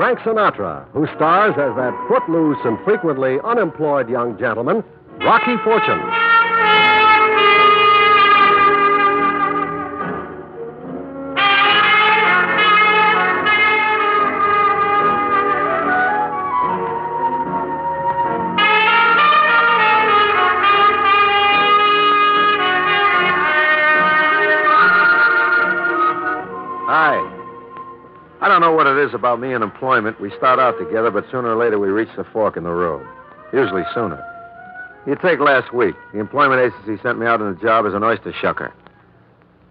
Frank Sinatra, who stars as that footloose and frequently unemployed young gentleman, Rocky Fortune. Hi. I don't know what it is about me and employment. We start out together, but sooner or later we reach the fork in the road. Usually sooner. You take last week. The employment agency sent me out on a job as an oyster shucker.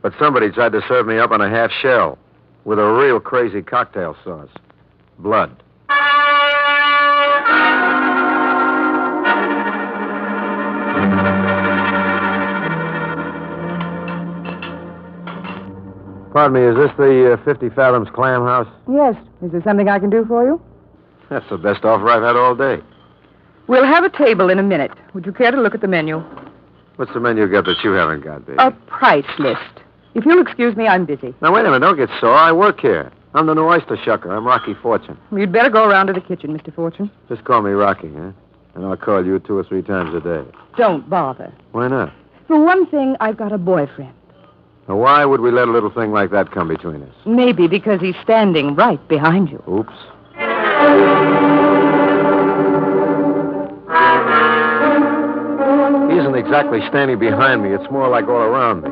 But somebody tried to serve me up on a half shell with a real crazy cocktail sauce. Blood. Pardon me, is this the 50 Fathoms Clam House? Yes. Is there something I can do for you? That's the best offer I've had all day. We'll have a table in a minute. Would you care to look at the menu? What's the menu got that you haven't got, baby? A price list. If you'll excuse me, I'm busy. Now, wait a minute. Don't get sore. I work here. I'm the new oyster shucker. I'm Rocky Fortune. You'd better go around to the kitchen, Mr. Fortune. Just call me Rocky, huh? And I'll call you 2 or 3 times a day. Don't bother. Why not? For one thing, I've got a boyfriend. Now, why would we let a little thing like that come between us? Maybe because he's standing right behind you. Oops. He isn't exactly standing behind me. It's more like all around me.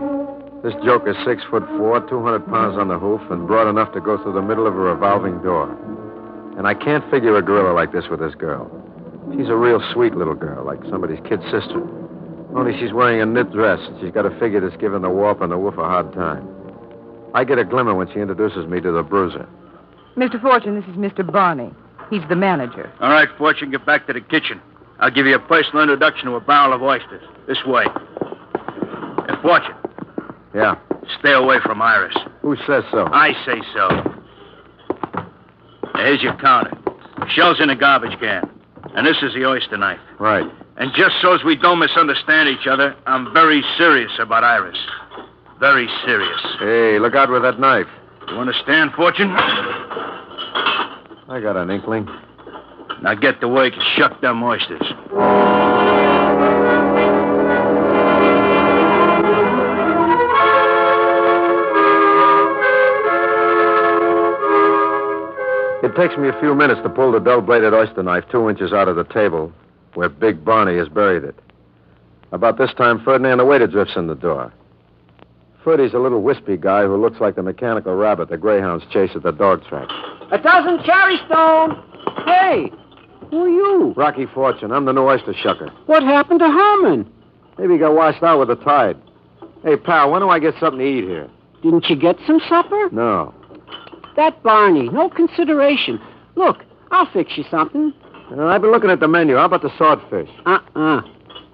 This joker's 6'4", 200 pounds on the hoof, and broad enough to go through the middle of a revolving door. And I can't figure a gorilla like this with this girl. She's a real sweet little girl, like somebody's kid sister. Only she's wearing a knit dress, and she's got a figure that's giving the warp and the woof a hard time. I get a glimmer when she introduces me to the bruiser. Mr. Fortune, this is Mr. Barney. He's the manager. All right, Fortune, get back to the kitchen. I'll give you a personal introduction to a barrel of oysters. This way. Hey, Fortune, Yeah. stay away from Iris. Who says so? I say so. Now, here's your counter. Shell's in a garbage can. And this is the oyster knife. Right. And just so as we don't misunderstand each other, I'm very serious about Iris. Very serious. Hey, look out with that knife. You understand, Fortune? I got an inkling. Now get to work and shuck them oysters. It takes me a few minutes to pull the dull-bladed oyster knife 2 inches out of the table where Big Barney has buried it. About this time, Ferdinand the waiter drifts in the door. Ferdy's a little wispy guy who looks like the mechanical rabbit the greyhounds chase at the dog track. A dozen cherry stone. Hey, who are you? Rocky Fortune. I'm the new oyster shucker. What happened to Herman? Maybe he got washed out with the tide. Hey, pal, when do I get something to eat here? Didn't you get some supper? No. That Barney, no consideration. Look, I'll fix you something. I've been looking at the menu. How about the swordfish?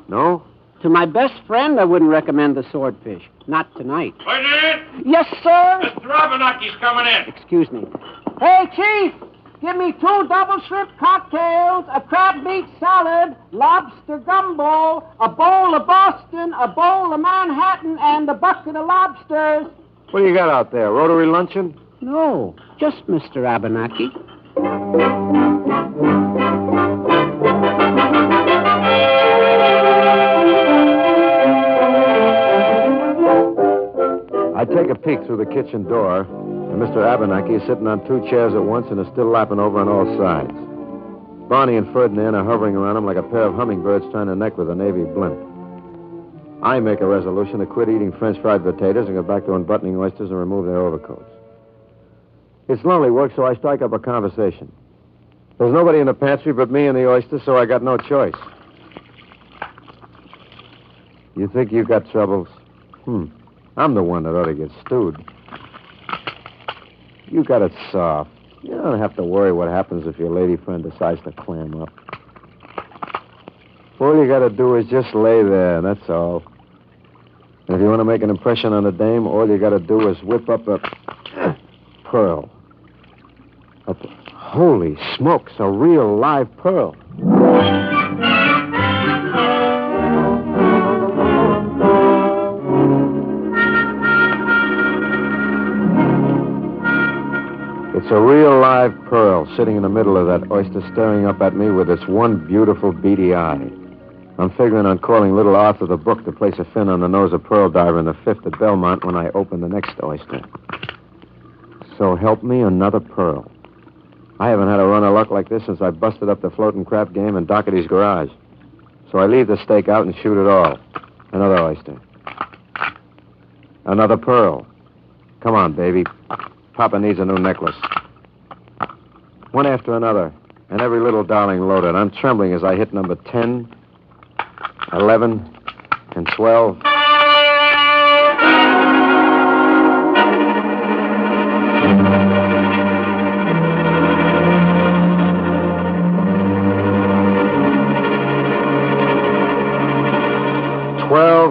No? To my best friend, I wouldn't recommend the swordfish. Not tonight. Ferdinand! Yes, sir? Mr. Abernathy's coming in. Excuse me. Hey, Chief, give me 2 double shrimp cocktails, a crab meat salad, lobster gumbo, a bowl of Boston, a bowl of Manhattan, and a bucket of lobsters. What do you got out there? Rotary luncheon? No, just Mr. Abernathy. I take a peek through the kitchen door, and Mr. Abernathy is sitting on 2 chairs at once and is still lapping over on all sides. Barney and Ferdinand are hovering around him like a pair of hummingbirds trying to neck with a Navy blimp. I make a resolution to quit eating French fried potatoes and go back to unbuttoning oysters and remove their overcoats. It's lonely work, so I strike up a conversation. There's nobody in the pantry but me and the oysters, so I got no choice. You think you got troubles? I'm the one that ought to get stewed. You got it soft. You don't have to worry what happens if your lady friend decides to clam up. All you got to do is just lay there, that's all. And if you want to make an impression on a dame, all you got to do is whip up a pearl. Holy smokes, a real live pearl. It's a real live pearl sitting in the middle of that oyster staring up at me with its one beautiful beady eye. I'm figuring on calling little Arthur the Book to place a fin on the nose of Pearl Diver in the Fifth at Belmont when I open the next oyster. So help me, another pearl. I haven't had a run of luck like this since I busted up the floating crap game in Doherty's garage. So I leave the stake out and shoot it all. Another oyster. Another pearl. Come on, baby. Papa needs a new necklace. One after another, and every little darling loaded. I'm trembling as I hit number 10, 11, and 12.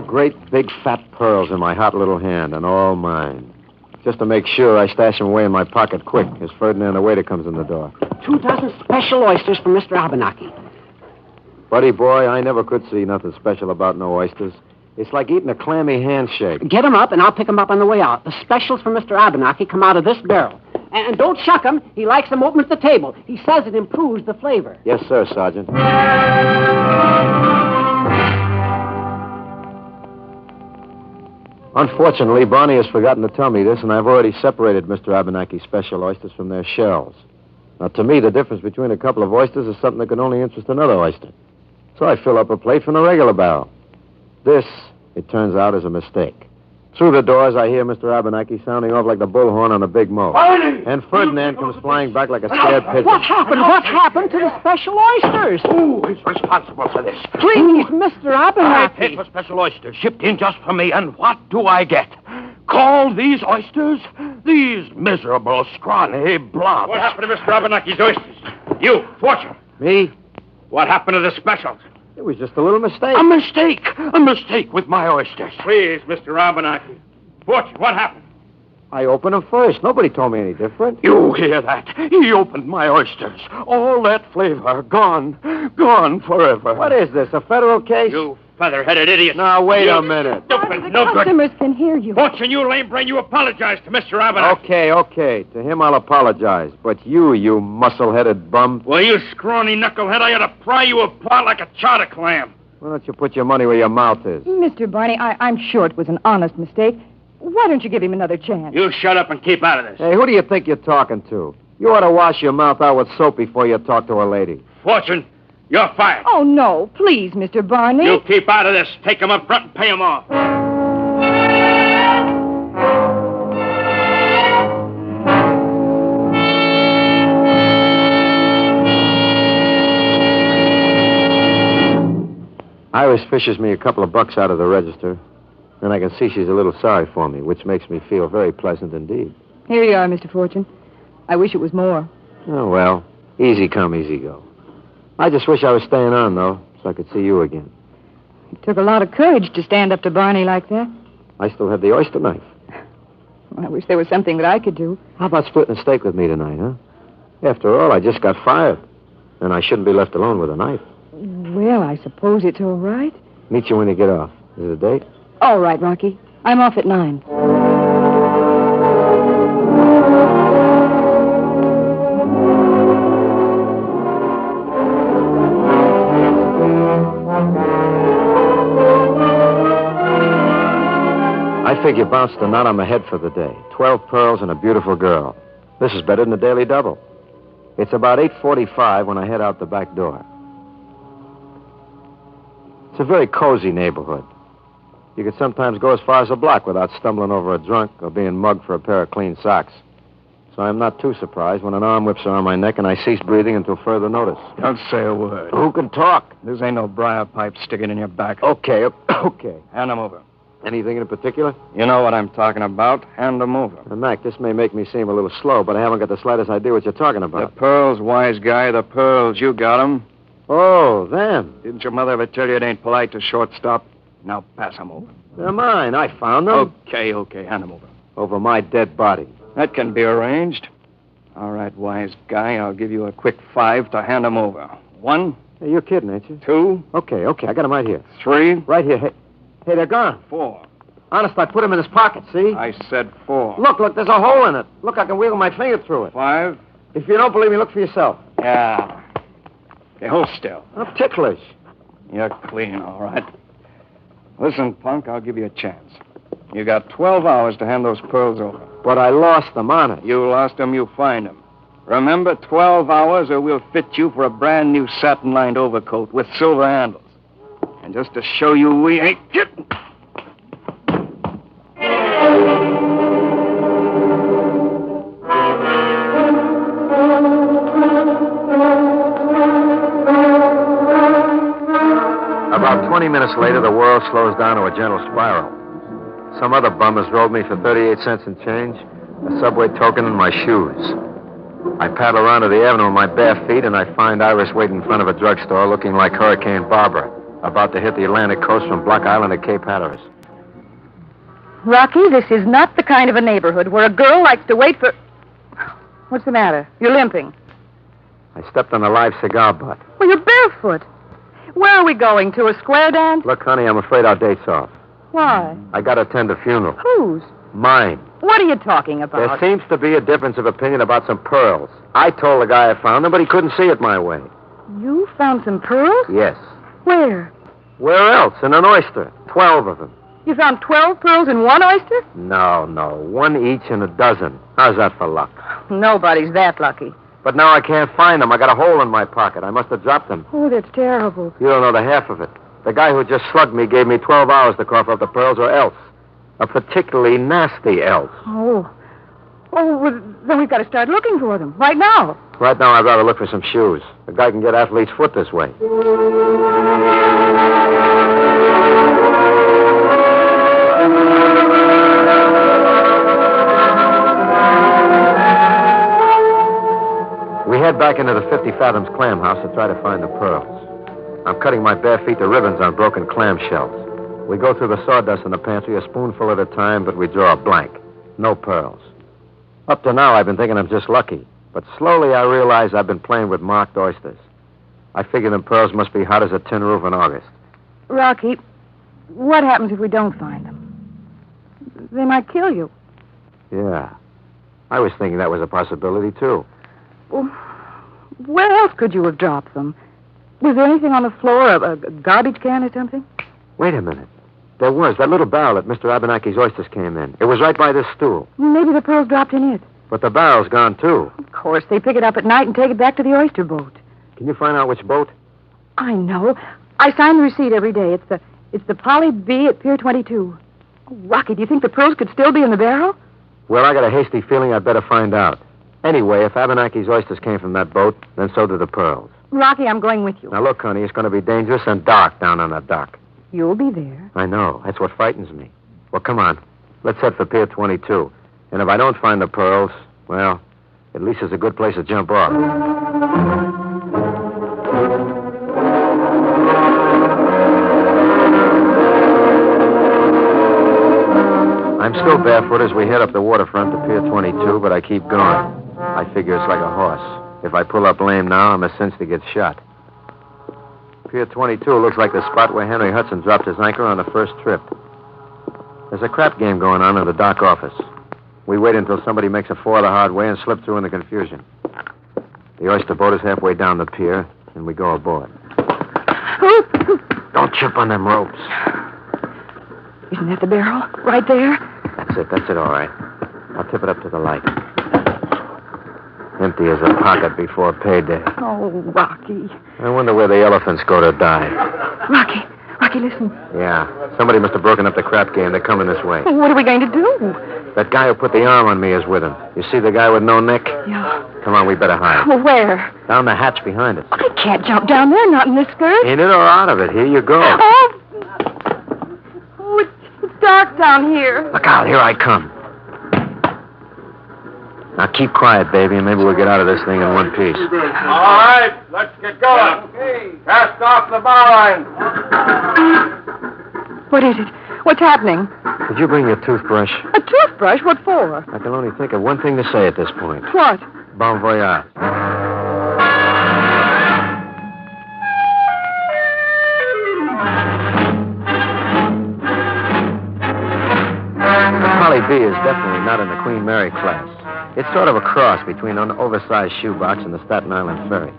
Great big fat pearls in my hot little hand, and all mine. Just to make sure, I stash them away in my pocket quick as Ferdinand the waiter comes in the door. 2 dozen special oysters for Mr. Abenaki. Buddy boy, I never could see nothing special about no oysters. It's like eating a clammy handshake. Get 'em up, and I'll pick 'em up on the way out. The specials for Mr. Abenaki come out of this barrel. And don't shuck 'em. He likes 'em open at the table. He says it improves the flavor. Yes, sir, Sergeant. Unfortunately, Barney has forgotten to tell me this, and I've already separated Mr. Abenaki's special oysters from their shells. Now, to me, the difference between a couple of oysters is something that can only interest another oyster. So I fill up a plate from the regular barrel. This, it turns out, is a mistake. Through the doors, I hear Mr. Abenaki sounding off like the bullhorn on a big moat. Barney! And Ferdinand comes flying back like a scared pigeon. What happened? What happened to the special oysters? Who is responsible for this? Please, Mr. I paid Abenaki. for special oysters, shipped in just for me, and what do I get? Call these oysters? These miserable, scrawny blobs. What happened to Mr. Abenaki's oysters? You, Fortune. Me? What happened to the specials? It was just a little mistake. A mistake! A mistake with my oysters. Please, Mr. Abenaki. Fortune, what happened? I opened them first. Nobody told me any different. You hear that? He opened my oysters. All that flavor gone. Gone forever. What is this, a federal case? You feather-headed idiot. Now, wait a minute. Stupid, no good. Customers can hear you. Fortune, you lame brain, you apologize to Mr. Abenaki. Okay. To him, I'll apologize. But you muscle-headed bum, Well, you scrawny knucklehead, I ought to pry you apart like a chowder clam. why don't you put your money where your mouth is? Mr. Barney, I'm sure it was an honest mistake. Why don't you give him another chance? You shut up and keep out of this. Hey, who do you think you're talking to? You ought to wash your mouth out with soap before you talk to a lady. Fortune, you're fired. Oh, no. Please, Mr. Barney. You keep out of this. Take him up front and pay him off. Iris fishes me a couple of bucks out of the register, and I can see she's a little sorry for me, which makes me feel very pleasant indeed. Here you are, Mr. Fortune. I wish it was more. Oh, well, easy come, easy go. I just wish I was staying on, though, so I could see you again. It took a lot of courage to stand up to Barney like that. I still have the oyster knife. I wish there was something that I could do. How about splitting a steak with me tonight, huh? After all, I just got fired, and I shouldn't be left alone with a knife. Well, I suppose it's all right. Meet you when you get off. Is it a date? All right, Rocky. I'm off at 9. I figure bounced the knot on my head for the day. 12 pearls and a beautiful girl. This is better than the Daily Double. It's about 8:45 when I head out the back door. It's a very cozy neighborhood. You could sometimes go as far as a block without stumbling over a drunk or being mugged for a pair of clean socks. So I'm not too surprised when an arm whips around my neck and I cease breathing until further notice. Don't say a word. Who can talk? This ain't no briar pipe sticking in your back. Okay. Hand him over. Anything in particular? You know what I'm talking about. Hand him over. Mac, this may make me seem a little slow, but I haven't got the slightest idea what you're talking The about. pearls, wise guy, the pearls. You got 'em. Oh, them. Didn't your mother ever tell you it ain't polite to shortstop? Now pass 'em over. They're mine. I found them. Okay. Hand 'em over. Over my dead body. That can be arranged. All right, wise guy, I'll give you a quick 5 to hand 'em over. 1, Hey, you're kidding, ain't you? 2, Okay. I got them right here. 3, Right here. Hey, they're gone. 4. Honest, I put him in his pocket, see? I said 4. Look, there's a hole in it. Look, I can wiggle my finger through it. 5. If you don't believe me, look for yourself. Yeah. Okay, hold still. I'm ticklish. You're clean, all right. Listen, punk, I'll give you a chance. You got 12 hours to hand those pearls over. But I lost them, honest. You lost them, you find them. Remember, 12 hours or we'll fit you for a brand new satin-lined overcoat with silver handles. And just to show you we ain't kidding. About 20 minutes later, the world slows down to a gentle spiral. Some other bum has rolled me for 38 cents in change, a subway token, and my shoes. I paddle around to the avenue with my bare feet, and I find Iris waiting in front of a drugstore looking like Hurricane Barbara, about to hit the Atlantic coast from Block Island to Cape Hatteras. Rocky, this is not the kind of a neighborhood where a girl likes to wait for... What's the matter? You're limping. I stepped on a live cigar butt. Well, you're barefoot. Where are we going? To a square dance? Look, honey, I'm afraid our date's off. Why? I got to attend a funeral. Whose? Mine. What are you talking There about? seems to be a difference of opinion about some pearls. I told the guy I found them, but he couldn't see it my way. You found some pearls? Yes. Where? Where else? In an oyster. 12 of them. You found 12 pearls in one oyster? No. One each in a dozen. How's that for luck? Nobody's that lucky. But now I can't find them. I got a hole in my pocket. I must have dropped them. Oh, that's terrible. You don't know the half of it. The guy who just slugged me gave me 12 hours to cough up the pearls or else. A particularly nasty else. Oh, well, then we've got to start looking for them right now. Right now, I'd rather look for some shoes. A guy can get athlete's foot this way. We head back into the 50 Fathoms clam house to try to find the pearls. I'm cutting my bare feet to ribbons on broken clam shells. We go through the sawdust in the pantry a spoonful at a time, but we draw a blank. No pearls. Up to now, I've been thinking I'm just lucky. But slowly I realize I've been playing with marked oysters. I figure them pearls must be hot as a tin roof in August. Rocky, what happens if we don't find them? They might kill you. Yeah. I was thinking that was a possibility, too. Well, where else could you have dropped them? Was there anything on the floor, a garbage can or something? Wait a minute. There was. That little barrel that Mr. Abenaki's oysters came in. It was right by this stool. Maybe the pearls dropped in it. But the barrel's gone, too. Of course, they pick it up at night and take it back to the oyster boat. Can you find out which boat? I know. I sign the receipt every day. It's the Polly B at Pier 22. Oh, Rocky, do you think the pearls could still be in the barrel? Well, I got a hasty feeling I'd better find out. Anyway, if Abenaki's oysters came from that boat, then so did the pearls. Rocky, I'm going with you. Now, look, honey, it's going to be dangerous and dark down on that dock. You'll be there. I know. That's what frightens me. Well, come on. Let's head for Pier 22. And if I don't find the pearls, well, at least it's a good place to jump off. I'm still barefoot as we head up the waterfront to Pier 22, but I keep going. I figure it's like a horse. If I pull up lame now, I'm a cinch to get shot. Pier 22 looks like the spot where Henry Hudson dropped his anchor on the first trip. There's a crap game going on in the dock office. We wait until somebody makes a four the hard way and slip through in the confusion. The oyster boat is halfway down the pier, and we go aboard. Don't trip on them ropes. Isn't that the barrel? Right there? That's it, all right. I'll tip it up to the light. Empty as a pocket before payday. Oh, Rocky. I wonder where the elephants go to die. Rocky, listen. Yeah, somebody must have broken up the crap game. They're coming this way. What are we going to do? That guy who put the arm on me is with him. You see the guy with no neck? Yeah. Come on, we better hide. Well, where? Down the hatch behind us. I can't jump down there, not in this skirt. In it or out of it? Here you go. Oh, it's dark down here. Look out, here I come. Now keep quiet, baby, and maybe we'll get out of this thing in one piece. All right, let's get going. Okay. Cast off the bow line. What is it? What's happening? Did you bring your toothbrush? A toothbrush? What for? I can only think of one thing to say at this point. What? Bon voyage. is definitely not in the Queen Mary class. It's sort of a cross between an oversized shoebox and the Staten Island ferry.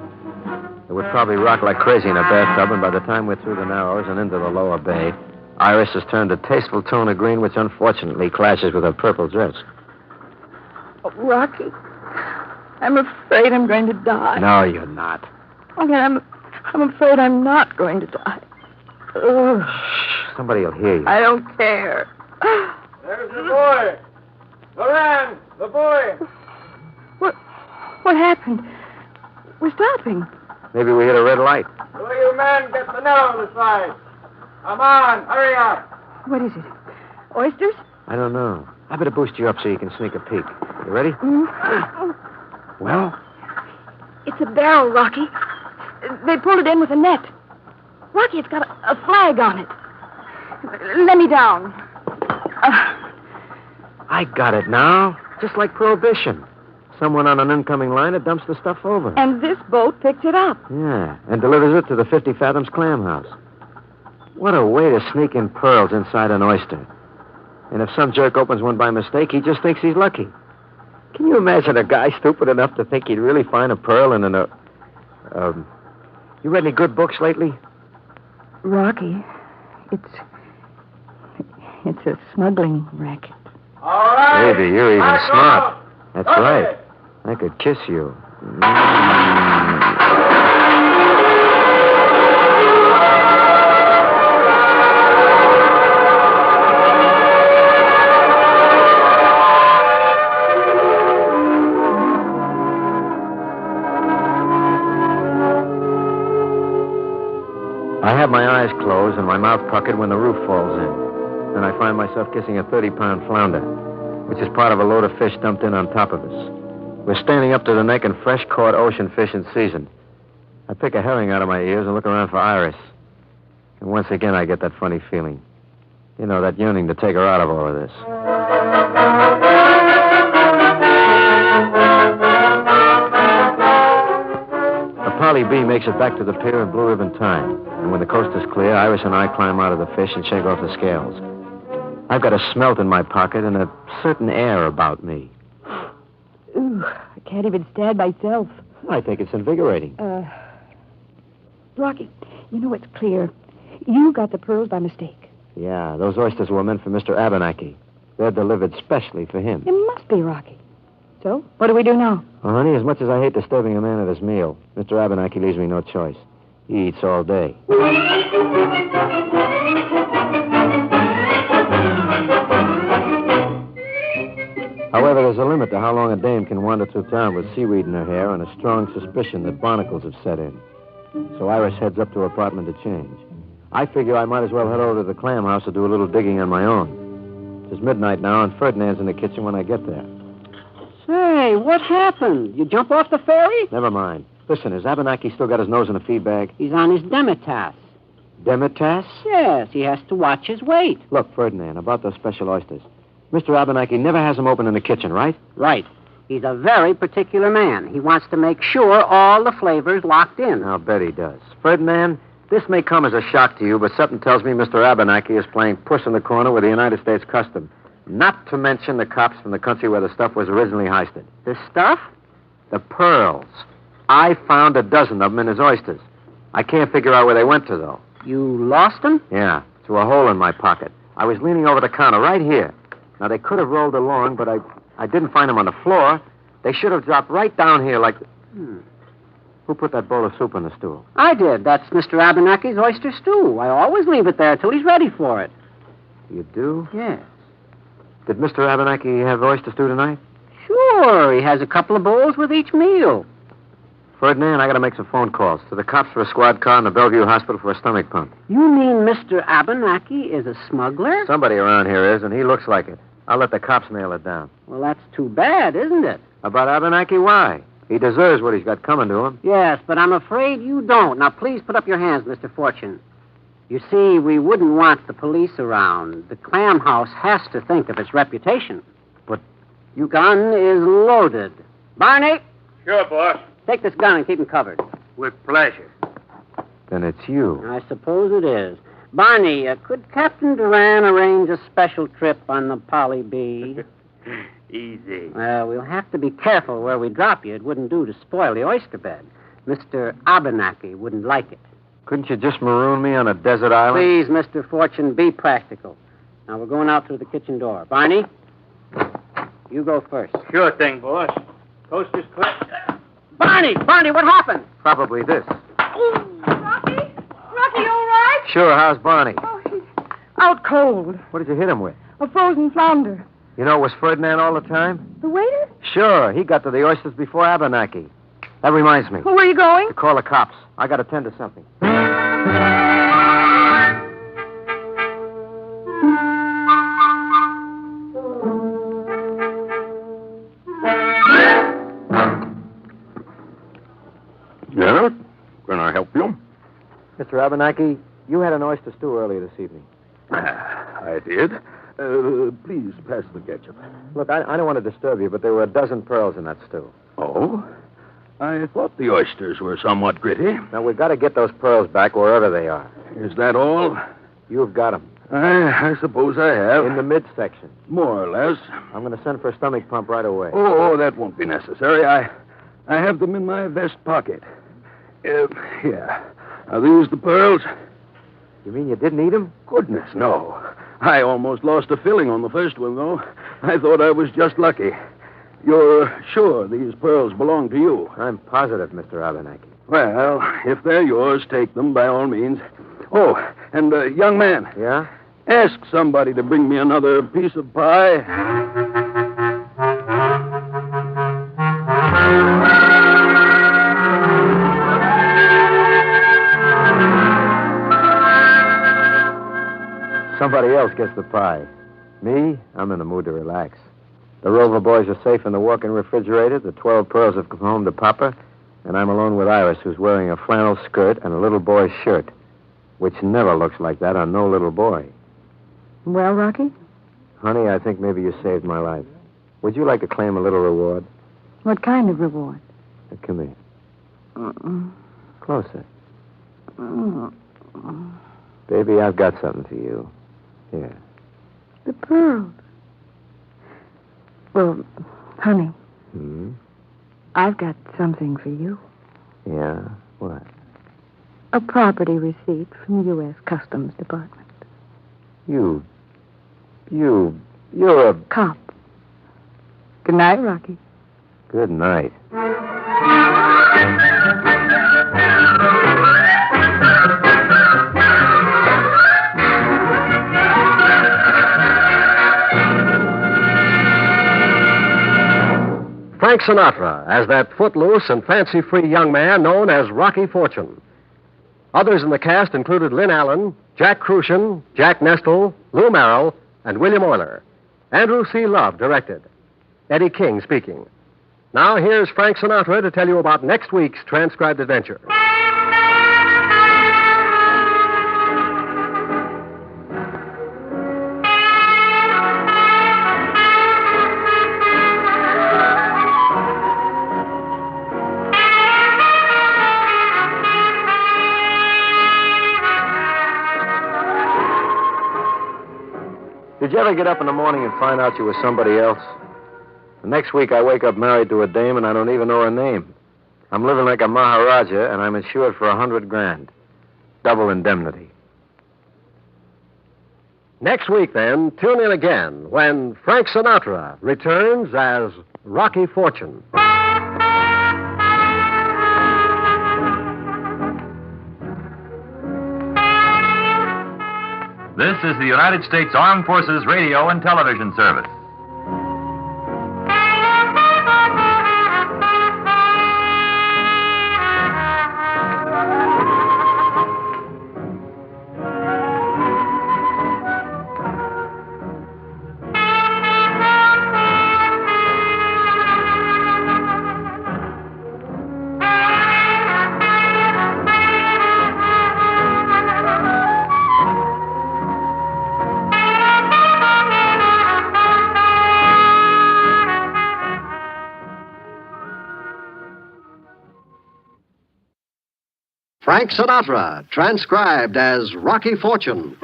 It would probably rock like crazy in a bathtub, and by the time we're through the Narrows and into the lower bay, Iris has turned a tasteful tone of green, which unfortunately clashes with her purple dress. Oh, Rocky, I'm afraid I'm going to die. No, you're not. Okay, I'm afraid I'm not going to die. Ugh. Somebody will hear you. I don't care. There's the boy. Loran, the boy. What happened? We're stopping. Maybe we hit a red light. Will you men get the net on the side? Come on, hurry up. What is it? Oysters? I don't know. I better boost you up so you can sneak a peek. You ready? Mm. Well? It's a barrel, Rocky. They pulled it in with a net. Rocky, it's got a flag on it. Let me down. I got it now. Just like Prohibition. Someone on an incoming liner dumps the stuff over. And this boat picks it up. Yeah, and delivers it to the 50 Fathoms clam house. What a way to sneak in pearls inside an oyster. And if some jerk opens one by mistake, he just thinks he's lucky. Can you imagine a guy stupid enough to think he'd really find a pearl in an... You read any good books lately? Rocky, it's a smuggling racket. All right. Maybe you're even Back smart. off. That's Okay. right. I could kiss you. I have my eyes closed and my mouth puckered when the roof falls in. Then I find myself kissing a 30-pound flounder, which is part of a load of fish dumped in on top of us. We're standing up to the neck in fresh-caught ocean fish in season. I pick a herring out of my ears and look around for Iris. And once again, I get that funny feeling. You know, that yearning to take her out of all of this. The Polly B makes it back to the pier in blue ribbon time. And when the coast is clear, Iris and I climb out of the fish and shake off the scales. I've got a smelt in my pocket and a certain air about me. Ooh, I can't even stand myself. I think it's invigorating. Rocky, you know it's clear. You got the pearls by mistake. Yeah, those oysters were meant for Mr. Abenaki. They're delivered specially for him. It must be Rocky. So, what do we do now? Well, honey, as much as I hate disturbing a man at his meal, Mr. Abenaki leaves me no choice. He eats all day. However, there's a limit to how long a dame can wander through town with seaweed in her hair and a strong suspicion that barnacles have set in. So Iris heads up to her apartment to change. I figure I might as well head over to the clam house to do a little digging on my own. It's midnight now, and Ferdinand's in the kitchen when I get there. Say, what happened? You jump off the ferry? Never mind. Listen, has Abenaki still got his nose in a feed bag? He's on his Demitas. Demitas? Yes, he has to watch his weight. Look, Ferdinand, about those special oysters. Mr. Abenaki never has them open in the kitchen, right? Right. He's a very particular man. He wants to make sure all the flavors locked in. I'll bet he does. Ferdinand, this may come as a shock to you, but something tells me Mr. Abenaki is playing puss in the corner with the United States Custom. Not to mention the cops from the country where the stuff was originally heisted. The stuff? The pearls. I found a dozen of them in his oysters. I can't figure out where they went to, though. You lost them? Yeah, through a hole in my pocket. I was leaning over the counter right here. Now, they could have rolled along, but I didn't find them on the floor. They should have dropped right down here like... Who put that bowl of soup on the stool? I did. That's Mr. Abenaki's oyster stew. I always leave it there till he's ready for it. You do? Yes. Did Mr. Abenaki have oyster stew tonight? Sure. He has a couple of bowls with each meal. Ferdinand, I got to make some phone calls to the cops for a squad car and the Bellevue Hospital for a stomach pump. You mean Mr. Abenaki is a smuggler? Somebody around here is, and he looks like it. I'll let the cops nail it down. Well, that's too bad, isn't it? About Abenaki, why? He deserves what he's got coming to him. Yes, but I'm afraid you don't. Now, please put up your hands, Mr. Fortune. You see, we wouldn't want the police around. The clam house has to think of its reputation. But your gun is loaded. Barney, Sure, boss. take this gun and keep him covered. With pleasure. then it's you. I suppose it is. Barney, could Captain Duran arrange a special trip on the Polly B? Easy. Well, we'll have to be careful where we drop you. It wouldn't do to spoil the oyster bed. Mr. Abenaki wouldn't like it. Couldn't you just maroon me on a desert island? Please, Mr. Fortune, be practical. Now, we're going out through the kitchen door. Barney, you go first. Sure thing, boss. Coast is clear. Barney, what happened? Probably this. Rocky? Rocky, you all right? Sure, how's Barney? Oh, he's out cold. What did you hit him with? A frozen flounder. You know it was Ferdinand all the time? The waiter? Sure, he got to the oysters before Abenaki. That reminds me. Where are you going? To call the cops. I got to tend to something. Yeah? Can I help you? Mr. Abenaki, you had an oyster stew earlier this evening. I did. Please pass the ketchup. Look, I don't want to disturb you, but there were a dozen pearls in that stew. Oh? I thought the oysters were somewhat gritty. Now, we've got to get those pearls back wherever they are. Is that all? You've got them. I suppose I have. In the midsection. More or less. I'm going to send for a stomach pump right away. Oh, that won't be necessary. I have them in my vest pocket. Here. Are these the pearls? You mean you didn't eat them? Goodness, no. I almost lost a filling on the first one, though. I thought I was just lucky. You're sure these pearls belong to you? I'm positive, Mr. Abenaki. Well, if they're yours, take them by all means. Oh, and young man. Yeah? Ask somebody to bring me another piece of pie. Somebody else gets the pie. Me, I'm in the mood to relax. The Rover boys are safe in the walk-in refrigerator. The 12 pearls have come home to Papa. And I'm alone with Iris, who's wearing a flannel skirt and a little boy's shirt, which never looks like that on no little boy. Well, Rocky? Honey, I think maybe you saved my life. Would you like to claim a little reward? What kind of reward? Come here. Mm-mm. Closer. Mm-mm. Baby, I've got something for you. Here. The pearls. Well, honey, I've got something for you. Yeah? What? A property receipt from the U.S. Customs Department. You're a... Cop. Good night, Rocky. Good night. Frank Sinatra as that footloose and fancy-free young man known as Rocky Fortune. Others in the cast included Lynn Allen, Jack Crucian, Jack Nestle, Lou Merrill, and William Euler. Andrew C. Love directed. Eddie King speaking. Now here's Frank Sinatra to tell you about next week's transcribed adventure. Did you ever get up in the morning and find out you were somebody else? The next week I wake up married to a dame and I don't even know her name. I'm living like a Maharaja and I'm insured for $100,000. Double indemnity. Next week, then, tune in again when Frank Sinatra returns as Rocky Fortune. This is the United States Armed Forces Radio and Television Service. Frank Sinatra, transcribed as Rocky Fortune.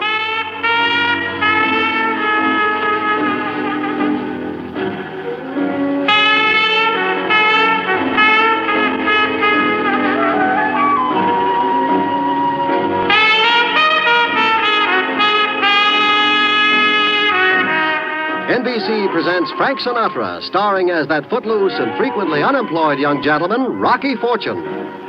NBC presents Frank Sinatra, starring as that footloose and frequently unemployed young gentleman, Rocky Fortune.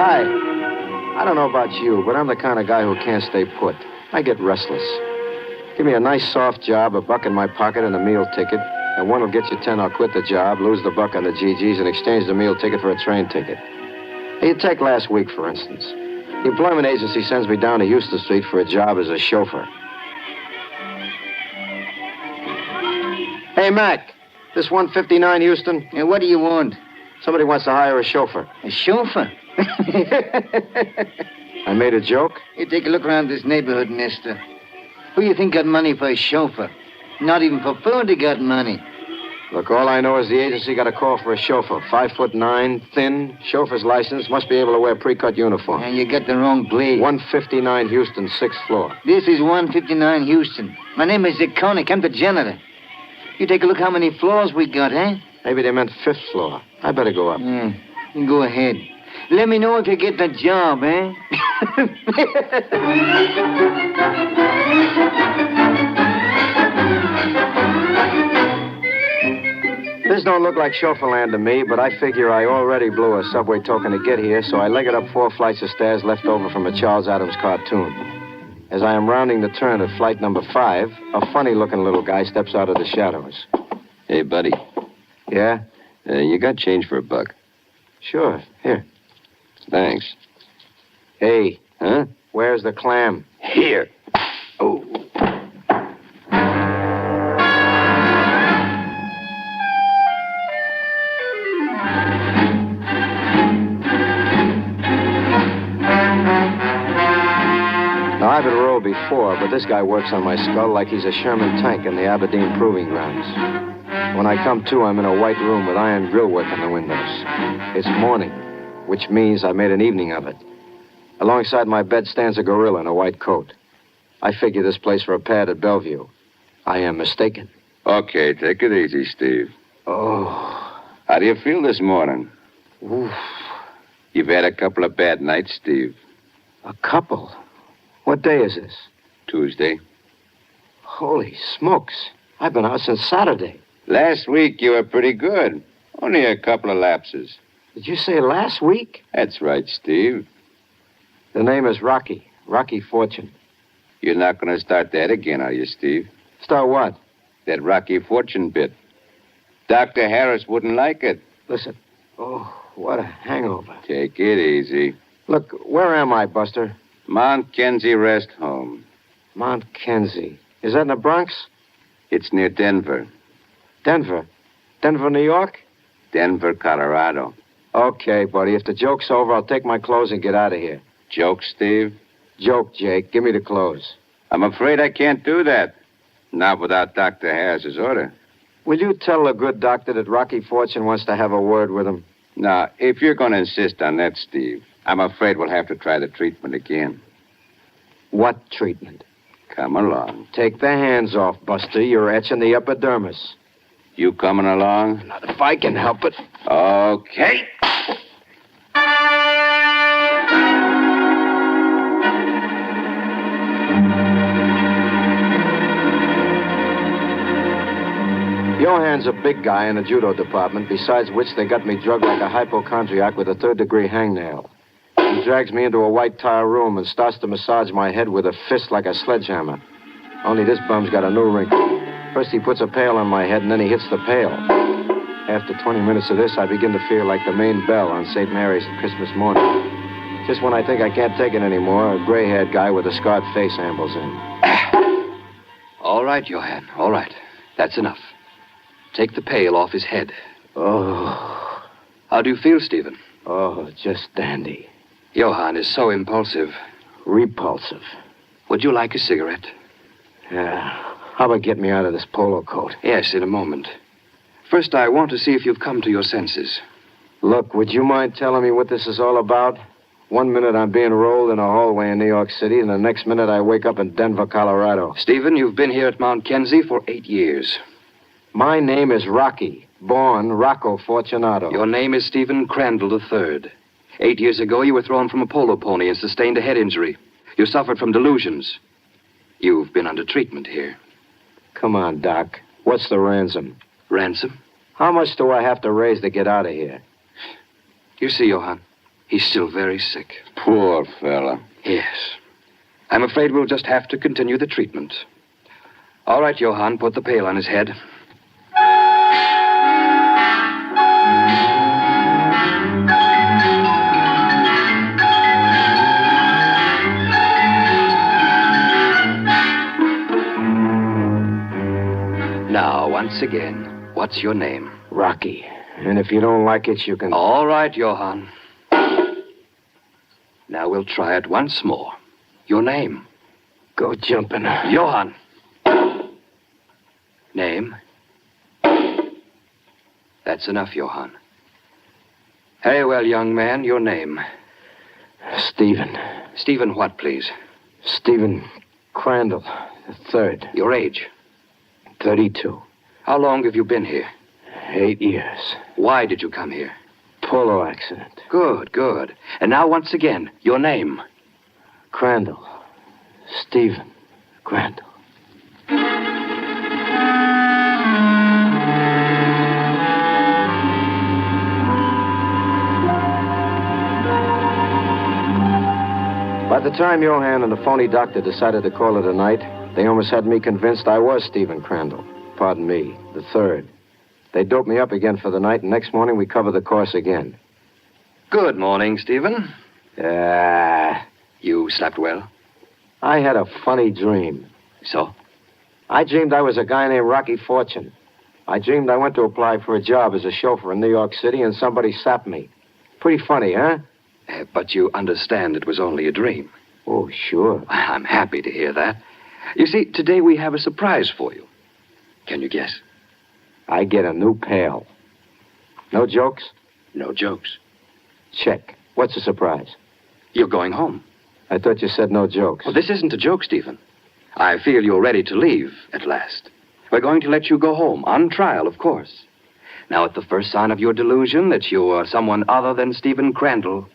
Hi. I don't know about you, but I'm the kind of guy who can't stay put. I get restless. Give me a nice soft job, a buck in my pocket, and a meal ticket, and one will get you 10. I'll quit the job, lose the buck on the GGs, and exchange the meal ticket for a train ticket. Hey, you take last week, for instance. The employment agency sends me down to Houston Street for a job as a chauffeur. Hey, Mac, this 159 Houston? And what do you want? Somebody wants to hire a chauffeur. A chauffeur? I made a joke? You take a look around this neighborhood, mister. Who you think got money for a chauffeur? Not even for food they got money. Look, all I know is the agency got a call for a chauffeur. 5'9", thin, chauffeur's license, must be able to wear pre-cut uniform. And you got the wrong place. 159 Houston, 6th floor. This is 159 Houston. My name is Zikonik. I'm the janitor. You take a look how many floors we got, eh? Maybe they meant 5th floor. I better go up. Yeah, you go ahead. Let me know if you get the job, eh? This don't look like chauffeur land to me, but I figure I already blew a subway token to get here, so I leg it up 4 flights of stairs left over from a Charles Addams cartoon. As I am rounding the turn at flight number 5, a funny-looking little guy steps out of the shadows. Hey, buddy. Yeah? You got change for $1. Sure. Here. Thanks. Hey. Huh? Where's the clam? Here. Oh. Now, I've been rolled before, but this guy works on my skull like he's a Sherman tank in the Aberdeen Proving Grounds. When I come to, I'm in a white room with iron grillwork in the windows. It's morning, which means I made an evening of it. Alongside my bed stands a gorilla in a white coat. I figure this place for a pad at Bellevue. I am mistaken. Okay, take it easy, Steve. Oh. How do you feel this morning? Oof. You've had a couple of bad nights, Steve. A couple? What day is this? Tuesday. Holy smokes. I've been out since Saturday. Last week you were pretty good. Only a couple of lapses. Did you say last week? That's right, Steve. The name is Rocky. Rocky Fortune. You're not going to start that again, are you, Steve? Start what? That Rocky Fortune bit. Dr. Harris wouldn't like it. Listen. Oh, what a hangover. Take it easy. Look, where am I, Buster? Mount Kenzie Rest Home. Mount Kenzie. Is that in the Bronx? It's near Denver. Denver? Denver, New York? Denver, Colorado. Okay, buddy. If the joke's over, I'll take my clothes and get out of here. Joke, Steve? Joke, Jake. Give me the clothes. I'm afraid I can't do that. Not without Dr. Harris's order. Will you tell the good doctor that Rocky Fortune wants to have a word with him? Now, if you're going to insist on that, Steve, I'm afraid we'll have to try the treatment again. What treatment? Come along. Take the hands off, Buster. You're etching the epidermis. You coming along? Not if I can help it. Okay. Johan's a big guy in the judo department, besides which they got me drugged like a hypochondriac with a 3rd-degree hangnail. He drags me into a white tile room and starts to massage my head with a fist like a sledgehammer. Only this bum's got a new wrinkle. First he puts a pail on my head, and then he hits the pail. After 20 minutes of this, I begin to feel like the main bell on St. Mary's at Christmas morning. Just when I think I can't take it anymore, a gray-haired guy with a scarred face ambles in. All right, Johan, all right. That's enough. Take the pail off his head. Oh. How do you feel, Stephen? Oh, just dandy. Johann is so impulsive. Repulsive. Would you like a cigarette? Yeah. How about getting me out of this polo coat? Yes, in a moment. First, I want to see if you've come to your senses. Look, would you mind telling me what this is all about? 1 minute I'm being rolled in a hallway in New York City, and the next minute I wake up in Denver, Colorado. Stephen, you've been here at Mount Kenzie for 8 years. My name is Rocky, born Rocco Fortunato. Your name is Stephen Crandall III. 8 years ago, you were thrown from a polo pony and sustained a head injury. You suffered from delusions. You've been under treatment here. Come on, Doc. What's the ransom? Ransom? How much do I have to raise to get out of here? You see, Johann, he's still very sick. Poor fella. Yes. I'm afraid we'll just have to continue the treatment. All right, Johann, put the pail on his head. Now, once again, what's your name? Rocky. And if you don't like it, you can... All right, Johann. Now we'll try it once more. Your name? Go jumping. Johann. Name? That's enough, Johann. Very well, young man, your name? Stephen. Stephen what, please? Stephen Crandall, III. Your age? 32. How long have you been here? 8 years. Why did you come here? Polo accident. Good, good. And now, once again, your name? Crandall. Stephen Crandall. By the time Johann and the phony doctor decided to call it a night, they almost had me convinced I was Stephen Crandall. Pardon me, the third. They doped me up again for the night, and next morning we covered the course again. Good morning, Stephen. You slept well? I had a funny dream. So? I dreamed I was a guy named Rocky Fortune. I dreamed I went to apply for a job as a chauffeur in New York City, and somebody sapped me. Pretty funny, huh? But you understand it was only a dream. Oh, sure. I'm happy to hear that. You see, today we have a surprise for you. Can you guess? I get a new pail. No jokes? No jokes. Check. What's the surprise? You're going home. I thought you said no jokes. Well, this isn't a joke, Stephen. I feel you're ready to leave at last. We're going to let you go home, on trial, of course. Now, at the first sign of your delusion that you're someone other than Stephen Crandall,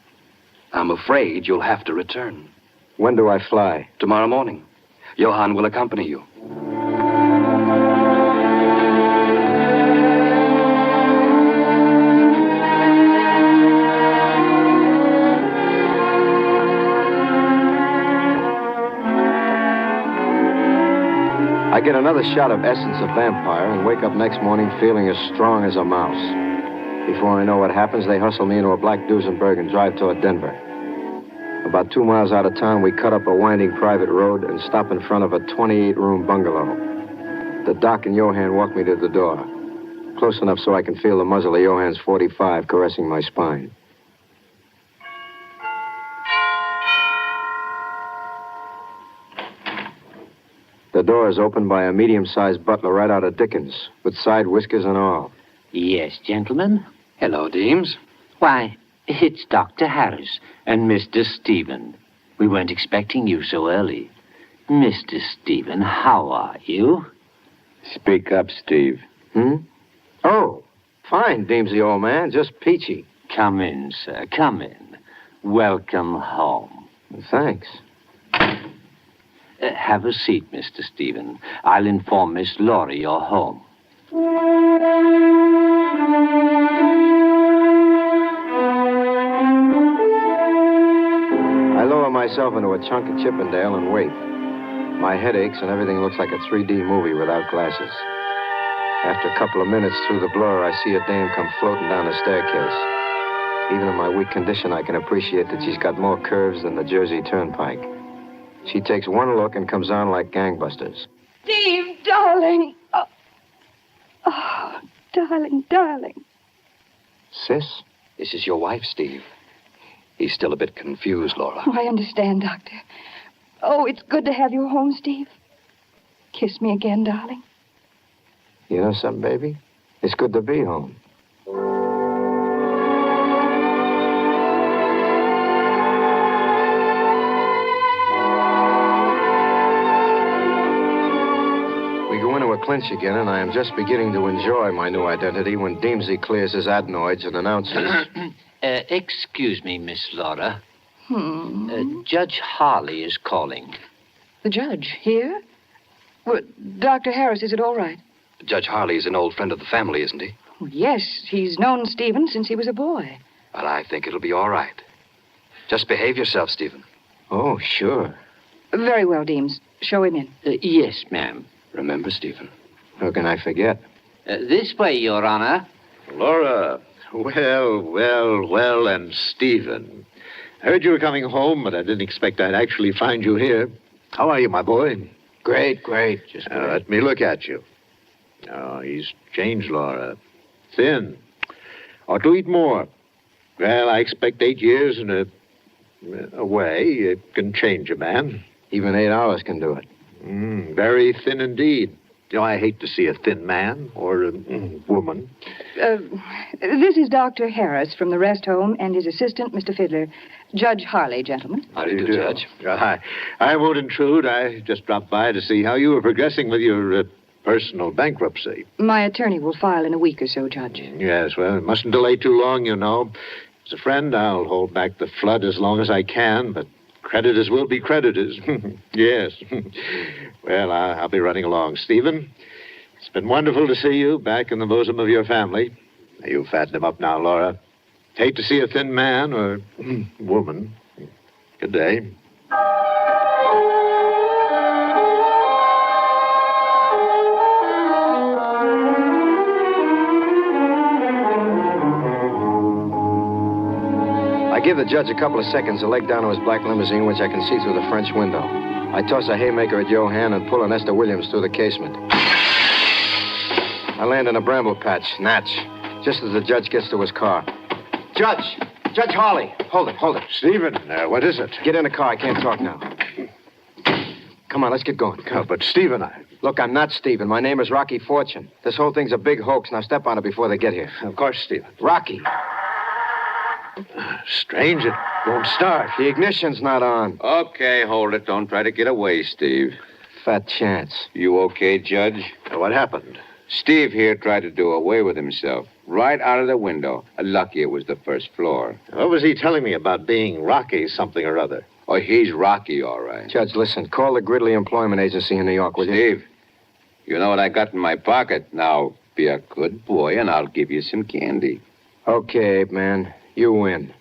I'm afraid you'll have to return. When do I fly? Tomorrow morning. Johann will accompany you. I get another shot of essence of vampire and wake up next morning feeling as strong as a mouse. Before I know what happens, they hustle me into a black Duesenberg and drive toward Denver. About 2 miles out of town, we cut up a winding private road and stop in front of a 28-room bungalow. The doc and Johann walk me to the door, close enough so I can feel the muzzle of Johann's .45 caressing my spine. The door is opened by a medium-sized butler right out of Dickens, with side whiskers and all. Yes, gentlemen. Hello, Deems. Why, it's Dr. Harris and Mr. Stephen. We weren't expecting you so early. Mr. Stephen, how are you? Speak up, Steve. Oh, fine, Deemsy, old man. Just peachy. Come in, sir. Come in. Welcome home. Thanks. Have a seat, Mr. Stephen. I'll inform Miss Laurie you're home. I lower myself into a chunk of Chippendale and wait. My head aches and everything looks like a 3D movie without glasses. After a couple of minutes through the blur, I see a dame come floating down the staircase. Even in my weak condition, I can appreciate that she's got more curves than the Jersey Turnpike. She takes one look and comes on like gangbusters. Steve, darling. Oh, darling, darling. Sis? This is your wife, Steve. He's still a bit confused, Laura. Oh, I understand, Doctor. Oh, it's good to have you home, Steve. Kiss me again, darling. You know something, baby? It's good to be home. We go into a clinch again, and I am just beginning to enjoy my new identity when Deemsy clears his adenoids and announces... Excuse me, Miss Laura. Judge Harley is calling. The judge here? Well, Dr. Harris, is it all right? Judge Harley is an old friend of the family, isn't he? Well, yes, he's known Stephen since he was a boy. Well, I think it'll be all right. Just behave yourself, Stephen. Oh, sure. Very well, Deems. Show him in. Yes, ma'am. Remember, Stephen. How can I forget? This way, Your Honor. Laura, well, and Stephen. I heard you were coming home, but I didn't expect I'd actually find you here. How are you, my boy? Great. Just great. Let me look at you. Oh, he's changed, Laura. Thin. Ought to eat more. Well, I expect 8 years in a way. It can change a man. Even 8 hours can do it. Very thin indeed. You know, I hate to see a thin man or a woman. This is Dr. Harris from the rest home and his assistant, Mr. Fiddler. Judge Harley, gentlemen. How do you do, Judge? I won't intrude. I just dropped by to see how you were progressing with your personal bankruptcy. My attorney will file in a week or so, Judge. Yes, well, it mustn't delay too long, you know. As a friend, I'll hold back the flood as long as I can, but creditors will be creditors. Yes. Well, I'll be running along. Stephen, it's been wonderful to see you back in the bosom of your family. You fatten him up now, Laura. Hate to see a thin man or woman. Good day. I give the judge a couple of seconds to leg down to his black limousine, which I can see through the French window. I toss a haymaker at Johann and pull an Esther Williams through the casement. I land in a bramble patch, Natch, just as the judge gets to his car. Judge Harley. Hold it. Stephen, what is it? Get in the car. I can't talk now. Come on, let's get going. But Stephen, Look, I'm not Stephen. My name is Rocky Fortune. This whole thing's a big hoax. Now step on it before they get here. Of course, Stephen. Rocky. Strange, it won't start. The ignition's not on. Okay, hold it. Don't try to get away, Steve. Fat chance. You okay, Judge? What happened? Steve here tried to do away with himself. Right out of the window. Lucky it was the first floor. What was he telling me about being Rocky something or other? Oh, he's Rocky, all right. Judge, listen. Call the Gridley Employment Agency in New York, will you? Steve, you know what I got in my pocket. Now, be a good boy, and I'll give you some candy. Okay, Ape Man. You win.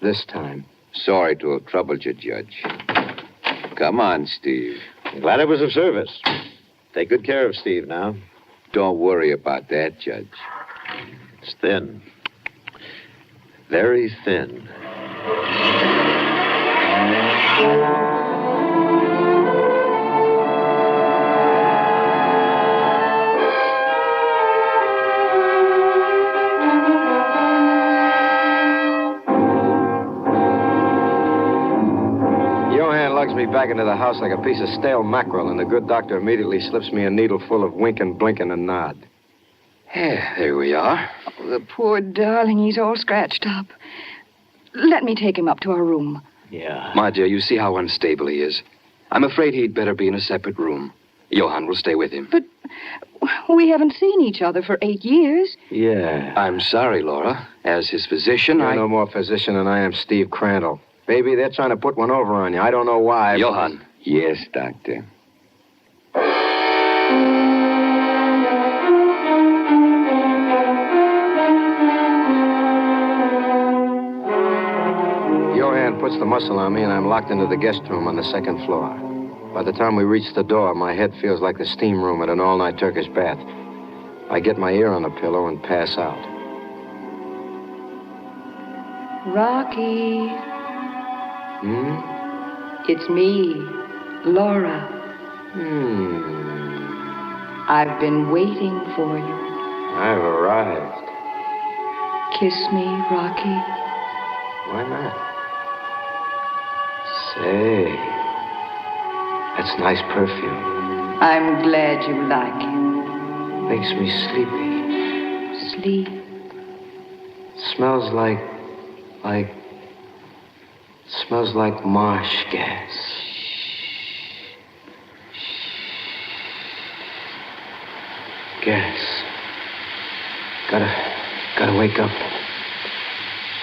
This time. Sorry to have troubled you, Judge. Come on, Steve. I'm glad I was of service. Take good care of Steve now. Don't worry about that, Judge. It's thin. Very thin. Lugs me back into the house like a piece of stale mackerel, and the good doctor immediately slips me a needle full of winking, blinking, and nod. Yeah, there we are. Oh, the poor darling, he's all scratched up. Let me take him up to our room. Yeah. My dear, you see how unstable he is. I'm afraid he'd better be in a separate room. Johann will stay with him. But we haven't seen each other for 8 years. Yeah. I'm sorry, Laura. As his physician, You're no more physician than I am Steve Crandall. Baby, they're trying to put one over on you. I don't know why. Johann. Yes, Doctor. Johann puts the muscle on me, and I'm locked into the guest room on the second floor. By the time we reach the door, my head feels like the steam room at an all-night Turkish bath. I get my ear on the pillow and pass out. Rocky. It's me, Laura. I've been waiting for you. I've arrived. kiss me, Rocky? Why not? Say, that's nice perfume. I'm glad you like it. Makes me sleepy. Sleep. Smells like marsh gas. Gas. Gotta wake up.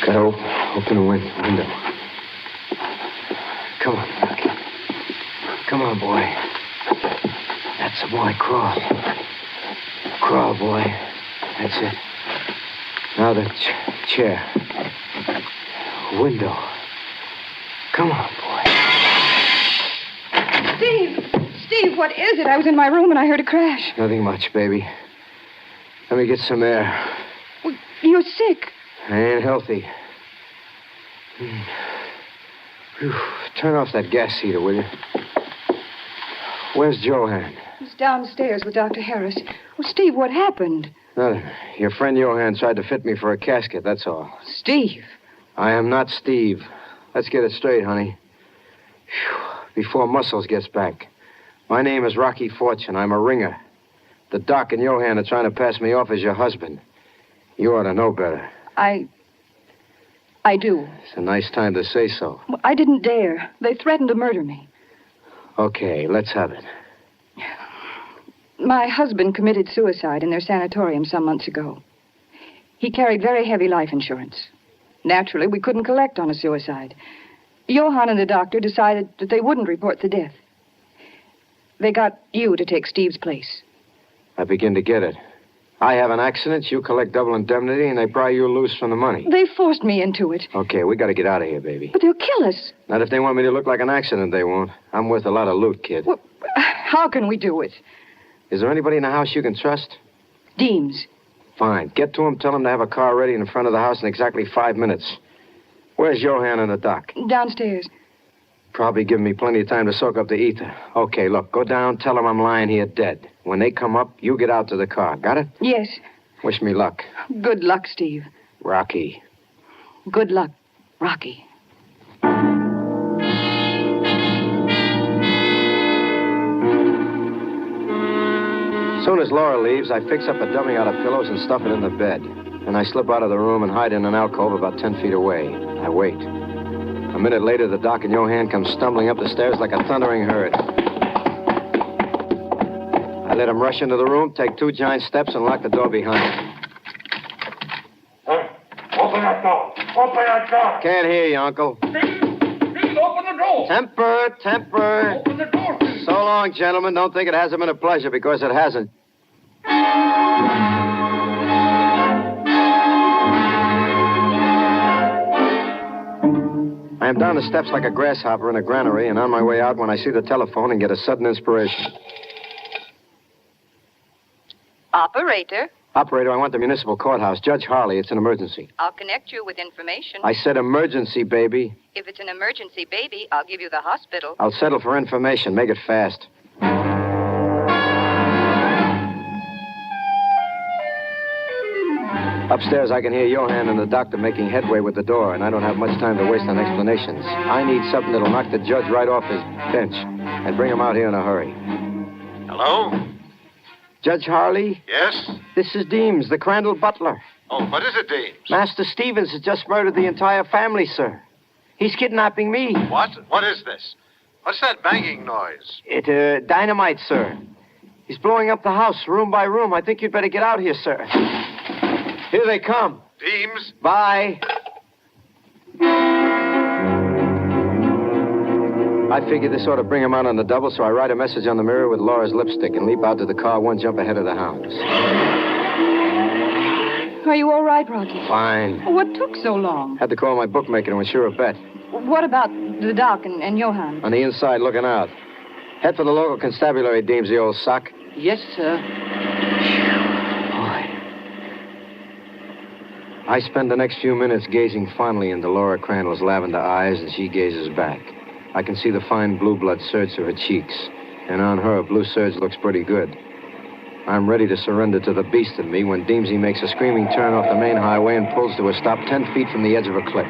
Gotta open the window. Come on, Rocky. Come on, boy. That's a boy. Crawl. Crawl, boy. That's it. Now the chair. Window. Come on, boy. Steve, what is it? I was in my room and I heard a crash. Nothing much, baby. Let me get some air. Well, you're sick. I ain't healthy. Whew. Turn off that gas heater, will you? Where's Johan? He's downstairs with Dr. Harris. Well, Steve, what happened? Nothing. Your friend Johan tried to fit me for a casket, that's all. Steve. I am not Steve. Let's get it straight, honey. Whew. Before Muscles gets back. My name is Rocky Fortune. I'm a ringer. The doc and Johan are trying to pass me off as your husband. You ought to know better. I do. It's a nice time to say so. Well, I didn't dare. They threatened to murder me. Okay, let's have it. My husband committed suicide in their sanatorium some months ago. He carried very heavy life insurance. Naturally, we couldn't collect on a suicide. Johan and the doctor decided that they wouldn't report the death. They got you to take Steve's place. I begin to get it. I have an accident, you collect double indemnity, and they pry you loose from the money. They forced me into it. Okay, we got to get out of here, baby. But they'll kill us. Not if they want me to look like an accident, they won't. I'm worth a lot of loot, kid. Well, how can we do it? Is there anybody in the house you can trust? Deems. Fine. Get to him, tell him to have a car ready in front of the house in exactly 5 minutes. Where's Johan and the doc? Downstairs. Probably give me plenty of time to soak up the ether. Okay, look, go down, tell them I'm lying here dead. When they come up, you get out to the car. Got it? Yes. Wish me luck. Good luck, Steve. Rocky. Good luck, Rocky. Soon as Laura leaves, I fix up a dummy out of pillows and stuff it in the bed. And I slip out of the room and hide in an alcove about 10 feet away. I wait. A minute later, the doc and Johan come stumbling up the stairs like a thundering herd. I let them rush into the room, take 2 giant steps, and lock the door behind them. Open that door. Open that door. Can't hear you, Uncle. Please, open the door. Temper. Open the door. So long, gentlemen. Don't think it hasn't been a pleasure, because it hasn't. I am down the steps like a grasshopper in a granary and on my way out when I see the telephone and get a sudden inspiration. Operator, Operator, I want the municipal courthouse. Judge Harley, it's an emergency. I'll connect you with information. I said emergency, baby. If it's an emergency, baby, I'll give you the hospital. I'll settle for information. Make it fast. Upstairs, I can hear Johan and the doctor making headway with the door, and I don't have much time to waste on explanations. I need something that'll knock the judge right off his bench and bring him out here in a hurry. Hello? Judge Harley? Yes? This is Deems, the Crandall butler. Oh, what is it, Deems? Master Stevens has just murdered the entire family, sir. He's kidnapping me. What? What is this? What's that banging noise? It, dynamite, sir. He's blowing up the house, room by room. I think you'd better get out here, sir. Here they come. Deems? Bye. I figured this ought to bring him out on the double, so I write a message on the mirror with Laura's lipstick and leap out to the car 1 jump ahead of the hounds. Are you all right, Rocky? Fine. What took so long? Had to call my bookmaker to insure a bet. What about the doc and Johan? On the inside, looking out. Head for the local constabulary, Deems, the old sock. Yes, sir. I spend the next few minutes gazing fondly into Laura Crandall's lavender eyes as she gazes back. I can see the fine blue blood surge through her cheeks, and on her, blue serge looks pretty good. I'm ready to surrender to the beast in me when Deemsy makes a screaming turn off the main highway and pulls to a stop 10 feet from the edge of a cliff.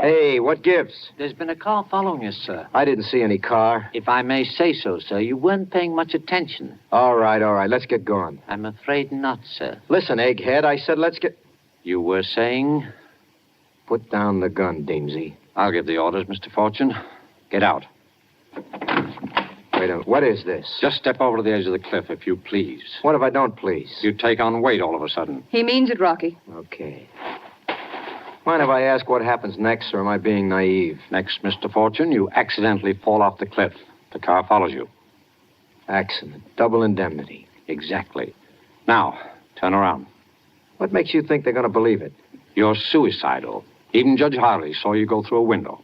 Hey, what gives? There's been a car following us, sir. I didn't see any car. If I may say so, sir, you weren't paying much attention. All right. Let's get going. I'm afraid not, sir. Listen, egghead, I said let's get... You were saying? Put down the gun, Deemsy. I'll give the orders, Mr. Fortune. Get out. Wait a minute. What is this? Just step over to the edge of the cliff, if you please. What if I don't please? You take on weight all of a sudden. He means it, Rocky. Okay. Mind if I ask what happens next, or am I being naive? Next, Mr. Fortune, you accidentally fall off the cliff. The car follows you. Accident. Double indemnity. Exactly. Now, turn around. What makes you think they're going to believe it? You're suicidal. Even Judge Harley saw you go through a window.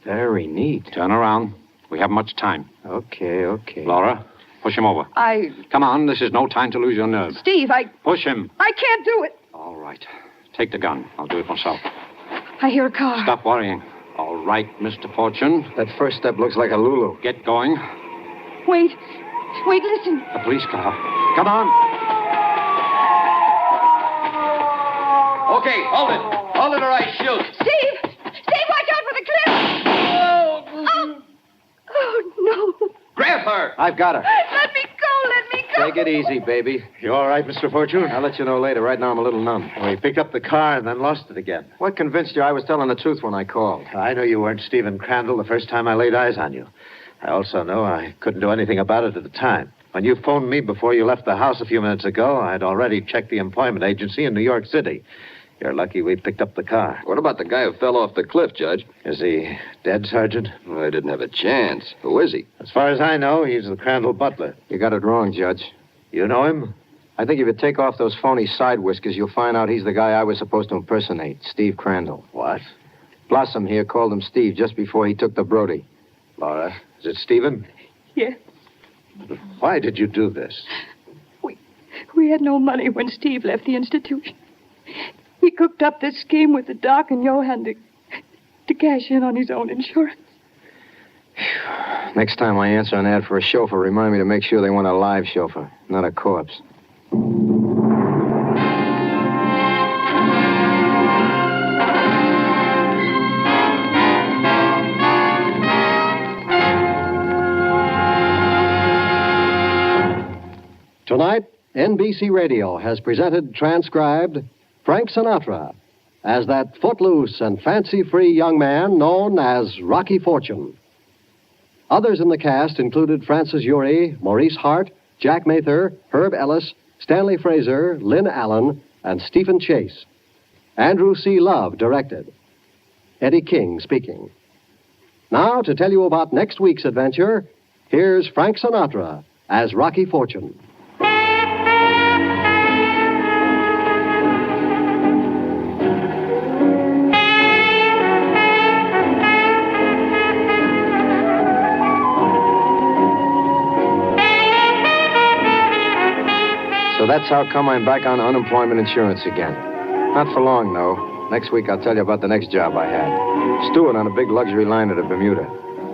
Very neat. Turn around. We haven't much time. Okay. Laura, push him over. Come on, this is no time to lose your nerve. Steve, Push him. I can't do it. All right. Take the gun. I'll do it myself. I hear a car. Stop worrying. All right, Mr. Fortune. That first step looks like a Lulu. Get going. Wait, listen. A police car. Come on. Okay, hold it. Hold it or I shoot. Steve, watch out for the cliff. Oh, no. Grab her. I've got her. Let me go. Take it easy, baby. You all right, Mr. Fortune? I'll let you know later. Right now, I'm a little numb. We picked up the car and then lost it again. What convinced you I was telling the truth when I called? I know you weren't Stephen Crandall the first time I laid eyes on you. I also know I couldn't do anything about it at the time. When you phoned me before you left the house a few minutes ago, I'd already checked the employment agency in New York City. You're lucky we picked up the car. What about the guy who fell off the cliff, Judge? Is he dead, Sergeant? Well, I didn't have a chance. Who is he? As far as I know, he's the Crandall butler. You got it wrong, Judge. You know him? I think if you take off those phony side whiskers, you'll find out he's the guy I was supposed to impersonate, Steve Crandall. What? Blossom here called him Steve just before he took the Brody. Laura, is it Stephen? Yes. Why did you do this? We had no money when Steve left the institution. He cooked up this scheme with the doc and Johan to cash in on his own insurance. Next time I answer an ad for a chauffeur, remind me to make sure they want a live chauffeur, not a corpse. Tonight, NBC Radio has presented, transcribed, Frank Sinatra as that footloose and fancy-free young man known as Rocky Fortune. Others in the cast included Francis Urie, Maurice Hart, Jack Mather, Herb Ellis, Stanley Fraser, Lynn Allen, and Stephen Chase. Andrew C. Love directed. Eddie King speaking. Now, to tell you about next week's adventure, here's Frank Sinatra as Rocky Fortune. So that's how come I'm back on unemployment insurance again. Not for long, though. Next week, I'll tell you about the next job I had. Steward on a big luxury liner to Bermuda.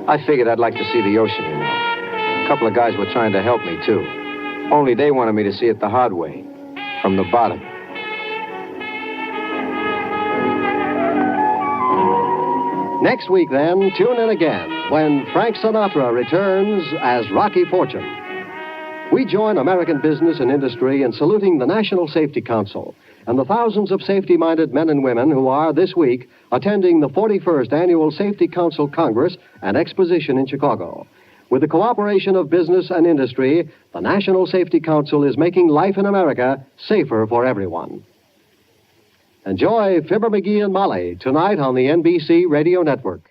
I figured I'd like to see the ocean, you know. A couple of guys were trying to help me, too. Only they wanted me to see it the hard way, from the bottom. Next week, then, tune in again when Frank Sinatra returns as Rocky Fortune. We join American business and industry in saluting the National Safety Council and the thousands of safety-minded men and women who are, this week, attending the 41st Annual Safety Council Congress and Exposition in Chicago. With the cooperation of business and industry, the National Safety Council is making life in America safer for everyone. Enjoy Fibber McGee and Molly tonight on the NBC Radio Network.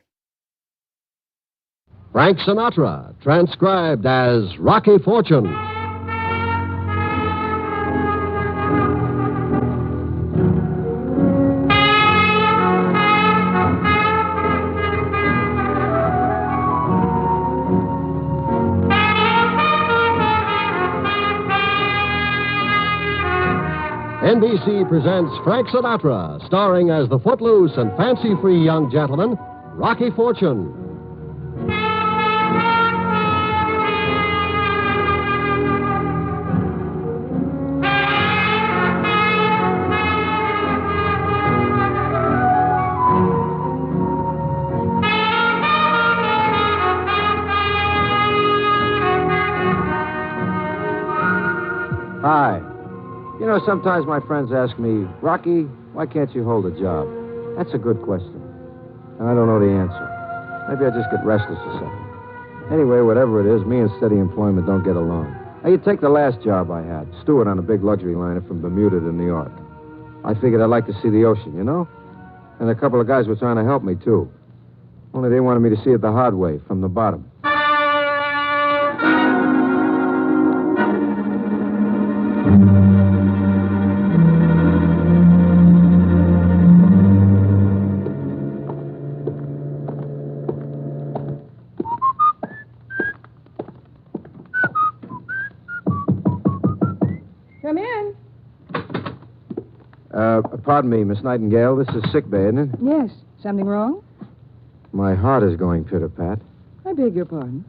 Frank Sinatra, transcribed as Rocky Fortune. NBC presents Frank Sinatra, starring as the footloose and fancy-free young gentleman, Rocky Fortune. Hi. You know, sometimes my friends ask me, Rocky, why can't you hold a job? That's a good question. And I don't know the answer. Maybe I just get restless or something. Anyway, whatever it is, me and steady employment don't get along. Now, you take the last job I had, steward on a big luxury liner from Bermuda to New York. I figured I'd like to see the ocean, you know? And a couple of guys were trying to help me, too. Only they wanted me to see it the hard way, from the bottom. Come in. Pardon me, Miss Nightingale. This is sick bay, isn't it? Yes. Something wrong? My heart is going pitter-pat. I beg your pardon.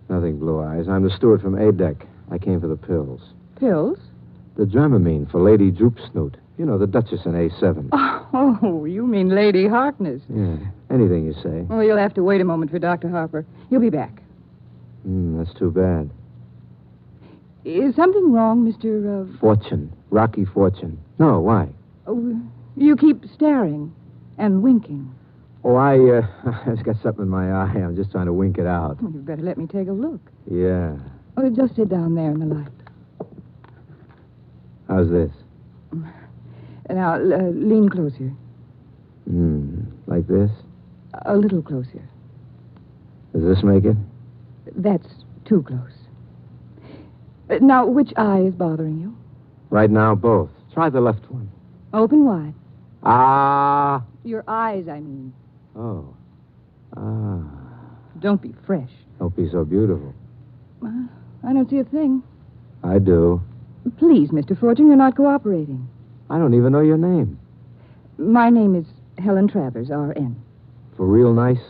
Nothing, Blue Eyes. I'm the steward from A-Deck. I came for the pills. Pills? The Dramamine for Lady Droop Snoot. You know, the Duchess in A7. Oh, you mean Lady Harkness. Yeah, anything you say. Oh, you'll have to wait a moment for Dr. Harper. He'll be back. That's too bad. Is something wrong, Mr. Fortune. Rocky Fortune. No, why? Oh, you keep staring and winking. Oh, I just got something in my eye. I'm just trying to wink it out. Oh, you better let me take a look. Yeah. Oh, just sit down there in the light. How's this? Now, lean closer. Like this? A little closer. Does this make it? That's too close. Now, which eye is bothering you? Right now, both. Try the left one. Open wide. Ah. Your eyes, I mean. Oh. Ah. Don't be fresh. Don't be so beautiful. I don't see a thing. I do. Please, Mr. Fortune, you're not cooperating. I don't even know your name. My name is Helen Travers, R.N. For real nice?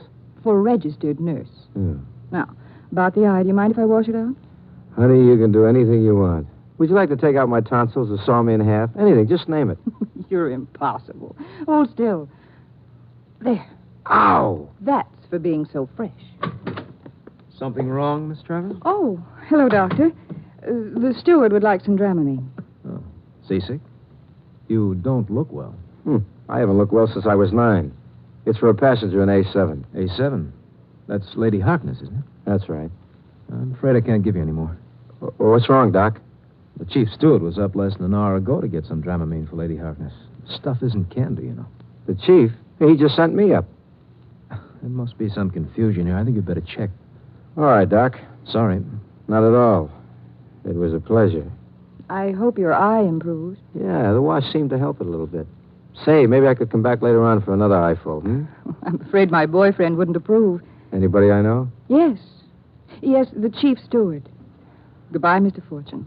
For registered nurse. Yeah. Now, about the eye, do you mind if I wash it out? Honey, you can do anything you want. Would you like to take out my tonsils or saw me in half? Anything, just name it. You're impossible. Hold still. There. Ow! That's for being so fresh. Something wrong, Miss Travers? Oh, hello, Doctor. The steward would like some Dramamine. Oh, seasick? You don't look well. I haven't looked well since I was 9. It's for a passenger in A7. A7? That's Lady Harkness, isn't it? That's right. I'm afraid I can't give you any more. What's wrong, Doc? The chief steward was up less than an hour ago to get some Dramamine for Lady Harkness. Stuff isn't candy, you know. The chief? He just sent me up. There must be some confusion here. I think you'd better check. All right, Doc. Sorry. Not at all. It was a pleasure. I hope your eye improves. Yeah, the wash seemed to help it a little bit. Say, maybe I could come back later on for another eyeful, I'm afraid my boyfriend wouldn't approve. Anybody I know? Yes. Yes, the chief steward. Goodbye, Mr. Fortune.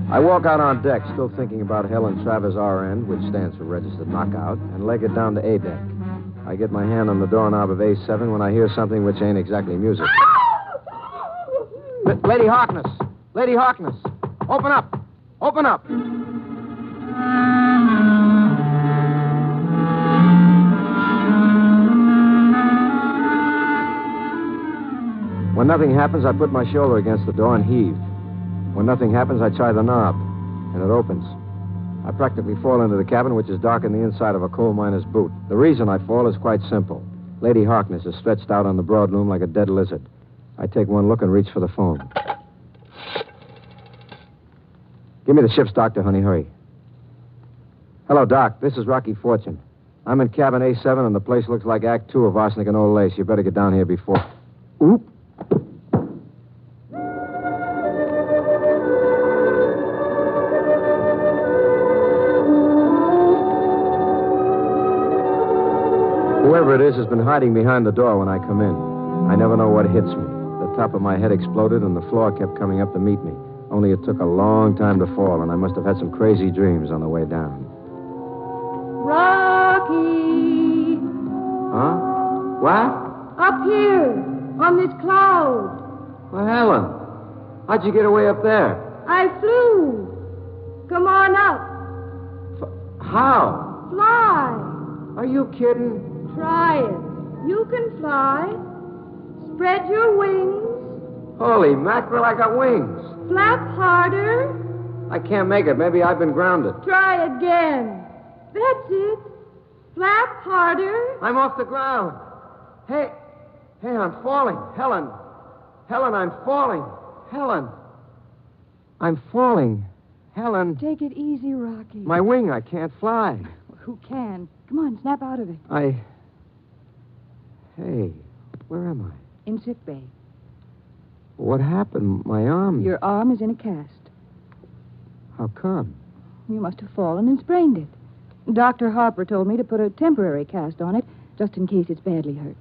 I walk out on deck, still thinking about Helen Travers RN, which stands for Registered Knockout, and leg it down to A-Deck. I get my hand on the doorknob of A7 when I hear something which ain't exactly music. Lady Harkness! Lady Harkness! Open up! Open up! When nothing happens, I put my shoulder against the door and heave. When nothing happens, I try the knob, and it opens. I practically fall into the cabin, which is dark in the inside of a coal miner's boot. The reason I fall is quite simple. Lady Harkness is stretched out on the broad loom like a dead lizard. I take one look and reach for the phone. Give me the ship's doctor, honey. Hurry. Hello, Doc. This is Rocky Fortune. I'm in cabin A7, and the place looks like Act 2 of Arsenic and Old Lace. You better get down here before... Oop! Whoever it is has been hiding behind the door when I come in. I never know what hits me. The top of my head exploded, and the floor kept coming up to meet me. Only it took a long time to fall, and I must have had some crazy dreams on the way down. Rocky! Huh? What? Up here, on this cloud. Well, Helen, how'd you get away up there? I flew. Come on up. How? Fly. Are you kidding? Try it. You can fly. Spread your wings. Holy mackerel, I got wings. Flap harder. I can't make it. Maybe I've been grounded. Try again. That's it. Flap harder. I'm off the ground. Hey, I'm falling. Helen, I'm falling. Helen, I'm falling. Helen. Take it easy, Rocky. My wing, I can't fly. Who can? Come on, snap out of it. Hey, where am I? In sick bay. What happened? My arm? Your arm is in a cast. How come? You must have fallen and sprained it. Dr. Harper told me to put a temporary cast on it, just in case it's badly hurt.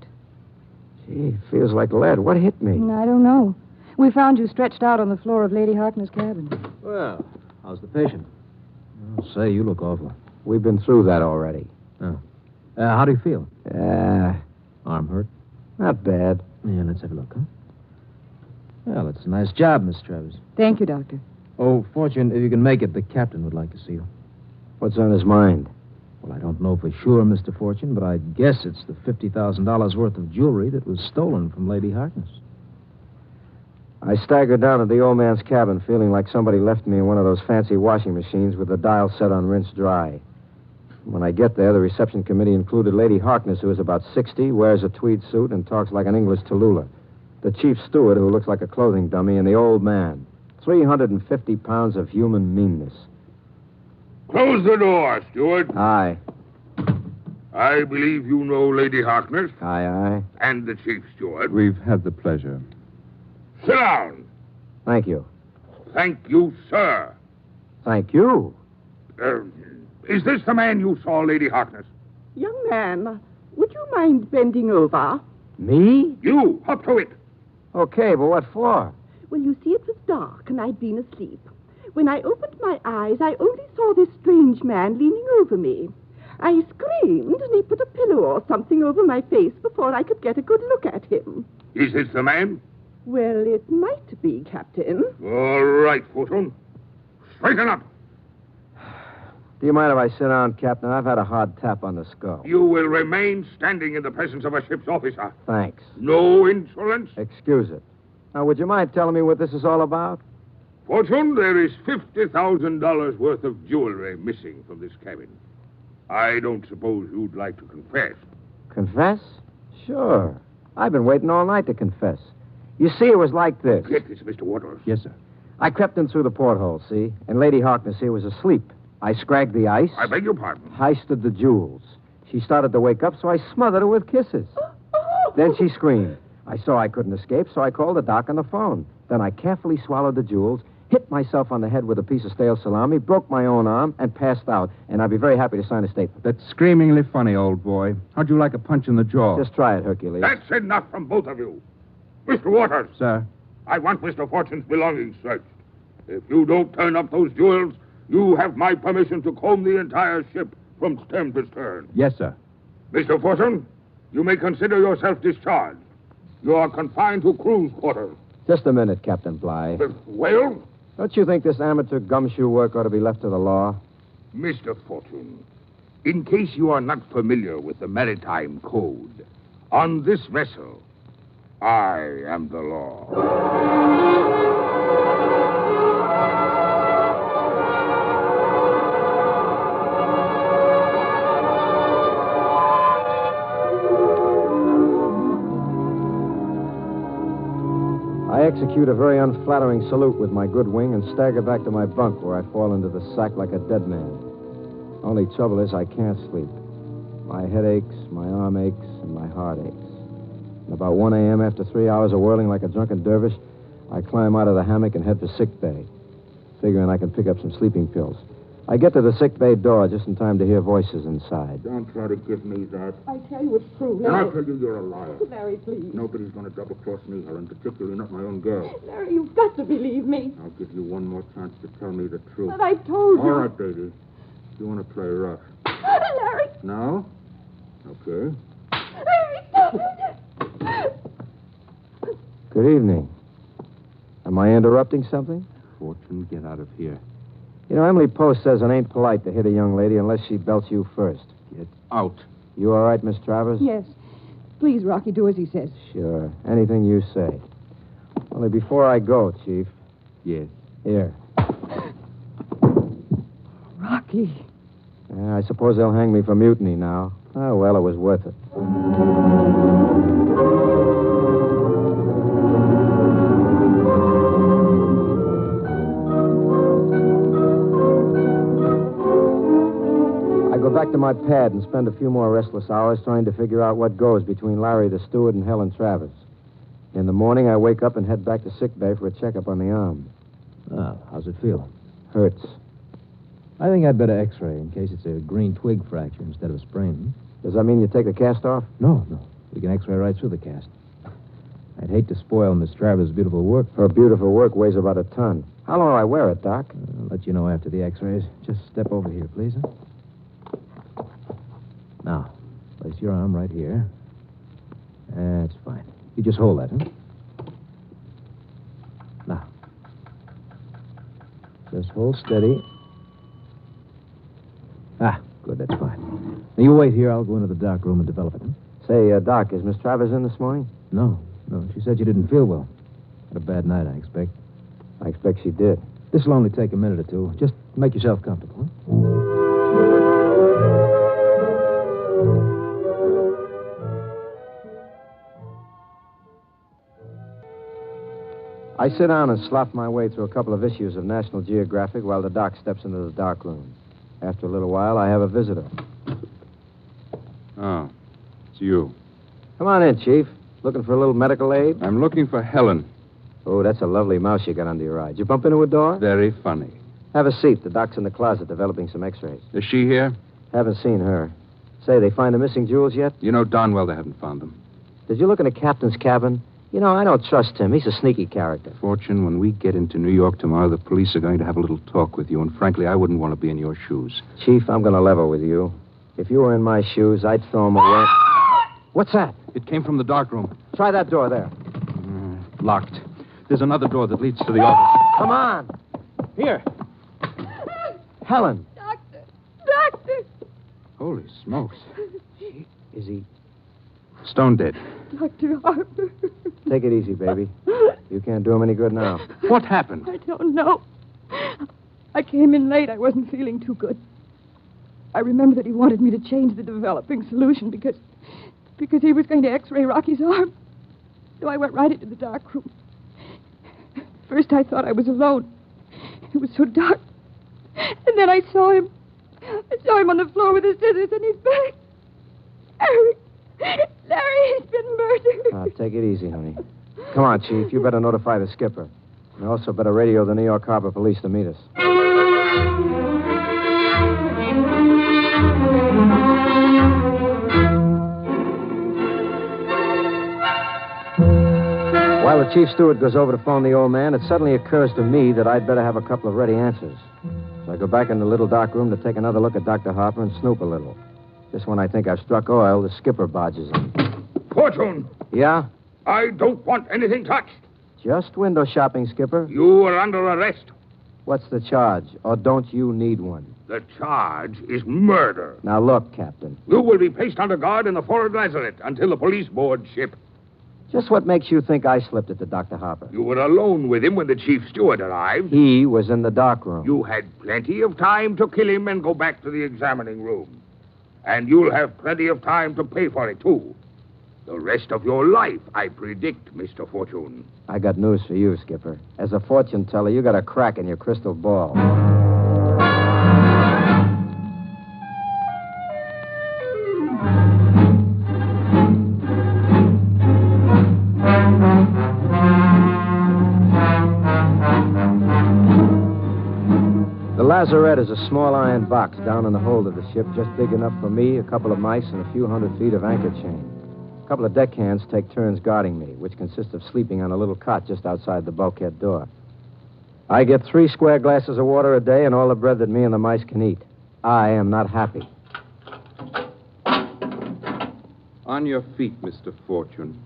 Gee, it feels like lead. What hit me? I don't know. We found you stretched out on the floor of Lady Harkness' cabin. Well, how's the patient? Oh, say, you look awful. We've been through that already. Oh. How do you feel? Arm hurt? Not bad. Yeah, let's have a look, huh? Well, it's a nice job, Miss Travers. Thank you, Doctor. Oh, Fortune, if you can make it, the captain would like to see you. What's on his mind? Well, I don't know for sure, Mr. Fortune, but I guess it's the $50,000 worth of jewelry that was stolen from Lady Harkness. I staggered down to the old man's cabin, feeling like somebody left me in one of those fancy washing machines with the dial set on rinse dry. When I get there, the reception committee included Lady Harkness, who is about 60, wears a tweed suit, and talks like an English Tallulah. The chief steward, who looks like a clothing dummy, and the old man. 350 pounds of human meanness. Close the door, steward. Aye. I believe you know Lady Harkness. Aye. And the chief steward. We've had the pleasure. Sit down. Thank you. Thank you, sir. Thank you. Is this the man you saw, Lady Harkness? Young man, would you mind bending over? Me? You, up to it. Okay, but what for? Well, you see, it was dark and I'd been asleep. When I opened my eyes, I only saw this strange man leaning over me. I screamed, and he put a pillow or something over my face before I could get a good look at him. Is this the man? Well, it might be, Captain. All right, Fulton. Straighten up. Do you mind if I sit down, Captain? I've had a hard tap on the skull. You will remain standing in the presence of a ship's officer. Thanks. No insolence. Excuse it. Now, would you mind telling me what this is all about? Fortune, there is $50,000 worth of jewelry missing from this cabin. I don't suppose you'd like to confess. Confess? Sure. I've been waiting all night to confess. You see, it was like this. Get this, Mr. Waters. Yes, sir. I crept in through the porthole, see? And Lady Harkness here was asleep. I scragged the ice. I beg your pardon. Heisted the jewels. She started to wake up, so I smothered her with kisses. Then she screamed. I saw I couldn't escape, so I called the doc on the phone. Then I carefully swallowed the jewels, hit myself on the head with a piece of stale salami, broke my own arm, and passed out. And I'd be very happy to sign a statement. That's screamingly funny, old boy. How'd you like a punch in the jaw? Just try it, Hercules. That's enough from both of you. Mr. Waters. Sir? I want Mr. Fortune's belongings searched. If you don't turn up those jewels, you have my permission to comb the entire ship from stem to stern. Yes, sir. Mr. Fortune, you may consider yourself discharged. You are confined to crew's quarters. Just a minute, Captain Bly. Well? Don't you think this amateur gumshoe work ought to be left to the law? Mr. Fortune, in case you are not familiar with the maritime code, on this vessel, I am the law. I execute a very unflattering salute with my good wing and stagger back to my bunk where I fall into the sack like a dead man. Only trouble is I can't sleep. My head aches, my arm aches, and my heart aches. And about 1 a.m., after 3 hours of whirling like a drunken dervish, I climb out of the hammock and head for sick bay, figuring I can pick up some sleeping pills. I get to the sick bay door just in time to hear voices inside. Don't try to give me that. I tell you it's true, And I'll Larry. tell you you're a liar. Larry, please. Nobody's going to double-cross me, Helen, particularly not my own girl. Larry, you've got to believe me. I'll give you one more chance to tell me the truth. But I've told you. All right, baby. You want to play rough. Larry. Now? Okay. Larry. Good evening. Am I interrupting something? Fortune, get out of here. You know, Emily Post says it ain't polite to hit a young lady unless she belts you first. Get out. You all right, Miss Travers? Yes. Please, Rocky, do as he says. Sure. Anything you say. Only before I go, Chief. Yes. Here. Rocky. I suppose they'll hang me for mutiny now. Oh, well, it was worth it. I go back to my pad and spend a few more restless hours trying to figure out what goes between Larry the steward and Helen Travers. In the morning, I wake up and head back to sick bay for a checkup on the arm. Ah, how's it feel? Hurts. I think I'd better x-ray in case it's a green twig fracture instead of a sprain. Does that mean you take the cast off? No. We can x-ray right through the cast. I'd hate to spoil Miss Travers' beautiful work. Her beautiful work weighs about a ton. How long do I wear it, Doc? I'll let you know after the x-rays. Just step over here, please. Huh? Now, place your arm right here. That's fine. You just hold that, huh? Now. Just hold steady. Ah, good, that's fine. Now, you wait here. I'll go into the dark room and develop it. Huh? Say, Doc, is Miss Travers in this morning? No. She said you didn't feel well. Had a bad night, I expect. I expect she did. This'll only take a minute or two. Just make yourself comfortable, huh? I sit down and slop my way through a couple of issues of National Geographic while the doc steps into the dark room. After a little while, I have a visitor. Oh, it's you. Come on in, Chief. Looking for a little medical aid? I'm looking for Helen. Oh, that's a lovely mouse you got under your eye. Did you bump into a door? Very funny. Have a seat. The doc's in the closet developing some x-rays. Is she here? Haven't seen her. Say, they find the missing jewels yet? You know darn well they haven't found them. Did you look in the captain's cabin? You know, I don't trust him. He's a sneaky character. Fortune, when we get into New York tomorrow, the police are going to have a little talk with you, and frankly, I wouldn't want to be in your shoes. Chief, I'm going to level with you. If you were in my shoes, I'd throw them away. What's that? It came from the dark room. Try that door there. Locked. There's another door that leads to the office. Come on. Here. Helen. Doctor! Holy smokes. Is he... Stone dead. Dr. Harper. Take it easy, baby. You can't do him any good now. What happened? I don't know. I came in late. I wasn't feeling too good. I remember that he wanted me to change the developing solution because he was going to x-ray Rocky's arm. So I went right into the dark room. First I thought I was alone. It was so dark. And then I saw him. I saw him on the floor with his scissors in his back. Larry, he's been murdered. Take it easy, honey. Come on, Chief. You better notify the skipper. You also better radio the New York Harbor Police to meet us. While the chief steward goes over to phone the old man, it suddenly occurs to me that I'd better have a couple of ready answers. So I go back in the little dark room to take another look at Dr. Harper and snoop a little. Just when I think I've struck oil, the skipper barges in. Fortune! Yeah? I don't want anything touched. Just window shopping, Skipper. You are under arrest. What's the charge? Or don't you need one? The charge is murder. Now look, Captain. You will be placed under guard in the forward lazarette until the police board ship. Just what makes you think I slipped it to Dr. Harper? You were alone with him when the chief steward arrived. He was in the dark room. You had plenty of time to kill him and go back to the examining room. And you'll have plenty of time to pay for it, too. The rest of your life, I predict, Mr. Fortune. I got news for you, Skipper. As a fortune teller, you got a crack in your crystal ball. The lazarette is a small iron box down in the hold of the ship, just big enough for me, a couple of mice, and a few hundred feet of anchor chain. A couple of deckhands take turns guarding me, which consists of sleeping on a little cot just outside the bulkhead door. I get 3 square glasses of water a day and all the bread that me and the mice can eat. I am not happy. On your feet, Mr. Fortune.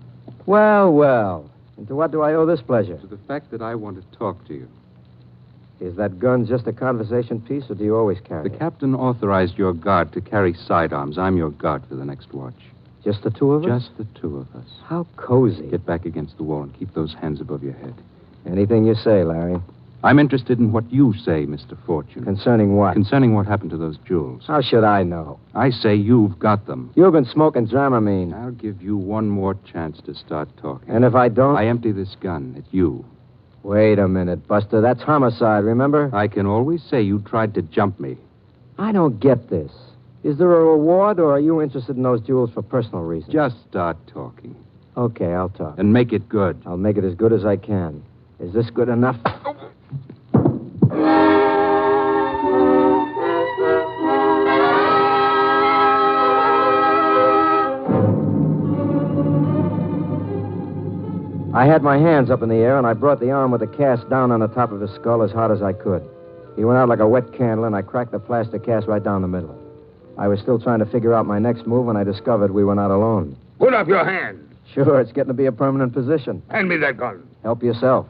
Well, well. And to what do I owe this pleasure? To the fact that I want to talk to you. Is that gun just a conversation piece, or do you always carry The it? captain authorized your guard to carry sidearms. I'm your guard for the next watch. Just the two of us? Just the two of us. How cozy. Get back against the wall and keep those hands above your head. Anything you say, Larry. I'm interested in what you say, Mr. Fortune. Concerning what? Concerning what happened to those jewels. How should I know? I say you've got them. You've been smoking Dramamine. I'll give you one more chance to start talking. And if I don't? I empty this gun at you. Wait a minute, Buster. That's homicide, remember? I can always say you tried to jump me. I don't get this. Is there a reward, or are you interested in those jewels for personal reasons? Just start talking. Okay, I'll talk. And make it good. I'll make it as good as I can. Is this good enough? I had my hands up in the air, and I brought the arm with the cast down on the top of his skull as hard as I could. He went out like a wet candle, and I cracked the plaster cast right down the middle. I was still trying to figure out my next move when I discovered we were not alone. Put up your hand. Sure, it's getting to be a permanent position. Hand me that gun. Help yourself.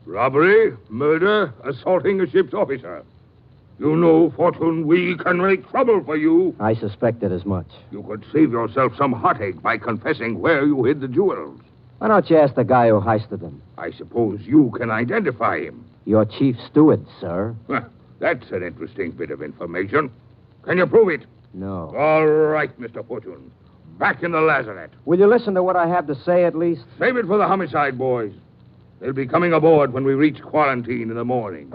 Robbery, murder, assaulting a ship's officer. You know, Fortune, we can make trouble for you. I suspected as much. You could save yourself some heartache by confessing where you hid the jewels. Why don't you ask the guy who heisted them? I suppose you can identify him. Your chief steward, sir. That's an interesting bit of information. Can you prove it? No. All right, Mr. Fortune. Back in the lazarette. Will you listen to what I have to say, at least? Save it for the homicide boys. They'll be coming aboard when we reach quarantine in the morning.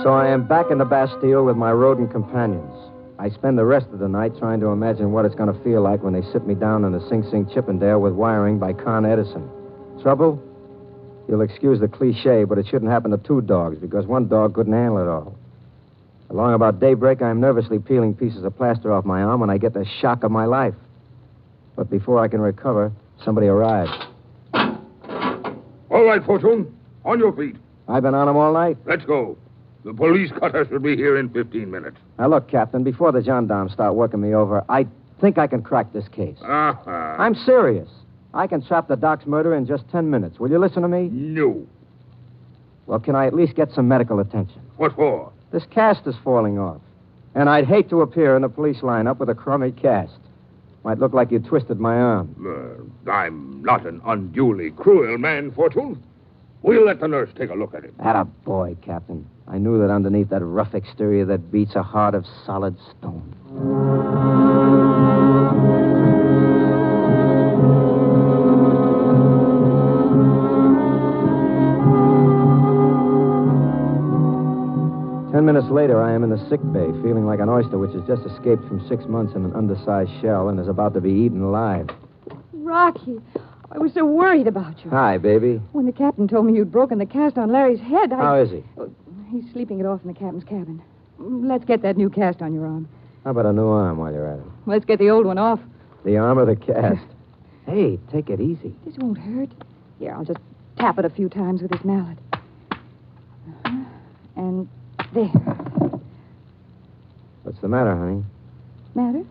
So I am back in the Bastille with my rodent companions. I spend the rest of the night trying to imagine what it's going to feel like when they sit me down in the Sing Sing Chippendale with wiring by Con Edison. Trouble? You'll excuse the cliche, but it shouldn't happen to two dogs, because one dog couldn't handle it all. Along about daybreak, I'm nervously peeling pieces of plaster off my arm when I get the shock of my life. But before I can recover, somebody arrives. All right, Fortune. On your feet. I've been on them all night. Let's go. The police cutter should be here in 15 minutes. Now, look, Captain, before the gendarmes start working me over, I think I can crack this case. Uh-huh. I'm serious. I can trap the doc's murder in just 10 minutes. Will you listen to me? No. Well, can I at least get some medical attention? What for? This cast is falling off. And I'd hate to appear in the police lineup with a crummy cast. Might look like you twisted my arm. I'm not an unduly cruel man, Fortune. We'll let the nurse take a look at it. Atta boy, Captain. I knew that underneath that rough exterior that beats a heart of solid stone. 10 minutes later, I am in the sick bay, feeling like an oyster which has just escaped from 6 months in an undersized shell and is about to be eaten alive. Rocky, I was so worried about you. Hi, baby. When the captain told me you'd broken the cast on Larry's head, How is he? He's sleeping it off in the captain's cabin. Let's get that new cast on your arm. How about a new arm while you're at it? Let's get the old one off. The arm or the cast? Hey, take it easy. This won't hurt. Here, I'll just tap it a few times with this mallet. And there. What's the matter, honey? Matter?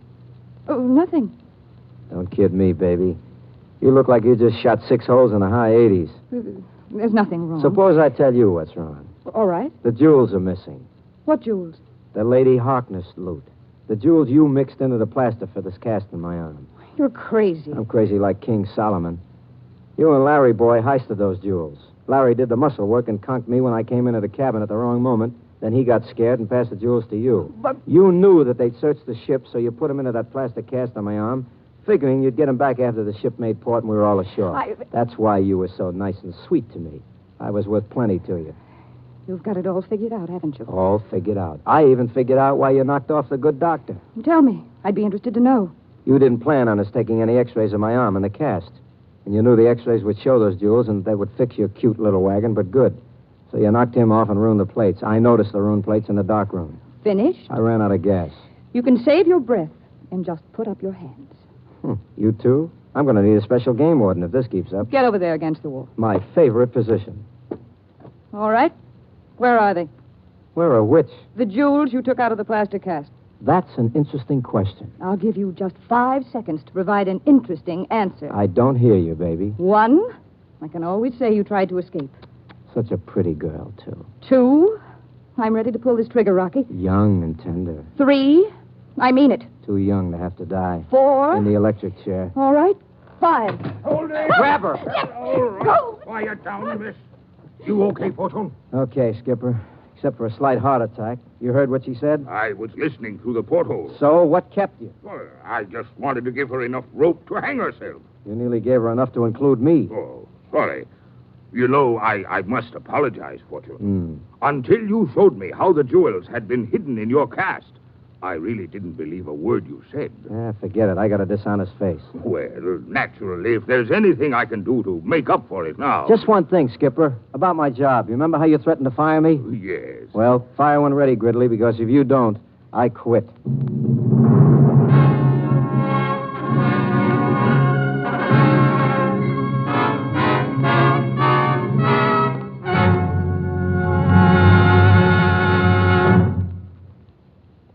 Oh, nothing. Don't kid me, baby. You look like you just shot 6 holes in the high 80s. There's nothing wrong. Suppose I tell you what's wrong. All right. The jewels are missing. What jewels? The Lady Harkness loot. The jewels you mixed into the plaster for this cast in my arm. You're crazy. I'm crazy like King Solomon. You and Larry, boy, heisted those jewels. Larry did the muscle work and conked me when I came into the cabin at the wrong moment. Then he got scared and passed the jewels to you. But you knew that they'd searched the ship, so you put them into that plastic cast on my arm, figuring you'd get them back after the ship made port and we were all ashore. That's why you were so nice and sweet to me. I was worth plenty to you. You've got it all figured out, haven't you? All figured out. I even figured out why you knocked off the good doctor. Tell me. I'd be interested to know. You didn't plan on us taking any x-rays of my arm in the cast. And you knew the x-rays would show those jewels and they would fix your cute little wagon, but good. So you knocked him off and ruined the plates. I noticed the ruined plates in the dark room. Finished? I ran out of gas. You can save your breath and just put up your hands. You too? I'm going to need a special game warden if this keeps up. Get over there against the wall. My favorite position. All right. Where are they? Where are which? The jewels you took out of the plaster cast. That's an interesting question. I'll give you just 5 seconds to provide an interesting answer. I don't hear you, baby. 1, I can always say you tried to escape. Such a pretty girl, too. 2, I'm ready to pull this trigger, Rocky. Young and tender. 3, I mean it. Too young to have to die. 4. In the electric chair. All right. 5. Hold it! Grab her! All right. Go! Quiet down, miss. You okay, Fortune? Okay, Skipper. Except for a slight heart attack. You heard what she said? I was listening through the porthole. So, what kept you? Well, I just wanted to give her enough rope to hang herself. You nearly gave her enough to include me. Oh, sorry. You know, I must apologize, Fortune. Hmm. Until you showed me how the jewels had been hidden in your cast, I really didn't believe a word you said. Forget it. I got a dishonest face. Well, naturally, if there's anything I can do to make up for it now... Just one thing, Skipper. About my job. You remember how you threatened to fire me? Yes. Well, fire when ready, Gridley, because if you don't, I quit.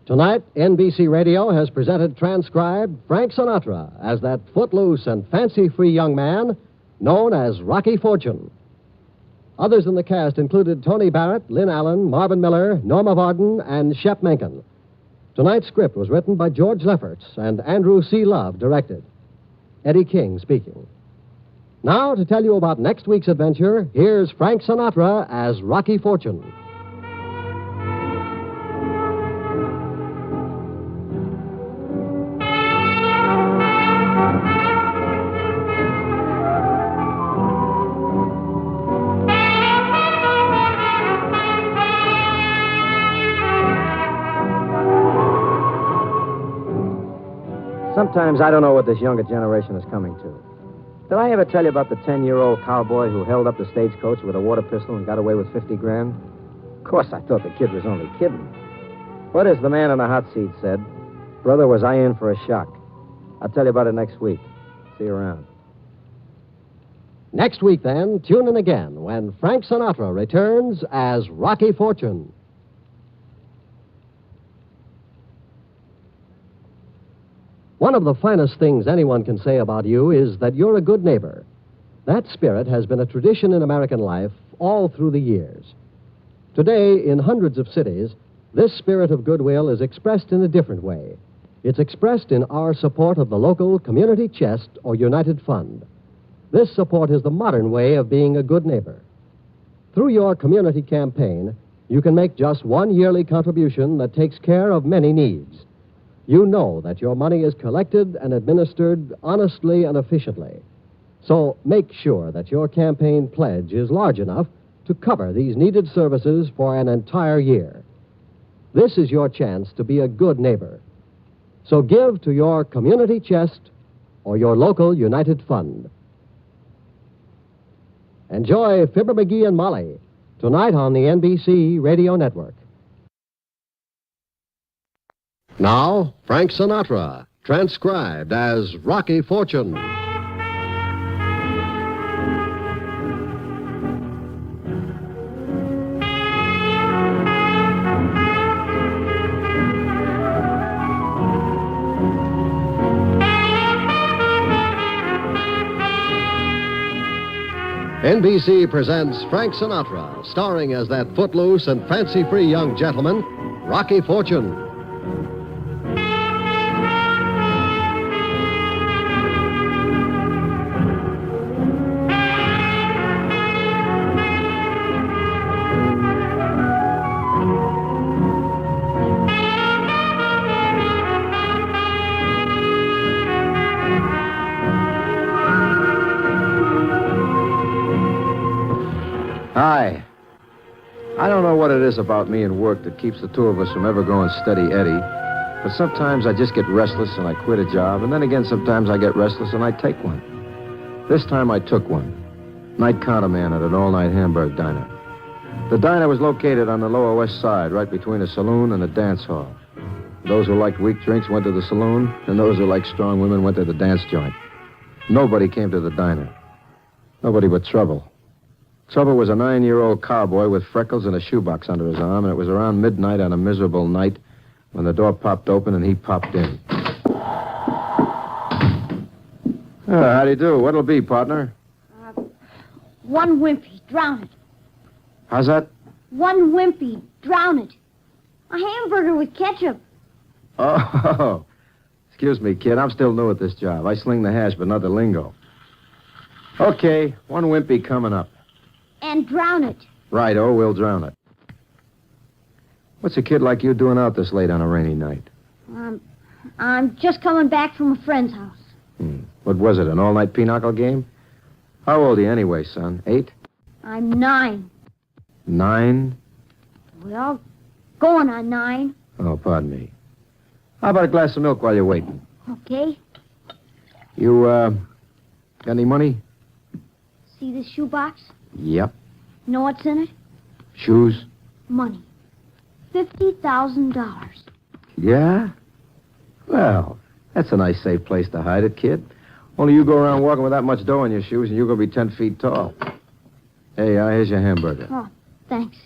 Tonight, NBC Radio has presented transcribed Frank Sinatra as that footloose and fancy-free young man known as Rocky Fortune. Others in the cast included Tony Barrett, Lynn Allen, Marvin Miller, Norma Varden, and Shep Menken. Tonight's script was written by George Lefferts and Andrew C. Love directed. Eddie King speaking. Now, to tell you about next week's adventure, here's Frank Sinatra as Rocky Fortune. Sometimes I don't know what this younger generation is coming to. Did I ever tell you about the 10-year-old cowboy who held up the stagecoach with a water pistol and got away with 50 grand? Of course, I thought the kid was only kidding. But as the man in the hot seat said, brother, was I in for a shock. I'll tell you about it next week. See you around. Next week, then, tune in again when Frank Sinatra returns as Rocky Fortune. One of the finest things anyone can say about you is that you're a good neighbor. That spirit has been a tradition in American life all through the years. Today, in hundreds of cities, this spirit of goodwill is expressed in a different way. It's expressed in our support of the local community chest or United Fund. This support is the modern way of being a good neighbor. Through your community campaign, you can make just one yearly contribution that takes care of many needs. You know that your money is collected and administered honestly and efficiently. So make sure that your campaign pledge is large enough to cover these needed services for an entire year. This is your chance to be a good neighbor. So give to your community chest or your local United Fund. Enjoy Fibber McGee and Molly tonight on the NBC Radio Network. Now, Frank Sinatra, transcribed as Rocky Fortune. NBC presents Frank Sinatra, starring as that footloose and fancy-free young gentleman, Rocky Fortune. Hi. I don't know what it is about me and work that keeps the two of us from ever going steady Eddie. But sometimes I just get restless and I quit a job. And then again, sometimes I get restless and I take one. This time I took one. Night counterman at an all-night Hamburg diner. The diner was located on the Lower West Side, right between a saloon and a dance hall. Those who liked weak drinks went to the saloon, and those who liked strong women went to the dance joint. Nobody came to the diner. Nobody but Trouble. Trouble was a 9-year-old cowboy with freckles and a shoebox under his arm, and it was around midnight on a miserable night when the door popped open and he popped in. How do you do? What'll it be, partner? One wimpy, drown it. How's that? One wimpy, drown it. A hamburger with ketchup. Oh, excuse me, kid. I'm still new at this job. I sling the hash, but not the lingo. Okay, one wimpy coming up. And drown it. Righto, we'll drown it. What's a kid like you doing out this late on a rainy night? I'm just coming back from a friend's house. What was it, an all-night pinochle game? How old are you anyway, son? 8? I'm 9. 9? Well, going on 9. Oh, pardon me. How about a glass of milk while you're waiting? Okay. You, got any money? See this shoebox? Yep. Know what's in it? Shoes? Money. $50,000. Yeah? Well, that's a nice, safe place to hide it, kid. Only you go around walking with that much dough in your shoes, and you're going to be 10 feet tall. Hey, here's your hamburger. Oh, thanks.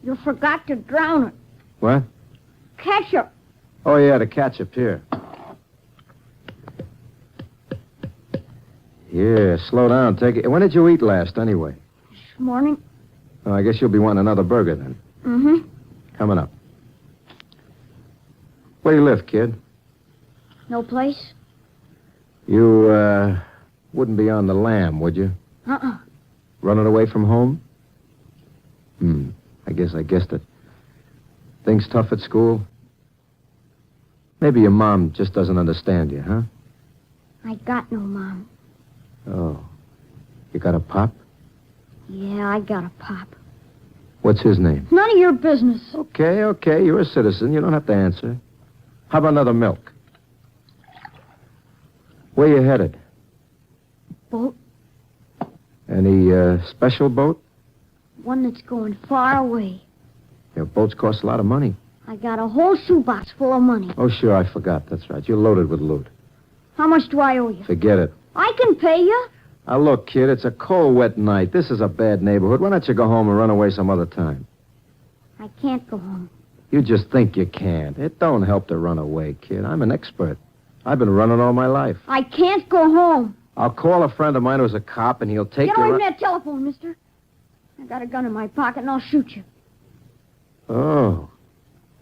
You forgot to drown it. What? Ketchup. Oh, yeah, the ketchup here. Yeah, slow down. Take it. When did you eat last, anyway? This morning. Oh, I guess you'll be wanting another burger, then. Mm-hmm. Coming up. Where do you live, kid? No place? You, wouldn't be on the lam, would you? Uh-uh. Running away from home? I guess I guessed it. Things tough at school? Maybe your mom just doesn't understand you, huh? I got no mom. Oh. You got a pop? Yeah, I got a pop. What's his name? None of your business. Okay. You're a citizen. You don't have to answer. How about another milk? Where you headed? Boat. Any, special boat? One that's going far away. Your boats cost a lot of money. I got a whole shoebox full of money. Oh, sure, I forgot. That's right. You're loaded with loot. How much do I owe you? Forget it. I can pay you. Now, look, kid, it's a cold, wet night. This is a bad neighborhood. Why don't you go home and run away some other time? I can't go home. You just think you can. It don't help to run away, kid. I'm an expert. I've been running all my life. I can't go home. I'll call a friend of mine who's a cop, and he'll take you... Get away from that telephone, mister. I got a gun in my pocket, and I'll shoot you. Oh.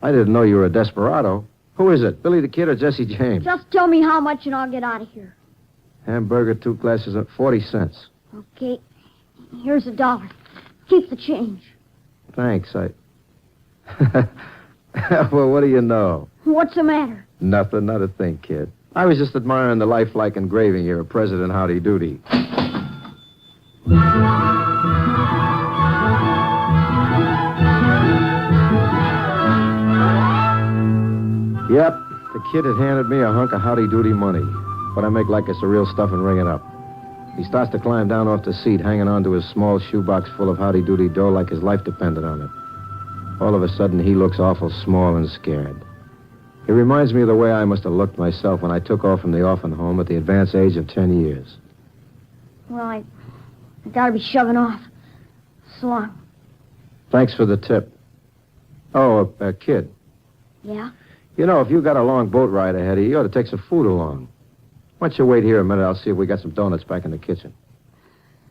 I didn't know you were a desperado. Who is it, Billy the Kid or Jesse James? Just tell me how much, and I'll get out of here. Hamburger, 2 glasses at 40 cents. Okay. Here's $1. Keep the change. Thanks, Well, what do you know? What's the matter? Nothing, not a thing, kid. I was just admiring the lifelike engraving here of President Howdy Doody. Yep, the kid had handed me a hunk of Howdy Doody money. But I make like it's the real stuff and ring it up. He starts to climb down off the seat, hanging on to his small shoebox full of Howdy Doody dough like his life depended on it. All of a sudden, he looks awful small and scared. He reminds me of the way I must have looked myself when I took off from the orphan home at the advanced age of 10 years. Well, I gotta be shoving off. So long. Thanks for the tip. Oh, kid. Yeah? You know, if you got a long boat ride ahead of you, you ought to take some food along. Why don't you wait here a minute? I'll see if we got some donuts back in the kitchen.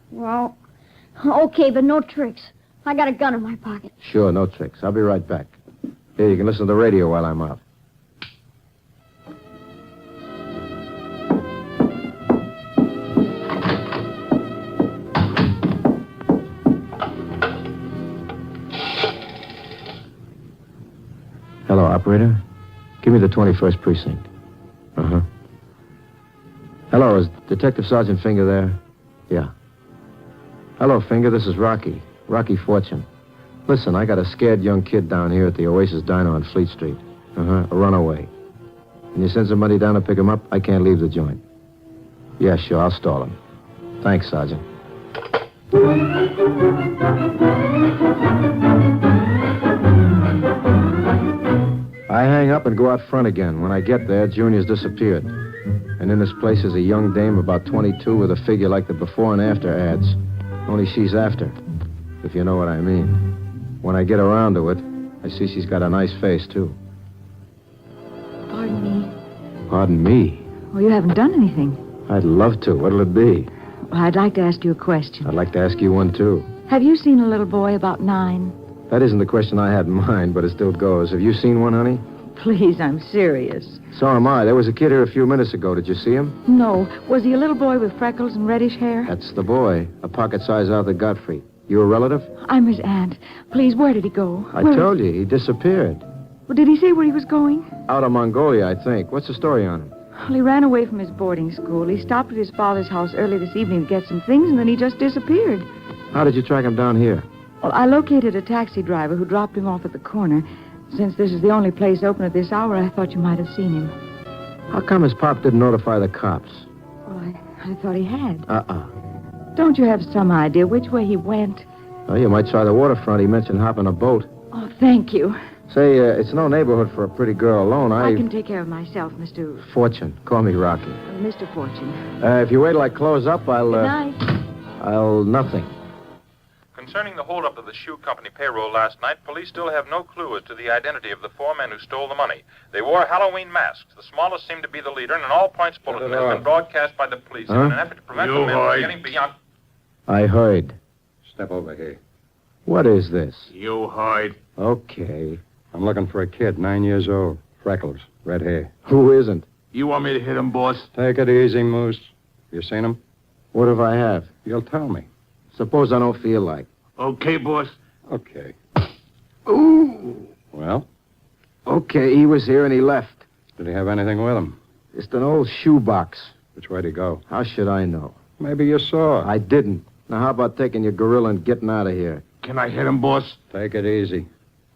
Well, okay, but no tricks. I got a gun in my pocket. Sure, no tricks. I'll be right back. Here, you can listen to the radio while I'm out. Hello, operator. Give me the 21st precinct. Uh-huh. Hello, is Detective Sergeant Finger there? Yeah. Hello, Finger, this is Rocky. Rocky Fortune. Listen, I got a scared young kid down here at the Oasis Diner on Fleet Street. A runaway. Can you send somebody down to pick him up? I can't leave the joint. Yeah, sure, I'll stall him. Thanks, Sergeant. I hang up and go out front again. When I get there, Junior's disappeared. And in this place is a young dame about 22 with a figure like the before and after ads. Only she's after, if you know what I mean. When I get around to it, I see she's got a nice face, too. Pardon me. Pardon me? Oh, you haven't done anything. I'd love to. What'll it be? Well, I'd like to ask you a question. I'd like to ask you one, too. Have you seen a little boy about 9? That isn't the question I had in mind, but it still goes. Have you seen one, honey? Please, I'm serious. So am I. There was a kid here a few minutes ago. Did you see him? No. Was he a little boy with freckles and reddish hair? That's the boy. A pocket-sized Arthur Godfrey. You a relative? I'm his aunt. Please, where did he go? I told you. He disappeared. Well, did he say where he was going? Out of Mongolia, I think. What's the story on him? Well, he ran away from his boarding school. He stopped at his father's house early this evening to get some things, and then he just disappeared. How did you track him down here? Well, I located a taxi driver who dropped him off at the corner. Since this is the only place open at this hour, I thought you might have seen him. How come his pop didn't notify the cops? Well, I thought he had. Uh-uh. Don't you have some idea which way he went? Oh, you might try the waterfront. He mentioned hopping a boat. Oh, thank you. Say, it's no neighborhood for a pretty girl alone. I can take care of myself, Mr. Fortune. Call me Rocky. Mr. Fortune. If you wait till I close up, I'll... Good night. I'll nothing. Concerning the holdup of the shoe company payroll last night, police still have no clue as to the identity of the 4 men who stole the money. They wore Halloween masks. The smallest seemed to be the leader, and an all-points bulletin has been broadcast by the police in an effort to prevent the men from getting beyond... I heard. Step over here. What is this? You hide. Okay. I'm looking for a kid, 9 years old. Freckles, red hair. Who isn't? You want me to hit him, boss? Take it easy, Moose. You seen him? What if I have? You'll tell me. Suppose I don't feel like. Okay, boss. Okay. Ooh. Well? Okay, he was here and he left. Did he have anything with him? Just an old shoebox. Which way did he go? How should I know? Maybe you saw. I didn't. Now, how about taking your gorilla and getting out of here? Can I hit him, boss? Take it easy.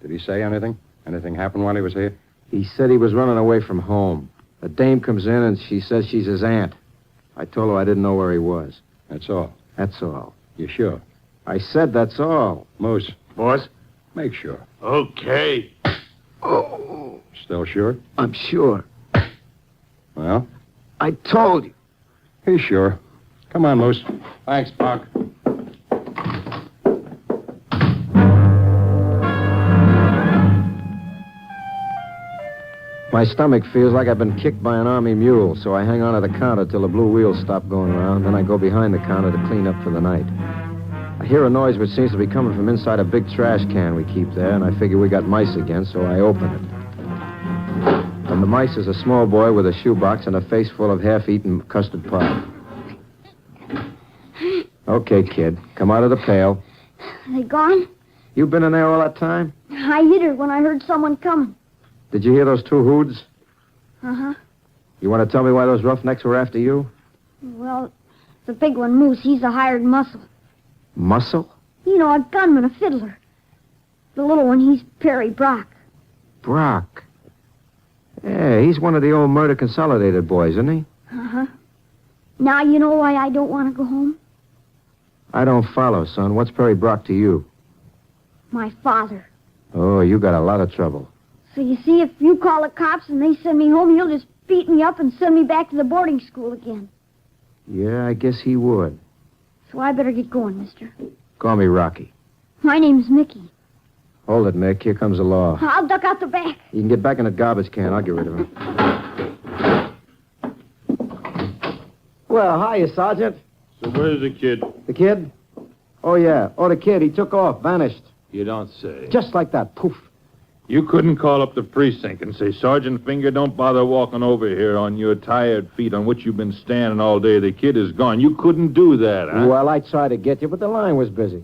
Did he say anything? Anything happened while he was here? He said he was running away from home. A dame comes in and she says she's his aunt. I told her I didn't know where he was. That's all. That's all. You sure? I said that's all. Moose. Boss? Make sure. Okay. Oh. Still sure? I'm sure. Well? I told you. He's sure. Come on, Moose. Thanks, Punk. My stomach feels like I've been kicked by an army mule, so I hang on to the counter till the blue wheels stop going around. Then I go behind the counter to clean up for the night. I hear a noise which seems to be coming from inside a big trash can we keep there, and I figure we got mice again, so I open it. And the mice is a small boy with a shoebox and a face full of half-eaten custard pie. Okay, kid, come out of the pail. Are they gone? You been in there all that time? I hid her when I heard someone coming. Did you hear those two hoods? Uh-huh. You want to tell me why those roughnecks were after you? Well, the big one, Moose, he's a hired muscle. Muscle? You know, a gunman, a fiddler. The little one, he's Perry Brock. Brock. Yeah, he's one of the old Murder Consolidated boys, isn't he? Uh-huh. Now you know why I don't want to go home? I don't follow, son. What's Perry Brock to you? My father. Oh, you got a lot of trouble. So you see, if you call the cops and they send me home, he'll just beat me up and send me back to the boarding school again. Yeah, I guess he would. So I better get going, mister. Call me Rocky. My name's Mickey. Hold it, Mick. Here comes the law. I'll duck out the back. You can get back in the garbage can. I'll get rid of him. Well, hiya, Sergeant. So where's the kid? The kid? Oh, yeah. Oh, the kid. He took off, vanished. You don't say. Just like that. Poof. You couldn't call up the precinct and say, Sergeant Finger, don't bother walking over here on your tired feet on which you've been standing all day. The kid is gone. You couldn't do that, huh? Well, I tried to get you, but the line was busy.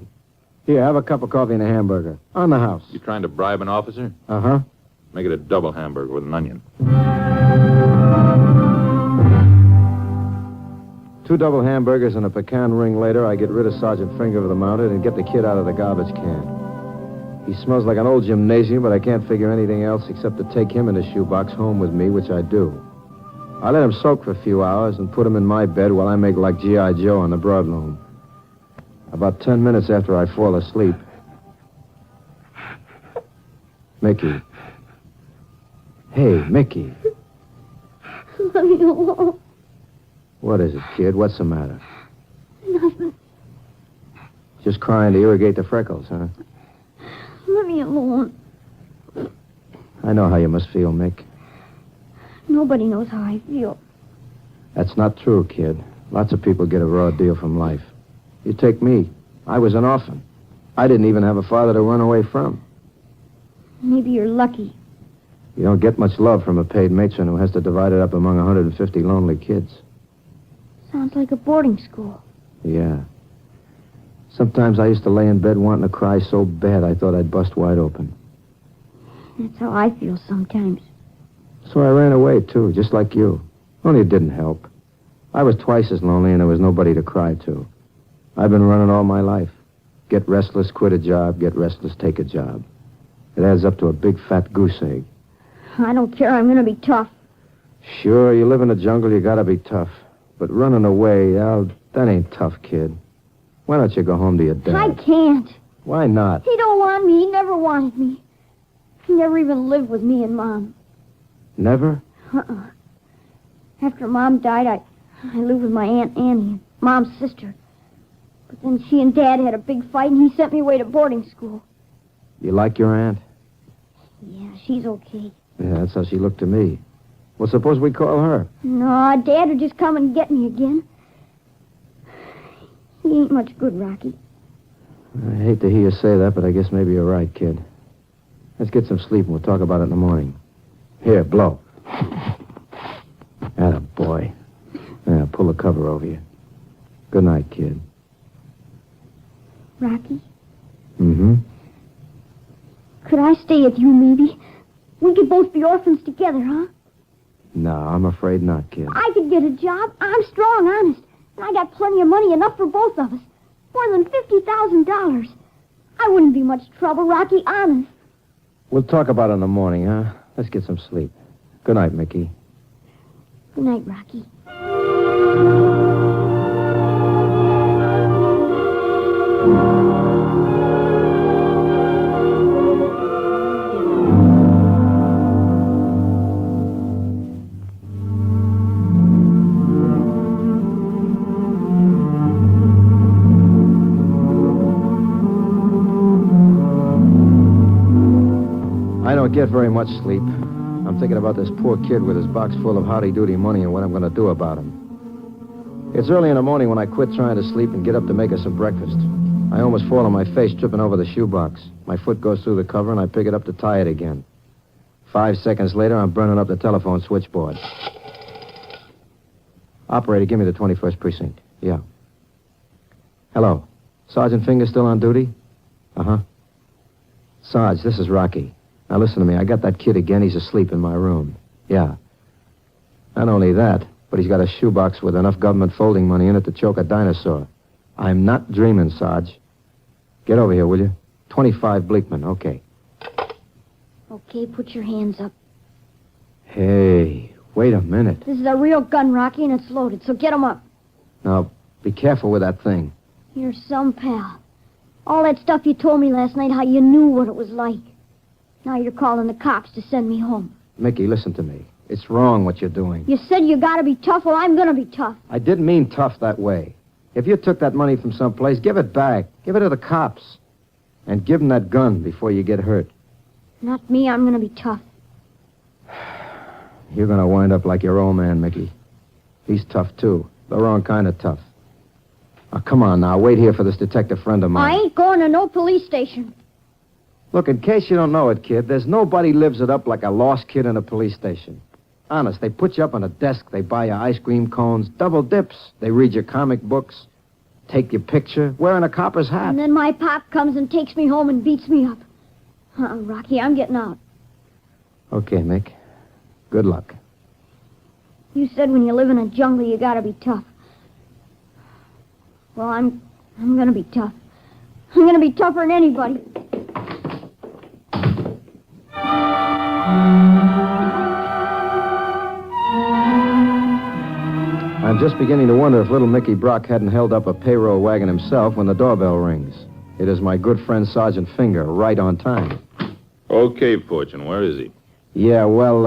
Here, have a cup of coffee and a hamburger. On the house. You trying to bribe an officer? Uh-huh. Make it a double hamburger with an onion. 2 double hamburgers and a pecan ring later, I get rid of Sergeant Finger of the Mounted and get the kid out of the garbage can. He smells like an old gymnasium, but I can't figure anything else except to take him in his shoebox home with me, which I do. I let him soak for a few hours and put him in my bed while I make like G.I. Joe on the broadloom. About 10 minutes after I fall asleep, Mickey. Hey, Mickey. Let me alone. What is it, kid? What's the matter? Nothing. Just crying to irrigate the freckles, huh? Let me alone. I know how you must feel, Mick. Nobody knows how I feel. That's not true, kid. Lots of people get a raw deal from life. You take me. I was an orphan. I didn't even have a father to run away from. Maybe you're lucky. You don't get much love from a paid matron who has to divide it up among 150 lonely kids. Sounds like a boarding school. Yeah. Sometimes I used to lay in bed wanting to cry so bad I thought I'd bust wide open. That's how I feel sometimes. So I ran away, too, just like you. Only it didn't help. I was twice as lonely and there was nobody to cry to. I've been running all my life. Get restless, quit a job. Get restless, take a job. It adds up to a big fat goose egg. I don't care. I'm going to be tough. Sure, you live in the jungle, you gotta be tough. But running away, that ain't tough, kid. Why don't you go home to your dad? I can't. Why not? He don't want me. He never wanted me. He never even lived with me and Mom. Never? Uh-uh. After Mom died, I lived with my Aunt Annie, Mom's sister. But then she and Dad had a big fight, and he sent me away to boarding school. You like your aunt? Yeah, she's okay. Yeah, that's how she looked to me. Well, suppose we call her. No, Dad would just come and get me again. He ain't much good, Rocky. I hate to hear you say that, but I guess maybe you're right, kid. Let's get some sleep and we'll talk about it in the morning. Here, blow. Atta boy. Yeah, pull the cover over you. Good night, kid. Rocky, Mm-hmm. could I stay with you, maybe? We could both be orphans together, huh? No, I'm afraid not, kid. I could get a job. I'm strong, honest. And I got plenty of money, enough for both of us. More than $50,000. I wouldn't be much trouble, Rocky, honest. We'll talk about it in the morning, huh? Let's get some sleep. Good night, Mickey. Good night, Rocky. I don't get very much sleep. I'm thinking about this poor kid with his box full of howdy-doody money and what I'm going to do about him. It's early in the morning when I quit trying to sleep and get up to make us some breakfast. I almost fall on my face tripping over the shoebox. My foot goes through the cover and I pick it up to tie it again. 5 seconds later, I'm burning up the telephone switchboard. Operator, give me the 21st precinct. Yeah. Hello. Sergeant Finger still on duty? Uh-huh. Sarge, this is Rocky. Now, listen to me. I got that kid again. He's asleep in my room. Yeah. Not only that, but he's got a shoebox with enough government folding money in it to choke a dinosaur. I'm not dreaming, Sarge. Get over here, will you? 25 Bleakman. Okay. Okay, put your hands up. Hey, wait a minute. This is a real gun, Rocky, and it's loaded, so get 'em up. Now, be careful with that thing. You're some pal. All that stuff you told me last night, how you knew what it was like. Now you're calling the cops to send me home. Mickey, listen to me. It's wrong what you're doing. You said you gotta be tough. Well, I'm gonna be tough. I didn't mean tough that way. If you took that money from someplace, give it back. Give it to the cops. And give them that gun before you get hurt. Not me. I'm gonna be tough. You're going to wind up like your old man, Mickey. He's tough, too. The wrong kind of tough. Now, come on now. Wait here for this detective friend of mine. I ain't going to no police station. Look, in case you don't know it, kid, there's nobody lives it up like a lost kid in a police station. Honest, they put you up on a desk, they buy you ice cream cones, double dips, they read your comic books, take your picture, wearing a copper's hat. And then my pop comes and takes me home and beats me up. Rocky, I'm getting out. Okay, Mick. Good luck. You said when you live in a jungle, you gotta be tough. Well, I'm gonna be tough. I'm gonna be tougher than anybody. I'm just beginning to wonder if little Mickey Brock hadn't held up a payroll wagon himself when the doorbell rings. It is my good friend Sergeant Finger, right on time. Okay, Fortune, where is he? Yeah, well,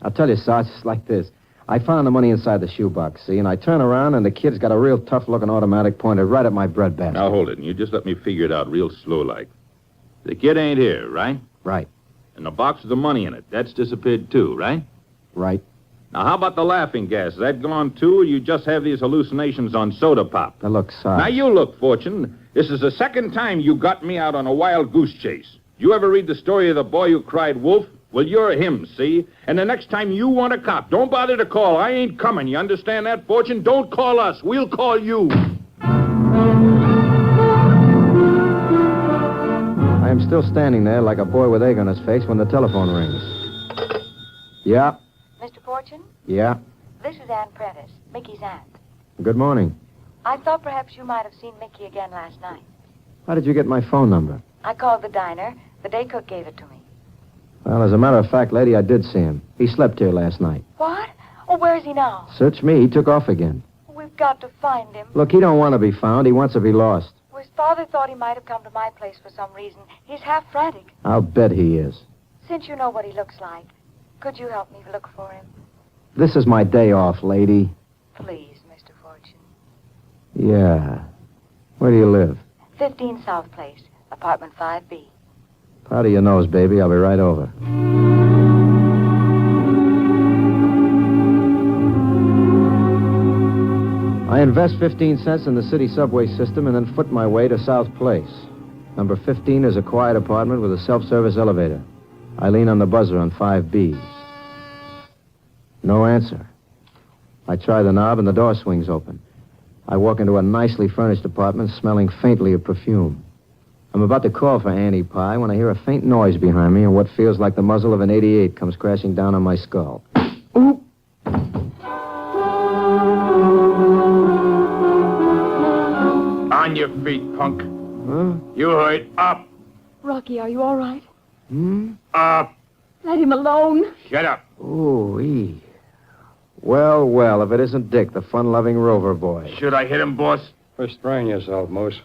I'll tell you, Sarge, it's like this. I found the money inside the shoebox, see, and I turn around and the kid's got a real tough-looking automatic pointed right at my breadbasket. Now, hold it, and you just let me figure it out real slow-like. The kid ain't here, right? Right. And the box with the money in it, that's disappeared too, right? Right. Now, how about the laughing gas? Is that gone too, or you just have these hallucinations on soda pop? Now, look, Sarge. Now, you look, Fortune. This is the second time you got me out on a wild goose chase. You ever read the story of the boy who cried wolf? Well, you're him, see? And the next time you want a cop, don't bother to call. I ain't coming. You understand that, Fortune? Don't call us. We'll call you. I am still standing there like a boy with egg on his face when the telephone rings. Yeah? Mr. Fortune, Yeah? this is Ann Prentice, Mickey's aunt. Good morning. I thought perhaps you might have seen Mickey again last night. How did you get my phone number? I called the diner. The day cook gave it to me. Well, as a matter of fact, lady, I did see him. He slept here last night. What? Oh, where is he now? Search me. He took off again. We've got to find him. Look, he don't want to be found. He wants to be lost. His father thought he might have come to my place for some reason. He's half frantic. I'll bet he is. Since you know what he looks like, could you help me look for him? This is my day off, lady. Please, Mr. Fortune. Yeah. Where do you live? 15 South Place, apartment 5B. Powder your nose, baby. I'll be right over. I invest 15 cents in the city subway system and then foot my way to South Place. Number 15 is a quiet apartment with a self-service elevator. I lean on the buzzer on 5B. No answer. I try the knob and the door swings open. I walk into a nicely furnished apartment smelling faintly of perfume. I'm about to call for Annie Pie when I hear a faint noise behind me and what feels like the muzzle of an .88 comes crashing down on my skull. Ooh! On your feet, punk. Huh? You heard. Up. Rocky, are you all right? Up. Let him alone. Shut up. Ooh-wee. Well, well, if it isn't Dick, the fun-loving rover boy. Should I hit him, boss? Restrain yourself, Moose.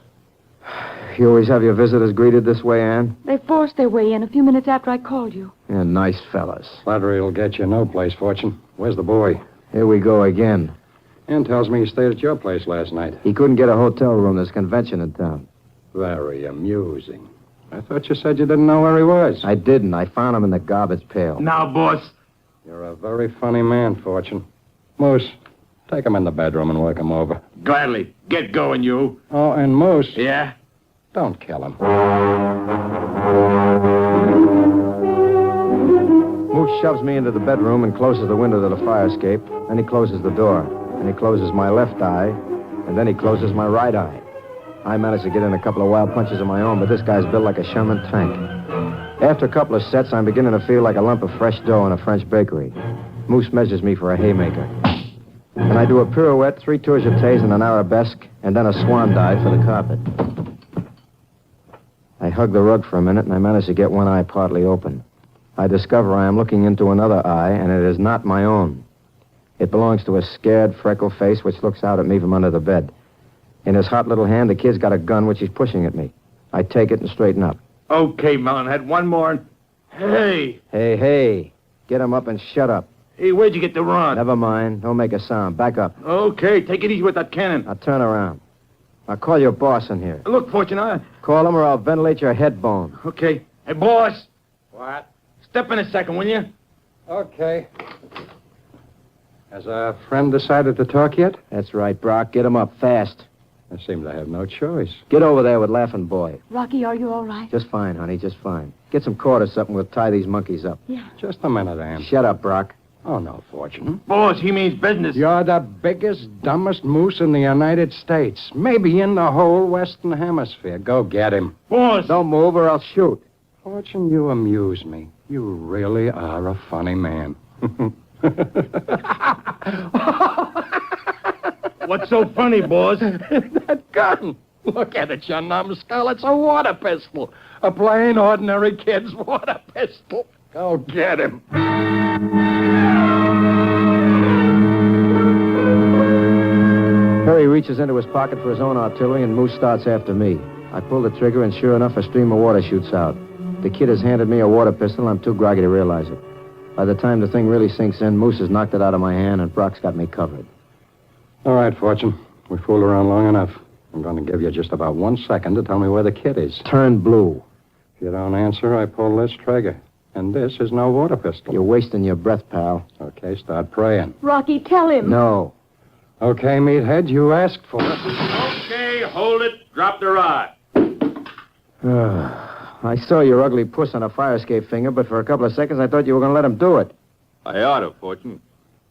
You always have your visitors greeted this way, Ann? They forced their way in a few minutes after I called you. Yeah, nice fellas. Flattery will get you no place, Fortune. Where's the boy? Here we go again. Ann tells me he stayed at your place last night. He couldn't get a hotel room. There's a convention in town. Very amusing. I thought you said you didn't know where he was. I didn't. I found him in the garbage pail. Now, boss. You're a very funny man, Fortune. Moose, take him in the bedroom and work him over. Gladly. Get going, you. Oh, and Moose. Yeah? Don't kill him. Moose shoves me into the bedroom and closes the window to the fire escape. Then he closes the door. And he closes my left eye. And then he closes my right eye. I managed to get in a couple of wild punches of my own, but this guy's built like a Sherman tank. After a couple of sets, I'm beginning to feel like a lump of fresh dough in a French bakery. Moose measures me for a haymaker. And I do a pirouette, 3 tours jetés, and an arabesque, and then a swan dive for the carpet. I hug the rug for a minute, and I manage to get one eye partly open. I discover I am looking into another eye, and it is not my own. It belongs to a scared, freckled face which looks out at me from under the bed. In his hot little hand, the kid's got a gun which he's pushing at me. I take it and straighten up. Okay, Melonhead. One more. Hey. Hey. Get him up and shut up. Hey, where'd you get the rod? Never mind. Don't make a sound. Back up. Okay, take it easy with that cannon. Now turn around. I'll call your boss in here. Look, Fortune, Call him or I'll ventilate your head bone. Okay. Hey, boss. What? Step in a second, will you? Okay. Has our friend decided to talk yet? That's right, Brock. Get him up fast. I seem to have no choice. Get over there with Laughing Boy. Rocky, are you all right? Just fine, honey, just fine. Get some cord or something. We'll tie these monkeys up. Yeah. Just a minute, Ann. Shut up, Brock. Oh, no, Fortune. Boss, he means business. You're the biggest, dumbest moose in the United States. Maybe in the whole Western Hemisphere. Go get him. Boss! Don't move or I'll shoot. Fortune, you amuse me. You really are a funny man. What's so funny, boss? That gun. Look at it, you numbskull. It's a water pistol. A plain, ordinary kid's water pistol. Go get him. Harry reaches into his pocket for his own artillery, and Moose starts after me. I pull the trigger, and sure enough, a stream of water shoots out. The kid has handed me a water pistol, and I'm too groggy to realize it. By the time the thing really sinks in, Moose has knocked it out of my hand, and Brock's got me covered. All right, Fortune. We fooled around long enough. I'm going to give you just about 1 second to tell me where the kid is. Turn blue. If you don't answer, I pull this trigger. And this is no water pistol. You're wasting your breath, pal. Okay, start praying. Rocky, tell him. No. Okay, meathead, you asked for it. Okay, hold it. Drop the rod. I saw your ugly puss on a fire escape finger, but for a couple of seconds I thought you were going to let him do it. I ought to, Fortune.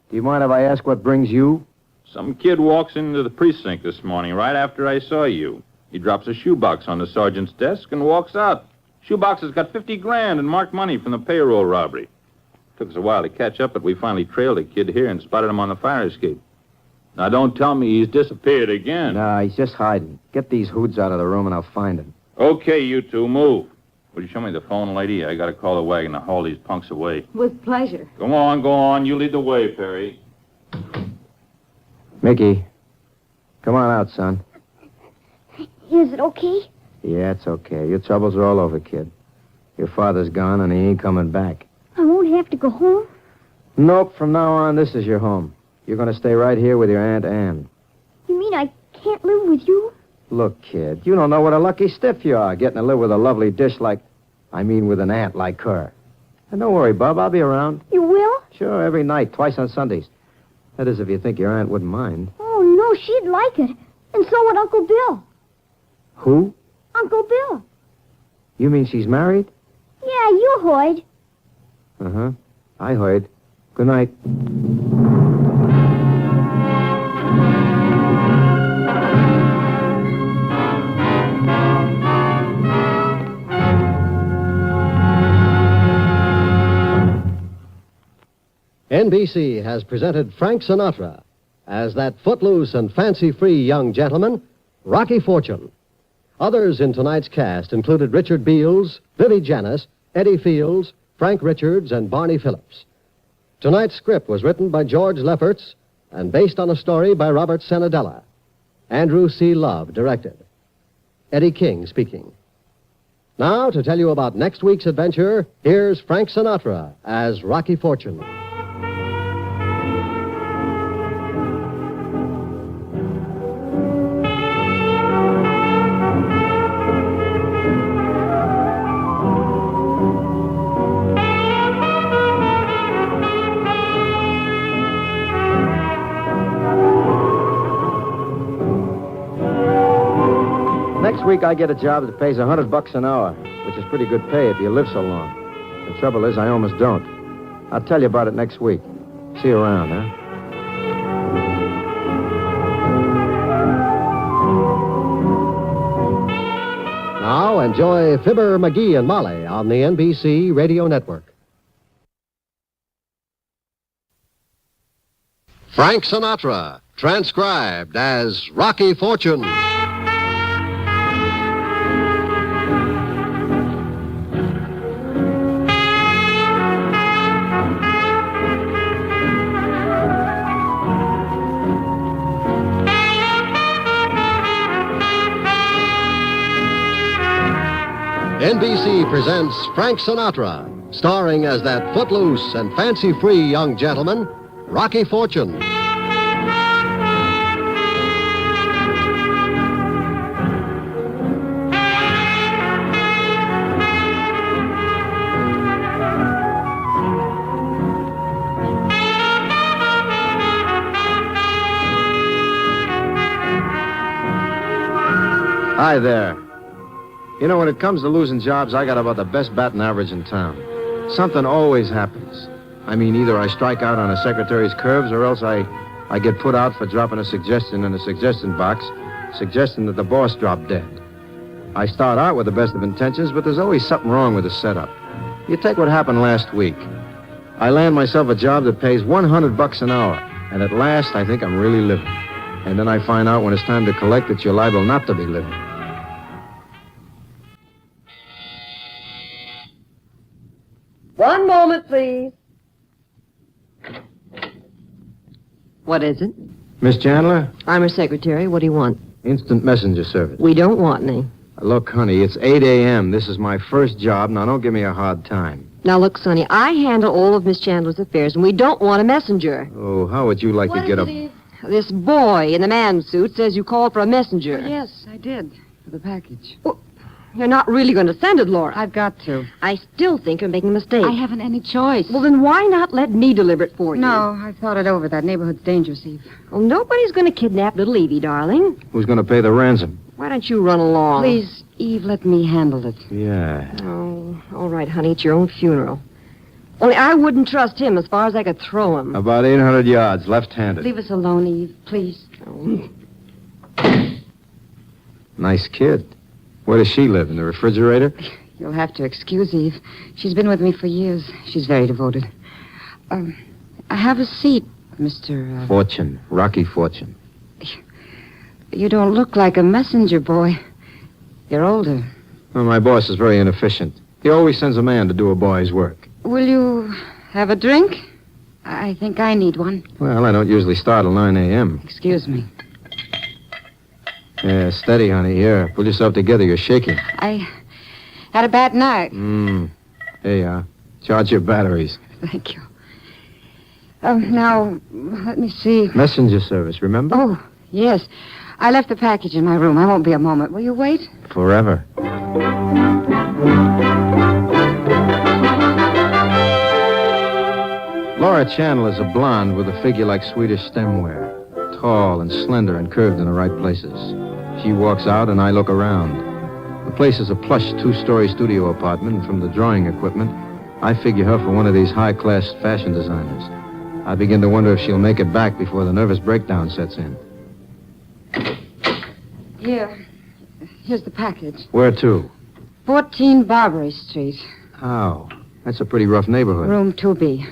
Do you mind if I ask what brings you? Some kid walks into the precinct this morning right after I saw you. He drops a shoebox on the sergeant's desk and walks out. Shoebox has got 50 grand in marked money from the payroll robbery. Took us a while to catch up, but we finally trailed the kid here and spotted him on the fire escape. Now, don't tell me he's disappeared again. Nah, he's just hiding. Get these hoods out of the room and I'll find him. Okay, you two, move. Will you show me the phone, lady? I gotta call the wagon to haul these punks away. With pleasure. Go on. You lead the way, Perry. Mickey, come on out, son. Is it okay? Yeah, it's okay. Your troubles are all over, kid. Your father's gone and he ain't coming back. I won't have to go home? Nope, from now on, this is your home. You're going to stay right here with your Aunt Anne. You mean I can't live with you? Look, kid, you don't know what a lucky stiff you are, getting to live with a lovely dish with an aunt like her. And don't worry, Bub, I'll be around. You will? Sure, every night, twice on Sundays. That is, if you think your aunt wouldn't mind. Oh, no, she'd like it. And so would Uncle Bill. Who? Uncle Bill. You mean she's married? Yeah, you heard. Uh-huh. I heard. Good night. NBC has presented Frank Sinatra as that footloose and fancy-free young gentleman, Rocky Fortune. Others in tonight's cast included Richard Beals, Vivi Janis, Eddie Fields, Frank Richards, and Barney Phillips. Tonight's script was written by George Lefferts and based on a story by Robert Senadella. Andrew C. Love directed. Eddie King speaking. Now, to tell you about next week's adventure, here's Frank Sinatra as Rocky Fortune. Next week, I get a job that pays $100 an hour, which is pretty good pay if you live so long. The trouble is, I almost don't. I'll tell you about it next week. See you around, huh? Now, enjoy Fibber, McGee, and Molly on the NBC Radio Network. Frank Sinatra, transcribed as Rocky Fortune. NBC presents Frank Sinatra, starring as that footloose and fancy-free young gentleman, Rocky Fortune. Hi there. You know, when it comes to losing jobs, I got about the best batting average in town. Something always happens. I mean, either I strike out on a secretary's curves or else I get put out for dropping a suggestion in a suggestion box, suggesting that the boss drop dead. I start out with the best of intentions, but there's always something wrong with the setup. You take what happened last week. I land myself a job that pays $100 an hour, and at last I think I'm really living. And then I find out when it's time to collect that you're liable not to be living. One moment, please. What is it? Miss Chandler? I'm her secretary. What do you want? Instant messenger service. We don't want any. Look, honey, it's 8 a.m. This is my first job. Now, don't give me a hard time. Now, look, Sonny, I handle all of Miss Chandler's affairs, and we don't want a messenger. Oh, how would you like to get a... This boy in the man suit says you called for a messenger. Yes, I did. For the package. You're not really going to send it, Laura. I've got to. I still think you're making a mistake. I haven't any choice. Well, then why not let me deliver it for you? No, I thought it over. That neighborhood's dangerous, Eve. Well, nobody's going to kidnap little Evie, darling. Who's going to pay the ransom? Why don't you run along? Please, Eve, let me handle it. Yeah. Oh, all right, honey. It's your own funeral. Only I wouldn't trust him as far as I could throw him. About 800 yards, left-handed. Leave us alone, Eve, please. Oh. Nice kid. Where does she live? In the refrigerator? You'll have to excuse Eve. She's been with me for years. She's very devoted. Have a seat, Mr. Fortune. Rocky Fortune. You don't look like a messenger boy. You're older. Well, my boss is very inefficient. He always sends a man to do a boy's work. Will you have a drink? I think I need one. Well, I don't usually start till 9 a.m. Excuse me. Yeah, steady, honey. Here, pull yourself together. You're shaking. I had a bad night. Here you are. Charge your batteries. Thank you. Now, let me see. Messenger service, remember? Oh, yes. I left the package in my room. I won't be a moment. Will you wait? Forever. Laura Chandler is a blonde with a figure like Swedish stemware. Tall and slender and curved in the right places. She walks out and I look around. The place is a plush two-story studio apartment, and from the drawing equipment, I figure her for one of these high-class fashion designers. I begin to wonder if she'll make it back before the nervous breakdown sets in. Here's the package. Where to? 14 Barbary Street. Oh, that's a pretty rough neighborhood. Room 2B.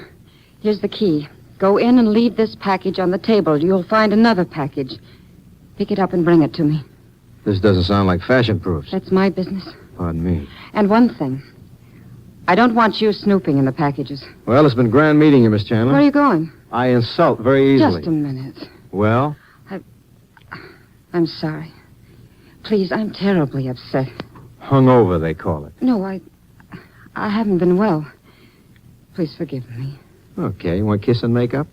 Here's the key. Go in and leave this package on the table. You'll find another package. Pick it up and bring it to me. This doesn't sound like fashion proofs. That's my business. Pardon me. And one thing. I don't want you snooping in the packages. Well, it's been grand meeting you, Miss Chandler. Where are you going? I insult very easily. Just a minute. Well? I'm sorry. Please, I'm terribly upset. Hungover, they call it. No, I haven't been well. Please forgive me. Okay, you want kiss and make up?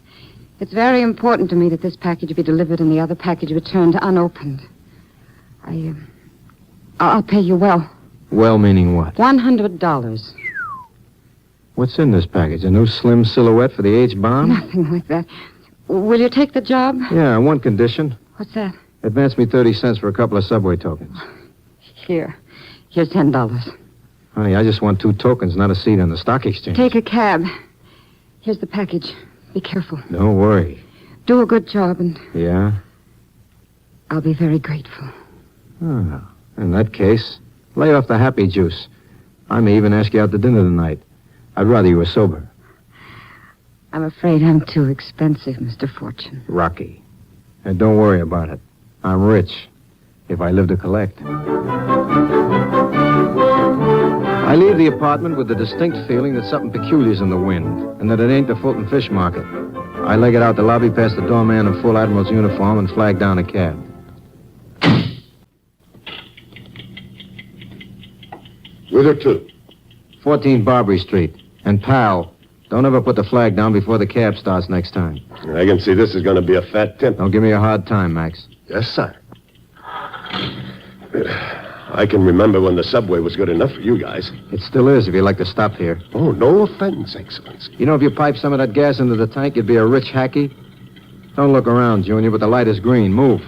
It's very important to me that this package be delivered and the other package returned unopened. I'll pay you well. Well, meaning what? $100. What's in this package? A new slim silhouette for the H-bomb? Nothing like that. Will you take the job? Yeah, on one condition. What's that? Advance me 30 cents for a couple of subway tokens. Here's $10. Honey, I just want 2 tokens, not a seat on the stock exchange. Take a cab. Here's the package. Be careful. Don't worry. Do a good job, and Yeah? I'll be very grateful. Oh, in that case, lay off the happy juice. I may even ask you out to dinner tonight. I'd rather you were sober. I'm afraid I'm too expensive, Mr. Fortune. Rocky. And don't worry about it. I'm rich, if I live to collect. I leave the apartment with the distinct feeling that something peculiar's in the wind, and that it ain't the Fulton Fish Market. I leg it out the lobby past the doorman in full admiral's uniform and flag down a cab. Whither to? 14 Barbary Street. And pal, don't ever put the flag down before the cab starts next time. I can see this is going to be a fat tip. Don't give me a hard time, Max. Yes, sir. I can remember when the subway was good enough for you guys. It still is if you like to stop here. Oh, no offense, Excellency. You know, if you pipe some of that gas into the tank, you'd be a rich hacky. Don't look around, Junior, but the light is green. Move.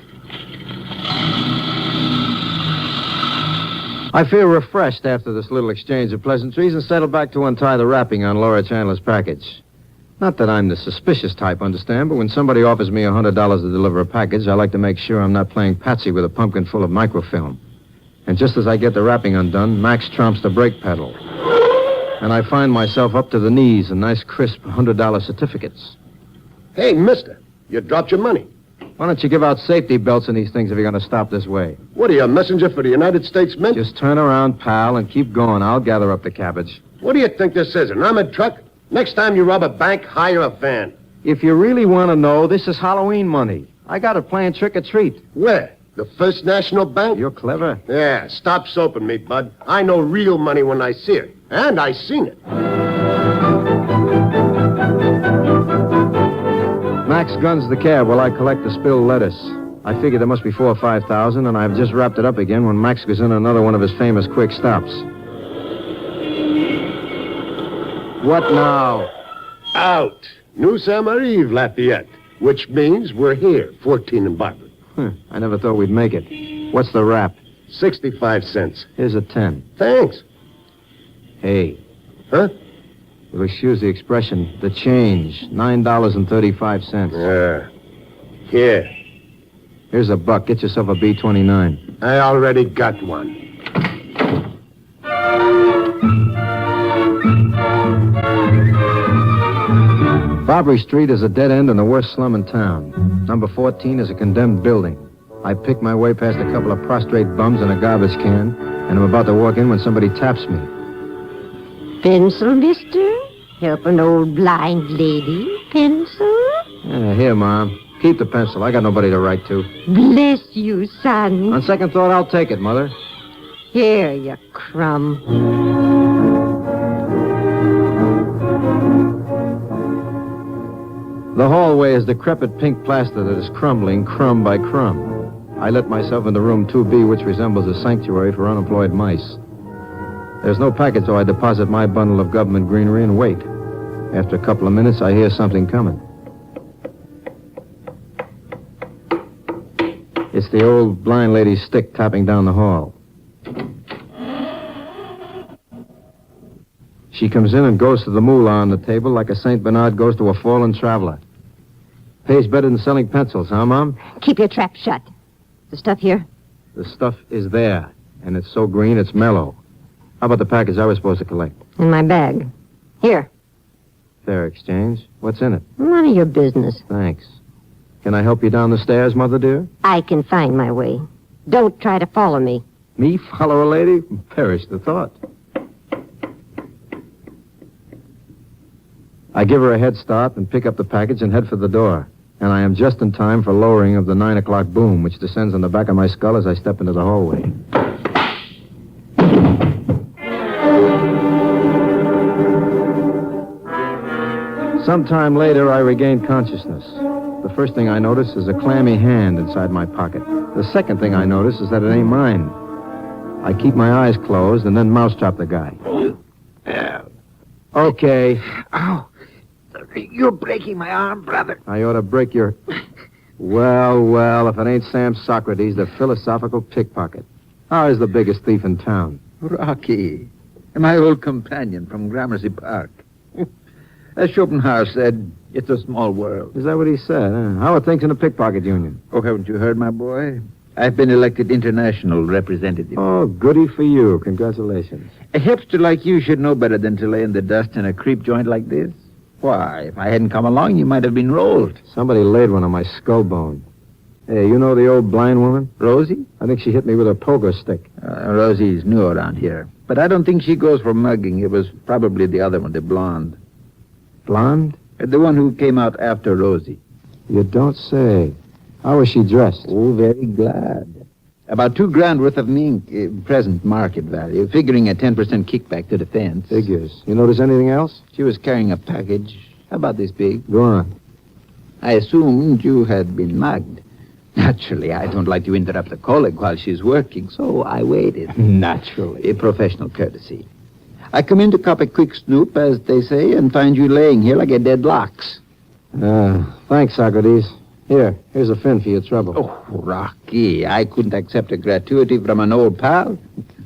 I feel refreshed after this little exchange of pleasantries and settle back to untie the wrapping on Laura Chandler's package. Not that I'm the suspicious type, understand, but when somebody offers me $100 to deliver a package, I like to make sure I'm not playing patsy with a pumpkin full of microfilm. And just as I get the wrapping undone, Max tromps the brake pedal. And I find myself up to the knees in nice, crisp $100 certificates. Hey, mister, you dropped your money. Why don't you give out safety belts in these things if you're going to stop this way? What are you, a messenger for the United States Mint? Just turn around, pal, and keep going. I'll gather up the cabbage. What do you think this is, an armored truck? Next time you rob a bank, hire a van. If you really want to know, this is Halloween money. I got it playing trick-or-treat. Where? The First National Bank? You're clever. Yeah, stop soaping me, bud. I know real money when I see it. And I seen it. Max guns the cab while I collect the spilled lettuce. I figured there must be 4,000 or 5,000, and I've just wrapped it up again when Max goes in another one of his famous quick stops. What now? Out. New Summer Eve, Lafayette. Which means we're here, 14 and Bartlett. I never thought we'd make it. What's the wrap? 65 cents. Here's a 10. Thanks. Hey. Huh? You'll excuse the expression. The change. $9.35. Here. Here's a buck. Get yourself a B-29. I already got one. Barbary Street is a dead end and the worst slum in town. Number 14 is a condemned building. I pick my way past a couple of prostrate bums and a garbage can, and I'm about to walk in when somebody taps me. Pencil, mister? Help an old blind lady? Pencil? Yeah, here, Mom. Keep the pencil. I got nobody to write to. Bless you, son. On second thought, I'll take it, Mother. Here, you crumb. The hallway is decrepit pink plaster that is crumbling crumb by crumb. I let myself into room 2B, which resembles a sanctuary for unemployed mice. There's no package, so I deposit my bundle of government greenery and wait. After a couple of minutes, I hear something coming. It's the old blind lady's stick tapping down the hall. She comes in and goes to the moolah on the table like a St. Bernard goes to a fallen traveler. Pays better than selling pencils, huh, Mom? Keep your trap shut. The stuff here? The stuff is there, and it's so green it's mellow. How about the package I was supposed to collect? In my bag. Here. Fair exchange. What's in it? None of your business. Thanks. Can I help you down the stairs, Mother dear? I can find my way. Don't try to follow me. Me follow a lady? Perish the thought. I give her a head start and pick up the package and head for the door. And I am just in time for lowering of the 9 o'clock boom, which descends on the back of my skull as I step into the hallway. Sometime later, I regain consciousness. The first thing I notice is a clammy hand inside my pocket. The second thing I notice is that it ain't mine. I keep my eyes closed and then mousetrap the guy. Okay. Ow. You're breaking my arm, brother. I ought to break your... Well, if it ain't Sam Socrates, the philosophical pickpocket. How is the biggest thief in town? Rocky. My old companion from Gramercy Park. As Schopenhauer said, it's a small world. Is that what he said? Huh? How are things in the pickpocket union? Oh, haven't you heard, my boy? I've been elected international representative. Oh, goody for you. Congratulations. A hipster like you should know better than to lay in the dust in a creep joint like this. Why, if I hadn't come along, you might have been rolled. Somebody laid one on my skull bone. Hey, you know the old blind woman? Rosie? I think she hit me with a pogo stick. Rosie's new around here. But I don't think she goes for mugging. It was probably the other one, the blonde. Blonde? The one who came out after Rosie. You don't say. How was she dressed? Oh, very glad. About $2,000 worth of mink, present market value, figuring a 10% kickback to the fence. Figures. You notice anything else? She was carrying a package about this big. Go on. I assumed you had been mugged. Naturally, I don't like to interrupt a colleague while she's working, so I waited. Naturally. A professional courtesy. I come in to cop a quick snoop, as they say, and find you laying here like a dead lox. Thanks, Socrates. Here's a fin for your trouble. Oh, Rocky, I couldn't accept a gratuity from an old pal.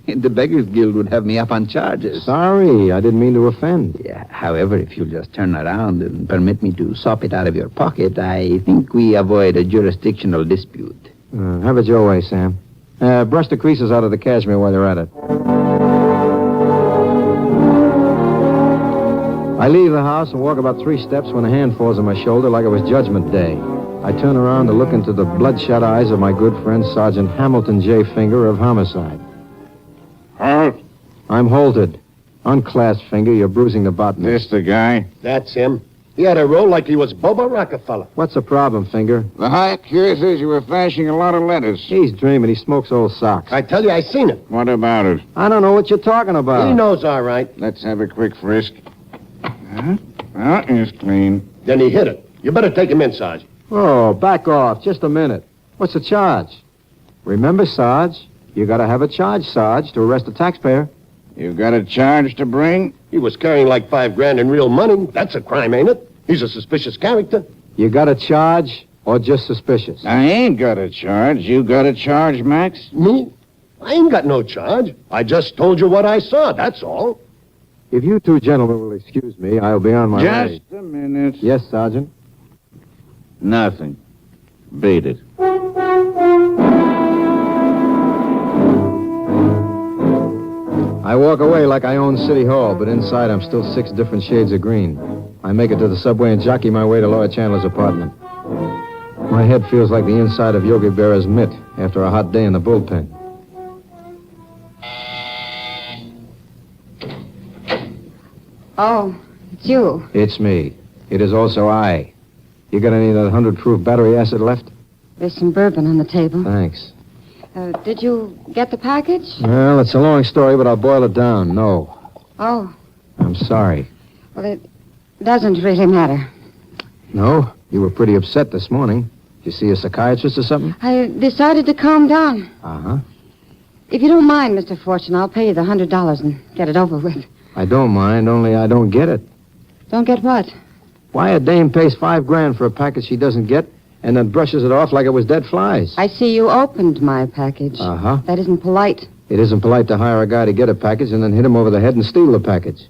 The Beggars Guild would have me up on charges. Sorry, I didn't mean to offend. Yeah, however, if you'll just turn around and permit me to sop it out of your pocket, I think we avoid a jurisdictional dispute. Have it your way, Sam. Brush the creases out of the cashmere while you're at it. I leave the house and walk about 3 steps when a hand falls on my shoulder like it was Judgment Day. I turn around to look into the bloodshot eyes of my good friend, Sergeant Hamilton J. Finger of Homicide. Halt. I'm halted. Unclasped, Finger. You're bruising the bottom. This the guy? That's him. He had a roll like he was Bubba Rockefeller. What's the problem, Finger? The high cure says you were flashing a lot of letters. He's dreaming. He smokes old socks. I tell you, I seen it. What about it? I don't know what you're talking about. He knows all right. Let's have a quick frisk. Well, it's clean. Then he hit it. You better take him in, Sarge. Oh, back off. Just a minute. What's the charge? Remember, Sarge, you gotta have a charge, Sarge, to arrest a taxpayer. You got a charge to bring? He was carrying like $5,000 in real money. That's a crime, ain't it? He's a suspicious character. You got a charge or just suspicious? I ain't got a charge. You got a charge, Max? Me? I ain't got no charge. I just told you what I saw, that's all. If you two gentlemen will excuse me, I'll be on my way. Just a minute. Yes, Sergeant. Nothing. Beat it. I walk away like I own City Hall, but inside I'm still 6 different shades of green. I make it to the subway and jockey my way to Laura Chandler's apartment. My head feels like the inside of Yogi Berra's mitt after a hot day in the bullpen. Oh, it's you. It's me. It is also I. You got any of that 100-proof battery acid left? There's some bourbon on the table. Thanks. Did you get the package? Well, it's a long story, but I'll boil it down. No. Oh, I'm sorry. well, it doesn't really matter. No? You were pretty upset this morning. Did you see a psychiatrist or something? I decided to calm down. Uh-huh. If you don't mind, Mr. Fortune, I'll pay you the $100 and get it over with. I don't mind, only I don't get it. Don't get what? Why a dame pays $5,000 for a package she doesn't get and then brushes it off like it was dead flies? I see you opened my package. Uh-huh. That isn't polite. It isn't polite to hire a guy to get a package and then hit him over the head and steal the package.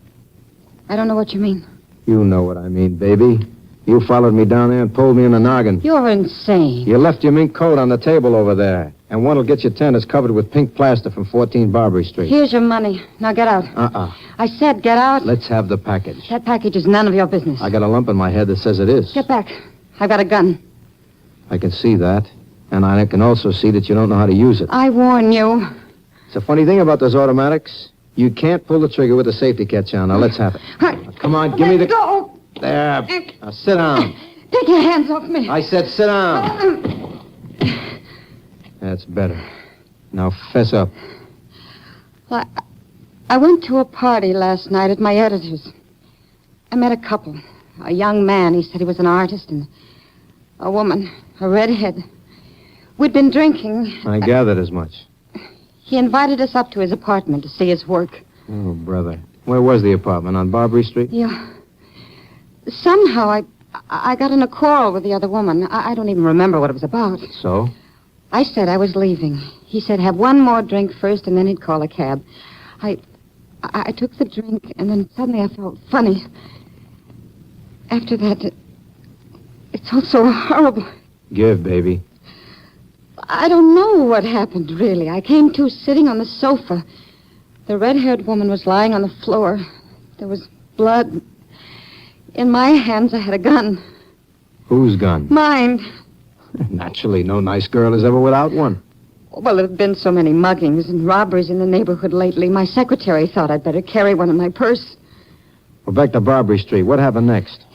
I don't know what you mean. You know what I mean, baby. You followed me down there and pulled me in the noggin. You're insane. You left your mink coat on the table over there. And one'll get your tent is covered with pink plaster from 14 Barbary Street. Here's your money. Now get out. I said get out. Let's have the package. That package is none of your business. I got a lump in my head that says it is. Get back. I've got a gun. I can see that. And I can also see that you don't know how to use it. I warn you. It's a funny thing about those automatics. You can't pull the trigger with the safety catch on. Now, let's have it. Now, come on, give me the... Go. There. Now, sit down. Take your hands off me. I said sit down. That's better. Now, fess up. Well, I went to a party last night at my editor's. I met a couple. A young man, he said he was an artist, and a woman, a redhead. We'd been drinking. I gathered as much. He invited us up to his apartment to see his work. Oh, brother. Where was the apartment? On Barbary Street? Yeah. Somehow I got in a quarrel with the other woman. I don't even remember what it was about. So? I said I was leaving. He said have one more drink first, and then he'd call a cab. I took the drink, and then suddenly I felt funny. After that, it felt so horrible. Give, baby. I don't know what happened, really. I came to sitting on the sofa. The red-haired woman was lying on the floor. There was blood. In my hands, I had a gun. Whose gun? Mine. Naturally, no nice girl is ever without one. Well, there have been so many muggings and robberies in the neighborhood lately. My secretary thought I'd better carry one in my purse. Well, back to Barbary Street. What happened next?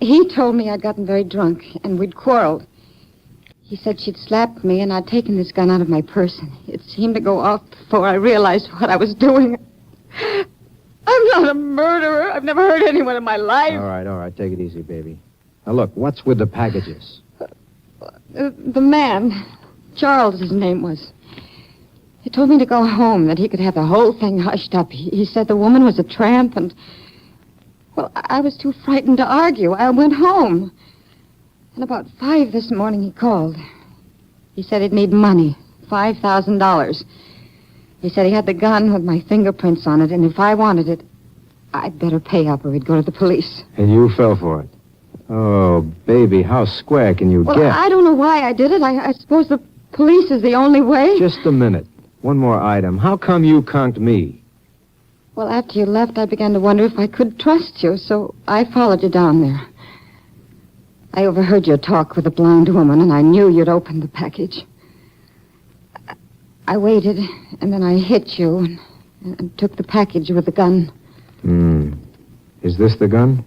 He told me I'd gotten very drunk, and we'd quarreled. He said she'd slapped me, and I'd taken this gun out of my purse, and it seemed to go off before I realized what I was doing. I'm not a murderer. I've never hurt anyone in my life. All right. Take it easy, baby. Now, look, what's with the packages? The man, Charles, his name was. He told me to go home, that he could have the whole thing hushed up. He said the woman was a tramp, and... Well, I was too frightened to argue. I went home. And about 5 this morning, he called. He said he'd need money, $5,000. He said he had the gun with my fingerprints on it, and if I wanted it, I'd better pay up or he'd go to the police. And you fell for it. Oh, baby, how square can you Well, get? I don't know why I did it. I suppose the police is the only way. Just a minute. One more item. How come you conked me? Well, after you left, I began to wonder if I could trust you, so I followed you down there. I overheard your talk with the blind woman, and I knew you'd opened the package. I waited, and then I hit you and took the package with the gun. Is this the gun?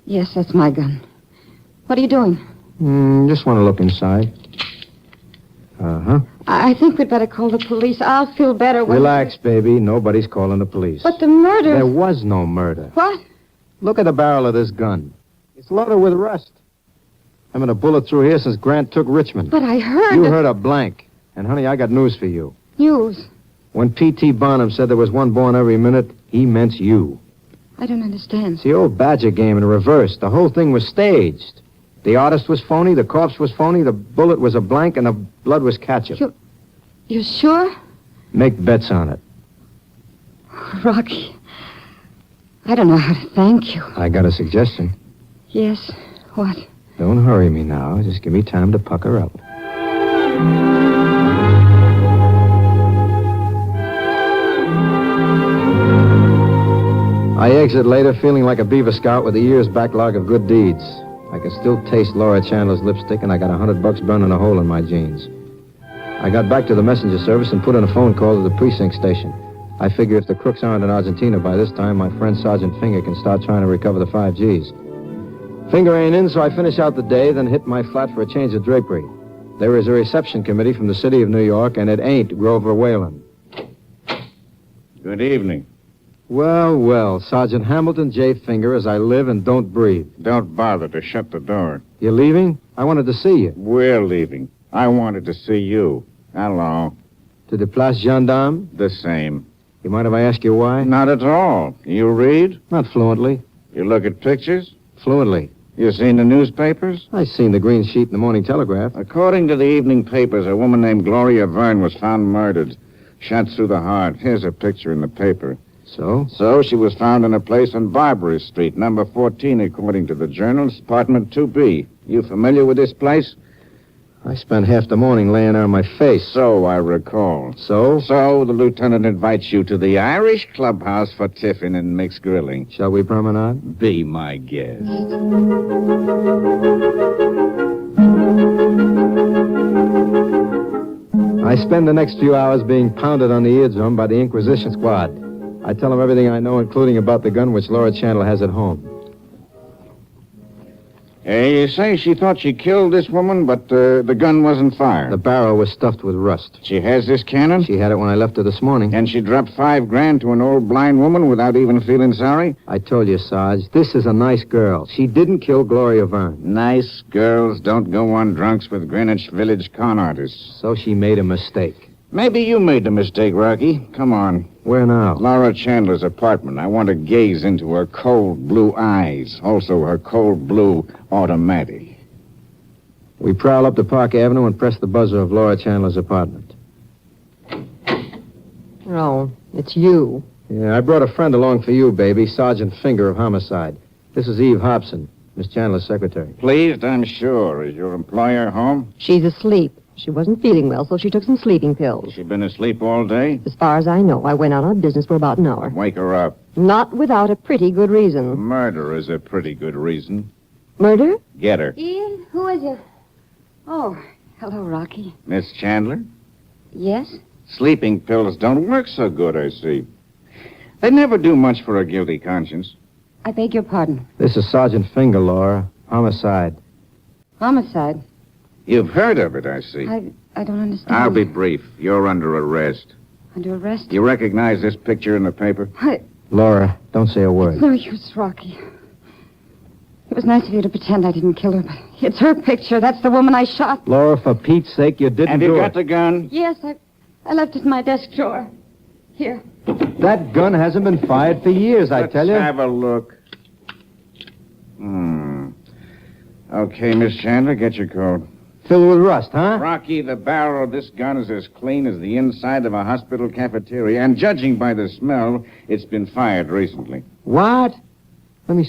Yes, that's my gun. What are you doing? Just want to look inside. Uh-huh. I think we'd better call the police. I'll feel better when... Relax, baby. Nobody's calling the police. But the murder... There was no murder. What? Look at the barrel of this gun. It's loaded with rust. I haven't a bullet through here since Grant took Richmond. But I heard... You heard a blank. And, honey, I got news for you. News? When P.T. Barnum said there was one born every minute, he meant you. I don't understand. It's the old Badger game in reverse. The whole thing was staged. The artist was phony, the corpse was phony, the bullet was a blank, and the blood was ketchup. You're sure? Make bets on it. Rocky, I don't know how to thank you. I got a suggestion. Yes? What? Don't hurry me now. Just give me time to pucker up. I exit later feeling like a Beaver Scout with a year's backlog of good deeds. I can still taste Laura Chandler's lipstick, and I got $100 burning a hole in my jeans. I got back to the messenger service and put in a phone call to the precinct station. I figure if the crooks aren't in Argentina by this time, my friend Sergeant Finger can start trying to recover the 5 Gs. Finger ain't in, so I finish out the day, then hit my flat for a change of drapery. There is a reception committee from the city of New York, and it ain't Grover Whalen. Good evening. Well, well, Sergeant Hamilton J. Finger, as I live and don't breathe. Don't bother to shut the door. You leaving? I wanted to see you. We're leaving. I wanted to see you. Hello. To the Place Gendarme? The same. You mind if I ask you why? Not at all. You read? Not fluently. You look at pictures? Fluently. You seen the newspapers? I seen the green sheet in the Morning Telegraph. According to the evening papers, a woman named Gloria Verne was found murdered. Shot through the heart. Here's a picture in the paper. So? So she was found in a place on Barbary Street, number 14, according to the journals, apartment 2B. You familiar with this place? I spent half the morning laying on my face. So I recall. So? So the lieutenant invites you to the Irish clubhouse for tiffin and mixed grilling. Shall we promenade? Be my guest. I spend the next few hours being pounded on the eardrum by the Inquisition Squad. I tell them everything I know, including about the gun which Laura Chandler has at home. You say she thought she killed this woman, but the gun wasn't fired. The barrel was stuffed with rust. She has this cannon? She had it when I left her this morning. And she dropped $5,000 to an old blind woman without even feeling sorry? I told you, Sarge, this is a nice girl. She didn't kill Gloria Verne. Nice girls don't go on drunks with Greenwich Village con artists. So she made a mistake. Maybe you made the mistake, Rocky. Come on. Where now? Laura Chandler's apartment. I want to gaze into her cold blue eyes. Also her cold blue automatic. We prowl up to Park Avenue and press the buzzer of Laura Chandler's apartment. Oh, it's you. Yeah, I brought a friend along for you, baby. Sergeant Finger of Homicide. This is Eve Hobson, Miss Chandler's secretary. Pleased, I'm sure. Is your employer home? She's asleep. She wasn't feeling well, so she took some sleeping pills. She been asleep all day? As far as I know, I went out on business for about an hour. Wake her up. Not without a pretty good reason. Murder is a pretty good reason. Murder? Get her. Ian, who is it? Oh, hello, Rocky. Miss Chandler? Yes? Sleeping pills don't work so good, I see. They never do much for a guilty conscience. I beg your pardon. This is Sergeant Finger, Laura. Homicide. Homicide? You've heard of it, I see. I don't understand. I'll be brief. You're under arrest. Under arrest? You recognize this picture in the paper? Laura, don't say a word. It's no use, Rocky. It was nice of you to pretend I didn't kill her, but it's her picture. That's the woman I shot. Laura, for Pete's sake, you didn't And do you it. got the gun? Yes, I left it in my desk drawer. Here. That gun hasn't been fired for years, I tell you. Let's have a look. Okay, Miss Chandler, get your coat. Filled with rust, huh? Rocky, the barrel of this gun is as clean as the inside of a hospital cafeteria, and judging by the smell, it's been fired recently. What? Let me...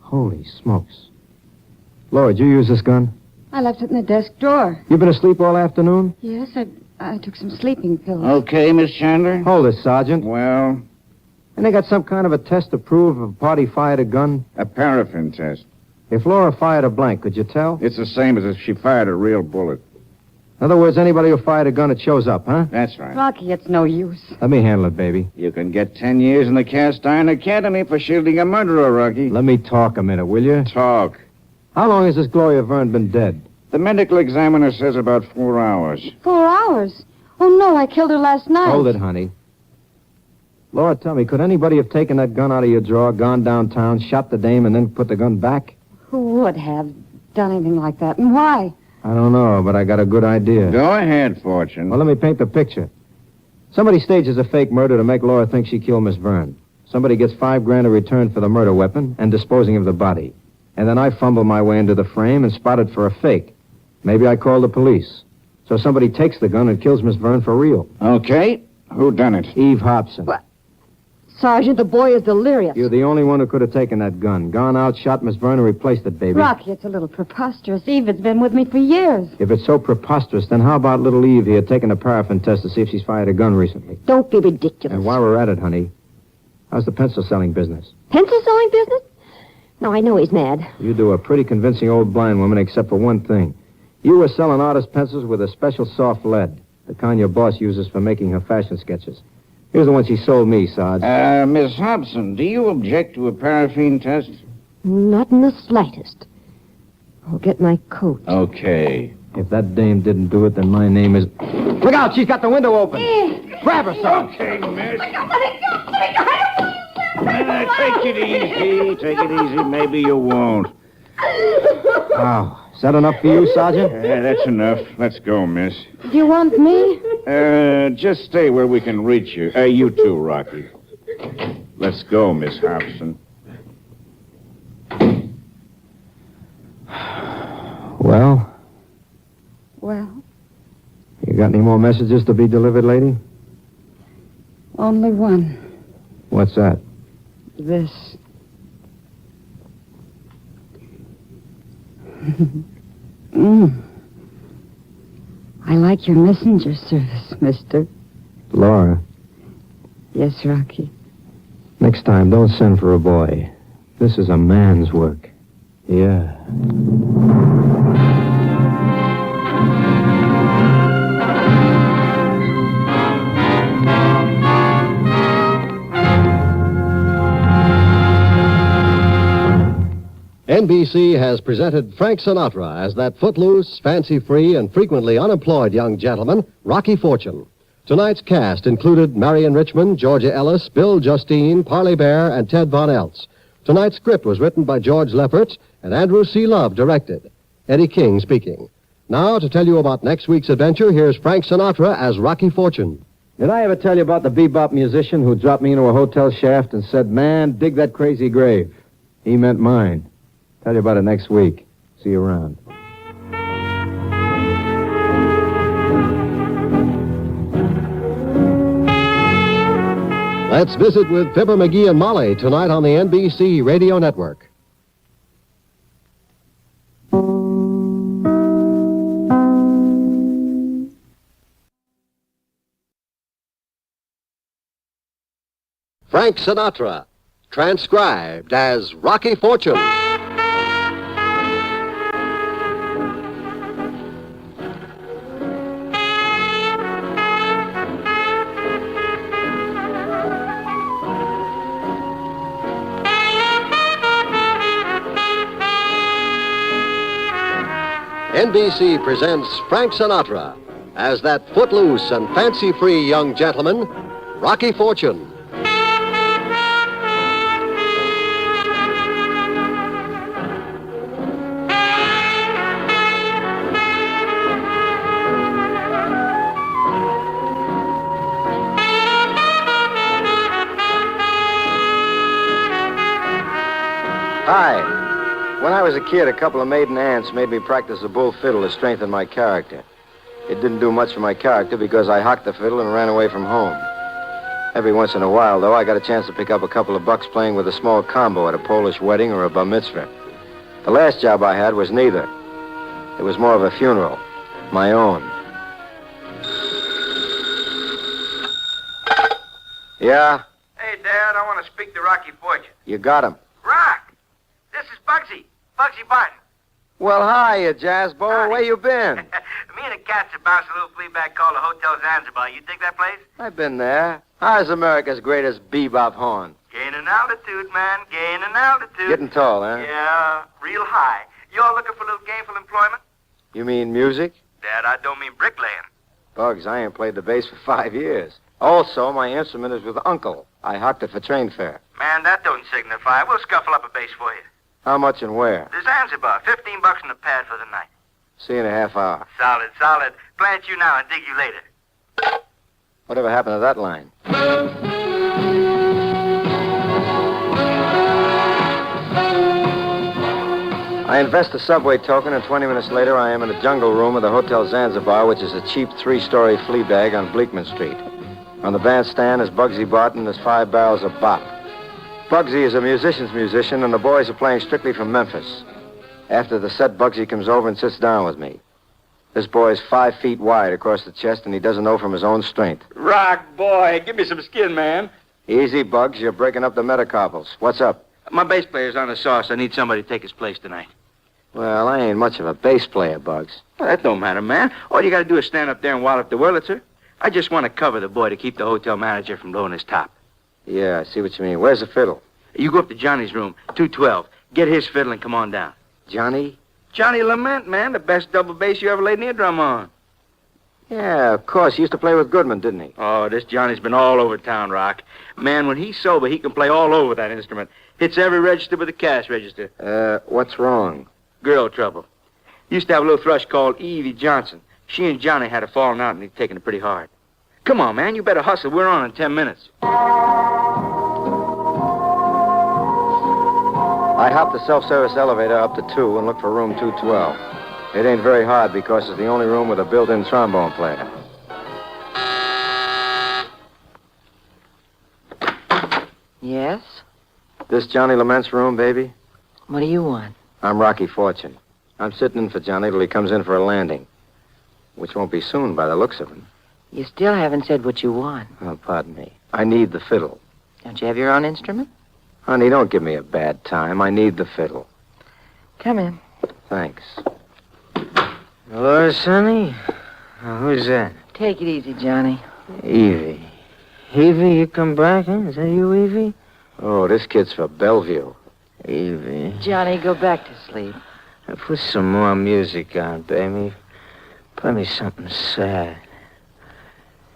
Holy smokes. Laura, did you use this gun? I left it in the desk drawer. You been asleep all afternoon? Yes, I took some sleeping pills. Okay, Miss Chandler. Hold it, Sergeant. Well? And they got some kind of a test to prove if a party fired a gun? A paraffin test. If Laura fired a blank, could you tell? It's the same as if she fired a real bullet. In other words, anybody who fired a gun, it shows up, huh? That's right. Rocky, it's no use. Let me handle it, baby. You can get 10 years in the Cast Iron Academy for shielding a murderer, Rocky. Let me talk a minute, will you? Talk. How long has this Gloria Verne been dead? The medical examiner says about 4 hours. 4 hours? Oh, no, I killed her last night. Hold it, honey. Laura, tell me, could anybody have taken that gun out of your drawer, gone downtown, shot the dame, and then put the gun back? Who would have? done anything like that. And why? I don't know, but I got a good idea. Go ahead, Fortune. Well, let me paint the picture. Somebody stages a fake murder to make Laura think she killed Miss Verne. Somebody gets $5,000 in return for the murder weapon and disposing of the body. And then I fumble my way into the frame and spot it for a fake. Maybe I call the police. So somebody takes the gun and kills Miss Verne for real. Okay. Who done it? Eve Hobson. What? Sergeant, the boy is delirious. You're the only one who could have taken that gun. Gone out, shot Miss Verne, and replaced it, baby. Rocky, it's a little preposterous. Eve has been with me for years. If it's so preposterous, then how about little Eve here taking a paraffin test to see if she's fired a gun recently? Don't be ridiculous. And while we're at it, honey, how's the pencil-selling business? Pencil-selling business? No, I know he's mad. You do a pretty convincing old blind woman, except for one thing. You were selling artist pencils with a special soft lead, the kind your boss uses for making her fashion sketches. Here's the one she sold me, Sarge. Miss Hobson, do you object to a paraffin test? Not in the slightest. I'll get my coat. Okay. If that dame didn't do it, then my name is... Look out! She's got the window open! Grab her, Sarge! Okay, miss. Take it easy. Take it easy. Maybe you won't. Oh, is that enough for you, Sergeant? Yeah, that's enough. Let's go, miss. Do you want me? Just stay where we can reach you. You too, Rocky. Let's go, Miss Hobson. Well? Well, You got any more messages to be delivered, lady? only one. What's that? This. I like your messenger service, mister. Laura, Yes, Rocky. next time, don't send for a boy. This is a man's work. Yeah. NBC has presented Frank Sinatra as that footloose, fancy-free, and frequently unemployed young gentleman, Rocky Fortune. Tonight's cast included Marion Richmond, Georgia Ellis, Bill Justine, Parley Bear, and Ted Von Eltz. Tonight's script was written by George Lefferts, and Andrew C. Love directed. Eddie King speaking. Now, to tell you about next week's adventure, here's Frank Sinatra as Rocky Fortune. Did I ever tell you about the bebop musician who dropped me into a hotel shaft and said, "Man, dig that crazy grave"? He meant mine. Tell you about it next week. See you around. Let's visit with Fibber McGee and Molly tonight on the NBC Radio Network. Frank Sinatra, transcribed as Rocky Fortune. NBC presents Frank Sinatra as that footloose and fancy-free young gentleman, Rocky Fortune. Hi. When I was a kid, a couple of maiden aunts made me practice the bull fiddle to strengthen my character. It didn't do much for my character because I hocked the fiddle and ran away from home. Every once in a while, though, I got a chance to pick up a couple of bucks playing with a small combo at a Polish wedding or a bar mitzvah. The last job I had was neither. It was more of a funeral, my own. Yeah? Hey, Dad, I want to speak to Rocky Fortune. You got him. Rock! This is Bugsy Barton. Well, hiya, Jazzbo. Where you been? Me and the cats are bouncing a little flea bag called the Hotel Zanzibar. You dig that place? I've been there. How's America's greatest bebop horn? Gaining altitude, man. Gaining altitude. Getting tall, huh? Yeah, real high. You all looking for a little gainful employment? You mean music? Dad, I don't mean bricklaying. Bugs, I ain't played the bass for 5 years. Also, my instrument is with Uncle. I hocked it for train fare. Man, that don't signify. We'll scuffle up a bass for you. How much and where? To Zanzibar. $15 in the pad for the night. See you in a half hour. Solid, solid. Plant you now and dig you later. Whatever happened to that line? I invest a subway token, and 20 minutes later, I am in the jungle room of the Hotel Zanzibar, which is a cheap 3-story flea bag on Bleakman Street. On the bandstand is Bugsy Barton. There's 5 barrels of bop. Bugsy is a musician's musician, and the boys are playing strictly from Memphis. After the set, Bugsy comes over and sits down with me. This boy's 5 feet wide across the chest, and he doesn't know from his own strength. Rock, boy. Give me some skin, man. Easy, Bugs. You're breaking up the metacarpals. What's up? My bass player's on the sauce. I need somebody to take his place tonight. Well, I ain't much of a bass player, Bugs. Well, that don't matter, man. All you got to do is stand up there and wallop the Wurlitzer. I just want to cover the boy to keep the hotel manager from blowing his top. Yeah, I see what you mean. Where's the fiddle? You go up to Johnny's room, 212. Get his fiddle and come on down. Johnny? Johnny Lament, man. The best double bass you ever laid an eardrum on. Yeah, of course. He used to play with Goodman, didn't he? Oh, this Johnny's been all over town, Rock. Man, when he's sober, he can play all over that instrument. Hits every register but the cash register. What's wrong? Girl trouble. Used to have a little thrush called Evie Johnson. She and Johnny had a falling out, and he'd taken it pretty hard. Come on, man. You better hustle. We're on in 10 minutes. I hopped the self-service elevator up to 2 and looked for room 212. It ain't very hard because it's the only room with a built-in trombone player. Yes? This Johnny Lament's room, baby? What do you want? I'm Rocky Fortune. I'm sitting in for Johnny till he comes in for a landing, which won't be soon by the looks of him. You still haven't said what you want. Oh, pardon me. I need the fiddle. Don't you have your own instrument? Honey, don't give me a bad time. I need the fiddle. Come in. Thanks. Hello, Sonny? Who's that? Take it easy, Johnny. Evie. Evie, you come back, huh? Is that you, Evie? Oh, this kid's for Bellevue. Evie. Johnny, go back to sleep. Put some more music on, baby. Play me something sad.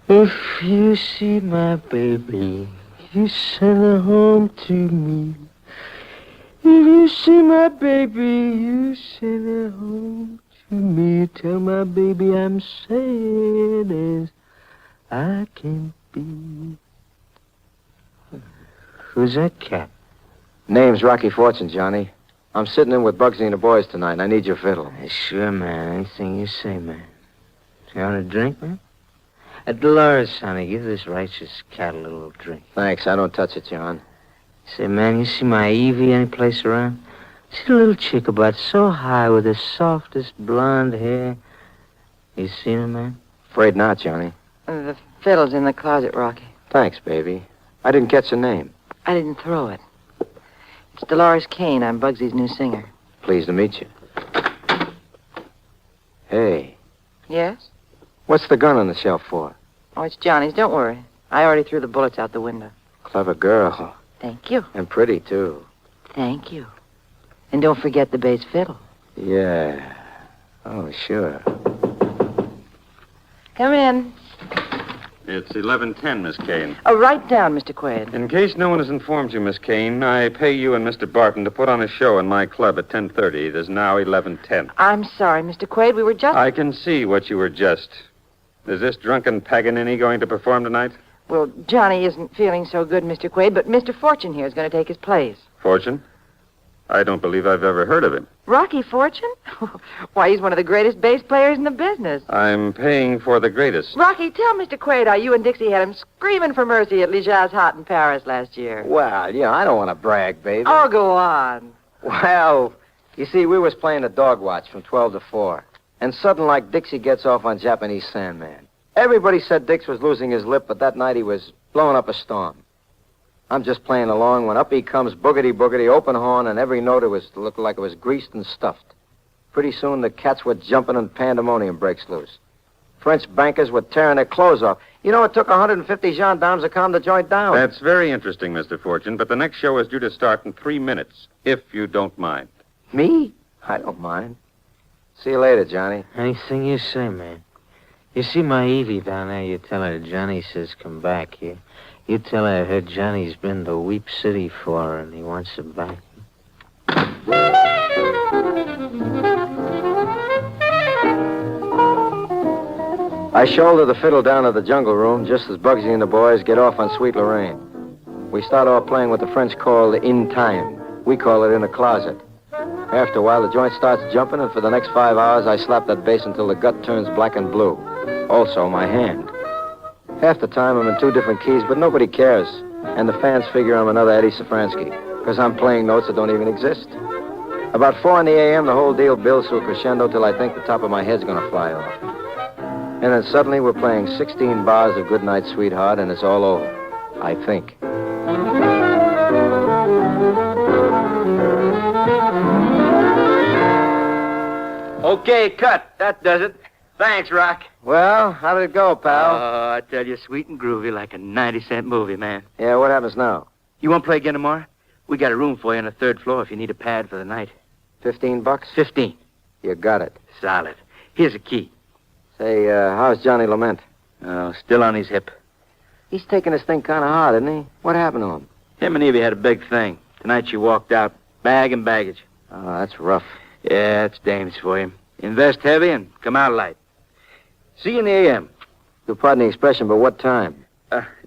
If you see my baby, you send her home to me. If you see my baby, you send her home to me. Tell my baby I'm sad as I can be. Who's that cat? Name's Rocky Fortune, Johnny. I'm sitting in with Bugsy and the boys tonight, and I need your fiddle. Sure, man. Anything you say, man. You want a drink, man? Dolores, honey, give this righteous cat a little drink. Thanks. I don't touch it, John. Say, man, you see my Evie any place around? See the little chick about so high with the softest blonde hair? You seen her, man? Afraid not, Johnny. The fiddle's in the closet, Rocky. Thanks, baby. I didn't catch your name. I didn't throw it. It's Dolores Kane. I'm Bugsy's new singer. Pleased to meet you. Hey, Yes? what's the gun on the shelf for? Oh, it's Johnny's. Don't worry. I already threw the bullets out the window. Clever girl. Thank you. And pretty, too. Thank you. And don't forget the bass fiddle. Yeah. Oh, sure. Come in. It's 11:10, Miss Kane. Oh, write down, Mr. Quaid. In case no one has informed you, Miss Kane, I pay you and Mr. Barton to put on a show in my club at 10:30. It is now 11:10. I'm sorry, Mr. Quaid. We were just... I can see what you were just. Is this drunken Paganini going to perform tonight? Well, Johnny isn't feeling so good, Mr. Quaid, but Mr. Fortune here is going to take his place. Fortune? I don't believe I've ever heard of him. Rocky Fortune? Why, he's one of the greatest bass players in the business. I'm paying for the greatest. Rocky, tell Mr. Quaid how you and Dixie had him screaming for mercy at Lija's Hot in Paris last year. Well, yeah, I don't want to brag, baby. Oh, go on. Well, you see, we was playing the dog watch from 12 to 4. And sudden like Dixie gets off on Japanese Sandman. Everybody said Dix was losing his lip, but that night he was blowing up a storm. I'm just playing along when up he comes, boogity-boogity, open horn, and every note looked like it was greased and stuffed. Pretty soon the cats were jumping and pandemonium breaks loose. French bankers were tearing their clothes off. You know, it took 150 gendarmes to calm the joint down. That's very interesting, Mr. Fortune, but the next show is due to start in 3 minutes, if you don't mind. Me? I don't mind. See you later, Johnny. Anything you say, man. You see my Evie down there, you tell her Johnny says come back here. You tell her I heard Johnny's been to Weep City for her and he wants her back. I shoulder the fiddle down to the jungle room just as Bugsy and the boys get off on Sweet Lorraine. We start off playing what the French call in time. We call it in the closet. After a while, the joint starts jumping, and for the next 5 hours, I slap that bass until the gut turns black and blue. Also, my hand. Half the time, I'm in 2 different keys, but nobody cares. And the fans figure I'm another Eddie Safransky, because I'm playing notes that don't even exist. About 4 in the a.m., the whole deal builds to a crescendo till I think the top of my head's going to fly off. And then suddenly we're playing 16 bars of Goodnight Sweetheart, and it's all over. I think. Okay, cut. That does it. Thanks, Rock. Well, how did it go, pal? Oh, I tell you, sweet and groovy like a 90-cent movie, man. Yeah, what happens now? You want to play again tomorrow? We got a room for you on the 3rd floor if you need a pad for the night. $15? 15. You got it. Solid. Here's a key. Say, how's Johnny Lament? Oh, still on his hip. He's taking this thing kind of hard, isn't he? What happened to him? Him and Evie had a big thing. Tonight she walked out, bag and baggage. Oh, that's rough. Yeah, that's dames for you. Invest heavy and come out light. See you in the a.m. You'll pardon the expression, but what time?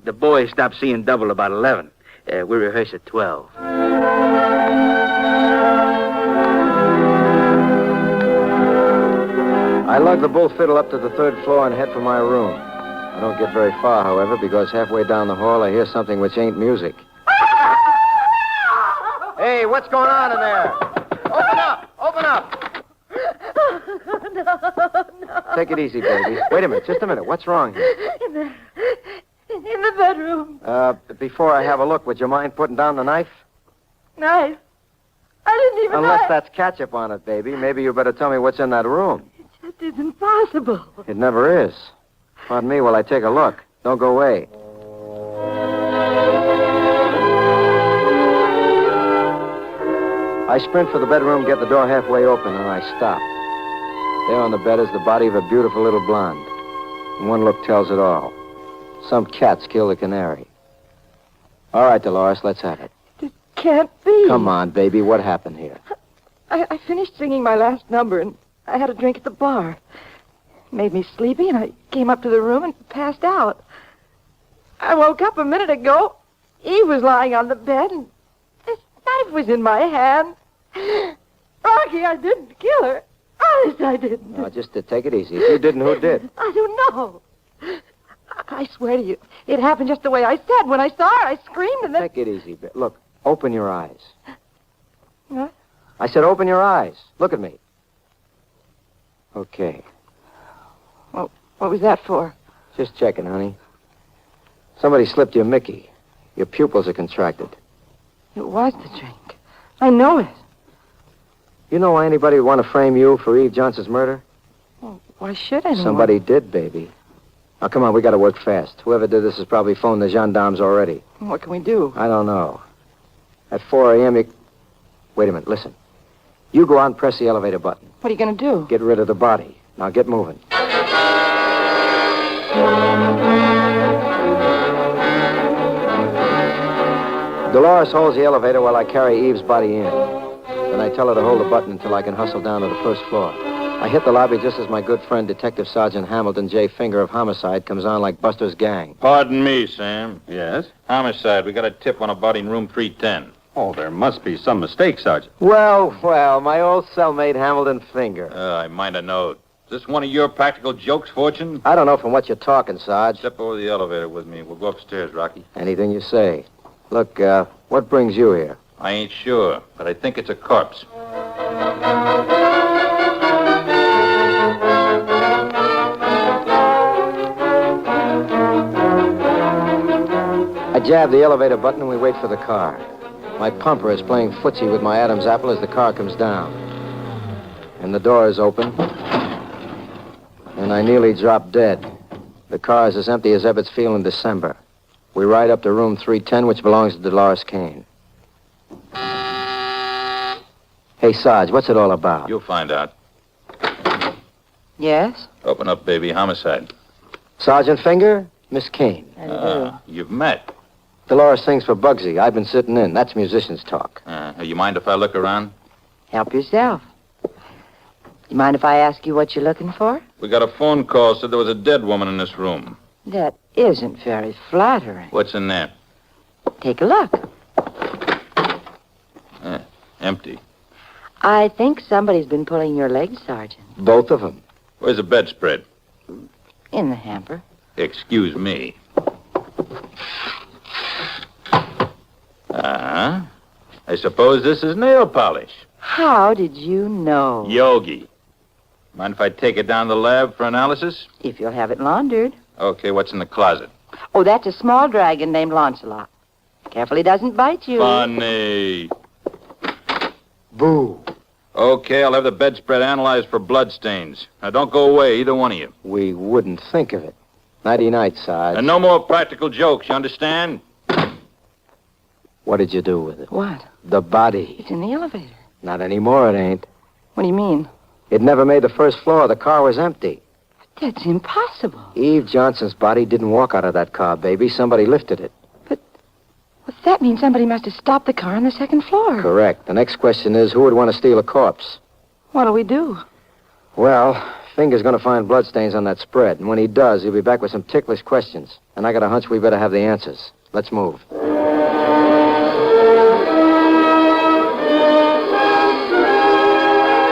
The boys stop seeing double about 11. We rehearse at 12. I lug the bull fiddle up to the 3rd floor and head for my room. I don't get very far, however, because halfway down the hall I hear something which ain't music. Hey, what's going on in there? Open up! Open up! No. Take it easy, baby. Wait a minute, just a minute. What's wrong here? In the bedroom. Before I have a look, would you mind putting down the knife? Knife? I didn't even Unless know. that's ketchup on it, baby. Maybe you better tell me what's in that room. It isn't possible. It never is. Pardon me while I take a look. Don't go away. I sprint for the bedroom, get the door halfway open, and I stop. There on the bed is the body of a beautiful little blonde. And one look tells it all. Some cats killed a canary. All right, Dolores, let's have it. It can't be. Come on, baby. What happened here? I finished singing my last number, and I had a drink at the bar. It made me sleepy, and I came up to the room and passed out. I woke up a minute ago. Eve was lying on the bed, and this knife was in my hand. Rocky, I didn't kill her. Honest, I didn't. No, just take it easy. If you didn't, who did? I don't know. I swear to you, it happened just the way I said. When I saw her, I screamed and then... Take it easy. Look, open your eyes. What? I said open your eyes. Look at me. Okay. Well, what was that for? Just checking, honey. Somebody slipped you a Mickey. Your pupils are contracted. It was the drink. I know it. You know why anybody would want to frame you for Eve Johnson's murder? Well, why should anyone? Somebody did, baby. Now, come on, we got to work fast. Whoever did this has probably phoned the gendarmes already. What can we do? I don't know. At 4 a.m., you... Wait a minute, listen. You go out and press the elevator button. What are you going to do? Get rid of the body. Now, get moving. Dolores holds the elevator while I carry Eve's body in. Then I tell her to hold the button until I can hustle down to the 1st floor. I hit the lobby just as my good friend, Detective Sergeant Hamilton J. Finger of Homicide, comes on like Buster's gang. Pardon me, Sam. Yes? Homicide. We got a tip on a body in room 310. Oh, there must be some mistake, Sergeant. Well, my old cellmate Hamilton Finger. I might have known. Is this one of your practical jokes, Fortune? I don't know from what you're talking, Sarge. Step over the elevator with me. We'll go upstairs, Rocky. Anything you say. Look, what brings you here? I ain't sure, but I think it's a corpse. I jab the elevator button and we wait for the car. My pumper is playing footsie with my Adam's apple as the car comes down. And the door is open. And I nearly drop dead. The car is as empty as Ebbets Field in December. We ride up to room 310, which belongs to Dolores Kane. Hey, Sarge, what's it all about? You'll find out. Yes? Open up, baby. Homicide. Sergeant Finger, Miss Kane. You've met. Dolores sings for Bugsy. I've been sitting in. That's musicians' talk. You mind if I look around? Help yourself. You mind if I ask you what you're looking for? We got a phone call, said there was a dead woman in this room. That isn't very flattering. What's in there? Take a look. Empty. I think somebody's been pulling your legs, Sergeant. Both of them. Where's the bedspread? In the hamper. Excuse me. I suppose this is nail polish. How did you know? Yogi. Mind if I take it down to the lab for analysis? If you'll have it laundered. Okay, what's in the closet? Oh, that's a small dragon named Lancelot. Careful he doesn't bite you. Funny. Boo. Okay, I'll have the bedspread analyzed for bloodstains. Now, don't go away, either one of you. We wouldn't think of it. Nighty-night, Sarge. And no more practical jokes, you understand? What did you do with it? What? The body. It's in the elevator. Not anymore, it ain't. What do you mean? It never made the first floor. The car was empty. That's impossible. Eve Johnson's body didn't walk out of that car, baby. Somebody lifted it. Well, that means somebody must have stopped the car on the second floor. Correct. The next question is, who would want to steal a corpse? What'll we do? Well, Finger's going to find bloodstains on that spread. And when he does, he'll be back with some ticklish questions. And I got a hunch we better have the answers. Let's move.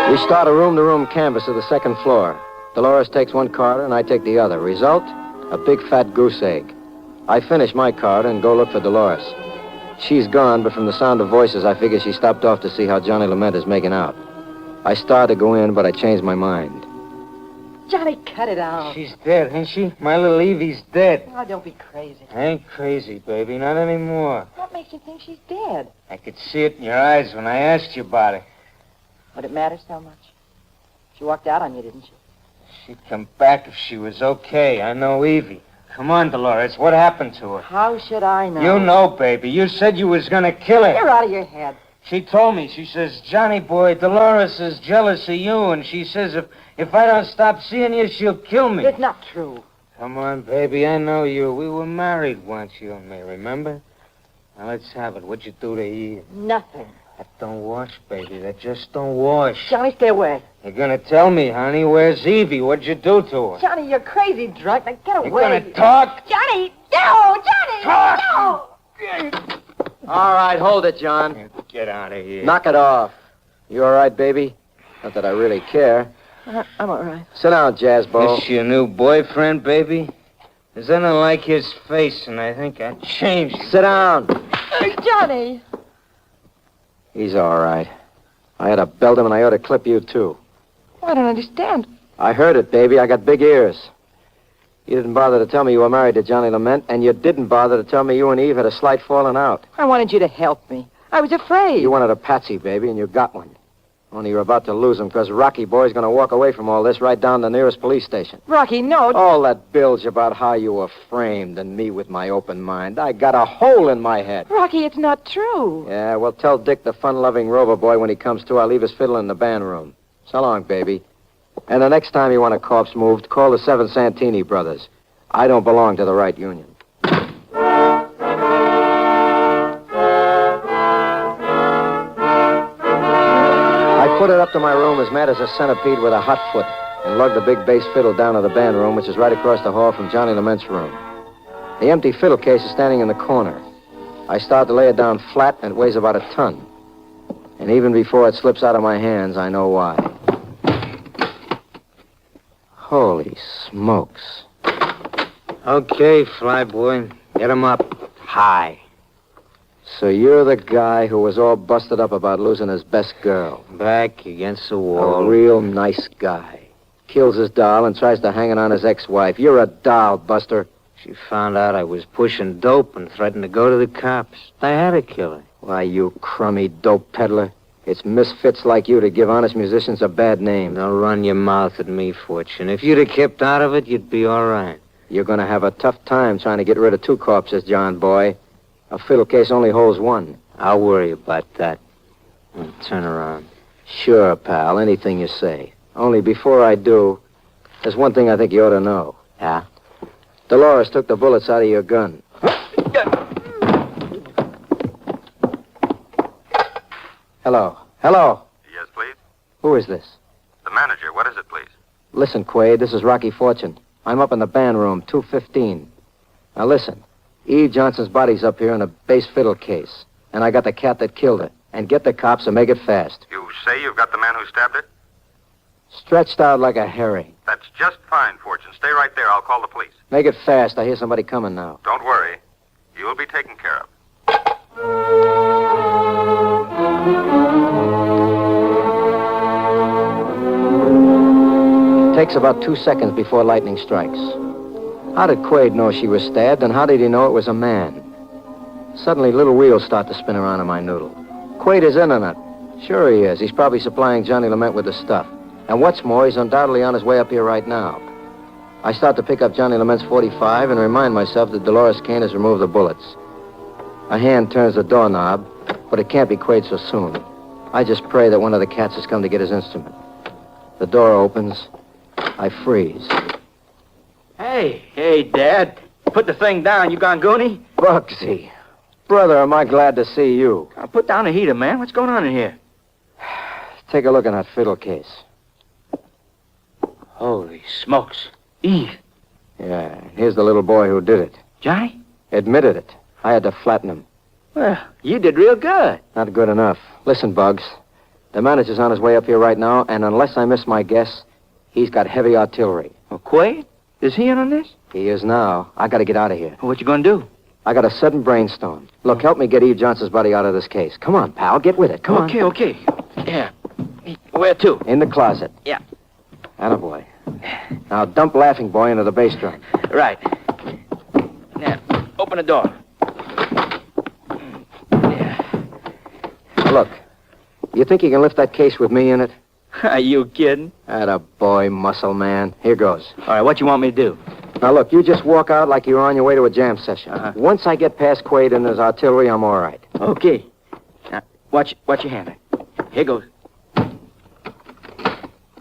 We start a room-to-room canvass of the second floor. Dolores takes one card and I take the other. Result? A big fat goose egg. I finish my card and go look for Dolores. She's gone, but from the sound of voices, I figure she stopped off to see how Johnny Lament is making out. I started to go in, but I changed my mind. Johnny, cut it out. She's dead, ain't she? My little Evie's dead. Oh, don't be crazy. I ain't crazy, baby. Not anymore. What makes you think she's dead? I could see it in your eyes when I asked you about it. Would it matter so much? She walked out on you, didn't she? She'd come back if she was okay. I know Evie. Come on, Dolores. What happened to her? How should I know? You know, baby. You said you was gonna kill her. You're out of your head. She told me. She says, Johnny boy, Dolores is jealous of you, and she says if I don't stop seeing you, she'll kill me. It's not true. Come on, baby. I know you. We were married once, you and me, remember? Now, let's have it. What'd you do to Eve? Nothing. That don't wash, baby. That just don't wash. Johnny, stay away. You're gonna tell me, honey. Where's Evie? What'd you do to her? Johnny, you're crazy drunk. Now get away. You're gonna talk? Johnny! No! Johnny! Talk! No! All right, hold it, John. Get out of here. Knock it off. You all right, baby? Not that I really care. I'm all right. Sit down, Jazzbo. This your new boyfriend, baby? 'Cause I don't like his face, and I think I changed him. Sit down. Johnny! He's all right. I had to belt him, and I ought to clip you, too. I don't understand. I heard it, baby. I got big ears. You didn't bother to tell me you were married to Johnny Lament, and you didn't bother to tell me you and Eve had a slight falling out. I wanted you to help me. I was afraid. You wanted a patsy, baby, and you got one. Only you're about to lose him, because Rocky Boy's going to walk away from all this right down the nearest police station. Rocky, no. All that bilge about how you were framed and me with my open mind. I got a hole in my head. Rocky, it's not true. Yeah, well, tell Dick, the fun-loving rover boy, when he comes to, I'll leave his fiddle in the band room. So long, baby. And the next time you want a corpse moved, call the Seven Santini brothers. I don't belong to the right union. I put it up to my room as mad as a centipede with a hot foot and lugged the big bass fiddle down to the band room, which is right across the hall from Johnny Lament's room. The empty fiddle case is standing in the corner. I start to lay it down flat, and it weighs about a ton. And even before it slips out of my hands, I know why. Holy smokes. Okay, flyboy. Get him up. High. So you're the guy who was all busted up about losing his best girl. Back against the wall. A real nice guy. Kills his doll and tries to hang it on his ex-wife. You're a doll, Buster. She found out I was pushing dope and threatened to go to the cops. I had to kill her. Why, you crummy dope peddler. It's misfits like you to give honest musicians a bad name. Don't run your mouth at me, Fortune. If you'd have kept out of it, you'd be all right. You're going to have a tough time trying to get rid of two corpses, John boy. A fiddle case only holds one. I'll worry about that. Turn around. Sure, pal. Anything you say. Only before I do, there's one thing I think you ought to know. Yeah? Dolores took the bullets out of your gun. Hello. Hello. Yes, please. Who is this? The manager. What is it, please? Listen, Quaid, this is Rocky Fortune. I'm up in the band room, 215. Now listen, Eve Johnson's body's up here in a bass fiddle case, and I got the cat that killed her. And get the cops and make it fast. You say you've got the man who stabbed her? Stretched out like a herring. That's just fine, Fortune. Stay right there. I'll call the police. Make it fast. I hear somebody coming now. Don't worry. You'll be taken care of. It takes about 2 seconds before lightning strikes. How did Quaid know she was stabbed, and how did he know it was a man? Suddenly, little wheels start to spin around in my noodle. Quaid is in on it. Sure he is. He's probably supplying Johnny Lement with the stuff. And what's more, he's undoubtedly on his way up here right now. I start to pick up Johnny Lament's .45 and remind myself that Dolores Kane has removed the bullets. A hand turns the doorknob, but it can't be Quaid so soon. I just pray that one of the cats has come to get his instrument. The door opens. I freeze. Hey, Dad. Put the thing down. You gone goony? Bugsy. Brother, am I glad to see you. Put down the heater, man. What's going on in here? Take a look in that fiddle case. Holy smokes. Eve. Yeah, here's the little boy who did it. Johnny? Admitted it. I had to flatten him. Well, you did real good. Not good enough. Listen, Bugs. The manager's on his way up here right now, and unless I miss my guess, he's got heavy artillery. Well, Quaid? Is he in on this? He is now. I gotta get out of here. What you gonna do? I got a sudden brainstorm. Look, help me get Eve Johnson's body out of this case. Come on, pal. Get with it. Come on. Okay. Yeah. Where to? In the closet. Yeah. Attaboy. Now dump Laughing Boy into the bass drum. Right. Now, open the door. Yeah. Look, you think you can lift that case with me in it? Are you kidding? Attaboy, muscle man. Here goes. All right, what you want me to do? Now, look, you just walk out like you're on your way to a jam session. Once I get past Quaid and his artillery, I'm all right. Okay. Now, watch your hand. Here goes.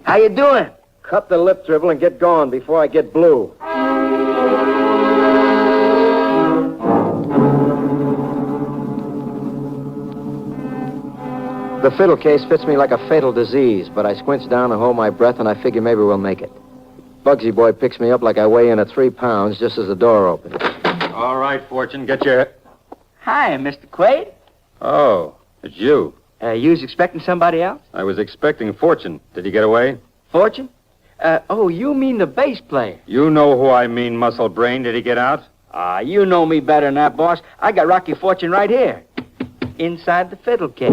How you doing? Cut the lip dribble and get going before I get blue. The fiddle case fits me like a fatal disease, but I squinch down and hold my breath, and I figure maybe we'll make it. Bugsy Boy picks me up like I weigh in at 3 pounds just as the door opens. All right, Fortune, get your... Hi, Mr. Quaid. Oh, it's you. You was expecting somebody else? I was expecting Fortune. Did he get away? Fortune? You mean the bass player? You know who I mean, muscle brain. Did he get out? You know me better than that, boss. I got Rocky Fortune right here. Inside the fiddle case.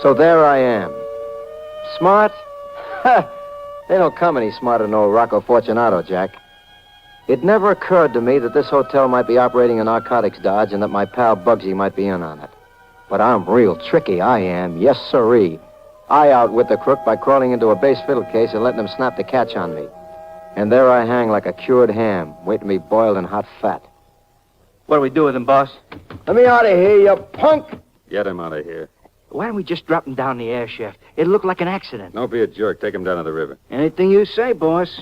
So there I am. Smart? Ha! They don't come any smarter than old Rocco Fortunato, Jack. It never occurred to me that this hotel might be operating a narcotics dodge and that my pal Bugsy might be in on it. But I'm real tricky, I am. Yes, sirree. I outwit the crook by crawling into a bass fiddle case and letting him snap the catch on me. And there I hang like a cured ham, waiting to be boiled in hot fat. What do we do with him, boss? Let me out of here, you punk! Get him out of here. Why don't we just drop him down the air shaft? It'll look like an accident. Don't be a jerk. Take him down to the river. Anything you say, boss.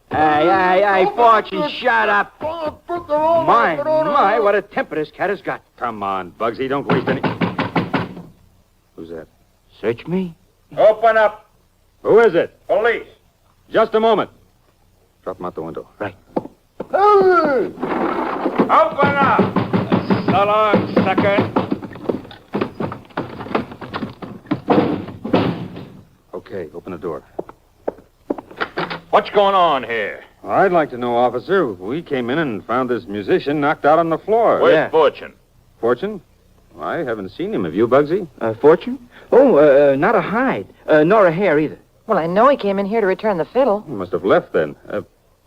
Hey, Fortune, shut up. My, what a temper this cat has got. Come on, Bugsy. Don't waste any... Who's that? Search me. Open up. Who is it? Police. Just a moment. Drop him out the window. Right. Open up. So long, sucker. Okay, open the door. What's going on here? I'd like to know, officer. We came in and found this musician knocked out on the floor. Where's Fortune? Fortune? I haven't seen him. Have you, Bugsy? Fortune? Oh, not a hide. Nor a hair either. Well, I know he came in here to return the fiddle. He must have left then.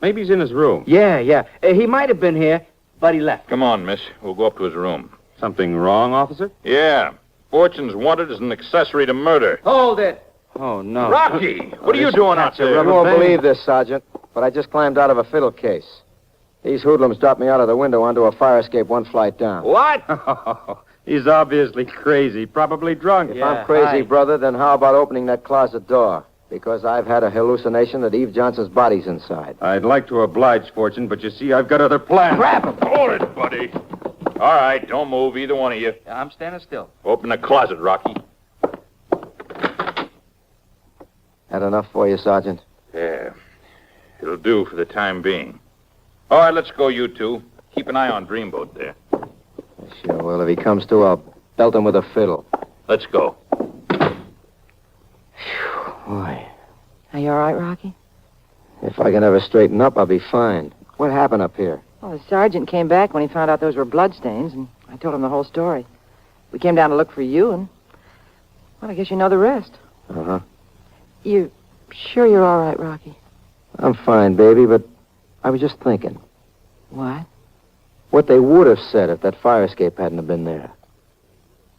Maybe he's in his room. Yeah. He might have been here, but he left. Come on, miss. We'll go up to his room. Something wrong, officer? Yeah. Fortune's wanted as an accessory to murder. Hold it. Oh, no. Rocky, what are you doing out there? You won't believe this, Sergeant, but I just climbed out of a fiddle case. These hoodlums dropped me out of the window onto a fire escape 1 flight down. What? He's obviously crazy, probably drunk. If I'm crazy, brother, then how about opening that closet door? Because I've had a hallucination that Eve Johnson's body's inside. I'd like to oblige, Fortune, but you see, I've got other plans. Grab him. Hold it, buddy. All right, don't move, either one of you. I'm standing still. Open the closet, Rocky. That enough for you, Sergeant? Yeah. It'll do for the time being. All right, let's go, you two. Keep an eye on Dreamboat there. Sure will. If he comes to, I'll belt him with a fiddle. Let's go. Boy, Are you all right, Rocky? if I can ever straighten up, I'll be fine. What happened up here? Well, the sergeant came back when he found out those were bloodstains, and I told him the whole story. We came down to look for you, and, well, I guess you know the rest. Uh-huh. You sure you're all right, Rocky? I'm fine, baby, but I was just thinking. What? What they would have said if that fire escape hadn't have been there.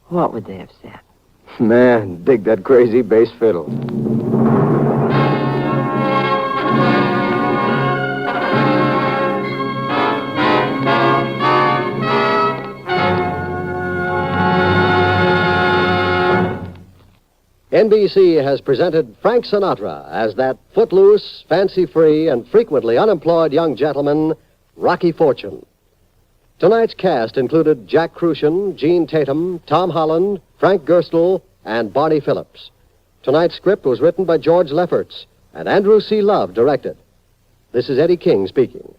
What would they have said? Man, dig that crazy bass fiddle. NBC has presented Frank Sinatra as that footloose, fancy-free, and frequently unemployed young gentleman, Rocky Fortune. Tonight's cast included Jack Crucian, Gene Tatum, Tom Holland, Frank Gerstle, and Barney Phillips. Tonight's script was written by George Lefferts, and Andrew C. Love directed. This is Eddie King speaking.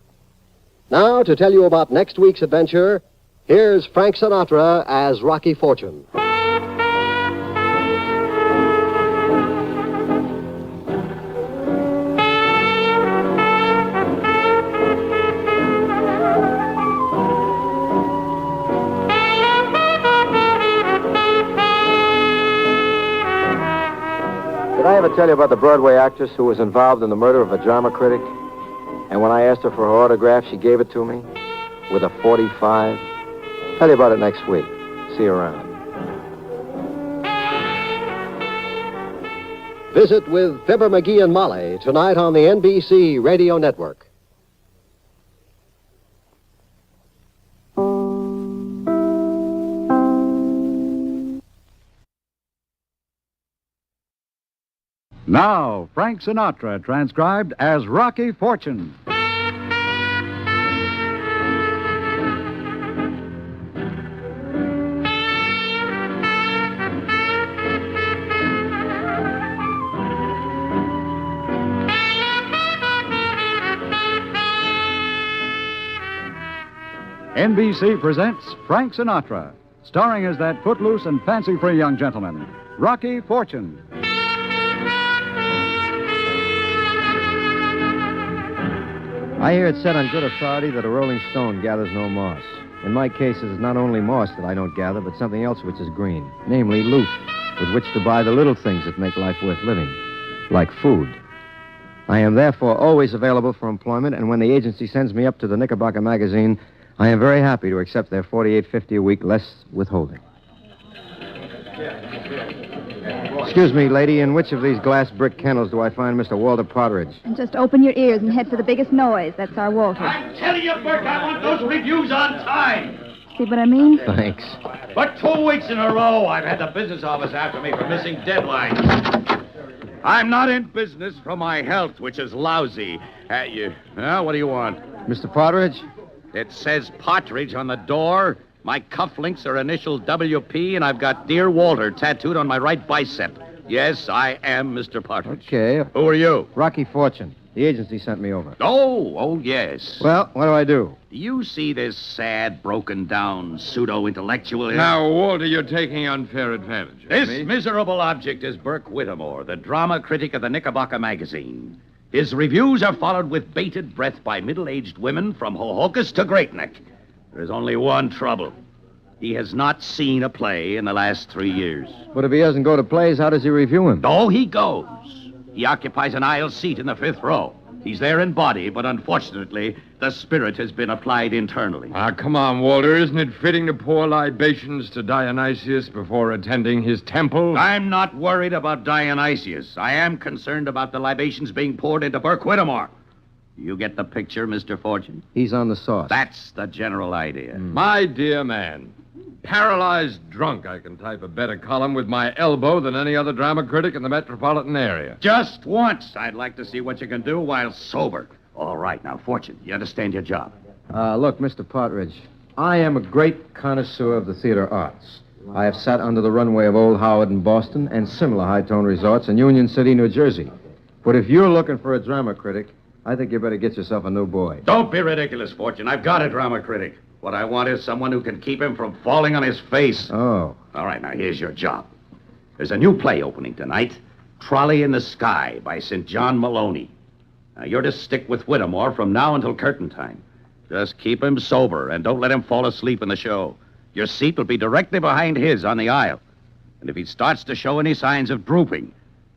Now, to tell you about next week's adventure, here's Frank Sinatra as Rocky Fortune. Did I ever tell you about the Broadway actress who was involved in the murder of a drama critic? And when I asked her for her autograph, she gave it to me with a .45. Tell you about it next week. See you around. Visit with Fibber McGee and Molly tonight on the NBC Radio Network. Now, Frank Sinatra, transcribed as Rocky Fortune. NBC presents Frank Sinatra, starring as that footloose and fancy-free young gentleman, Rocky Fortune. I hear it said on good authority that a rolling stone gathers no moss. In my case, it is not only moss that I don't gather, but something else which is green, namely loot, with which to buy the little things that make life worth living, like food. I am therefore always available for employment, and when the agency sends me up to the Knickerbocker magazine, I am very happy to accept their $48.50 a week less withholding. Excuse me, lady, in which of these glass brick kennels do I find Mr. Walter Partridge? Just open your ears and head for the biggest noise. That's our Walter. I'm telling you, Burke, I want those reviews on time. See what I mean? Thanks. For 2 weeks in a row, I've had the business office after me for missing deadlines. I'm not in business for my health, which is lousy. What do you want? Mr. Partridge? It says Partridge on the door. My cufflinks are initial WP, and I've got Dear Walter tattooed on my right bicep. Yes, I am Mr. Partridge. Okay. Who are you? Rocky Fortune. The agency sent me over. Oh, yes. Well, what do I do? Do you see this sad, broken-down, pseudo-intellectual here? Now, Walter, you're taking unfair advantage of This me. miserable object is Burke Whittemore, the drama critic of the Knickerbocker magazine. His reviews are followed with bated breath by middle-aged women from Hohokus to Great Neck. There's only one trouble. He has not seen a play in the last 3 years. But if he doesn't go to plays, how does he review him? Oh, he goes. He occupies an aisle seat in the 5th row. He's there in body, but unfortunately, the spirit has been applied internally. Ah, come on, Walter. Isn't it fitting to pour libations to Dionysius before attending his temple? I'm not worried about Dionysius. I am concerned about the libations being poured into Burke Whittemore. You get the picture, Mr. Fortune? He's on the sauce. That's the general idea. My dear man, paralyzed drunk, I can type a better column with my elbow than any other drama critic in the metropolitan area. Just once. I'd like to see what you can do while sober. All right, now, Fortune, you understand your job. Look, Mr. Partridge, I am a great connoisseur of the theater arts. I have sat under the runway of Old Howard in Boston and similar high-tone resorts in Union City, New Jersey. But if you're looking for a drama critic, I think you better get yourself a new boy. Don't be ridiculous, Fortune. I've got a drama critic. What I want is someone who can keep him from falling on his face. Oh. All right, now, here's your job. There's a new play opening tonight, Trolley in the Sky by St. John Maloney. Now, you're to stick with Whittemore from now until curtain time. Just keep him sober and don't let him fall asleep in the show. Your seat will be directly behind his on the aisle. And if he starts to show any signs of drooping,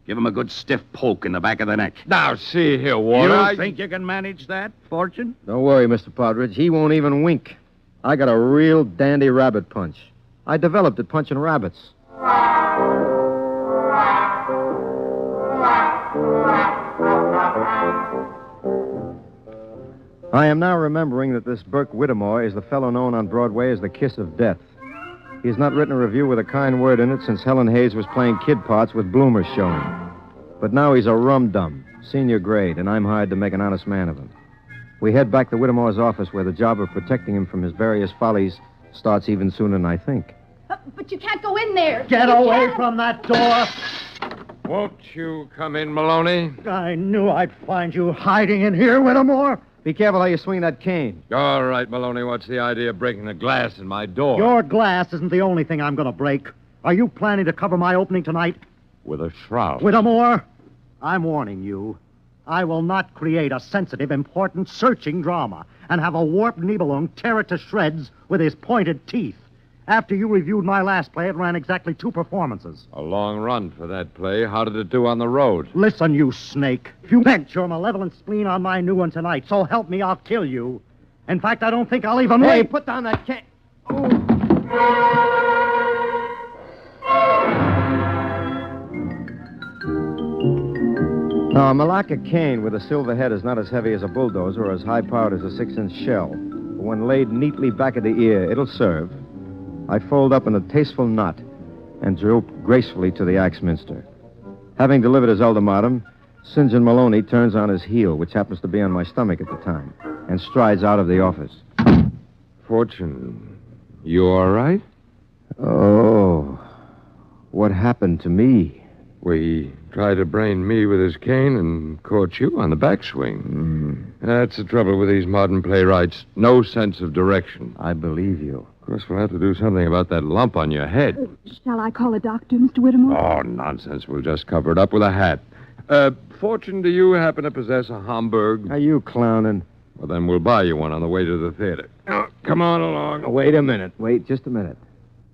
give him a good stiff poke in the back of the neck. Now, see here, Warner. You think you can manage that, Fortune? Don't worry, Mr. Partridge. He won't even wink. I got a real dandy rabbit punch. I developed it punching rabbits. I am now remembering that this Burke Whittemore is the fellow known on Broadway as the Kiss of Death. He has not written a review with a kind word in it since Helen Hayes was playing kid parts with bloomers showing. But now he's a rum-dum, senior grade, and I'm hired to make an honest man of him. We head back to Whittemore's office where the job of protecting him from his various follies starts even sooner than I think. But you can't go in there. Get away from that door. Won't you come in, Maloney? I knew I'd find you hiding in here, Whittemore. Be careful how you swing that cane. All right, Maloney, what's the idea of breaking the glass in my door? Your glass isn't the only thing I'm going to break. Are you planning to cover my opening tonight? With a shroud. Whittemore, I'm warning you. I will not create a sensitive, important, searching drama and have a warped Nibelung tear it to shreds with his pointed teeth. After you reviewed my last play, it ran exactly 2 performances. A long run for that play. How did it do on the road? Listen, you snake. If you vent your malevolent spleen on my new one tonight, so help me, I'll kill you. In fact, I don't think I'll even Hey, wait. put down that cane. Now, a Malacca cane with a silver head is not as heavy as a bulldozer or as high-powered as a 6-inch shell. But when laid neatly back of the ear, it'll serve. I fold up in a tasteful knot and droop gracefully to the Axminster. Having delivered his ultimatum, St. John Maloney turns on his heel, which happens to be on my stomach at the time, and strides out of the office. Fortune, you all right? Oh, what happened to me? He tried to brain me with his cane and caught you on the backswing. That's the trouble with these modern playwrights. No sense of direction. I believe you. Of course, we'll have to do something about that lump on your head. Shall I call a doctor, Mr. Whittemore? Oh, nonsense. We'll just cover it up with a hat. Fortune, do you happen to possess a Hamburg? Are you clowning? Well, then we'll buy you one on the way to the theater. Now, come on along. Wait a minute. Wait just a minute.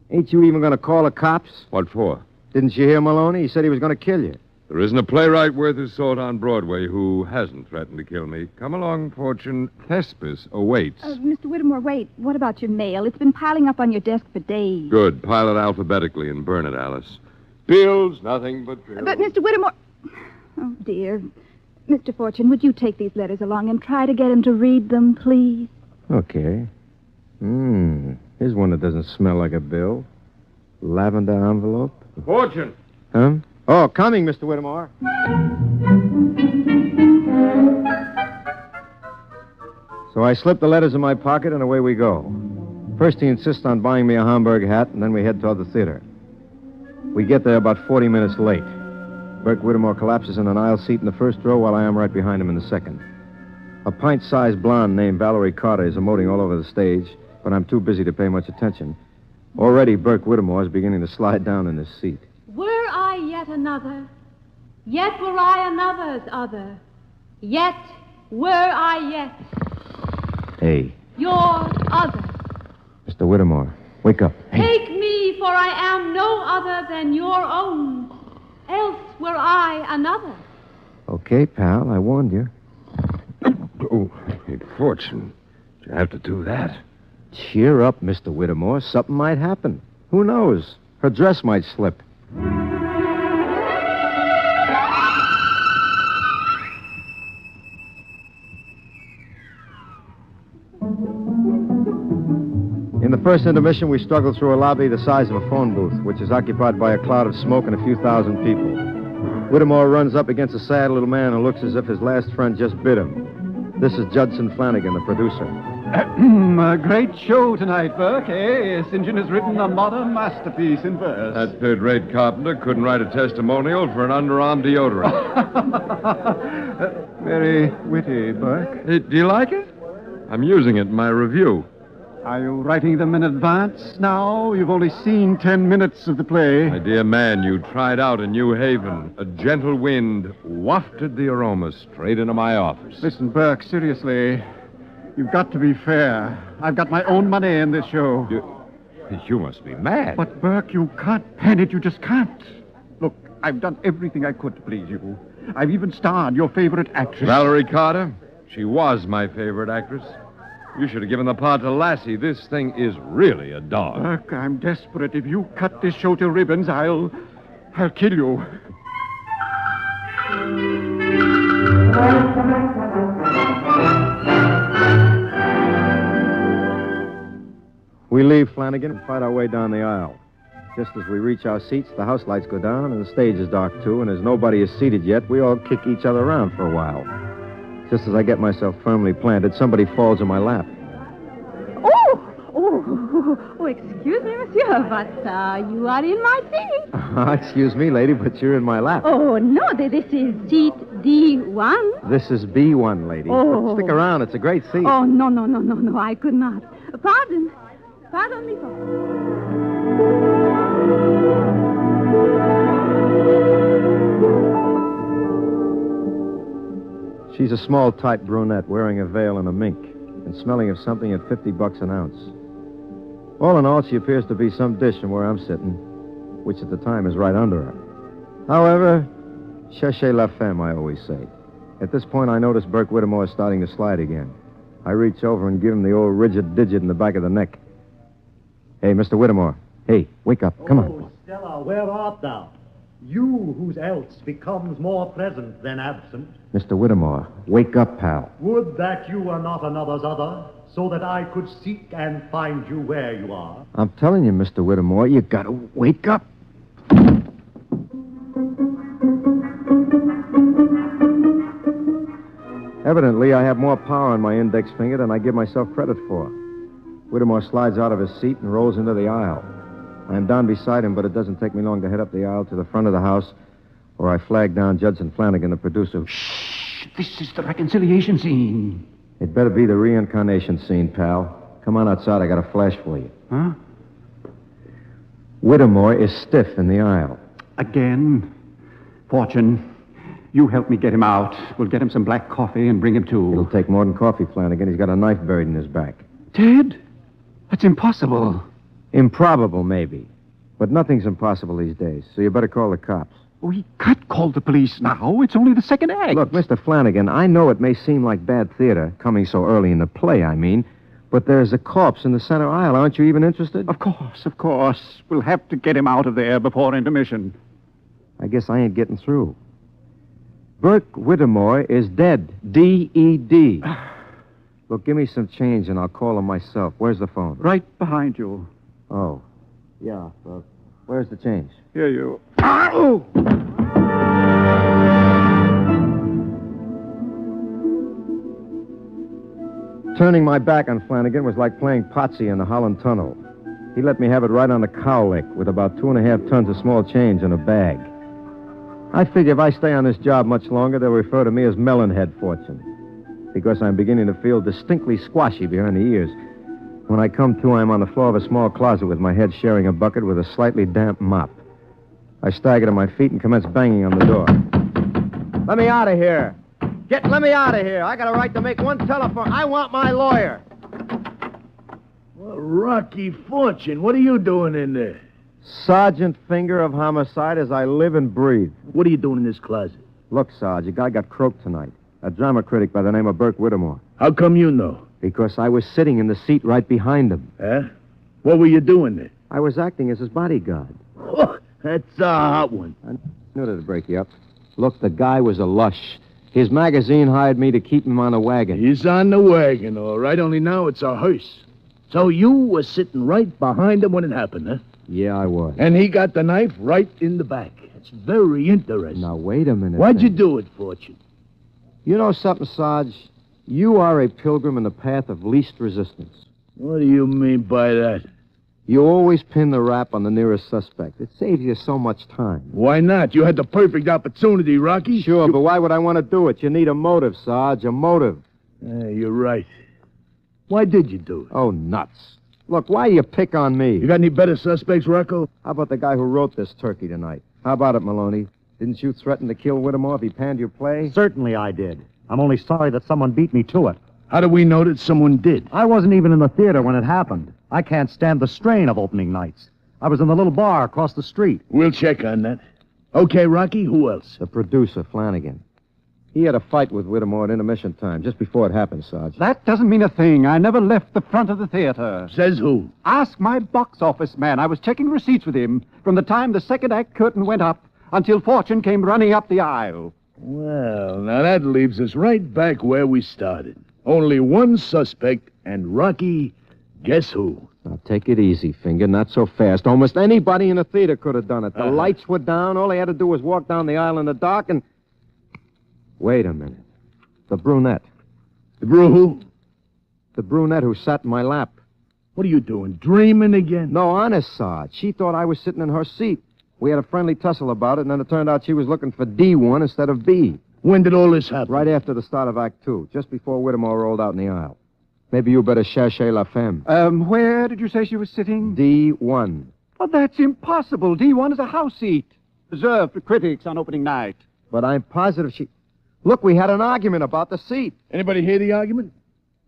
Ain't you even going to call the cops? What for? Didn't you hear Maloney? He said he was going to kill you. There isn't a playwright worth his salt on Broadway who hasn't threatened to kill me. Come along, Fortune. Thespis awaits. Mr. Whittemore, wait. What about your mail? It's been piling up on your desk for days. Good. Pile it alphabetically and burn it, Alice. Bills, nothing but bills. But, Mr. Whittemore... Oh, dear. Mr. Fortune, would you take these letters along and try to get him to read them, please? Okay. Here's one that doesn't smell like a bill. Lavender envelope. Fortune. Huh? Oh, coming, Mr. Whittemore. So I slip the letters in my pocket, and away we go. First, he insists on buying me a Hamburg hat, and then we head toward the theater. We get there about 40 minutes late. Burke Whittemore collapses in an aisle seat in the first row, while I am right behind him in the second. A pint-sized blonde named Valerie Carter is emoting all over the stage, but I'm too busy to pay much attention. Already, Burke Whittemore is beginning to slide down in his seat. Were I yet another, yet were I another's other, yet were I yet Hey, your other. Mr. Whittemore, wake up. Take me, for I am no other than your own, else were I another. Okay, pal, I warned you. Oh, hey, Fortune. Did you have to do that? Cheer up, Mr. Whittemore. Something might happen. Who knows? Her dress might slip. In the first intermission, we struggled through a lobby the size of a phone booth, which is occupied by a cloud of smoke and a few thousand people. Whittemore runs up against a sad little man who looks as if his last friend just bit him. This is Judson Flanagan, the producer. A great show tonight, Burke, eh? St. John has written a modern masterpiece in verse. That third-rate carpenter couldn't write a testimonial for an underarm deodorant. Very witty, Burke. Do you like it? I'm using it in my review. Are you writing them in advance now? You've only seen 10 minutes of the play. My dear man, you tried out in New Haven. A gentle wind wafted the aroma straight into my office. Listen, Burke, seriously. You've got to be fair. I've got my own money in this show. You must be mad. But, Burke, you can't pen it. You just can't. Look, I've done everything I could to please you. I've even starred your favorite actress. Valerie Carter? She was my favorite actress. You should have given the part to Lassie. This thing is really a dog. Burke, I'm desperate. If you cut this show to ribbons, I'll kill you. We leave Flanagan and fight our way down the aisle. Just as we reach our seats, the house lights go down and the stage is dark, too, and as nobody is seated yet, we all kick each other around for a while. Just as I get myself firmly planted, somebody falls in my lap. Oh, excuse me, monsieur, but you are in my seat. Excuse me, lady, but you're in my lap. Oh, no, this is seat D1. This is B1, lady. Oh. Stick around. It's a great seat. Oh, no, I could not. Pardon me for... She's a small, tight brunette wearing a veil and a mink and smelling of something at $50 an ounce. All in all, she appears to be some dish from where I'm sitting, which at the time is right under her. However, cherchez la femme, I always say. At this point, I notice Burke Whittemore is starting to slide again. I reach over and give him the old rigid digit in the back of the neck. Hey, Mr. Whittemore. Hey, wake up. Come on. Stella, where art thou? You whose else becomes more present than absent. Mr. Whittemore, wake up, pal. Would that you were not another's other, so that I could seek and find you where you are. I'm telling you, Mr. Whittemore, you gotta wake up. Evidently, I have more power on my index finger than I give myself credit for. Whittemore slides out of his seat and rolls into the aisle. I am down beside him, but it doesn't take me long to head up the aisle to the front of the house, where I flag down Judson Flanagan, the producer. Shh! This is the reconciliation scene. It better be the reincarnation scene, pal. Come on outside. I got a flash for you. Huh? Whittemore is stiff in the aisle. Again? Fortune, you help me get him out. We'll get him some black coffee and bring him to. It'll take more than coffee, Flanagan. He's got a knife buried in his back. Ted? That's impossible. Improbable, maybe. But nothing's impossible these days, so you better call the cops. We can't call the police now. It's only the second act. Look, Mr. Flanagan, I know it may seem like bad theater, coming so early in the play, I mean, but there's a corpse in the center aisle. Aren't you even interested? Of course. We'll have to get him out of there before intermission. I guess I ain't getting through. Burke Whittemore is dead. D-E-D. Look, give me some change and I'll call him myself. Where's the phone? Right behind you. Oh. Yeah, where's the change? Here you... Ow! Turning my back on Flanagan was like playing Potsy in the Holland Tunnel. He let me have it right on the cowlick with about 2.5 tons of small change in a bag. I figure if I stay on this job much longer, they'll refer to me as Melonhead Fortune, because I'm beginning to feel distinctly squashy behind the ears. When I come to, I'm on the floor of a small closet with my head sharing a bucket with a slightly damp mop. I stagger to my feet and commence banging on the door. Let me out of here. Let me out of here. I got a right to make one telephone. I want my lawyer. Well, Rocky Fortune, what are you doing in there? Sergeant Finger of Homicide as I live and breathe. What are you doing in this closet? Look, Sarge, a guy got croaked tonight. A drama critic by the name of Burke Whittemore. How come you know? Because I was sitting in the seat right behind him. Huh? What were you doing there? I was acting as his bodyguard. Oh, that's a hot one. I knew that'd break you up. Look, the guy was a lush. His magazine hired me to keep him on the wagon. He's on the wagon, all right, only now it's a hearse. So you were sitting right behind him when it happened, huh? Yeah, I was. And he got the knife right in the back. It's very interesting. Now, wait a minute. Why'd you then. do it, Fortune? You know something, Sarge? You are a pilgrim in the path of least resistance. What do you mean by that? You always pin the rap on the nearest suspect. It saves you so much time. Why not? You had the perfect opportunity, Rocky. Sure, but why would I want to do it? You need a motive, Sarge, a motive. You're right. Why did you do it? Oh, nuts. Look, why you pick on me? You got any better suspects, Rocco? How about the guy who wrote this turkey tonight? How about it, Maloney? Didn't you threaten to kill Whittemore if he panned your play? Certainly I did. I'm only sorry that someone beat me to it. How do we know that someone did? I wasn't even in the theater when it happened. I can't stand the strain of opening nights. I was in the little bar across the street. We'll check on that. Okay, Rocky, who else? The producer, Flanagan. He had a fight with Whittemore at intermission time, just before it happened, Sarge. That doesn't mean a thing. I never left the front of the theater. Says who? Ask my box office man. I was checking receipts with him from the time the second act curtain went up until Fortune came running up the aisle. Well, now that leaves us right back where we started. Only one suspect, and Rocky, guess who? Now, take it easy, Finger. Not so fast. Almost anybody in the theater could have done it. The lights were down. All they had to do was walk down the aisle in the dark and... Wait a minute. The brunette. The who? The brunette who sat in my lap. What are you doing, dreaming again? No, honest, Sarge. She thought I was sitting in her seat. We had a friendly tussle about it, and then it turned out she was looking for D1 instead of B. When did all this happen? Right after the start of Act 2, just before Whittemore rolled out in the aisle. Maybe you better chercher la femme. Where did you say she was sitting? D1. Oh, that's impossible. D1 is a house seat, reserved for critics on opening night. But I'm positive she... Look, we had an argument about the seat. Anybody hear the argument?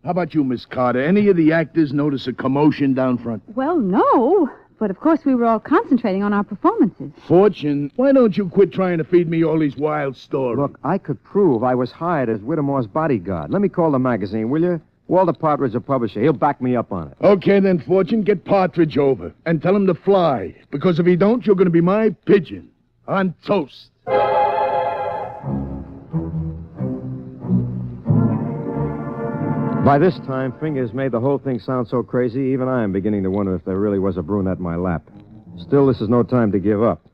How about you, Miss Carter? Any of the actors notice a commotion down front? Well, no. But, of course, we were all concentrating on our performances. Fortune, why don't you quit trying to feed me all these wild stories? Look, I could prove I was hired as Whittemore's bodyguard. Let me call the magazine, will you? Walter Partridge, the publisher. He'll back me up on it. Okay, then, Fortune, get Partridge over and tell him to fly. Because if he don't, you're going to be my pigeon. On toast. By this time, Fingers made the whole thing sound so crazy, even I am beginning to wonder if there really was a brunette in my lap. Still, this is no time to give up.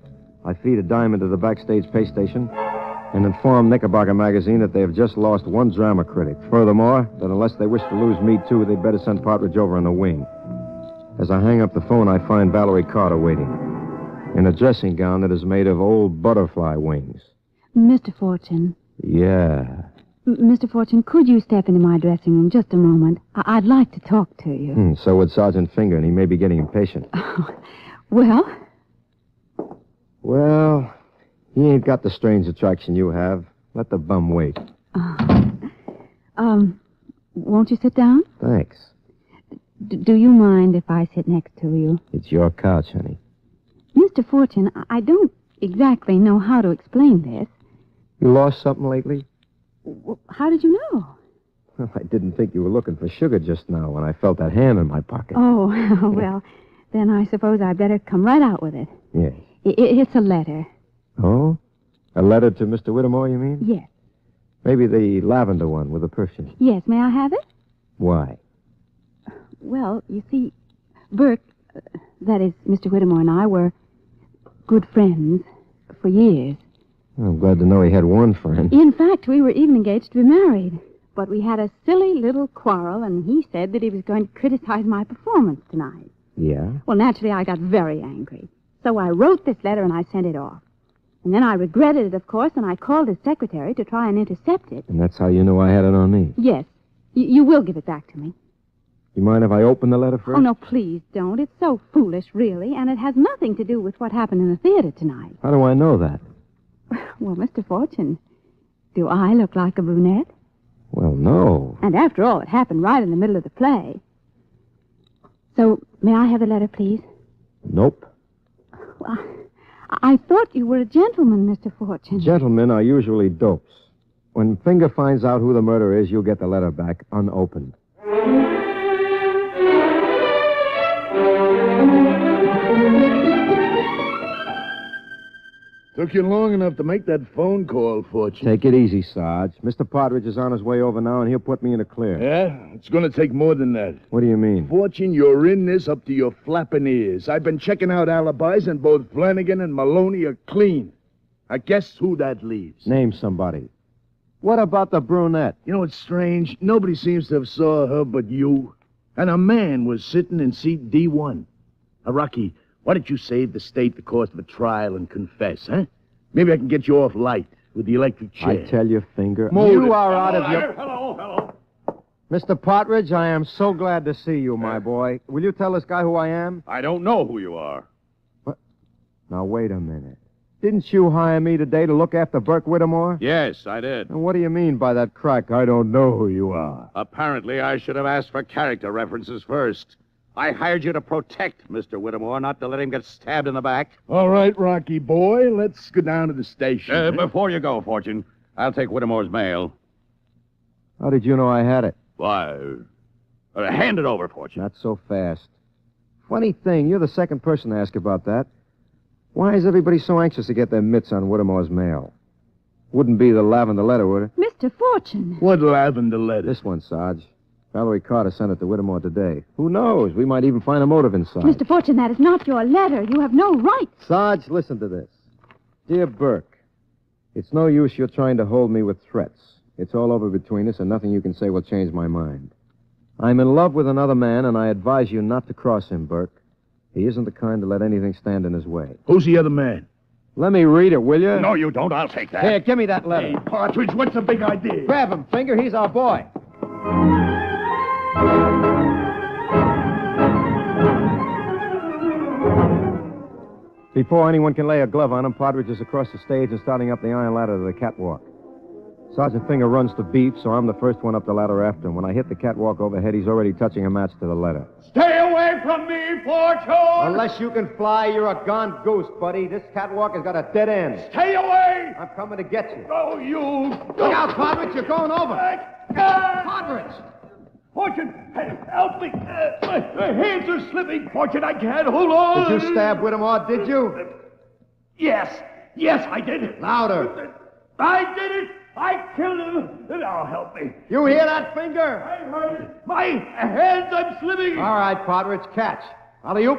I feed a dime into the backstage pay station and inform Knickerbocker magazine that they have just lost one drama critic. Furthermore, that unless they wish to lose me, too, they'd better send Partridge over in the wing. As I hang up the phone, I find Valerie Carter waiting in a dressing gown that is made of old butterfly wings. Mr. Fortune. Yeah. Mr. Fortune, could you step into my dressing room just a moment? I'd like to talk to you. So would Sergeant Finger, and he may be getting impatient. Well? Well, he ain't got the strange attraction you have. Let the bum wait. Won't you sit down? Thanks. Do you mind if I sit next to you? It's your couch, honey. Mr. Fortune, I don't exactly know how to explain this. You lost something lately? How did you know? Well, I didn't think you were looking for sugar just now when I felt that hand in my pocket. Oh, well, then I suppose I'd better come right out with it. Yes. It's a letter. Oh? A letter to Mr. Whittemore, you mean? Yes. Maybe the lavender one with the perfume. Yes, may I have it? Why? Well, you see, Burke, that is, Mr. Whittemore and I were good friends for years. I'm glad to know he had one friend. In fact, we were even engaged to be married. But we had a silly little quarrel, and he said that he was going to criticize my performance tonight. Yeah? Well, naturally, I got very angry. So I wrote this letter and I sent it off. And then I regretted it, of course, and I called his secretary to try and intercept it. And that's how you knew I had it on me? Yes. You will give it back to me. You mind if I open the letter first? Oh, no, please don't. It's so foolish, really, and it has nothing to do with what happened in the theater tonight. How do I know that? Well, Mr. Fortune, do I look like a brunette? Well, no. And after all, it happened right in the middle of the play. So, may I have the letter, please? Nope. Well, I thought you were a gentleman, Mr. Fortune. Gentlemen are usually dopes. When Finger finds out who the murderer is, you'll get the letter back unopened. Took you long enough to make that phone call, Fortune. Take it easy, Sarge. Mr. Partridge is on his way over now, and he'll put me in the clear. Yeah? It's going to take more than that. What do you mean? Fortune, you're in this up to your flapping ears. I've been checking out alibis, and both Flanagan and Maloney are clean. I guess who that leaves. Name somebody. What about the brunette? You know, it's strange. Nobody seems to have saw her but you. And a man was sitting in seat D1. Rocky, why don't you save the state the cost of a trial and confess, huh? Maybe I can get you off light with the electric chair. I tell you, Finger, Mold you it. are out of your... Hello. Mr. Partridge, I am so glad to see you, my boy. Will you tell this guy who I am? I don't know who you are. What? Now, wait a minute. Didn't you hire me today to look after Burke Whittemore? Yes, I did. And what do you mean by that crack? I don't know who you are. Apparently, I should have asked for character references first. I hired you to protect Mr. Whittemore, not to let him get stabbed in the back. All right, Rocky boy, let's go down to the station. Before you go, Fortune, I'll take Whittemore's mail. How did you know I had it? Why, hand it over, Fortune. Not so fast. Funny thing, you're the second person to ask about that. Why is everybody so anxious to get their mitts on Whittemore's mail? Wouldn't be the lavender letter, would it? Mr. Fortune. What lavender letter? This one, Sarge. Valerie Carter sent it to Whittemore today. Who knows? We might even find a motive inside. Mr. Fortune, that is not your letter. You have no right. Sarge, listen to this. Dear Burke, it's no use you're trying to hold me with threats. It's all over between us, and nothing you can say will change my mind. I'm in love with another man, and I advise you not to cross him, Burke. He isn't the kind to let anything stand in his way. Who's the other man? Let me read it, will you? No, you don't. I'll take that. Here, give me that letter. Hey, Partridge, what's the big idea? Grab him, Finger. He's our boy. Before anyone can lay a glove on him, Partridge is across the stage and starting up the iron ladder to the catwalk. Sergeant Finger runs to beef, so I'm the first one up the ladder after him. When I hit the catwalk overhead, he's already touching a match to the letter. Stay away from me, Fortune! Unless you can fly, you're a gone goose, buddy. This catwalk has got a dead end. Stay away! I'm coming to get you. Oh, you... Look out, Partridge, you're going over. Partridge! Fortune, help me. My hands are slipping. Fortune, I can't. Hold on. Did you stab Whittemore, did you? Yes, I did. Louder. I did it. I killed him. Now help me. You hear that, Finger? I heard it. My hands, I'm slipping. All right, Partridge, catch. Alley-oop.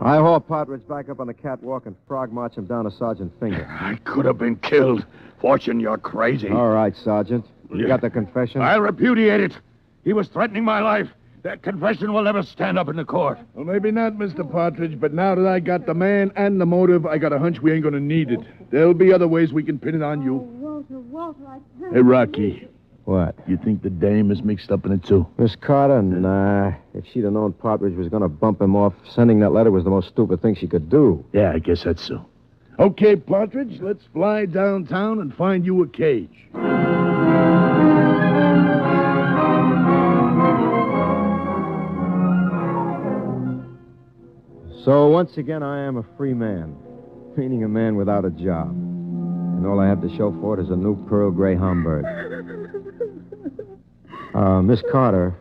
I haul Partridge back up on the catwalk and frog march him down to Sergeant Finger. I could have been killed. Fortune, you're crazy. All right, Sergeant. You got the confession? I'll repudiate it. He was threatening my life. That confession will never stand up in the court. Well, maybe not, Mr. Partridge, but now that I got the man and the motive, I got a hunch we ain't going to need it. There'll be other ways we can pin it on you. Walter, I can't. Hey, Rocky. What? You think the dame is mixed up in it, too? Miss Carter? Nah. If she'd have known Partridge was going to bump him off, sending that letter was the most stupid thing she could do. Yeah, I guess that's so. Okay, Partridge, let's fly downtown and find you a cage. So, once again, I am a free man, meaning a man without a job. And all I have to show for it is a new pearl gray Homburg. Miss Carter.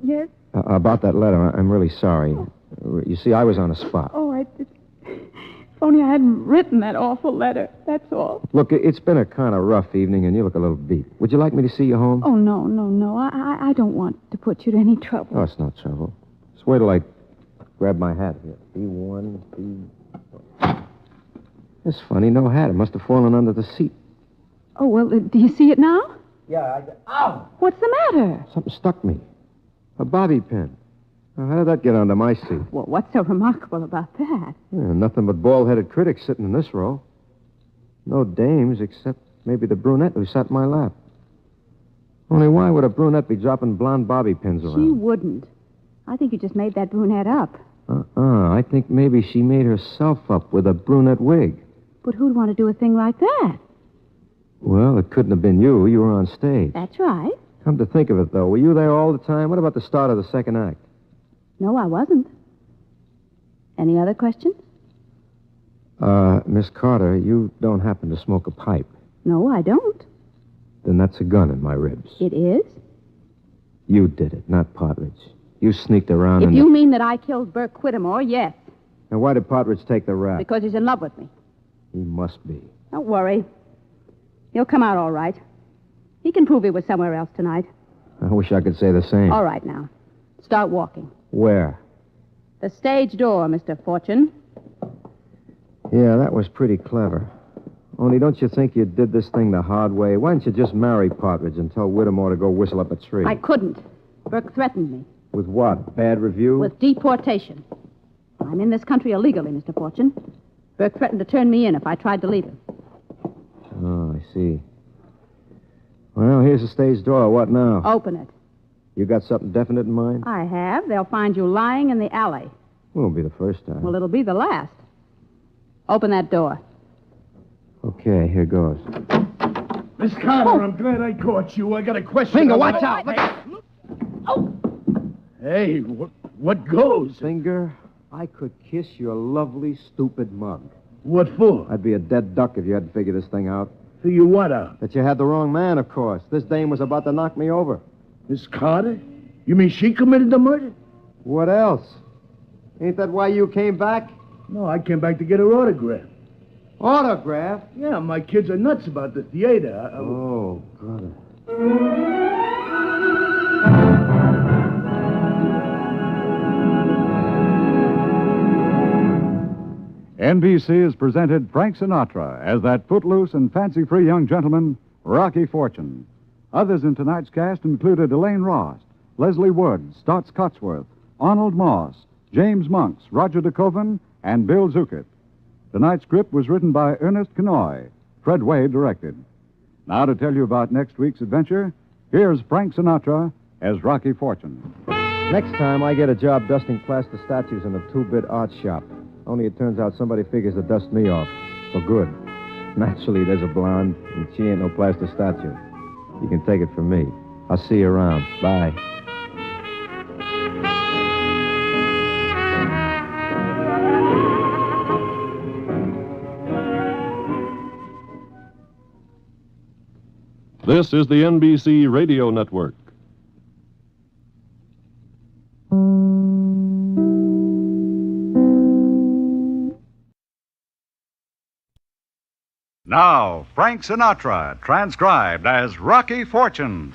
Yes? About that letter, I'm really sorry. You see, I was on the spot. If only I hadn't written that awful letter, that's all. Look, it's been a kind of rough evening, and you look a little beat. Would you like me to see you home? Oh, no. I don't want to put you to any trouble. Oh, it's no trouble. Just wait till I grab my hat here. B1, B... It's funny, no hat. It must have fallen under the seat. Oh, well, do you see it now? Yeah, Ow! What's the matter? Something stuck me. A bobby pin. Now, how did that get under my seat? Well, what's so remarkable about that? Yeah, nothing but bald-headed critics sitting in this row. No dames, except maybe the brunette who sat in my lap. Only why would a brunette be dropping blonde bobby pins around? She wouldn't. I think you just made that brunette up. I think maybe she made herself up with a brunette wig. But who'd want to do a thing like that? Well, it couldn't have been you. You were on stage. That's right. Come to think of it, though, were you there all the time? What about the start of the second act? No, I wasn't. Any other questions? Miss Carter, you don't happen to smoke a pipe. No, I don't. Then that's a gun in my ribs. It is? You did it, not Partridge. You sneaked around If and... you mean that I killed Burke Whittemore, yes, And why did Partridge take the rap? because he's in love with me. He must be. Don't worry. He'll come out all right. He can prove he was somewhere else tonight. I wish I could say the same. All right, now. Start walking. Where? The stage door, Mr. Fortune. Yeah, that was pretty clever. Only don't you think you did this thing the hard way? Why didn't you just marry Partridge and tell Whittemore to go whistle up a tree? I couldn't. Burke threatened me With what? Bad review? with deportation. I'm in this country illegally, Mr. Fortune. Burke threatened to turn me in if I tried to leave him. Oh, I see. Well, here's the stage door. What now? Open it. You got something definite in mind? I have. They'll find you lying in the alley. Won't be the first time. Well, it'll be the last. Open that door. Okay, here goes. Miss Carter, I'm glad I caught you. I got a question. Finger, I watch wanna- out. Hey, what goes? Finger, I could kiss your lovely, stupid mug. What for? I'd be a dead duck if you hadn't figured this thing out. Figure what out? That you had the wrong man, of course. This dame was about to knock me over. Miss Carter? You mean she committed the murder? What else? Ain't that why you came back? No, I came back to get her autograph. Autograph? Yeah, my kids are nuts about the theater. Oh, brother. NBC has presented Frank Sinatra as that footloose and fancy-free young gentleman, Rocky Fortune. Others in tonight's cast included Elaine Ross, Leslie Wood, Stotts Cotsworth, Arnold Moss, James Monks, Roger DeKoven, and Bill Zuckert. Tonight's script was written by Ernest Kenoy. Fred Wade directed. Now to tell you about next week's adventure, here's Frank Sinatra as Rocky Fortune. Next time, I get a job dusting plaster statues in a 2-bit art shop. Only it turns out somebody figures to dust me off. For good. Naturally, there's a blonde, and she ain't no plaster statue. You can take it from me. I'll see you around. Bye. This is the NBC Radio Network. Now, Frank Sinatra, transcribed as Rocky Fortune.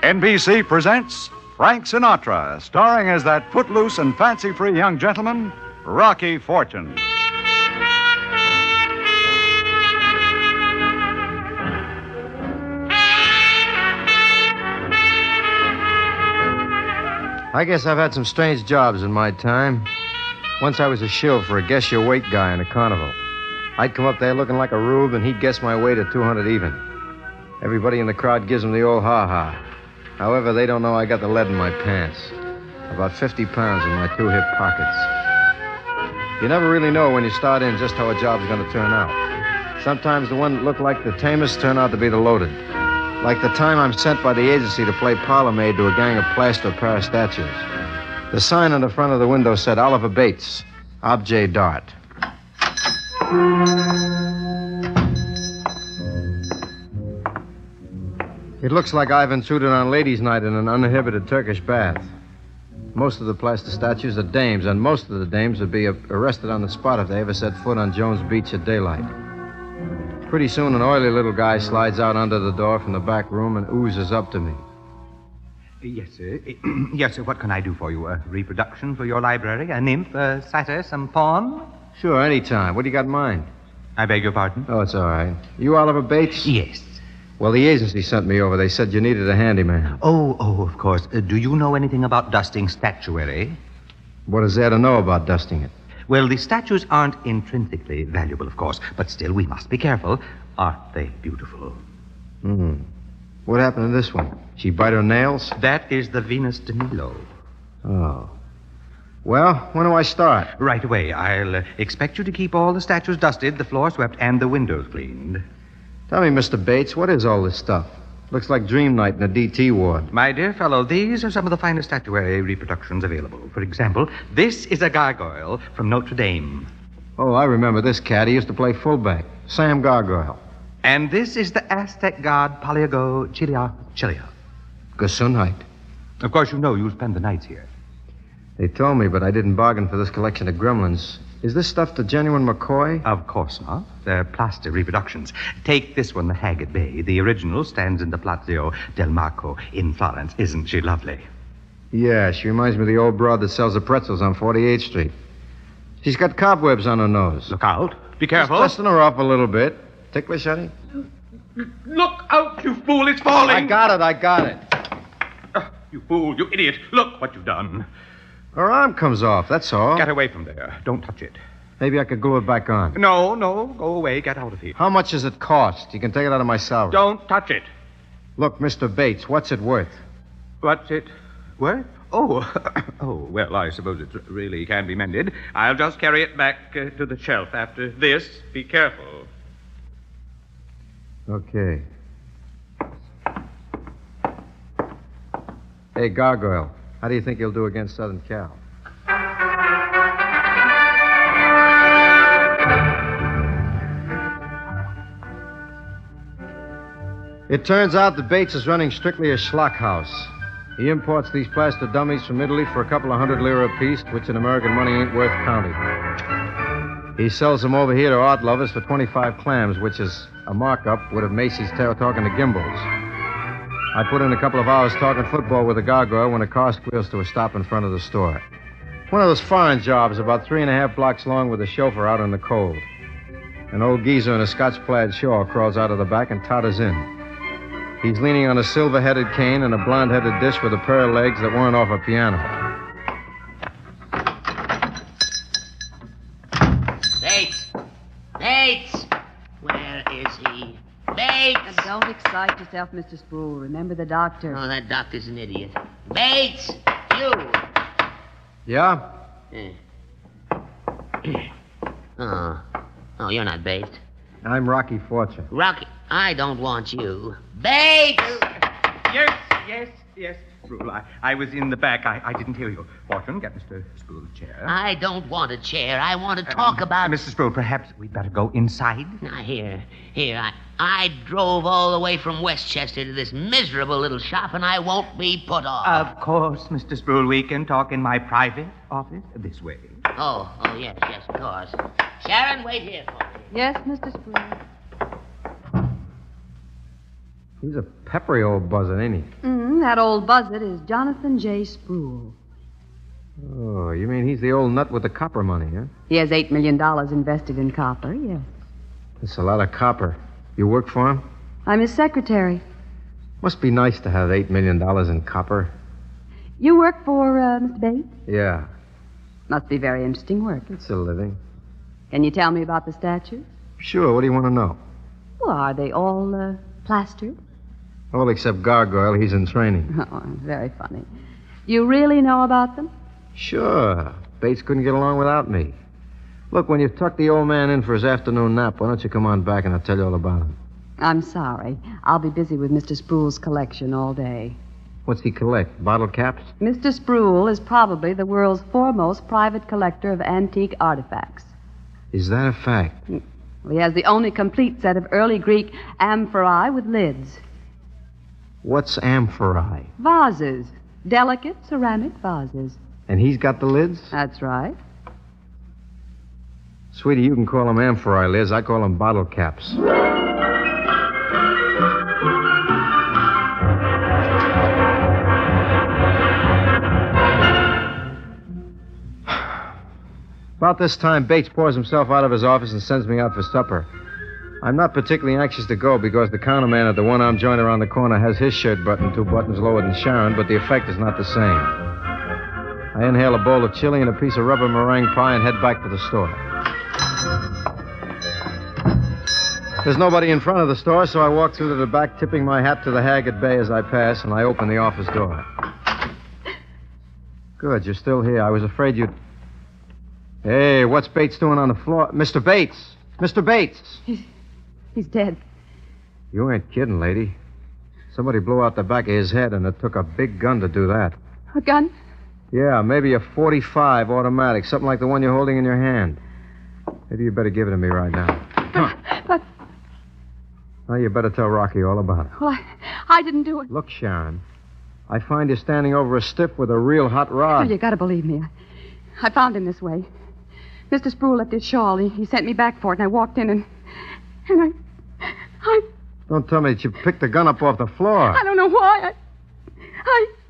NBC presents Frank Sinatra, starring as that footloose and fancy-free young gentleman, Rocky Fortune. I guess I've had some strange jobs in my time. Once I was a shill for a guess your weight guy in a carnival. I'd come up there looking like a rube, and he'd guess my weight at 200 even. Everybody in the crowd gives him the old ha-ha. However, they don't know I got the lead in my pants. About 50 pounds in my 2 hip pockets. You never really know when you start in just how a job's going to turn out. Sometimes the one that looked like the tamest turn out to be the loaded. Like the time I'm sent by the agency to play parlor maid to a gang of plaster parastatues. The sign on the front of the window said Oliver Bates, Objet d'Art. It looks like I've intruded on ladies' night in an uninhibited Turkish bath. Most of the plaster statues are dames, and most of the dames would be arrested on the spot if they ever set foot on Jones Beach at daylight. Pretty soon, an oily little guy slides out under the door from the back room and oozes up to me. Yes, sir. Yes, sir. What can I do for you? A reproduction for your library? A nymph? A satyr? Some pawn? Sure, anytime. What do you got in mind? I beg your pardon? Oh, it's all right. You Oliver Bates? Yes. Well, the agency sent me over. They said you needed a handyman. Oh, of course. Do you know anything about dusting statuary? What is there to know about dusting it? Well, the statues aren't intrinsically valuable, of course, but still we must be careful. Aren't they beautiful? What happened to this one? She bite her nails? That is the Venus de Milo. Oh. Well, when do I start? Right away. I'll expect you to keep all the statues dusted, the floor swept, and the windows cleaned. Tell me, Mr. Bates, what is all this stuff? Looks like Dream Night in a DT ward. My dear fellow, these are some of the finest statuary reproductions available. For example, this is a gargoyle from Notre Dame. Oh, I remember this cat. He used to play fullback. Sam Gargoyle. And this is the Aztec god Paleo Chilia. Gesundheit. Of course, you know you spend the nights here. They told me, but I didn't bargain for this collection of gremlins. Is this stuff the genuine McCoy? Of course not. They're plaster reproductions. Take this one, the Hag at Bay. The original stands in the Palazzo del Marco in Florence. Isn't she lovely? Yeah, she reminds me of the old broad that sells the pretzels on 48th Street. She's got cobwebs on her nose. Look out. Be careful. Just dusting her off a little bit. Ticklish, honey? Look out, you fool. It's falling. I got it. You fool, you idiot. Look what you've done. Her arm comes off, that's all. Get away from there. Don't touch it. Maybe I could glue it back on. No. Go away. Get out of here. How much does it cost? You can take it out of my salary. Don't touch it. Look, Mr. Bates, what's it worth? What's it worth? Oh, well, I suppose it really can be mended. I'll just carry it back to the shelf after this. Be careful. Okay. Hey, Gargoyle, how do you think you'll do against Southern Cal? It turns out that Bates is running strictly a schlock house. He imports these plaster dummies from Italy for a couple of $100 apiece, which in American money ain't worth counting. He sells them over here to art lovers for 25 clams, which is a markup with a Macy's tail talking to Gimbals. I put in a couple of hours talking football with a gargoyle when a car squeals to a stop in front of the store. One of those foreign jobs about 3.5 blocks long with a chauffeur out in the cold. An old geezer in a Scotch plaid shawl crawls out of the back and totters in. He's leaning on a silver-headed cane and a blonde-headed dish with a pair of legs that weren't off a piano. Bates! Where is he? Bates! Now, don't excite yourself, Mr. Sproul. Remember the doctor. Oh, that doctor's an idiot. Bates! You! Yeah? Oh, you're not Bates. I'm Rocky Fortune. Rocky, I don't want you. Bates! Yes, Sproul. I was in the back. I didn't hear you. Fortune, get Mr. Sproul a chair. I don't want a chair. I want to talk about... Mr. Sproul, perhaps we'd better go inside. Now, here. I drove all the way from Westchester to this miserable little shop, and I won't be put off. Of course, Mr. Sproul. We can talk in my private office this way. Oh, yes, of course. Sharon, wait here for me. Yes, Mr. Sproul. He's a peppery old buzzard, ain't he? That old buzzard is Jonathan J. Sproul. Oh, you mean he's the old nut with the copper money, huh? He has $8 million invested in copper, yes. That's a lot of copper. You work for him? I'm his secretary. Must be nice to have $8 million in copper. You work for Mr. Bates? Yeah. Must be very interesting work. It's a living. Can you tell me about the statues? Sure, what do you want to know? Well, are they all plastered? All except Gargoyle, he's in training. Oh, very funny. You really know about them? Sure. Bates couldn't get along without me. Look, when you've tucked the old man in for his afternoon nap, why don't you come on back and I'll tell you all about him? I'm sorry. I'll be busy with Mr. Sproul's collection all day. What's he collect? Bottle caps? Mr. Sproul is probably the world's foremost private collector of antique artifacts. Is that a fact? He has the only complete set of early Greek amphorae with lids. What's amphorae? Vases. Delicate ceramic vases. And he's got the lids? That's right. Sweetie, you can call them amphorae, Liz. I call them bottle caps. About this time, Bates pours himself out of his office and sends me out for supper. I'm not particularly anxious to go because the counterman at the one-arm joint around the corner has his shirt buttoned 2 buttons lower than Sharon, but the effect is not the same. I inhale a bowl of chili and a piece of rubber meringue pie and head back to the store. There's nobody in front of the store, so I walk through to the back, tipping my hat to the hag at bay as I pass, and I open the office door. Good, you're still here. I was afraid you'd... Hey, what's Bates doing on the floor? Mr. Bates! Mr. Bates! He's dead. You ain't kidding, lady. Somebody blew out the back of his head, and it took a big gun to do that. A gun? Yeah, maybe a .45 automatic, something like the one you're holding in your hand. Maybe you better give it to me right now. But... Now you better tell Rocky all about it. Well, I didn't do it. Look, Sharon, I find you standing over a stiff with a real hot Oh, rod. you gotta believe me. I found him this way. Mr. Sproul left his shawl. He sent me back for it, and I walked in, and I... Don't tell me that you picked the gun up off the floor. I don't know why.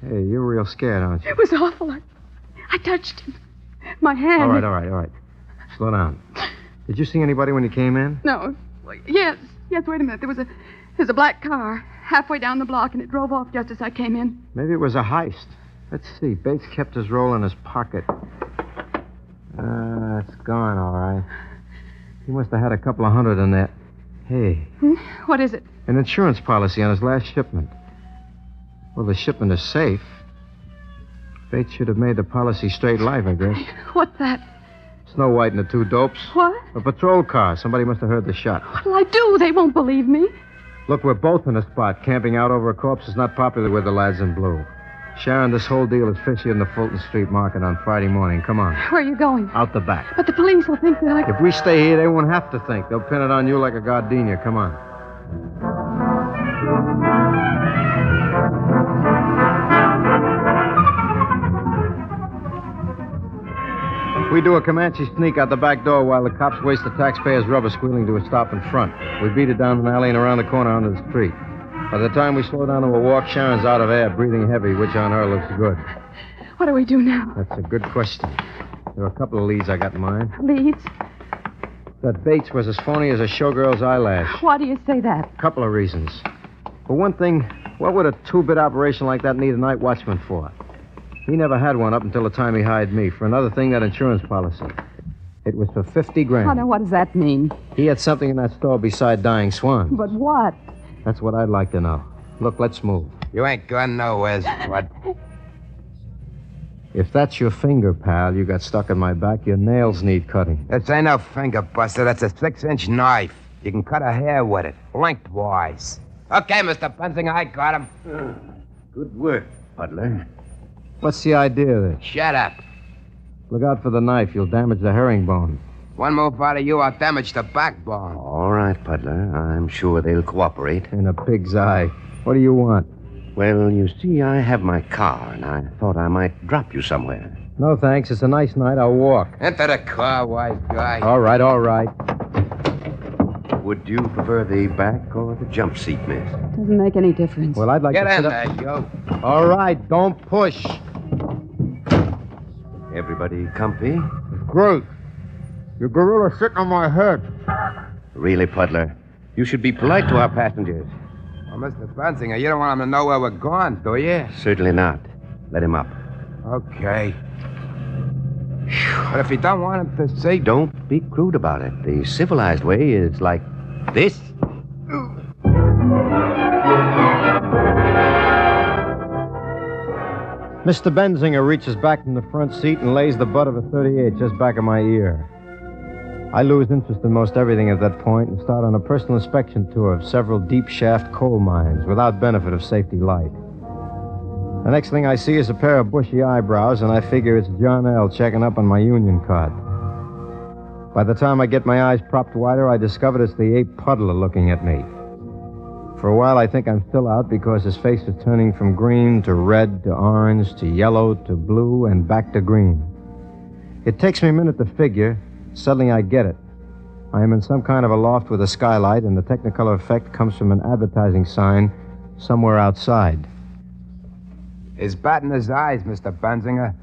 Hey, you're real scared, aren't you? It was awful. I touched him. My hand. All right. Slow down. Did you see anybody when you came in? No. Yes, wait a minute. There's a black car halfway down the block, and it drove off just as I came in. Maybe it was a heist. Let's see. Bates kept his roll in his pocket. It's gone, all right. He must have had a couple of $100 in there. Hey. What is it? An insurance policy on his last shipment. Well, the shipment is safe. Bates should have made the policy straight life, I guess. What's that? Snow White and the two dopes. What? A patrol car. Somebody must have heard the shot. What'll I do? They won't believe me. Look, we're both in a spot. Camping out over a corpse is not popular with the lads in blue. Sharon, this whole deal is fishy in the Fulton Street market on Friday morning. Come on. Where are you going? Out the back. But the police will think that I... If we stay here, they won't have to think. They'll pin it on you like a gardenia. Come on. We do a Comanche sneak out the back door while the cops waste the taxpayers' rubber squealing to a stop in front. We beat it down an alley and around the corner onto the street. By the time we slow down to a walk, Sharon's out of air, breathing heavy, which on her looks good. What do we do now? That's a good question. There are a couple of leads I got in mind. Leads? That Bates was as phony as a showgirl's eyelash. Why do you say that? A couple of reasons. For one thing, what would a two-bit operation like that need a night watchman for? He never had one up until the time he hired me. For another thing, that insurance policy. It was for $50,000. Oh, now, what does that mean? He had something in that store beside dying swans. But what? That's what I'd like to know. Look, let's move. You ain't going nowhere, what? If that's your finger, pal, you got stuck in my back, your nails need cutting. This ain't no finger buster. That's a 6-inch knife. You can cut a hair with it, lengthwise. Okay, Mr. Bunting, I got him. Good work, Butler. What's the idea of this? Shut up. Look out for the knife. You'll damage the herringbone. One move out of you, I'll damage the backbone. All right, Butler. I'm sure they'll cooperate. In a pig's eye. What do you want? Well, you see, I have my car, and I thought I might drop you somewhere. No, thanks. It's a nice night. I'll walk. Enter the car, wise guy. All right. Would you prefer the back or the jump seat, miss? Doesn't make any difference. Well, I'd like Get to in sit there, up... Joe. All right. Don't push. Everybody comfy? Great. Your gorilla's sitting on my head. Really, Butler, you should be polite to our passengers. Well, Mr. Bunsinger, you don't want him to know where we're going, do you? Certainly not. Let him up. Okay. But if you don't want him to say... Don't be crude about it. The civilized way is like this. Mr. Benzinger reaches back from the front seat and lays the butt of a .38 just back of my ear. I lose interest in most everything at that point and start on a personal inspection tour of several deep-shaft coal mines without benefit of safety light. The next thing I see is a pair of bushy eyebrows, and I figure it's John L. checking up on my union card. By the time I get my eyes propped wider, I discover it's the ape Puddler looking at me. For a while, I think I'm still out because his face is turning from green to red to orange to yellow to blue and back to green. It takes me a minute to figure. Suddenly, I get it. I am in some kind of a loft with a skylight, and the Technicolor effect comes from an advertising sign somewhere outside. He's batting his eyes, Mr. Bunsinger.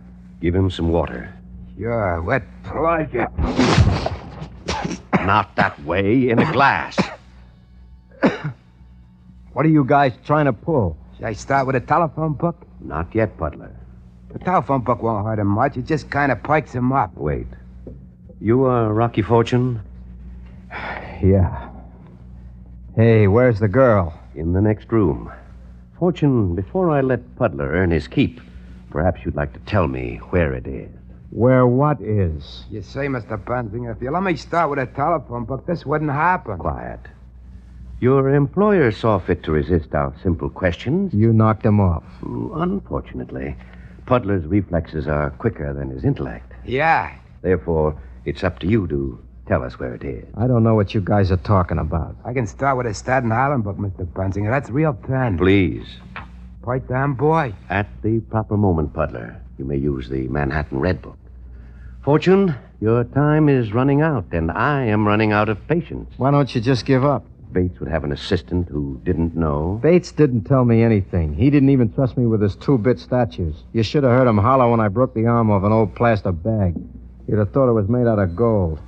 Give him some water. Sure, with pleasure. Not that way, in a glass. What are you guys trying to pull? Should I start with a telephone book? Not yet, Butler. The telephone book won't hurt him much. It just kind of pikes him up. Wait. You are Rocky Fortune? Yeah. Hey, where's the girl? In the next room. Fortune, before I let Puddler earn his keep, perhaps you'd like to tell me where it is. Where what is? You see, Mr. Bunsinger, if you let me start with a telephone book, this wouldn't happen. Quiet. Your employer saw fit to resist our simple questions. You knocked him off. Unfortunately, Puddler's reflexes are quicker than his intellect. Yeah. Therefore, it's up to you to tell us where it is. I don't know what you guys are talking about. I can start with a Staten Island book, Mr. Benzinger. That's real pen. Please. Right down, boy. At the proper moment, Puddler, you may use the Manhattan Red Book. Fortune, your time is running out, and I am running out of patience. Why don't you just give up? Bates would have an assistant who didn't know. Bates didn't tell me anything. He didn't even trust me with his 2-bit statues. You should have heard him holler when I broke the arm of an old plaster bag. You'd have thought it was made out of gold.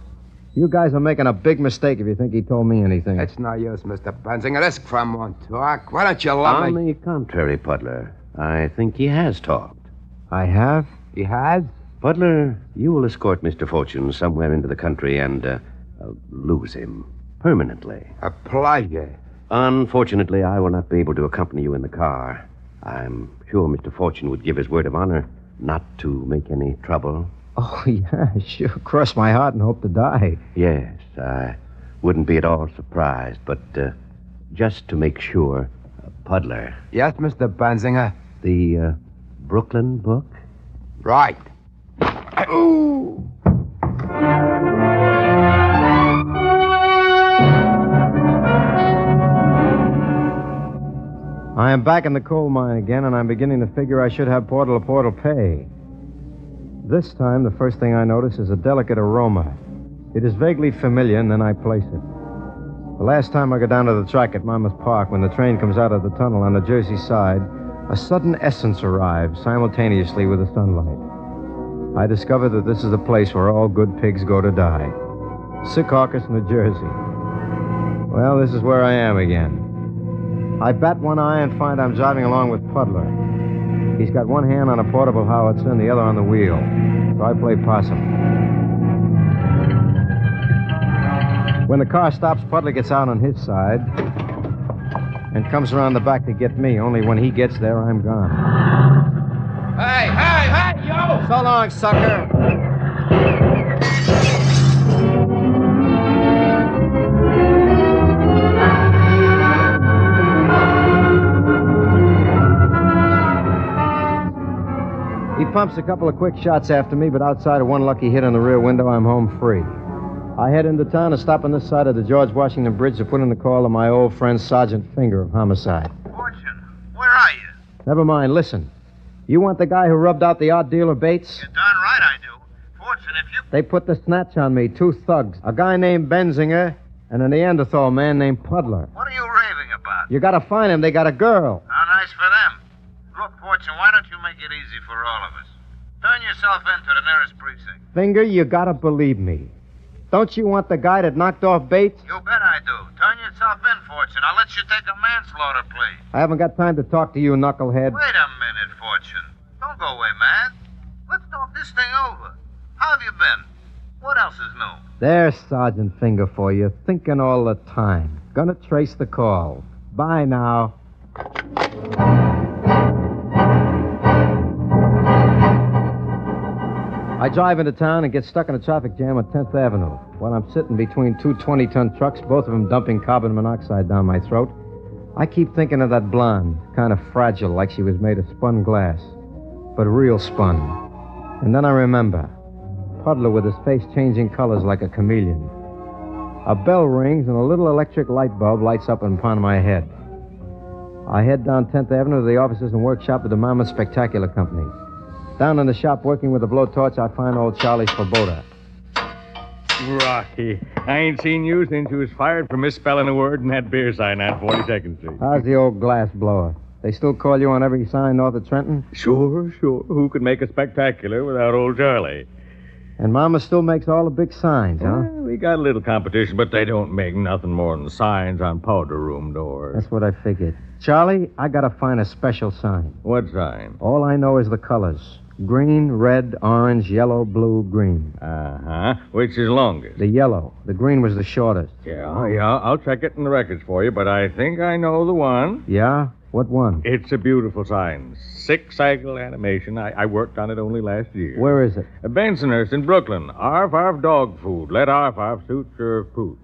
You guys are making a big mistake if you think he told me anything. It's no use, Mr. Benzinger. This crumb won't talk. Why don't you love me? On the contrary, Puddler, I think he has talked. I have? He has? Puddler, you will escort Mr. Fortune somewhere into the country and lose him permanently. A pleasure. Unfortunately, I will not be able to accompany you in the car. I'm sure Mr. Fortune would give his word of honor not to make any trouble. Oh, yeah, sure. Cross my heart and hope to die. Yes, I wouldn't be at all surprised, but just to make sure, Puddler. Yes, Mr. Benzinger? The Brooklyn book? Right. Ooh! I am back in the coal mine again, and I'm beginning to figure I should have portal-to-portal pay. This time, the first thing I notice is a delicate aroma. It is vaguely familiar, and then I place it. The last time I go down to the track at Monmouth Park, when the train comes out of the tunnel on the Jersey side, a sudden essence arrives simultaneously with the sunlight. I discover that this is the place where all good pigs go to die. Secaucus, New Jersey. Well, this is where I am again. I bat one eye and find I'm driving along with Puddler. He's got one hand on a portable howitzer and the other on the wheel. So I play possum. When the car stops, Puddler gets out on his side and comes around the back to get me. Only when he gets there, I'm gone. Hey, yo! So long, sucker. He pumps a couple of quick shots after me, but outside of one lucky hit on the rear window, I'm home free. I head into town and stop on this side of the George Washington Bridge to put in the call to my old friend Sergeant Finger of Homicide. Fortune, where are you? Never mind, listen. You want the guy who rubbed out the art dealer Bates? You're darn right I do. Fortune, if you... They put the snatch on me, 2 thugs. A guy named Benzinger and a Neanderthal man named Puddler. What are you raving about? You gotta find him. They got a girl. How nice for them. Look, Fortune, why don't you make it easy for all of us? Turn yourself in to the nearest precinct. Finger, you gotta believe me. Don't you want the guy that knocked off Bates? You bet I do. Turn yourself in, Fortune. I'll let you take a manslaughter plea. I haven't got time to talk to you, knucklehead. Wait a minute, Fortune. Don't go away, man. Let's talk this thing over. How have you been? What else is new? There's Sergeant Finger for you, thinking all the time. Gonna trace the call. Bye now. I drive into town and get stuck in a traffic jam at 10th Avenue. While I'm sitting between 2 20-ton trucks, both of them dumping carbon monoxide down my throat, I keep thinking of that blonde, kind of fragile, like she was made of spun glass, but real spun. And then I remember Puddler with his face changing colors like a chameleon. A bell rings and a little electric light bulb lights up upon my head. I head down 10th Avenue to the offices and workshop of the Monmouth Spectacular Company. Down in the shop working with a blowtorch, I find old Charlie Svoboda. Rocky, I ain't seen you since you was fired for misspelling a word in that beer sign on 42nd Street. How's the old glass blower? They still call you on every sign north of Trenton? Sure. Who could make a spectacular without old Charlie? And Mama still makes all the big signs, huh? Well, we got a little competition, but they don't make nothing more than signs on powder room doors. That's what I figured. Charlie, I gotta find a special sign. What sign? All I know is the colors. Green, red, orange, yellow, blue, green. Uh-huh. Which is longest? The yellow. The green was the shortest. Yeah. I'll check it in the records for you, but I think I know the one. Yeah? What one? It's a beautiful sign. 6-cycle animation. I worked on it only last year. Where is it? Bensonhurst in Brooklyn. Arf dog food. Let arf suit your food.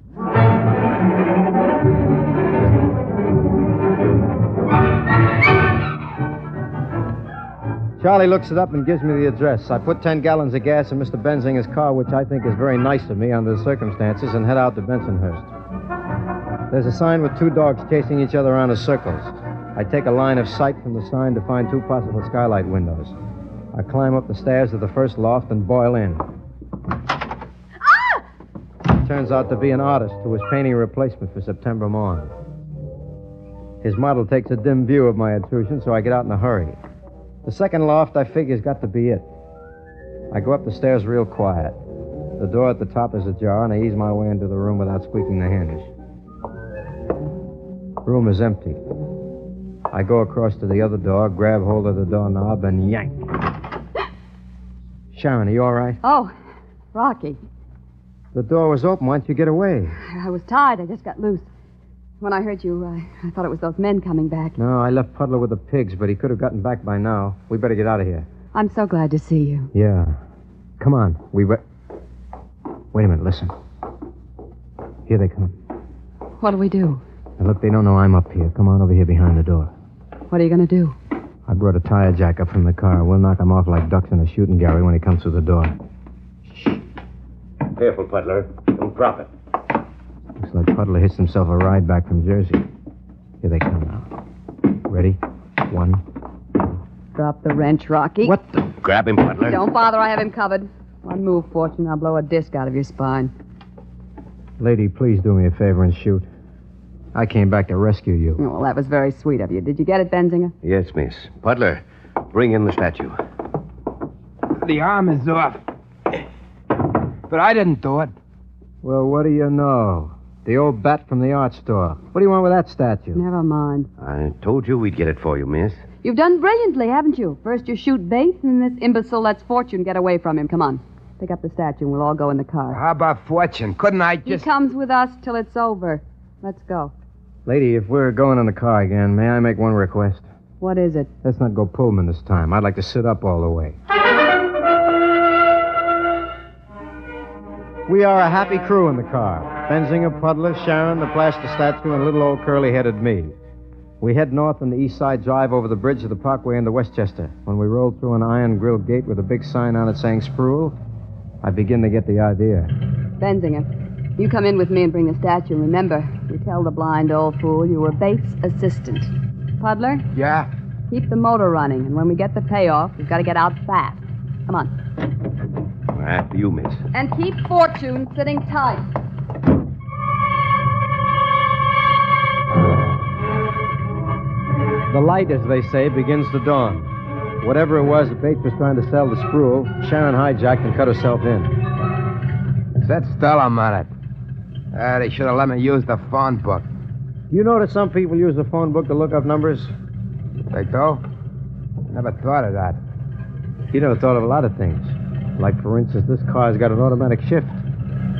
Charlie looks it up and gives me the address. I put 10 gallons of gas in Mr. Benzinger's car, which I think is very nice of me under the circumstances, and head out to Bensonhurst. There's a sign with 2 dogs chasing each other around in circles. I take a line of sight from the sign to find 2 possible skylight windows. I climb up the stairs to the first loft and boil in. Turns out to be an artist who was painting a replacement for September Morn. His model takes a dim view of my intrusion, so I get out in a hurry. The second loft, I figure's got to be it. I go up the stairs real quiet. The door at the top is ajar, and I ease my way into the room without squeaking the hinge. Room is empty. I go across to the other door, grab hold of the doorknob, and yank. Sharon, are you all right? Oh, Rocky. The door was open. Why didn't you get away? I was tired. I just got loose. When I heard you, I thought it was those men coming back. No, I left Puddler with the pigs, but he could have gotten back by now. We better get out of here. I'm so glad to see you. Yeah. Come on. Wait a minute, listen. Here they come. What'll we do? Now, look, they don't know I'm up here. Come on over here behind the door. What are you going to do? I brought a tire jack up from the car. We'll knock him off like ducks in a shooting gallery when he comes through the door. Careful, Puddler. Don't drop it. Looks like Puddler hits himself a ride back from Jersey. Here they come now. Ready? 1. Drop the wrench, Rocky. What the... Grab him, Puddler. Don't bother. I have him covered. One move, Fortune. I'll blow a disc out of your spine. Lady, please do me a favor and shoot. I came back to rescue you. Oh, well, that was very sweet of you. Did you get it, Benzinger? Yes, miss. Puddler, bring in the statue. The arm is off. But I didn't do it. Well, what do you know? The old bat from the art store. What do you want with that statue? Never mind. I told you we'd get it for you, miss. You've done brilliantly, haven't you? First you shoot Bates, and this imbecile lets Fortune get away from him. Come on. Pick up the statue, and we'll all go in the car. How about Fortune? Couldn't I He just... comes with us till it's over. Let's go. Lady, if we're going in the car again, may I make one request? What is it? Let's not go Pullman this time. I'd like to sit up all the way. We are a happy crew in the car. Benzinger, Puddler, Sharon, the plaster statue, and little old curly-headed me. We head north on the East Side Drive over the bridge of the Parkway into Westchester. When we roll through an iron-grilled gate with a big sign on it saying Sproul, I begin to get the idea. Benzinger, you come in with me and bring the statue. Remember, we tell the blind old fool you were Bates' assistant. Puddler? Yeah? Keep the motor running, and when we get the payoff, we've got to get out fast. Come on. After you, miss. And keep Fortune sitting tight. The light, as they say, begins to dawn. Whatever it was that Bates was trying to sell to Sproul, Sharon hijacked and cut herself in. Sit still a minute. They should have let me use the phone book. You know that some people use the phone book to look up numbers? They do? Never thought of that. You never thought of a lot of things. Like, for instance, this car's got an automatic shift.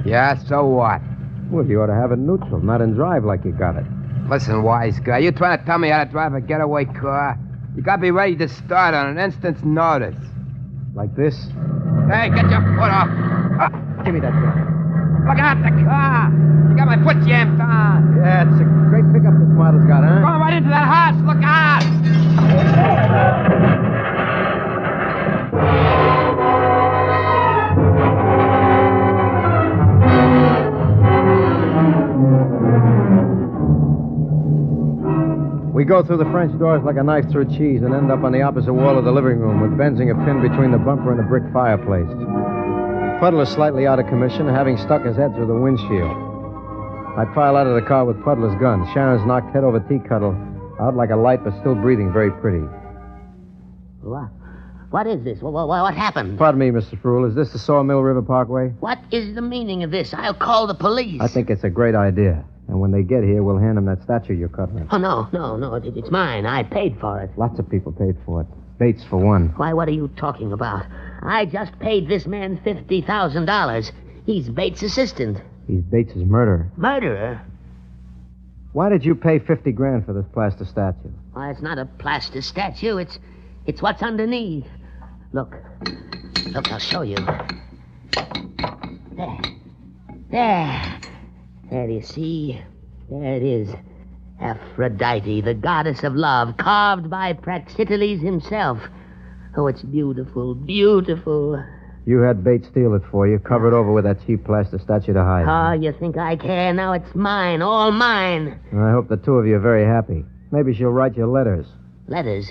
Yeah, so what? Well, you ought to have it neutral, not in drive like you got it. Listen, wise guy, you trying to tell me how to drive a getaway car? You got to be ready to start on an instant's notice. Like this? Hey, get your foot off. Give me that gun. Look out, the car. You got my foot jammed on. Yeah, it's a great pickup this model's got, huh? Going right into that house. Look out. We go through the French doors like a knife through cheese and end up on the opposite wall of the living room with Benzinger pinned between the bumper and the brick fireplace. Puddler's slightly out of commission, having stuck his head through the windshield. I pile out of the car with Puddler's gun. Sharon's knocked head over tea kettle, out like a light but still breathing, very pretty. What is this? What happened? Pardon me, Mr. Sproul. Is this the Sawmill River Parkway? What is the meaning of this? I'll call the police. I think it's a great idea. And when they get here, we'll hand them that statue you're cutting. Oh, no. It's mine. I paid for it. Lots of people paid for it. Bates, for one. Why, what are you talking about? I just paid this man $50,000. He's Bates' assistant. He's Bates' murderer. Murderer? Why did you pay $50,000 for this plaster statue? Why, it's not a plaster statue. It's what's underneath. Look, I'll show you. There, do you see? There it is. Aphrodite, the goddess of love, carved by Praxiteles himself. Oh, it's beautiful, beautiful. You had Bates steal it for you, cover it over with that cheap plaster statue to hide. Oh, you think I care? Now it's mine, all mine. I hope the two of you are very happy. Maybe she'll write you letters. Letters?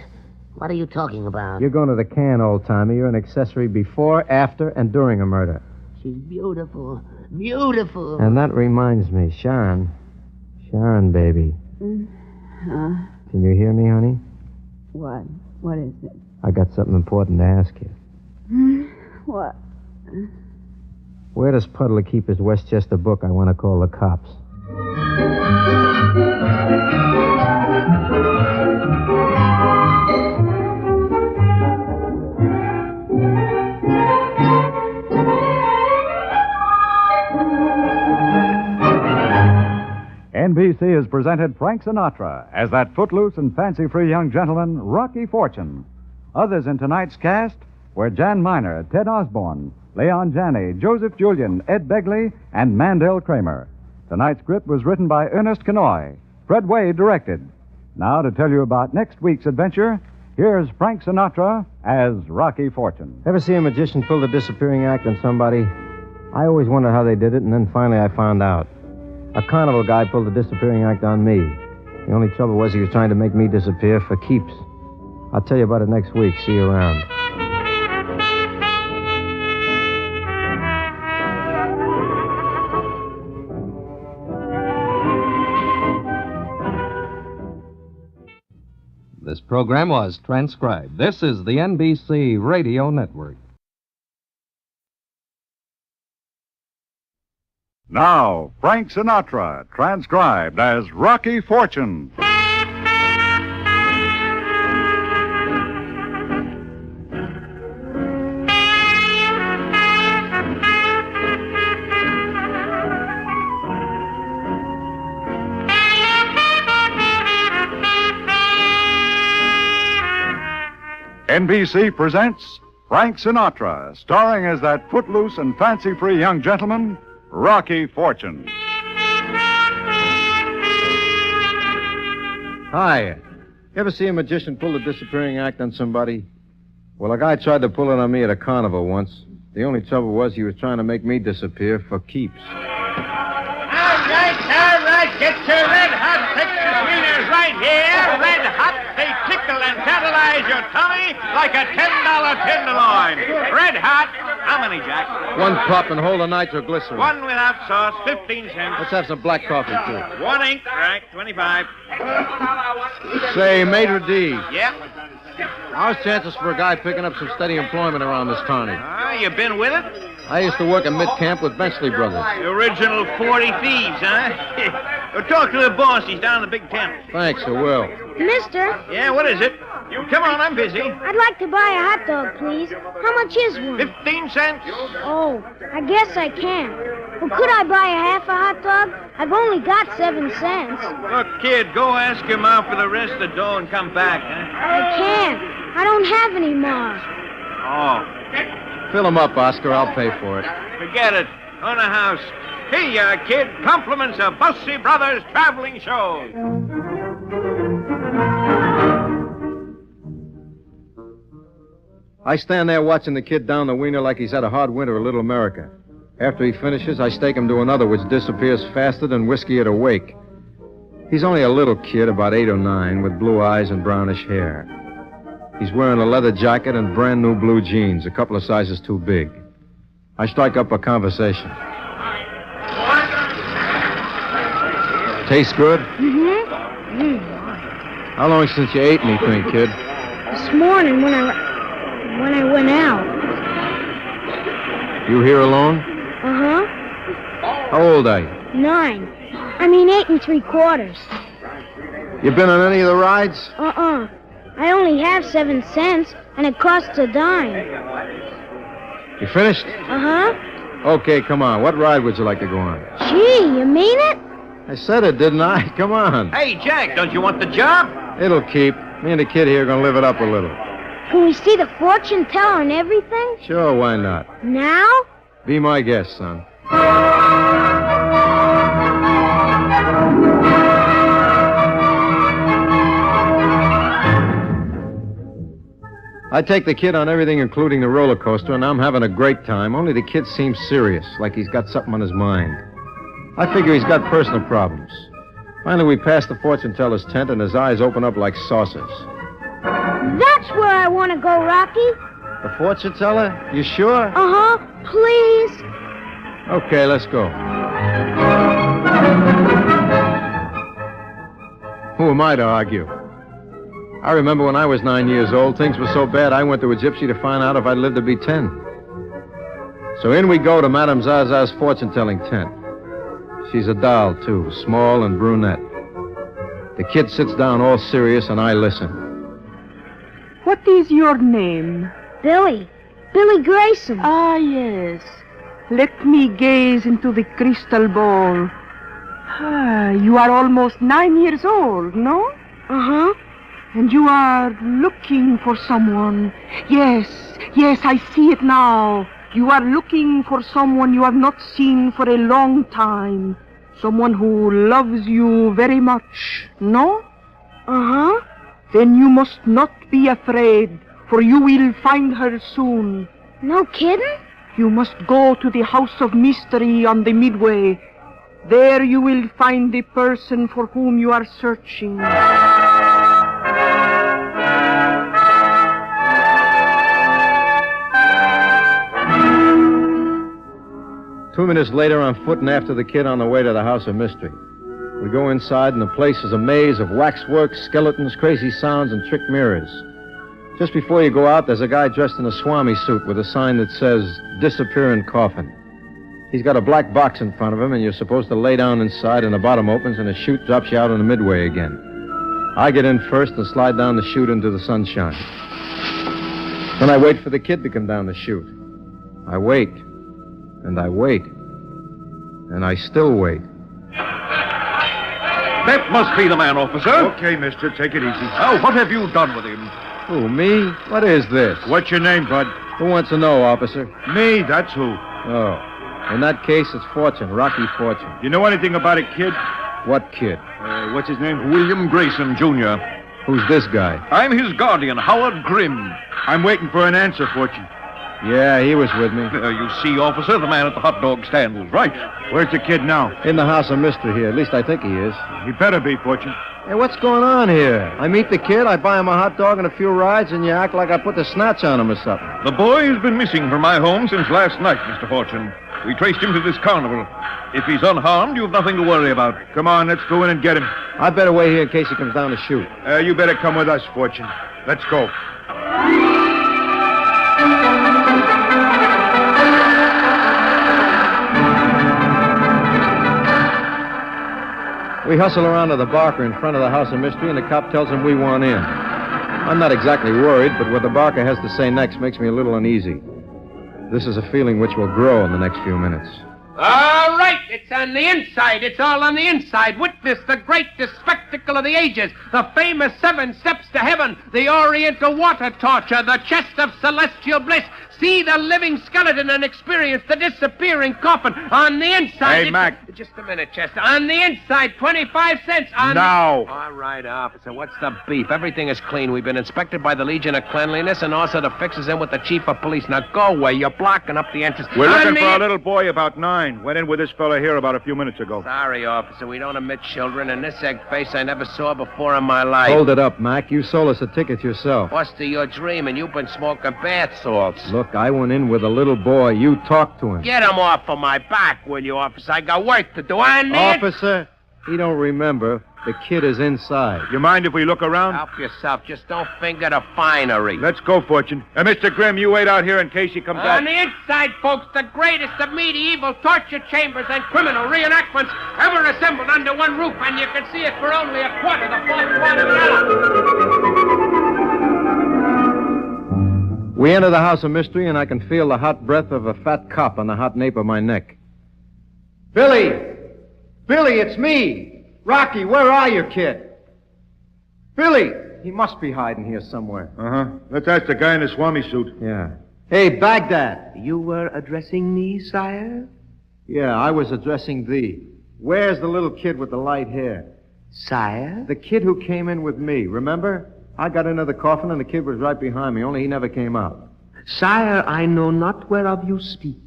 What are you talking about? You're going to the can, old-timer. You're an accessory before, after, and during a murder. She's beautiful, beautiful. And that reminds me, Sharon. Sharon, baby. Huh? Can you hear me, honey? What? What is it? I got something important to ask you. What? Where does Puddler keep his Westchester book I want to call the cops? NBC has presented Frank Sinatra as that footloose and fancy-free young gentleman, Rocky Fortune. Others in tonight's cast were Jan Miner, Ted Osborne, Leon Janney, Joseph Julian, Ed Begley, and Mandel Kramer. Tonight's script was written by Ernest Kenoy. Fred Wade directed. Now, to tell you about next week's adventure, here's Frank Sinatra as Rocky Fortune. Ever see a magician pull the disappearing act on somebody? I always wondered how they did it, and then finally I found out. A carnival guy pulled the disappearing act on me. The only trouble was he was trying to make me disappear for keeps. I'll tell you about it next week. See you around. This program was transcribed. This is the NBC Radio Network. Now, Frank Sinatra, transcribed as Rocky Fortune. NBC presents Frank Sinatra, starring as that footloose and fancy-free young gentleman, Rocky Fortune. Hi. You ever see a magician pull the disappearing act on somebody? Well, a guy tried to pull it on me at a carnival once. The only trouble was he was trying to make me disappear for keeps. All right, get your red hot Texas wieners right here. Red hot, they tickle and tantalize your tummy like a $10 tenderloin. Red hot. How many, Jack? One pop and hold of nitroglycerin. One without sauce, 15 cents. Let's have some black coffee, too. One ink, right, 25. Say, Maitre D. Yep. How's chances for a guy picking up some steady employment around this county? You been with it? I used to work at mid-camp with Benchley Brothers. The original 40 thieves, huh? Well, talk to the boss. He's down in the big tent. Thanks, I will. Mister? Yeah, what is it? Come on, I'm busy. I'd like to buy a hot dog, please. How much is one? 15 cents. Oh, I guess I can. Well, could I buy a half a hot dog? I've only got 7 cents. Look, kid, go ask your mom for the rest of the dough and come back, huh? I can't. I don't have any more. Oh. Fill him up, Oscar. I'll pay for it. Forget it. On the house. Here you are, kid. Compliments of Bussy Brothers Traveling Show. I stand there watching the kid down the wiener like he's had a hard winter of Little America. After he finishes, I stake him to another which disappears faster than whiskey at a wake. He's only a little kid, about 8 or 9, with blue eyes and brownish hair. He's wearing a leather jacket and brand new blue jeans, a couple of sizes too big. I strike up a conversation. Tastes good? Mm-hmm. How long since you ate anything, kid? This morning when I went out. You here alone? Uh-huh. How old are you? 9. I mean 8 3/4. You been on any of the rides? Uh-uh. I only have 7 cents, and it costs a dime. You finished? Uh-huh. Okay, come on. What ride would you like to go on? Gee, you mean it? I said it, didn't I? Come on. Hey, Jack, don't you want the job? It'll keep. Me and the kid here are going to live it up a little. Can we see the fortune teller and everything? Sure, why not? Now? Be my guest, son. I take the kid on everything, including the roller coaster, and I'm having a great time. Only the kid seems serious, like he's got something on his mind. I figure he's got personal problems. Finally, we pass the fortune teller's tent, and his eyes open up like saucers. That's where I want to go, Rocky. The fortune teller? You sure? Uh-huh. Please. Okay, let's go. Who am I to argue? I remember when I was 9 years old, things were so bad I went to a gypsy to find out if I'd live to be 10. So in we go to Madame Zaza's fortune-telling tent. She's a doll, too, small and brunette. The kid sits down all serious, and I listen. What is your name? Billy. Billy Grayson. Ah, yes. Let me gaze into the crystal ball. Ah, you are almost 9 years old, no? Uh-huh. And you are looking for someone. Yes, I see it now. You are looking for someone you have not seen for a long time. Someone who loves you very much, no? Uh-huh. Then you must not be afraid, for you will find her soon. No kidding? You must go to the House of Mystery on the Midway. There you will find the person for whom you are searching. 2 minutes later, I'm footing after the kid on the way to the House of Mystery. We go inside, and the place is a maze of waxwork, skeletons, crazy sounds, and trick mirrors. Just before you go out, there's a guy dressed in a Swami suit with a sign that says, Disappearing Coffin. He's got a black box in front of him, and you're supposed to lay down inside, and the bottom opens, and a chute drops you out on the midway again. I get in first and slide down the chute into the sunshine. Then I wait for the kid to come down the chute. I wait, and I wait, and I still wait. That must be the man, officer. Okay, mister, take it easy. Now, what have you done with him? Who, me? What is this? What's your name, bud? Who wants to know, officer? Me, that's who. Oh. In that case, it's Fortune, Rocky Fortune. You know anything about a kid? What kid? What's his name? William Grayson, Jr. Who's this guy? I'm his guardian, Howard Grimm. I'm waiting for an answer, Fortune. Yeah, he was with me. You see, officer, the man at the hot dog stand was right. Where's the kid now? In the House of Mystery here. At least I think he is. He better be, Fortune. Hey, what's going on here? I meet the kid, I buy him a hot dog and a few rides, and you act like I put the snatch on him or something. The boy has been missing from my home since last night, Mr. Fortune. We traced him to this carnival. If he's unharmed, you've nothing to worry about. Come on, let's go in and get him. I'd better wait here in case he comes down to shoot. You better come with us, Fortune. Let's go. We hustle around to the barker in front of the House of Mystery, and the cop tells him we want in. I'm not exactly worried, but what the barker has to say next makes me a little uneasy. This is a feeling which will grow in the next few minutes. All right, it's on the inside. It's all on the inside. Witness the greatest spectacle of the ages, the famous 7 steps to heaven, the Oriental water torture, the chest of celestial bliss. See the living skeleton and experience the disappearing coffin on the inside. Hey, Mac. Just a minute, Chester. On the inside, 25 cents. Now. All right, officer. What's the beef? Everything is clean. We've been inspected by the Legion of Cleanliness, and also the fixers in with the chief of police. Now go away. You're blocking up the entrance. We're looking for a little boy about 9. Went in with this fella here about a few minutes ago. Sorry, officer. We don't admit children, and this egg face I never saw before in my life. Hold it up, Mac. You sold us a ticket yourself. Buster, you're dreaming. You've been smoking bath salts. Look, I went in with a little boy. You talked to him. Get him off of my back, will you, officer? I got work to do. Officer, he don't remember. The kid is inside. You mind if we look around? Help yourself. Just don't finger the finery. Let's go, Fortune. Mr. Grimm, you wait out here in case he comes out. On the inside, folks, the greatest of medieval torture chambers and criminal reenactments ever assembled under one roof, and you can see it for only a quarter, the fourth part of an hour. We enter the House of Mystery, and I can feel the hot breath of a fat cop on the hot nape of my neck. Billy! Billy, it's me! Rocky, where are you, kid? Billy! He must be hiding here somewhere. Uh-huh. Let's ask the guy in the Swami suit. Yeah. Hey, Baghdad! You were addressing me, sire? Yeah, I was addressing thee. Where's the little kid with the light hair? Sire? The kid who came in with me, remember? I got into the coffin and the kid was right behind me, only he never came out. Sire, I know not whereof you speak.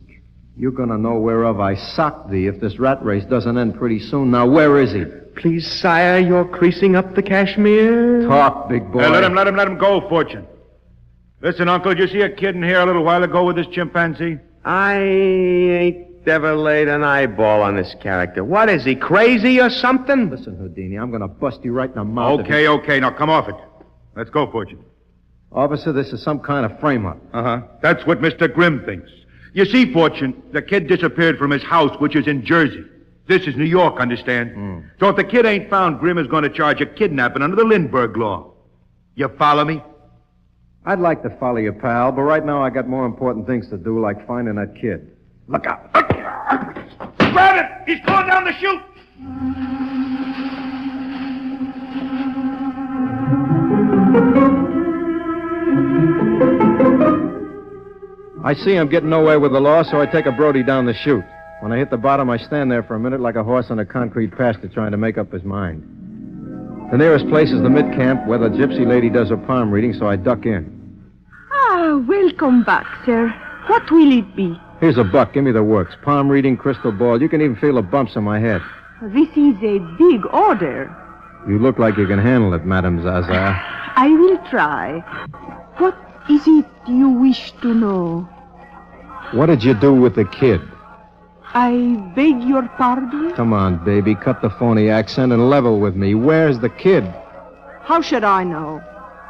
You're gonna know whereof I socked thee if this rat race doesn't end pretty soon. Now, where is he? Please, sire, you're creasing up the cashmere. Talk, big boy. Hey, let him go, Fortune. Listen, Uncle, did you see a kid in here a little while ago with this chimpanzee? I ain't ever laid an eyeball on this character. What is he, crazy or something? Listen, Houdini, I'm gonna bust you right in the mouth. Okay, now come off it. Let's go, Fortune. Officer, this is some kind of frame-up. That's what Mr. Grimm thinks. You see, Fortune, the kid disappeared from his house, which is in Jersey. This is New York, understand? So if the kid ain't found, Grimm is going to charge a kidnapping under the Lindbergh law. You follow me? I'd like to follow you, pal, but right now I got more important things to do, like finding that kid. Look out. Grab it! He's going down the chute! I see I'm getting nowhere with the law, so I take a Brody down the chute. When I hit the bottom, I stand there for a minute like a horse on a concrete pasture trying to make up his mind. The nearest place is the mid-camp where the gypsy lady does her palm reading, so I duck in. Welcome back, sir. What will it be? Here's a buck. Give me the works. Palm reading, crystal ball. You can even feel the bumps on my head. This is a big order. You look like you can handle it, Madame Zaza. I will try. What is it you wish to know? What did you do with the kid? I beg your pardon? Come on, baby. Cut the phony accent and level with me. Where's the kid? How should I know?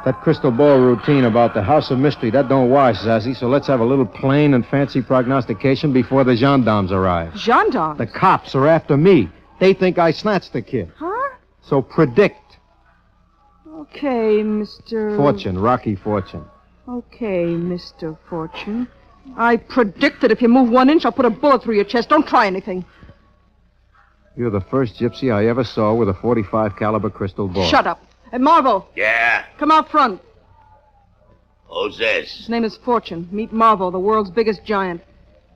That crystal ball routine about the House of Mystery, that don't wash, Zazie, so let's have a little plain and fancy prognostication before the gendarmes arrive. Gendarmes? The cops are after me. They think I snatched the kid. Huh? So predict. Okay, Mr. Fortune, Rocky Fortune. Okay, Mr. Fortune. I predict that if you move 1 inch, I'll put a bullet through your chest. Don't try anything. You're the first gypsy I ever saw with a .45 caliber crystal ball. Shut up. Hey, Marvo. Yeah? Come out front. Who's this? His name is Fortune. Meet Marvo, the world's biggest giant.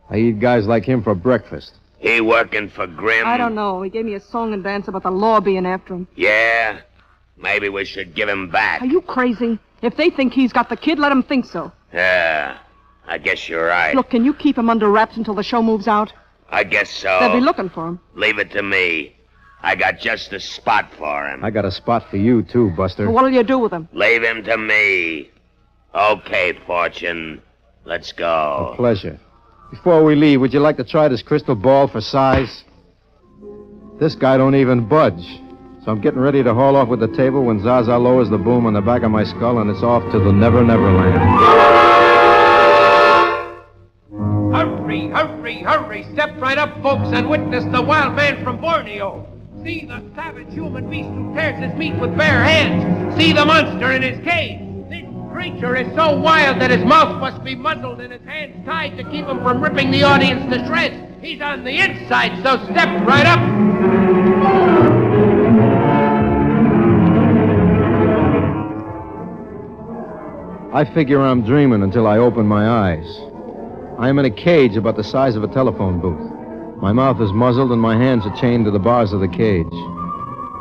I eat guys like him for breakfast. He working for Grimm? I don't know. He gave me a song and dance about the law being after him. Yeah? Maybe we should give him back. Are you crazy? If they think he's got the kid, let them think so. Yeah, I guess you're right. Look, can you keep him under wraps until the show moves out? I guess so. They'll be looking for him. Leave it to me. I got just the spot for him. I got a spot for you, too, Buster. Well, what'll you do with him? Leave him to me. Okay, Fortune. Let's go. A pleasure. Before we leave, would you like to try this crystal ball for size? This guy don't even budge. So I'm getting ready to haul off with the table when Zaza lowers the boom on the back of my skull and it's off to the Never Never Land. Hurry, hurry, hurry. Step right up, folks, and witness the wild man from Borneo. See the savage human beast who tears his meat with bare hands. See the monster in his cage. This creature is so wild that his mouth must be muzzled and his hands tied to keep him from ripping the audience to shreds. He's on the inside, so step right up. I figure I'm dreaming until I open my eyes. I am in a cage about the size of a telephone booth. My mouth is muzzled and my hands are chained to the bars of the cage.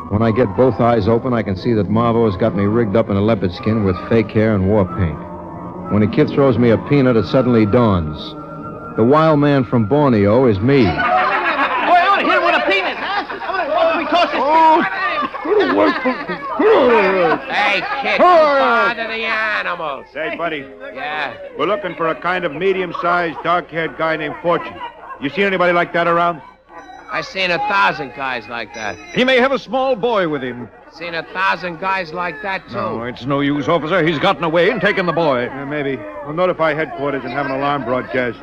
When I get both eyes open, I can see that Marvo has got me rigged up in a leopard skin with fake hair and war paint. When a kid throws me a peanut, it suddenly dawns. The wild man from Borneo is me. Boy, I want to hit him with a penis. We toss his Hey, kid, bother the animals. Say, buddy. Yeah? We're looking for a kind of medium-sized, dark-haired guy named Fortune. You seen anybody like that around? I seen 1,000 guys like that. He may have a small boy with him. Seen 1,000 guys like that, too. No, it's no use, officer. He's gotten away and taken the boy. Yeah, maybe. We'll notify headquarters and have an alarm broadcast.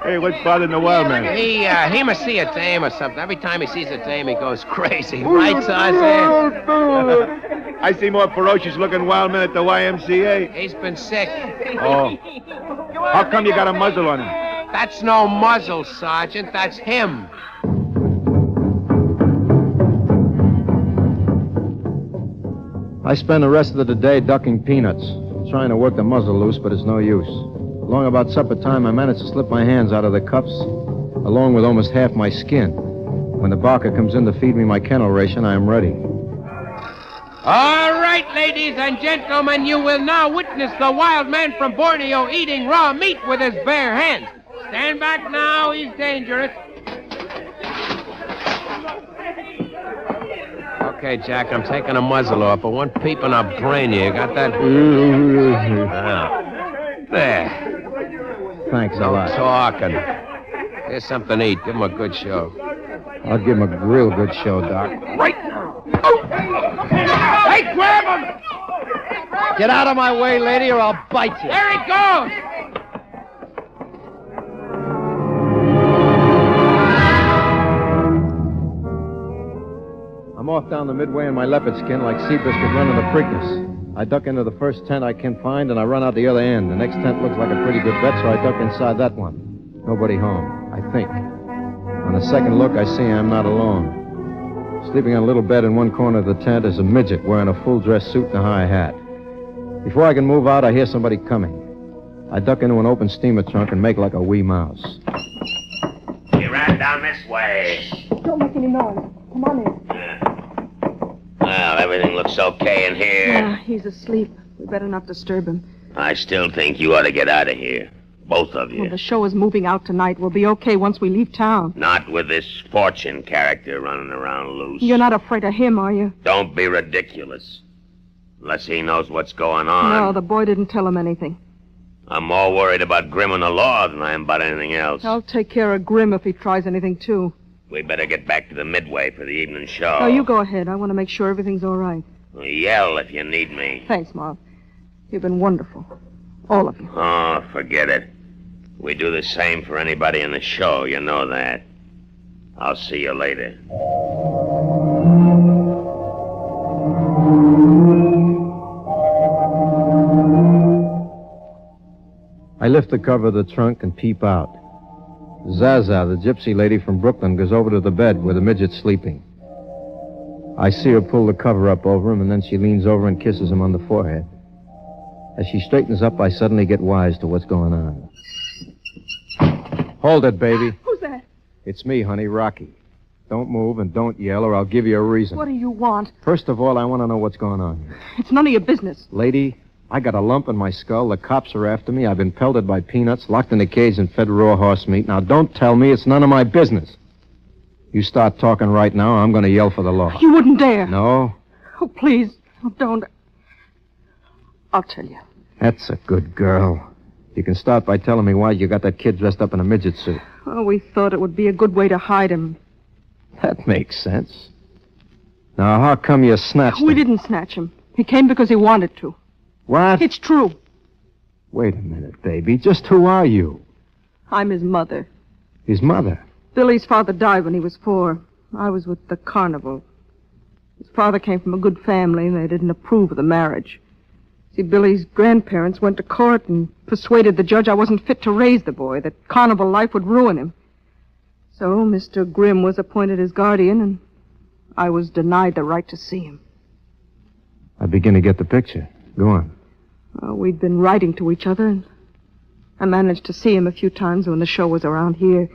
Hey, what's bothering the wild man? He must see a dame or something. Every time he sees a dame, he goes crazy. Right, Tarzan? I see more ferocious-looking wild men at the YMCA. He's been sick. Oh. How come you got a muzzle on him? That's no muzzle, Sergeant. That's him. I spend the rest of the day ducking peanuts. I'm trying to work the muzzle loose, but it's no use. Along about supper time, I manage to slip my hands out of the cuffs, along with almost half my skin. When the barker comes in to feed me my kennel ration, I am ready. All right, ladies and gentlemen, you will now witness the wild man from Borneo eating raw meat with his bare hands. Stand back now, he's dangerous. Okay, Jack, I'm taking a muzzle off, but one peep and I'll brain you. You got that? There. Thanks a No lot. talking. Here's something to eat. Give him a good show. I'll give him a real good show, Doc. Right now. Hey, grab him! Get out of my way, lady, or I'll bite you. There he goes! I'm off down the midway in my leopard skin like Seabiscuit running the Preakness. I duck into the first tent I can find, and I run out the other end. The next tent looks like a pretty good bet, so I duck inside that one. Nobody home, I think. On the second look, I see I'm not alone. Sleeping on a little bed in one corner of the tent is a midget wearing a full-dress suit and a high hat. Before I can move out, I hear somebody coming. I duck into an open steamer trunk and make like a wee mouse. He ran down this way. Don't make any noise. Come on in. Well, everything looks okay in here. Yeah, he's asleep. We better not disturb him. I still think you ought to get out of here. Both of you. Well, the show is moving out tonight. We'll be okay once we leave town. Not with this Fortune character running around loose. You're not afraid of him, are you? Don't be ridiculous. Unless he knows what's going on. No, the boy didn't tell him anything. I'm more worried about Grim and the law than I am about anything else. I'll take care of Grim if he tries anything, too. We better get back to the Midway for the evening show. Oh, you go ahead. I want to make sure everything's all right. Yell if you need me. Thanks, Mom. You've been wonderful. All of you. Oh, forget it. We do the same for anybody in the show, you know that. I'll see you later. I lift the cover of the trunk and peep out. Zaza, the gypsy lady from Brooklyn, goes over to the bed where the midget's sleeping. I see her pull the cover up over him, and then she leans over and kisses him on the forehead. As she straightens up, I suddenly get wise to what's going on. Hold it, baby. Who's that? It's me, honey, Rocky. Don't move and don't yell, or I'll give you a reason. What do you want? First of all, I want to know what's going on here. It's none of your business. Lady, I got a lump in my skull. The cops are after me. I've been pelted by peanuts, locked in a cage, and fed raw horse meat. Now, don't tell me it's none of my business. You start talking right now, I'm going to yell for the law. You wouldn't dare. No? Oh, please. Oh, don't. I'll tell you. That's a good girl. You can start by telling me why you got that kid dressed up in a midget suit. Oh, we thought it would be a good way to hide him. That makes sense. Now, how come you snatched We him? didn't snatch him. He came because he wanted to. What? It's true. Wait a minute, baby. Just who are you? I'm his mother. His mother? Billy's father died when he was 4. I was with the carnival. His father came from a good family, and they didn't approve of the marriage. See, Billy's grandparents went to court and persuaded the judge I wasn't fit to raise the boy, that carnival life would ruin him. So Mr. Grimm was appointed his guardian, and I was denied the right to see him. I begin to get the picture. Go on. We'd been writing to each other, and I managed to see him a few times when the show was around here.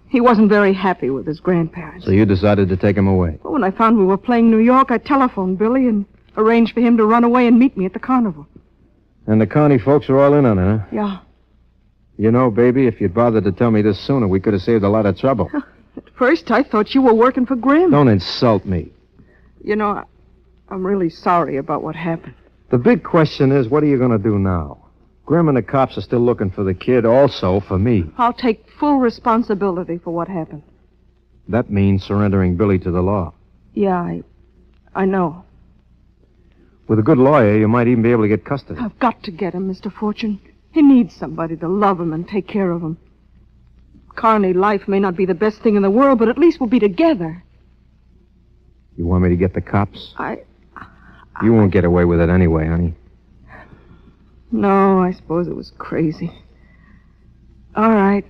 He wasn't very happy with his grandparents. So you decided to take him away? But when I found we were playing New York, I telephoned Billy and arranged for him to run away and meet me at the carnival. And the Connie folks are all in on it, huh? Yeah. You know, baby, if you'd bothered to tell me this sooner, we could have saved a lot of trouble. At first, I thought you were working for Grimm. Don't insult me. You know, I'm really sorry about what happened. The big question is, what are you going to do now? Grimm and the cops are still looking for the kid, also for me. I'll take full responsibility for what happened. That means surrendering Billy to the law. Yeah, I know. With a good lawyer, you might even be able to get custody. I've got to get him, Mr. Fortune. He needs somebody to love him and take care of him. Carney life may not be the best thing in the world, but at least we'll be together. You want me to get the cops? I You won't get away with it anyway, honey. No, I suppose it was crazy. All right.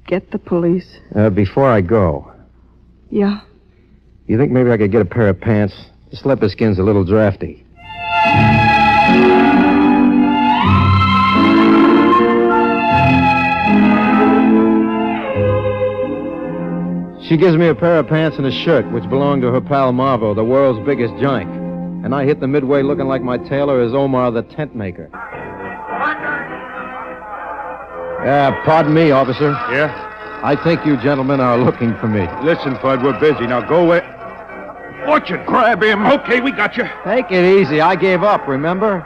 Get the police. Before I go, Yeah. you think maybe I could get a pair of pants? This leopard skin's a little drafty. She gives me a pair of pants and a shirt, which belonged to her pal Marvo, the world's biggest joink. And I hit the midway looking like my tailor is Omar the tent maker. Pardon me, officer. Yeah? I think you gentlemen are looking for me. Listen, Bud, we're busy. Now go away. Fortune! Grab him. Okay, we got you. Take it easy. I gave up, remember?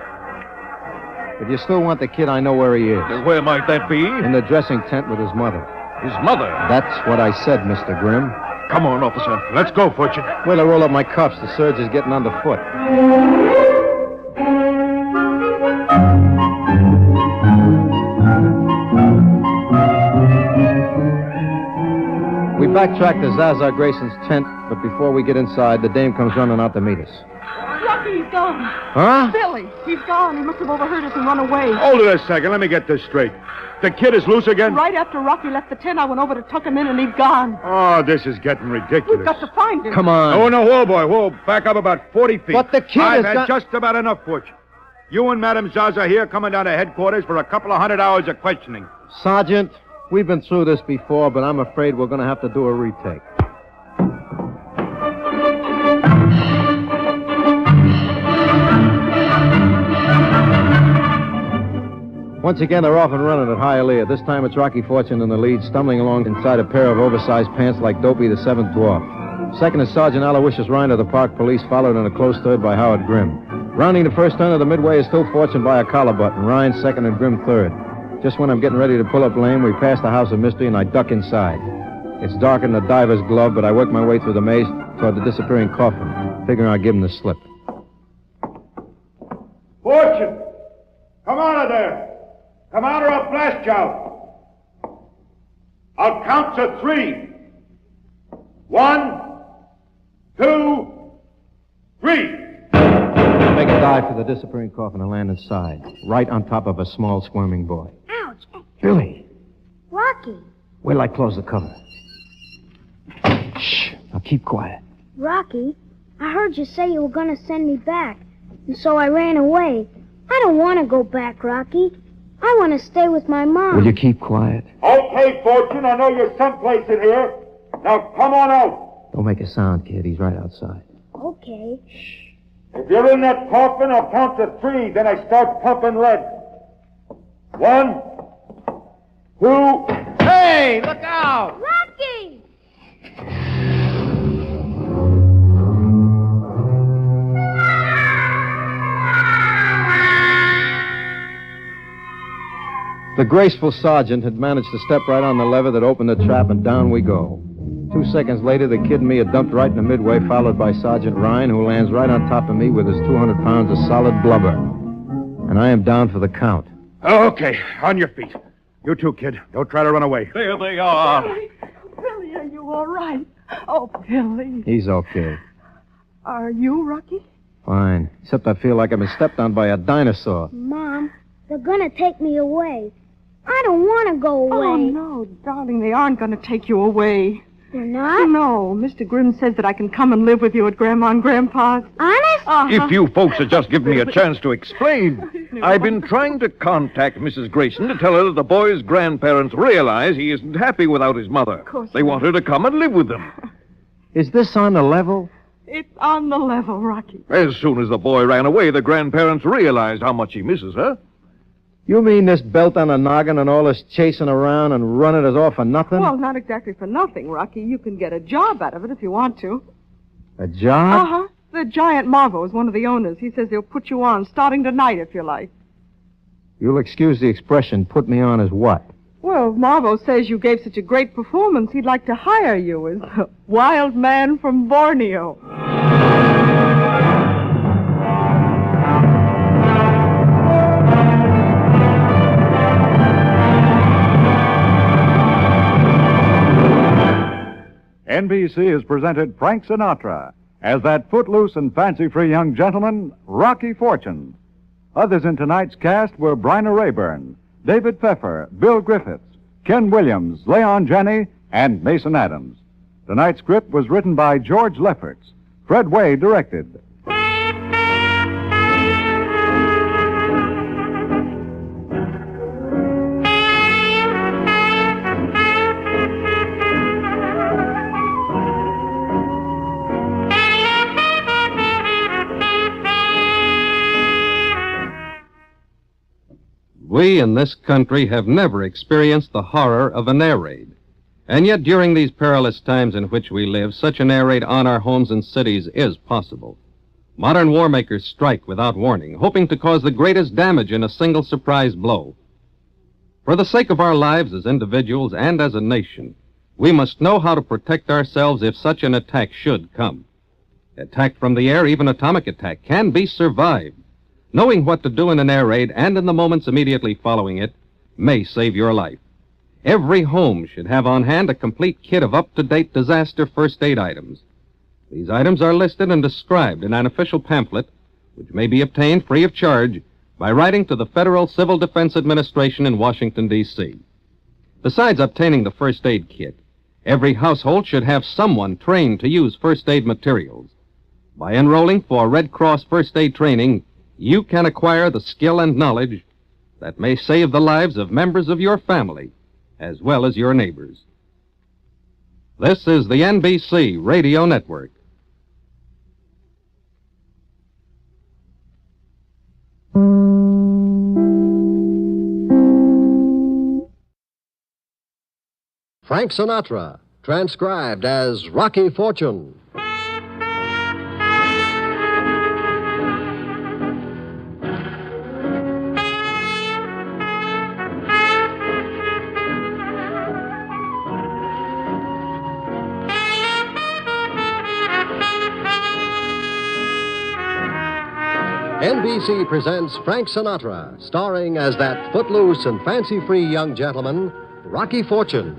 If you still want the kid, I know where he is. Where might that be? In the dressing tent with his mother. His mother? That's what I said, Mr. Grimm. Come on, officer. Let's go, Fortune. Wait till I roll up my cuffs. The surge is getting underfoot. We backtrack to Zaza Grayson's tent, but before we get inside, the dame comes running out to meet us. Rocky, he's gone. Huh? Billy, he's gone. He must have overheard us and run away. Hold it a second. Let me get this straight. The kid is loose again? Right after Rocky left the tent, I went over to tuck him in, and he's gone. Oh, this is getting ridiculous. We've got to find him. Come on. Oh, no, whoa, boy. Whoa, back up about 40 feet. But the kid I've has had just about enough, Fortune. You and Madame Zaza here coming down to headquarters for a couple of 100 hours of questioning. Sergeant, we've been through this before, but I'm afraid we're going to have to do a retake. Once again, they're off and running at Hialeah. This time it's Rocky Fortune in the lead, stumbling along inside a pair of oversized pants like Dopey the Seventh Dwarf. Second is Sergeant Aloysius Ryan of the Park Police, followed in a close third by Howard Grimm. Rounding the first turn of the midway is still Fortune by a collar button. Ryan second and Grimm third. Just when I'm getting ready to pull up lane, we pass the House of Mystery and I duck inside. It's darker than a diver's glove, but I work my way through the maze toward the disappearing coffin, figuring I'll give him the slip. Fortune! Come out of there! Come out or I'll blast you out. I'll count to 3. 1, 2, 3. Make a dive for the disappearing coffin and land inside, right on top of a small squirming boy. Ouch. Billy, Rocky. wait till I close the cover. Shh. Now keep quiet. Rocky, I heard you say you were going to send me back, and so I ran away. I don't want to go back, Rocky. I want to stay with my mom. Will you keep quiet? Okay, Fortune, I know you're someplace in here. Now come on out. Don't make a sound, kid. He's right outside. Okay. If you're in that coffin, I'll count to 3, then I start pumping lead. 1, 2... Hey, look out! Rocky! The graceful sergeant had managed to step right on the lever that opened the trap, and down we go. 2 seconds later, the kid and me are dumped right in the midway, followed by Sergeant Ryan, who lands right on top of me with his 200 pounds of solid blubber. And I am down for the count. Okay, on your feet. You too, kid. Don't try to run away. There they are. Billy, are you all right? Oh, Billy. He's okay. Are you, Rocky? Fine. Except I feel like I've been stepped on by a dinosaur. Mom, they're going to take me away. I don't want to go away. Oh, no, darling, they aren't going to take you away. They're not? No, Mr. Grimm says that I can come and live with you at Grandma and Grandpa's. Honest? Uh-huh. If you folks had just given me a chance to explain. I've been trying to contact Mrs. Grayson to tell her that the boy's grandparents realize he isn't happy without his mother. Of course. They want her to come and live with them. Is this on the level? It's on the level, Rocky. As soon as the boy ran away, the grandparents realized how much he misses her. You mean this belt on the noggin and all this chasing around and running us off for nothing? Well, not exactly for nothing, Rocky. You can get a job out of it if you want to. A job? Uh-huh. The giant Marvo is one of the owners. He says he'll put you on starting tonight if you like. You'll excuse the expression, put me on as what? Well, Marvo says you gave such a great performance, he'd like to hire you as a wild man from Borneo. NBC has presented Frank Sinatra as that footloose and fancy-free young gentleman, Rocky Fortune. Others in tonight's cast were Bryna Rayburn, David Pfeffer, Bill Griffiths, Ken Williams, Leon Janney, and Mason Adams. Tonight's script was written by George Lefferts. Fred Way directed. we in this country have never experienced the horror of an air raid. And yet, during these perilous times in which we live, such an air raid on our homes and cities is possible. Modern war makers strike without warning, hoping to cause the greatest damage in a single surprise blow. For the sake of our lives as individuals and as a nation, we must know how to protect ourselves if such an attack should come. Attack from the air, even atomic attack, can be survived. Knowing what to do in an air raid and in the moments immediately following it may save your life. Every home should have on hand a complete kit of up-to-date disaster first aid items. These items are listed and described in an official pamphlet, which may be obtained free of charge by writing to the Federal Civil Defense Administration in Washington, D.C. Besides obtaining the first aid kit, every household should have someone trained to use first aid materials. By enrolling for Red Cross first aid training, you can acquire the skill and knowledge that may save the lives of members of your family as well as your neighbors. This is the NBC Radio Network. Frank Sinatra, transcribed as Rocky Fortune. NBC presents Frank Sinatra, starring as that footloose and fancy-free young gentleman, Rocky Fortune.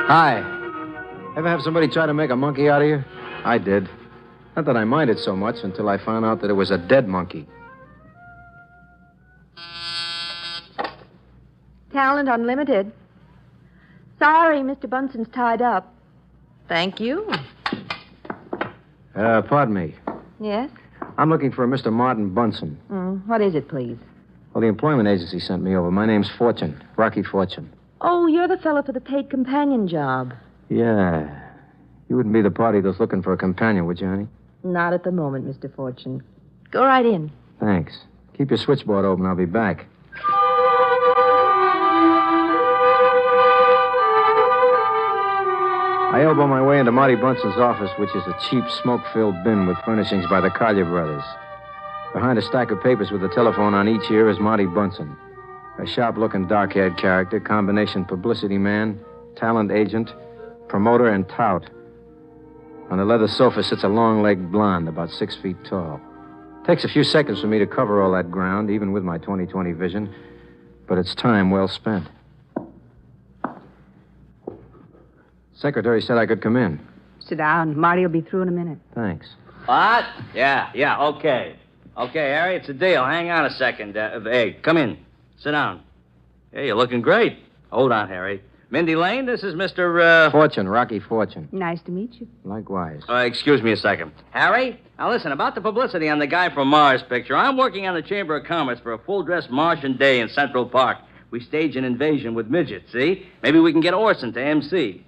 Hi. Ever have somebody try to make a monkey out of you? I did. Not that I minded so much until I found out that it was a dead monkey. Talent Unlimited. Sorry, Mr. Bunson's tied up. Thank you. Pardon me. Yes? I'm looking for a Mr. Martin Bunson. What is it, please? Well, the employment agency sent me over. My name's Fortune, Rocky Fortune. Oh, you're the fellow for the paid companion job. Yeah. You wouldn't be the party that's looking for a companion, would you, honey? Not at the moment, Mr. Fortune. Go right in. Thanks. Keep your switchboard open. I'll be back. I elbow my way into Marty Bunson's office, which is a cheap, smoke-filled bin with furnishings by the Collier brothers. Behind a stack of papers with a telephone on each ear is Marty Bunson, a sharp-looking, dark-haired character, combination publicity man, talent agent, promoter, and tout. On the leather sofa sits a long-legged blonde, about 6 feet tall. Takes a few seconds for me to cover all that ground, even with my 20/20 vision, but it's time well spent. Secretary said I could come in. Sit down. Marty will be through in a minute. Thanks. What? Yeah, okay. Okay, Harry, it's a deal. Hang on a second. Hey, come in. Sit down. Hey, you're looking great. Hold on, Harry. Mindy Lane, this is Mr. Fortune, Rocky Fortune. Nice to meet you. Likewise. Excuse me a second. Harry, now listen, about the publicity on the Guy from Mars picture, I'm working on the Chamber of Commerce for a full-dress Martian day in Central Park. We stage an invasion with midgets, see? Maybe we can get Orson to MC.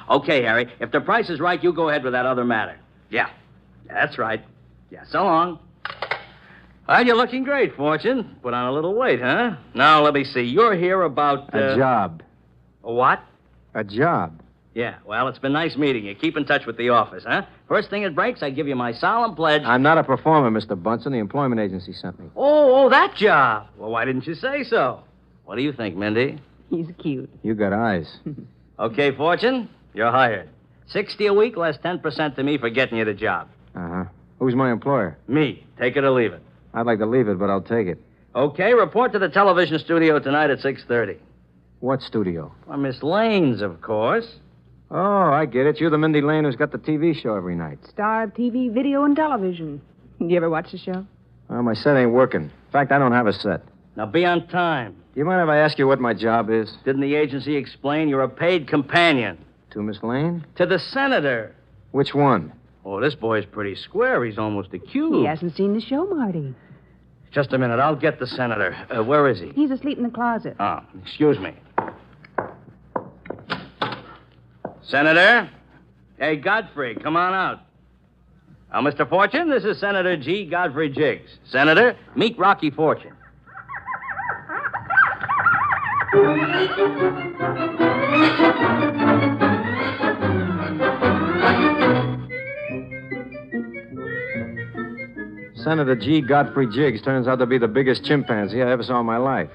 Okay, Harry, if the price is right, you go ahead with that other matter. Yeah, that's right. Yeah, so long. Well, you're looking great, Fortune. Put on a little weight, huh? Now, let me see. You're here about... A job. A what? A job. Yeah, well, it's been nice meeting you. Keep in touch with the office, huh? First thing it breaks, I give you my solemn pledge... I'm not a performer, Mr. Bunson. The employment agency sent me. Oh, that job. Well, why didn't you say so? What do you think, Mindy? He's cute. You got eyes. Okay, Fortune, you're hired. $60 a week, less 10% to me for getting you the job. Uh-huh. Who's my employer? Me. Take it or leave it. I'd like to leave it, but I'll take it. Okay, report to the television studio tonight at 6:30. What studio? Well, Miss Lane's, of course. Oh, I get it. You're the Mindy Lane who's got the TV show every night. Star of TV, video, and television. You ever watch the show? Well, my set ain't working. In fact, I don't have a set. Now, be on time. Do you mind if I ask you what my job is? Didn't the agency explain you're a paid companion? To Miss Lane? To the senator. Which one? Oh, this boy's pretty square. He's almost a cube. He hasn't seen the show, Marty. Just a minute. I'll get the senator. Where is he? He's asleep in the closet. Oh, excuse me. Senator? Hey, Godfrey, come on out. Now, Mr. Fortune, this is Senator G. Godfrey Jiggs. Senator, meet Rocky Fortune. Senator G. Godfrey Jiggs turns out to be the biggest chimpanzee I ever saw in my life.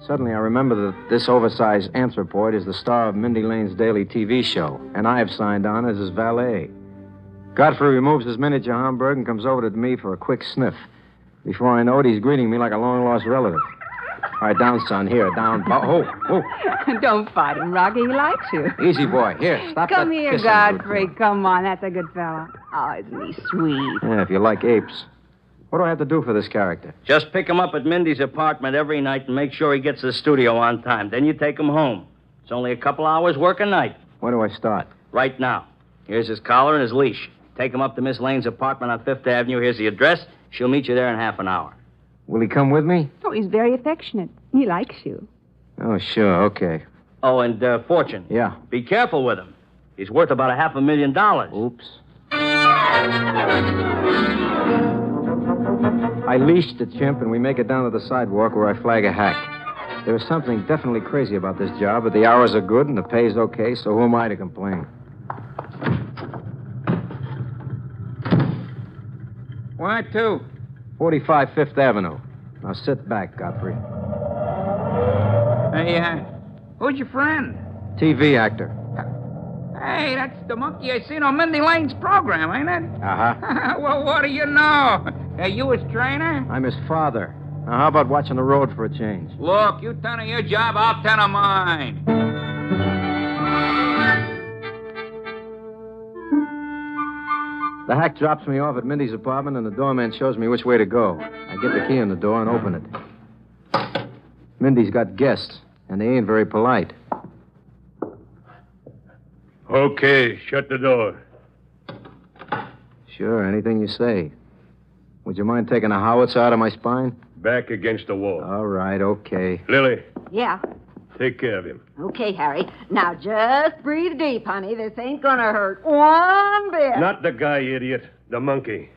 Suddenly, I remember that this oversized anthropoid is the star of Mindy Lane's daily TV show, and I have signed on as his valet. Godfrey removes his miniature Hamburg and comes over to me for a quick sniff. Before I know it, he's greeting me like a long-lost relative. All right, down, son. Here, down. Oh. Don't fight him, Rocky. He likes you. Easy, boy. Here, stop Come that here, kissing. Godfrey. Come on. That's a good fella. Oh, isn't he sweet? Yeah, if you like apes. What do I have to do for this character? Just pick him up at Mindy's apartment every night and make sure he gets to the studio on time. Then you take him home. It's only a couple hours work a night. When do I start? Right now. Here's his collar and his leash. Take him up to Miss Lane's apartment on Fifth Avenue. Here's the address. She'll meet you there in half an hour. Will he come with me? Oh, he's very affectionate. He likes you. Oh, sure. Okay. Oh, and Fortune. Yeah. Be careful with him. He's worth about $500,000. Oops. I leash the chimp, and we make it down to the sidewalk where I flag a hack. There's something definitely crazy about this job, but the hours are good and the pay's okay, so who am I to complain? Where to? 45 Fifth Avenue. Now sit back, Godfrey. Hey, who's your friend? TV actor. Hey, that's the monkey I seen on Mindy Lane's program, ain't it? Uh-huh. Well, what do you know? Hey, you his trainer? I'm his father. Now, how about watching the road for a change? Look, you tend to your job, I'll tend to mine. The hack drops me off at Mindy's apartment, and the doorman shows me which way to go. I get the key in the door and open it. Mindy's got guests, and they ain't very polite. Okay, shut the door. Sure, anything you say. Would you mind taking a howitzer out of my spine? Back against the wall. All right, okay. Lily, Yeah. take care of him. Okay, Harry. Now just breathe deep, honey. This ain't gonna hurt one bit. Not the guy, idiot. The monkey.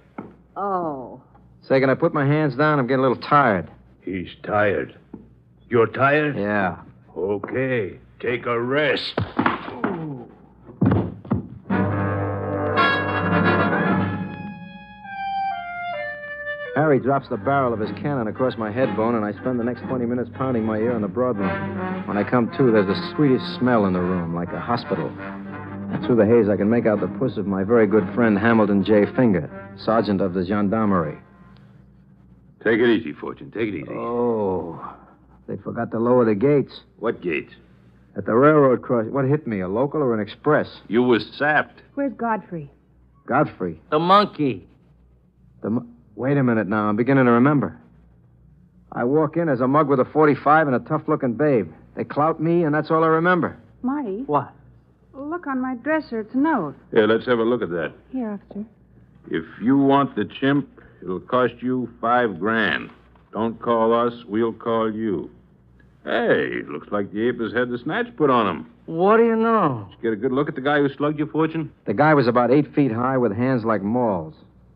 Oh. Say, can I put my hands down? I'm getting a little tired. He's tired. You're tired? Yeah. Okay, take a rest. Harry drops the barrel of his cannon across my head bone, and I spend the next 20 minutes pounding my ear on the broadroom. When I come to, there's the sweetest smell in the room, like a hospital. And through the haze, I can make out the puss of my very good friend Hamilton J. Finger, sergeant of the gendarmerie. Take it easy, Fortune. Take it easy. Oh, they forgot to lower the gates. What gates? At the railroad crossing. What hit me, a local or an express? You was sapped. Where's Godfrey? Godfrey. The monkey. Wait a minute now. I'm beginning to remember. I walk in as a mug with a 45 and a tough-looking babe. They clout me, and that's all I remember. Marty? What? Look on my dresser. It's a note. Here, let's have a look at that. Here, officer. If you want the chimp, it'll cost you $5,000. Don't call us, we'll call you. Hey, looks like the ape has had the snatch put on him. What do you know? Did you get a good look at the guy who slugged you, Fortune? The guy was about 8 feet high with hands like mauls.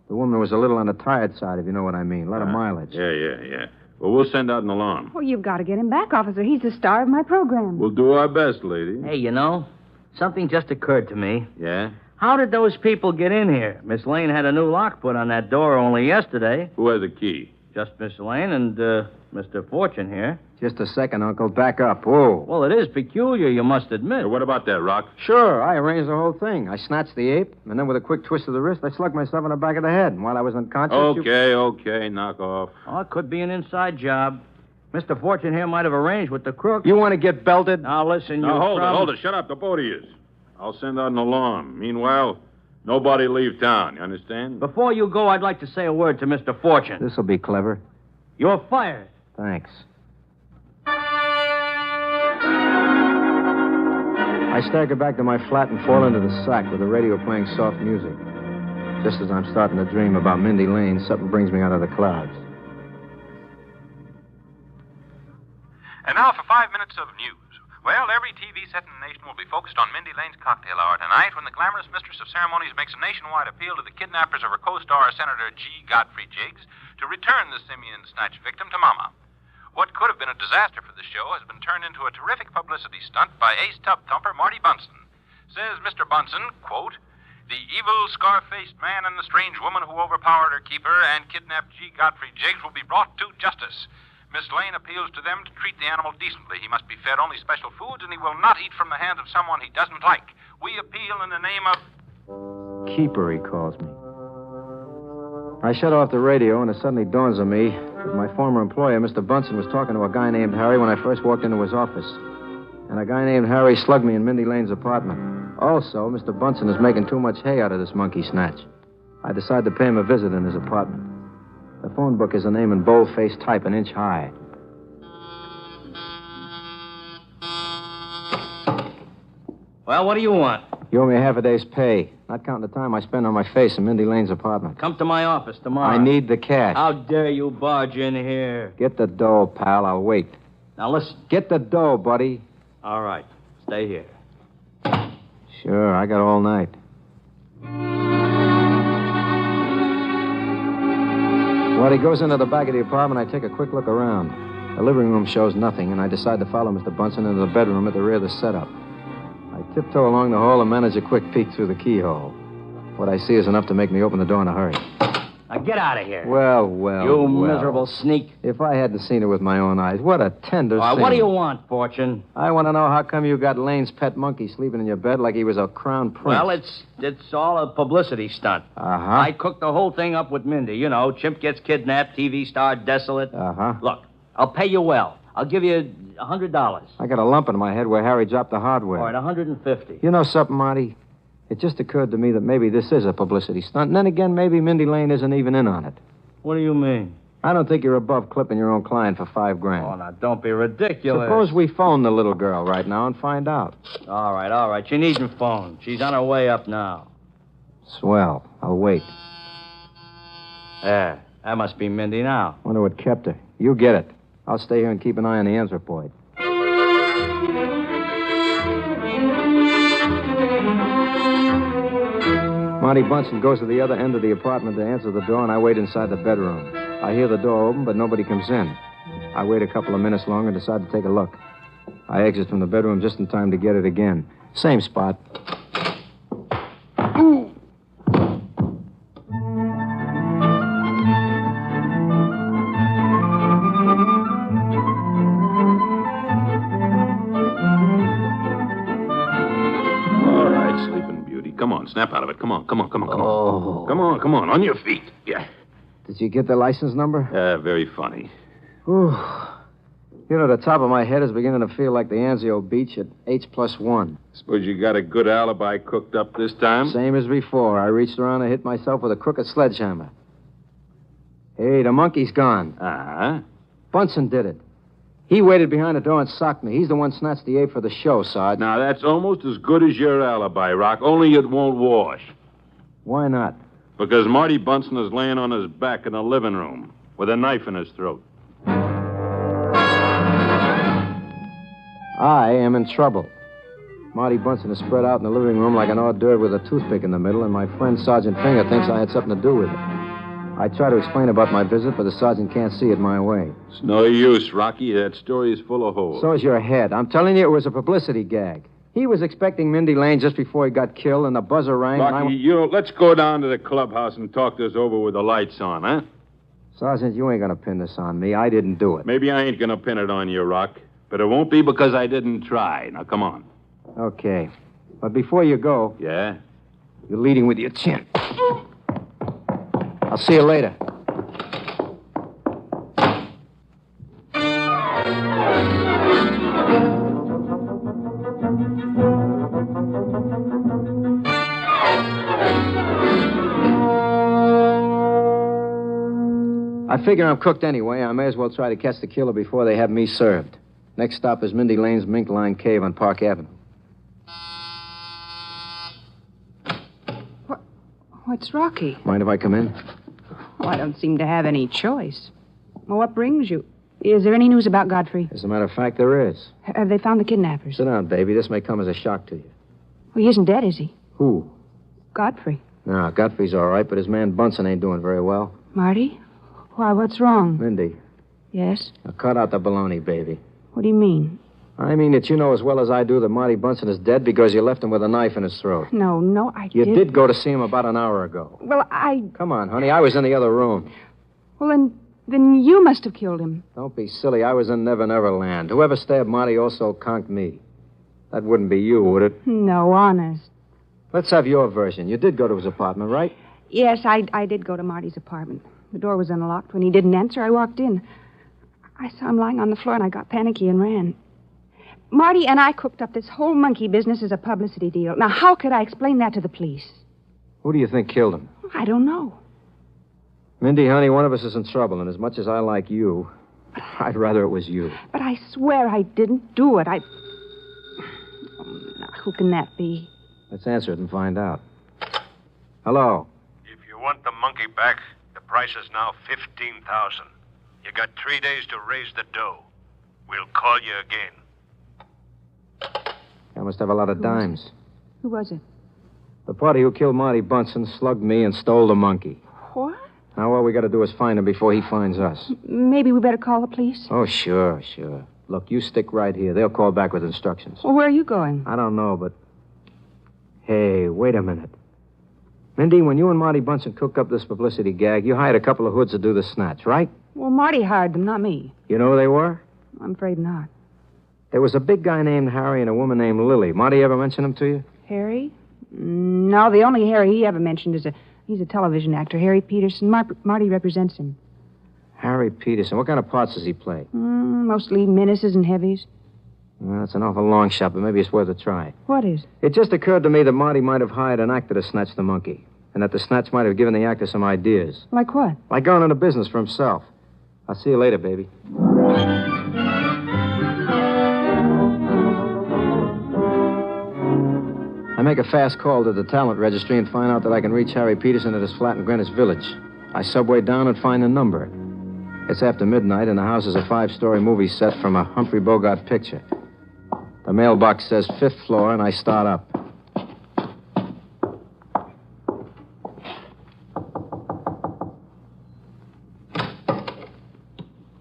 The woman was a little on the tired side, if you know what I mean. A lot of mileage. Yeah. Well, we'll send out an alarm. Oh, you've got to get him back, officer. He's the star of my program. We'll do our best, lady. Hey, you know, something just occurred to me. Yeah? How did those people get in here? Miss Lane had a new lock put on that door only yesterday. Who has the key? Just Miss Lane and Mr. Fortune here. Just a second, Uncle. Back up. Whoa. Well, it is peculiar, you must admit. Hey, what about that, Rock? Sure, I arranged the whole thing. I snatched the ape, and then with a quick twist of the wrist, I slugged myself in the back of the head. And while I was unconscious... Okay, knock off. Oh, it could be an inside job. Mr. Fortune here might have arranged with the crook. You want to get belted? Now, listen, Now, hold it. Shut up, the both of you. I'll send out an alarm. Meanwhile, nobody leave town. You understand? Before you go, I'd like to say a word to Mr. Fortune. This'll be clever. You're fired. Thanks. I stagger back to my flat and fall into the sack with the radio playing soft music. Just as I'm starting to dream about Mindy Lane, something brings me out of the clouds. And now for 5 minutes of news. Well, every TV set in the nation will be focused on Mindy Lane's cocktail hour tonight when the glamorous mistress of ceremonies makes a nationwide appeal to the kidnappers of her co-star, Senator G. Godfrey Jiggs, to return the simian snatch victim to Mama. What could have been a disaster for the show has been turned into a terrific publicity stunt by ace tub thumper Marty Bunson. Says Mr. Bunson, quote, "The evil, scar-faced man and the strange woman who overpowered her keeper and kidnapped G. Godfrey Jiggs will be brought to justice. Miss Lane appeals to them to treat the animal decently. He must be fed only special foods, and he will not eat from the hands of someone he doesn't like. We appeal in the name of..." Keeper, he calls me. I shut off the radio, and it suddenly dawns on me that my former employer, Mr. Bunson, was talking to a guy named Harry when I first walked into his office. And a guy named Harry slugged me in Mindy Lane's apartment. Also, Mr. Bunson is making too much hay out of this monkey snatch. I decide to pay him a visit in his apartment. The phone book is a name in bold-faced type, an inch high. Well, what do you want? You owe me half a day's pay, not counting the time I spend on my face in Mindy Lane's apartment. Come to my office tomorrow. I need the cash. How dare you barge in here? Get the dough, pal. I'll wait. Now, listen. Get the dough, buddy. All right. Stay here. Sure, I got all night. While he goes into the back of the apartment, I take a quick look around. The living room shows nothing, and I decide to follow Mr. Bunson into the bedroom at the rear of the setup. I tiptoe along the hall and manage a quick peek through the keyhole. What I see is enough to make me open the door in a hurry. Now, get out of here. Well. You miserable sneak. If I hadn't seen it with my own eyes, what a tender scene. What do you want, Fortune? I want to know how come you got Lane's pet monkey sleeping in your bed like he was a crown prince. Well, it's all a publicity stunt. Uh-huh. I cooked the whole thing up with Mindy. You know, chimp gets kidnapped, TV star desolate. Uh-huh. Look, I'll pay you well. I'll give you $100. I got a lump in my head where Harry dropped the hardware. All right, $150. You know something, Marty? It just occurred to me that maybe this is a publicity stunt, and then again, maybe Mindy Lane isn't even in on it. What do you mean? I don't think you're above clipping your own client for $5,000. Oh, now, don't be ridiculous. Suppose we phone the little girl right now and find out. All right. She needn't phone. She's on her way up now. Swell. I'll wait. There. That must be Mindy now. Wonder what kept her. You get it. I'll stay here and keep an eye on the anthropoid. Marty Bunson goes to the other end of the apartment to answer the door, and I wait inside the bedroom. I hear the door open, but nobody comes in. I wait a couple of minutes longer and decide to take a look. I exit from the bedroom just in time to get it again. Same spot. Ooh. All right, sleeping beauty. Come on, snap out of it. Come on. Oh. Come on, on your feet. Yeah. Did you get the license number? Very funny. Whew. You know, the top of my head is beginning to feel like the Anzio Beach at H+1. Suppose you got a good alibi cooked up this time? Same as before. I reached around and hit myself with a crooked sledgehammer. Hey, the monkey's gone. Uh-huh. Bunson did it. He waited behind the door and socked me. He's the one snatched the ape for the show, Sarge. Now, that's almost as good as your alibi, Rock, only it won't wash. Why not? Because Marty Bunson is laying on his back in the living room with a knife in his throat. I am in trouble. Marty Bunson is spread out in the living room like an hors d'oeuvre with a toothpick in the middle, and my friend Sergeant Finger thinks I had something to do with it. I try to explain about my visit, but the sergeant can't see it my way. It's no use, Rocky. That story is full of holes. So is your head. I'm telling you, it was a publicity gag. He was expecting Mindy Lane just before he got killed, and the buzzer rang. Rocky, let's go down to the clubhouse and talk this over with the lights on, huh? Sergeant, you ain't gonna pin this on me. I didn't do it. Maybe I ain't gonna pin it on you, Rock. But it won't be because I didn't try. Now, come on. Okay. But before you go... Yeah? You're leading with your chin. I'll see you later. I figure I'm cooked anyway. I may as well try to catch the killer before they have me served. Next stop is Mindy Lane's mink-lined cave on Park Avenue. What's Rocky? Mind if I come in? Oh, I don't seem to have any choice. Well, what brings you? Is there any news about Godfrey? As a matter of fact, there is. Have they found the kidnappers? Sit down, baby. This may come as a shock to you. Well, he isn't dead, is he? Who? Godfrey. No, Godfrey's all right, but his man Bunsen ain't doing very well. Marty? Why, what's wrong? Mindy. Yes? Now, cut out the baloney, baby. What do you mean? I mean that you know as well as I do that Marty Bunsen is dead because you left him with a knife in his throat. No, I You didn't. did go to see him about an hour ago. Well, Come on, honey. I was in the other room. Well, then you must have killed him. Don't be silly. I was in Never Never Land. Whoever stabbed Marty also conked me. That wouldn't be you, would it? No, honest. Let's have your version. You did go to his apartment, right? Yes, I did go to Marty's apartment. The door was unlocked. When he didn't answer, I walked in. I saw him lying on the floor, and I got panicky and ran. Marty and I cooked up this whole monkey business as a publicity deal. Now, how could I explain that to the police? Who do you think killed him? I don't know. Mindy, honey, one of us is in trouble, and as much as I like you, I'd rather it was you. But I swear I didn't do it. Now, who can that be? Let's answer it and find out. Hello. If you want the monkey back, the price is now $15,000. You got 3 days to raise the dough. We'll call you again. I must have a lot of dimes. Who was it? The party who killed Marty Bunsen slugged me and stole the monkey. What? Now all we got to do is find him before he finds us. Maybe we better call the police. Oh, sure. Look, you stick right here. They'll call back with instructions. Well, where are you going? I don't know, but... Hey, wait a minute. Mindy, when you and Marty Bunsen cooked up this publicity gag, you hired a couple of hoods to do the snatch, right? Well, Marty hired them, not me. You know who they were? I'm afraid not. There was a big guy named Harry and a woman named Lily. Marty ever mention them to you? Harry? No, the only Harry he ever mentioned is he's a television actor, Harry Peterson. Marty represents him. Harry Peterson. What kind of parts does he play? Mostly menaces and heavies. Well, that's an awful long shot, but maybe it's worth a try. What is? It just occurred to me that Marty might have hired an actor to snatch the monkey, and that the snatch might have given the actor some ideas. Like what? Like going into business for himself. I'll see you later, baby. I make a fast call to the talent registry and find out that I can reach Harry Peterson at his flat in Greenwich Village. I subway down and find the number. It's after midnight, and the house is a 5-story movie set from a Humphrey Bogart picture. The mailbox says 5th floor, and I start up.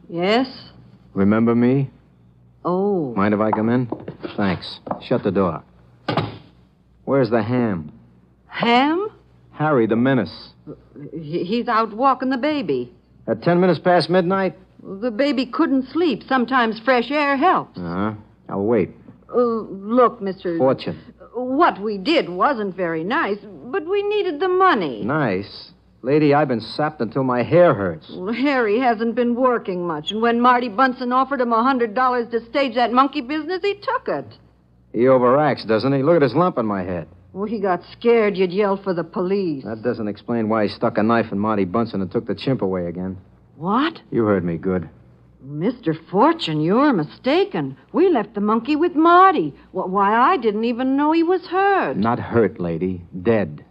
Yes? Remember me? Oh. Mind if I come in? Thanks. Shut the door. Where's the ham? Ham? Harry, the menace. He's out walking the baby. At 10 minutes past midnight? The baby couldn't sleep. Sometimes fresh air helps. Uh-huh. I'll wait. Look, Mr. Fortune. What we did wasn't very nice, but we needed the money. Nice? Lady, I've been sapped until my hair hurts. Well, Harry hasn't been working much, and when Marty Bunsen offered him $100 to stage that monkey business, he took it. He overacts, doesn't he? Look at his lump on my head. Well, he got scared you'd yell for the police. That doesn't explain why he stuck a knife in Marty Bunsen and took the chimp away again. What? You heard me good. Mr. Fortune, you're mistaken. We left the monkey with Marty. Why, I didn't even know he was hurt. Not hurt, lady. Dead.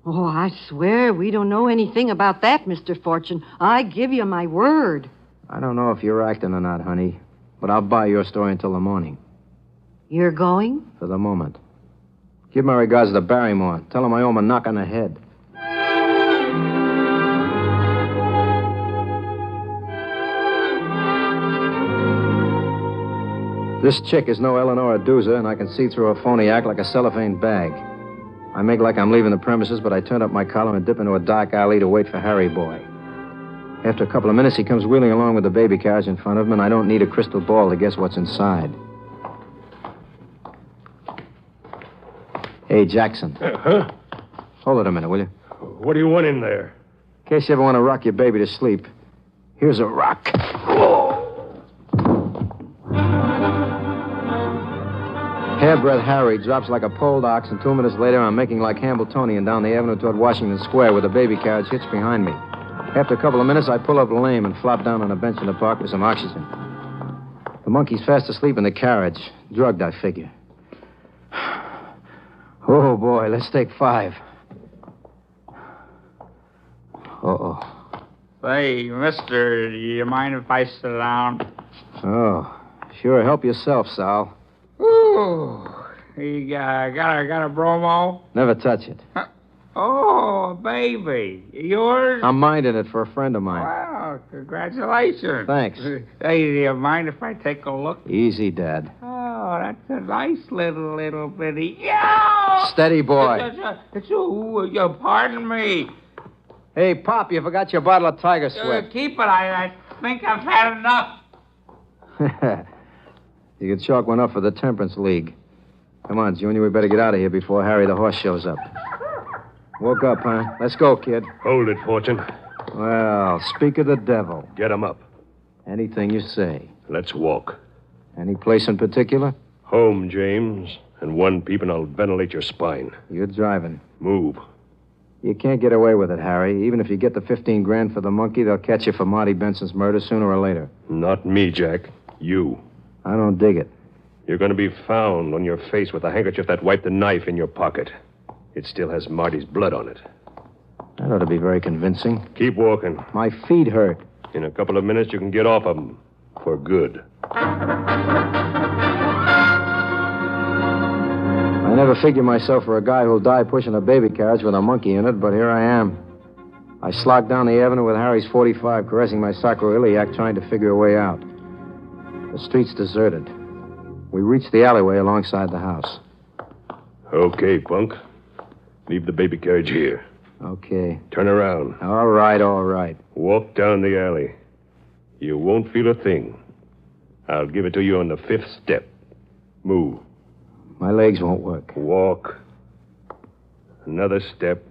Oh, I swear we don't know anything about that, Mr. Fortune. I give you my word. I don't know if you're acting or not, honey, but I'll buy your story until the morning. You're going? For the moment. Give my regards to Barrymore. Tell him I owe him a knock on the head. This chick is no Eleanor Aduza, and I can see through a phony act like a cellophane bag. I make like I'm leaving the premises, but I turn up my collar and dip into a dark alley to wait for Harry Boy. After a couple of minutes, he comes wheeling along with the baby carriage in front of him, and I don't need a crystal ball to guess what's inside. Hey, Jackson. Huh? Hold it a minute, will you? What do you want in there? In case you ever want to rock your baby to sleep, here's a rock. Hairbreadth Harry drops like a polled ox, and 2 minutes later, I'm making like Hambletonian down the avenue toward Washington Square with the baby carriage hitched behind me. After a couple of minutes, I pull up lame and flop down on a bench in the park for some oxygen. The monkey's fast asleep in the carriage. Drugged, I figure. Oh, boy, let's take 5. Uh-oh. Say, mister, do you mind if I sit down? Oh, sure. Help yourself, Sal. Ooh, you got a bromo? Never touch it. Oh, baby. Yours? I'm minding it for a friend of mine. Wow, congratulations. Thanks. Hey, do you mind if I take a look? Easy, Dad. Oh, that's a nice little bitty. Yeah! Steady, boy. Pardon me. Hey, Pop, you forgot your bottle of Tiger Sweat. Keep it. I think I've had enough. You could chalk one up for the Temperance League. Come on, Junior, we better get out of here before Harry the horse shows up. Woke up, huh? Let's go, kid. Hold it, Fortune. Well, speak of the devil. Get him up. Anything you say. Let's walk. Any place in particular? Home, James. And one peep and I'll ventilate your spine. You're driving. Move. You can't get away with it, Harry. Even if you get the 15 grand for the monkey, they'll catch you for Marty Benson's murder sooner or later. Not me, Jack. You. I don't dig it. You're going to be found on your face with a handkerchief that wiped the knife in your pocket. It still has Marty's blood on it. That ought to be very convincing. Keep walking. My feet hurt. In a couple of minutes, you can get off of them. For good. I never figured myself for a guy who'll die pushing a baby carriage with a monkey in it, but here I am. I slogged down the avenue with Harry's .45, caressing my sacroiliac, trying to figure a way out. The street's deserted. We reached the alleyway alongside the house. Okay, punk. Leave the baby carriage here. Okay. Turn around. All right. Walk down the alley. You won't feel a thing. I'll give it to you on the 5th step. Move. My legs won't work. Walk. Another step.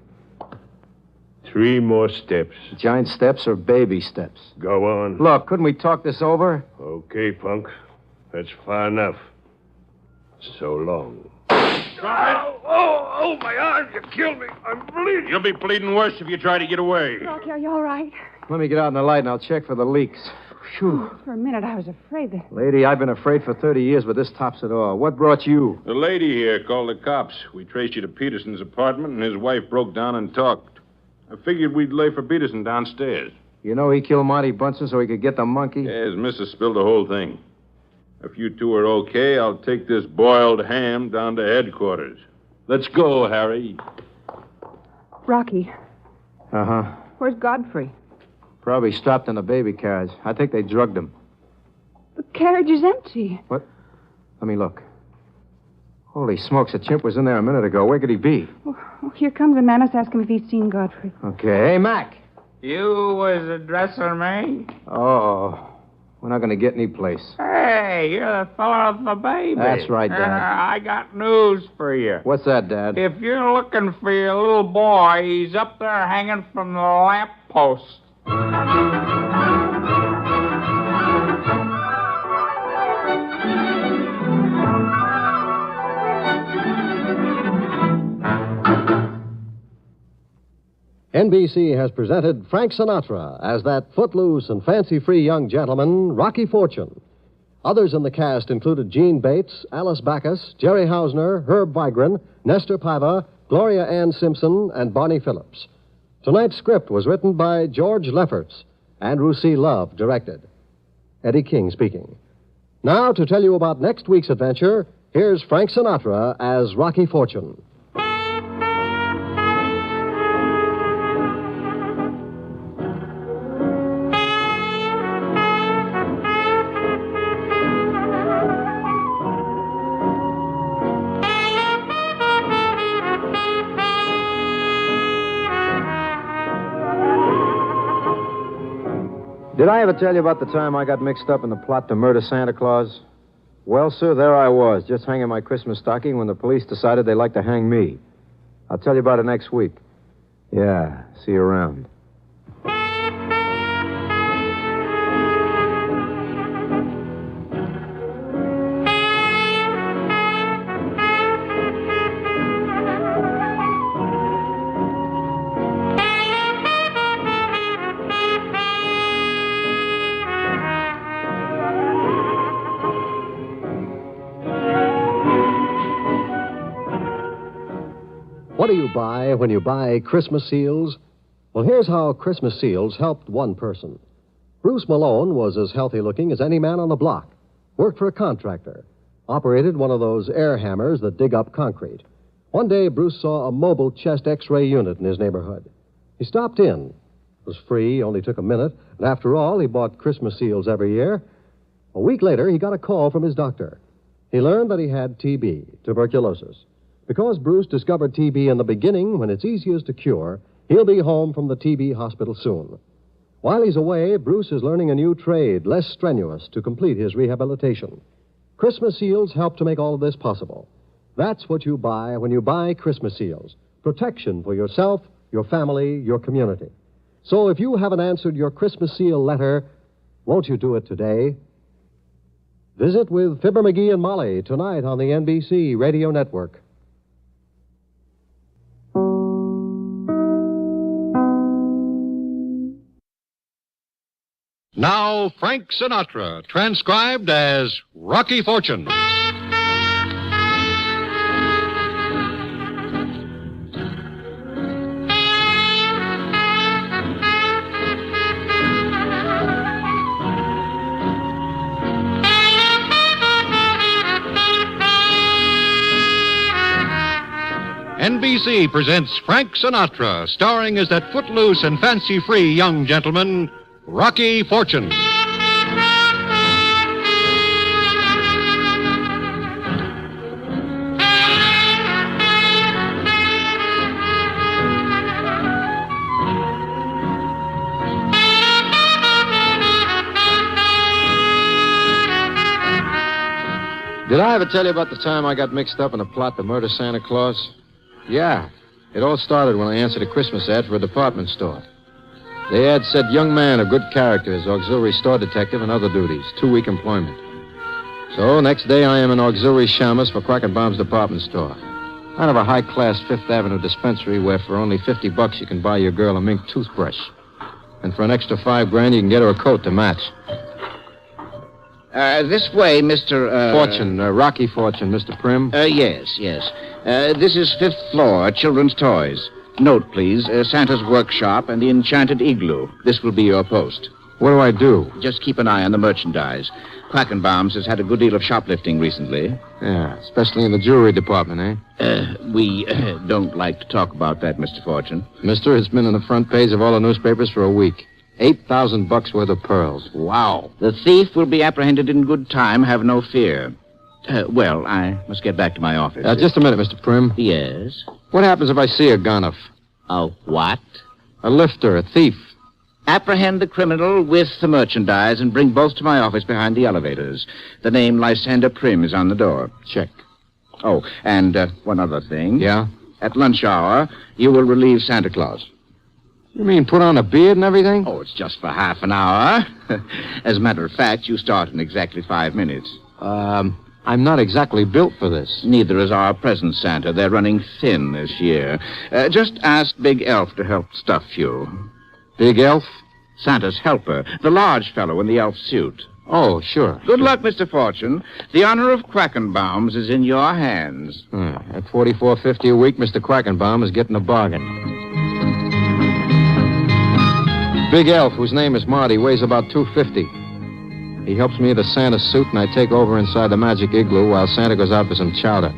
3 more steps. Giant steps or baby steps? Go on. Look, couldn't we talk this over? Okay, punk. That's far enough. So long. Oh, my arm. You killed me. I'm bleeding. You'll be bleeding worse if you try to get away. Rocky, are you all right? Let me get out in the light and I'll check for the leaks. Phew. For a minute, I was afraid that... Lady, I've been afraid for 30 years, but this tops it all. What brought you? The lady here called the cops. We traced you to Peterson's apartment, and his wife broke down and talked. I figured we'd lay for Peterson downstairs. You know he killed Marty Bunsen so he could get the monkey? Yes, Mrs. spilled the whole thing. If you two are okay, I'll take this boiled ham down to headquarters. Let's go, Harry. Rocky, Uh-huh. where's Godfrey? Probably strapped in a baby carriage. I think they drugged him. The carriage is empty. What? Let me look. Holy smokes, a chimp was in there a minute ago. Where could he be? Oh, here comes a man. Let's ask him if he's seen Godfrey. Okay. Hey, Mac. You was addressing me? Oh, we're not going to get any place. Hey, you're the fellow with the baby. That's right, Dad. I got news for you. What's that, Dad? If you're looking for your little boy, he's up there hanging from the lamppost. NBC has presented Frank Sinatra as that footloose and fancy-free young gentleman, Rocky Fortune. Others in the cast included Gene Bates, Alice Backus, Jerry Hausner, Herb Vigran, Nestor Paiva, Gloria Ann Simpson, and Barney Phillips. Tonight's script was written by George Lefferts. Andrew C. Love directed. Eddie King speaking. Now, to tell you about next week's adventure, here's Frank Sinatra as Rocky Fortune. Did I ever tell you about the time I got mixed up in the plot to murder Santa Claus? Well, sir, there I was, just hanging my Christmas stocking when the police decided they'd like to hang me. I'll tell you about it next week. Yeah, see you around. What do you buy when you buy Christmas seals? Well, here's how Christmas seals helped one person. Bruce Malone was as healthy looking as any man on the block, worked for a contractor, operated one of those air hammers that dig up concrete. One day, Bruce saw a mobile chest X-ray unit in his neighborhood. He stopped in. It was free, only took a minute, and after all, he bought Christmas seals every year. A week later, he got a call from his doctor. He learned that he had TB, tuberculosis. Because Bruce discovered TB in the beginning, when it's easiest to cure, he'll be home from the TB hospital soon. While he's away, Bruce is learning a new trade, less strenuous, to complete his rehabilitation. Christmas seals help to make all of this possible. That's what you buy when you buy Christmas seals. Protection for yourself, your family, your community. So if you haven't answered your Christmas seal letter, won't you do it today? Visit with Fibber McGee and Molly tonight on the NBC Radio Network. Now, Frank Sinatra, transcribed as Rocky Fortune. NBC presents Frank Sinatra, starring as that footloose and fancy-free young gentleman, Rocky Fortune. Did I ever tell you about the time I got mixed up in a plot to murder Santa Claus? Yeah. It all started when I answered a Christmas ad for a department store. The ad said, young man of good character as auxiliary store detective and other duties, 2-week employment. So, next day I am an auxiliary shamus for Quackenbaum's department store. Kind of a high-class Fifth Avenue dispensary where for only $50 you can buy your girl a mink toothbrush. And for an extra $5,000 you can get her a coat to match. This way, Mr. Fortune, Rocky Fortune, Mr. Prim. Yes. This is 5th floor, children's toys. Note, please, Santa's workshop and the enchanted igloo. This will be your post. What do I do? Just keep an eye on the merchandise. Quackenbaum's has had a good deal of shoplifting recently. Yeah, especially in the jewelry department, eh? We don't like to talk about that, Mr. Fortune. Mister, it's been on the front page of all the newspapers for a week. $8,000 worth of pearls. Wow. The thief will be apprehended in good time, have no fear. Well, I must get back to my office. Just a minute, Mr. Prim. Yes? What happens if I see a gunner? A what? A lifter, a thief. Apprehend the criminal with the merchandise and bring both to my office behind the elevators. The name Lysander Prim is on the door. Check. Oh, and one other thing. Yeah? At lunch hour, you will relieve Santa Claus. You mean put on a beard and everything? Oh, it's just for half an hour. As a matter of fact, you start in exactly 5 minutes. I'm not exactly built for this. Neither is our present Santa. They're running thin this year. Just ask Big Elf to help stuff you. Big Elf? Santa's helper. The large fellow in the elf suit. Oh, sure. Good luck, Mr. Fortune. The honor of Quackenbaum's is in your hands. At $44.50 a week, Mr. Quackenbaum is getting a bargain. Big Elf, whose name is Marty, weighs about 250. He helps me into Santa's suit, and I take over inside the magic igloo while Santa goes out for some chowder.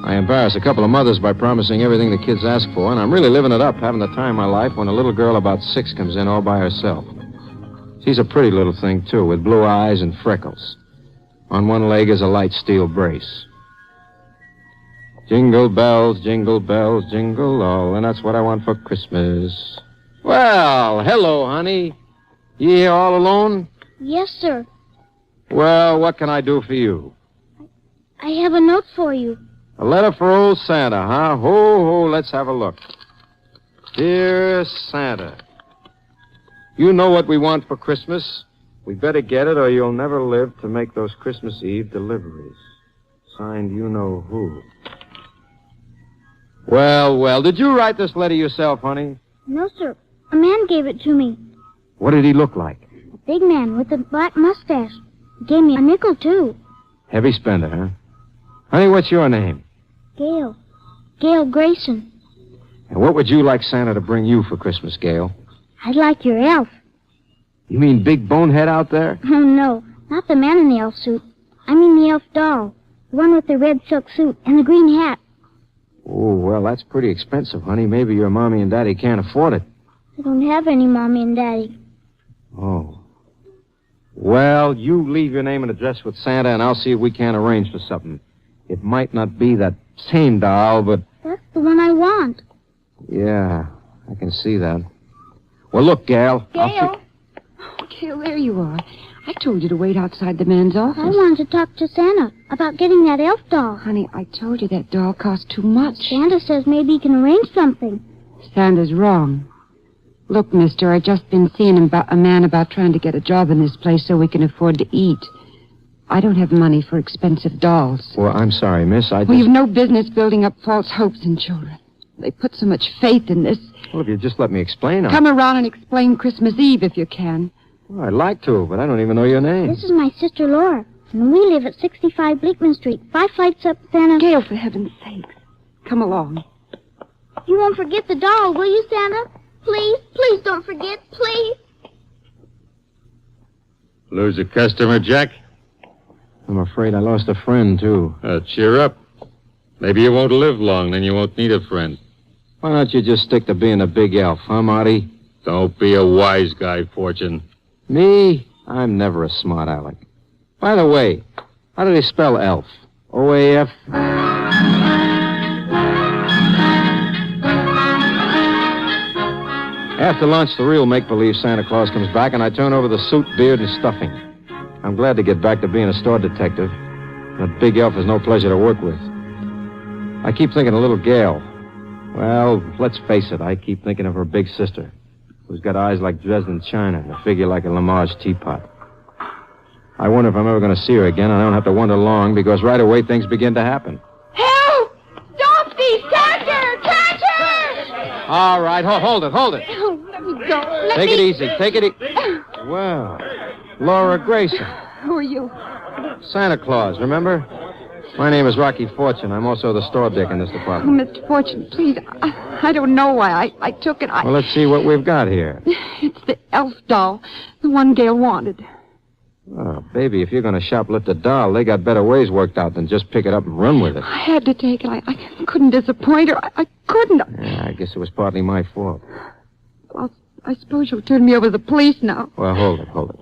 I embarrass a couple of mothers by promising everything the kids ask for, and I'm really living it up, having the time of my life when a little girl about 6 comes in all by herself. She's a pretty little thing, too, with blue eyes and freckles. On one leg is a light steel brace. Jingle bells, jingle all, and that's what I want for Christmas. Well, hello, honey. You here all alone? Yes, sir. Well, what can I do for you? I have a note for you. A letter for old Santa, huh? Ho, let's have a look. Dear Santa, you know what we want for Christmas. We better get it or you'll never live to make those Christmas Eve deliveries. Signed, you know who. Well, did you write this letter yourself, honey? No, sir. A man gave it to me. What did he look like? A big man with a black mustache. He gave me a nickel, too. Heavy spender, huh? Honey, what's your name? Gail. Gail Grayson. And what would you like Santa to bring you for Christmas, Gail? I'd like your elf. You mean Big Bonehead out there? Oh, no. Not the man in the elf suit. I mean the elf doll. The one with the red silk suit and the green hat. Oh, well, that's pretty expensive, honey. Maybe your mommy and daddy can't afford it. I don't have any mommy and daddy. Oh. Well, you leave your name and address with Santa, and I'll see if we can't arrange for something. It might not be that same doll, but... That's the one I want. Yeah, I can see that. Well, look, Gail. Gail? Gail, there you are. I told you to wait outside the man's office. I wanted to talk to Santa about getting that elf doll. Honey, I told you that doll cost too much. Santa says maybe he can arrange something. Santa's wrong. Look, mister, I just been seeing a man about trying to get a job in this place so we can afford to eat. I don't have money for expensive dolls. Well, I'm sorry, miss. Well, you've no business building up false hopes in children. They put so much faith in this. Well, if you just let me explain... Come around and explain Christmas Eve if you can. Well, I'd like to, but I don't even know your name. This is my sister Laura, and we live at 65 Bleakman Street, 5 flights up, Santa. Gail, for heaven's sakes. Come along. You won't forget the doll, will you, Santa? Please, please don't forget, please. Lose a customer, Jack? I'm afraid I lost a friend, too. Cheer up. Maybe you won't live long, then you won't need a friend. Why don't you just stick to being a big elf, huh, Marty? Don't be a wise guy, Fortune. Me? I'm never a smart aleck. By the way, how do they spell elf? O-A-F? After lunch, the real make-believe Santa Claus comes back, and I turn over the suit, beard, and stuffing. I'm glad to get back to being a store detective. That big elf is no pleasure to work with. I keep thinking of little Gail. Well, let's face it, I keep thinking of her big sister, who's got eyes like Dresden china and a figure like a Lamar's teapot. I wonder if I'm ever going to see her again. I don't have to wonder long, because right away things begin to happen. Help! Stop these! Catcher! Catcher! All right, hold it. Oh, let me go. Take it easy. Well, Laura Grayson. Who are you? Santa Claus, remember? My name is Rocky Fortune. I'm also the store dick in this Oh, department. Mr. Fortune, please. I don't know why I took it. Well, let's see what we've got here. It's the elf doll, the one Gail wanted. Oh, baby, if you're going to shoplift a doll, they got better ways worked out than just pick it up and run with it. I had to take it. I couldn't disappoint her. I couldn't. Yeah, I guess it was partly my fault. Well, I suppose you'll turn me over to the police now. Well, hold it.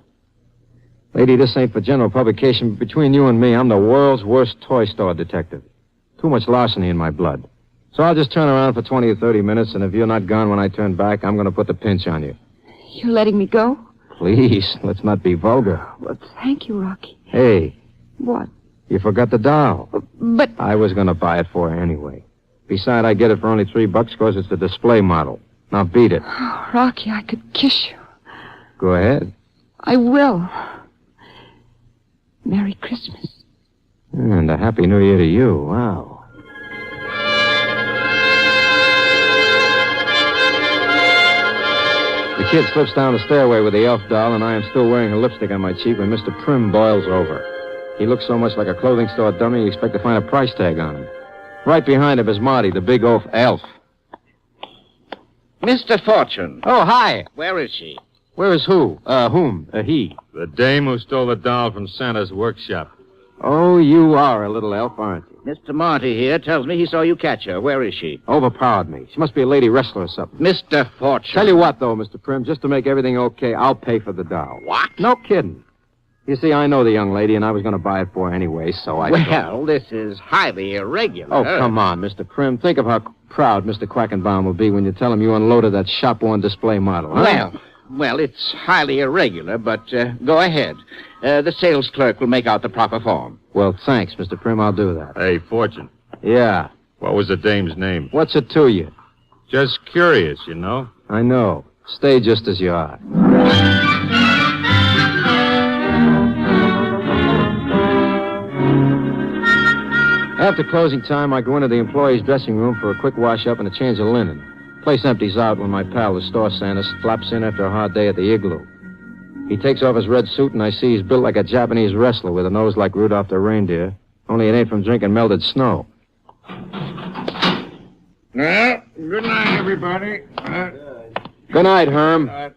Lady, this ain't for general publication, but between you and me, I'm the world's worst toy store detective. Too much larceny in my blood. So I'll just turn around for 20 or 30 minutes, and if you're not gone when I turn back, I'm going to put the pinch on you. You're letting me go? Please, let's not be vulgar. Well, thank you, Rocky. Hey. What? You forgot the doll. But... I was going to buy it for her anyway. Besides, I get it for only $3 because it's the display model. Now beat it. Oh, Rocky, I could kiss you. Go ahead. I will. Merry Christmas. And a Happy New Year to you. Wow. The kid slips down the stairway with the elf doll, and I am still wearing her lipstick on my cheek when Mr. Prim boils over. He looks so much like a clothing store dummy, you expect to find a price tag on him. Right behind him is Marty, the big oaf elf. Mr. Fortune. Oh, hi. Where is she? Where is who? Whom? He. The dame who stole the doll from Santa's workshop. Oh, you are a little elf, aren't you? Mr. Marty here tells me he saw you catch her. Where is she? Overpowered me. She must be a lady wrestler or something. Mr. Fortune. Tell you what, though, Mr. Prim, just to make everything okay, I'll pay for the doll. What? No kidding. You see, I know the young lady, and I was going to buy it for her anyway, so I... Well, this is highly irregular. Oh, come on, Mr. Prim. Think of how proud Mr. Quackenbaum will be when you tell him you unloaded that shop-worn display model. Huh? Well, it's highly irregular, but go ahead. The sales clerk will make out the proper form. Well, thanks, Mr. Prim. I'll do that. Hey, Fortune. Yeah. What was the dame's name? What's it to you? Just curious, you know. I know. Stay just as you are. After closing time, I go into the employee's dressing room for a quick wash-up and a change of linen. Place empties out when my pal, the store Santa, slaps in after a hard day at the igloo. He takes off his red suit, and I see he's built like a Japanese wrestler with a nose like Rudolph the reindeer, only it ain't from drinking melted snow. Well, Good night, everybody. Good night, Herm.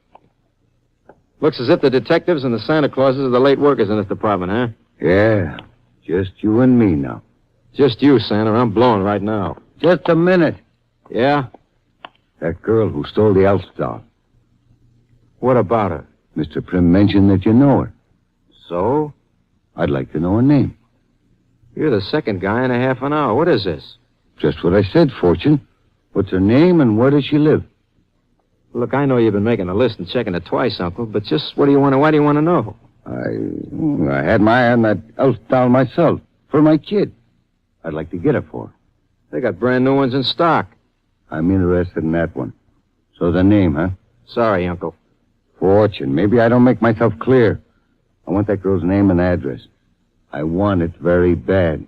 Looks as if the detectives and the Santa Clauses are the late workers in this department, huh? Yeah, just you and me now. Just you, Santa. I'm blowing right now. Just a minute. Yeah? That girl who stole the Elf doll. What about her? Mr. Prim mentioned that you know her. So? I'd like to know her name. You're the second guy in a half an hour. What is this? Just what I said, Fortune. What's her name and where does she live? Look, I know you've been making a list and checking it twice, Uncle, but just why do you want to know? I had my eye on that Elf doll myself. For my kid. I'd like to get her for her. They got brand new ones in stock. I'm interested in that one. So the name, huh? Sorry, Uncle. Fortune. Maybe I don't make myself clear. I want that girl's name and address. I want it very bad.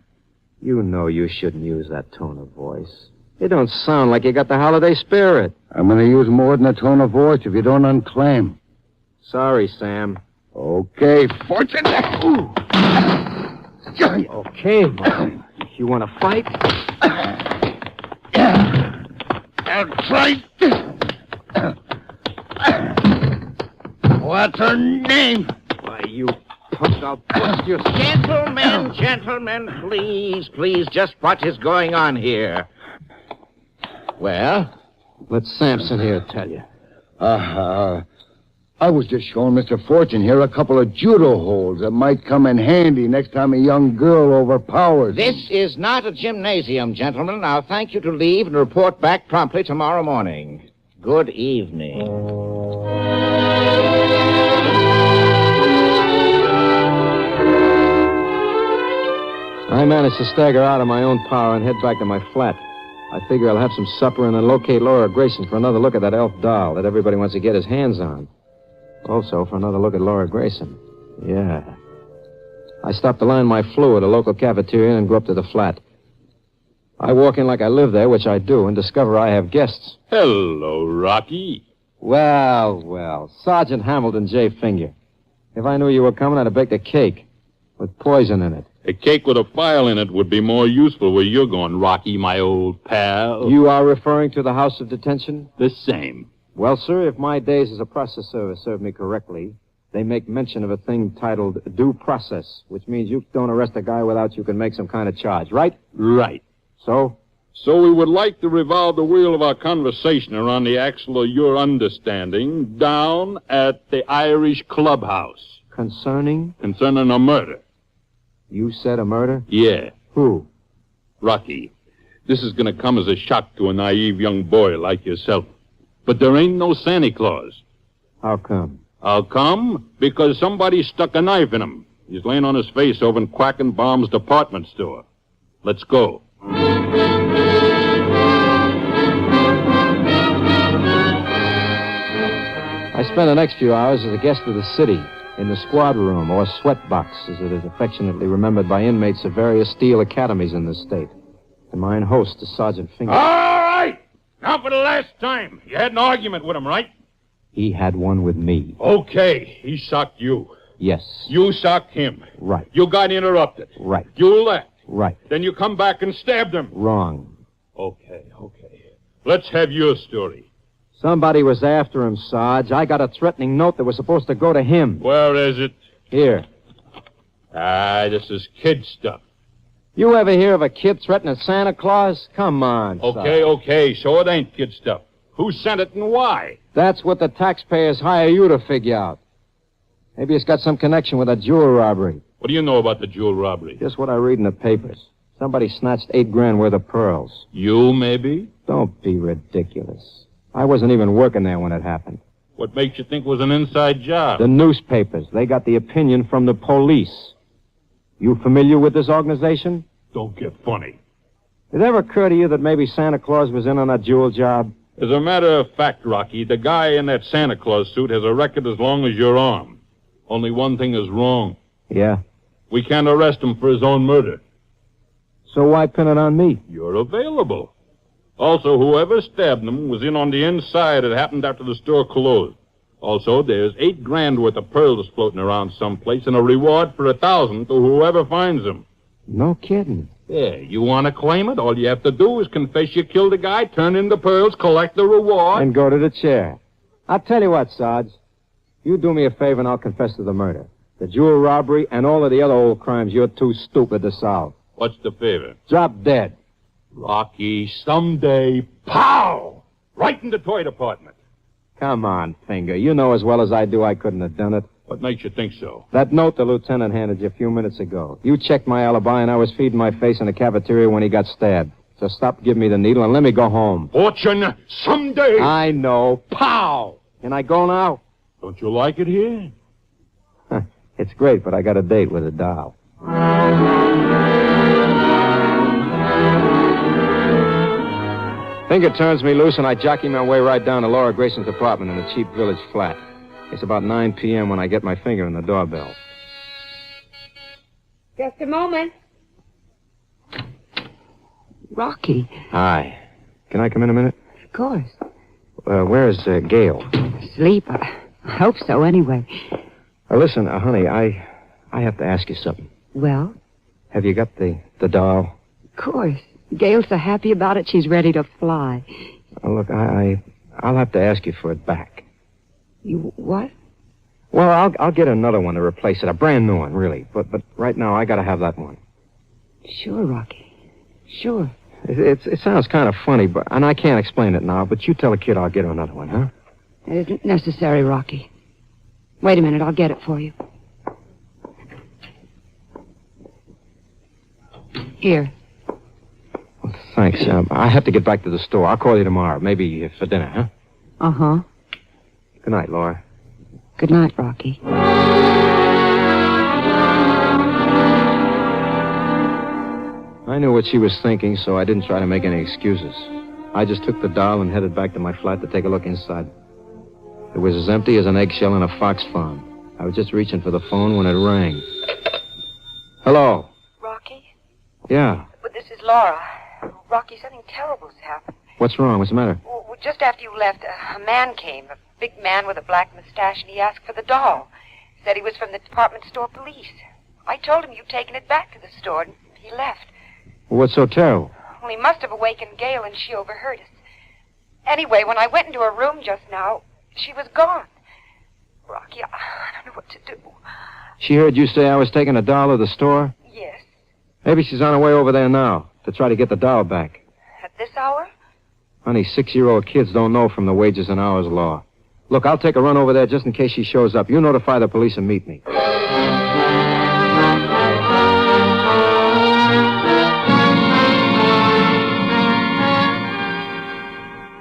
You know you shouldn't use that tone of voice. It don't sound like you got the holiday spirit. I'm going to use more than a tone of voice if you don't unclaim. Sorry, Sam. Okay, Fortune. Ooh. Okay, boy. You want to fight? I'll try. What's her name? Why, you punk, I'll bust your... Gentlemen, please, just what is going on here? Well? Let Samson here tell you. I was just showing Mr. Fortune here a couple of judo holds that might come in handy next time a young girl overpowers. This is not a gymnasium, gentlemen. I'll thank you to leave and report back promptly tomorrow morning. Good evening. I managed to stagger out of my own power and head back to my flat. I figure I'll have some supper and then locate Laura Grayson for another look at that elf doll that everybody wants to get his hands on. Also, for another look at Laura Grayson. Yeah. I stopped to line my flu at a local cafeteria and go up to the flat. I walk in like I live there, which I do, and discover I have guests. Hello, Rocky. Well, Sergeant Hamilton J. Finger. If I knew you were coming, I'd have baked a cake with poison in it. A cake with a file in it would be more useful where you're going, Rocky, my old pal. You are referring to the House of Detention? The same. Well, sir, if my days as a process server serve me correctly, they make mention of a thing titled due process, which means you don't arrest a guy without you can make some kind of charge, right? Right. So? So we would like to revolve the wheel of our conversation around the axle of your understanding down at the Irish clubhouse. Concerning? Concerning a murder. You said a murder? Yeah. Who? Rocky, this is going to come as a shock to a naive young boy like yourself. But there ain't no Santa Claus. How come? How come? Because somebody stuck a knife in him. He's laying on his face over in Quackenbaum's department store. Let's go. I spent the next few hours as a guest of the city in the squad room, or sweatbox, as it is affectionately remembered by inmates of various steel academies in this state. And mine host is Sergeant Finger. All right! Now for the last time. You had an argument with him, right? He had one with me. Okay, he socked you. Yes. You socked him. Right. You got interrupted. Right. You left. Right. Then you come back and stabbed him. Wrong. Okay. Let's have your story. Somebody was after him, Sarge. I got a threatening note that was supposed to go to him. Where is it? Here. This is kid stuff. You ever hear of a kid threatening Santa Claus? Come on, Sarge. Okay, so it ain't kid stuff. Who sent it and why? That's what the taxpayers hire you to figure out. Maybe it's got some connection with a jewel robbery. What do you know about the jewel robbery? Just what I read in the papers. Somebody snatched $8,000 worth of pearls. You, maybe? Don't be ridiculous. I wasn't even working there when it happened. What makes you think it was an inside job? The newspapers. They got the opinion from the police. You familiar with this organization? Don't get funny. Did it ever occur to you that maybe Santa Claus was in on that jewel job? As a matter of fact, Rocky, the guy in that Santa Claus suit has a record as long as your arm. Only one thing is wrong. Yeah? We can't arrest him for his own murder. So why pin it on me? You're available. Also, whoever stabbed him was in on the inside. It happened after the store closed. Also, there's $8,000 worth of pearls floating around someplace and a reward for 1,000 to whoever finds them. No kidding. Yeah, you want to claim it? All you have to do is confess you killed a guy, turn in the pearls, collect the reward. And go to the chair. I'll tell you what, Sarge. You do me a favor and I'll confess to the murder. The jewel robbery and all of the other old crimes you're too stupid to solve. What's the favor? Drop dead. Rocky, someday, pow! Right in the toy department. Come on, Finger. You know as well as I do I couldn't have done it. What makes you think so? That note the lieutenant handed you a few minutes ago. You checked my alibi, and I was feeding my face in the cafeteria when he got stabbed. So stop giving me the needle and let me go home. Fortune, someday. I know. Pow! Can I go now? Don't you like it here? It's great, but I got a date with a doll. Finger turns me loose, and I jockey my way right down to Laura Grayson's apartment in a cheap village flat. It's about 9 p.m. when I get my finger in the doorbell. Just a moment. Rocky. Hi. Can I come in a minute? Of course. Where's Gail? Sleep. I hope so, anyway. Listen, honey, I have to ask you something. Well? Have you got the doll? Of course. Gail's so happy about it, she's ready to fly. Look, I'll have to ask you for it back. You what? Well, I'll get another one to replace it, a brand new one, really. But right now, I gotta have that one. Sure, Rocky. Sure. It sounds kind of funny, and I can't explain it now, but you tell the kid I'll get her another one, huh? It isn't necessary, Rocky. Wait a minute, I'll get it for you. Here. Well, thanks. I have to get back to the store. I'll call you tomorrow, maybe for dinner, huh? Uh-huh. Good night, Laura. Good night, Rocky. I knew what she was thinking, so I didn't try to make any excuses. I just took the doll and headed back to my flat to take a look inside. It was as empty as an eggshell in a fox farm. I was just reaching for the phone when it rang. Hello? Rocky? Yeah. Well, this is Laura. Rocky, something terrible's happened. What's wrong? What's the matter? Well, just after you left, a man came, a big man with a black mustache, and he asked for the doll. Said he was from the department store police. I told him you'd taken it back to the store, and he left. What's so terrible? Well, he must have awakened Gail, and she overheard us. Anyway, when I went into her room just now, she was gone. Rocky, I don't know what to do. She heard you say I was taking a doll to the store? Yes. Maybe she's on her way over there now to try to get the doll back. At this hour? Honey, 6-year-old kids don't know from the wages and hours law. Look, I'll take a run over there just in case she shows up. You notify the police and meet me.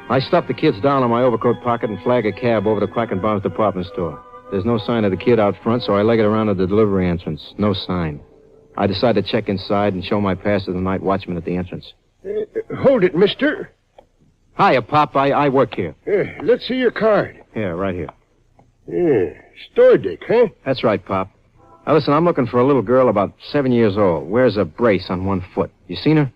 I stuffed the kid's doll in my overcoat pocket and flag a cab over to Quackenbaum's department store. There's no sign of the kid out front, so I leg it around to the delivery entrance. No sign. I decide to check inside and show my pass to the night watchman at the entrance. Hold it, mister. Hiya, Pop. I work here. Let's see your card. Here, right here. Yeah, store dick, huh? That's right, Pop. Now, listen, I'm looking for a little girl about 7 years old. Wears a brace on one foot. You seen her?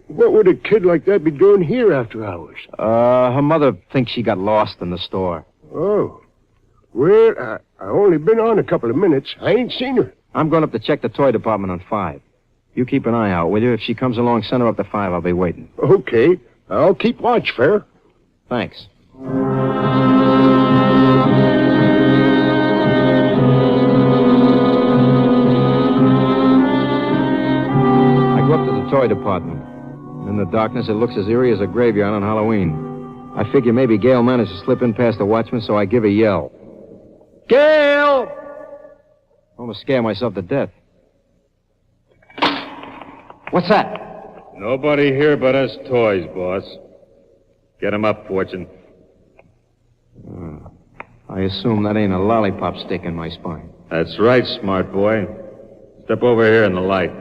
What would a kid like that be doing here after hours? Her mother thinks she got lost in the store. Oh. Well, I only been on a couple of minutes. I ain't seen her. I'm going up to check the toy department on 5. You keep an eye out, will you? If she comes along, send her up to 5. I'll be waiting. Okay. I'll keep watch, Fair. Thanks. I go up to the toy department. In the darkness, it looks as eerie as a graveyard on Halloween. I figure maybe Gail managed to slip in past the watchman, so I give a yell. Gail! Almost scare myself to death. What's that? Nobody here but us toys, boss. Get him up, Fortune. I assume that ain't a lollipop stick in my spine. That's right, smart boy. Step over here in the light.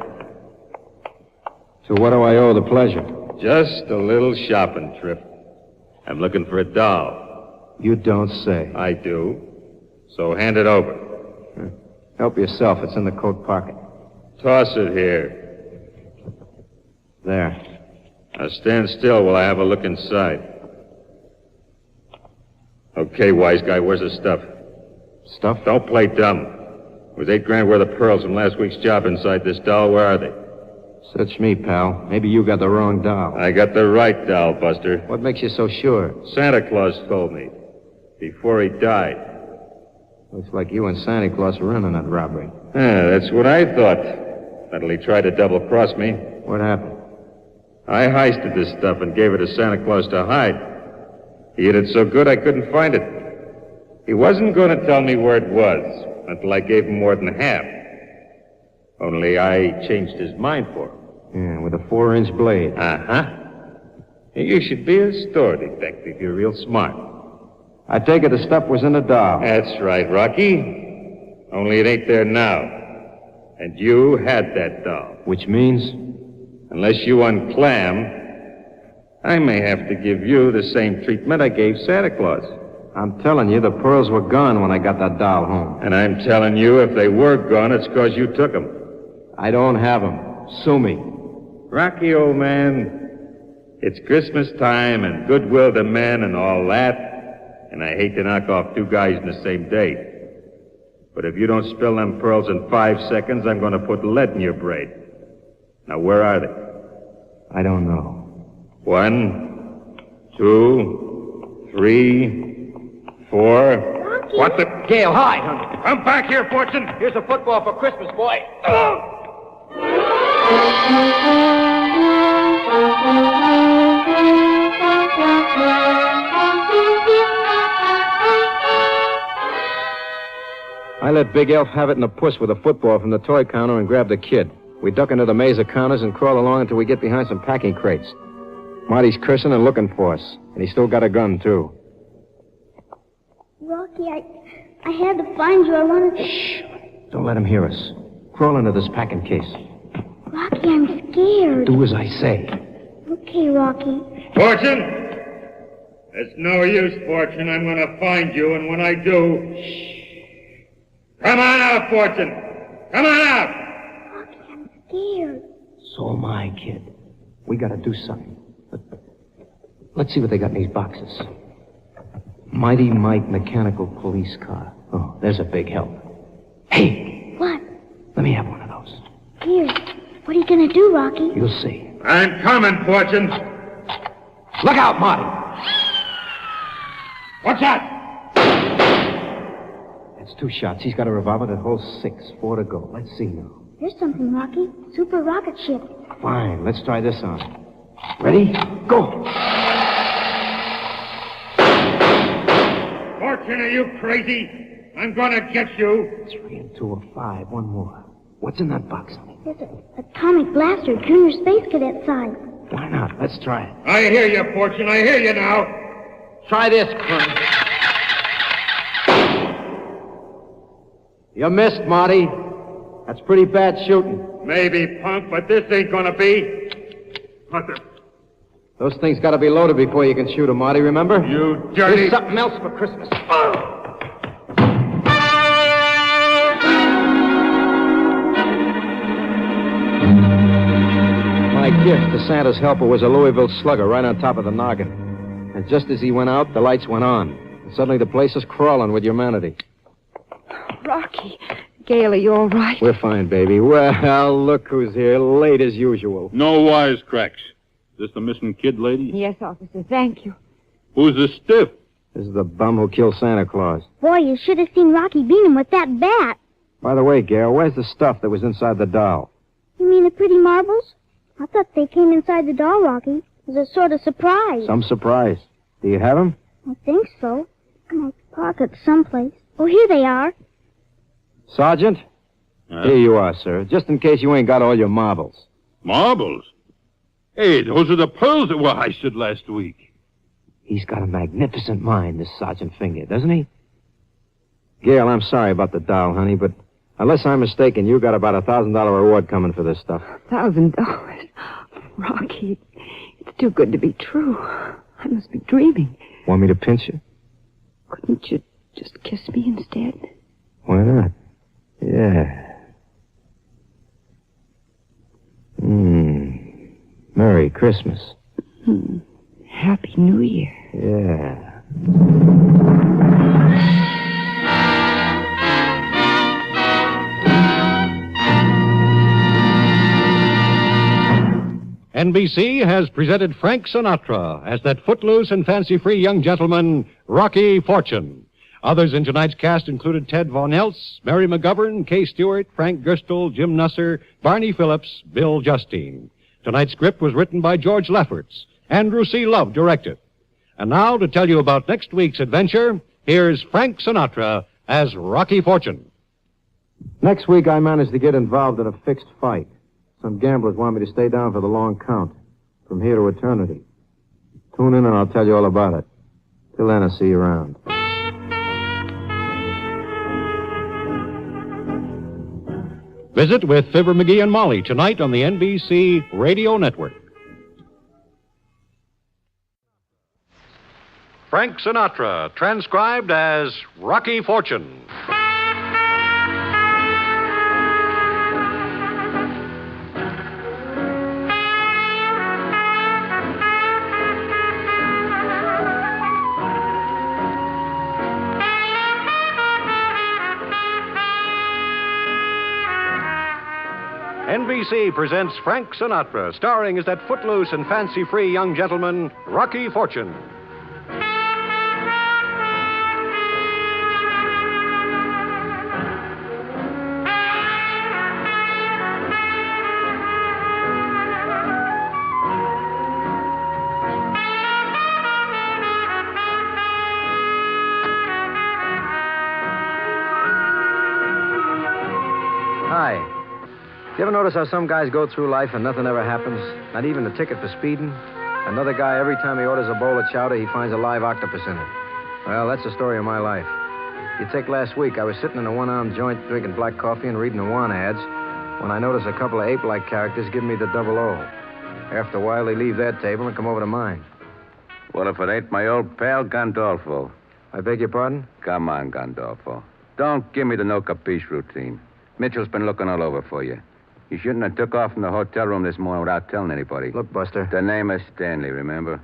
So what do I owe the pleasure? Just a little shopping trip. I'm looking for a doll. You don't say. I do. So hand it over. Help yourself. It's in the coat pocket. Toss it here. There. Now stand still while I have a look inside. Okay, wise guy, where's the stuff? Stuff? Don't play dumb. It was $8 grand worth of pearls from last week's job inside this doll. Where are they? Search me, pal. Maybe you got the wrong doll. I got the right doll, Buster. What makes you so sure? Santa Claus told me. Before he died. Looks like you and Santa Claus were in on that robbery. Yeah, that's what I thought. Until he tried to double-cross me. What happened? I heisted this stuff and gave it to Santa Claus to hide. He hid it so good I couldn't find it. He wasn't going to tell me where it was until I gave him more than half. Only I changed his mind for him. Yeah, with a 4-inch blade. Uh-huh. You should be a store detective. You're real smart. I take it the stuff was in the doll. That's right, Rocky. Only it ain't there now. And you had that doll. Which means? Unless you unclam, I may have to give you the same treatment I gave Santa Claus. I'm telling you, the pearls were gone when I got that doll home. And I'm telling you, if they were gone, it's because you took them. I don't have them. Sue me. Rocky, old man, it's Christmas time and goodwill to men and all that. And I hate to knock off two guys in the same day. But if you don't spill them pearls in 5 seconds, I'm going to put lead in your brain. Now, where are they? I don't know. 1, 2, 3, 4. Rocky. What the... Gale, hi, honey. Come back here, Fortune. Here's a football for Christmas, boy. I let Big Elf have it in the puss with a football from the toy counter and grab the kid. We duck into the maze of counters and crawl along until we get behind some packing crates. Marty's cursing and looking for us, and he's still got a gun, too. Rocky, I had to find you. I wanted to... Shh! Don't let him hear us. Crawl into this packing case. Rocky, I'm scared. Do as I say. Okay, Rocky. Fortune! It's no use, Fortune. I'm going to find you, and when I do... Shh. Come on out, Fortune! Come on out! Rocky, I'm scared. So am I, kid. We gotta do something. Let's see what they got in these boxes. Mighty Mike mechanical police car. Oh, there's a big help. Hey! What? Let me have one of those. Here. What are you gonna do, Rocky? You'll see. I'm coming, Fortune. Look out, Marty! What's that? That's 2 shots. He's got a revolver that holds 6. 4 to go. Let's see now. Here's something, Rocky. Super rocket ship. Fine. Let's try this on. Ready? Go! Fortune, are you crazy? I'm gonna get you. 3 and 2 are 5. One more. What's in that box? There's an atomic blaster, junior space cadet size. Why not? Let's try it. I hear you, Fortune. I hear you now. Try this, Crumb. You missed, Marty. That's pretty bad shooting. Maybe, punk, but this ain't gonna be. What the... Those things gotta be loaded before you can shoot them, Marty, remember? You dirty... Here's something else for Christmas. My gift to Santa's helper was a Louisville slugger right on top of the noggin. And just as he went out, the lights went on. And suddenly the place is crawling with humanity. Rocky. Gail, are you all right? We're fine, baby. Well, look who's here, late as usual. No wisecracks. Is this the missing kid lady? Yes, officer. Thank you. Who's the stiff? This is the bum who killed Santa Claus. Boy, you should have seen Rocky beat him with that bat. By the way, Gail, where's the stuff that was inside the doll? You mean the pretty marbles? I thought they came inside the doll, Rocky. It was a sort of surprise. Some surprise. Do you have them? I think so. In my pocket someplace. Oh, here they are. Sergeant? Here you are, sir. Just in case you ain't got all your marbles. Marbles? Hey, those are the pearls that were heisted last week. He's got a magnificent mind, this Sergeant Finger, doesn't he? Gail, I'm sorry about the doll, honey, but unless I'm mistaken, you got about $1,000 reward coming for this stuff. $1,000? Rocky, it's too good to be true. I must be dreaming. Want me to pinch you? Couldn't you just kiss me instead? Why not? Yeah. Merry Christmas. Happy New Year. Yeah. NBC has presented Frank Sinatra as that footloose and fancy-free young gentleman, Rocky Fortune. Others in tonight's cast included Ted Von Eltz, Mary McGovern, Kay Stewart, Frank Gerstle, Jim Nusser, Barney Phillips, Bill Justine. Tonight's script was written by George Lefferts. Andrew C. Love directed. And now, to tell you about next week's adventure, here's Frank Sinatra as Rocky Fortune. Next week, I managed to get involved in a fixed fight. Some gamblers want me to stay down for the long count, from here to eternity. Tune in and I'll tell you all about it. Till then, I'll see you around. Visit with Fibber McGee and Molly tonight on the NBC Radio Network. Frank Sinatra, transcribed as Rocky Fortune. NBC presents Frank Sinatra, starring as that footloose and fancy-free young gentleman, Rocky Fortune. Hi. You ever notice how some guys go through life and nothing ever happens? Not even a ticket for speeding? Another guy, every time he orders a bowl of chowder, he finds a live octopus in it. Well, that's the story of my life. You take last week, I was sitting in a one-armed joint drinking black coffee and reading the Awana ads when I noticed a couple of ape-like characters giving me the double O. After a while, they leave their table and come over to mine. Well, if it ain't my old pal, Gandolfo. I beg your pardon? Come on, Gandolfo. Don't give me the no capiche routine. Mitchell's been looking all over for you. You shouldn't have took off from the hotel room this morning without telling anybody. Look, Buster. The name is Stanley, remember?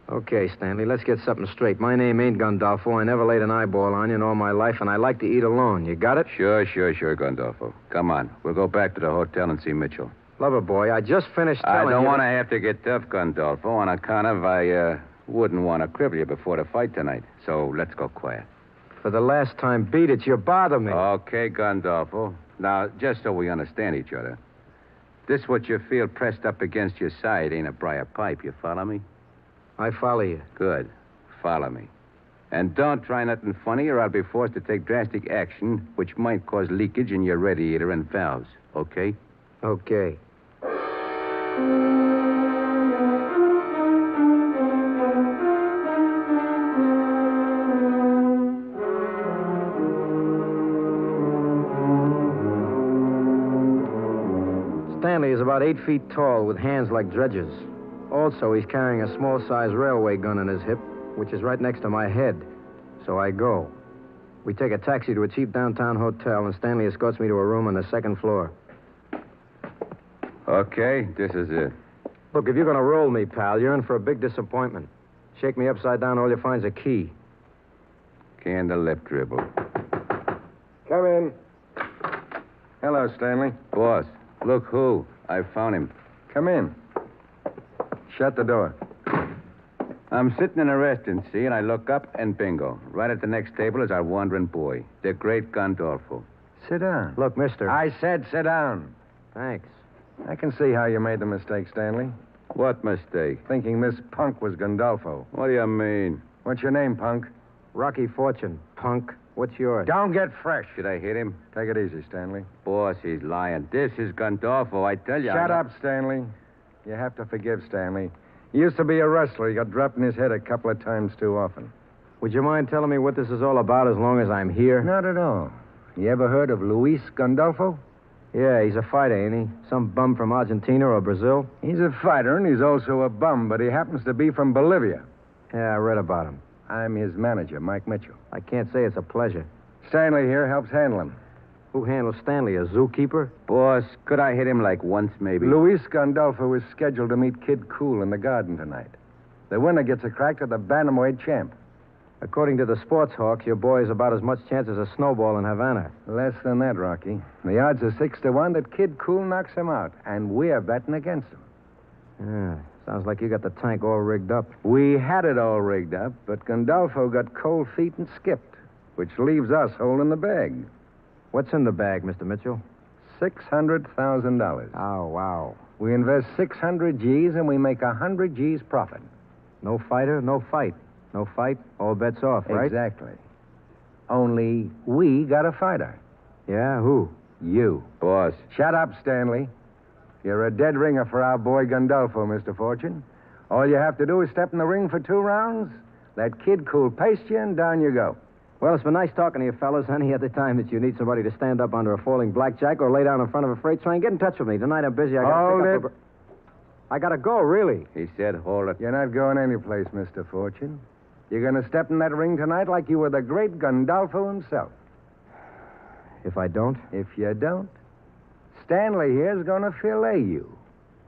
Okay, Stanley, let's get something straight. My name ain't Gandolfo. I never laid an eyeball on you in all my life, and I like to eat alone. You got it? Sure, Gandolfo. Come on. We'll go back to the hotel and see Mitchell. Lover boy, I just finished telling you... I don't want to have to get tough, Gandolfo, on account of I wouldn't want to cripple you before the fight tonight. So let's go quiet. For the last time, beat it. You bother me. Okay, Gandolfo. Now, just so we understand each other, this what you feel pressed up against your side ain't a briar pipe. You follow me? I follow you. Good. Follow me. And don't try nothing funny or I'll be forced to take drastic action which might cause leakage in your radiator and valves. Okay? Okay. Stanley is about 8 feet tall with hands like dredges. Also, he's carrying a small-sized railway gun in his hip, which is right next to my head. So I go. We take a taxi to a cheap downtown hotel, and Stanley escorts me to a room on the second floor. Okay, this is it. Look, if you're going to roll me, pal, you're in for a big disappointment. Shake me upside down, all you find's a key. Candle lip dribble. Come in. Hello, Stanley. Boss, look who. I found him. Come in. Shut the door. I'm sitting in a restaurant, see, and I look up, and bingo. Right at the next table is our wandering boy, the great Gandolfo. Sit down. Look, mister. I said sit down. Thanks. I can see how you made the mistake, Stanley. What mistake? Thinking this punk was Gandolfo. What do you mean? What's your name, punk? Rocky Fortune, punk. What's yours? Don't get fresh. Should I hit him? Take it easy, Stanley. Boss, he's lying. This is Gandolfo, I tell you. Shut up, Stanley. You have to forgive Stanley. He used to be a wrestler. He got dropped in his head a couple of times too often. Would you mind telling me what this is all about as long as I'm here? Not at all. You ever heard of Luis Gandolfo? Yeah, he's a fighter, ain't he? Some bum from Argentina or Brazil? He's a fighter, and he's also a bum, but he happens to be from Bolivia. Yeah, I read about him. I'm his manager, Mike Mitchell. I can't say it's a pleasure. Stanley here helps handle him. Who handles Stanley, a zookeeper? Boss, could I hit him like once, maybe? Luis Gandolfo is scheduled to meet Kid Cool in the garden tonight. The winner gets a crack at the bantamweight champ. According to the sports hawks, your boy has about as much chance as a snowball in Havana. Less than that, Rocky. The odds are 6-1 that Kid Cool knocks him out, and we're betting against him. Yeah, sounds like you got the tank all rigged up. We had it all rigged up, but Gandolfo got cold feet and skipped, which leaves us holding the bag. What's in the bag, Mr. Mitchell? $600,000. Oh, wow. We invest 600 G's and we make 100 G's profit. No fighter, no fight. No fight, all bets off, right? Exactly. Only we got a fighter. Yeah, who? You. Boss. Shut up, Stanley. You're a dead ringer for our boy Gandolfo, Mr. Fortune. All you have to do is step in the ring for 2 rounds, let Kid Cool paste you, and down you go. Well, it's been nice talking to you fellas. Any other time that you need somebody to stand up under a falling blackjack or lay down in front of a freight train, get in touch with me. Tonight I'm busy. Hold it. I gotta go, really. He said hold it. You're not going anyplace, Mr. Fortune. You're going to step in that ring tonight like you were the great Gandolfo himself. If I don't? If you don't, Stanley here's going to fillet you.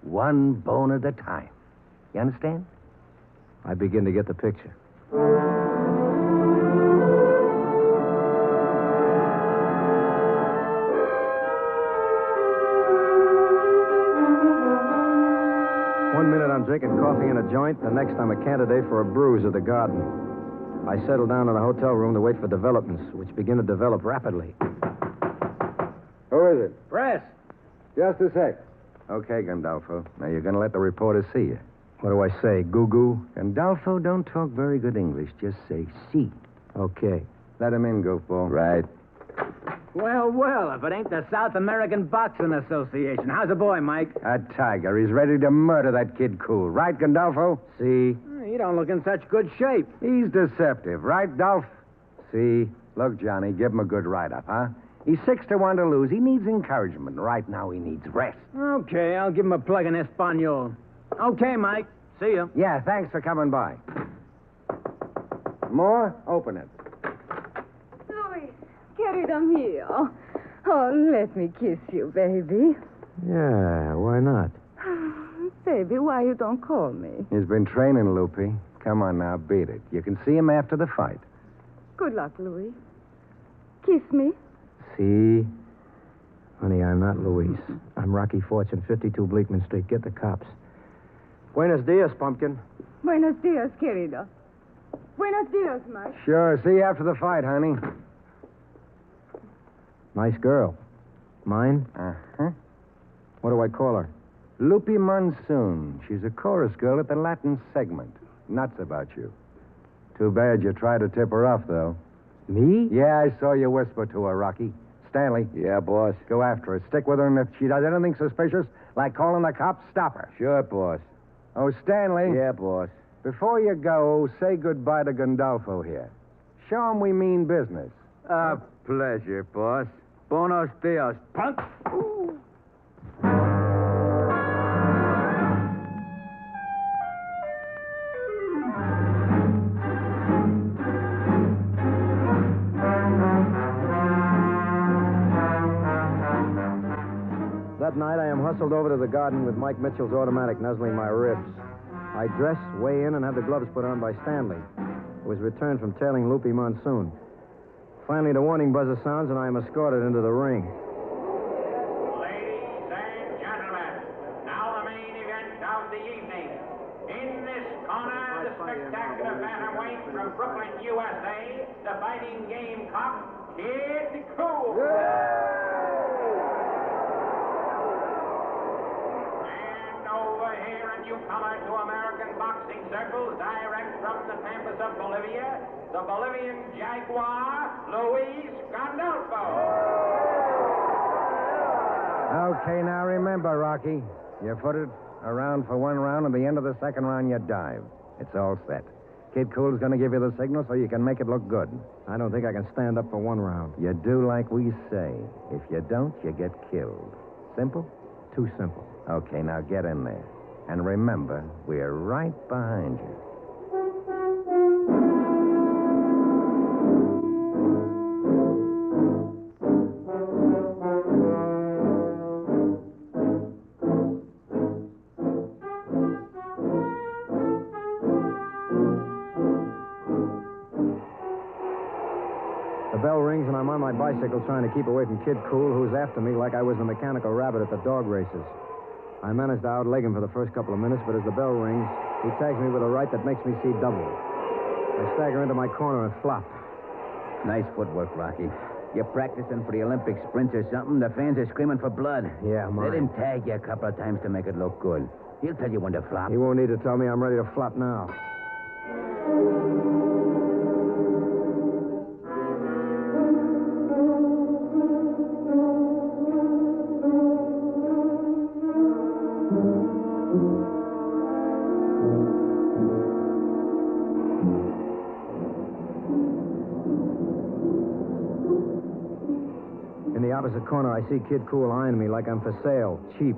1 bone at a time. You understand? I begin to get the picture. One minute I'm drinking coffee in a joint, the next I'm a candidate for a bruise at the garden. I settle down in a hotel room to wait for developments, which begin to develop rapidly. Who is it? Press! Just a sec. Okay, Gandolfo. Now you're going to let the reporter see you. What do I say, goo-goo? Gandolfo, don't talk very good English. Just say, see. Okay. Let him in, goofball. Right. Well, if it ain't the South American Boxing Association. How's the boy, Mike? A tiger. He's ready to murder that Kid Cool. Right, Gandolfo? See? You don't look in such good shape. He's deceptive. Right, Dolph? See? Look, Johnny, give him a good write-up, huh? He's 6-1 to lose. He needs encouragement. Right now, he needs rest. Okay, I'll give him a plug in Espanol. Okay, Mike. See you. Yeah, thanks for coming by. More? Open it. Luis, querido mío. Oh, let me kiss you, baby. Yeah, why not? Baby, why you don't call me? He's been training, Loopy. Come on now, beat it. You can see him after the fight. Good luck, Louis. Kiss me. See? Honey, I'm not Luis. I'm Rocky Fortune, 52 Bleakman Street. Get the cops. Buenos dias, pumpkin. Buenos dias, querido. Buenos dias, Mike. Sure. See you after the fight, honey. Nice girl. Mine? Uh-huh. What do I call her? Loopy Monsoon. She's a chorus girl at the Latin segment. Nuts about you. Too bad you tried to tip her off, though. Me? Yeah, I saw you whisper to her, Rocky. Stanley. Yeah, boss. Go after her. Stick with her, and if she does anything suspicious, like calling the cops, stop her. Sure, boss. Oh, Stanley. Yeah, boss. Before you go, say goodbye to Gandolfo here. Show him we mean business. A pleasure, boss. Buenos dias, punk. Ooh. That night, I am hustled over to the garden with Mike Mitchell's automatic nuzzling my ribs. I dress, weigh in, and have the gloves put on by Stanley, who was returned from tailing Loopy Monsoon. Finally, the warning buzzer sounds, and I am escorted into the ring. Ladies and gentlemen, now the main event of the evening. In this corner, the spectacular bantamweight from Brooklyn, USA, the fighting gamecock, Kid Cool. Over here, a newcomer to American boxing circles, direct from the pampas of Bolivia, the Bolivian Jaguar, Luis Gandolfo. Okay, now remember, Rocky. You put it around for 1 round, and at the end of the 2nd round, you dive. It's all set. Kid Cool's going to give you the signal so you can make it look good. I don't think I can stand up for 1 round. You do like we say. If you don't, you get killed. Simple? Too simple. Okay, now get in there. And remember, we're right behind you. The bell rings, and I'm on my bicycle trying to keep away from Kid Cool, who's after me like I was the mechanical rabbit at the dog races. I managed to outleg him for the first couple of minutes, but as the bell rings, he tags me with a right that makes me see double. I stagger into my corner and flop. Nice footwork, Rocky. You're practicing for the Olympic sprints or something? The fans are screaming for blood. Yeah, mine. Let him tag you a couple of times to make it look good. He'll tell you when to flop. He won't need to tell me. I'm ready to flop now. In the opposite corner, I see Kid Cool eyeing me like I'm for sale, cheap.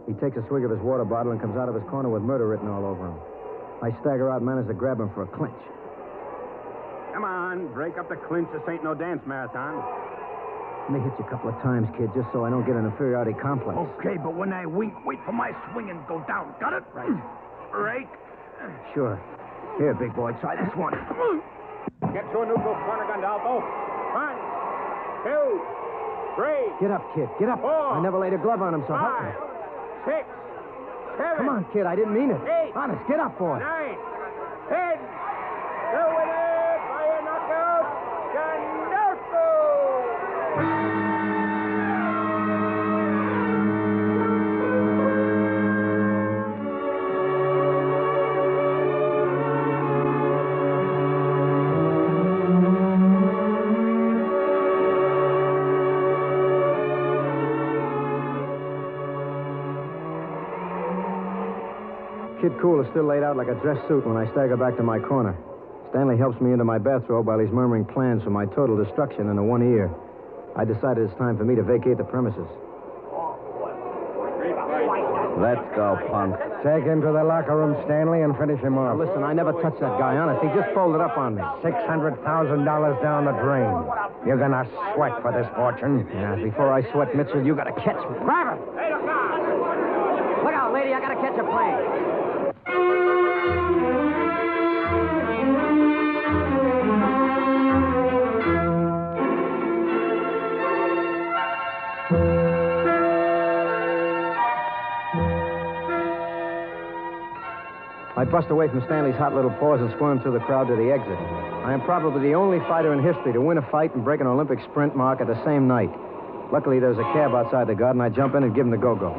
He takes a swig of his water bottle and comes out of his corner with murder written all over him. I stagger out and manage to grab him for a clinch. Come on, break up the clinch. This ain't no dance marathon. Let me hit you a couple of times, kid, just so I don't get an inferiority complex. Okay, but when I wink, wait for my swing and go down. Got it? Right. Break. Sure. Here, big boy, try this one. Get to a neutral corner, Gandalfo. 1, 2, 3. Get up, kid. Get up. 4. I never laid a glove on him, so help me. 5, 6, 7. Come on, kid. I didn't mean it. 8. Honest, get up, boy. 9, 10. The winner by a knockout, Gandalfo. Kid Cool is still laid out like a dress suit when I stagger back to my corner. Stanley helps me into my bathrobe while he's murmuring plans for my total destruction in the one ear. I decided it's time for me to vacate the premises. Let's go, punk. Take him to the locker room, Stanley, and finish him off. Now, listen, I never touched that guy, honest. He just folded up on me. $600,000 down the drain. You're gonna sweat for this fortune. Yeah, before I sweat, Mitchell, you gotta catch me. Grab him! Look out, lady. I gotta catch a plane. I bust away from Stanley's hot little paws and squirm through the crowd to the exit. I am probably the only fighter in history to win a fight and break an Olympic sprint mark at the same night. Luckily, there's a cab outside the garden. I jump in and give him the go-go.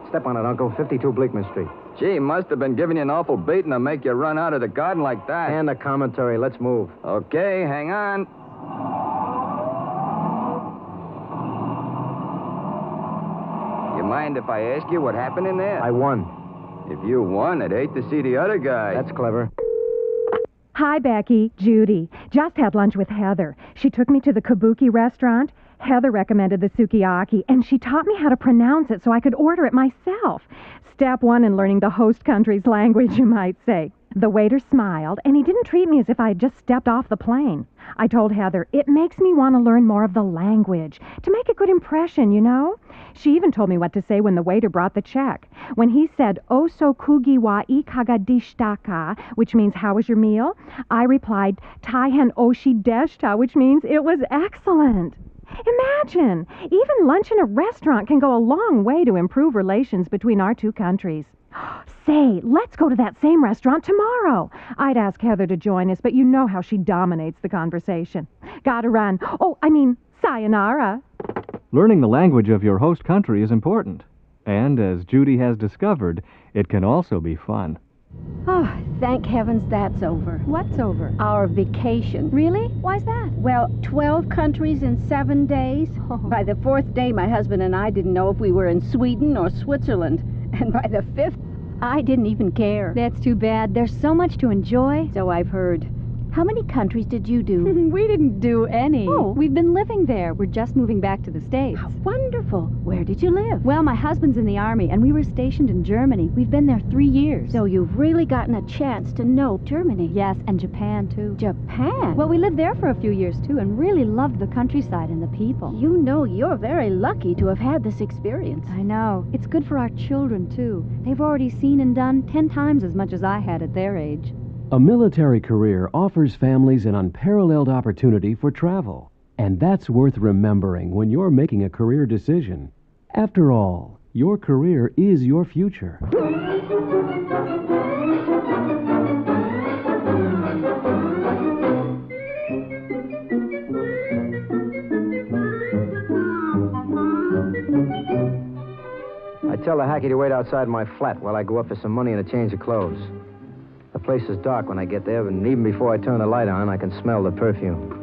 Step on it, Uncle. 52 Bleakman Street. Gee, must have been giving you an awful beating to make you run out of the garden like that. And the commentary. Let's move. Okay, hang on. You mind if I ask you what happened in there? I won. If you won, I'd hate to see the other guy. That's clever. Hi, Becky. Judy. Just had lunch with Heather. She took me to the Kabuki restaurant. Heather recommended the sukiyaki, and she taught me how to pronounce it so I could order it myself. Step 1 in learning the host country's language, you might say. The waiter smiled, and he didn't treat me as if I had just stepped off the plane. I told Heather, it makes me want to learn more of the language, to make a good impression, you know? She even told me what to say when the waiter brought the check. When he said, "Oso kugi wa ikagadishitaka," which means, "How was your meal?" I replied, "Taihen oshi deshita," which means, "It was excellent." Imagine, even lunch in a restaurant can go a long way to improve relations between our two countries. Say, let's go to that same restaurant tomorrow. I'd ask Heather to join us, but you know how she dominates the conversation. Gotta run. Oh, I mean, sayonara. Learning the language of your host country is important. And as Judy has discovered, it can also be fun. Oh, thank heavens that's over. What's over? Our vacation. Really? Why's that? Well, 12 countries in 7 days. Oh. By the 4th day, my husband and I didn't know if we were in Sweden or Switzerland. And by the 5th, I didn't even care. That's too bad. There's so much to enjoy. So I've heard. How many countries did you do? We didn't do any. Oh. We've been living there. We're just moving back to the States. How wonderful. Where did you live? Well, my husband's in the Army, and we were stationed in Germany. We've been there 3 years. So you've really gotten a chance to know Germany. Yes, and Japan, too. Japan? Well, we lived there for a few years, too, and really loved the countryside and the people. You know you're very lucky to have had this experience. I know. It's good for our children, too. They've already seen and done 10 times as much as I had at their age. A military career offers families an unparalleled opportunity for travel. And that's worth remembering when you're making a career decision. After all, Your career is your future. I tell the hacky to wait outside my flat while I go up for some money and a change of clothes. The place is dark when I get there, and even before I turn the light on, I can smell the perfume.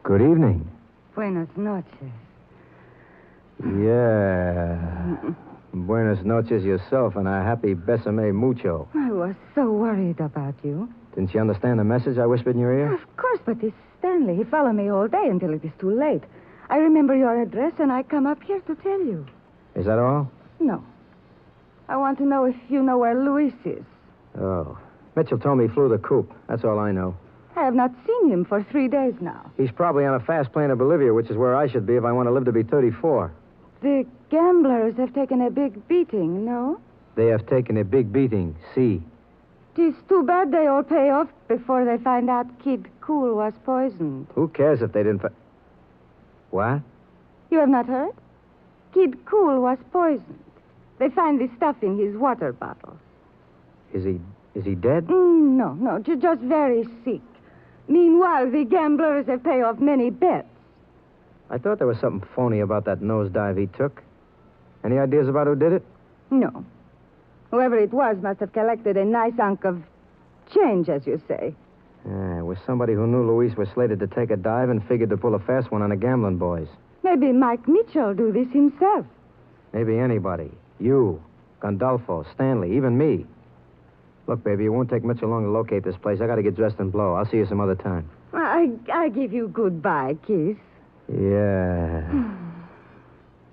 Good evening. Buenas noches. Yeah. Buenas noches yourself and a happy besame mucho. I was so worried about you. Didn't you understand the message I whispered in your ear? Of course, but this Stanley, he followed me all day until it is too late. I remember your address, and I come up here to tell you. Is that all? No. I want to know if you know where Luis is. Oh. Mitchell told me he flew the coop. That's all I know. I have not seen him for 3 days now. He's probably on a fast plane to Bolivia, which is where I should be if I want to live to be 34. The gamblers have taken a big beating, no? They have taken a big beating. See. It's too bad they all pay off before they find out Kid Cool was poisoned. Who cares if they didn't... What? You have not heard? Kid Cool was poisoned. They find the stuff in his water bottle. Is he dead? No, just very sick. Meanwhile, the gamblers have paid off many bets. I thought there was something phony about that nosedive he took. Any ideas about who did it? No. Whoever it was must have collected a nice hunk of change, as you say. Yeah, it was somebody who knew Luis was slated to take a dive and figured to pull a fast one on the gambling boys. Maybe Mike Mitchell do this himself. Maybe anybody. You, Gandolfo, Stanley, even me. Look, baby, it won't take Mitchell long to locate this place. I got to get dressed and blow. I'll see you some other time. I give you goodbye, kiss. Yeah.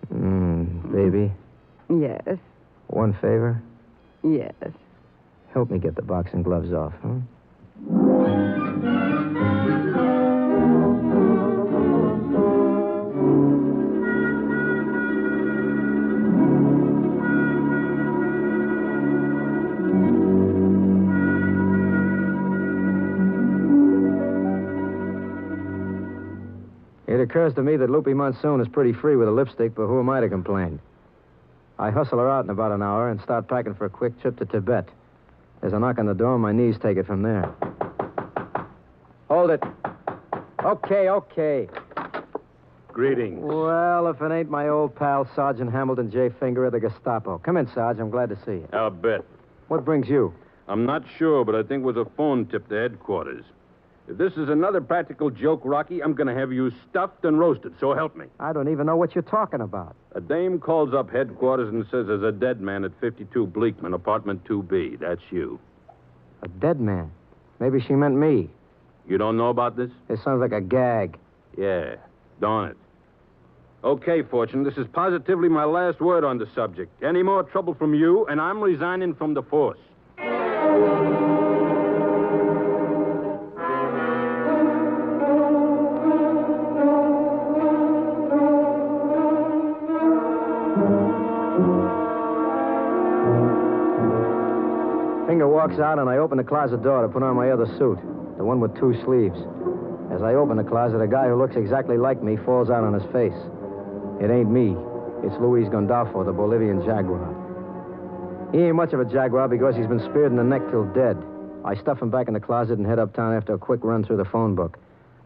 Baby. Yes. One favor? Yes. Help me get the boxing gloves off, huh? It occurs to me that Lupe Monsoon is pretty free with a lipstick, but who am I to complain? I hustle her out in about an hour and start packing for a quick trip to Tibet. There's a knock on the door, and my knees take it from there. Hold it. Okay. Greetings. Well, if it ain't my old pal, Sergeant Hamilton J. Finger of the Gestapo. Come in, Sarge. I'm glad to see you. I'll bet. What brings you? I'm not sure, but I think it was a phone tip to headquarters. If this is another practical joke, Rocky, I'm going to have you stuffed and roasted, so help me. I don't even know what you're talking about. A dame calls up headquarters and says there's a dead man at 52 Bleakman, apartment 2B. That's you. A dead man? Maybe she meant me. You don't know about this? It sounds like a gag. Yeah, darn it. Okay, Fortune, this is positively my last word on the subject. Any more trouble from you, and I'm resigning from the force. Finger walks out, and I open the closet door to put on my other suit, the one with 2 sleeves. As I open the closet, a guy who looks exactly like me falls out on his face. It ain't me. It's Luis Gandolfo, the Bolivian jaguar. He ain't much of a jaguar because he's been speared in the neck till dead. I stuff him back in the closet and head uptown after a quick run through the phone book.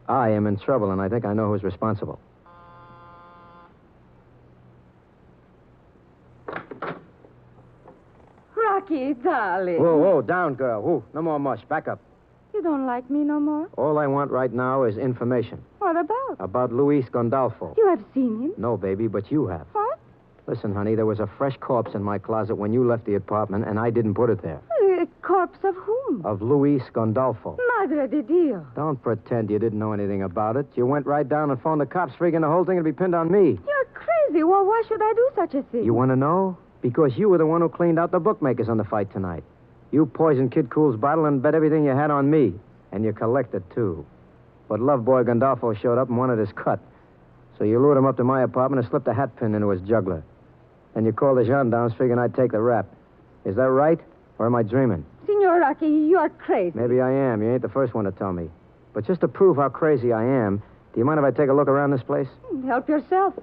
I am in trouble, and I think I know who's responsible. Rocky, darling. Whoa, down, girl. Whoa, no more mush. Back up. You don't like me no more? All I want right now is information. What about? About Luis Gandolfo. You have seen him? No, baby, but you have. What? Listen, honey, there was a fresh corpse in my closet when you left the apartment, and I didn't put it there. A corpse of whom? Of Luis Gandolfo. Madre de Dio. Don't pretend you didn't know anything about it. You went right down and phoned the cops, figuring the whole thing would be pinned on me. You're crazy. Well, why should I do such a thing? You want to know? Because you were the one who cleaned out the bookmakers on the fight tonight. You poisoned Kid Cool's bottle and bet everything you had on me. And you collected, too. But love boy Gandolfo showed up and wanted his cut. So you lured him up to my apartment and slipped a hat pin into his jugular. And you called the gendarmes figuring I'd take the rap. Is that right? Or am I dreaming? Signor Rocky, you're crazy. Maybe I am. You ain't the first one to tell me. But just to prove how crazy I am, do you mind if I take a look around this place? Help yourself.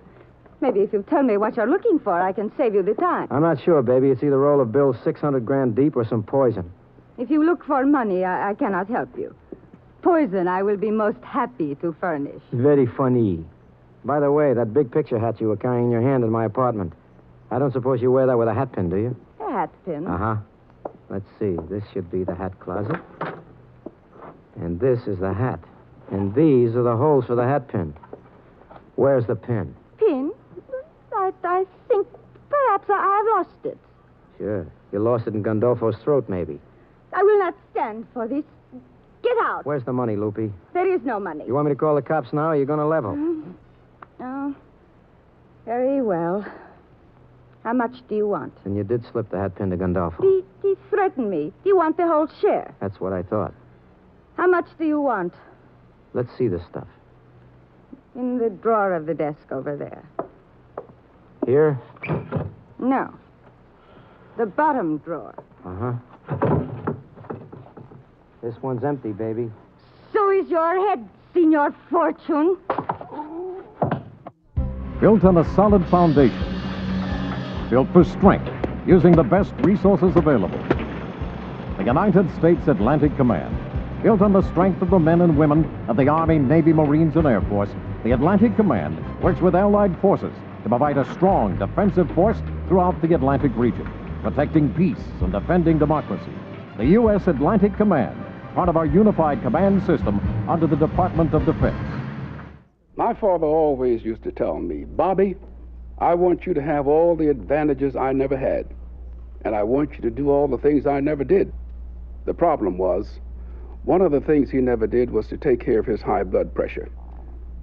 Maybe if you tell me what you're looking for, I can save you the time. I'm not sure, baby. It's either roll of bills 600 grand deep or some poison. If you look for money, I cannot help you. Poison I will be most happy to furnish. Very funny. By the way, that big picture hat you were carrying in your hand in my apartment. I don't suppose you wear that with a hat pin, do you? A hat pin? Uh-huh. Let's see. This should be the hat closet. And this is the hat. And these are the holes for the hat pin. Where's the pin? Pin? I think perhaps I've lost it. Sure. You lost it in Gandolfo's throat, maybe. I will not stand for this. Get out. Where's the money, Loopy? There is no money. You want me to call the cops now, or are you going to level? Oh, very well. How much do you want? And you did slip the hat pin to Gandolfo. He threatened me. Do you want the whole share? That's what I thought. How much do you want? Let's see the stuff. In the drawer of the desk over there. Here? No. The bottom drawer. Uh-huh. This one's empty, baby. So is your head, Senor Fortune. Built on a solid foundation. Built for strength, using the best resources available. The United States Atlantic Command. Built on the strength of the men and women of the Army, Navy, Marines, and Air Force, the Atlantic Command works with Allied forces to provide a strong defensive force throughout the Atlantic region, protecting peace and defending democracy. The U.S. Atlantic Command, part of our unified command system under the Department of Defense. My father always used to tell me, Bobby, I want you to have all the advantages I never had, and I want you to do all the things I never did. The problem was, one of the things he never did was to take care of his high blood pressure.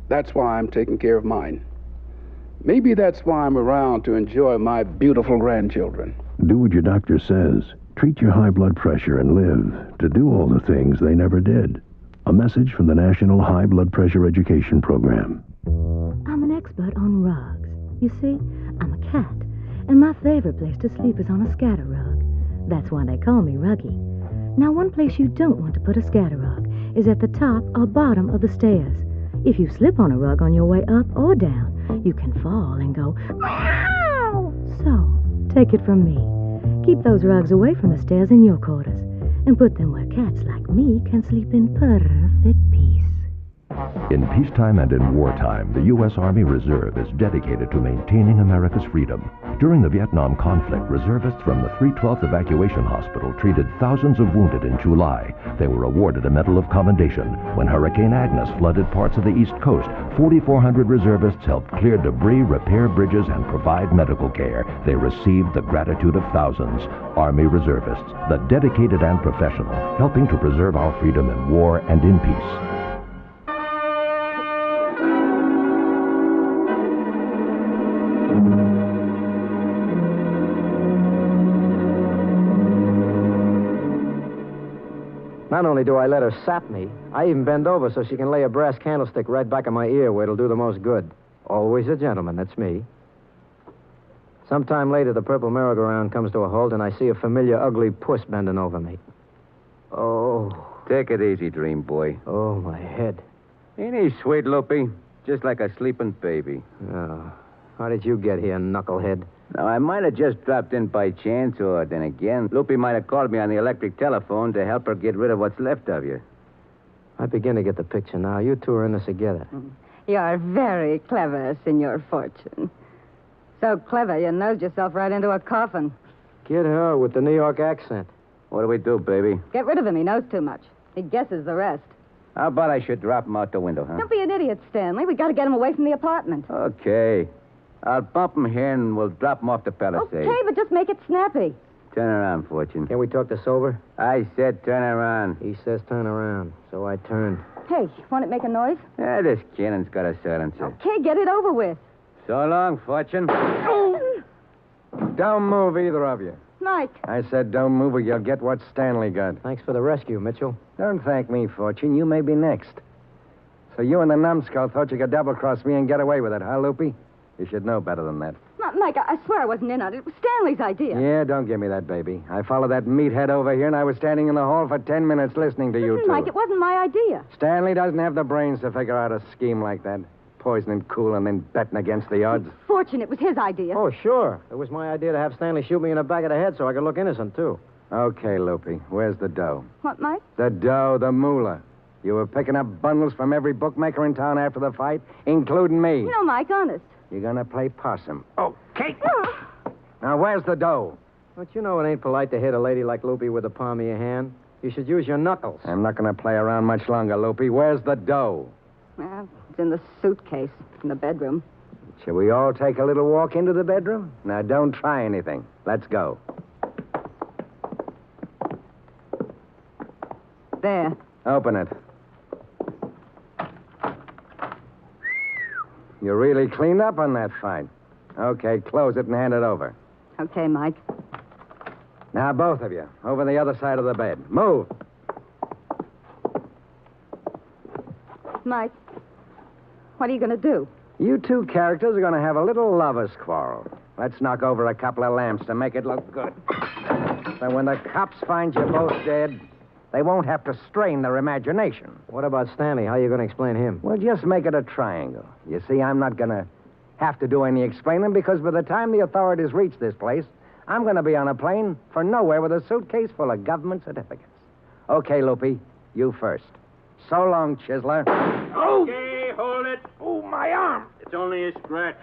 That's why I'm taking care of mine. Maybe that's why I'm around to enjoy my beautiful grandchildren. Do what your doctor says. Treat your high blood pressure and live to do all the things they never did. A message from the National High Blood Pressure Education Program. I'm an expert on rugs. You see, I'm a cat, and my favorite place to sleep is on a scatter rug. That's why they call me Ruggy. Now, one place you don't want to put a scatter rug is at the top or bottom of the stairs. If you slip on a rug on your way up or down, you can fall and go, wow! So, take it from me. Keep those rugs away from the stairs in your quarters, and put them where cats like me can sleep in perfect peace. In peacetime and in wartime, the U.S. Army Reserve is dedicated to maintaining America's freedom. During the Vietnam conflict, reservists from the 312th Evacuation Hospital treated thousands of wounded in July. They were awarded a Medal of Commendation. When Hurricane Agnes flooded parts of the East Coast, 4,400 reservists helped clear debris, repair bridges, and provide medical care. They received the gratitude of thousands. Army reservists, the dedicated and professional, helping to preserve our freedom in war and in peace. Not only do I let her sap me, I even bend over so she can lay a brass candlestick right back in my ear where it'll do the most good. Always a gentleman, that's me. Sometime later, the purple merry-go-round comes to a halt, and I see a familiar ugly puss bending over me. Oh. Take it easy, dream boy. Oh, my head. Ain't he sweet, Loopy? Just like a sleeping baby. Oh. How did you get here, knucklehead? Now, I might have just dropped in by chance, or then again, Loopy might have called me on the electric telephone to help her get rid of what's left of you. I begin to get the picture now. You two are in this together. You're very clever, Senor Fortune. So clever, you nosed yourself right into a coffin. Get her with the New York accent. What do we do, baby? Get rid of him. He knows too much. He guesses the rest. How about I should drop him out the window, huh? Don't be an idiot, Stanley. We got to get him away from the apartment. Okay. I'll bump him here and we'll drop him off the Palisade. Okay, but just make it snappy. Turn around, Fortune. Can we talk this over? I said turn around. He says turn around, so I turned. Hey, want it make a noise? Yeah, this cannon's got a silencer. Okay, get it over with. So long, Fortune. Don't move, either of you. Mike. I said don't move or you'll get what Stanley got. Thanks for the rescue, Mitchell. Don't thank me, Fortune. You may be next. So you and the numbskull thought you could double-cross me and get away with it, huh, Loopy? You should know better than that. Mike, I swear I wasn't in on it. It was Stanley's idea. Yeah, don't give me that, baby. I followed that meathead over here, and I was standing in the hall for 10 minutes listening to you two. Mike, it wasn't my idea. Stanley doesn't have the brains to figure out a scheme like that. poisoning cool and then betting against the odds? Fortune, it was his idea. Oh, sure. It was my idea to have Stanley shoot me in the back of the head so I could look innocent, too. Okay, Loopy. Where's the dough? What, Mike? The dough, the moolah. You were picking up bundles from every bookmaker in town after the fight, including me. No, Mike, honest. You're gonna play possum. Okay. Now, where's the dough? Don't you know it ain't polite to hit a lady like Loopy with the palm of your hand? You should use your knuckles. I'm not gonna play around much longer, Loopy. Where's the dough? Well, it's in the suitcase in the bedroom. Shall we all take a little walk into the bedroom? Now, don't try anything. Let's go. There. Open it. You really cleaned up on that fight. Okay, close it and hand it over. Okay, Mike. Now, both of you, over the other side of the bed. Move. Mike, what are you going to do? You two characters are going to have a little lover's quarrel. Let's knock over a couple of lamps to make it look good. So when the cops find you both dead, they won't have to strain their imagination. What about Stanley? How are you going to explain him? Well, just make it a triangle. You see, I'm not going to have to do any explaining because by the time the authorities reach this place, I'm going to be on a plane for nowhere with a suitcase full of government certificates. Okay, Loopy, you first. So long, Chiseler. Okay, hold it. Oh, my arm. It's only a scratch.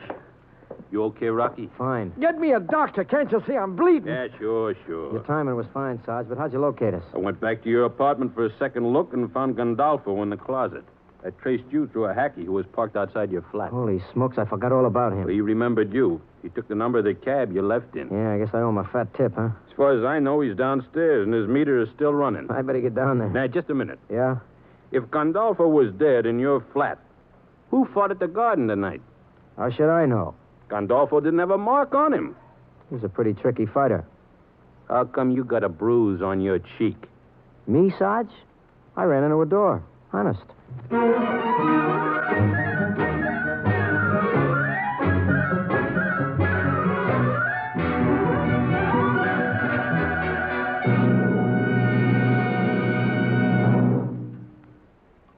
You okay, Rocky? Fine. Get me a doctor. Can't you see I'm bleeding? Yeah, sure. Your timing was fine, Sarge, but how'd you locate us? I went back to your apartment for a second look and found Gandolfo in the closet. I traced you through a hacky who was parked outside your flat. Holy smokes, I forgot all about him. Well, he remembered you. He took the number of the cab you left in. Yeah, I guess I owe him a fat tip, huh? As far as I know, he's downstairs, and his meter is still running. I better get down there. Now, just a minute. Yeah? If Gandolfo was dead in your flat, who fought at the garden tonight? How should I know? Gandolfo didn't have a mark on him. He was a pretty tricky fighter. How come you got a bruise on your cheek? Me, Sarge? I ran into a door. Honest.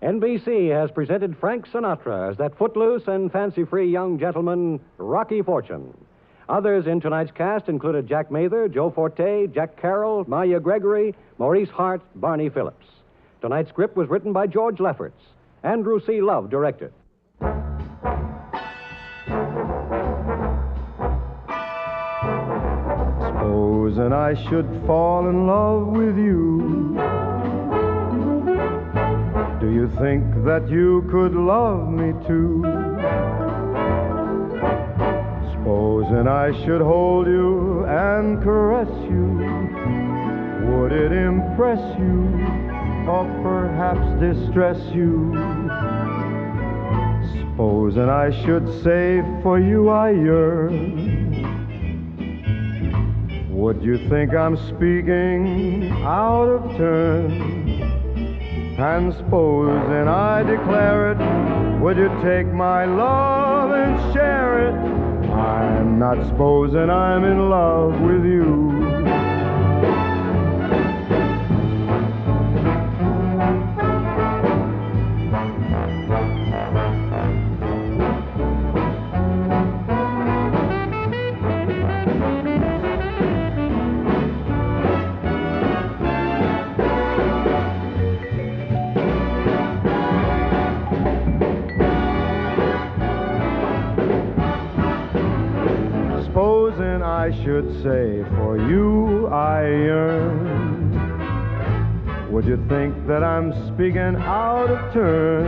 NBC has presented Frank Sinatra as that footloose and fancy-free young gentleman, Rocky Fortune. Others in tonight's cast included Jack Mather, Joe Forte, Jack Carroll, Maya Gregory, Maurice Hart, Barney Phillips. Tonight's script was written by George Lefferts. Andrew C. Love directed. Supposing I should fall in love with you, do you think that you could love me too? Supposing I should hold you and caress you, would it impress you or perhaps distress you? Supposing I should say for you I yearn, would you think I'm speaking out of turn? And supposing I declare it, would you take my love and share it? I'm not supposing I'm in love with you. Supposing I should say for you I yearn, would you think that I'm speaking out of turn?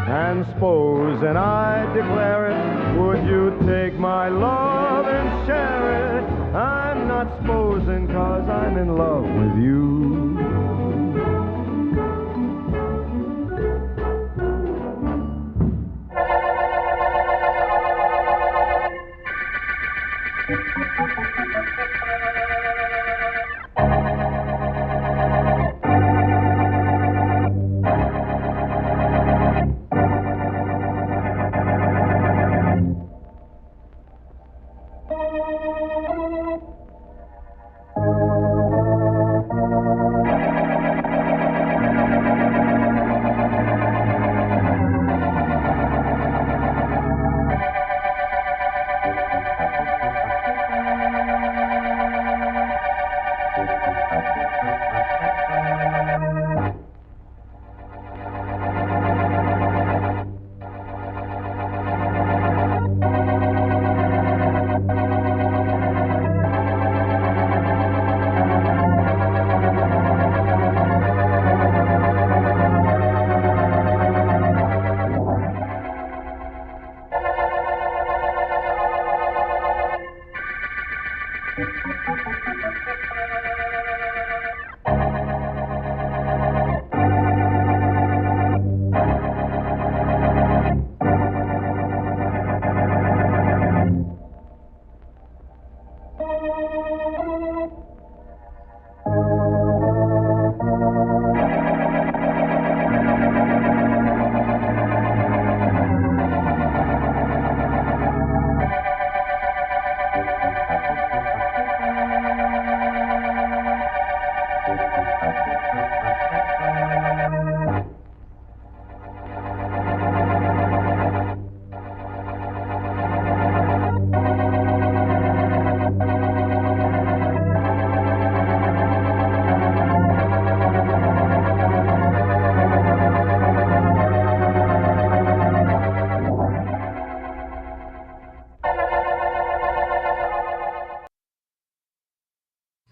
And supposing I declare it, would you take my love and share it? I'm not supposing 'cause I'm in love with you.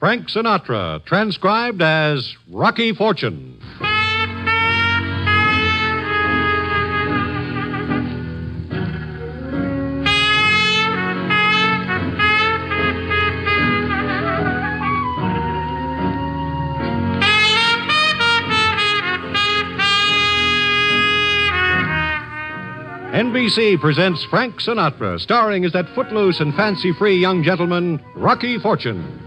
Frank Sinatra, transcribed as Rocky Fortune. NBC presents Frank Sinatra, starring as that footloose and fancy-free young gentleman, Rocky Fortune.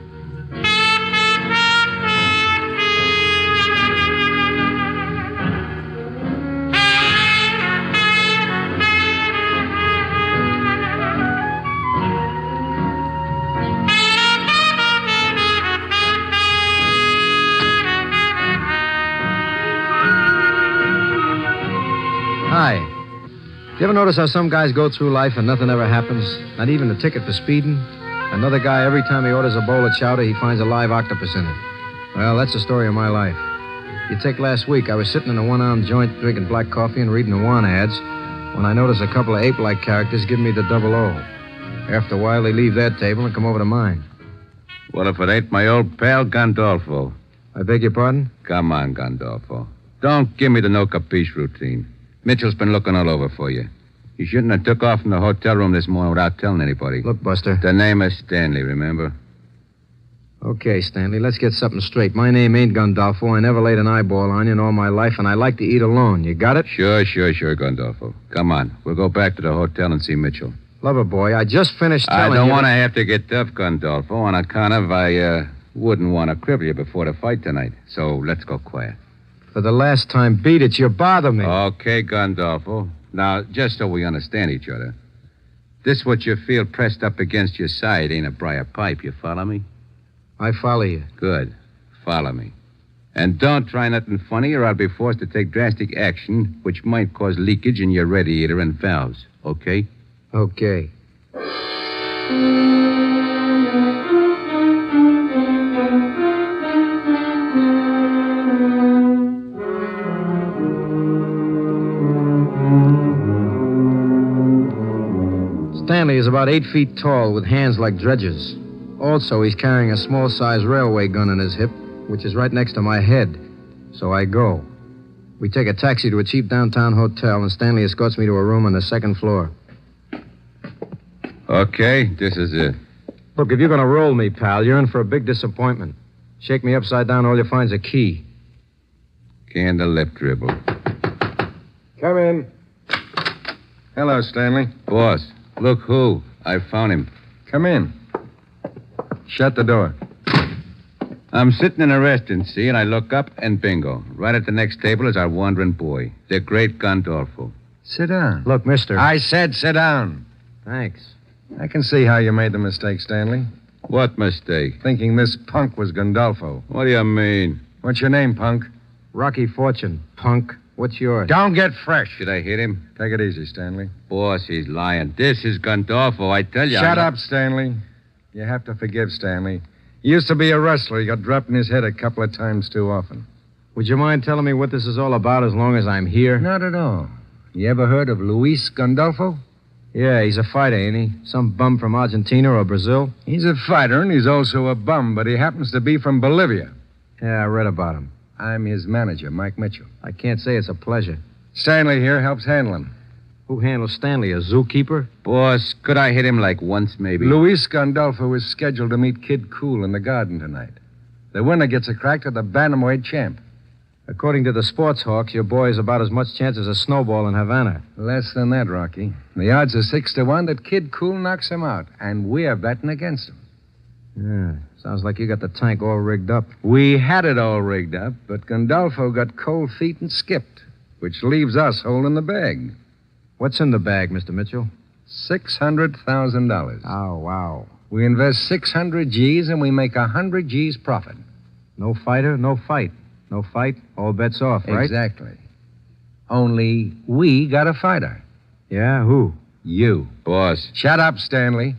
Hi. You ever notice how some guys go through life and nothing ever happens? Not even a ticket for speeding? Another guy, every time he orders a bowl of chowder, he finds a live octopus in it. Well, that's the story of my life. You take last week, I was sitting in a one-armed joint drinking black coffee and reading the Awana ads when I noticed a couple of ape-like characters giving me the double O. After a while, they leave their table and come over to mine. Well, if it ain't my old pal, Gandolfo. I beg your pardon? Come on, Gandolfo. Don't give me the no capiche routine. Mitchell's been looking all over for you. You shouldn't have took off from the hotel room this morning without telling anybody. Look, Buster. The name is Stanley, remember? Okay, Stanley, let's get something straight. My name ain't Gandolfo. I never laid an eyeball on you in all my life, and I like to eat alone. You got it? Sure, Gandolfo. Come on. We'll go back to the hotel and see Mitchell. Lover boy, I just finished telling you... I don't want to have to get tough, Gandolfo, on account of I wouldn't want to cripple you before the fight tonight. So let's go quiet. For the last time, beat it. You bother me. Okay, Gandolfo. Now, just so we understand each other, this what you feel pressed up against your side ain't a briar pipe. You follow me? I follow you. Good. Follow me. And don't try nothing funny or I'll be forced to take drastic action which might cause leakage in your radiator and valves. Okay? Okay. Stanley is about 8 feet tall with hands like dredges. Also, he's carrying a small-sized railway gun in his hip, which is right next to my head. So I go. We take a taxi to a cheap downtown hotel, and Stanley escorts me to a room on the second floor. Okay, this is it. Look, if you're going to roll me, pal, you're in for a big disappointment. Shake me upside down, all you find's a key. Candle lip dribble. Come in. Hello, Stanley. Boss, look who. I found him. Come in. Shut the door. I'm sitting in a restaurant, see, and I look up, and bingo. Right at the next table is our wandering boy, the great Gandolfo. Sit down. Look, mister. I said sit down. Thanks. I can see how you made the mistake, Stanley. What mistake? Thinking this punk was Gandolfo. What do you mean? What's your name, punk? Rocky Fortune, punk. What's yours? Don't get fresh. Should I hit him? Take it easy, Stanley. Boss, he's lying. This is Gandolfo, I tell you. Shut up, Stanley. You have to forgive Stanley. He used to be a wrestler. He got dropped in his head a couple of times too often. Would you mind telling me what this is all about as long as I'm here? Not at all. You ever heard of Luis Gandolfo? Yeah, he's a fighter, ain't he? Some bum from Argentina or Brazil? He's a fighter, and he's also a bum, but he happens to be from Bolivia. Yeah, I read about him. I'm his manager, Mike Mitchell. I can't say it's a pleasure. Stanley here helps handle him. Who handles Stanley, a zookeeper? Boss, could I hit him like once, maybe? Luis Gandolfo is scheduled to meet Kid Cool in the garden tonight. The winner gets a crack to the bantamweight champ. According to the sports hawks, your boy has about as much chance as a snowball in Havana. Less than that, Rocky. The odds are 6-1 that Kid Cool knocks him out, and we're betting against him. Yeah, sounds like you got the tank all rigged up. We had it all rigged up, but Gandolfo got cold feet and skipped, which leaves us holding the bag. What's in the bag, Mr. Mitchell? $600,000. Oh, wow. We invest 600 G's and we make 100 G's profit. No fighter, no fight. No fight, all bets off, right? Exactly. Only we got a fighter. Yeah, who? You. Boss. Shut up, Stanley.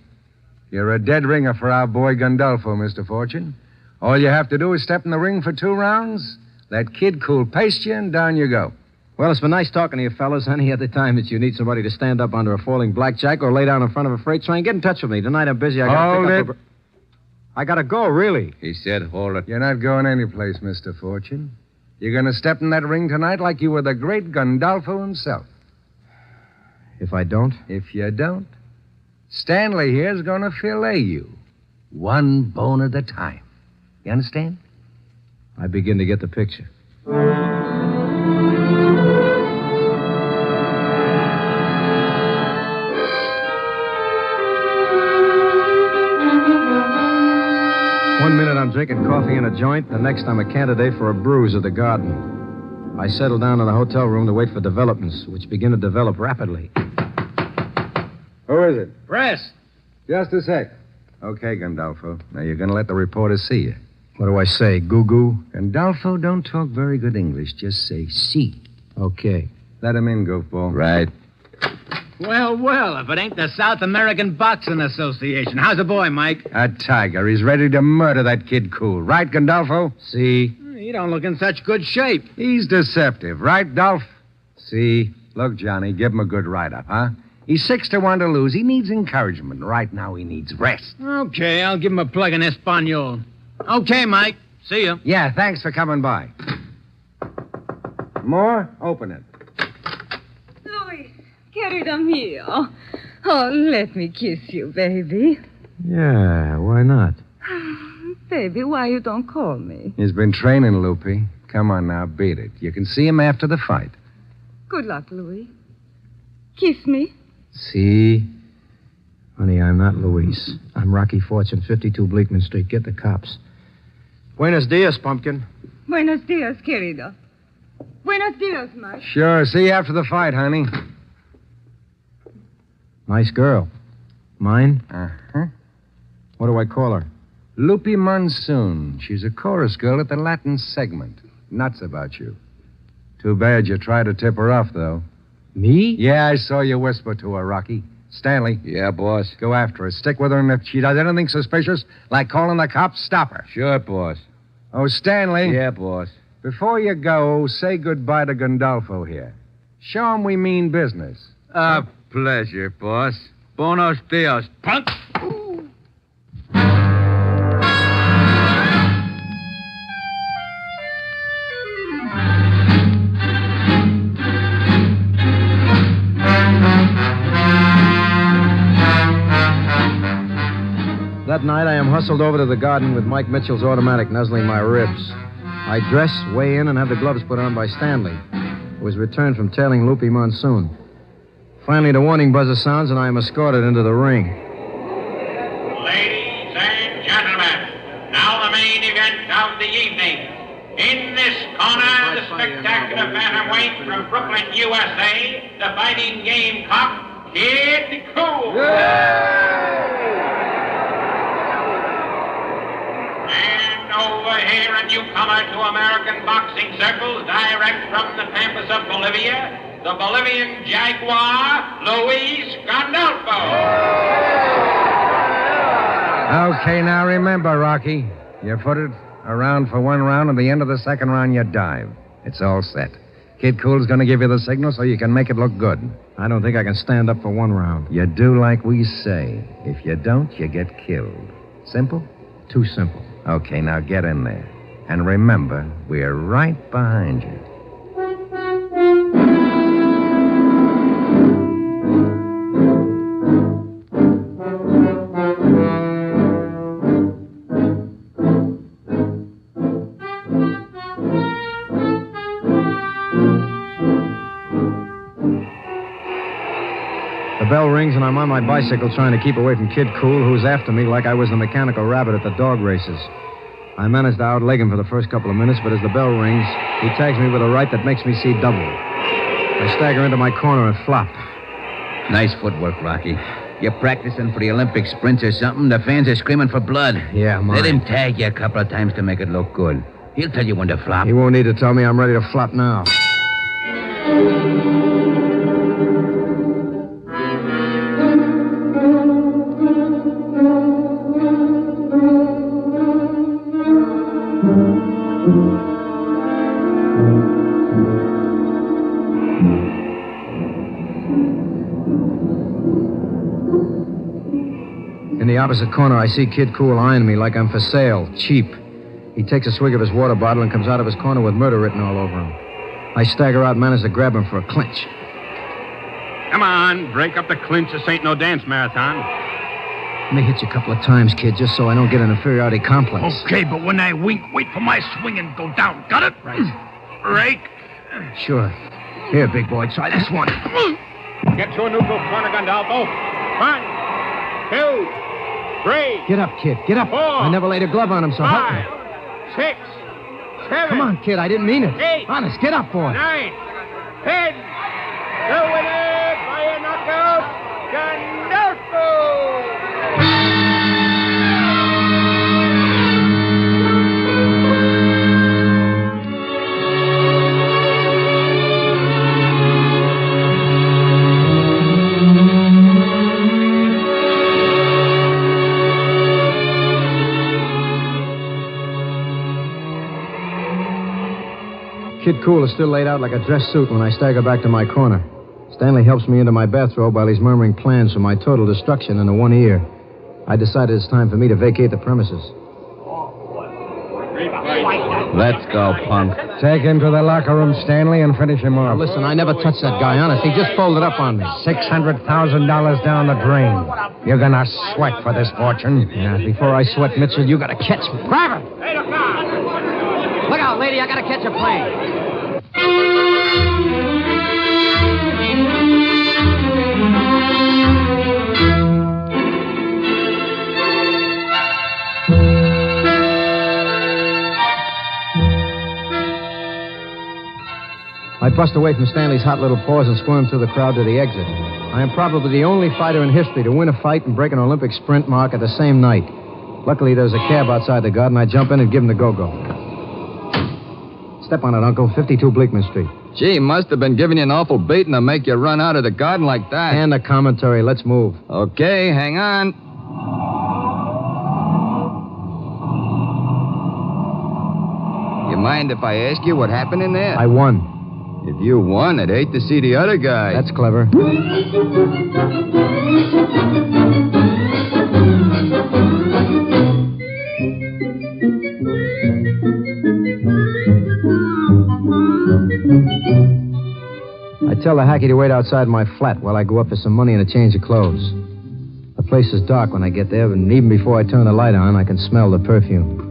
You're a dead ringer for our boy Gandolfo, Mr. Fortune. All you have to do is step in the ring for 2 rounds, let Kid Cool paste you, and down you go. Well, it's been nice talking to you, fellas. Any other time that you need somebody to stand up under a falling blackjack or lay down in front of a freight train, get in touch with me. Tonight I'm busy. I got to pick up I gotta go, really. He said hold it. You're not going anyplace, Mr. Fortune. You're going to step in that ring tonight like you were the great Gandolfo himself. If I don't? If you don't, Stanley here's going to fillet you. One bone at a time. You understand? I begin to get the picture. One minute I'm drinking coffee in a joint, the next I'm a candidate for a bruise at the Garden. I settle down in the hotel room to wait for developments, which begin to develop rapidly. Who is it? Press! Just a sec. Okay, Gandolfo. Now you're going to let the reporters see you. What do I say, goo-goo? Gandolfo, don't talk very good English. Just say si. Okay. Let him in, goofball. Right. Well, if it ain't the South American Boxing Association. How's the boy, Mike? A tiger. He's ready to murder that kid Cool. Right, Gandolfo? See? You don't look in such good shape. He's deceptive. Right, Dolph? See? Look, Johnny, give him a good write-up, huh? He's 6-1 to lose. He needs encouragement. Right now, he needs rest. Okay, I'll give him a plug in Espanol. Okay, Mike. See you. Yeah, thanks for coming by. More? Open it. Luis, querido mío. Oh, let me kiss you, baby. Yeah, why not? Baby, why you don't call me? He's been training, Loopy. Come on now, beat it. You can see him after the fight. Good luck, Louis. Kiss me. See? Honey, I'm not Luis. I'm Rocky Fortune, 52 Bleakman Street. Get the cops. Buenos dias, pumpkin. Buenos dias, querido. Buenos dias, Mike. Sure. See you after the fight, honey. Nice girl. Mine? Uh-huh. What do I call her? Lupe Monsoon. She's a chorus girl at the Latin segment. Nuts about you. Too bad you tried to tip her off, though. Me? Yeah, I saw you whisper to her, Rocky. Stanley. Yeah, boss. Go after her. Stick with her, and if she does anything suspicious, like calling the cops, stop her. Sure, boss. Oh, Stanley. Yeah, boss. Before you go, say goodbye to Gandolfo here. Show him we mean business. A pleasure, boss. Buenos dias, punk. That night, I am hustled over to the Garden with Mike Mitchell's automatic nuzzling my ribs. I dress, weigh in, and have the gloves put on by Stanley, who has returned from tailing Lupe Monsoon. Finally, the warning buzzer sounds, and I am escorted into the ring. Ladies and gentlemen, now the main event of the evening. In this corner, the spectacular bantamweight from Brooklyn, USA, the fighting gamecock, Kid Cool. And over here, a newcomer to American boxing circles, direct from the pampas of Bolivia, the Bolivian Jaguar, Luis Gandolfo. Okay, now remember, Rocky. You put it around for one round, and at the end of the second round, you dive. It's all set. Kid Cool's going to give you the signal so you can make it look good. I don't think I can stand up for one round. You do like we say. If you don't, you get killed. Simple? Too simple. Okay, now get in there. And remember, we're right behind you. The bell rings, and I'm on my bicycle trying to keep away from Kid Cool, who's after me like I was the mechanical rabbit at the dog races. I managed to outleg him for the first couple of minutes, but as the bell rings, he tags me with a right that makes me see double. I stagger into my corner and flop. Nice footwork, Rocky. You're practicing for the Olympic sprints or something? The fans are screaming for blood. Yeah, mine. Let him tag you a couple of times to make it look good. He'll tell you when to flop. He won't need to tell me. I'm ready to flop now. In the opposite corner, I see Kid Cool eyeing me like I'm for sale, cheap. He takes a swig of his water bottle and comes out of his corner with murder written all over him. I stagger out and manage to grab him for a clinch. Come on, break up the clinch. This ain't no dance marathon. Let me hit you a couple of times, kid, just so I don't get an inferiority complex. Okay, but when I wink, wait for my swing and go down. Got it? Right. Break. Sure. Here, big boy, try this one. Get to a neutral corner, Gandolfo. 1, 2, 3. Get up, kid. Get up. 4. I never laid a glove on him, so help me. 5, 6, 7. Come on, kid. I didn't mean it. 8. Honest, get up, boy. 9, 10. The winner by a knockout, Gandolfo. Kid Cool is still laid out like a dress suit when I stagger back to my corner. Stanley helps me into my bathrobe while he's murmuring plans for my total destruction in the one ear. I decided it's time for me to vacate the premises. Let's go, punk. Take him to the locker room, Stanley, and finish him off. Now, listen, I never touched that guy, honest. He just folded up on me. $600,000 down the drain. You're gonna sweat for this fortune. Yeah, before I sweat Mitchell, you gotta catch me. Grab it! Hey, look out! Look out, lady, I gotta catch a plane. I bust away from Stanley's hot little paws and squirm through the crowd to the exit. I am probably the only fighter in history to win a fight and break an Olympic sprint mark at the same night. Luckily, there's a cab outside the garden. I jump in and give him the go-go. Step on it, Uncle. 52 Bleakman Street. Gee, must have been giving you an awful beating to make you run out of the garden like that. And the commentary. Let's move. Okay, hang on. You mind if I ask you what happened in there? I won. If you won, I'd hate to see the other guy. That's clever. I tell the hacky to wait outside my flat while I go up for some money and a change of clothes. The place is dark when I get there, and even before I turn the light on, I can smell the perfume.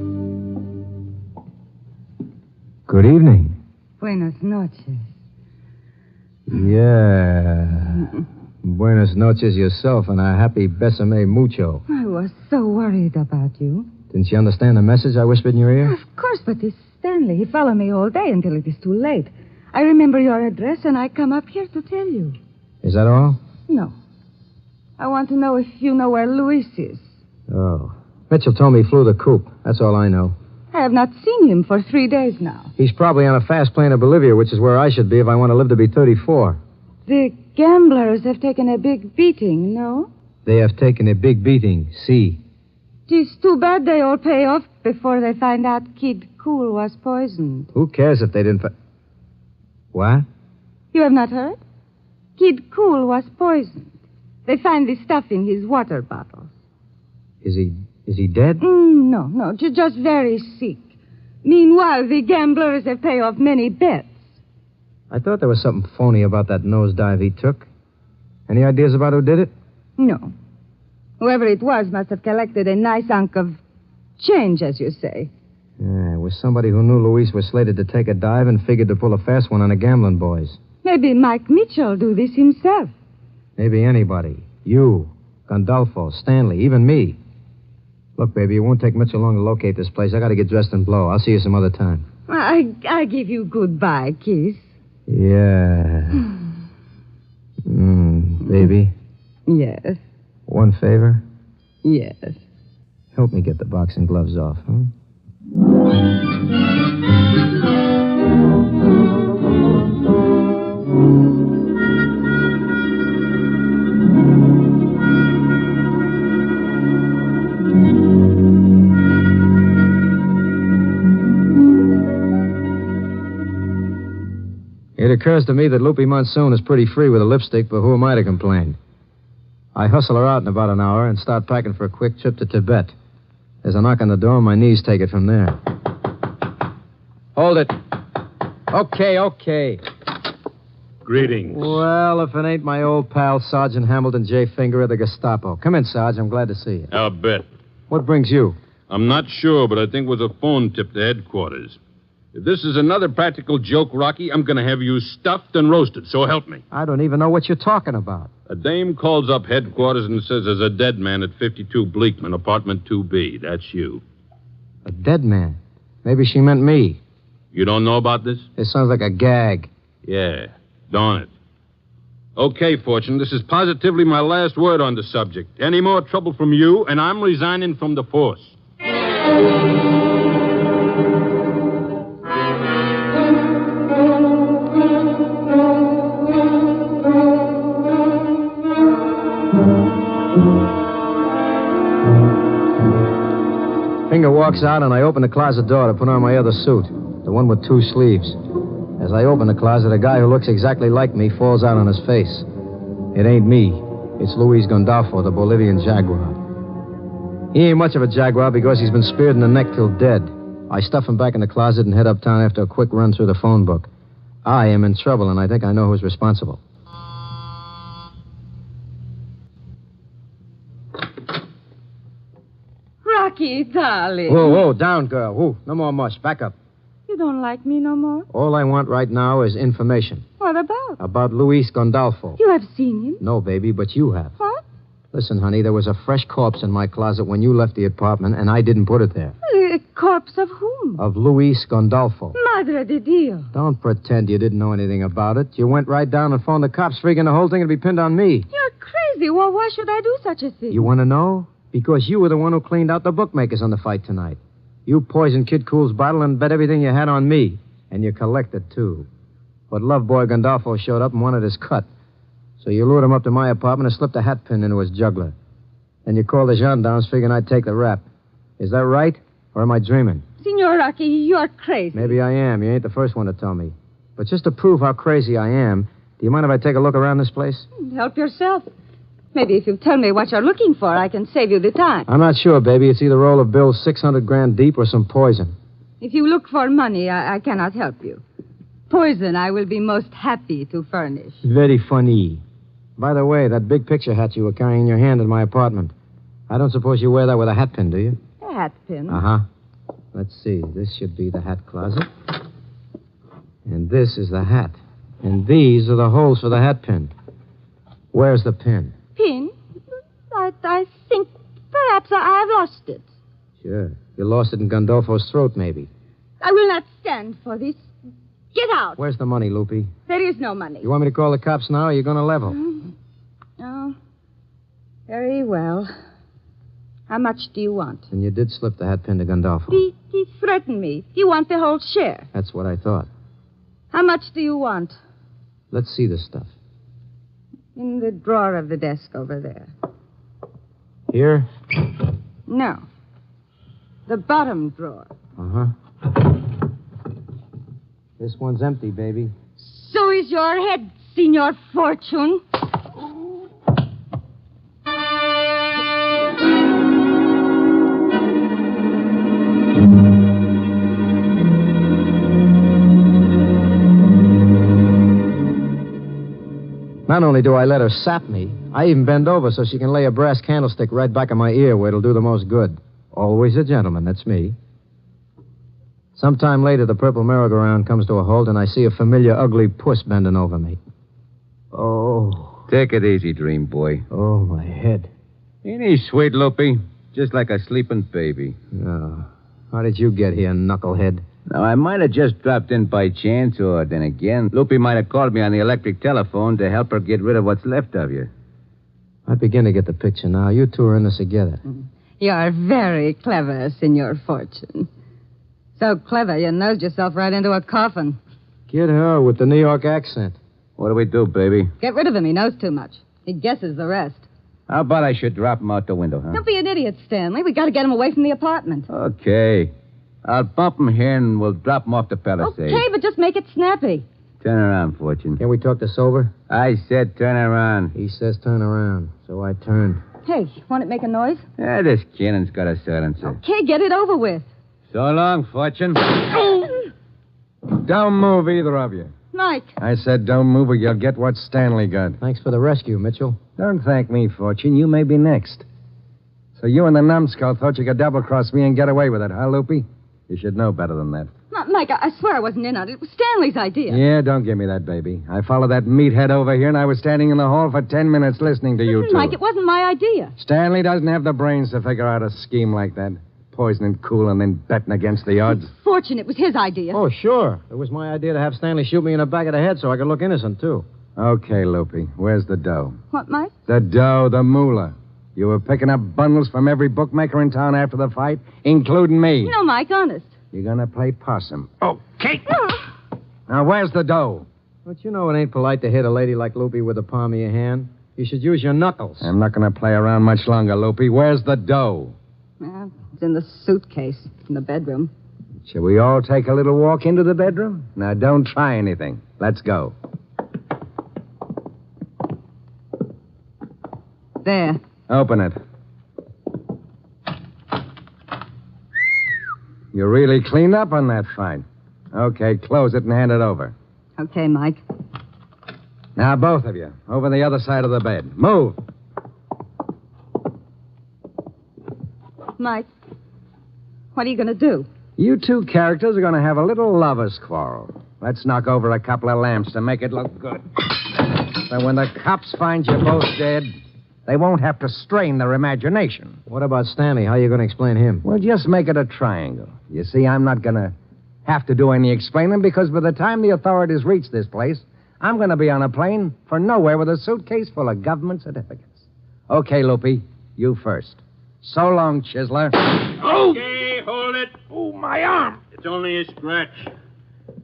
Good evening. Buenas noches. Yeah. Buenas noches yourself, and a happy besame mucho. I was so worried about you. Didn't you understand the message I whispered in your ear? Of course, but it's Stanley. He followed me all day until it is too late. I remember your address, and I come up here to tell you. Is that all? No. I want to know if you know where Luis is. Oh. Mitchell told me he flew the coop. That's all I know. I have not seen him for 3 days now. He's probably on a fast plane to Bolivia, which is where I should be if I want to live to be 34. The gamblers have taken a big beating, no? They have taken a big beating, see. It's too bad they all pay off before they find out Kid Cool was poisoned. Who cares if they didn't... What? You have not heard? Kid Cool was poisoned. They find the stuff in his water bottles. Is he dead? No, just very sick. Meanwhile, the gamblers have paid off many bets. I thought there was something phony about that nosedive he took. Any ideas about who did it? No. Whoever it was must have collected a nice hunk of change, as you say. Yeah, it was somebody who knew Luis was slated to take a dive and figured to pull a fast one on the gambling boys. Maybe Mike Mitchell do this himself. Maybe anybody. You, Gandolfo, Stanley, even me. Look, baby, it won't take Mitchell long to locate this place. I got to get dressed and blow. I'll see you some other time. I give you goodbye, kiss. Yeah. Baby. Yes. One favor? Yes. Help me get the boxing gloves off, huh? It occurs to me that Loopy Monsoon is pretty free with a lipstick, but who am I to complain? I hustle her out in about an hour and start packing for a quick trip to Tibet. There's a knock on the door, and my knees take it from there. Hold it. Okay. Greetings. Well, if it ain't my old pal, Sergeant Hamilton J. Finger of the Gestapo. Come in, Sarge. I'm glad to see you. I'll bet. What brings you? I'm not sure, but I think it was a phone tip to headquarters. If this is another practical joke, Rocky, I'm going to have you stuffed and roasted, so help me. I don't even know what you're talking about. A dame calls up headquarters and says there's a dead man at 52 Bleakman, apartment 2B. That's you. A dead man? Maybe she meant me. You don't know about this? It sounds like a gag. Yeah, darn it. Okay, Fortune, this is positively my last word on the subject. Any more trouble from you, and I'm resigning from the force. Finger walks out, and I open the closet door to put on my other suit, the one with 2 sleeves. As I open the closet, a guy who looks exactly like me falls out on his face. It ain't me. It's Luis Gandolfo, the Bolivian jaguar. He ain't much of a jaguar because he's been speared in the neck till dead. I stuff him back in the closet and head uptown after a quick run through the phone book. I am in trouble, and I think I know who's responsible. Rocky, darling. Whoa, down, girl. Whoa, no more mush. Back up. You don't like me no more? All I want right now is information. What about? About Luis Gandolfo. You have seen him? No, baby, but you have. What? Listen, honey, there was a fresh corpse in my closet when you left the apartment, and I didn't put it there. A corpse of whom? Of Luis Gandolfo. Madre de Dio. Don't pretend you didn't know anything about it. You went right down and phoned the cops, figuring the whole thing would be pinned on me. You're crazy. Well, why should I do such a thing? You want to know? Because you were the one who cleaned out the bookmakers on the fight tonight. You poisoned Kid Cool's bottle and bet everything you had on me. And you collected, too. But Love Boy Gandolfo showed up and wanted his cut. So you lured him up to my apartment and slipped a hat pin into his jugular. Then you called the gendarmes figuring I'd take the rap. Is that right? Or am I dreaming? Signor Rocky, you're crazy. Maybe I am. You ain't the first one to tell me. But just to prove how crazy I am, do you mind if I take a look around this place? Help yourself. Maybe if you tell me what you're looking for, I can save you the time. I'm not sure, baby. It's either roll of bills 600 grand deep or some poison. If you look for money, I cannot help you. Poison I will be most happy to furnish. Very funny. By the way, that big picture hat you were carrying in your hand in my apartment. I don't suppose you wear that with a hat pin, do you? A hat pin? Uh-huh. Let's see. This should be the hat closet. And this is the hat. And these are the holes for the hat pin. Where's the pin? Pin? I think perhaps I've lost it. Sure. You lost it in Gandolfo's throat, maybe. I will not stand for this. Get out. Where's the money, Loopy? There is no money. You want me to call the cops now, or are you going to level? Oh. Very well. How much do you want? And you did slip the hat pin to Gandolfo. He threatened me. You want the whole share. That's what I thought. How much do you want? Let's see the stuff. In the drawer of the desk over there. Here? No. The bottom drawer. Uh-huh. This one's empty, baby. So is your head, Signor Fortune. Not only do I let her sap me, I even bend over so she can lay a brass candlestick right back in my ear where it'll do the most good. Always a gentleman, that's me. Sometime later, the purple merry-go-round comes to a halt, and I see a familiar, ugly puss bending over me. Oh. Take it easy, dream boy. Oh, my head. Ain't he sweet, Loopy? Just like a sleeping baby. Oh. How did you get here, knucklehead? Now, I might have just dropped in by chance, or then again, Loopy might have called me on the electric telephone to help her get rid of what's left of you. I begin to get the picture now. You two are in this together. You're very clever, Signor Fortune. So clever, you nosed yourself right into a coffin. Get her with the New York accent. What do we do, baby? Get rid of him. He knows too much. He guesses the rest. How about I should drop him out the window, huh? Don't be an idiot, Stanley. We got to get him away from the apartment. Okay. I'll bump him here and we'll drop him off the palisade. Okay, but just make it snappy. Turn around, Fortune. Can we talk this over? I said turn around. He says turn around, so I turned. Hey, want it make a noise? Yeah, this cannon's got a silencer. Okay, get it over with. So long, Fortune. Don't move, either of you. Mike. I said don't move or you'll get what Stanley got. Thanks for the rescue, Mitchell. Don't thank me, Fortune. You may be next. So you and the numbskull thought you could double-cross me and get away with it, huh, Loopy? You should know better than that. Mike, I swear I wasn't in on it. It was Stanley's idea. Yeah, don't give me that, baby. I followed that meathead over here, and I was standing in the hall for 10 minutes listening to you two. Mike, it wasn't my idea. Stanley doesn't have the brains to figure out a scheme like that. Poisoning cool and then betting against the odds. Fortune, it was his idea. Oh, sure. It was my idea to have Stanley shoot me in the back of the head so I could look innocent, too. Okay, Loopy. Where's the dough? What, Mike? The dough, the moolah. You were picking up bundles from every bookmaker in town after the fight, including me. No, Mike, honest. You're gonna play possum. Okay. Now, where's the dough? But you know it ain't polite to hit a lady like Loopy with the palm of your hand. You should use your knuckles. I'm not gonna play around much longer, Loopy. Where's the dough? It's in the suitcase in the bedroom. Shall we all take a little walk into the bedroom? Now, don't try anything. Let's go. There. Open it. You really cleaned up on that fight. Okay, close it and hand it over. Okay, Mike. Now, both of you, over the other side of the bed. Move. Mike, what are you going to do? You two characters are going to have a little lover's quarrel. Let's knock over a couple of lamps to make it look good. So when the cops find you both dead, they won't have to strain their imagination. What about Stanley? How are you going to explain him? Well, just make it a triangle. You see, I'm not going to have to do any explaining because by the time the authorities reach this place, I'm going to be on a plane for nowhere with a suitcase full of government certificates. Okay, Loopy, you first. So long, Chiseler. Okay, hold it. Oh, my arm. It's only a scratch.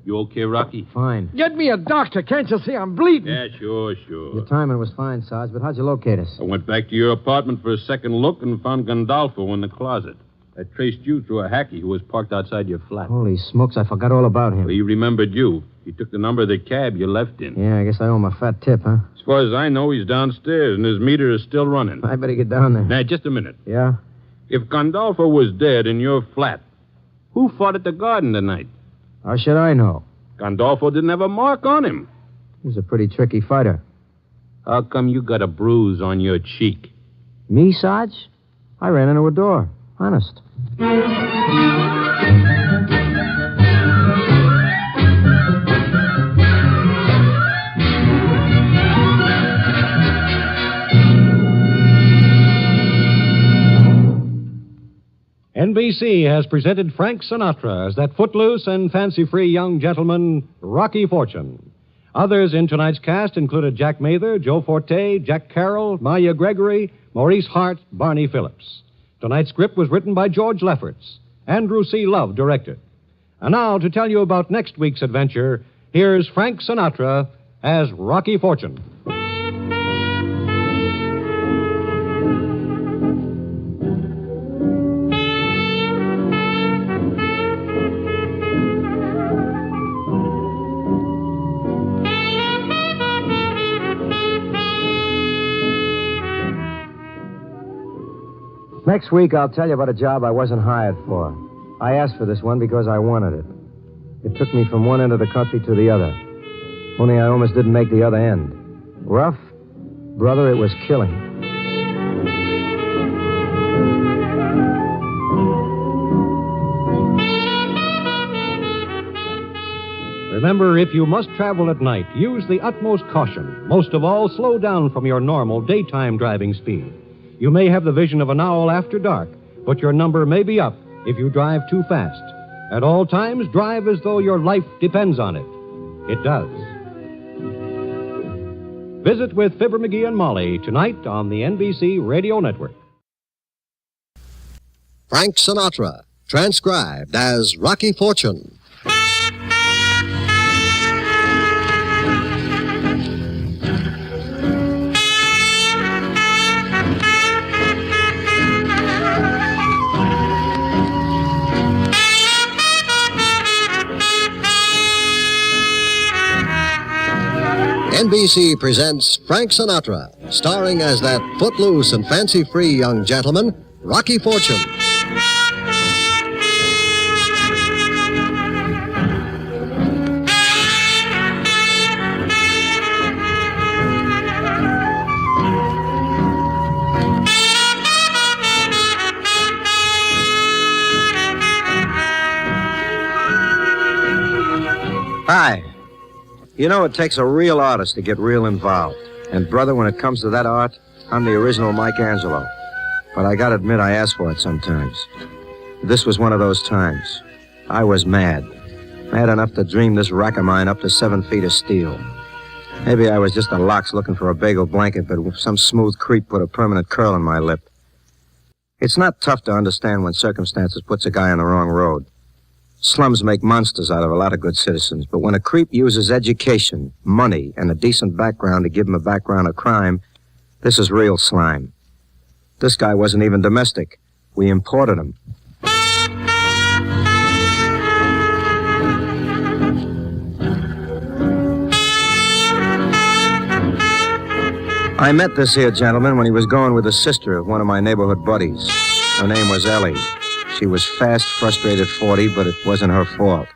You okay, Rocky? Fine. Get me a doctor. Can't you see I'm bleeding? Yeah, sure. Your timing was fine, Sarge, but how'd you locate us? I went back to your apartment for a second look and found Gandolfo in the closet. I traced you through a hacky who was parked outside your flat. Holy smokes, I forgot all about him. Well, he remembered you. He took the number of the cab you left in. Yeah, I guess I owe him a fat tip, huh? As far as I know, he's downstairs, and his meter is still running. I better get down there. Now, just a minute. Yeah? If Gandolfo was dead in your flat, who fought at the garden tonight? How should I know? Gandolfo didn't have a mark on him. He's a pretty tricky fighter. How come you got a bruise on your cheek? Me, Sarge? I ran into a door. Honest. NBC has presented Frank Sinatra as that footloose and fancy-free young gentleman, Rocky Fortune. Others in tonight's cast included Jack Mather, Joe Forte, Jack Carroll, Maya Gregory, Maurice Hart, Barney Phillips. Tonight's script was written by George Lefferts. Andrew C. Love directed. And now, to tell you about next week's adventure, here's Frank Sinatra as Rocky Fortune. Next week, I'll tell you about a job I wasn't hired for. I asked for this one because I wanted it. It took me from one end of the country to the other. Only I almost didn't make the other end. Rough? Brother, it was killing. Remember, if you must travel at night, use the utmost caution. Most of all, slow down from your normal daytime driving speed. You may have the vision of an owl after dark, but your number may be up if you drive too fast. At all times, drive as though your life depends on it. It does. Visit with Fibber McGee and Molly tonight on the NBC Radio Network. Frank Sinatra, transcribed as Rocky Fortune. NBC presents Frank Sinatra, starring as that footloose and fancy-free young gentleman, Rocky Fortune. Hi. You know, it takes a real artist to get real involved. And, brother, when it comes to that art, I'm the original Michelangelo. But I gotta admit, I ask for it sometimes. This was one of those times. I was mad. Mad enough to dream this rack of mine up to 7 feet of steel. Maybe I was just a lox looking for a bagel blanket, but some smooth creep put a permanent curl in my lip. It's not tough to understand when circumstances puts a guy on the wrong road. Slums make monsters out of a lot of good citizens, but when a creep uses education, money, and a decent background to give him a background of crime, this is real slime. This guy wasn't even domestic. We imported him. I met this here gentleman when he was going with the sister of one of my neighborhood buddies. Her name was Ellie. She was fast, frustrated 40, but it wasn't her fault.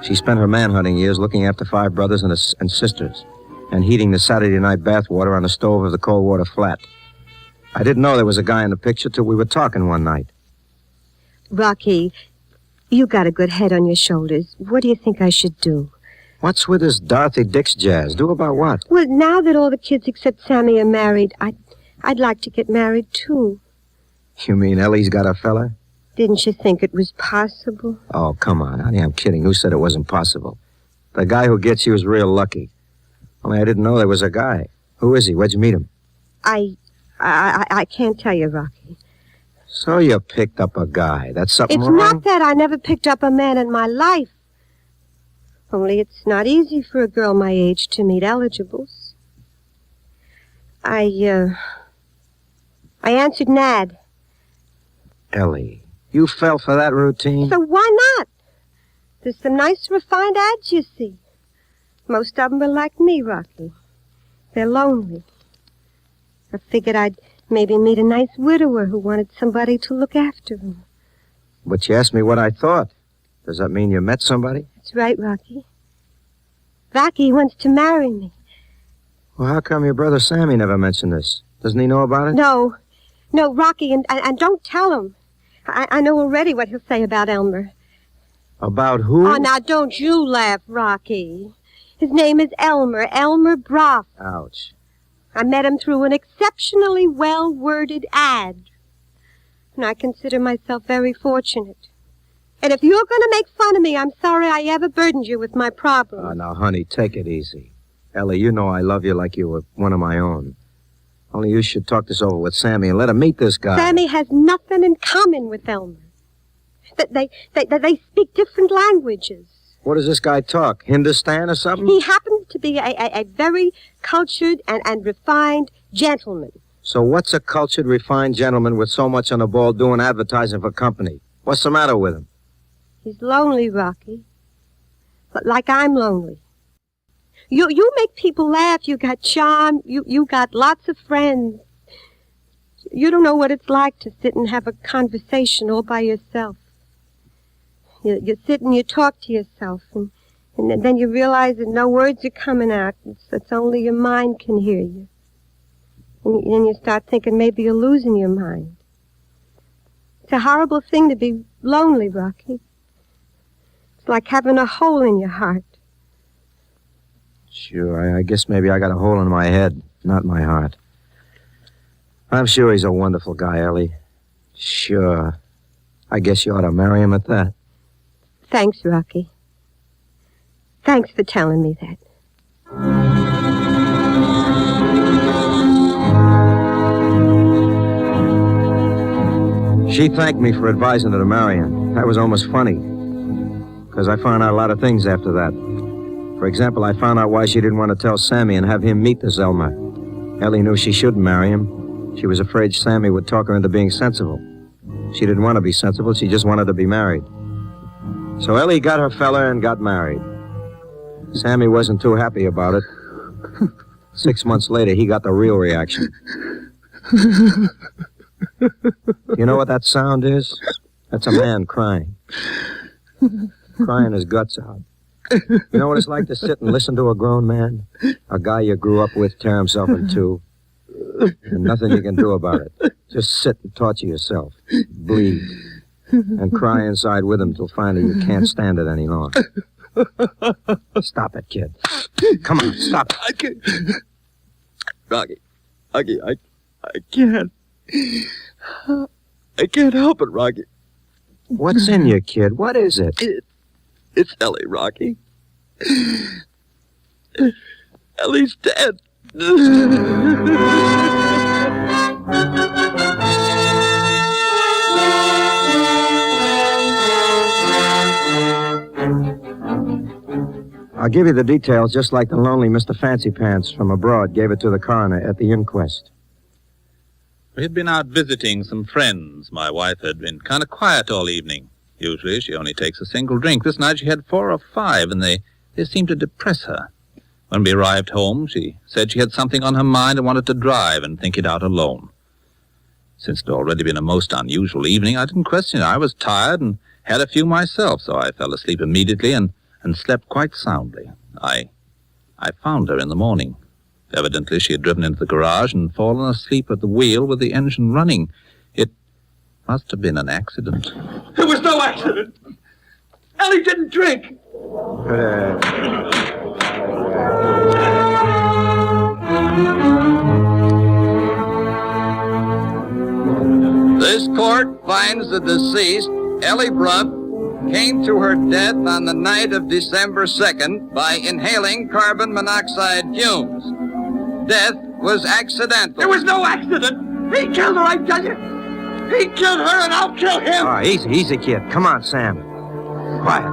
She spent her manhunting years looking after 5 brothers and sisters and heating the Saturday night bathwater on the stove of the cold water flat. I didn't know there was a guy in the picture till we were talking one night. Rocky, you got a good head on your shoulders. What do you think I should do? What's with this Dorothy Dix jazz? Do about what? Well, now that all the kids except Sammy are married, I'd like to get married, too. You mean Ellie's got a fella? Didn't you think it was possible? Oh, come on, honey, I'm kidding. Who said it wasn't possible? The guy who gets you is real lucky. Only I didn't know there was a guy. Who is he? Where'd you meet him? I can't tell you, Rocky. So you picked up a guy. That's something wrong? It's not that I never picked up a man in my life. Only it's not easy for a girl my age to meet eligibles. I answered Nad. Ellie, you fell for that routine? So why not? There's some nice refined ads, you see. Most of them are like me, Rocky. They're lonely. I figured I'd maybe meet a nice widower who wanted somebody to look after him. But you asked me what I thought. Does that mean you met somebody? That's right, Rocky. Rocky wants to marry me. Well, how come your brother Sammy never mentioned this? Doesn't he know about it? No, Rocky, and don't tell him. I know already what he'll say about Elmer. About who? Oh, now don't you laugh, Rocky. His name is Elmer Broff. Ouch. I met him through an exceptionally well-worded ad. And I consider myself very fortunate. And if you're going to make fun of me, I'm sorry I ever burdened you with my problems. Oh, now, honey, take it easy. Ellie, you know I love you like you were one of my own. Only you should talk this over with Sammy and let him meet this guy. Sammy has nothing in common with Elmer. They speak different languages. What does this guy talk? Hindustan or something? He happens to be a very cultured and refined gentleman. So what's a cultured, refined gentleman with so much on the ball doing advertising for company? What's the matter with him? He's lonely, Rocky. But like I'm lonely. You make people laugh. You got charm. You got lots of friends. You don't know what it's like to sit and have a conversation all by yourself. You sit and you talk to yourself, and then you realize that no words are coming out. It's only your mind can hear you. And then you start thinking maybe you're losing your mind. It's a horrible thing to be lonely, Rocky. It's like having a hole in your heart. Sure, I guess maybe I got a hole in my head, not my heart. I'm sure he's a wonderful guy, Ellie. Sure. I guess you ought to marry him at that. Thanks, Rocky. Thanks for telling me that. She thanked me for advising her to marry him. That was almost funny, because I found out a lot of things after that. For example, I found out why she didn't want to tell Sammy and have him meet this Elmer. Ellie knew she shouldn't marry him. She was afraid Sammy would talk her into being sensible. She didn't want to be sensible. She just wanted to be married. So Ellie got her fella and got married. Sammy wasn't too happy about it. 6 months later, he got the real reaction. You know what that sound is? That's a man crying. Crying his guts out. You know what it's like to sit and listen to a grown man? A guy you grew up with tear himself in two. And nothing you can do about it. Just sit and torture yourself. Bleed. And cry inside with him till finally you can't stand it any longer. Stop it, kid. Come on, stop it. I can't. Rocky, I can't. I can't help it, Rocky. What's in you, kid? What is it? It's Ellie, Rocky. Ellie's dead. I'll give you the details just like the lonely Mr. Fancy Pants from abroad gave it to the coroner at the inquest. We had been out visiting some friends. My wife had been kind of quiet all evening. Usually she only takes a single drink. This night she had 4 or 5, and they seemed to depress her. When we arrived home, she said she had something on her mind and wanted to drive and think it out alone. Since it had already been a most unusual evening, I didn't question her. I was tired and had a few myself, so I fell asleep immediately and slept quite soundly. I found her in the morning. Evidently she had driven into the garage and fallen asleep at the wheel with the engine running. It must have been an accident. It was no accident. Ellie didn't drink. This court finds the deceased, Ellie Brunt, came to her death on the night of December 2nd by inhaling carbon monoxide fumes. Death was accidental. There was no accident. He killed her, I tell you. He killed her, and I'll kill him. All right, easy, kid. Come on, Sam. Quiet.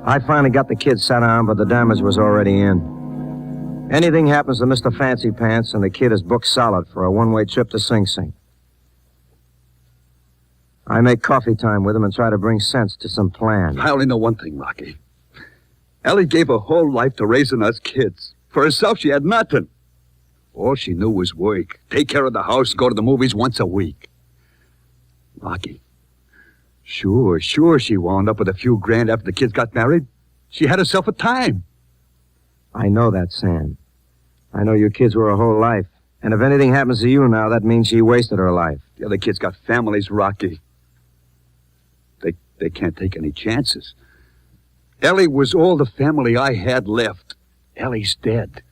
I finally got the kid sat down, but the damage was already in. Anything happens to Mr. Fancy Pants, and the kid is booked solid for a one-way trip to Sing Sing. I make coffee time with him and try to bring sense to some plan. I only know one thing, Rocky. Ellie gave her whole life to raising us kids. For herself, she had nothing. All she knew was work. Take care of the house, go to the movies once a week. Rocky, sure, she wound up with a few grand after the kids got married. She had herself a time. I know that, Sam. I know your kids were her whole life. And if anything happens to you now, that means she wasted her life. The other kids got families, Rocky. They can't take any chances. Ellie was all the family I had left. Ellie's dead.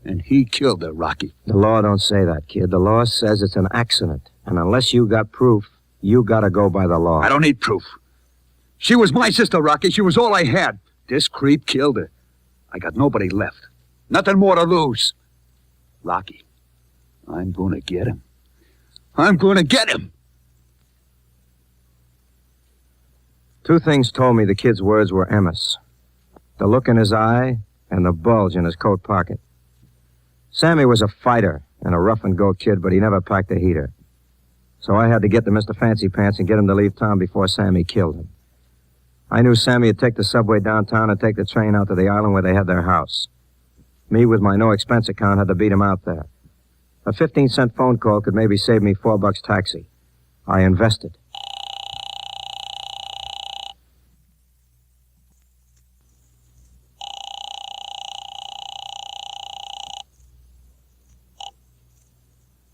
And he killed her, Rocky. The law don't say that, kid. The law says it's an accident. And unless you got proof, you gotta go by the law. I don't need proof. She was my sister, Rocky. She was all I had. This creep killed her. I got nobody left. Nothing more to lose. Rocky, I'm gonna get him. I'm gonna get him. 2 things told me the kid's words were Emma's. The look in his eye and the bulge in his coat pocket. Sammy was a fighter and a rough-and-go kid, but he never packed a heater. So I had to get to Mr. Fancy Pants and get him to leave town before Sammy killed him. I knew Sammy would take the subway downtown and take the train out to the island where they had their house. Me, with my no-expense account, had to beat him out there. A 15-cent phone call could maybe save me $4 taxi. I invested.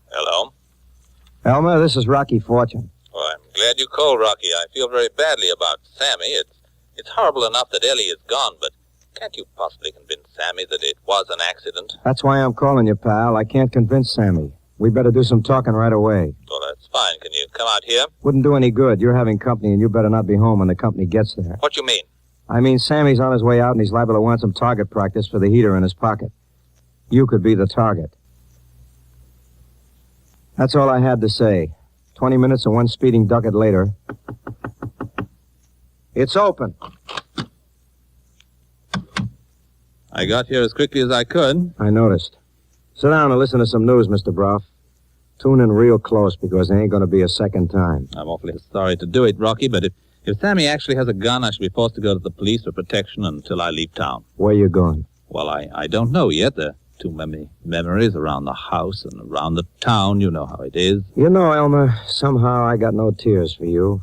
Hello? Elmer, this is Rocky Fortune. Well, I'm glad you called, Rocky. I feel very badly about Sammy. It's horrible enough that Ellie is gone, but can't you possibly convince Sammy that it was an accident? That's why I'm calling you, pal. I can't convince Sammy. We better do some talking right away. Well, that's fine. Can you come out here? Wouldn't do any good. You're having company, and you better not be home when the company gets there. What you mean? I mean, Sammy's on his way out, and he's liable to want some target practice for the heater in his pocket. You could be the target. That's all I had to say. 20 minutes and 1 speeding ducat later. It's open. I got here as quickly as I could. I noticed. Sit down and listen to some news, Mr. Broff. Tune in real close because there ain't going to be a second time. I'm awfully sorry to do it, Rocky, but if Sammy actually has a gun, I shall be forced to go to the police for protection until I leave town. Where you going? Well, I don't know yet. There are too many memories around the house and around the town. You know how it is. You know, Elmer, somehow I got no tears for you.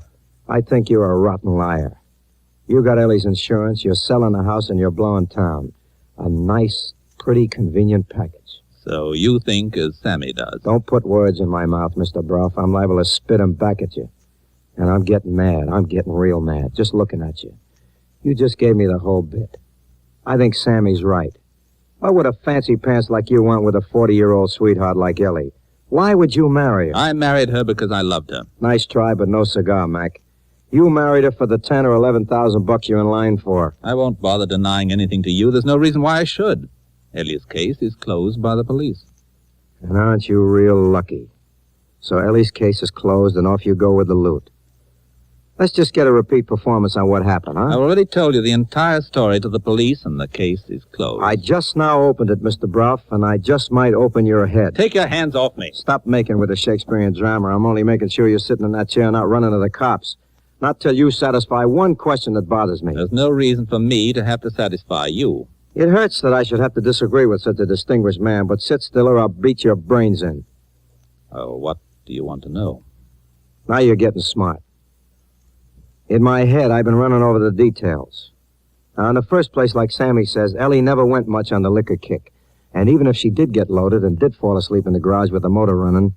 I think you're a rotten liar. You got Ellie's insurance, you're selling the house, and you're blowing town. A nice, pretty convenient package. So you think as Sammy does? Don't put words in my mouth, Mr. Brough. I'm liable to spit 'em back at you. And I'm getting mad. I'm getting real mad, just looking at you. You just gave me the whole bit. I think Sammy's right. What would a fancy pants like you want with a 40-year-old sweetheart like Ellie? Why would you marry her? I married her because I loved her. Nice try, but no cigar, Mac. You married her for the 10 or 11,000 bucks you're in line for. I won't bother denying anything to you. There's no reason why I should. Ellie's case is closed by the police. And aren't you real lucky? So Ellie's case is closed, and off you go with the loot. Let's just get a repeat performance on what happened, huh? I've already told you the entire story to the police, and the case is closed. I just now opened it, Mr. Brough, and I just might open your head. Take your hands off me. Stop making with the Shakespearean drama. I'm only making sure you're sitting in that chair, not running to the cops. Not till you satisfy one question that bothers me. There's no reason for me to have to satisfy you. It hurts that I should have to disagree with such a distinguished man, but sit still or I'll beat your brains in. Oh, what do you want to know? Now you're getting smart. In my head, I've been running over the details. Now, in the first place, like Sammy says, Ellie never went much on the liquor kick. And even if she did get loaded and did fall asleep in the garage with the motor running,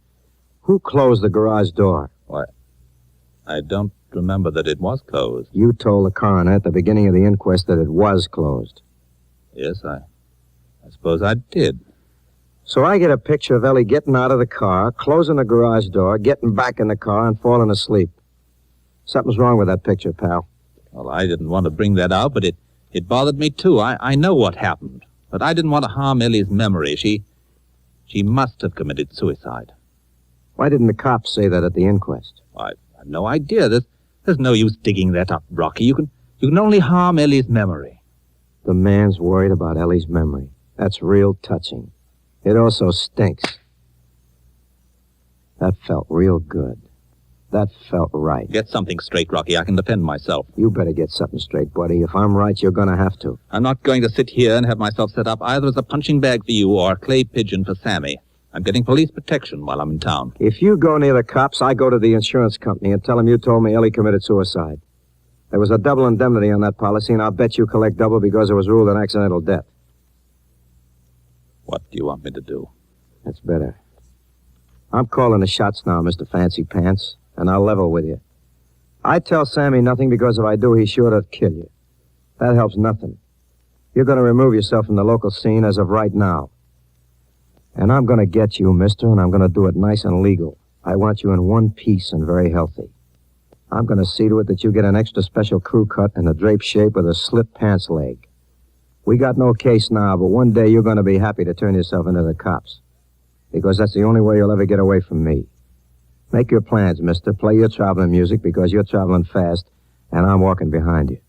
who closed the garage door? Why, I don't remember that it was closed. You told the coroner at the beginning of the inquest that it was closed. Yes, I suppose I did. So I get a picture of Ellie getting out of the car, closing the garage door, getting back in the car, and falling asleep. Something's wrong with that picture, pal. Well, I didn't want to bring that out, but it bothered me, too. I know what happened, but I didn't want to harm Ellie's memory. She must have committed suicide. Why didn't the cops say that at the inquest? I have no idea. There's no use digging that up, Rocky. You can only harm Ellie's memory. The man's worried about Ellie's memory. That's real touching. It also stinks. That felt real good. That felt right. Get something straight, Rocky. I can defend myself. You better get something straight, buddy. If I'm right, you're going to have to. I'm not going to sit here and have myself set up either as a punching bag for you or a clay pigeon for Sammy. I'm getting police protection while I'm in town. If you go near the cops, I go to the insurance company and tell them you told me Ellie committed suicide. There was a double indemnity on that policy, and I'll bet you collect double because it was ruled an accidental death. What do you want me to do? That's better. I'm calling the shots now, Mr. Fancy Pants, and I'll level with you. I tell Sammy nothing because if I do, he's sure to kill you. That helps nothing. You're going to remove yourself from the local scene as of right now. And I'm going to get you, mister, and I'm going to do it nice and legal. I want you in one piece and very healthy. I'm going to see to it that you get an extra special crew cut in a drape shape with a slip pants leg. We got no case now, but one day you're going to be happy to turn yourself into the cops. Because that's the only way you'll ever get away from me. Make your plans, mister. Play your traveling music because you're traveling fast, and I'm walking behind you.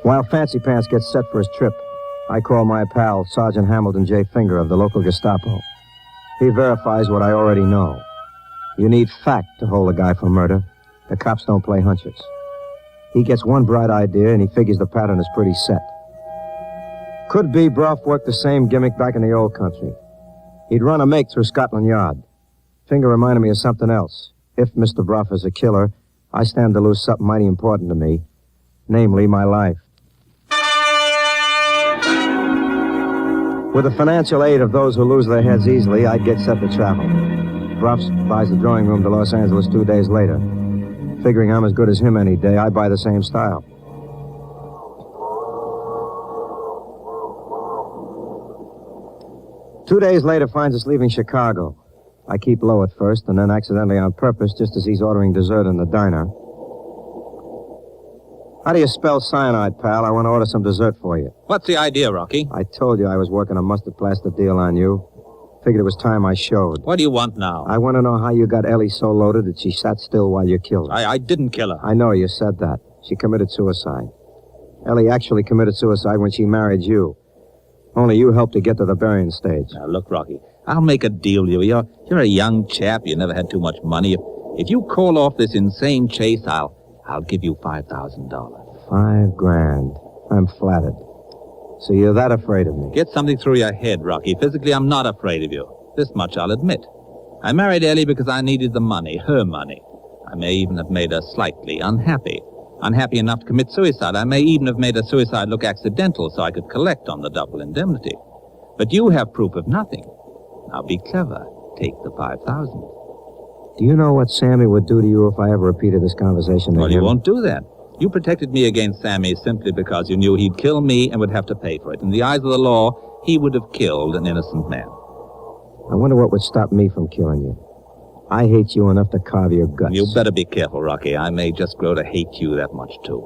While Fancy Pants gets set for his trip, I call my pal, Sergeant Hamilton J. Finger of the local Gestapo. He verifies what I already know. You need fact to hold a guy for murder. The cops don't play hunches. He gets one bright idea, and he figures the pattern is pretty set. Could be Brough worked the same gimmick back in the old country. He'd run a make through Scotland Yard. Finger reminded me of something else. If Mr. Brough is a killer, I stand to lose something mighty important to me, namely my life. With the financial aid of those who lose their heads easily, I'd get set to travel. Brough buys the drawing room to Los Angeles 2 days later. Figuring I'm as good as him any day, I buy the same style. Two days later finds us leaving Chicago. I keep low at first, and then accidentally on purpose, just as he's ordering dessert in the diner. How do you spell cyanide, pal? I want to order some dessert for you. What's the idea, Rocky? I told you I was working a mustard plaster deal on you. Figured it was time I showed. What do you want now? I want to know how you got Ellie so loaded that she sat still while you killed her. I didn't kill her. I know, you said that. She committed suicide. Ellie actually committed suicide when she married you. Only you helped to get to the burying stage. Now, look, Rocky, I'll make a deal with you. You're a young chap. You never had too much money. If you call off this insane chase, I'll give you $5,000. $5,000. I'm flattered. So you're that afraid of me? Get something through your head, Rocky. Physically, I'm not afraid of you. This much I'll admit. I married Ellie because I needed the money, her money. I may even have made her slightly unhappy. Unhappy enough to commit suicide. I may even have made her suicide look accidental so I could collect on the double indemnity. But you have proof of nothing. Now be clever. Take the $5,000. Do you know what Sammy would do to you if I ever repeated this conversation to Well, him? you won't do that. You protected me against Sammy simply because you knew he'd kill me and would have to pay for it. In the eyes of the law, he would have killed an innocent man. I wonder what would stop me from killing you. I hate you enough to carve your guts. You better be careful, Rocky. I may just grow to hate you that much, too.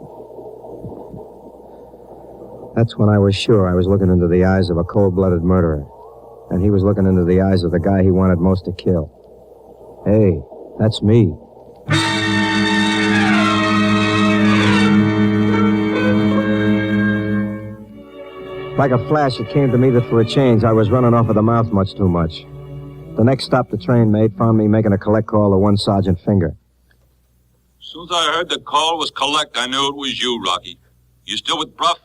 That's when I was sure I was looking into the eyes of a cold-blooded murderer. And he was looking into the eyes of the guy he wanted most to kill. Hey, that's me. Like a flash, it came to me that for a change, I was running off of the mouth much too much. The next stop the train made found me making a collect call to one Sergeant Finger. As soon as I heard the call was collect, I knew it was you, Rocky. You still with Bruff?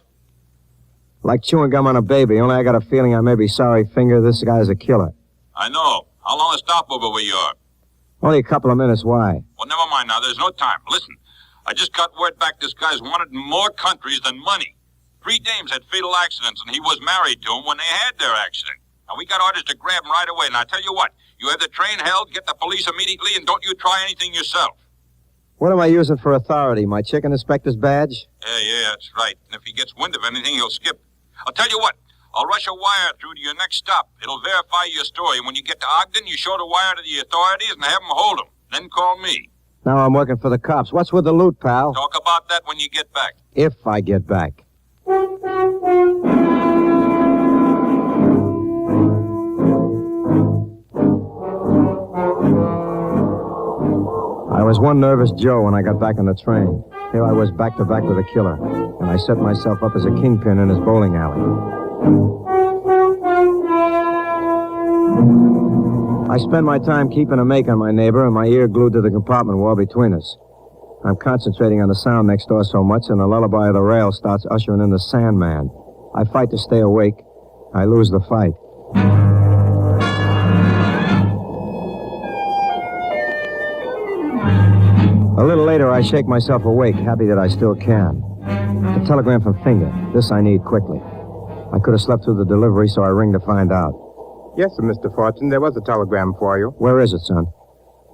Like chewing gum on a baby, only I got a feeling I may be sorry, Finger, this guy's a killer. I know. How long a stopover where you are? Only a couple of minutes, why? Well, never mind now. There's no time. Listen, I just got word back this guy's wanted in more countries than money. 3 dames had fatal accidents, and he was married to them when they had their accident. And we got orders to grab him right away. And I tell you what, you have the train held, get the police immediately, and don't you try anything yourself. What am I using for authority? My chicken inspector's badge? Yeah, that's right. And if he gets wind of anything, he'll skip. I'll tell you what, I'll rush a wire through to your next stop. It'll verify your story. And when you get to Ogden, you show the wire to the authorities and have them hold him. Then call me. Now I'm working for the cops. What's with the loot, pal? Talk about that when you get back. If I get back. I was one nervous Joe when I got back on the train. Here I was back to back with a killer, and I set myself up as a kingpin in his bowling alley. I spend my time keeping a make on my neighbor and my ear glued to the compartment wall between us. I'm concentrating on the sound next door so much, and the lullaby of the rail starts ushering in the Sandman. I fight to stay awake. I lose the fight. A little later, I shake myself awake, happy that I still can. A telegram from Finger. This I need quickly. I could have slept through the delivery, so I ring to find out. Yes, sir, Mr. Fortune. There was a telegram for you. Where is it, son?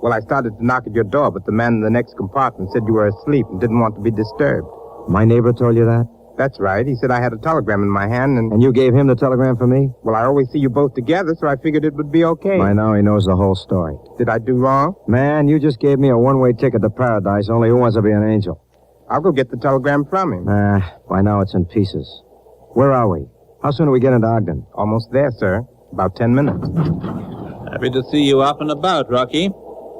Well, I started to knock at your door, but the man in the next compartment said you were asleep and didn't want to be disturbed. My neighbor told you that? That's right. He said I had a telegram in my hand and... And you gave him the telegram for me? Well, I always see you both together, so I figured it would be okay. By now he knows the whole story. Did I do wrong? Man, you just gave me a one-way ticket to paradise, only who wants to be an angel? I'll go get the telegram from him. By now it's in pieces. Where are we? How soon do we get into Ogden? Almost there, sir. About 10 minutes. Happy to see you up and about, Rocky.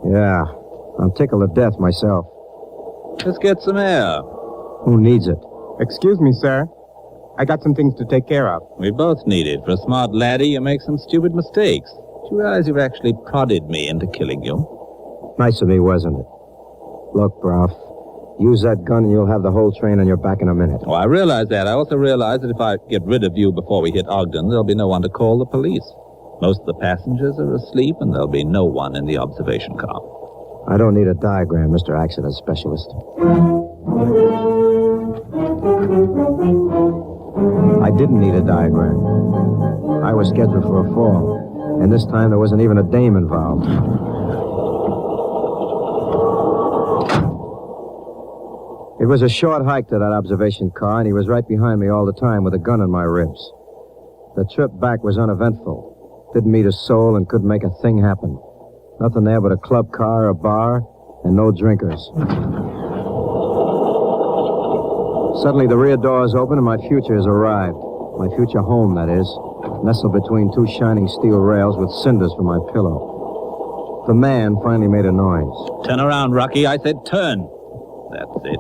Yeah. I'm tickled to death myself. Let's get some air. Who needs it? Excuse me, sir. I got some things to take care of. We both need it. For a smart laddie, you make some stupid mistakes. Do you realize you've actually prodded me into killing you? Nice of me, wasn't it? Look, Broff, use that gun and you'll have the whole train on your back in a minute. Oh, I realize that. I also realize that if I get rid of you before we hit Ogden, there'll be no one to call the police. Most of the passengers are asleep, and there'll be no one in the observation car. I don't need a diagram, Mr. Accident Specialist. I didn't need a diagram. I was scheduled for a fall, and this time there wasn't even a dame involved. It was a short hike to that observation car, and he was right behind me all the time with a gun in my ribs. The trip back was uneventful. Didn't meet a soul and couldn't make a thing happen. Nothing there but a club car, a bar, and no drinkers. Suddenly, the rear doors open and my future has arrived. My future home, that is. nestled between two shining steel rails with cinders for my pillow. The man finally made a noise. Turn around, Rocky. I said turn. That's it.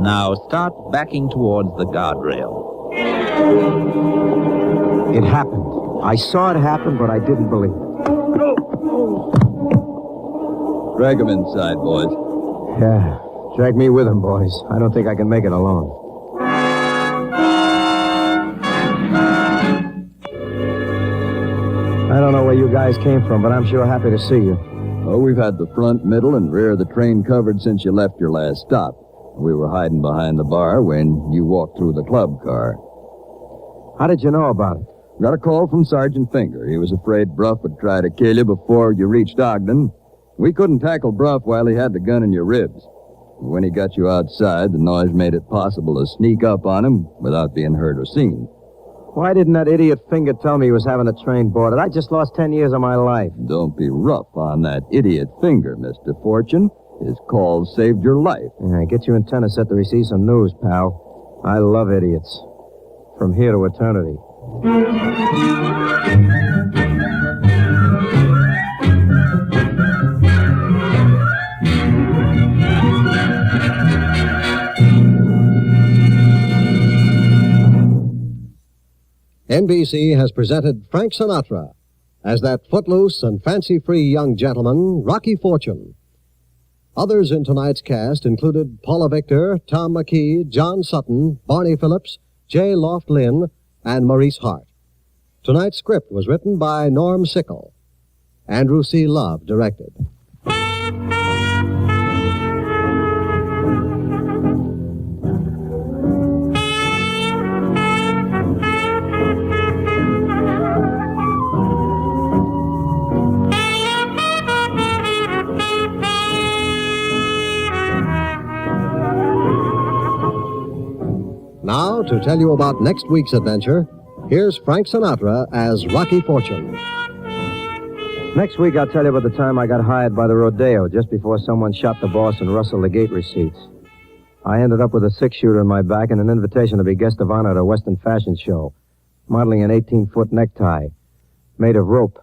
Now start backing towards the guardrail. It happened. I saw it happen, but I didn't believe it. Drag him inside, boys. Yeah, drag me with him, boys. I don't think I can make it alone. I don't know where you guys came from, but I'm sure happy to see you. Oh, we've had the front, middle, and rear of the train covered since you left your last stop. We were hiding behind the bar when you walked through the club car. How did you know about it? Got a call from Sergeant Finger. He was afraid Bruff would try to kill you before you reached Ogden. We couldn't tackle Bruff while he had the gun in your ribs. When he got you outside, the noise made it possible to sneak up on him without being heard or seen. Why didn't that idiot Finger tell me he was having a train boarded? I just lost 10 years of my life. Don't be rough on that idiot Finger, Mr. Fortune. His call saved your life. Yeah, get your antenna set to receive some news, pal. I love idiots. From here to eternity. NBC has presented Frank Sinatra as that footloose and fancy-free young gentleman, Rocky Fortune. Others in tonight's cast included Paula Victor, Tom McKee, John Sutton, Barney Phillips, J. Loft Lynn, and Maurice Hart. Tonight's script was written by Norm Sickle. Andrew C. Love directed. Now, to tell you about next week's adventure, here's Frank Sinatra as Rocky Fortune. Next week, I'll tell you about the time I got hired by the rodeo just before someone shot the boss and rustled the gate receipts. I ended up with a six-shooter in my back and an invitation to be guest of honor at a Western fashion show, modeling an 18-foot necktie made of rope.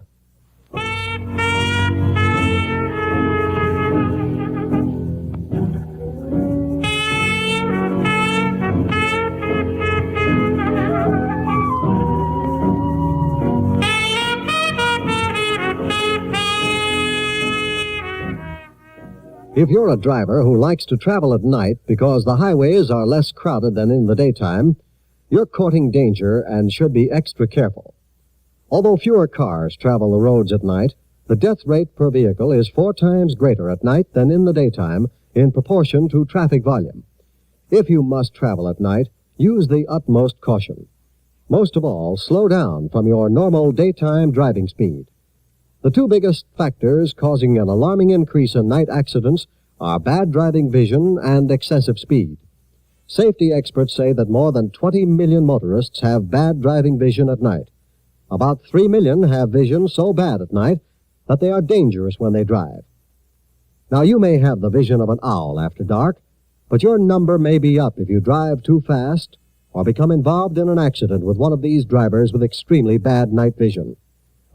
If you're a driver who likes to travel at night because the highways are less crowded than in the daytime, you're courting danger and should be extra careful. Although fewer cars travel the roads at night, the death rate per vehicle is 4 times greater at night than in the daytime in proportion to traffic volume. If you must travel at night, use the utmost caution. Most of all, slow down from your normal daytime driving speed. The two biggest factors causing an alarming increase in night accidents are bad driving vision and excessive speed. Safety experts say that more than 20 million motorists have bad driving vision at night. About 3 million have vision so bad at night that they are dangerous when they drive. Now, you may have the vision of an owl after dark, but your number may be up if you drive too fast or become involved in an accident with one of these drivers with extremely bad night vision.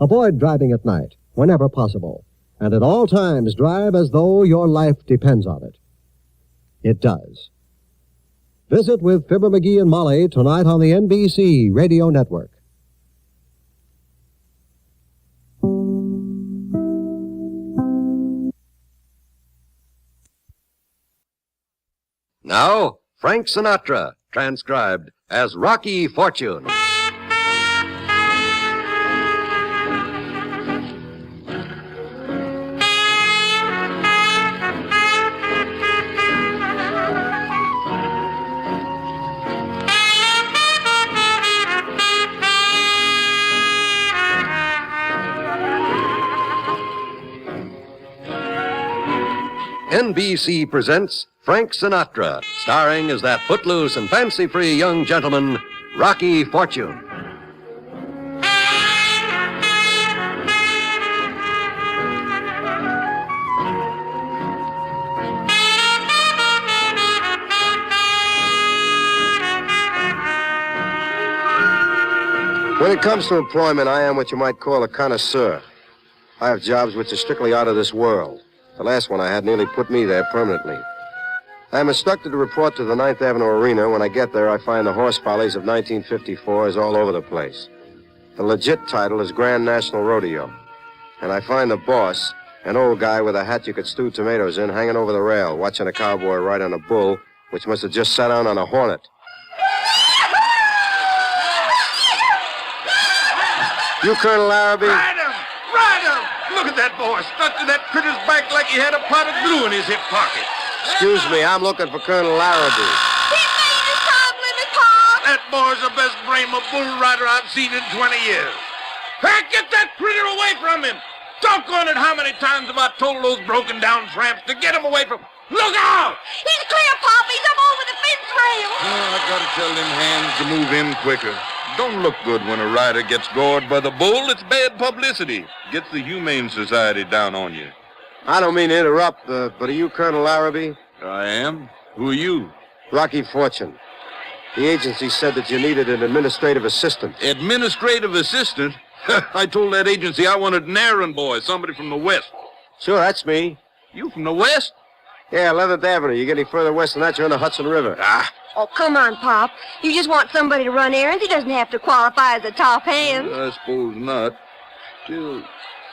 Avoid driving at night whenever possible, and at all times drive as though your life depends on it. It does. Visit with Fibber McGee and Molly tonight on the NBC Radio Network. Now, Frank Sinatra, transcribed as Rocky Fortune. NBC presents Frank Sinatra, starring as that footloose and fancy-free young gentleman, Rocky Fortune. When it comes to employment, I am what you might call a connoisseur. I have jobs which are strictly out of this world. The last one I had nearly put me there permanently. I am instructed to report to the 9th Avenue Arena. When I get there, I find the horse follies of 1954s all over the place. The legit title is Grand National Rodeo. And I find the boss, an old guy with a hat you could stew tomatoes in, hanging over the rail, watching a cowboy ride on a bull, which must have just sat down on a hornet. You Colonel Larrabee? Ride him! Ride him! Look at that boy, stuck to that critter's back like he had a pot of glue in his hip pocket. Excuse me, I'm looking for Colonel Larrabee. That boy's the best Brahma bull rider I've seen in 20 years. Hey, get that critter away from him! Doggone it, how many times have I told those broken-down tramps to get him away from... Look out! He's clear, Pop. He's up over the fence rail. I gotta tell them hands to move in quicker. Don't look good when a rider gets gored by the bull. It's bad publicity. Gets the Humane Society down on you. I don't mean to interrupt, but are you Colonel Larrabee? I am. Who are you? Rocky Fortune. The agency said that you needed an administrative assistant. Administrative assistant? I told that agency I wanted an errand boy, somebody from the West. Sure, that's me. You from the West? Yeah, 11th Avenue. You get any further west than that, you're on the Hudson River. Oh, come on, Pop. You just want somebody to run errands. He doesn't have to qualify as a top hand. I suppose not. Still...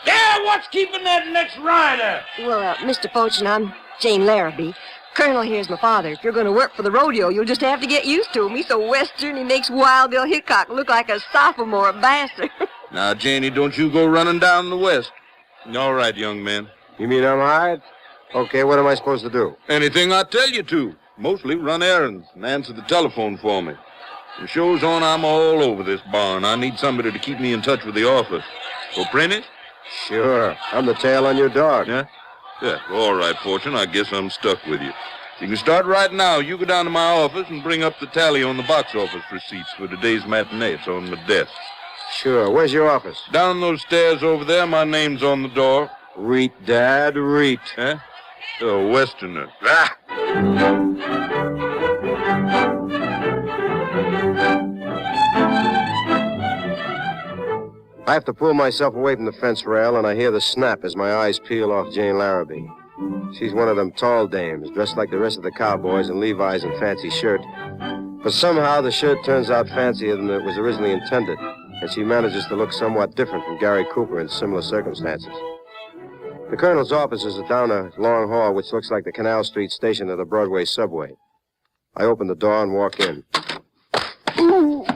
Yeah, what's keeping that next rider? Well, Mr. Fortune, I'm Jane Larrabee. Colonel here's my father. If you're going to work for the rodeo, you'll just have to get used to him. He's so western, he makes Wild Bill Hickok look like a sophomore bastard. Now, Janie, don't you go running down the west. All right, young man. You mean I'm hired? Okay, what am I supposed to do? Anything I tell you to. Mostly run errands and answer the telephone for me. The show's on, I'm all over this barn. I need somebody to keep me in touch with the office. Go print it? Sure. I'm the tail on your dog. Yeah? Yeah, all right, Fortune. I guess I'm stuck with you. You can start right now. You go down to my office and bring up the tally on the box office receipts for today's matinee. It's on my desk. Sure. Where's your office? Down those stairs over there. My name's on the door. Reet, Dad, Reet. Huh? A Westerner. Ah! I have to pull myself away from the fence rail, and I hear the snap as my eyes peel off Jane Larrabee. She's one of them tall dames, dressed like the rest of the cowboys in Levi's and fancy shirt. But somehow the shirt turns out fancier than it was originally intended, and she manages to look somewhat different from Gary Cooper in similar circumstances. The Colonel's office is down a long hall which looks like the Canal Street station of the Broadway subway. I open the door and walk in. Ooh.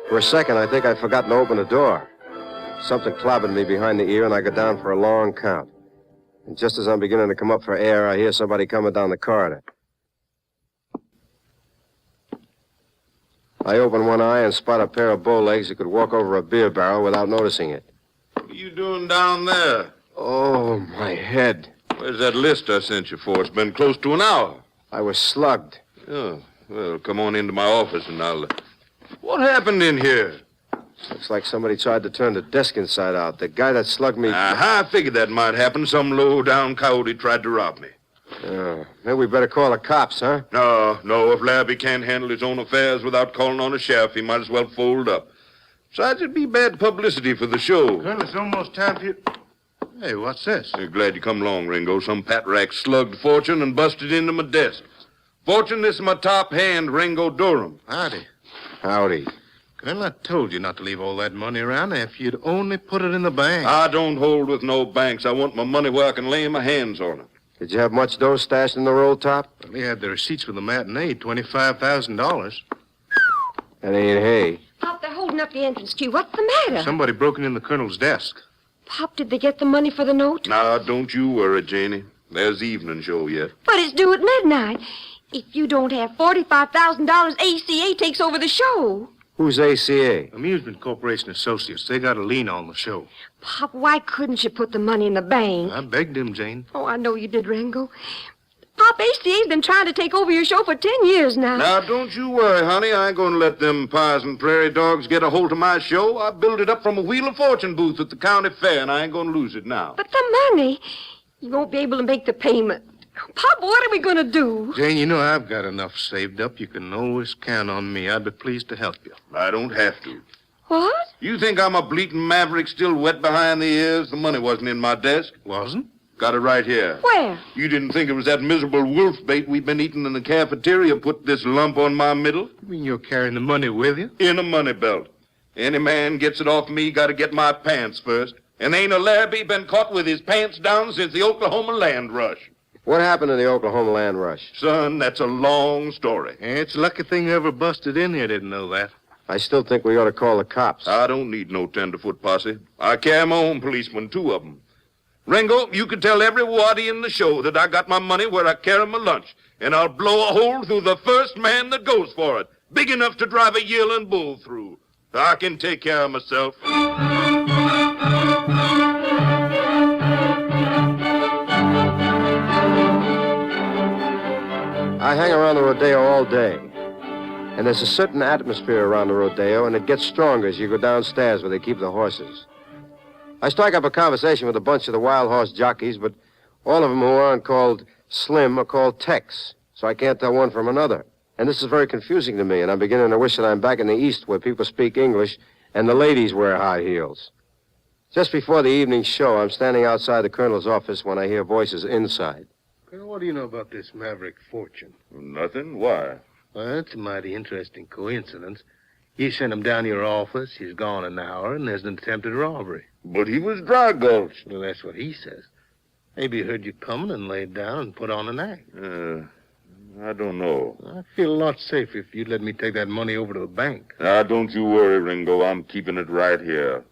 For a second, I think I'd forgotten to open the door. Something clobbered me behind the ear, and I got down for a long count. And just as I'm beginning to come up for air, I hear somebody coming down the corridor. I open one eye and spot a pair of bow legs that could walk over a beer barrel without noticing it. What are you doing down there? Oh, my head. Where's that list I sent you for? It's been close to an hour. I was slugged. Oh, well, come on into my office and I'll... What happened in here? Looks like somebody tried to turn the desk inside out. The guy that slugged me... I figured that might happen. Some low-down coyote tried to rob me. Maybe we better call the cops, huh? No. If Larrabee can't handle his own affairs without calling on a sheriff, he might as well fold up. Besides, it'd be bad publicity for the show. Colonel, it's almost time for you... Hey, what's this? You're glad you come along, Ringo. Some patrack slugged Fortune and busted into my desk. Fortune, this is my top hand, Ringo Durham. Howdy. Howdy. Colonel, I told you not to leave all that money around if you'd only put it in the bank. I don't hold with no banks. I want my money where I can lay my hands on it. Did you have much dough stashed in the roll top? Well, they had the receipts for the matinee, $25,000. That ain't hay. Pop, they're holding up the entrance queue. What's the matter? Somebody broken in the Colonel's desk. Pop, did they get the money for the note? Now, don't you worry, Janie. There's the evening show yet. But it's due at midnight. If you don't have $45,000, ACA takes over the show. Who's ACA? Amusement Corporation Associates. They got a lien on the show. Pop, why couldn't you put the money in the bank? I begged him, Jane. Oh, I know you did, Rango. Pop, ACA's been trying to take over your show for 10 years now. Now, don't you worry, honey. I ain't gonna let them pies and prairie dogs get a hold of my show. I built it up from a Wheel of Fortune booth at the county fair, and I ain't gonna lose it now. But the money... You won't be able to make the payment. Pop, what are we going to do? Jane, you know I've got enough saved up. You can always count on me. I'd be pleased to help you. I don't have to. What? You think I'm a bleating maverick still wet behind the ears? The money wasn't in my desk. Wasn't? Got it right here. Where? You didn't think it was that miserable wolf bait we've been eating in the cafeteria put this lump on my middle? You mean you're carrying the money with you? In a money belt. Any man gets it off me, got to get my pants first. And ain't a Larrabee been caught with his pants down since the Oklahoma land rush. What happened in the Oklahoma land rush? Son, that's a long story. It's a lucky thing you ever busted in here. Didn't know that. I still think we ought to call the cops. I don't need no tenderfoot posse. I carry my own policemen, 2 of them. Ringo, you can tell everybody in the show that I got my money where I carry my lunch, and I'll blow a hole through the first man that goes for it, big enough to drive a yearling bull through. I can take care of myself. I hang around the rodeo all day. And there's a certain atmosphere around the rodeo, and it gets stronger as you go downstairs where they keep the horses. I strike up a conversation with a bunch of the wild horse jockeys, but all of them who aren't called Slim are called Tex, so I can't tell one from another. And this is very confusing to me, and I'm beginning to wish that I'm back in the East where people speak English and the ladies wear high heels. Just before the evening show, I'm standing outside the colonel's office when I hear voices inside. Colonel, what do you know about this Maverick Fortune? Nothing. Why? Well, that's a mighty interesting coincidence. You sent him down to your office, he's gone an hour, and there's an attempted robbery. But he was dry gulched. Well, that's what he says. Maybe he heard you coming and laid down and put on an act. I don't know. I feel a lot safer if you'd let me take that money over to the bank. Now, don't you worry, Ringo. I'm keeping it right here.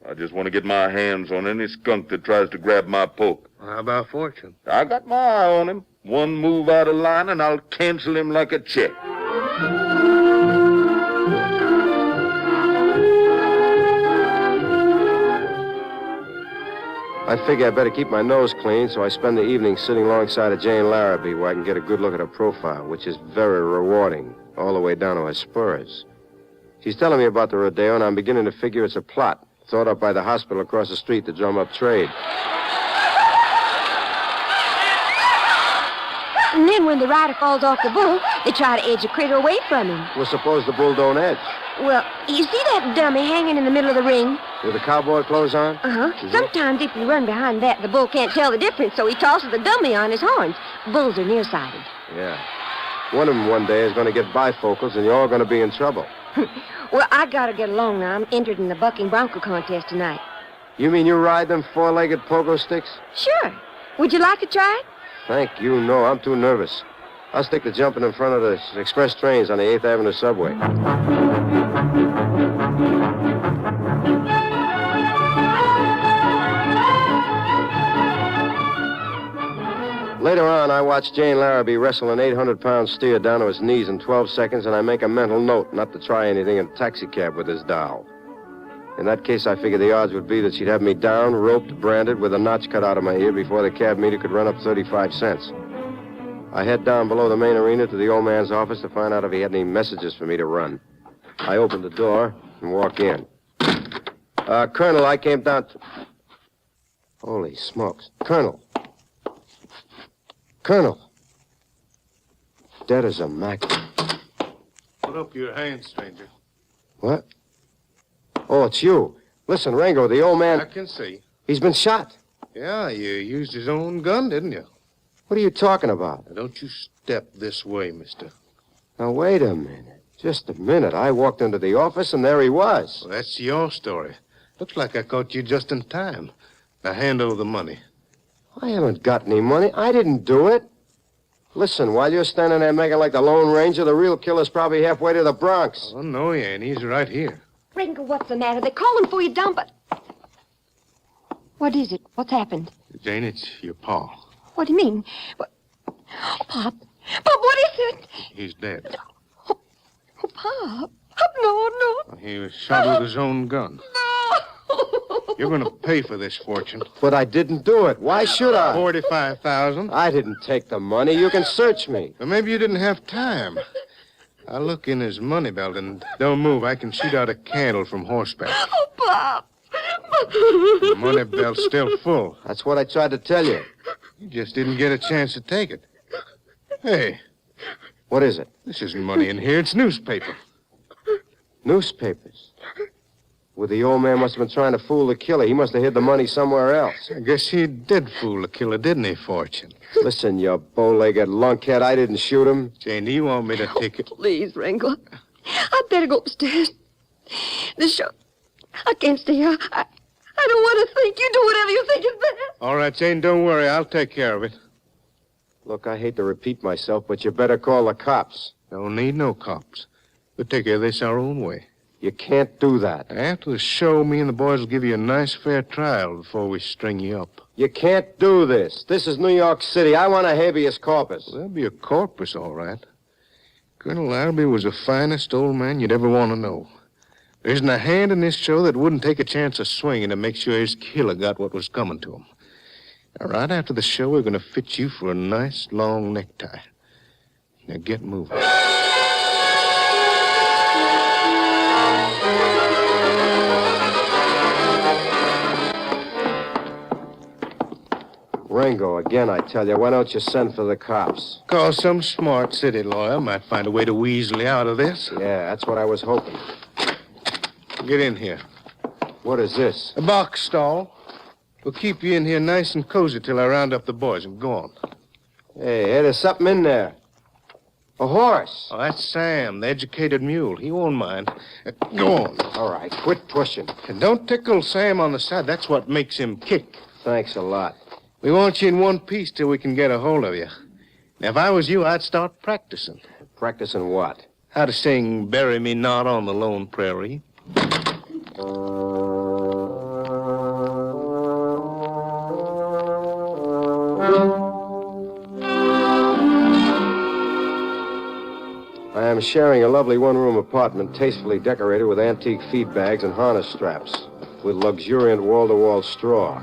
I just want to get my hands on any skunk that tries to grab my poke. How about Fortune? I got my eye on him. One move out of line, and I'll cancel him like a check. I figure I better keep my nose clean, so I spend the evening sitting alongside of Jane Larrabee where I can get a good look at her profile, which is very rewarding, all the way down to her spurs. She's telling me about the rodeo, and I'm beginning to figure it's a plot thought up by the hospital across the street to drum up trade. And then when the rider falls off the bull, they try to edge the critter away from him. Well, suppose the bull don't edge. Well, you see that dummy hanging in the middle of the ring? With the cowboy clothes on? Uh-huh. Sometimes if you run behind that, the bull can't tell the difference, so he tosses the dummy on his horns. Bulls are nearsighted. Yeah. One of them one day is going to get bifocals, and you're all going to be in trouble. Well, I gotta get along now. I'm entered in the bucking bronco contest tonight. You mean you ride them four-legged pogo sticks? Sure. Would you like to try it? Thank you, no. I'm too nervous. I'll stick to jumping in front of the express trains on the 8th Avenue subway. Later on, I watched Jane Larrabee wrestle an 800-pound steer down to his knees in 12 seconds, and I make a mental note not to try anything in a taxicab with this doll. In that case, I figured the odds would be that she'd have me down, roped, branded, with a notch cut out of my ear before the cab meter could run up 35 cents. I head down below the main arena to the old man's office to find out if he had any messages for me to run. I open the door and walk in. Colonel, I came down to... Holy smokes. Colonel. Dead as a mackerel. Put up your hands, stranger. What? Oh, it's you. Listen, Ringo, the old man... I can see. He's been shot. Yeah, you used his own gun, didn't you? What are you talking about? Now, don't you step this way, mister. Now, wait a minute. Just a minute. I walked into the office, and there he was. Well, that's your story. Looks like I caught you just in time. Now, hand over the money. I haven't got any money. I didn't do it. Listen, while you're standing there making like the Lone Ranger, the real killer's probably halfway to the Bronx. Oh, no, he ain't. He's right here. Ringo, what's the matter? They're calling for you down, but... What is it? What's happened? Jane, it's your pa. What do you mean? What... Pop, what is it? He's dead. Oh, Pop. No. He was shot with his own gun. No. You're going to pay for this, Fortune. But I didn't do it. Why should I? $45,000. I didn't take the money. You can search me. Well, maybe you didn't have time. I'll look in his money belt and don't move. I can shoot out a candle from horseback. Oh, Pop. The money belt's still full. That's what I tried to tell you. You just didn't get a chance to take it. Hey, What is it? this isn't money in here. It's newspaper. Newspapers. Well, the old man must have been trying to fool the killer. He must have hid the money somewhere else. I guess he did fool the killer, didn't he, Fortune? Listen, you bow-legged lunkhead, I didn't shoot him. Jane, do you want me to take it? Please, Wrangler. I'd better go upstairs. The show. I can't stay here. I don't want to think. You do whatever you think is best. All right, Jane, don't worry. I'll take care of it. Look, I hate to repeat myself, but you better call the cops. Don't need no cops. We'll take care of this our own way. You can't do that. After the show, me and the boys will give you a nice, fair trial before we string you up. You can't do this. This is New York City. I want a habeas corpus. Well, there'll be a corpus, all right. Colonel Larrabee was the finest old man you'd ever want to know. There isn't a hand in this show that wouldn't take a chance of swinging to make sure his killer got what was coming to him. Now, right after the show, we're going to fit you for a nice, long necktie. Now, get moving. Ringo, again, I tell you, why don't you send for the cops? Cause some smart city lawyer might find a way to weasel you out of this. Yeah, that's what I was hoping. Get in here. What is this? A box stall. We'll keep you in here nice and cozy till I round up the boys and go on. Hey, there's something in there. A horse. Oh, that's Sam, the educated mule. He won't mind. Go on. All right, quit pushing. And don't tickle Sam on the side. That's what makes him kick. Thanks a lot. We want you in one piece till we can get a hold of you. Now, if I was you, I'd start practicing. Practicing what? How to sing Bury Me Not on the Lone Prairie. I am sharing a lovely one-room apartment tastefully decorated with antique feed bags and harness straps, with luxuriant wall-to-wall straw.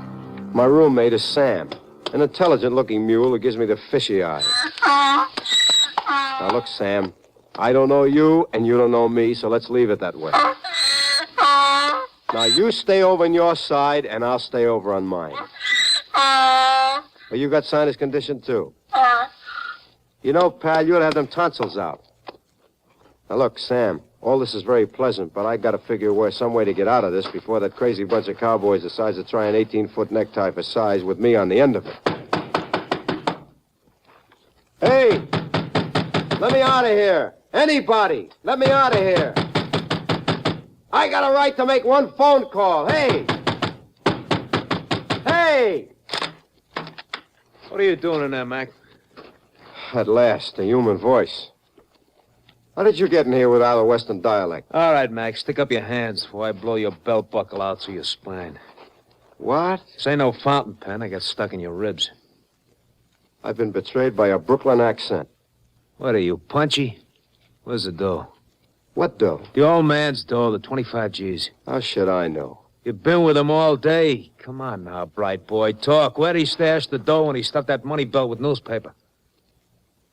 My roommate is Sam, an intelligent-looking mule who gives me the fishy eye. Now, look, Sam, I don't know you, and you don't know me, so let's leave it that way. Now, you stay over on your side, and I'll stay over on mine. Well, you got sinus condition, too. You know, pal, you ought to have them tonsils out. Now, look, Sam, all this is very pleasant, but I got to figure some way to get out of this before that crazy bunch of cowboys decides to try an 18-foot necktie for size with me on the end of it. Hey! Let me out of here! Anybody! Let me out of here! I got a right to make one phone call. Hey! Hey! What are you doing in there, Mac? At last, a human voice. How did you get in here without a Western dialect? All right, Mac, stick up your hands before I blow your belt buckle out through your spine. What? This ain't no fountain pen. I got stuck in your ribs. I've been betrayed by a Brooklyn accent. What are you, punchy? Where's the dough? What dough? The old man's dough, the 25 G's. How should I know? You've been with him all day. Come on now, bright boy. Talk. Where'd he stash the dough when he stuffed that money belt with newspaper?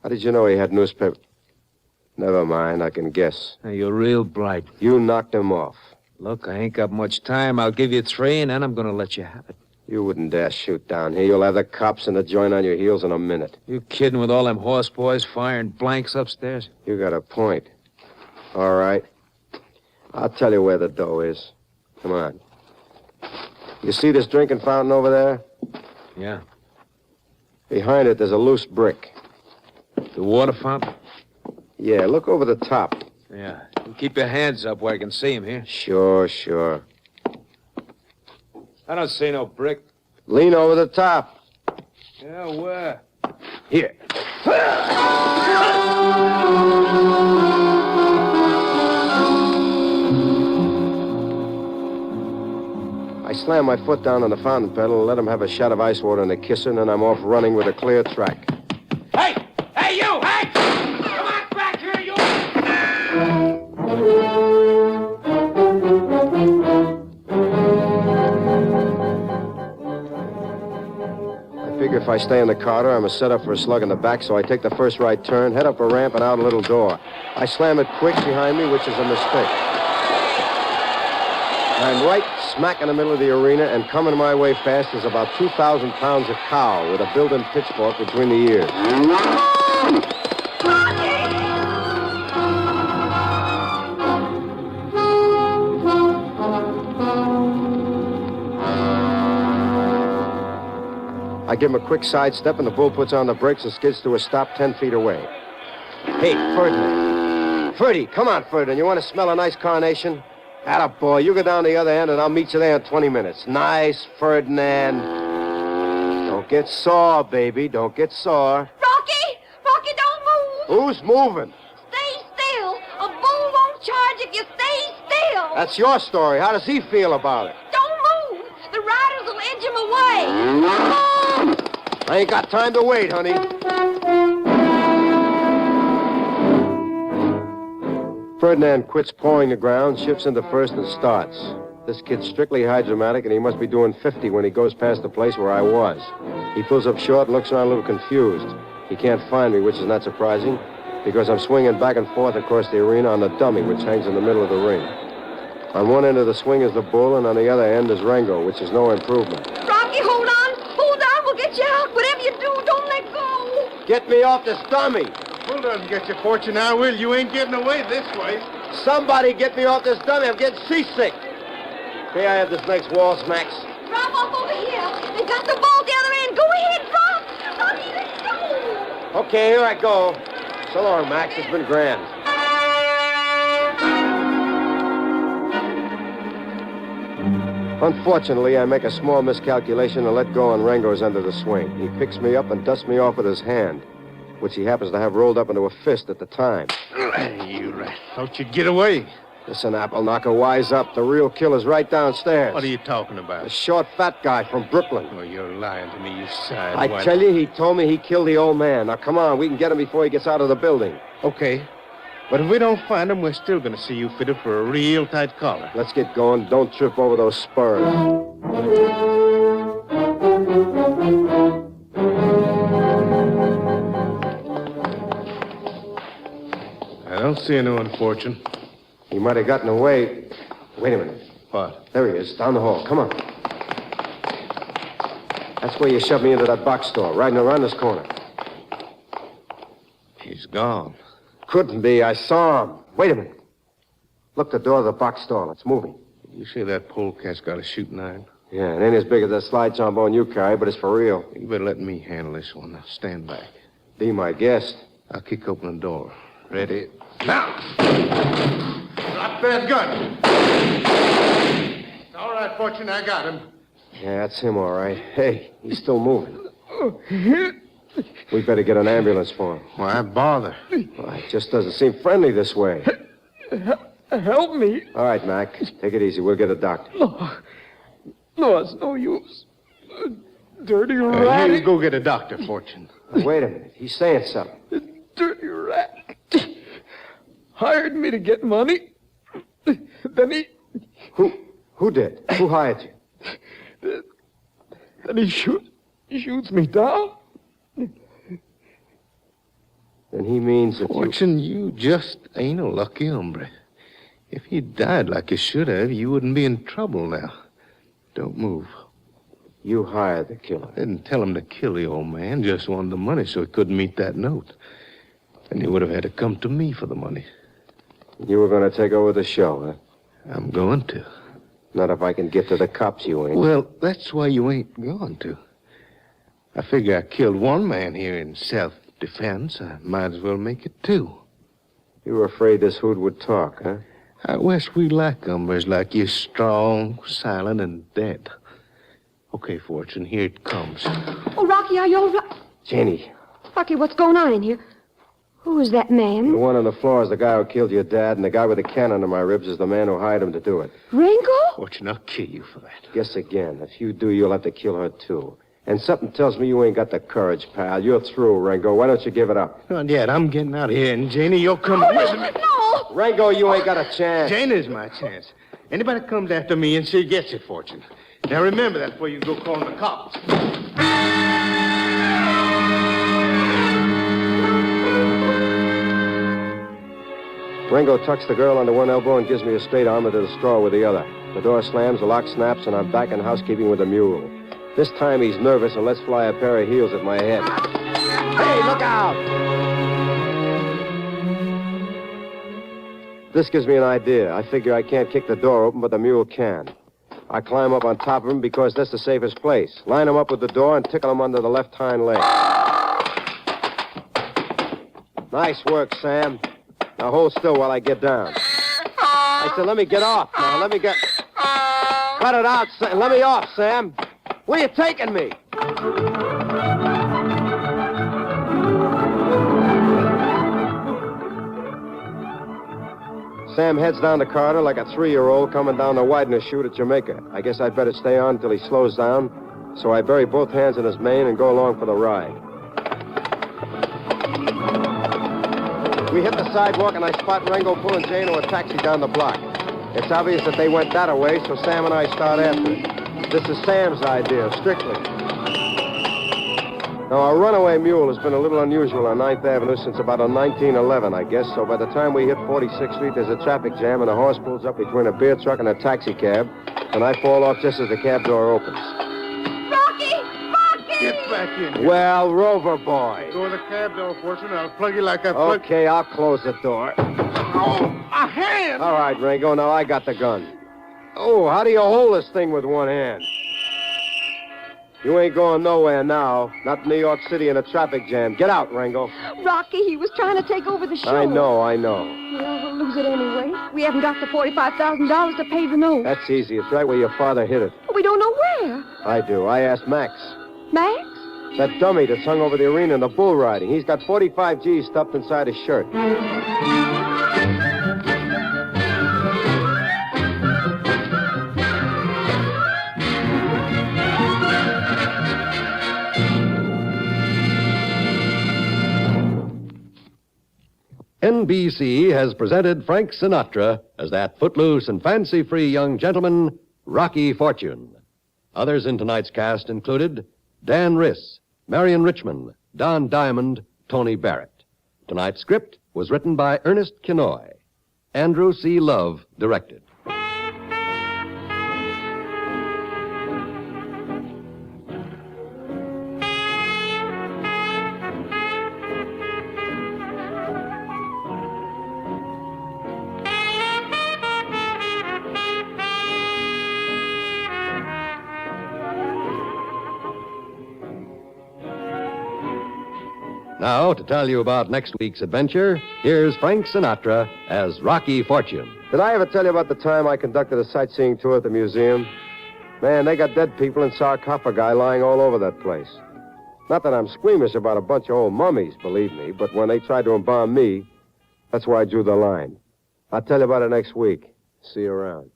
How did you know he had newspaper? Never mind, I can guess. Hey, you're real bright. You knocked him off. Look, I ain't got much time. I'll give you 3, and then I'm going to let you have it. You wouldn't dare shoot down here. You'll have the cops in the joint on your heels in a minute. You kidding with all them horse boys firing blanks upstairs? You got a point. All right. I'll tell you where the dough is. Come on. You see this drinking fountain over there? Yeah. Behind it, there's a loose brick. The water fountain? Yeah, look over the top. Yeah. You keep your hands up where I can see him here. Sure. I don't see no brick. Lean over the top. Yeah, where? Here. I slam my foot down on the fountain pedal and let him have a shot of ice water and a kisser, and then I'm off running with a clear track. Hey! Hey, you! Hey! Come on back here, you! I figure if I stay in the Carter, I'm a setup for a slug in the back, so I take the first right turn, head up a ramp, and out a little door. I slam it quick behind me, which is a mistake. I'm right smack in the middle of the arena, and coming my way fast is about 2,000 pounds of cow with a built-in pitchfork between the ears. I give him a quick sidestep, and the bull puts on the brakes and skids to a stop 10 feet away. Hey, Ferdinand. Ferdy, come on, Ferdinand. You want to smell a nice carnation? Attaboy, you go down the other end, and I'll meet you there in 20 minutes. Nice, Ferdinand. Don't get sore, baby. Don't get sore. Rocky! Rocky, don't move! Who's moving? Stay still. A bull won't charge if you stay still. That's your story. How does he feel about it? Don't move. The riders will edge him away. I ain't got time to wait, honey. Ferdinand quits pawing the ground, shifts into first, and starts. This kid's strictly hydromatic, and he must be doing 50 when he goes past the place where I was. He pulls up short and looks around a little confused. He can't find me, which is not surprising, because I'm swinging back and forth across the arena on the dummy, which hangs in the middle of the ring. On one end of the swing is the bull, and on the other end is Rango, which is no improvement. Rocky, hold on. Hold on. We'll get you out. Whatever you do, don't let go. Get me off this dummy. Bull doesn't get your fortune now, will you? Ain't getting away this way. Somebody get me off this dummy. I'm getting seasick. May I have this next waltz, Max? Drop off over here. They got the ball the other end. Go ahead, drop. Rocky, let's go. Okay, here I go. So long, Max. It's been grand. Unfortunately, I make a small miscalculation and let go on Rango's end of the swing. He picks me up and dusts me off with his hand, which he happens to have rolled up into a fist at the time. You rat. Thought you'd get away. Listen, Apple Knocker, wise up. The real killer's right downstairs. What are you talking about? The short, fat guy from Brooklyn. Oh, you're lying to me, you side. I tell you, he told me he killed the old man. Now, come on. We can get him before he gets out of the building. Okay. But if we don't find him, we're still going to see you fitted for a real tight collar. Let's get going. Don't trip over those spurs. I don't see no unfortune. He might have gotten away. Wait a minute. What? There he is, down the hall. Come on. That's where you shoved me into that box store, riding around this corner. He's gone. Couldn't be. I saw him. Wait a minute. Look, the door of the box store. It's moving. You say that polecat's got a shooting iron? Yeah, it ain't as big as that slide trombone you carry, but it's for real. You better let me handle this one. Now, stand back. Be my guest. I'll kick open the door. Ready? Now! Drop that gun! All right, Fortune, I got him. Yeah, that's him, all right. Hey, he's still moving. We better get an ambulance for him. Why bother? Well, it just doesn't seem friendly this way. Help me. All right, Mac. Take it easy. We'll get a doctor. No, it's no use. Dirty rat. You go get a doctor, Fortune. Wait a minute. He's saying something. Dirty rat. Hired me to get money. Then he... Who did? Who hired you? Then he shoots me down. Then he means that Fortune, you just ain't a lucky hombre. If he died like you should have, you wouldn't be in trouble now. Don't move. You hired the killer. Didn't tell him to kill the old man, just wanted the money so he couldn't meet that note. And he would have had to come to me for the money. You were going to take over the show, huh? I'm going to. Not if I can get to the cops, you ain't. Well, that's why you ain't going to. I figure I killed one man here in self-defense. I might as well make it two. You were afraid this hood would talk, huh? Out west, we like hombres like you, strong, silent, and dead. Okay, Fortune, here it comes. Oh, Rocky, are you all right? Janie. Rocky, what's going on in here? Who is that man? The one on the floor is the guy who killed your dad, and the guy with the can under my ribs is the man who hired him to do it. Ringo? Fortune, I'll kill you for that. Guess again. If you do, you'll have to kill her, too. And something tells me you ain't got the courage, pal. You're through, Rango. Why don't you give it up? Not yet. I'm getting out of here, and Janie, you'll come with me. No! Rango, you ain't got a chance. Janie's my chance. Anybody comes after me, and she gets it, Fortune. Now, remember that before you go calling the cops. Rango tucks the girl under one elbow and gives me a straight arm into the straw with the other. The door slams, the lock snaps, and I'm back in housekeeping with the mule. This time he's nervous and lets fly a pair of heels at my head. Hey, look out! This gives me an idea. I figure I can't kick the door open, but the mule can. I climb up on top of him because that's the safest place. Line him up with the door and tickle him under the left hind leg. Nice work, Sam. Now hold still while I get down. I said, let me get off now. Let me get... Cut it out, Sam. Let me off, Sam. Where are you taking me? Sam heads down the corridor like a 3-year-old coming down the Widener chute at Jamaica. I guess I'd better stay on until he slows down, so I bury both hands in his mane and go along for the ride. We hit the sidewalk, and I spot Rango pulling Jane to a taxi down the block. It's obvious that they went that away, so Sam and I start after it. This is Sam's idea, strictly. Now, our runaway mule has been a little unusual on 9th Avenue since about 1911, I guess, so by the time we hit 46th Street, there's a traffic jam, and a horse pulls up between a beer truck and a taxi cab, and I fall off just as the cab door opens. Rocky! Rocky! Get back in here. Well, Rover boy. Go to the cab door, Fortune. I'll plug you like I plug... Okay, I'll close the door. Oh, a hand! All right, Rango, now I got the gun. Oh, how do you hold this thing with one hand? You ain't going nowhere now. Not in New York City in a traffic jam. Get out, Rango. Rocky, he was trying to take over the show. I know. Well, we'll lose it anyway. We haven't got the $45,000 to pay the note. That's easy. It's right where your father hid it. We don't know where. I do. I asked Max. Max? That dummy that's hung over the arena in the bull riding. He's got 45 G's stuffed inside his shirt. NBC has presented Frank Sinatra as that footloose and fancy-free young gentleman, Rocky Fortune. Others in tonight's cast included Dan Riss, Marion Richmond, Don Diamond, Tony Barrett. Tonight's script was written by Ernest Kinoy. Andrew C. Love directed. Now, to tell you about next week's adventure, here's Frank Sinatra as Rocky Fortune. Did I ever tell you about the time I conducted a sightseeing tour at the museum? Man, they got dead people and sarcophagi lying all over that place. Not that I'm squeamish about a bunch of old mummies, believe me, but when they tried to embalm me, that's where I drew the line. I'll tell you about it next week. See you around.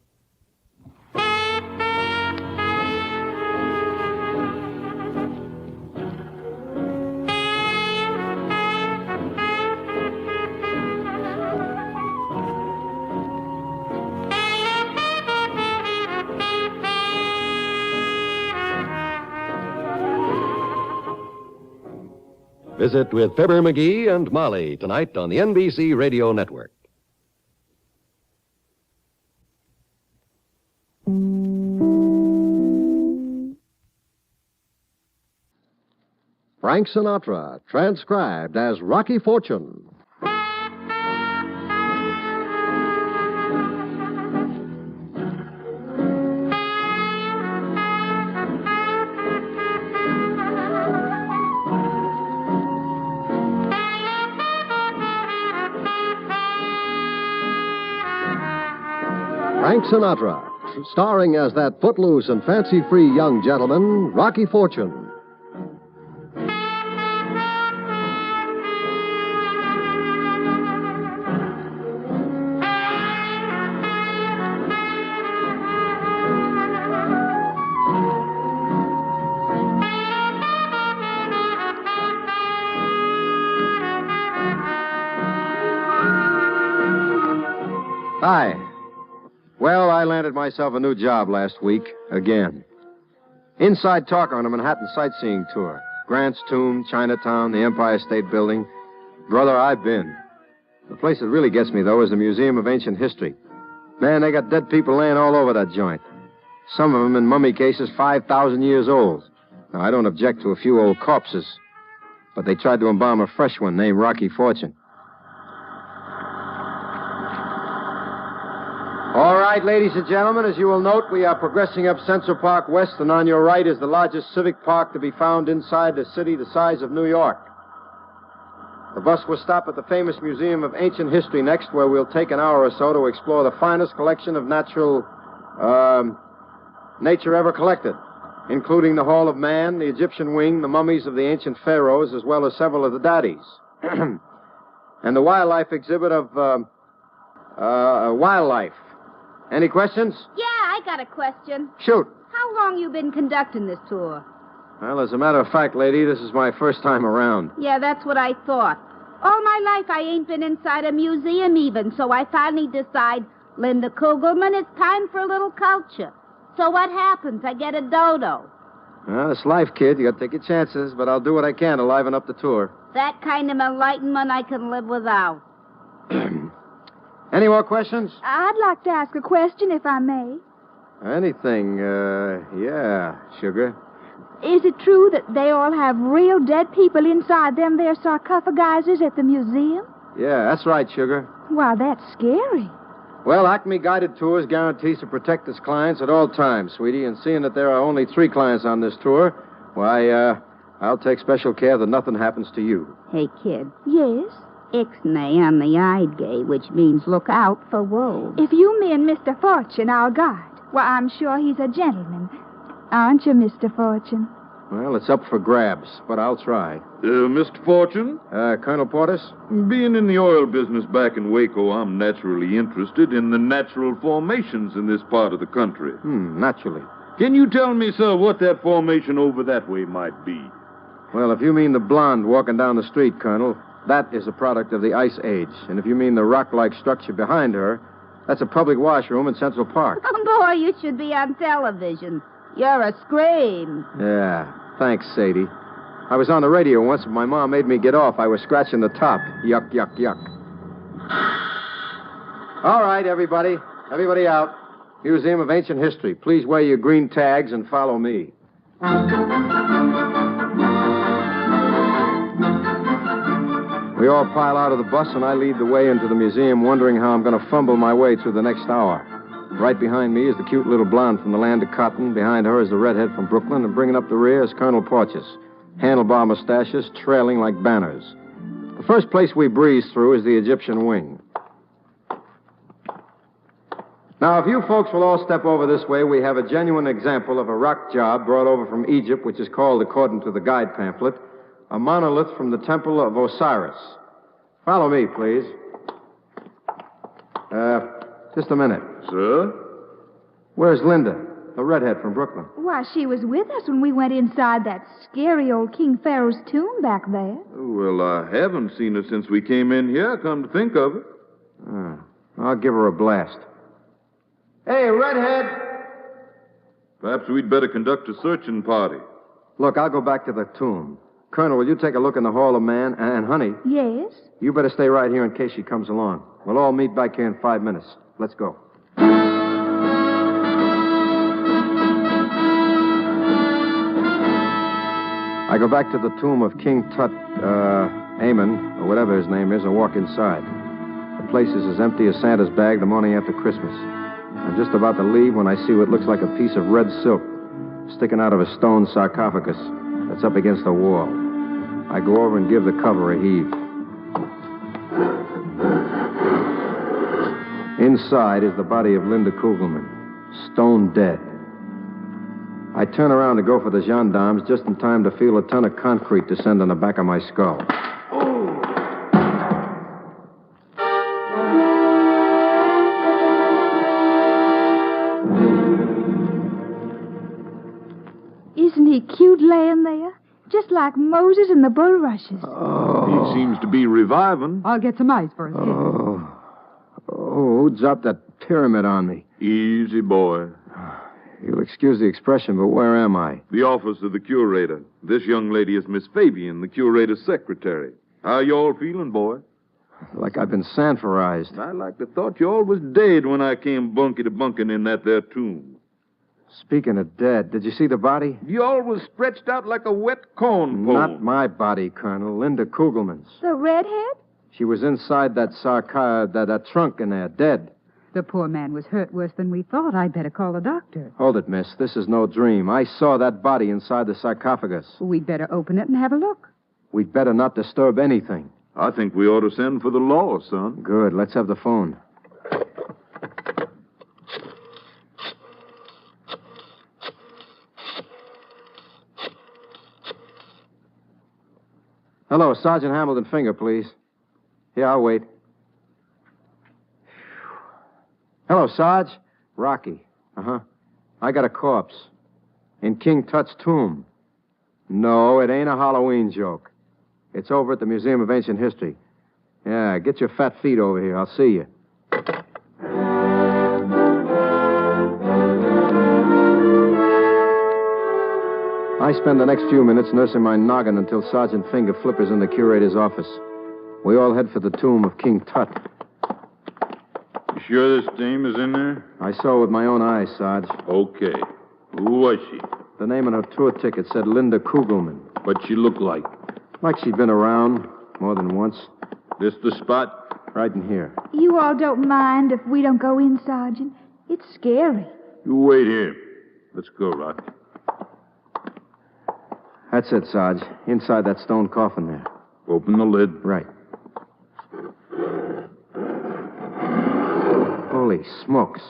Visit with Fibber McGee and Molly tonight on the NBC Radio Network. Frank Sinatra, transcribed as Rocky Fortune. Frank Sinatra, starring as that footloose and fancy-free young gentleman, Rocky Fortune. Hi. Well, I landed myself a new job last week, again. Inside talker on a Manhattan sightseeing tour. Grant's Tomb, Chinatown, the Empire State Building. Brother, I've been. The place that really gets me, though, is the Museum of Ancient History. Man, they got dead people laying all over that joint. Some of them in mummy cases 5,000 years old. Now, I don't object to a few old corpses, but they tried to embalm a fresh one named Rocky Fortune. All right, ladies and gentlemen, as you will note, we are progressing up Central Park West, and on your right is the largest civic park to be found inside a city the size of New York. The bus will stop at the famous Museum of Ancient History next, where we'll take an hour or so to explore the finest collection of nature ever collected, including the Hall of Man, the Egyptian Wing, the mummies of the ancient pharaohs, as well as several of the daddies. And the wildlife exhibit of wildlife. Any questions? Yeah, I got a question. Shoot. How long you been conducting this tour? Well, as a matter of fact, lady, this is my first time around. Yeah, that's what I thought. All my life I ain't been inside a museum even, so I finally decide, Linda Kugelman, it's time for a little culture. So what happens? I get a dodo. Well, it's life, kid. You got to take your chances, but I'll do what I can to liven up the tour. That kind of enlightenment I can live without. Any more questions? I'd like to ask a question, if I may. Anything, yeah, sugar. Is it true that they all have real dead people inside them there sarcophagizers at the museum? Yeah, that's right, sugar. Wow, that's scary. Well, Acme Guided Tours guarantees to protect its clients at all times, sweetie, and seeing that there are only 3 clients on this tour, why, I'll take special care that nothing happens to you. Hey, kid. Yes? Ixnay on the Eidgay, which means look out for wolves. If you mean Mr. Fortune, our guide, well, I'm sure he's a gentleman. Aren't you, Mr. Fortune? Well, it's up for grabs, but I'll try. Mr. Fortune? Colonel Portis? Being in the oil business back in Waco, I'm naturally interested in the natural formations in this part of the country. Naturally. Can you tell me, sir, what that formation over that way might be? Well, if you mean the blonde walking down the street, Colonel, that is a product of the Ice Age. And if you mean the rock-like structure behind her, that's a public washroom in Central Park. Oh, boy, you should be on television. You're a scream. Yeah, thanks, Sadie. I was on the radio once, but my mom made me get off. I was scratching the top. Yuck, yuck, yuck. All right, everybody. Everybody out. Museum of Ancient History. Please wear your green tags and follow me. We all pile out of the bus, and I lead the way into the museum, wondering how I'm going to fumble my way through the next hour. Right behind me is the cute little blonde from the land of cotton. Behind her is the redhead from Brooklyn, and bringing up the rear is Colonel Porteous. Handlebar mustaches trailing like banners. The first place we breeze through is the Egyptian Wing. Now, if you folks will all step over this way, we have a genuine example of a rock job brought over from Egypt, which is called, according to the guide pamphlet, a monolith from the Temple of Osiris. Follow me, please. Just a minute. Sir? Where's Linda, the redhead from Brooklyn? Why, she was with us when we went inside that scary old King Pharaoh's tomb back there. Well, I haven't seen her since we came in here, come to think of it. I'll give her a blast. Hey, redhead! Perhaps we'd better conduct a searching party. Look, I'll go back to the tomb. Colonel, will you take a look in the Hall of Man? And, honey, Yes? you better stay right here in case she comes along. We'll all meet back here in 5 minutes. Let's go. I go back to the tomb of King Tut, Amen, or whatever his name is, and walk inside. The place is as empty as Santa's bag the morning after Christmas. I'm just about to leave when I see what looks like a piece of red silk sticking out of a stone sarcophagus that's up against the wall. I go over and give the cover a heave. Inside is the body of Linda Kugelman, stone dead. I turn around to go for the gendarmes just in time to feel a ton of concrete descend on the back of my skull. Isn't he cute laying there? Just like Moses in the bulrushes. Oh. He seems to be reviving. I'll get some ice for his head. Who dropped that pyramid on me? Easy, boy. You'll excuse the expression, but where am I? The office of the curator. This young lady is Miss Fabian, the curator's secretary. How you all feeling, boy? Like I've been sanforized. I like to thought you all was dead when I came bunking in that there tomb. Speaking of dead, did you see the body? You all was stretched out like a wet corn pone. Not my body, Colonel. Linda Kugelman's. The redhead? She was inside that that trunk in there, dead. The poor man was hurt worse than we thought. I'd better call the doctor. Hold it, miss. This is no dream. I saw that body inside the sarcophagus. We'd better open it and have a look. We'd better not disturb anything. I think we ought to send for the law, son. Good. Let's have the phone. Hello, Sergeant Hamilton Finger, please. Yeah, I'll wait. Hello, Sarge. Rocky. Uh-huh. I got a corpse. In King Tut's tomb. No, it ain't a Halloween joke. It's over at the Museum of Ancient History. Yeah, get your fat feet over here. I'll see you. I spend the next few minutes nursing my noggin until Sergeant Finger flippers in the curator's office. We all head for the tomb of King Tut. You sure this dame is in there? I saw with my own eyes, Sarge. Okay. Who was she? The name on her tour ticket said Linda Kugelman. What'd she look like? Like she'd been around more than once. This the spot? Right in here. You all don't mind if we don't go in, Sergeant? It's scary. You wait here. Let's go, Rocky. That's it, Sarge. Inside that stone coffin there. Open the lid. Right. Holy smokes.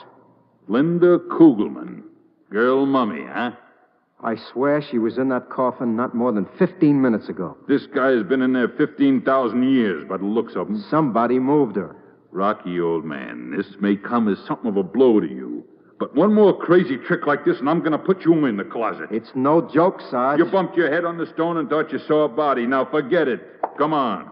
Linda Kugelman. Girl mummy, huh? I swear she was in that coffin not more than 15 minutes ago. This guy has been in there 15,000 years by the looks of him. Somebody moved her. Rocky, old man, this may come as something of a blow to you. But one more crazy trick like this, and I'm going to put you in the closet. It's no joke, Sarge. You bumped your head on the stone and thought you saw a body. Now forget it. Come on.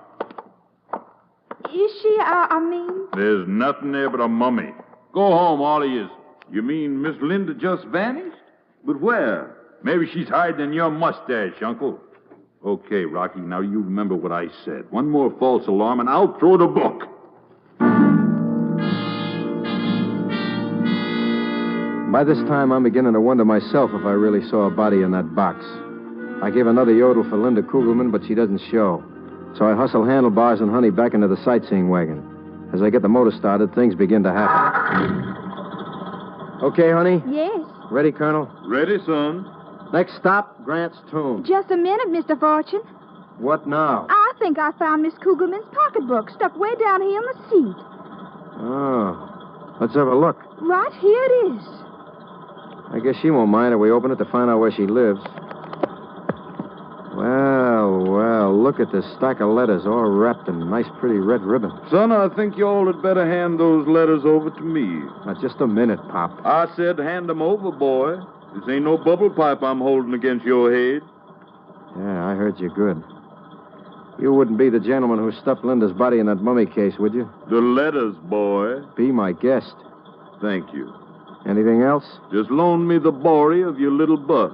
Is she, I mean... There's nothing there but a mummy. Go home, all of you. You mean Miss Linda just vanished? But where? Maybe she's hiding in your mustache, Uncle. Okay, Rocky, now you remember what I said. One more false alarm, and I'll throw the book. By this time, I'm beginning to wonder myself if I really saw a body in that box. I give another yodel for Linda Kugelman, but she doesn't show. So I hustle handlebars and Honey back into the sightseeing wagon. As I get the motor started, things begin to happen. Okay, Honey? Yes. Ready, Colonel? Ready, son. Next stop, Grant's tomb. Just a minute, Mr. Fortune. What now? I think I found Miss Kugelman's pocketbook stuck way down here in the seat. Oh. Let's have a look. Right here it is. I guess she won't mind if we open it to find out where she lives. Well, look at this stack of letters all wrapped in nice, pretty red ribbon. Son, I think you all had better hand those letters over to me. Now, just a minute, Pop. I said hand them over, boy. This ain't no bubble pipe I'm holding against your head. Yeah, I heard you good. You wouldn't be the gentleman who stuffed Linda's body in that mummy case, would you? The letters, boy. Be my guest. Thank you. Anything else? Just loan me the Bory of your little bus.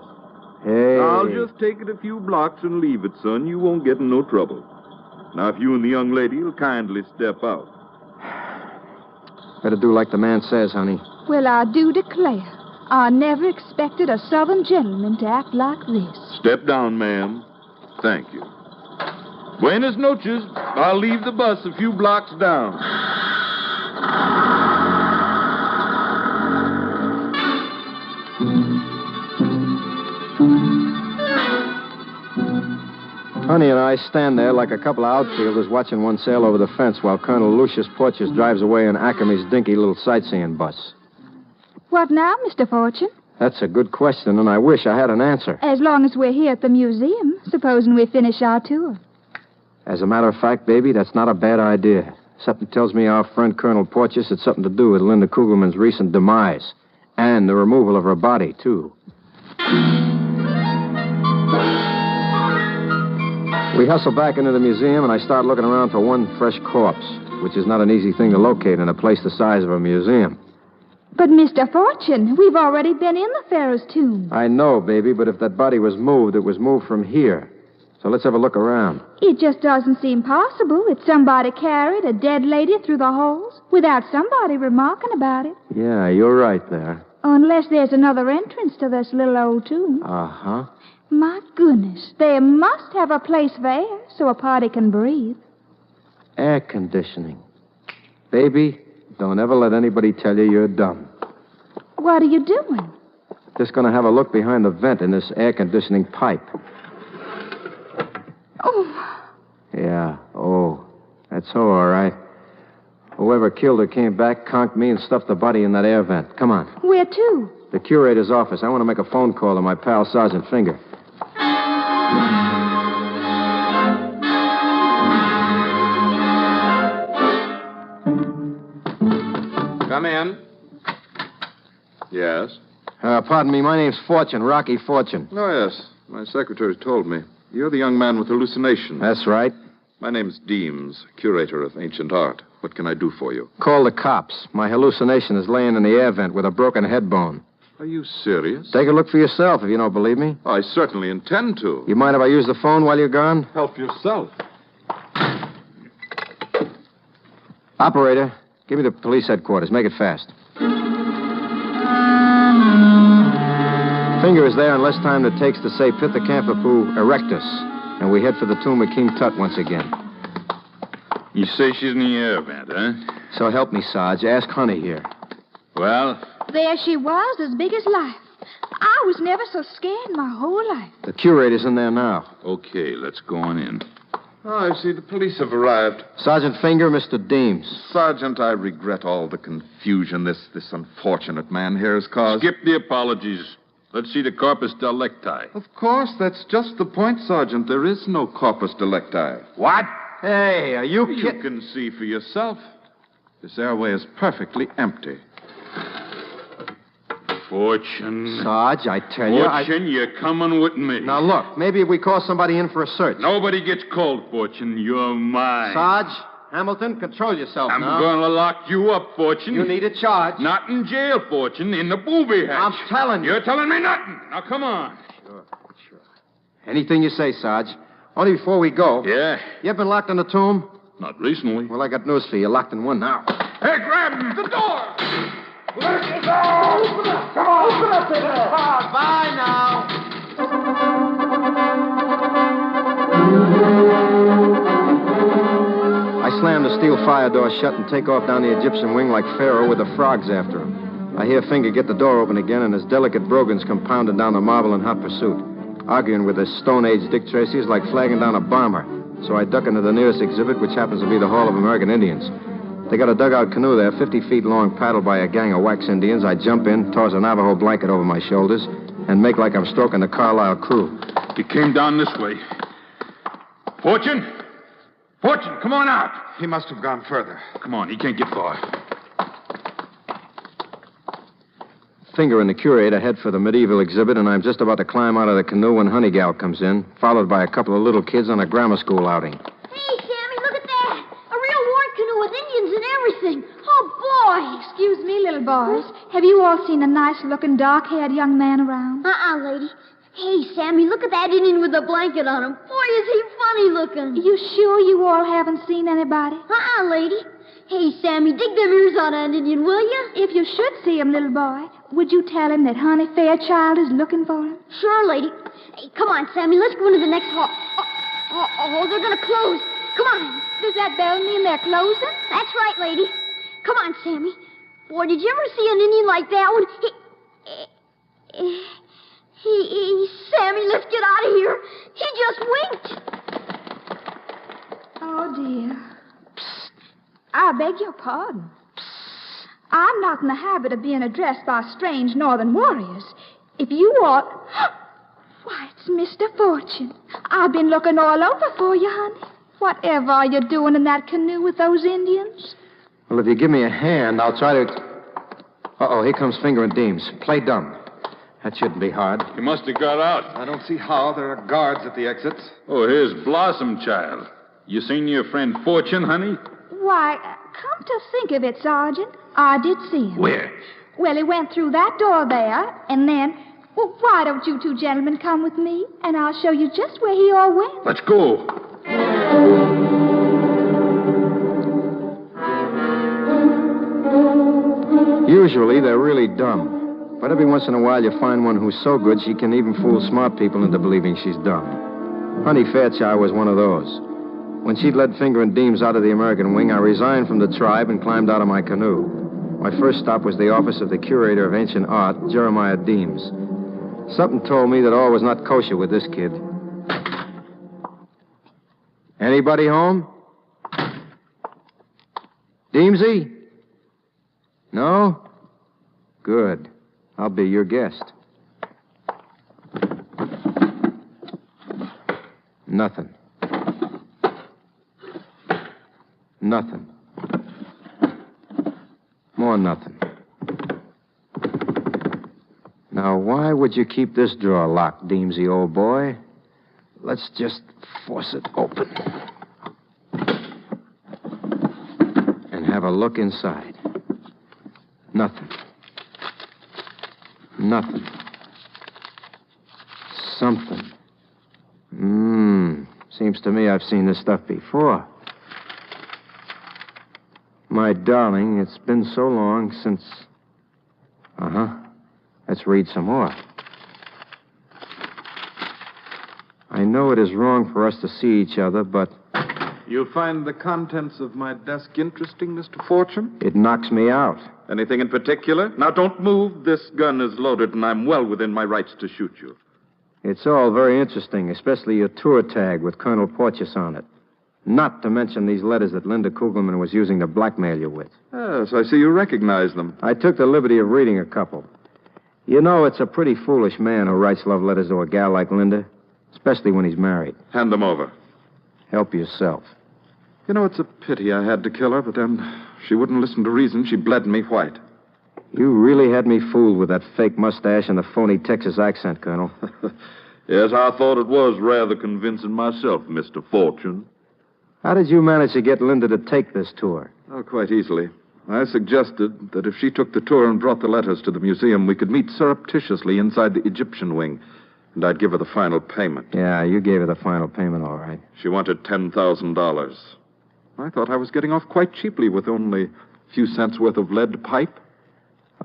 Hey. I'll just take it a few blocks and leave it, son. You won't get in no trouble. Now, if you and the young lady will kindly step out. Better do like the man says, Honey. Well, I do declare, I never expected a Southern gentleman to act like this. Step down, ma'am. Thank you. Buenas noches. I'll leave the bus a few blocks down. Honey and I stand there like a couple of outfielders watching one sail over the fence while Colonel Lucius Porteous drives away in Acme's dinky little sightseeing bus. What now, Mr. Fortune? That's a good question, and I wish I had an answer. As long as we're here at the museum, supposing we finish our tour. As a matter of fact, baby, that's not a bad idea. Something tells me our friend Colonel Porteous had something to do with Linda Kugelman's recent demise. And the removal of her body, too. We hustle back into the museum, and I start looking around for one fresh corpse, which is not an easy thing to locate in a place the size of a museum. But, Mr. Fortune, we've already been in the Pharaoh's tomb. I know, baby, but if that body was moved, it was moved from here. So let's have a look around. It just doesn't seem possible that somebody carried a dead lady through the holes without somebody remarking about it. Yeah, you're right there. Unless there's another entrance to this little old tomb. Uh-huh. My goodness, they must have a place for air so a party can breathe. Air conditioning. Baby, don't ever let anybody tell you you're dumb. What are you doing? Just gonna have a look behind the vent in this air conditioning pipe. Oh. Yeah, that's all right. Whoever killed her came back, conked me, and stuffed the body in that air vent. Come on. Where to? The curator's office. I want to make a phone call to my pal, Sergeant Finger. Come in. Yes? Pardon me, my name's Fortune, Rocky Fortune. Oh, yes. My secretary told me. You're the young man with hallucinations. That's right. My name's Deems, curator of ancient art. What can I do for you? Call the cops. My hallucination is laying in the air vent with a broken head bone. Are you serious? Take a look for yourself if you don't believe me. I certainly intend to. You mind if I use the phone while you're gone? Help yourself. Operator, give me the police headquarters. Make it fast. Finger is there in less time than it takes to say Pithecanthropus erectus, and we head for the tomb of King Tut once again. You say she's in the air vent, huh? So help me, Sarge. Ask Honey here. Well? There she was, as big as life. I was never so scared in my whole life. The curator's in there now. Okay, let's go on in. Oh, I see. The police have arrived. Sergeant Finger, Mr. Deems. Sergeant, I regret all the confusion this unfortunate man here has caused. Skip the apologies. Let's see the corpus delicti. Of course, that's just the point, Sergeant. There is no corpus delicti. What? Hey, are you You can see for yourself. This airway is perfectly empty. Fortune. Sarge, I tell you, Fortune, you're coming with me. Now, look, maybe if we call somebody in for a search. Nobody gets called, Fortune. You're mine. Sarge, Hamilton, control yourself I'm now. going to lock you up, Fortune. You need a charge. Not in jail, Fortune. In the booby hatch. I'm telling you. You're telling me nothing. Now, come on. Sure. Anything you say, Sarge. Only before we go. Yeah? You ever been locked in the tomb? Not recently. Well, I got news for you. You're locked in one now. Hey, grab him! The door! Let it go! Open up! Come on! Open up the door! Bye now! I slam the steel fire door shut and take off down the Egyptian wing like Pharaoh with the frogs after him. I hear Finger get the door open again, and his delicate brogans come pounding down the marble in hot pursuit. Arguing with his Stone Age Dick Tracy is like flagging down a bomber. So I duck into the nearest exhibit, which happens to be the Hall of American Indians. They got a dugout canoe there, 50 feet long, paddled by a gang of wax Indians. I jump in, toss a Navajo blanket over my shoulders, and make like I'm stroking the Carlisle crew. He came down this way. Fortune! Fortune, come on out! He must have gone further. Come on, he can't get far. Finger and the curator head for the medieval exhibit, and I'm just about to climb out of the canoe when Honey Gal comes in, followed by a couple of little kids on a grammar school outing. Hey, Sammy, look at that. A real war canoe with Indians and everything. Oh, boy. Excuse me, little boys. Have you all seen a nice-looking, dark-haired young man around? Lady. Hey, Sammy, look at that Indian with a blanket on him. Boy, is he funny looking. You sure you all haven't seen anybody? Lady. Hey, Sammy, dig them ears on that Indian, will you? If you should see him, little boy, would you tell him that Honey Fairchild is looking for him? Sure, lady. Hey, come on, Sammy, let's go into the next hall. Oh, they're going to close. Come on. Does that bell mean they're closing? That's right, lady. Come on, Sammy. Boy, did you ever see an Indian like that one? Sammy, let's get out of here. He just winked. Oh, dear. Psst. I beg your pardon. Psst. I'm not in the habit of being addressed by strange northern warriors. If you ought... Why, it's Mr. Fortune. I've been looking all over for you, honey. Whatever are you doing in that canoe with those Indians? Well, if you give me a hand, I'll try to... Uh-oh, here comes Finger and Deems. Play dumb. That shouldn't be hard. He must have got out. I don't see how. There are guards at the exits. Oh, here's Blossom Child. You seen your friend Fortune, honey? Why, come to think of it, Sergeant, I did see him. Where? Well, he went through that door there, and then, Well, why don't you two gentlemen come with me, and I'll show you just where he all went. Let's go. Usually, they're really dumb. But every once in a while, you find one who's so good she can even fool smart people into believing she's dumb. Honey Fairchild was one of those. When she'd led Finger and Deems out of the American wing, I resigned from the tribe and climbed out of my canoe. My first stop was the office of the curator of ancient art, Jeremiah Deems. Something told me that all was not kosher with this kid. Anybody home? Deemsy? No? Good. I'll be your guest. Nothing. Nothing. More nothing. Now, why would you keep this drawer locked, Deemsy, old boy? Let's just force it open. And have a look inside. Nothing. Nothing. Something. Seems to me I've seen this stuff before. My darling, it's been so long since... Let's read some more. I know it is wrong for us to see each other, but... You find the contents of my desk interesting, Mr. Fortune? It knocks me out. Anything in particular? Now, don't move. This gun is loaded, and I'm well within my rights to shoot you. It's all very interesting, especially your tour tag with Colonel Porteous on it. Not to mention these letters that Linda Kugelman was using to blackmail you with. Yes, I see you recognize them. I took the liberty of reading a couple. You know, it's a pretty foolish man who writes love letters to a gal like Linda, especially when he's married. Hand them over. Help yourself. You know, it's a pity I had to kill her, but then she wouldn't listen to reason. She bled me white. You really had me fooled with that fake mustache and the phony Texas accent, Colonel. Yes, I thought it was rather convincing myself, Mr. Fortune. How did you manage to get Linda to take this tour? Oh, quite easily. I suggested that if she took the tour and brought the letters to the museum, we could meet surreptitiously inside the Egyptian wing, and I'd give her the final payment. Yeah, you gave her the final payment, all right. She wanted $10,000. I thought I was getting off quite cheaply with only a few cents worth of lead pipe.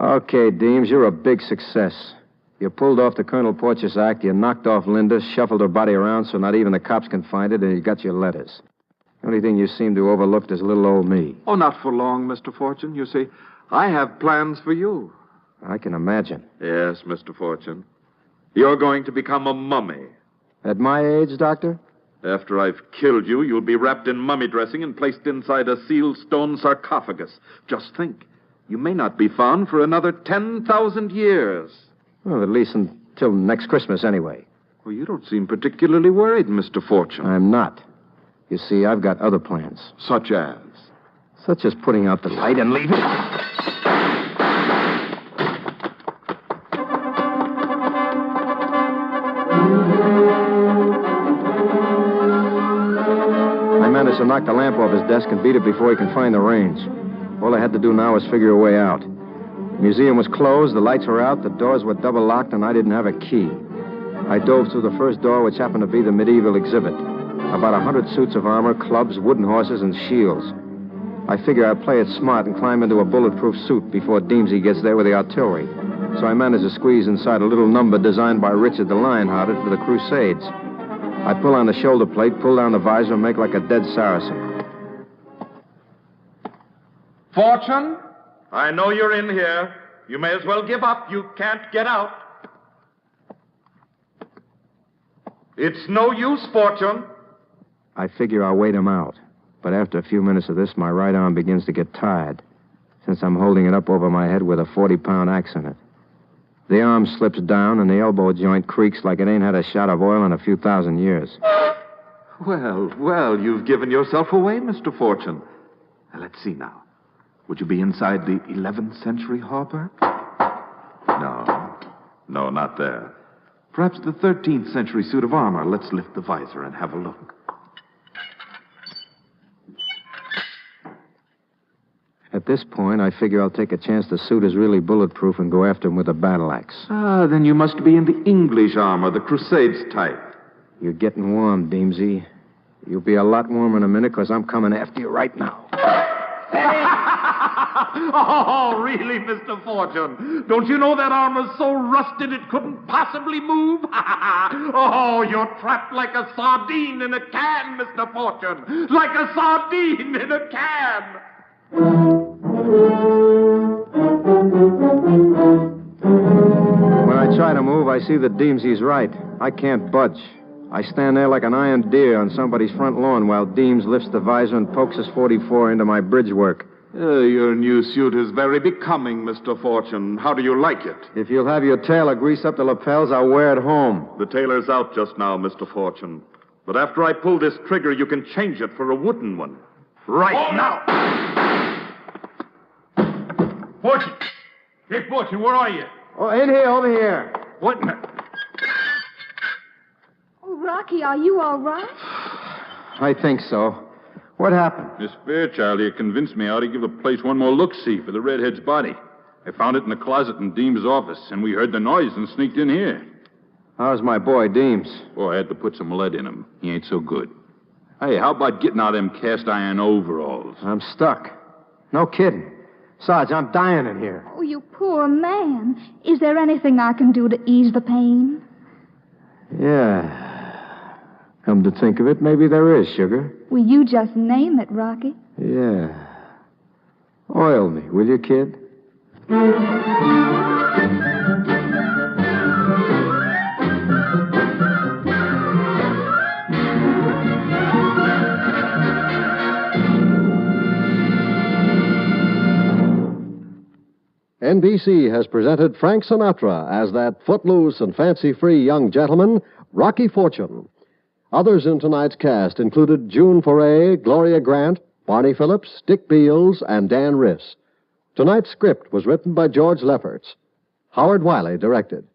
Okay, Deems, you're a big success. You pulled off the Colonel Porteous act, you knocked off Linda, shuffled her body around so not even the cops can find it, and you got your letters. The only thing you seem to have overlooked is little old me. Oh, not for long, Mr. Fortune. You see, I have plans for you. I can imagine. Yes, Mr. Fortune. You're going to become a mummy. At my age, Doctor? After I've killed you, you'll be wrapped in mummy dressing and placed inside a sealed stone sarcophagus. Just think, you may not be found for another 10,000 years. Well, at least until next Christmas, anyway. Well, you don't seem particularly worried, Mr. Fortune. I'm not. You see, I've got other plans. Such as? Such as putting out the light and leaving. I managed to knock the lamp off his desk and beat it before he can find the range. All I had to do now was figure a way out. The museum was closed, the lights were out, the doors were double locked, and I didn't have a key. I dove through the first door, which happened to be the medieval exhibit. About 100 suits of armor, clubs, wooden horses, and shields. I figure I'd play it smart and climb into a bulletproof suit before Deemsy gets there with the artillery. So I managed to squeeze inside a little number designed by Richard the Lionhearted for the Crusades. I pull on the shoulder plate, pull down the visor, and make like a dead Saracen. Fortune, I know you're in here. You may as well give up. You can't get out. It's no use, Fortune. I figure I'll wait him out. But after a few minutes of this, my right arm begins to get tired, since I'm holding it up over my head with a 40-pound axe in it. The arm slips down, and the elbow joint creaks like it ain't had a shot of oil in a few thousand years. Well, you've given yourself away, Mr. Fortune. Now, let's see now. Would you be inside the 11th century harbor? No, not there. Perhaps the 13th century suit of armor. Let's lift the visor and have a look. At At this point, I figure I'll take a chance the suit is really bulletproof and go after him with a battle axe. Ah, then you must be in the English armor, the Crusades type. You're getting warm, Deemsy. You'll be a lot warmer in a minute, because I'm coming after you right now. Oh, really, Mr. Fortune? Don't you know that armor's so rusted it couldn't possibly move? Oh, you're trapped like a sardine in a can, Mr. Fortune. Like a sardine in a can. When I try to move, I see that Deemsy's right. I can't budge. I stand there like an iron deer on somebody's front lawn while Deems lifts the visor and pokes his .44 into my bridge work. Your new suit is very becoming, Mr. Fortune. How do you like it? If you'll have your tailor grease up the lapels, I'll wear it home. The tailor's out just now, Mr. Fortune. But after I pull this trigger, you can change it for a wooden one. Right now. Fortune! Hey, Fortune, where are you? Oh, in here, over here. What? Oh, Rocky, are you all right? I think so. What happened? Miss Fairchild here convinced me I ought to give the place one more look-see for the redhead's body. I found it in the closet in Deems' office, and we heard the noise and sneaked in here. How's my boy, Deems? Oh, I had to put some lead in him. He ain't so good. Hey, how about getting out them cast-iron overalls? I'm stuck. No kidding. Sarge, I'm dying in here. Oh, you poor man. Is there anything I can do to ease the pain? Yeah. Come to think of it, maybe there is, sugar. Will you just name it, Rocky? Yeah. Oil me, will you, kid? NBC has presented Frank Sinatra as that footloose and fancy-free young gentleman, Rocky Fortune. Others in tonight's cast included June Foray, Gloria Grant, Barney Phillips, Dick Beals, and Dan Riss. Tonight's script was written by George Lefferts. Howard Wiley directed.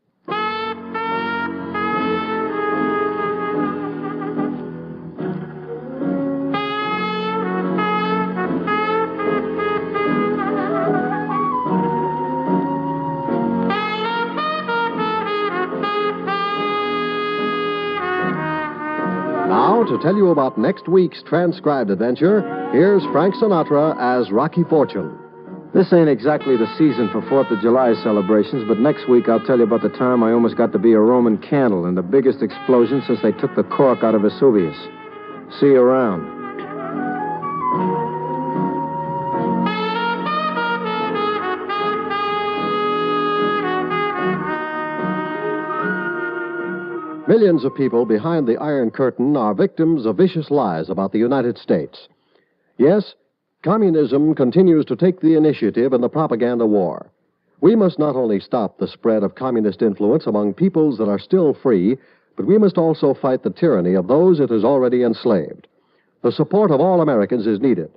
Now, to tell you about next week's transcribed adventure, here's Frank Sinatra as Rocky Fortune. This ain't exactly the season for 4th of July celebrations, but next week I'll tell you about the time I almost got to be a Roman candle and the biggest explosion since they took the cork out of Vesuvius. See you around. Millions of people behind the Iron Curtain are victims of vicious lies about the United States. Yes, communism continues to take the initiative in the propaganda war. We must not only stop the spread of communist influence among peoples that are still free, but we must also fight the tyranny of those it has already enslaved. The support of all Americans is needed.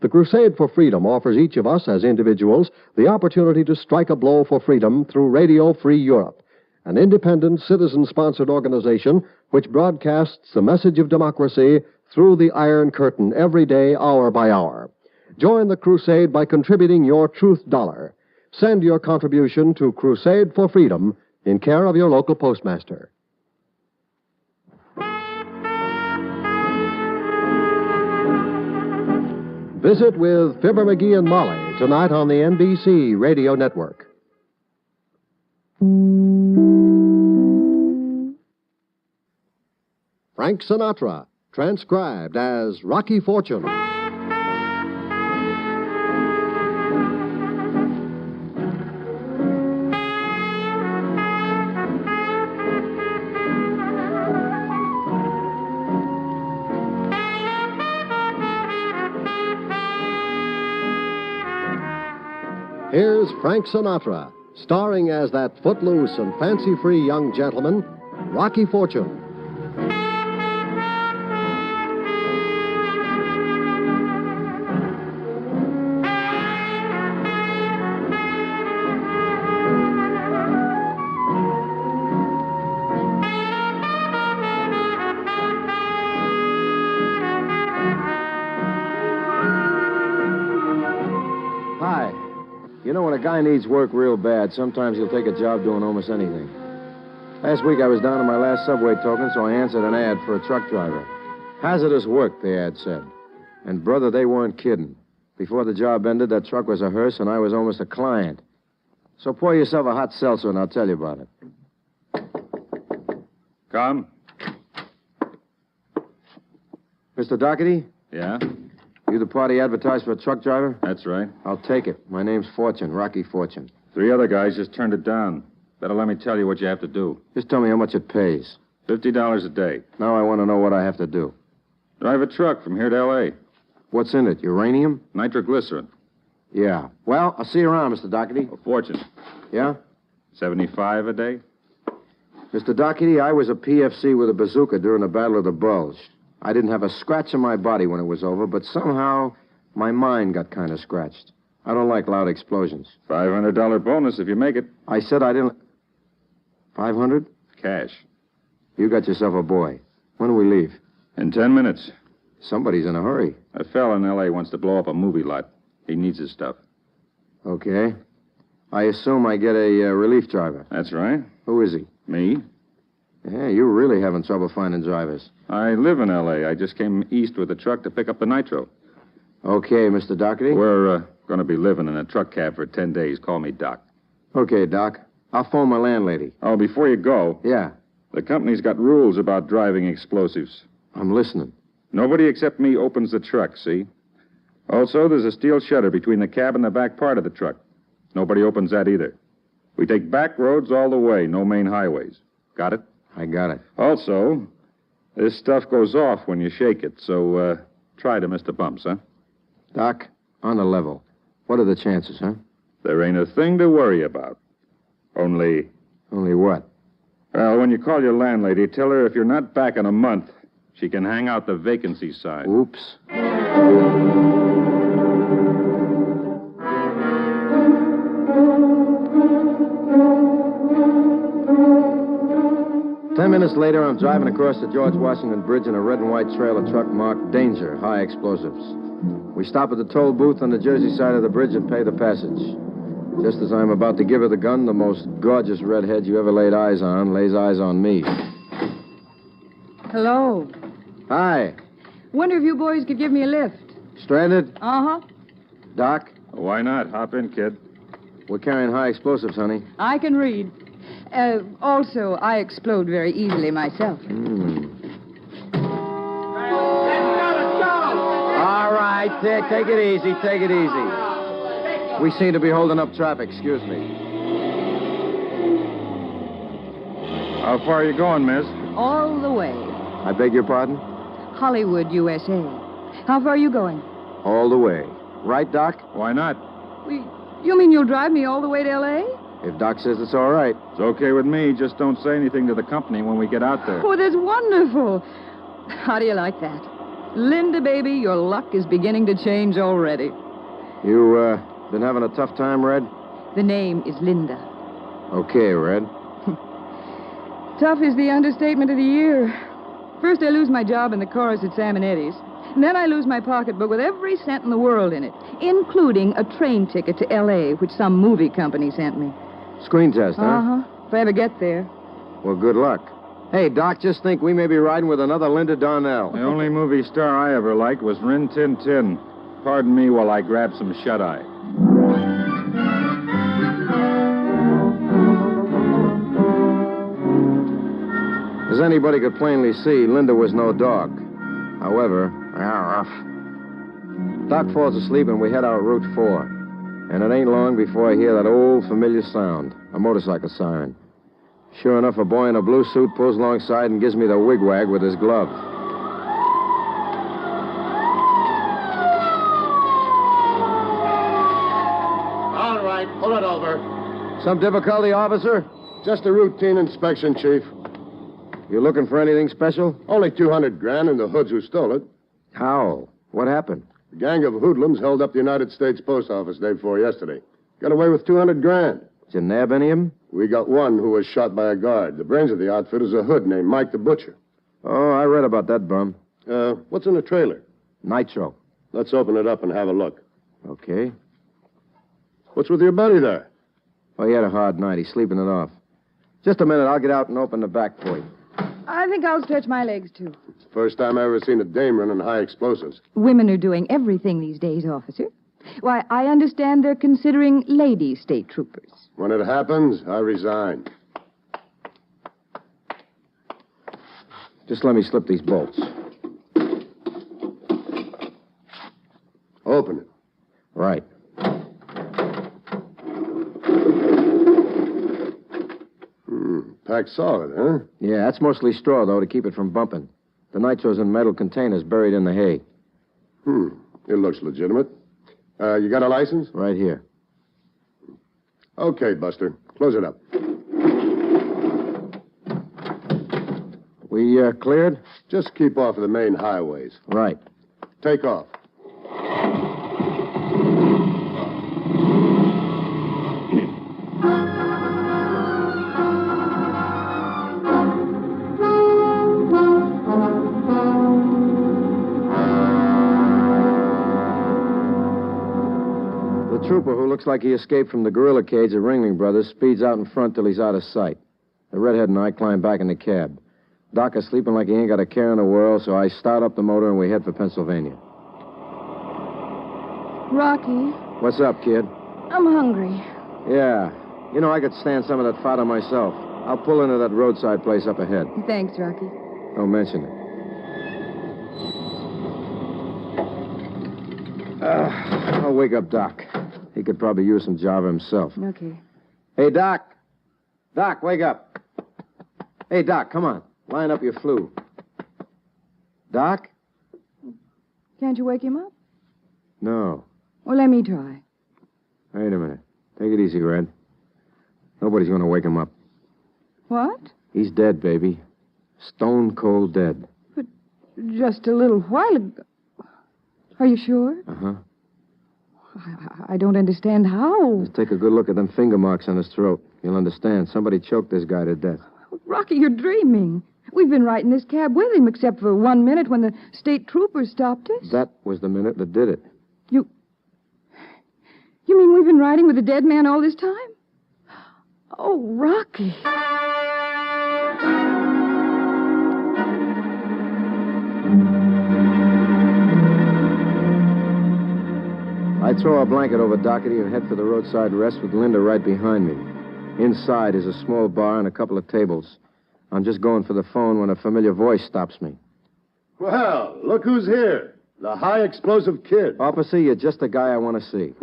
The Crusade for Freedom offers each of us as individuals the opportunity to strike a blow for freedom through Radio Free Europe, an independent, citizen-sponsored organization which broadcasts the message of democracy through the Iron Curtain every day, hour by hour. Join the crusade by contributing your truth dollar. Send your contribution to Crusade for Freedom in care of your local postmaster. Visit with Fibber McGee and Molly tonight on the NBC Radio Network. Frank Sinatra, transcribed as Rocky Fortune. Here's Frank Sinatra, starring as that footloose and fancy-free young gentleman, Rocky Fortune. when a guy needs work real bad, sometimes he'll take a job doing almost anything. Last week I was down to my last subway token, so I answered an ad for a truck driver. Hazardous work, the ad said. And, brother, they weren't kidding. Before the job ended, that truck was a hearse, and I was almost a client. So pour yourself a hot seltzer, and I'll tell you about it. Come. Mr. Doherty? Yeah? You the party advertised for a truck driver? That's right. I'll take it. My name's Fortune, Rocky Fortune. 3 other guys just turned it down. Better let me tell you what you have to do. Just tell me how much it pays. $50 a day. Now I want to know what I have to do. Drive a truck from here to L.A. What's in it, uranium? Nitroglycerin. Yeah. Well, I'll see you around, Mr. Doherty. A fortune. Yeah? 75 a day? Mr. Doherty, I was a PFC with a bazooka during the Battle of the Bulge. I didn't have a scratch on my body when it was over, but somehow my mind got kind of scratched. I don't like loud explosions. $500 bonus if you make it. I said I didn't... 500? Cash. You got yourself a boy. When do we leave? In 10 minutes. Somebody's in a hurry. A fella in L.A. wants to blow up a movie lot. He needs his stuff. Okay. I assume I get a relief driver. That's right. Who is he? Me. Yeah, you're really having trouble finding drivers. I live in L.A. I just came east with a truck to pick up the nitro. Okay, Mr. Doherty. We're going to be living in a truck cab for 10 days. Call me Doc. Okay, Doc. I'll phone my landlady. Oh, before you go. Yeah. The company's got rules about driving explosives. I'm listening. Nobody except me opens the truck, see? Also, there's a steel shutter between the cab and the back part of the truck. Nobody opens that either. We take back roads all the way, no main highways. Got it? I got it. Also, this stuff goes off when you shake it, so try to miss the bumps, huh? Doc, on the level, what are the chances, huh? There ain't a thing to worry about. Only... Only what? Well, when you call your landlady, tell her if you're not back in a month, she can hang out the vacancy sign. Oops. 10 minutes later, I'm driving across the George Washington Bridge in a red and white trailer truck marked Danger, High Explosives. We stop at the toll booth on the Jersey side of the bridge and pay the passage. Just as I'm about to give her the gun, the most gorgeous redhead you ever laid eyes on lays eyes on me. Hello. Hi. Wonder if you boys could give me a lift. Stranded? Uh-huh. Doc? Why not? Hop in, kid. We're carrying high explosives, honey. I can read. Also, I explode very easily myself. All right, take it easy, take it easy. We seem to be holding up traffic, excuse me. How far are you going, miss? All the way. I beg your pardon? Hollywood, USA. How far are you going? All the way. Right, Doc? Why not? You mean you'll drive me all the way to L.A.? If Doc says it's all right. It's okay with me. Just don't say anything to the company when we get out there. Oh, that's wonderful. How do you like that? Linda, baby, your luck is beginning to change already. You, been having a tough time, Red? The name is Linda. Okay, Red. Tough is the understatement of the year. First, I lose my job in the chorus at Sam and Eddie's. And then I lose my pocketbook with every cent in the world in it, including a train ticket to L.A., which some movie company sent me. Screen test, huh? Uh-huh. If I ever get there. Well, good luck. Hey, Doc, just think we may be riding with another Linda Darnell. The only movie star I ever liked was Rin Tin Tin. Pardon me while I grab some shut-eye. As anybody could plainly see, Linda was no dog. However, Doc falls asleep and we head out Route 4. And it ain't long before I hear that old familiar sound, a motorcycle siren. Sure enough, a boy in a blue suit pulls alongside and gives me the wigwag with his glove. All right, pull it over. Some difficulty, officer? Just a routine inspection, Chief. You looking for anything special? Only 200 grand and the hoods who stole it. How? What happened? A gang of hoodlums held up the United States Post Office day before yesterday. Got away with 200 grand. Did you nab any of them? We got one who was shot by a guard. The brains of the outfit is a hood named Mike the Butcher. Oh, I read about that bum. What's in the trailer? Nitro. Let's open it up and have a look. Okay. What's with your buddy there? Oh, he had a hard night. He's sleeping it off. Just a minute. I'll get out and open the back for you. I think I'll stretch my legs, too. First time I ever seen a dame running high explosives. Women are doing everything these days, officer. Why, I understand they're considering lady state troopers. When it happens, I resign. Just let me slip these bolts. Open it. Right. Packed solid, huh? Yeah, that's mostly straw, though, to keep it from bumping. The nitro's in metal containers buried in the hay. It looks legitimate. You got a license? Right here. Okay, Buster. Close it up. We cleared? Just keep off of the main highways. Right. Take off. The trooper, who looks like he escaped from the gorilla cage at Ringling Brothers, speeds out in front till he's out of sight. The redhead and I climb back in the cab. Doc is sleeping like he ain't got a care in the world, so I start up the motor and we head for Pennsylvania. Rocky, What's up, kid? I'm hungry. Yeah. You know, I could stand some of that fodder myself. I'll pull into that roadside place up ahead. Thanks, Rocky. Don't mention it. I'll wake up Doc. He could probably use some Java himself. Okay. Hey, Doc. Doc, wake up. Hey, Doc, come on. Line up your flu. Doc? Can't you wake him up? No. Well, let me try. Wait a minute. Take it easy, Red. Nobody's going to wake him up. What? He's dead, baby. Stone cold dead. But just a little while ago. Are you sure? Uh-huh. I don't understand how. Just take a good look at them finger marks on his throat. You'll understand. Somebody choked this guy to death. Rocky, you're dreaming. We've been right in this cab with him, except for 1 minute when the state troopers stopped us. That was the minute that did it. You mean we've been riding with a dead man all this time? Oh, Rocky. I throw a blanket over Doherty and head for the roadside rest with Linda right behind me. Inside is a small bar and a couple of tables. I'm just going for the phone when a familiar voice stops me. Well, look who's here. The high explosive kid. Officer, you're just the guy I want to see.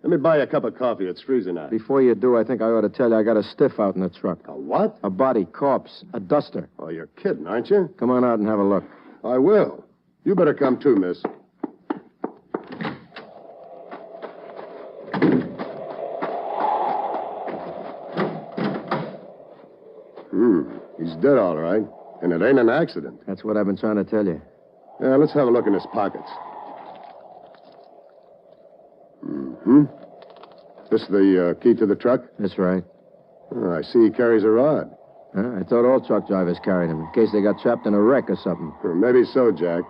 Let me buy you a cup of coffee. It's freezing out. Before you do, I think I ought to tell you I got a stiff out in the truck. A what? A body, corpse, a duster. Oh, you're kidding, aren't you? Come on out and have a look. I will. You better come too, miss. He's dead, all right. And it ain't an accident. That's what I've been trying to tell you. Yeah, let's have a look in his pockets. This the key to the truck? That's right. Oh, I see he carries a rod. Huh? I thought all truck drivers carried them, in case they got trapped in a wreck or something. Maybe so, Jack.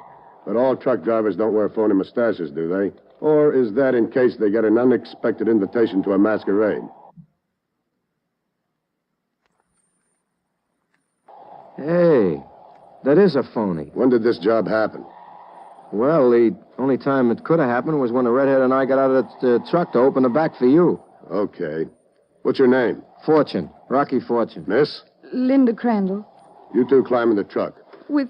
But all truck drivers don't wear phony mustaches, do they? Or is that in case they get an unexpected invitation to a masquerade? Hey, that is a phony. When did this job happen? Well, the only time it could have happened was when the redhead and I got out of the truck to open the back for you. Okay. What's your name? Fortune. Rocky Fortune. Miss? Linda Crandall. You two climb in the truck. With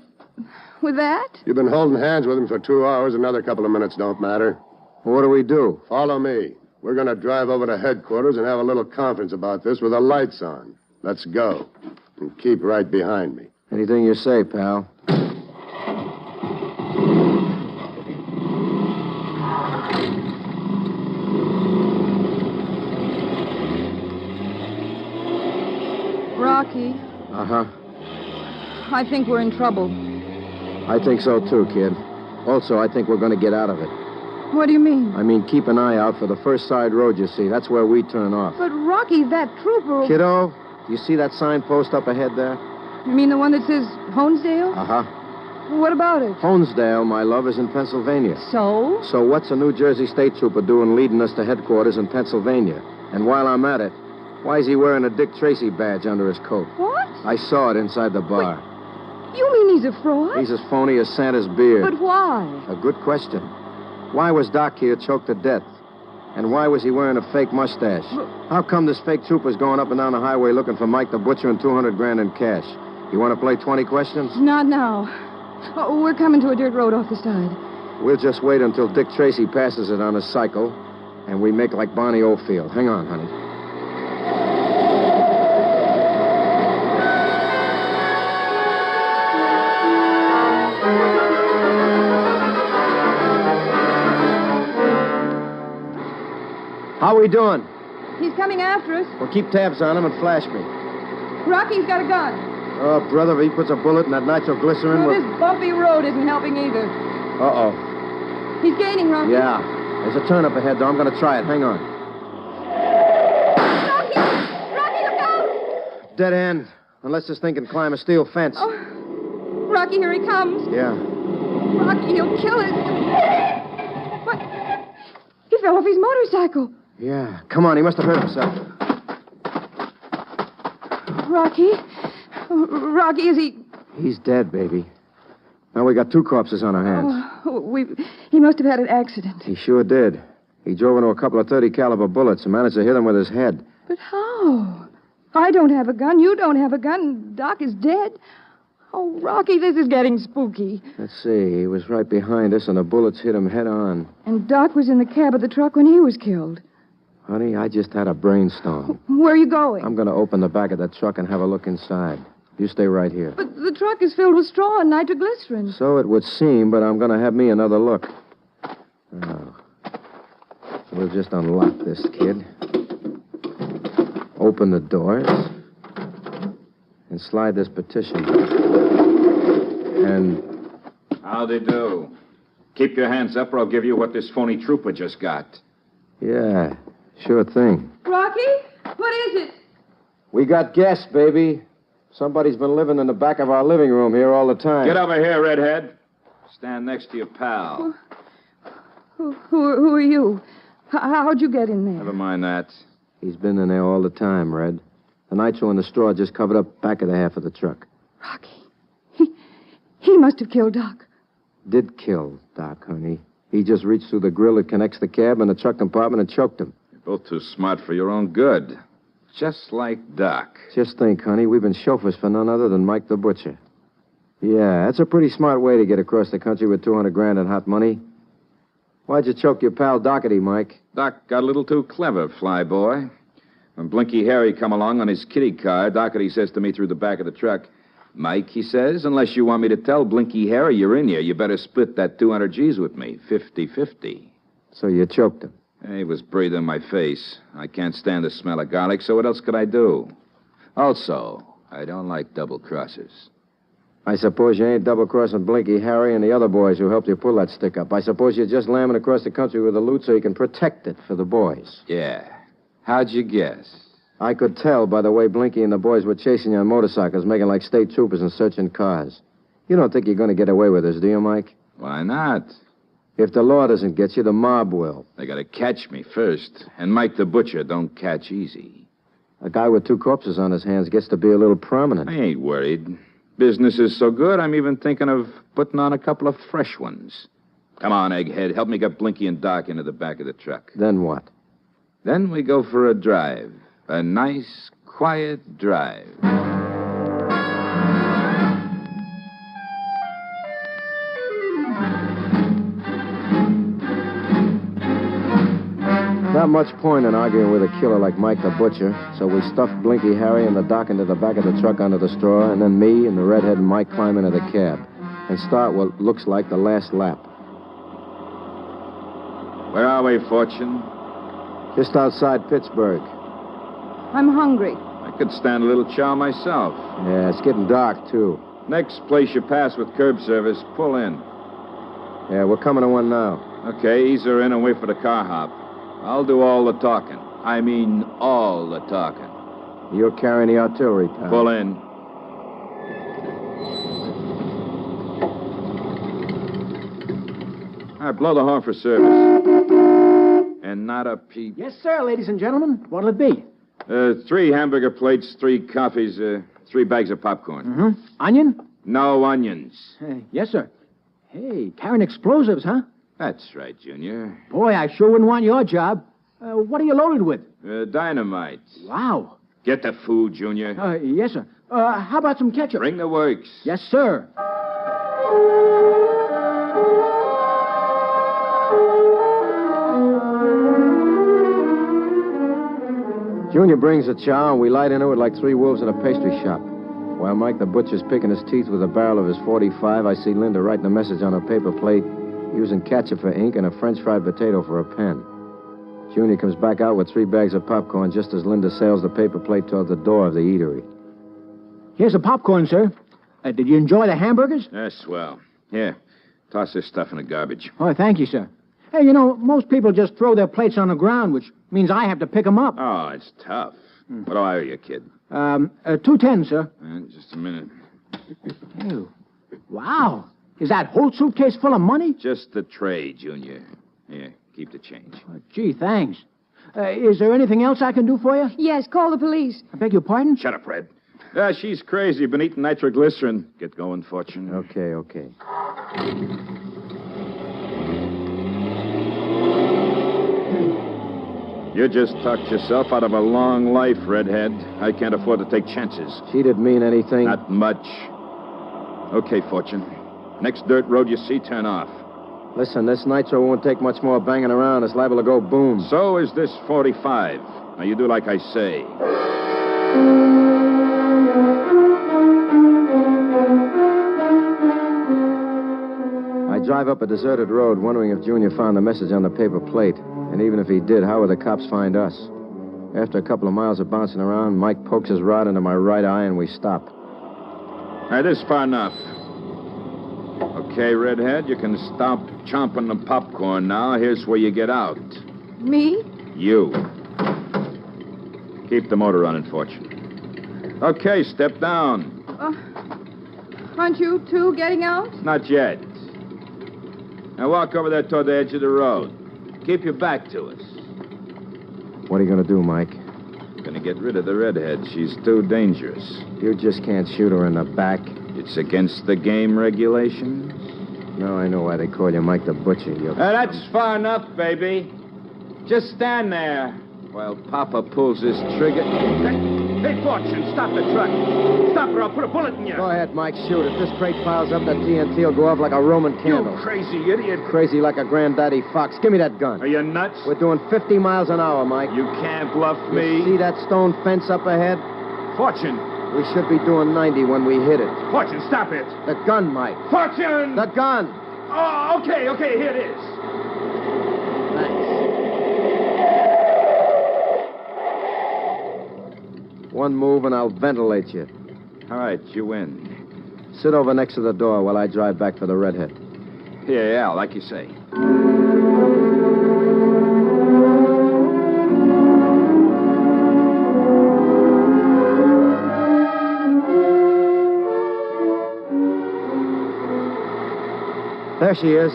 that? You've been holding hands with him for 2 hours. Another couple of minutes don't matter. What do we do? Follow me. We're going to drive over to headquarters and have a little conference about this with the lights on. Let's go. And keep right behind me. Anything you say, pal. Rocky. Uh-huh. I think we're in trouble. I think so, too, kid. Also, I think we're going to get out of it. What do you mean? I mean, keep an eye out for the first side road you see. That's where we turn off. But, Rocky, that trooper... Kiddo, do you see that signpost up ahead there? You mean the one that says Honesdale? Uh-huh. What about it? Honesdale, my love, is in Pennsylvania. So? So what's a New Jersey state trooper doing leading us to headquarters in Pennsylvania? And while I'm at it, why is he wearing a Dick Tracy badge under his coat? What? I saw it inside the bar. You mean he's a fraud? He's as phony as Santa's beard. But why? A good question. Why was Doc here choked to death? And why was he wearing a fake mustache? How come this fake trooper's going up and down the highway looking for Mike the Butcher and 200 grand in cash? You want to play 20 questions? Not now. Oh, we're coming to a dirt road off the side. We'll just wait until Dick Tracy passes it on his cycle, and we make like Barney Oldfield. Hang on, honey. How we doing? He's coming after us. Well, keep tabs on him and flash me. Rocky's got a gun. Oh, brother, if he puts a bullet in that nitroglycerin... Oh, this bumpy road isn't helping either. Uh-oh. He's gaining, Rocky. Yeah. There's a turn up ahead, though. I'm going to try it. Hang on. Rocky, look out! Dead end. Unless this thing can climb a steel fence. Oh. Rocky, here he comes. Yeah. Rocky, he'll kill us. What? He fell off his motorcycle. Yeah. Come on, he must have hurt himself. Rocky? Rocky, is he... He's dead, baby. Now we got 2 corpses on our hands. Oh, he must have had an accident. He sure did. He drove into a couple of 30 caliber bullets and managed to hit him with his head. But how? I don't have a gun. You don't have a gun. Doc is dead. Oh, Rocky, this is getting spooky. Let's see. He was right behind us, and the bullets hit him head on. And Doc was in the cab of the truck when he was killed. Honey, I just had a brainstorm. Where are you going? I'm going to open the back of that truck and have a look inside. You stay right here. But the truck is filled with straw and nitroglycerin. So it would seem, but I'm going to have me another look. Oh. We'll just unlock this kid. Open the doors. And slide this petition. And... How'd they do? Keep your hands up or I'll give you what this phony trooper just got. Yeah, sure thing. Rocky, what is it? We got guests, baby. Somebody's been living in the back of our living room here all the time. Get over here, redhead. Stand next to your pal. Who are you? How'd you get in there? Never mind that. He's been in there all the time, Red. The nitro and the straw just covered up back of the half of the truck. Rocky, he must have killed Doc. Did kill Doc, honey. He just reached through the grill that connects the cab and the truck compartment and choked him. You're both too smart for your own good. Just like Doc. Just think, honey, we've been chauffeurs for none other than Mike the Butcher. Yeah, that's a pretty smart way to get across the country with 200 grand in hot money. Why'd you choke your pal Dockety, Mike? Doc got a little too clever, flyboy. When Blinky Harry come along on his kitty car, Dockety says to me through the back of the truck, Mike, he says, unless you want me to tell Blinky Harry you're in here, you better split that 200 G's with me, 50-50. So you choked him? He was breathing in my face. I can't stand the smell of garlic, so what else could I do? Also, I don't like double crosses. I suppose you ain't double-crossing Blinky Harry and the other boys who helped you pull that stick up. I suppose you're just lambing across the country with the loot so you can protect it for the boys. Yeah. How'd you guess? I could tell by the way Blinky and the boys were chasing you on motorcycles, making like state troopers and searching cars. You don't think you're going to get away with this, do you, Mike? Why not? If the law doesn't get you, the mob will. They got to catch me first. And Mike the Butcher don't catch easy. A guy with 2 corpses on his hands gets to be a little prominent. I ain't worried. Business is so good, I'm even thinking of putting on a couple of fresh ones. Come on, Egghead. Help me get Blinky and Doc into the back of the truck. Then what? Then we go for a drive. A nice, quiet drive. Not much point in arguing with a killer like Mike the Butcher, so we stuffed Blinky Harry and the Doc into the back of the truck under the straw, and then me and the redhead and Mike climb into the cab and start what looks like the last lap. Where are we, Fortune? Just outside Pittsburgh. I'm hungry. I could stand a little chow myself. Yeah, it's getting dark, too. Next place you pass with curb service, pull in. Yeah, we're coming to one now. Okay, ease her in and wait for the car hop. I'll do all the talking. I mean, all the talking. You're carrying the artillery, Tom. Pull in. All right, blow the horn for service. And not a peep. Yes, sir, ladies and gentlemen. What'll it be? 3 hamburger plates, 3 coffees, 3 bags of popcorn. Mm-hmm. Onion? No onions. Yes, sir. Hey, carrying explosives, huh? That's right, Junior. Boy, I sure wouldn't want your job. What are you loaded with? Dynamite. Wow. Get the food, Junior. Yes, sir. How about some ketchup? Bring the works. Yes, sir. Junior brings the chow, and we light into it like 3 wolves at a pastry shop. While Mike the butcher's picking his teeth with the barrel of his .45, I see Linda writing a message on a paper plate, using ketchup for ink and a French fried potato for a pen. Junior comes back out with 3 bags of popcorn just as Linda sails the paper plate toward the door of the eatery. Here's the popcorn, sir. Did you enjoy the hamburgers? That's swell. Here, toss this stuff in the garbage. Oh, thank you, sir. Hey, you know, most people just throw their plates on the ground, which means I have to pick them up. Oh, it's tough. What do I owe you, kid? $2.10, sir. Just a minute. Ew. Wow. Is that whole suitcase full of money? Just the tray, Junior. Here, keep the change. Gee, thanks. Is there anything else I can do for you? Yes, call the police. I beg your pardon? Shut up, Red. She's crazy. Been eating nitroglycerin. Get going, Fortune. Okay. You just talked yourself out of a long life, Redhead. I can't afford to take chances. She didn't mean anything. Not much. Okay, Fortune. Next dirt road you see, turn off. Listen, this nitro won't take much more banging around. It's liable to go boom. So is this 45. Now, you do like I say. I drive up a deserted road, wondering if Junior found the message on the paper plate. And even if he did, how would the cops find us? After a couple of miles of bouncing around, Mike pokes his rod into my right eye and we stop. All right, this is far enough. Okay, Redhead, you can stop chomping the popcorn now. Here's where you get out. Me? You. Keep the motor running, Fortune. Okay, step down. Aren't you two getting out? Not yet. Now walk over there toward the edge of the road. Keep your back to us. What are you going to do, Mike? Gonna get rid of the redhead. She's too dangerous. You just can't shoot her in the back. It's against the game regulations. No, I know why they call you Mike the Butcher. That's far enough, baby. Just stand there while Papa pulls his trigger. Hey, Fortune, stop the truck. Stop or I'll put a bullet in you. Go ahead, Mike, shoot. If this crate piles up, that TNT will go off like a Roman candle. You crazy idiot. Crazy like a granddaddy fox. Give me that gun. Are you nuts? We're doing 50 miles an hour, Mike. You can't bluff me. You see that stone fence up ahead? Fortune. We should be doing 90 when we hit it. Fortune, stop it. The gun, Mike. Fortune! The gun. Oh, okay, here it is. One move and I'll ventilate you. All right, you win. Sit over next to the door while I drive back for the redhead. Yeah, like you say. There she is.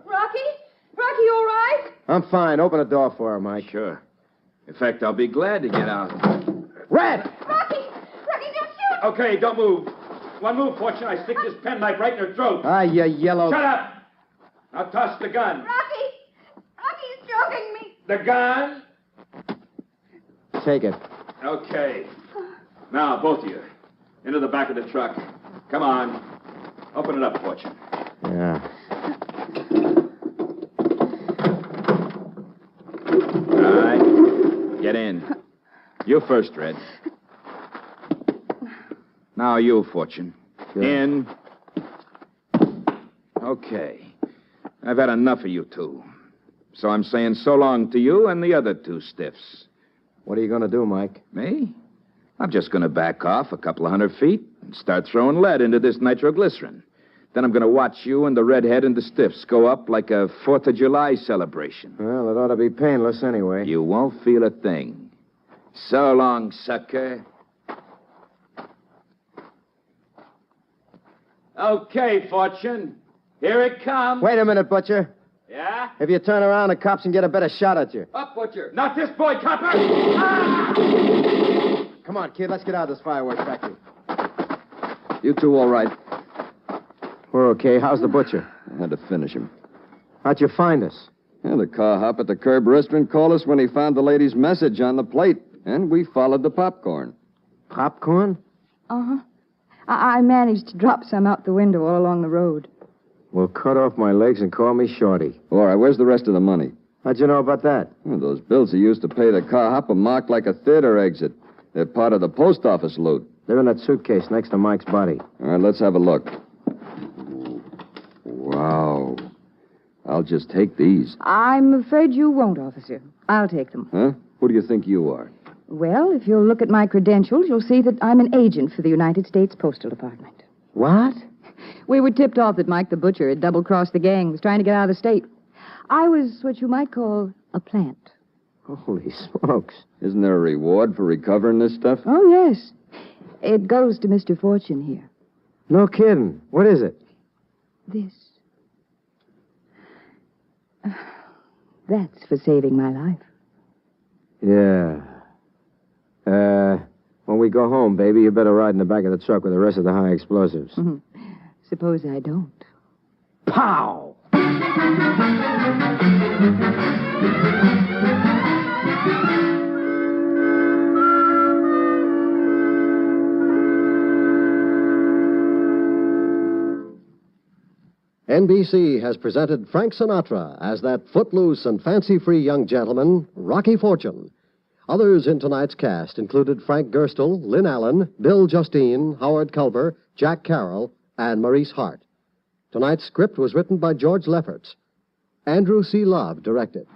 Rocky? Rocky, you all right? I'm fine. Open the door for her, Mike. Sure. In fact, I'll be glad to get out. Red! Rocky! Rocky, don't shoot! Okay, don't move. One move, Fortune. I stick this penknife right in her throat. Ah, you yellow... Shut up! Now toss the gun. Rocky! Rocky's choking me. The gun? Take it. Okay. Now, both of you. Into the back of the truck. Come on. Open it up, Fortune. Yeah. All right. Get in. You first, Red. Now you, Fortune. Sure. In. Okay. I've had enough of you two. So I'm saying so long to you and the other two stiffs. What are you going to do, Mike? Me? I'm just going to back off a couple of 100 feet and start throwing lead into this nitroglycerin. Then I'm going to watch you and the redhead and the stiffs go up like a 4th of July celebration. Well, it ought to be painless anyway. You won't feel a thing. So long, sucker. Okay, Fortune. Here it comes. Wait a minute, Butcher. Yeah? If you turn around, the cops can get a better shot at you. Up, Butcher. Not this boy, copper. Ah! Come on, kid. Let's get out of this fireworks factory. You two all right? We're okay. How's the Butcher? I had to finish him. How'd you find us? And the car hop at the curb restaurant called us when he found the lady's message on the plate, and we followed the popcorn. Popcorn? Uh-huh. I managed to drop some out the window all along the road. Well, cut off my legs and call me Shorty. All right, where's the rest of the money? How'd you know about that? Well, those bills he used to pay the car hop are marked like a theater exit. They're part of the post office loot. They're in that suitcase next to Mike's body. All right, let's have a look. Wow. I'll just take these. I'm afraid you won't, officer. I'll take them. Huh? Who do you think you are? Well, if you'll look at my credentials, you'll see that I'm an agent for the United States Postal Department. What? We were tipped off that Mike the Butcher had double-crossed the gang, was trying to get out of the state. I was what you might call a plant. Holy smokes. Isn't there a reward for recovering this stuff? Oh, yes. It goes to Mr. Fortune here. No kidding. What is it? This. That's for saving my life. Yeah. When we go home, baby, you better ride in the back of the truck with the rest of the high explosives. Suppose I don't. Pow! NBC has presented Frank Sinatra as that footloose and fancy-free young gentleman, Rocky Fortune. Others in tonight's cast included Frank Gerstle, Lynn Allen, Bill Justine, Howard Culver, Jack Carroll, and Maurice Hart. Tonight's script was written by George Lefferts. Andrew C. Love directed.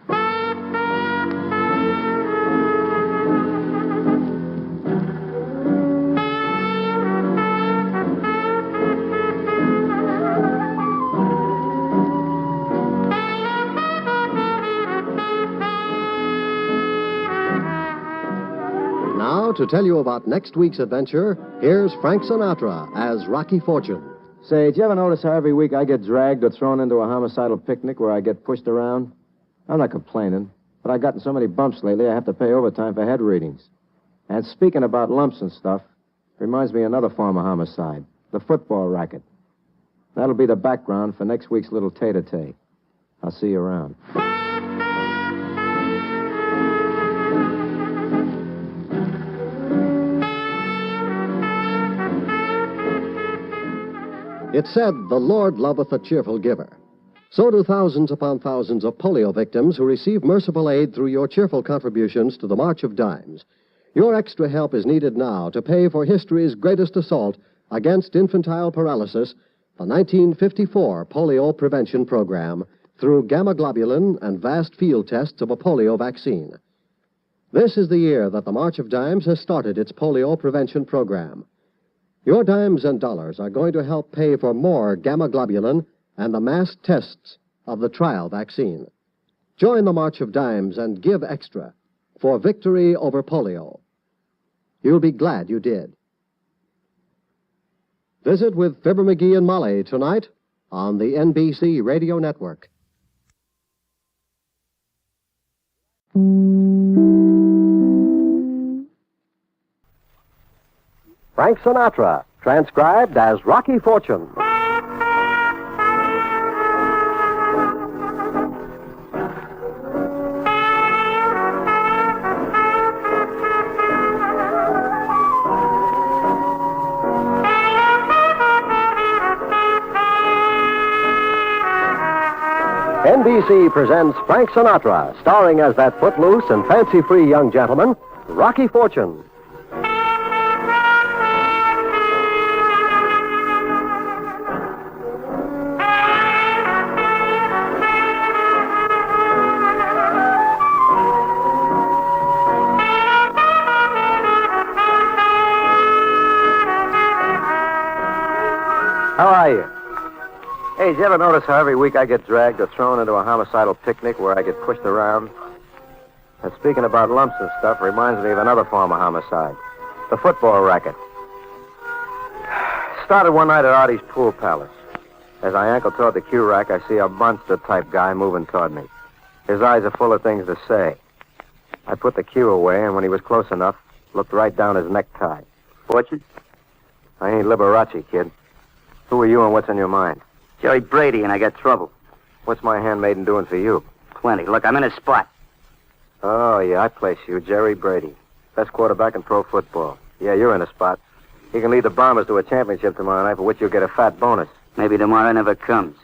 Now, to tell you about next week's adventure, here's Frank Sinatra as Rocky Fortune. Say, did you ever notice how every week I get dragged or thrown into a homicidal picnic where I get pushed around? I'm not complaining, but I've gotten so many bumps lately I have to pay overtime for head readings. And speaking about lumps and stuff, reminds me of another form of homicide, the football racket. That'll be the background for next week's little tete-a-tete. I'll see you around. It's said, the Lord loveth a cheerful giver. So do thousands upon thousands of polio victims who receive merciful aid through your cheerful contributions to the March of Dimes. Your extra help is needed now to pay for history's greatest assault against infantile paralysis, the 1954 polio prevention program, through gamma globulin and vast field tests of a polio vaccine. This is the year that the March of Dimes has started its polio prevention program. Your dimes and dollars are going to help pay for more gamma globulin and the mass tests of the trial vaccine. Join the March of Dimes and give extra for victory over polio. You'll be glad you did. Visit with Fibber McGee and Molly tonight on the NBC Radio Network. Frank Sinatra, transcribed as Rocky Fortune. NBC presents Frank Sinatra, starring as that footloose and fancy-free young gentleman, Rocky Fortune. How are you? Hey, did you ever notice how every week I get dragged or thrown into a homicidal picnic where I get pushed around? And speaking about lumps and stuff reminds me of another form of homicide, the football racket. started one night at Artie's pool palace. As I ankle toward the cue rack, I see a monster-type guy moving toward me. His eyes are full of things to say. I put the cue away, and when he was close enough, looked right down his necktie. Fortune? I ain't Liberace, kid. Who are you and what's on your mind? Jerry Brady, and I got trouble. What's my handmaiden doing for you? Plenty. Look, I'm in a spot. Oh, yeah, I place you. Jerry Brady. Best quarterback in pro football. Yeah, you're in a spot. You can lead the Bombers to a championship tomorrow night, for which you'll get a fat bonus. Maybe tomorrow never comes.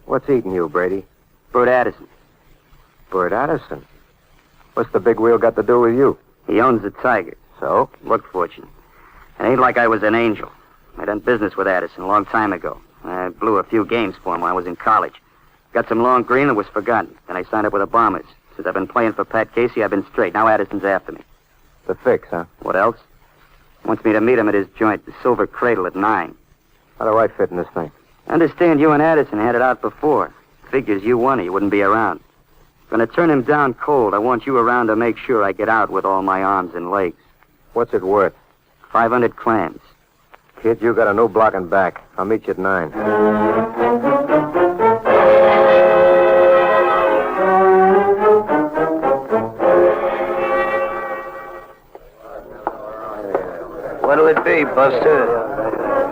What's eating you, Brady? Bert Addison. Bert Addison? What's the big wheel got to do with you? He owns the Tigers. So? Look, Fortune. It ain't like I was an angel. I done business with Addison a long time ago. I blew a few games for him when I was in college. Got some long green that was forgotten. Then I signed up with the Bombers. Since I've been playing for Pat Casey, I've been straight. Now Addison's after me. The fix, huh? What else? Wants me to meet him at his joint, the Silver Cradle, at 9. How do I fit in this thing? Understand you and Addison had it out before. Figures you won or you wouldn't be around. Gonna turn him down cold. I want you around to make sure I get out with all my arms and legs. What's it worth? 500 clams. Kid, you got a no blocking back. I'll meet you at 9. What'll it be, Buster?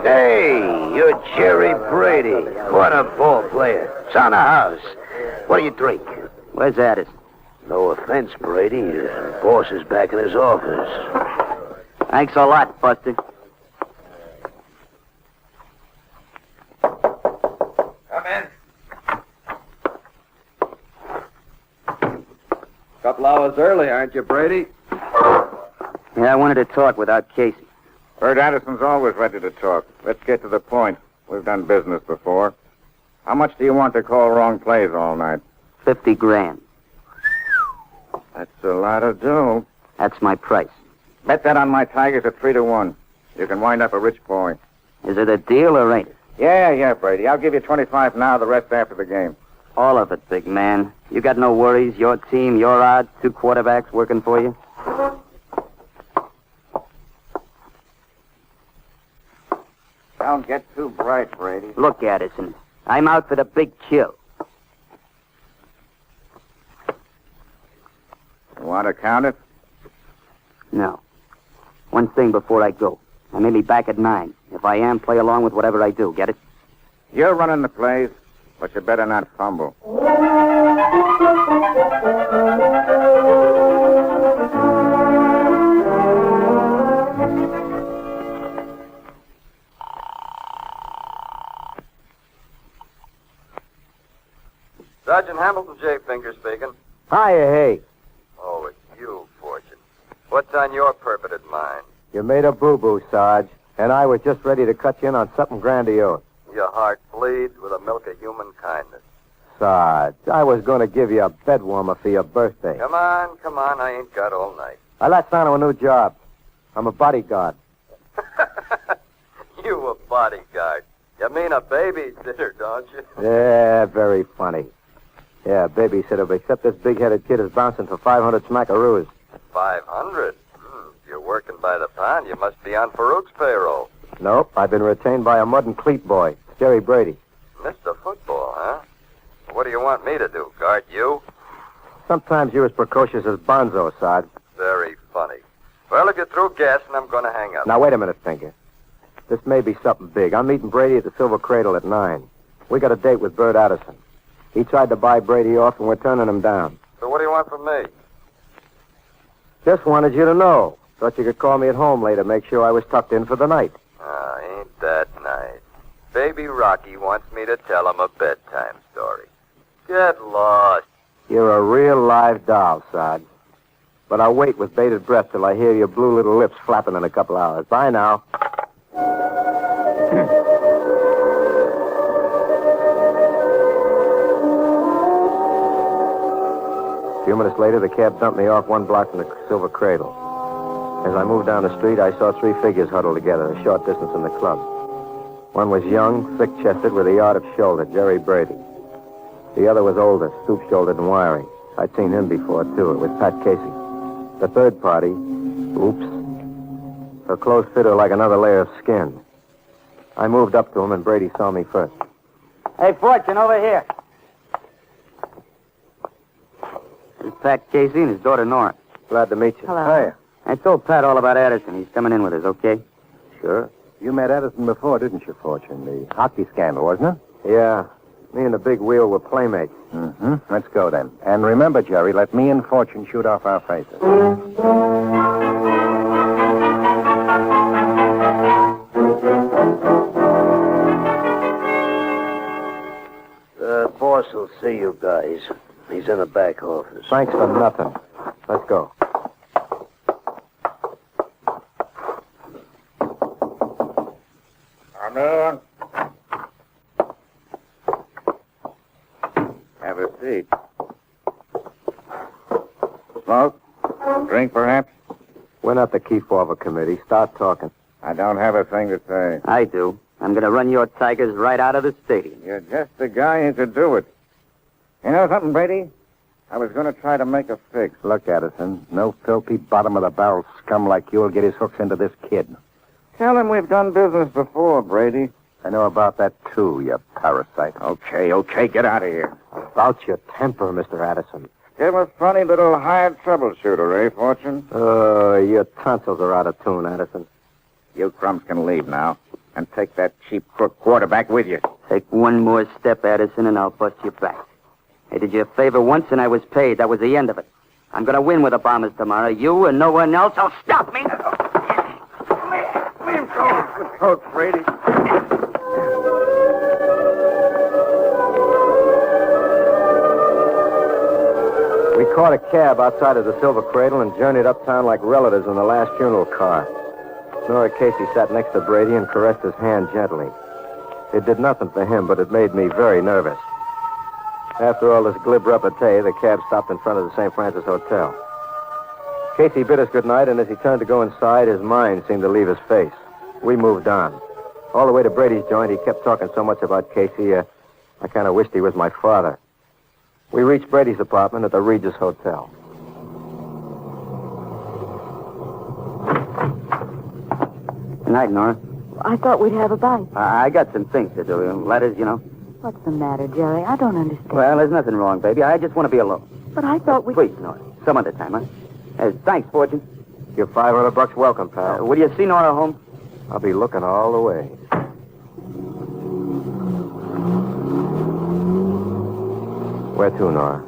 Hey, you're Jerry Brady. What a ball player. It's on the house. What do you drink? Where's Addison? No offense, Brady. The boss is back in his office. Thanks a lot, Buster. Come in. Couple hours early, aren't you, Brady? Yeah, I wanted to talk without Casey. Bert Addison's always ready to talk. Let's get to the point. We've done business before. How much do you want to call wrong plays all night? 50 grand. That's a lot of dough. That's my price. Bet that on my Tigers at 3-1. You can wind up a rich boy. Is it a deal or ain't it? Yeah, Brady. I'll give you 25 now, the rest after the game. All of it, big man. You got no worries. Your team, your odds, 2 quarterbacks working for you. Don't get too bright, Brady. Look, Addison. I'm out for the big kill. You want to count it? No. One thing before I go. I may be back at 9. If I am, play along with whatever I do. Get it? You're running the plays, but you better not fumble. Sergeant Hamilton J. Finger speaking. Hiya, hey. Oh, it's you, Fortune. What's on your perverted mind? You made a boo-boo, Sarge, and I was just ready to cut you in on something grandiose. Your heart bleeds with the milk of human kindness. Sarge, I was going to give you a bed warmer for your birthday. Come on, I ain't got all night. I latched on to a new job. I'm a bodyguard. You a bodyguard. You mean a babysitter, don't you? Yeah, very funny. Yeah, babysitter, but except this big-headed kid is bouncing for 500 smackaroos. 500? If you're working by the pound, you must be on Farouk's payroll. Nope, I've been retained by a mud and cleat boy, Jerry Brady. Mr. Football, huh? What do you want me to do, guard you? Sometimes you're as precocious as Bonzo, Sarge. Very funny. Well, if you're through guessing, I'm going to hang up. Now, wait a minute, Finger. This may be something big. I'm meeting Brady at the Silver Cradle at 9. We got a date with Bert Addison. He tried to buy Brady off, and we're turning him down. So what do you want from me? Just wanted you to know. Thought you could call me at home later, make sure I was tucked in for the night. Ain't that nice. Baby Rocky wants me to tell him a bedtime story. Get lost. You're a real live doll, Sarge. But I'll wait with bated breath till I hear your blue little lips flapping in a couple hours. Bye now. A few minutes later, the cab dumped me off 1 block from the Silver Cradle. As I moved down the street, I saw 3 figures huddled together, a short distance from the club. One was young, thick-chested, with a yard of shoulder, Jerry Brady. The other was older, stoop-shouldered and wiry. I'd seen him before, too. It was Pat Casey. The third party, oops, her clothes fit her like another layer of skin. I moved up to him, and Brady saw me first. Hey, Fortune, over here. This is Pat Casey and his daughter Nora. Glad to meet you. Hello. Hiya. I told Pat all about Addison. He's coming in with us, okay? Sure. You met Edison before, didn't you, Fortune? The hockey scandal, wasn't it? Yeah. Me and the big wheel were playmates. Mm-hmm. Let's go, then. And remember, Jerry, let me and Fortune shoot off our faces. The boss will see you guys. He's in the back office. Thanks for nothing. Let's go. Come in. Have a seat. Smoke? Drink, perhaps? We're not the Kefauver committee. Start talking. I don't have a thing to say. I do. I'm going to run your Tigers right out of the stadium. You're just the guy who could do it. You know something, Brady? I was going to try to make a fix. Look, Addison, no filthy bottom-of-the-barrel scum like you'll get his hooks into this kid. Tell him we've done business before, Brady. I know about that, too, you parasite. Okay, get out of here. About your temper, Mr. Addison. Give a funny little hired troubleshooter, eh, Fortune? Your tonsils are out of tune, Addison. You crumbs can leave now. And take that cheap crook quarterback with you. Take one more step, Addison, and I'll bust you back. I did you a favor once, and I was paid. That was the end of it. I'm going to win with the Bombers tomorrow. You and no one else will stop me. Let him go. Good coach, Brady. We caught a cab outside of the Silver Cradle and journeyed uptown like relatives in the last funeral car. Nora Casey sat next to Brady and caressed his hand gently. It did nothing for him, but it made me very nervous. After all this glib repartee, the cab stopped in front of the St. Francis Hotel. Casey bid us goodnight, and as he turned to go inside, his mind seemed to leave his face. We moved on. All the way to Brady's joint, he kept talking so much about Casey, I kind of wished he was my father. We reached Brady's apartment at the Regis Hotel. Good night, Nora. I thought we'd have a bite. I got some things to do. Letters, you know. What's the matter, Jerry? I don't understand. Well, there's nothing wrong, baby. I just want to be alone. But I thought we... Please, Nora. Some other time, huh? Thanks, Fortune. You're $500 welcome, pal. Will you see Nora home? I'll be looking all the way. Where to, Nora?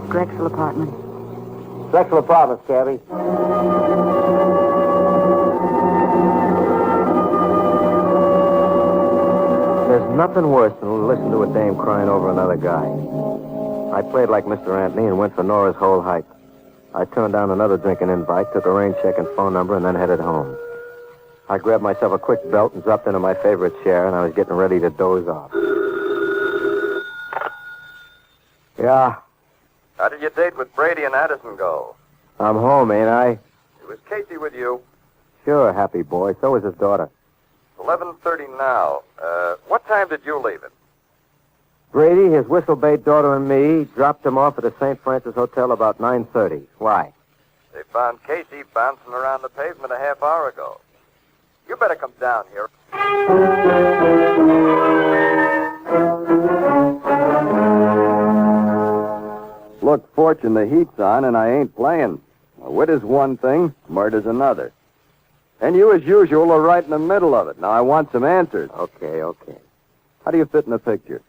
Drexel apartment. Drexel Apartments, Cabby. There's nothing worse than to listen to a dame crying over another guy. I played like Mr. Anthony and went for Nora's whole height. I turned down another drinking invite, took a rain check and phone number, and then headed home. I grabbed myself a quick belt and dropped into my favorite chair, and I was getting ready to doze off. Yeah, How did your date with Brady and Addison go? I'm home, ain't I? It was Casey with you. Sure, happy boy. So was his daughter. 11:30 now. What time did you leave it? Brady, his whistle-bait daughter, and me dropped him off at the St. Francis Hotel about 9:30. Why? They found Casey bouncing around the pavement a half hour ago. You better come down here. Look, Fortune, the heat's on, and I ain't playing. Wit is one thing, murder's another. And you, as usual, are right in the middle of it. Now, I want some answers. Okay. How do you fit in the picture?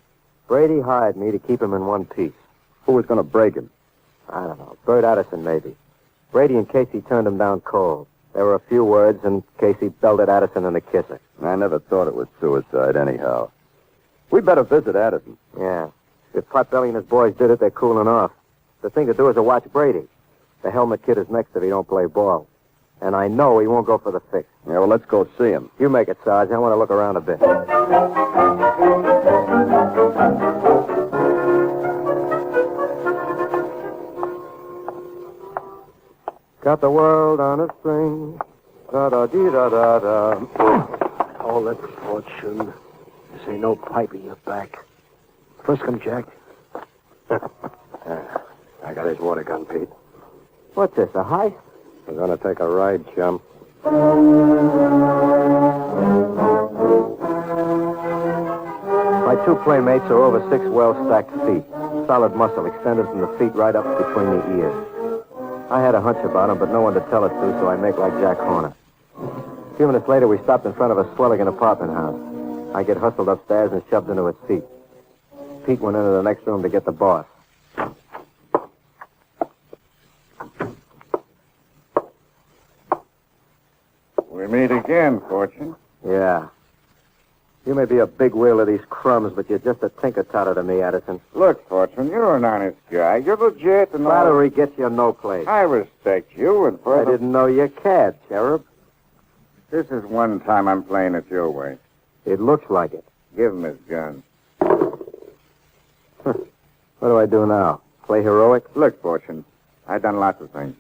Brady hired me to keep him in one piece. Who was going to break him? I don't know. Bert Addison, maybe. Brady and Casey turned him down cold. There were a few words, and Casey belted Addison in the kisser. I never thought it was suicide, anyhow. We better visit Addison. Yeah. If Potbelly and his boys did it, they're cooling off. The thing to do is to watch Brady. The helmet kid is next if he don't play ball. And I know he won't go for the fix. Yeah, well, let's go see him. You make it, Sarge. I want to look around a bit. Got the world on a string. Da-da-dee-da-da-da. Hold it, Fortune. This ain't no pipe in your back. Frisk him, Jack. I got his water gun, Pete. What's this, a heist? We're going to take a ride, chum. two playmates are over 6 well-stacked feet. Solid muscle extended from the feet right up between the ears. I had a hunch about him, but no one to tell it to, so I make like Jack Horner. A few minutes later, we stopped in front of a Swelligan apartment house. I get hustled upstairs and shoved into a seat. Pete went into the next room to get the boss. We meet again, Fortune. Yeah. You may be a big wheel of these crumbs, but you're just a tinker-totter to me, Addison. Look, Fortune, you're an honest guy. You're legit and Flattery gets you no place. I respect you, and I didn't know you cared, Cherub. This is one time I'm playing it your way. It looks like it. Give him his gun. What do I do now? Play heroic? Look, Fortune, I've done lots of things.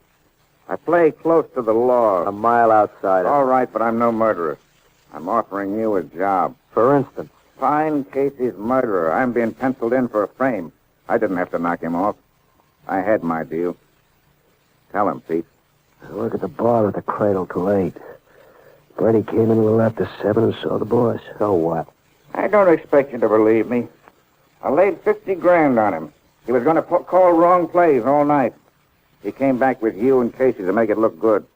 I play close to the law. A mile outside of it. All right, but I'm no murderer. I'm offering you a job. For instance? Find Casey's murderer. I'm being penciled in for a frame. I didn't have to knock him off. I had my deal. Tell him, Pete. I work at the bar at the Cradle till 8. Brady came in a little after 7 and saw the boss. So what? I don't expect you to believe me. I laid 50 grand on him. He was going to call wrong plays all night. He came back with you and Casey to make it look good.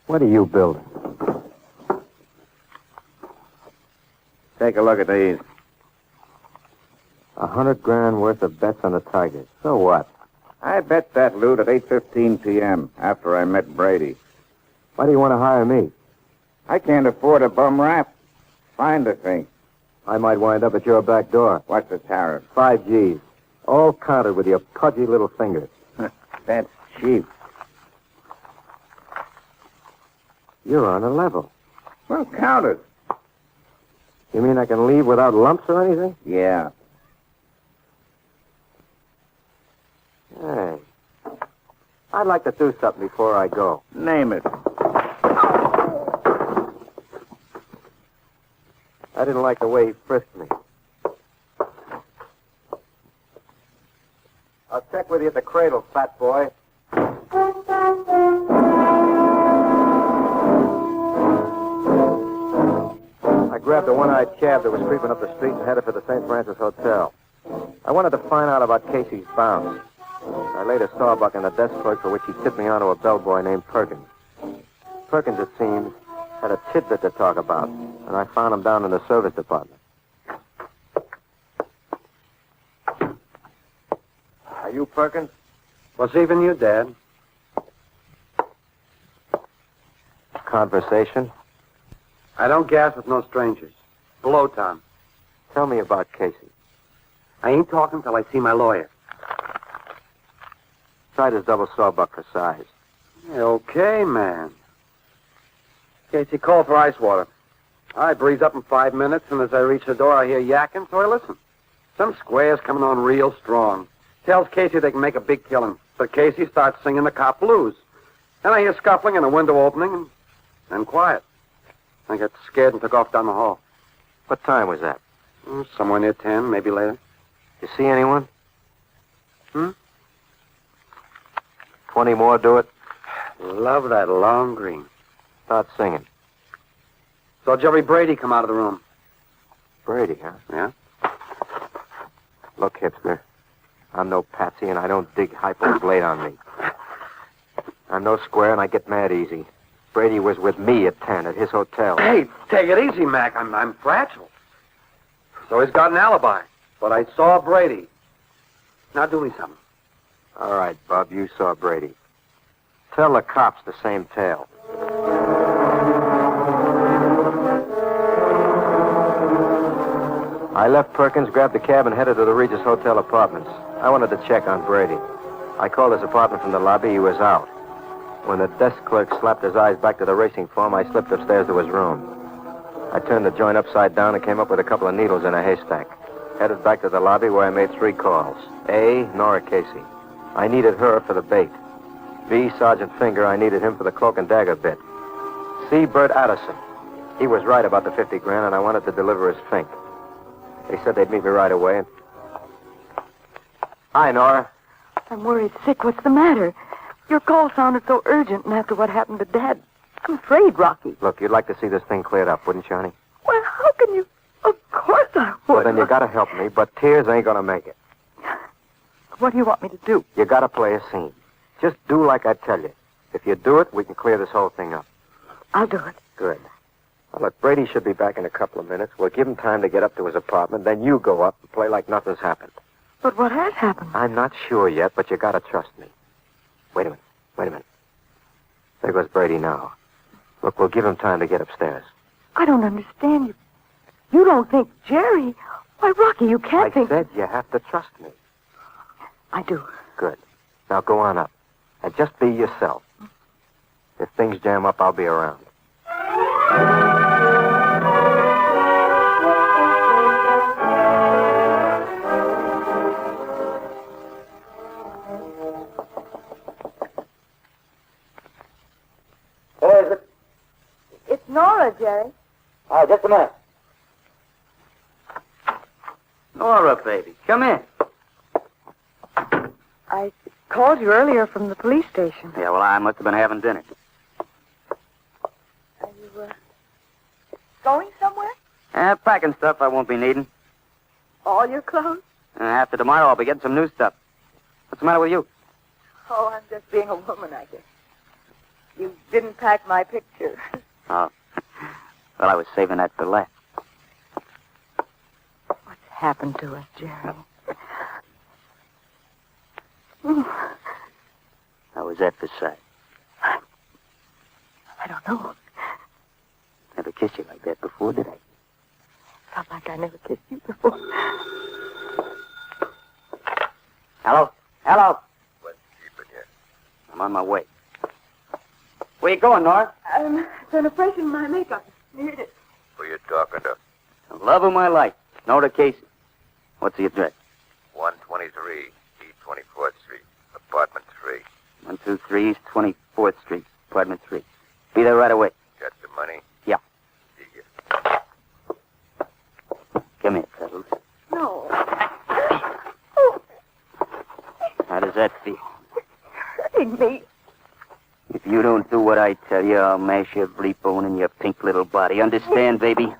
What are you building? Take a look at these. 100 grand worth of bets on the Tigers. So what? I bet that loot at 8:15 p.m. after I met Brady. Why do you want to hire me? I can't afford a bum rap. Find the thing. I might wind up at your back door. What's the tariff? 5 G's. All counted with your pudgy little fingers. That's cheap. You're on a level. Well, count it. You mean I can leave without lumps or anything? Yeah. Hey. I'd like to do something before I go. Name it. I didn't like the way he frisked me. I'll check with you at the Cradle, fat boy. I grabbed a one-eyed cab that was creeping up the street and headed for the St. Francis Hotel. I wanted to find out about Casey's bounce. I laid a sawbuck in the desk clerk for which he tipped me onto a bellboy named Perkins. Perkins, it seems, had a tidbit to talk about, and I found him down in the service department. Are you Perkins? What's even you, Dad? Conversation? I don't gas with no strangers. Blow time. Tell me about Casey. I ain't talking till I see my lawyer. Tried his double sawbuck for size. Okay, man. Casey called for ice water. I breeze up in 5 minutes, and as I reach the door, I hear yakking, so I listen. Some square's coming on real strong. Tells Casey they can make a big killing. But Casey starts singing the cop blues. Then I hear scuffling and a window opening, and then quiet. I got scared and took off down the hall. What time was that? Somewhere near 10, maybe later. You see anyone? 20 more, do it. Love that long green. Start singing. Saw Jerry Brady come out of the room. Brady, huh? Yeah? Look, hipster, I'm no patsy, and I don't dig hypos late on me. I'm no square, and I get mad easy. Brady was with me at 10 at his hotel. Hey, take it easy, Mac. I'm fragile. So he's got an alibi. But I saw Brady. Now do me something. All right, Bub, you saw Brady. Tell the cops the same tale. I left Perkins, grabbed the cab, and headed to the Regis Hotel apartments. I wanted to check on Brady. I called his apartment from the lobby. He was out. When the desk clerk slapped his eyes back to the racing form, I slipped upstairs to his room. I turned the joint upside down and came up with a couple of needles in a haystack. Headed back to the lobby where I made 3 calls. A, Nora Casey. I needed her for the bait. B, Sergeant Finger. I needed him for the cloak and dagger bit. C, Bert Addison. He was right about the 50 grand, and I wanted to deliver his fink. They said they'd meet me right away. Hi, Nora. I'm worried sick. What's the matter? Your call sounded so urgent, and after what happened to Dad, I'm afraid, Rocky. Look, you'd like to see this thing cleared up, wouldn't you, honey? Well, how can you? Of course Well, then you gotta help me, but tears ain't gonna make it. What do you want me to do? You gotta play a scene. Just do like I tell you. If you do it, we can clear this whole thing up. I'll do it. Good. Well, look, Brady should be back in a couple of minutes. We'll give him time to get up to his apartment, then you go up and play like nothing's happened. But what has happened? I'm not sure yet, but you gotta trust me. Wait a minute. There goes Brady now. Look, we'll give him time to get upstairs. I don't understand you. You don't think Jerry... Why, Rocky, you can't think... I said you have to trust me. I do. Good. Now go on up. And just be yourself. If things jam up, I'll be around. Who is it? It's Nora, Jerry. Oh, just a minute. Nora, baby, come in. I called you earlier from the police station. Yeah, well, I must have been having dinner. Are you, going somewhere? Packing stuff I won't be needing. All your clothes? After tomorrow, I'll be getting some new stuff. What's the matter with you? Oh, I'm just being a woman, I guess. You didn't pack my picture. Oh. Well, I was saving that for last. What's happened to us, Jerry? How was that for sight? I don't know. Never kissed you like that before, did I? Felt like I never kissed you before. Hello? Hello? What's keeping you? I'm on my way. Where you going, Nora? I'm gonna freshen my makeup. Need it. Who you talking to? The love of my life. Nora Casey. What's the address? 123 East 24th Street, apartment 3. 123 East 24th Street, apartment 3. Be there right away. Got the money? Yeah. See you. Come here, Cuddles. No. How does that feel? Hurting me. If you don't do what I tell you, I'll mash every bone in your pink little body. Understand, baby?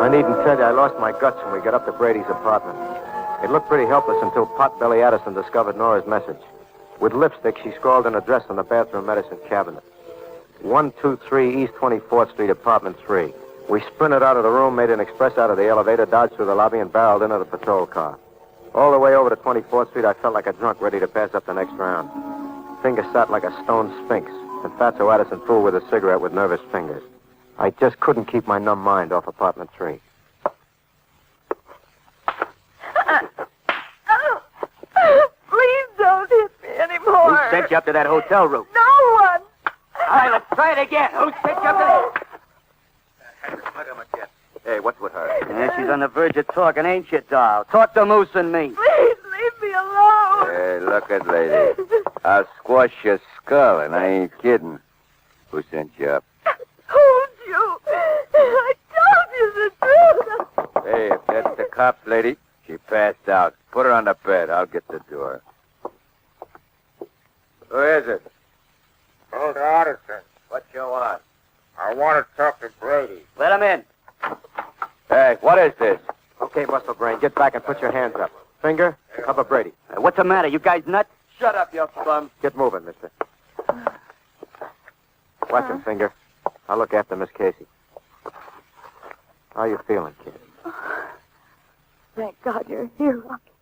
I needn't tell you, I lost my guts when we got up to Brady's apartment. It looked pretty helpless until Potbelly Addison discovered Nora's message. With lipstick, she scrawled an address on the bathroom medicine cabinet. 123 East 24th Street, apartment 3. We sprinted out of the room, made an express out of the elevator, dodged through the lobby, and barreled into the patrol car. All the way over to 24th Street, I felt like a drunk ready to pass up the next round. Fingers sat like a stone sphinx, and Fatso Addison fooled with a cigarette with nervous fingers. I just couldn't keep my numb mind off apartment 3. Please don't hit me anymore. Who sent you up to that hotel room? No one. All right, let's try it again. Who sent you up to Hey, what's with her? Yeah, she's on the verge of talking, ain't she, doll? Talk to Moose and me. Please leave me alone. Hey, look at lady. I'll squash your skull, and I ain't kidding. Who sent you up? Told you. I told you the truth. Hey, if that's the cops, lady, she passed out. Put her on the bed. I'll get the door. Who is it? Old Addison. What you want? I want to talk to Brady. Let him in. Hey, what is this? Okay, Muscle Brain, get back and put your hands up. Finger, cover Brady. What's the matter? You guys nuts? Shut up, you bum. Get moving, mister. Watch him, Finger. I'll look after Miss Casey. How you feeling, kid? Thank God you're here, Rocky.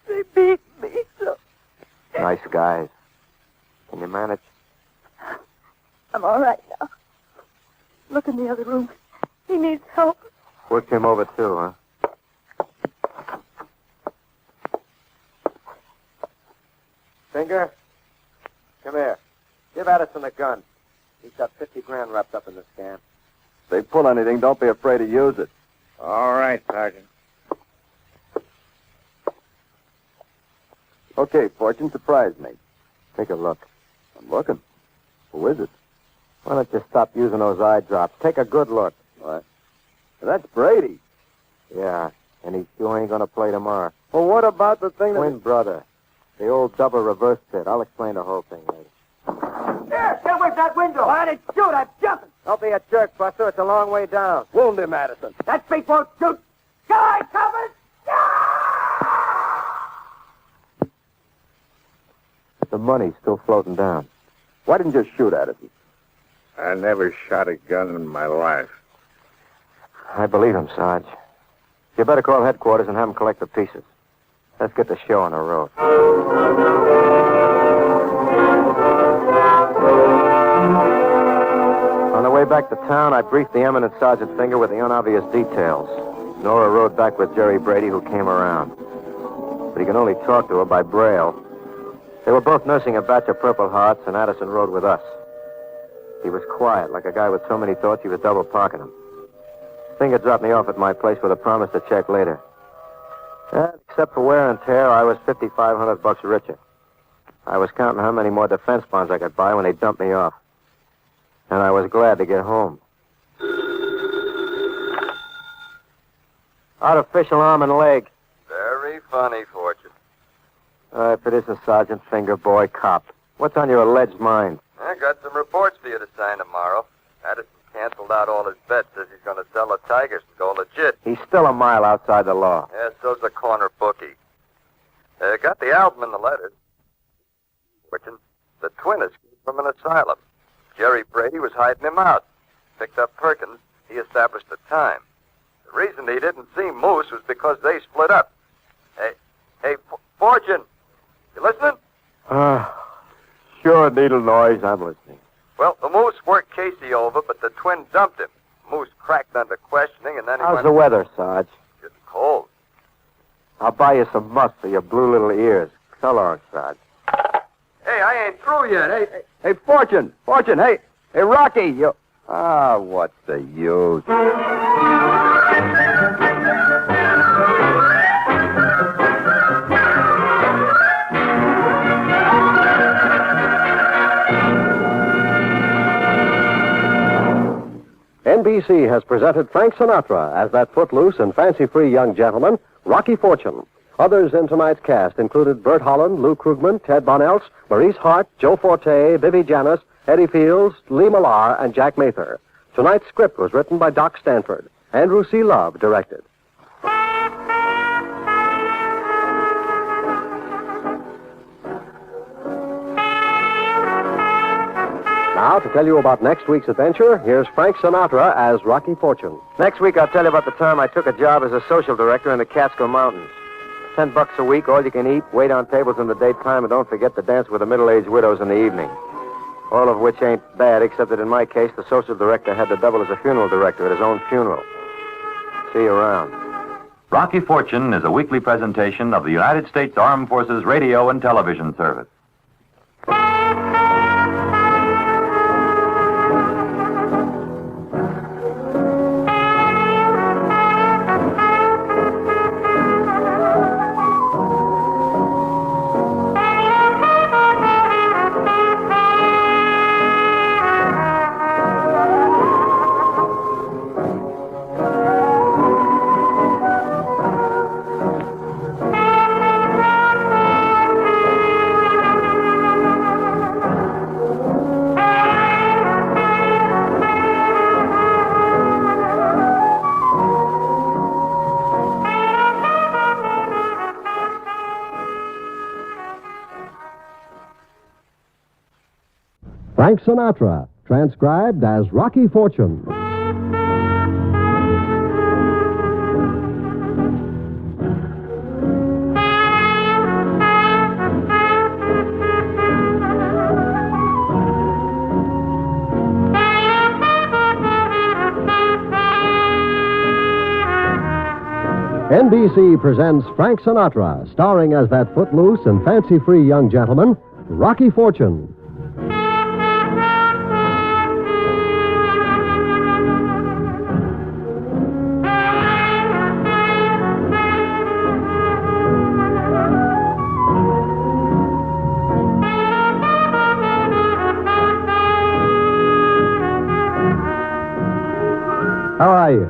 They beat me so. Nice guys. Can you manage? I'm all right now. Look in the other room. He needs help. Worked him over, too, huh? Finger, come here. Give Addison a gun. He's got 50 grand wrapped up in the scam. If they pull anything, don't be afraid to use it. All right, Sergeant. Okay, Fortune, surprise me. Take a look. I'm looking. Who is it? Why don't you stop using those eye drops? Take a good look. What? That's Brady. Yeah, and he sure ain't gonna play tomorrow. Well, what about the thing Twin brother. The old double reverse fit. I'll explain the whole thing later. here! Get away from that window! I didn't shoot, I'm jumping! Don't be a jerk, Buster. It's a long way down. Wound him, Addison. That speak won't shoot! Guy, cover! The money's still floating down. Why didn't you shoot Addison? I never shot a gun in my life. I believe him, Sarge. You better call headquarters and have them collect the pieces. Let's get the show on the road. On the way back to town, I briefed the eminent Sergeant Finger with the unobvious details. Nora rode back with Jerry Brady, who came around. But he could only talk to her by braille. They were both nursing a batch of Purple Hearts, and Addison rode with us. He was quiet, like a guy with so many thoughts he was double parking them. Finger dropped me off at my place with a promise to check later. And except for wear and tear, I was $5,500 richer. I was counting how many more defense bonds I could buy when they dumped me off. And I was glad to get home. Artificial arm and leg. Very funny, Fortune. If it isn't Sergeant Finger, boy, cop. What's on your alleged mind? I got some reports for you to sign tomorrow. Addison canceled out all his bets, says he's going to sell the Tigers and go legit. He's still a mile outside the law. Yeah, so's the corner bookie. Got the album in the letters. Fortune, the twin escaped from an asylum. Jerry Brady was hiding him out. Picked up Perkins. He established the time. The reason he didn't see Moose was because they split up. Hey, Fortune, you listening? Sure, needle noise. I'm listening. Well, the Moose worked Casey over, but the twin dumped him. Moose cracked under questioning, and then he How's the weather, Sarge? Getting cold. I'll buy you some must for your blue little ears. So long, Sarge. Hey, I ain't through yet. Hey, Fortune. Hey, Rocky, you... What's the use? NBC has presented Frank Sinatra as that footloose and fancy-free young gentleman, Rocky Fortune. Others in tonight's cast included Bert Holland, Lou Krugman, Ted Bonells, Maurice Hart, Joe Forte, Bibi Janis, Eddie Fields, Lee Millar, and Jack Mather. Tonight's script was written by Doc Stanford. Andrew C. Love directed. Now, to tell you about next week's adventure, here's Frank Sinatra as Rocky Fortune. Next week, I'll tell you about the time I took a job as a social director in the Catskill Mountains. $10 a week, all you can eat, wait on tables in the daytime, and don't forget to dance with the middle-aged widows in the evening. All of which ain't bad, except that in my case, the social director had to double as a funeral director at his own funeral. See you around. Rocky Fortune is a weekly presentation of the United States Armed Forces Radio and Television Service. Frank Sinatra, transcribed as Rocky Fortune. NBC presents Frank Sinatra, starring as that footloose and fancy-free young gentleman, Rocky Fortune. How are you?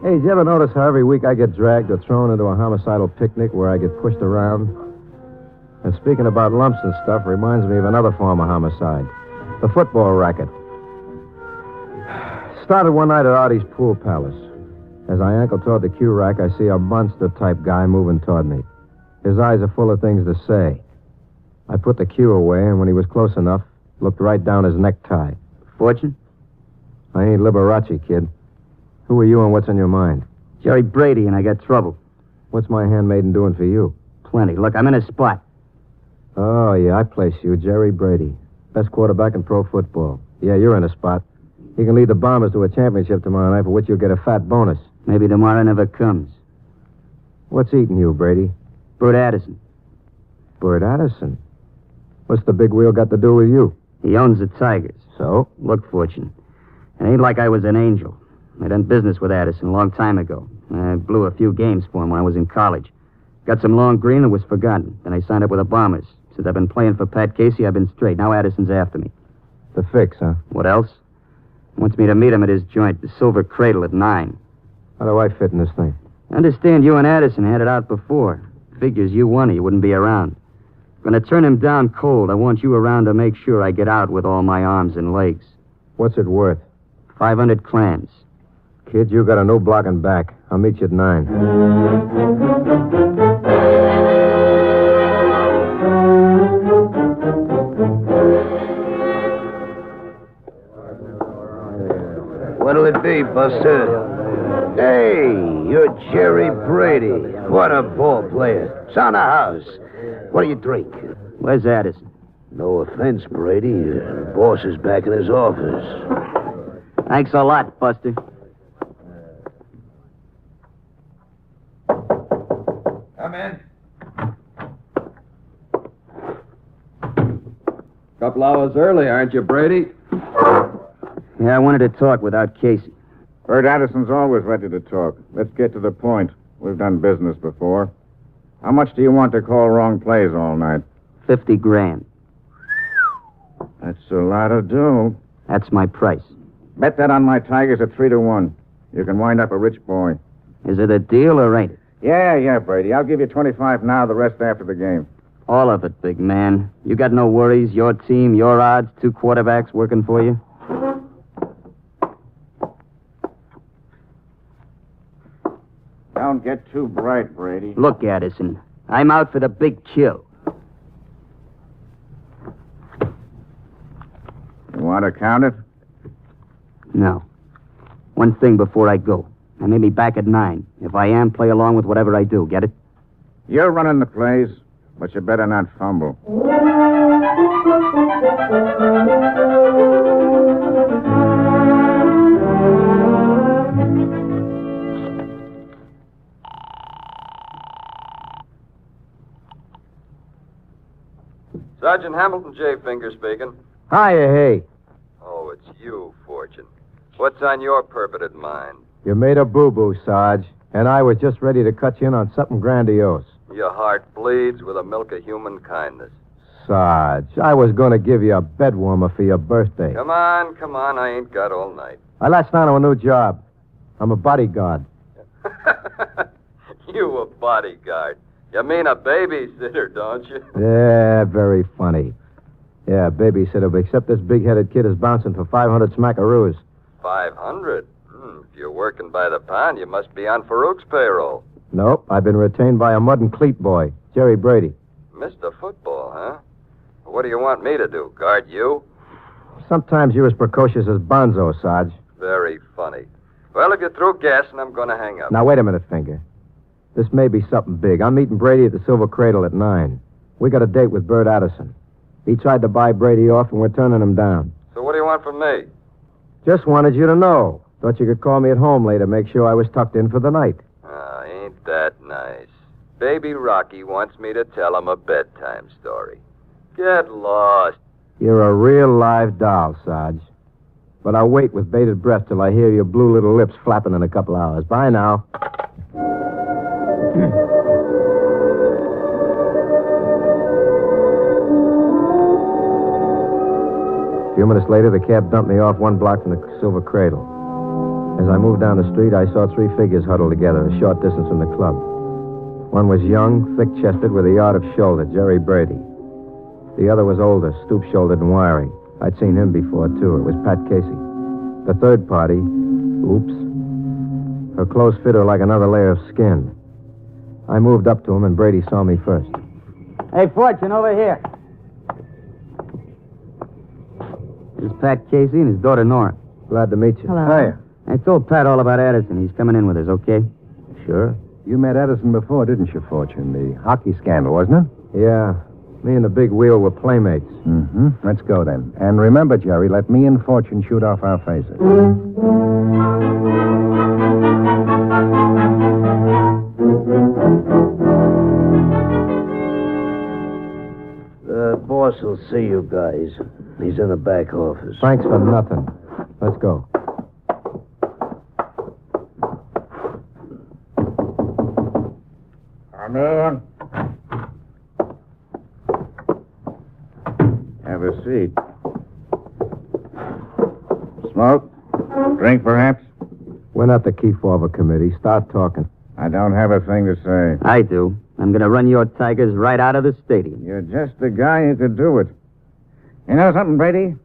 Hey, did you ever notice how every week I get dragged or thrown into a homicidal picnic where I get pushed around? And speaking about lumps and stuff reminds me of another form of homicide. The football racket. Started one night at Artie's pool palace. As I ankle toward the cue rack, I see a monster-type guy moving toward me. His eyes are full of things to say. I put the cue away, and when he was close enough, looked right down his necktie. Fortune? I ain't Liberace, kid. Who are you and what's on your mind? Jerry Brady, and I got trouble. What's my handmaiden doing for you? Plenty. Look, I'm in a spot. Oh, yeah, I place you, Jerry Brady. Best quarterback in pro football. Yeah, you're in a spot. You can lead the Bombers to a championship tomorrow night, for which you'll get a fat bonus. Maybe tomorrow never comes. What's eating you, Brady? Bert Addison. Bert Addison? What's the big wheel got to do with you? He owns the Tigers. So? Look, Fortune, it ain't like I was an angel. I done business with Addison a long time ago. I blew a few games for him when I was in college. Got some long green and was forgotten. Then I signed up with the Bombers. Since I've been playing for Pat Casey, I've been straight. Now Addison's after me. The fix, huh? What else? Wants me to meet him at his joint, the Silver Cradle, at 9. How do I fit in this thing? Understand you and Addison had it out before. Figures you won or you wouldn't be around. Gonna turn him down cold. I want you around to make sure I get out with all my arms and legs. What's it worth? 500 clams. Kid, you got a no blocking back. I'll meet you at 9. What'll it be, Buster? Hey, you're Jerry Brady. What a ball player. It's on the house. What do you drink? Where's Addison? No offense, Brady. The boss is back in his office. Thanks a lot, Buster. Come in. Couple hours early, aren't you, Brady? Yeah, I wanted to talk without Casey. Bert Addison's always ready to talk. Let's get to the point. We've done business before. How much do you want to call wrong plays all night? 50 grand. That's a lot of dough. That's my price. Bet that on my Tigers at 3-1. You can wind up a rich boy. Is it a deal or ain't it? Yeah, Brady. I'll give you 25 now, the rest after the game. All of it, big man. You got no worries. Your team, your odds, 2 quarterbacks working for you. Don't get too bright, Brady. Look, Addison, I'm out for the big kill. You want to count it? No. One thing before I go. I may be back at 9. If I am, play along with whatever I do. Get it? You're running the plays, but you better not fumble. Sergeant Hamilton J. Finger speaking. Hiya, hey. Oh, it's you, Fortune. What's on your perverted mind? You made a boo-boo, Sarge, and I was just ready to cut you in on something grandiose. Your heart bleeds with the milk of human kindness. Sarge, I was going to give you a bed warmer for your birthday. Come on, I ain't got all night. I latched on to a new job. I'm a bodyguard. You a bodyguard. You mean a babysitter, don't you? Yeah, very funny. Yeah, babysitter, but except this big-headed kid is bouncing for 500 smackaroos. 500? If you're working by the pound, you must be on Farouk's payroll. Nope, I've been retained by a mud and cleat boy, Jerry Brady. Mr. Football, huh? What do you want me to do, guard you? Sometimes you're as precocious as Bonzo, Sarge. Very funny. Well, if you're through guessing, I'm going to hang up. Now, wait a minute, Finger. This may be something big. I'm meeting Brady at the Silver Cradle at 9. We got a date with Bert Addison. He tried to buy Brady off, and we're turning him down. So what do you want from me? Just wanted you to know. Thought you could call me at home later, make sure I was tucked in for the night. Ain't that nice. Baby Rocky wants me to tell him a bedtime story. Get lost. You're a real live doll, Sarge. But I'll wait with bated breath till I hear your blue little lips flapping in a couple hours. Bye now. A few minutes later, the cab dumped me off 1 block from the Silver Cradle. As I moved down the street, I saw 3 figures huddled together a short distance from the club. One was young, thick-chested, with a yard of shoulder, Jerry Brady. The other was older, stoop-shouldered and wiry, I'd seen him before, too. It was Pat Casey. The third party, oops, her clothes fit her like another layer of skin. I moved up to him, and Brady saw me first. Hey, Fortune, over here. This is Pat Casey and his daughter, Nora. Glad to meet you. Hello. Hiya. I told Pat all about Addison. He's coming in with us, okay? Sure. You met Edison before, didn't you, Fortune? The hockey scandal, wasn't it? Yeah. Me and the big wheel were playmates. Mm-hmm. Let's go, then. And remember, Jerry, let me and Fortune shoot off our faces. The boss will see you guys. He's in the back office. Thanks for nothing. Let's go. Come in. Have a seat. Smoke? Drink, perhaps? We're not the Kefauver committee. Start talking. I don't have a thing to say. I do. I'm going to run your Tigers right out of the stadium. You're just the guy who could do it. You know something, Brady?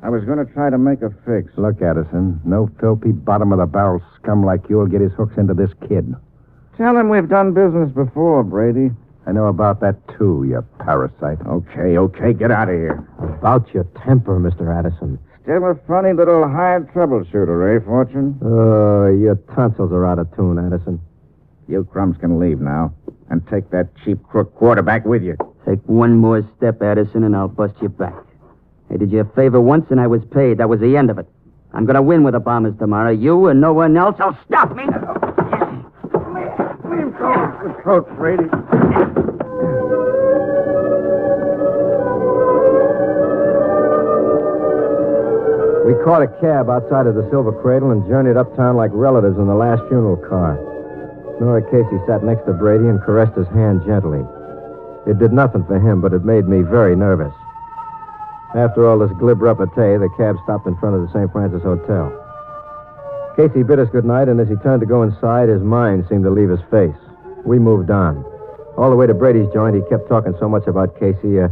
I was going to try to make a fix. Look, Addison, no filthy bottom-of-the-barrel scum like you'll get his hooks into this kid. Tell him we've done business before, Brady. I know about that, too, you parasite. Okay, get out of here. About your temper, Mr. Addison. Still a funny little hired troubleshooter, eh, Fortune? Oh, your tonsils are out of tune, Addison. You crumbs can leave now. And take that cheap crook quarterback with you. Take one more step, Addison, and I'll bust you back. I did you a favor once, and I was paid. That was the end of it. I'm going to win with the Bombers tomorrow. You and no one else will stop me. Leave go. Good throat, Brady. We caught a cab outside of the Silver Cradle and journeyed uptown like relatives in the last funeral car. Nora Casey sat next to Brady and caressed his hand gently. It did nothing for him, but it made me very nervous. After all this glib repartee, the cab stopped in front of the St. Francis Hotel. Casey bid us goodnight, and as he turned to go inside, his mind seemed to leave his face. We moved on. All the way to Brady's joint, he kept talking so much about Casey, I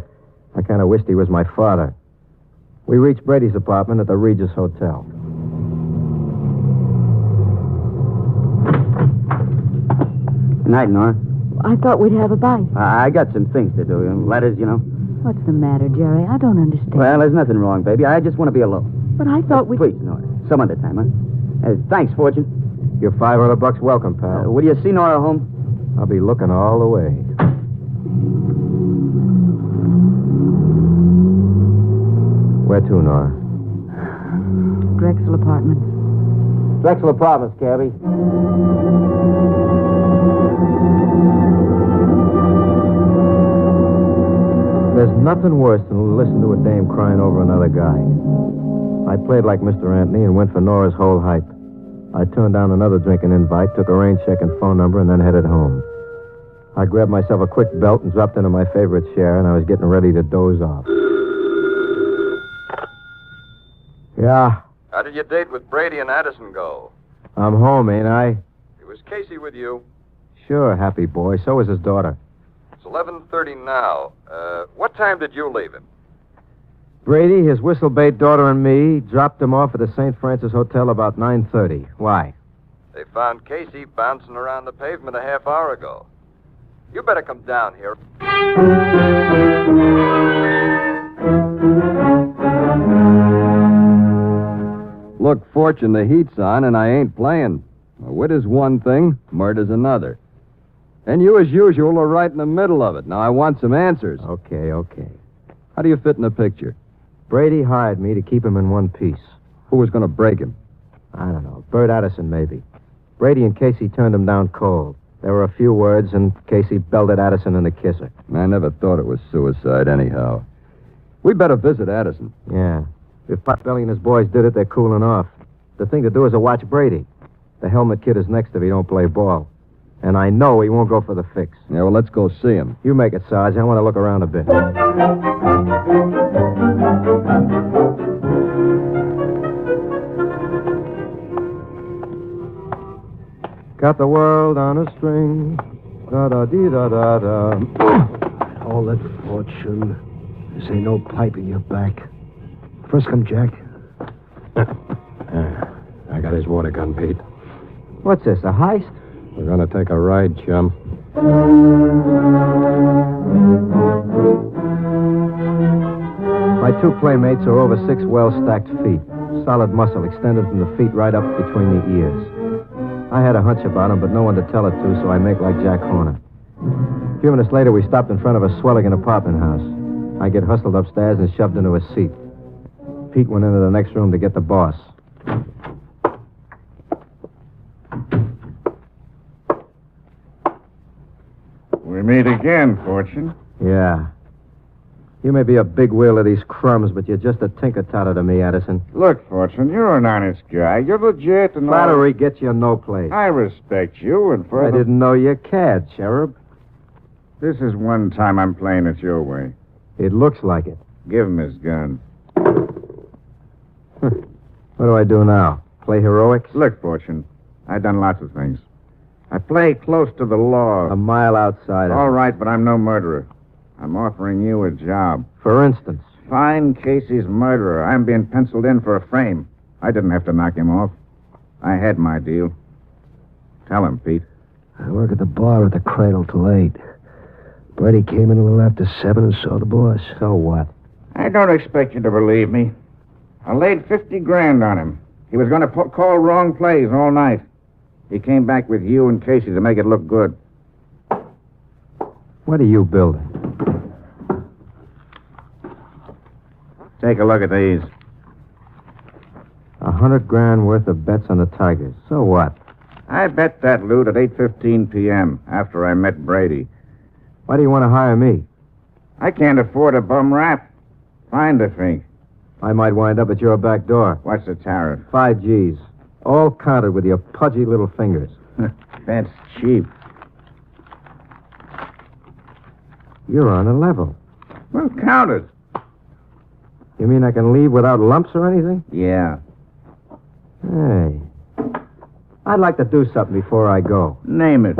kind of wished he was my father. We reached Brady's apartment at the Regis Hotel. Good night, Nora. I thought we'd have a bite. I got some things to do. Letters, you know. What's the matter, Jerry? I don't understand. Well, there's nothing wrong, baby. I just want to be alone. But I thought we... Please, Nora. Some other time, huh? Thanks, Fortune. Your $500 welcome, pal. Will you see Nora home? I'll be looking all the way. Where to, Nora? Drexel Apartments. Drexel Apartments, Cabby. There's nothing worse than to listen to a dame crying over another guy. I played like Mr. Anthony and went for Nora's whole hype. I turned down another drinking invite, took a rain check and phone number, and then headed home. I grabbed myself a quick belt and dropped into my favorite chair, and I was getting ready to doze off. Yeah, How did your date with Brady and Addison go? I'm home, ain't I? It was Casey with you. Sure, happy boy. So is his daughter. It's 11:30 now. What time did you leave him? Brady, his whistle-bait daughter, and me dropped him off at the St. Francis Hotel about 9:30. Why? They found Casey bouncing around the pavement a half hour ago. You better come down here. Look, Fortune, the heat's on, and I ain't playing. Wit is one thing, murder's another. And you, as usual, are right in the middle of it. Now, I want some answers. Okay. How do you fit in the picture? Brady hired me to keep him in one piece. Who was going to break him? I don't know. Bert Addison, maybe. Brady and Casey turned him down cold. There were a few words, and Casey belted Addison in the kisser. I never thought it was suicide, anyhow. We better visit Addison. Yeah. If Potbelly and his boys did it, they're cooling off. The thing to do is to watch Brady. The helmet kid is next if he don't play ball. And I know he won't go for the fix. Yeah, well, let's go see him. You make it, Sarge. I want to look around a bit. Got the world on a string. Da-da-dee-da-da-da. Hold it, Fortune. This ain't no pipe in your back. frisk him, Jack. I got his water gun, Pete. What's this, a heist? We're gonna take a ride, chum. My two playmates are over 6 well-stacked feet. Solid muscle extended from the feet right up between the ears. I had a hunch about them, but no one to tell it to, so I make like Jack Horner. A few minutes later, we stopped in front of a Swelligan apartment house. I get hustled upstairs and shoved into a seat. Pete went into the next room to get the boss. We meet again, Fortune. Yeah. You may be a big wheel of these crumbs, but you're just a tinker-tatter to me, Addison. Look, Fortune, you're an honest guy. You're legit and all. Flattery gets you no place. I respect you, and for I didn't know you cared, Cherub. This is one time I'm playing it your way. It looks like it. Give him his gun. What do I do now? Play heroics? Look, Fortune, I've done lots of things. I play close to the law. A mile outside of All right, but I'm no murderer. I'm offering you a job. For instance? Find Casey's murderer. I'm being penciled in for a frame. I didn't have to knock him off. I had my deal. Tell him, Pete. I work at the bar at the Cradle till 8. Brady came in a little after 7 and saw the boss. So what? I don't expect you to believe me. I laid 50 grand on him. He was going to call wrong plays all night. He came back with you and Casey to make it look good. What are you building? Take a look at these. 100 grand worth of bets on the Tigers. So what? I bet that loot at 8:15 p.m. after I met Brady. Why do you want to hire me? I can't afford a bum rap. Find a thing. I might wind up at your back door. What's the tariff? 5 G's. All counted with your pudgy little fingers. That's cheap. You're on a level. Well, count it. You mean I can leave without lumps or anything? Yeah. Hey. I'd like to do something before I go. Name it.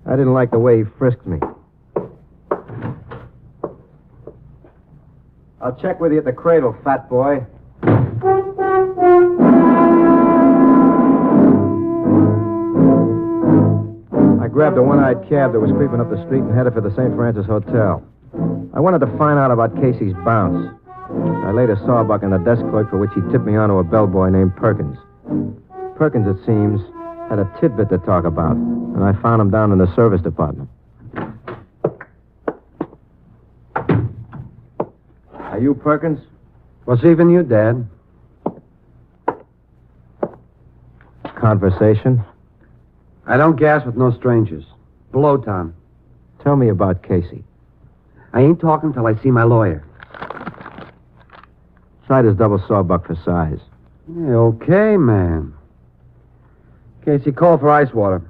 I didn't like the way he frisked me. I'll check with you at the Cradle, fat boy. I grabbed a one-eyed cab that was creeping up the street and headed for the St. Francis Hotel. I wanted to find out about Casey's bounce. I laid a sawbuck on the desk clerk for which he tipped me onto a bellboy named Perkins. Perkins, it seems, had a tidbit to talk about, and I found him down in the service department. Are you Perkins? What's even you, Dad? Conversation? I don't gas with no strangers. Blow time. Tell me about Casey. I ain't talking till I see my lawyer. Try his double sawbuck for size. Yeah, okay, man. Casey called for ice water.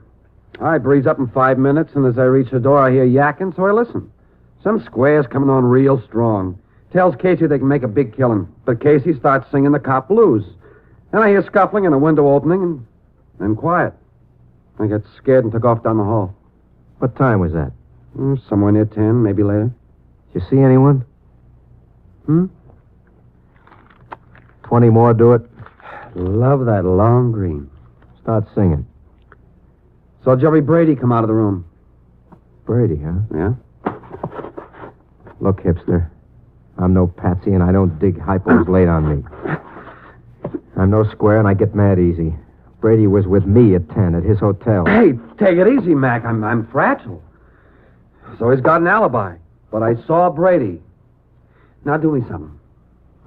I breeze up in 5 minutes, and as I reach the door, I hear yakking, so I listen. Some square's coming on real strong. Tells Casey they can make a big killing, but Casey starts singing the cop blues. Then I hear scuffling and a window opening, and then quiet. I got scared and took off down the hall. What time was that? Somewhere near 10, maybe later. Did you see anyone? 20 more, do it. Love that long green. Start singing. Saw Jerry Brady come out of the room. Brady, huh? Yeah? Look, hipster. I'm no patsy, and I don't dig hypos late on me. I'm no square, and I get mad easy. Brady was with me at 10 at his hotel. Hey, take it easy, Mac. I'm fragile. So he's got an alibi. But I saw Brady. Now do me something.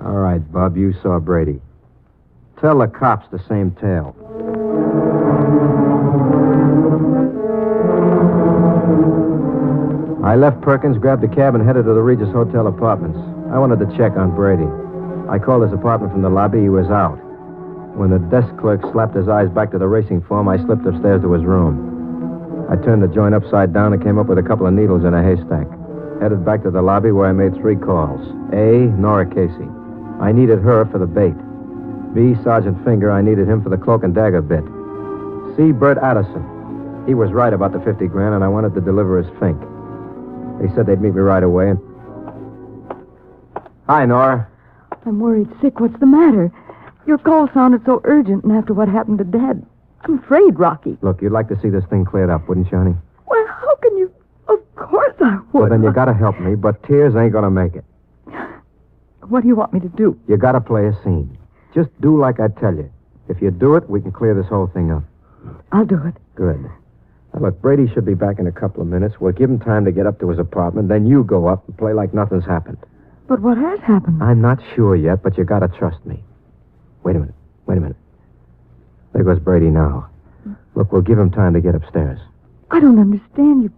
All right, Bub, you saw Brady. Tell the cops the same tale. I left Perkins, grabbed a cab, and headed to the Regis Hotel apartments. I wanted to check on Brady. I called his apartment from the lobby. He was out. When the desk clerk slapped his eyes back to the racing form, I slipped upstairs to his room. I turned the joint upside down and came up with a couple of needles in a haystack. Headed back to the lobby where I made 3 calls. A, Nora Casey. I needed her for the bait. B, Sergeant Finger. I needed him for the cloak and dagger bit. C, Bert Addison. He was right about the 50 grand, and I wanted to deliver his fink. They said they'd meet me right away. And... Hi, Nora. I'm worried sick. What's the matter? Your call sounded so urgent, and after what happened to Dad, I'm afraid, Rocky. Look, you'd like to see this thing cleared up, wouldn't you, honey? Well, how can you... Of course I would. Well, then you gotta help me, but tears ain't gonna make it. What do you want me to do? You gotta play a scene. Just do like I tell you. If you do it, we can clear this whole thing up. I'll do it. Good. Now, look, Brady should be back in a couple of minutes. We'll give him time to get up to his apartment, then you go up and play like nothing's happened. But what has happened? I'm not sure yet, but you gotta trust me. Wait a minute. There goes Brady now. Look, we'll give him time to get upstairs. I don't understand you.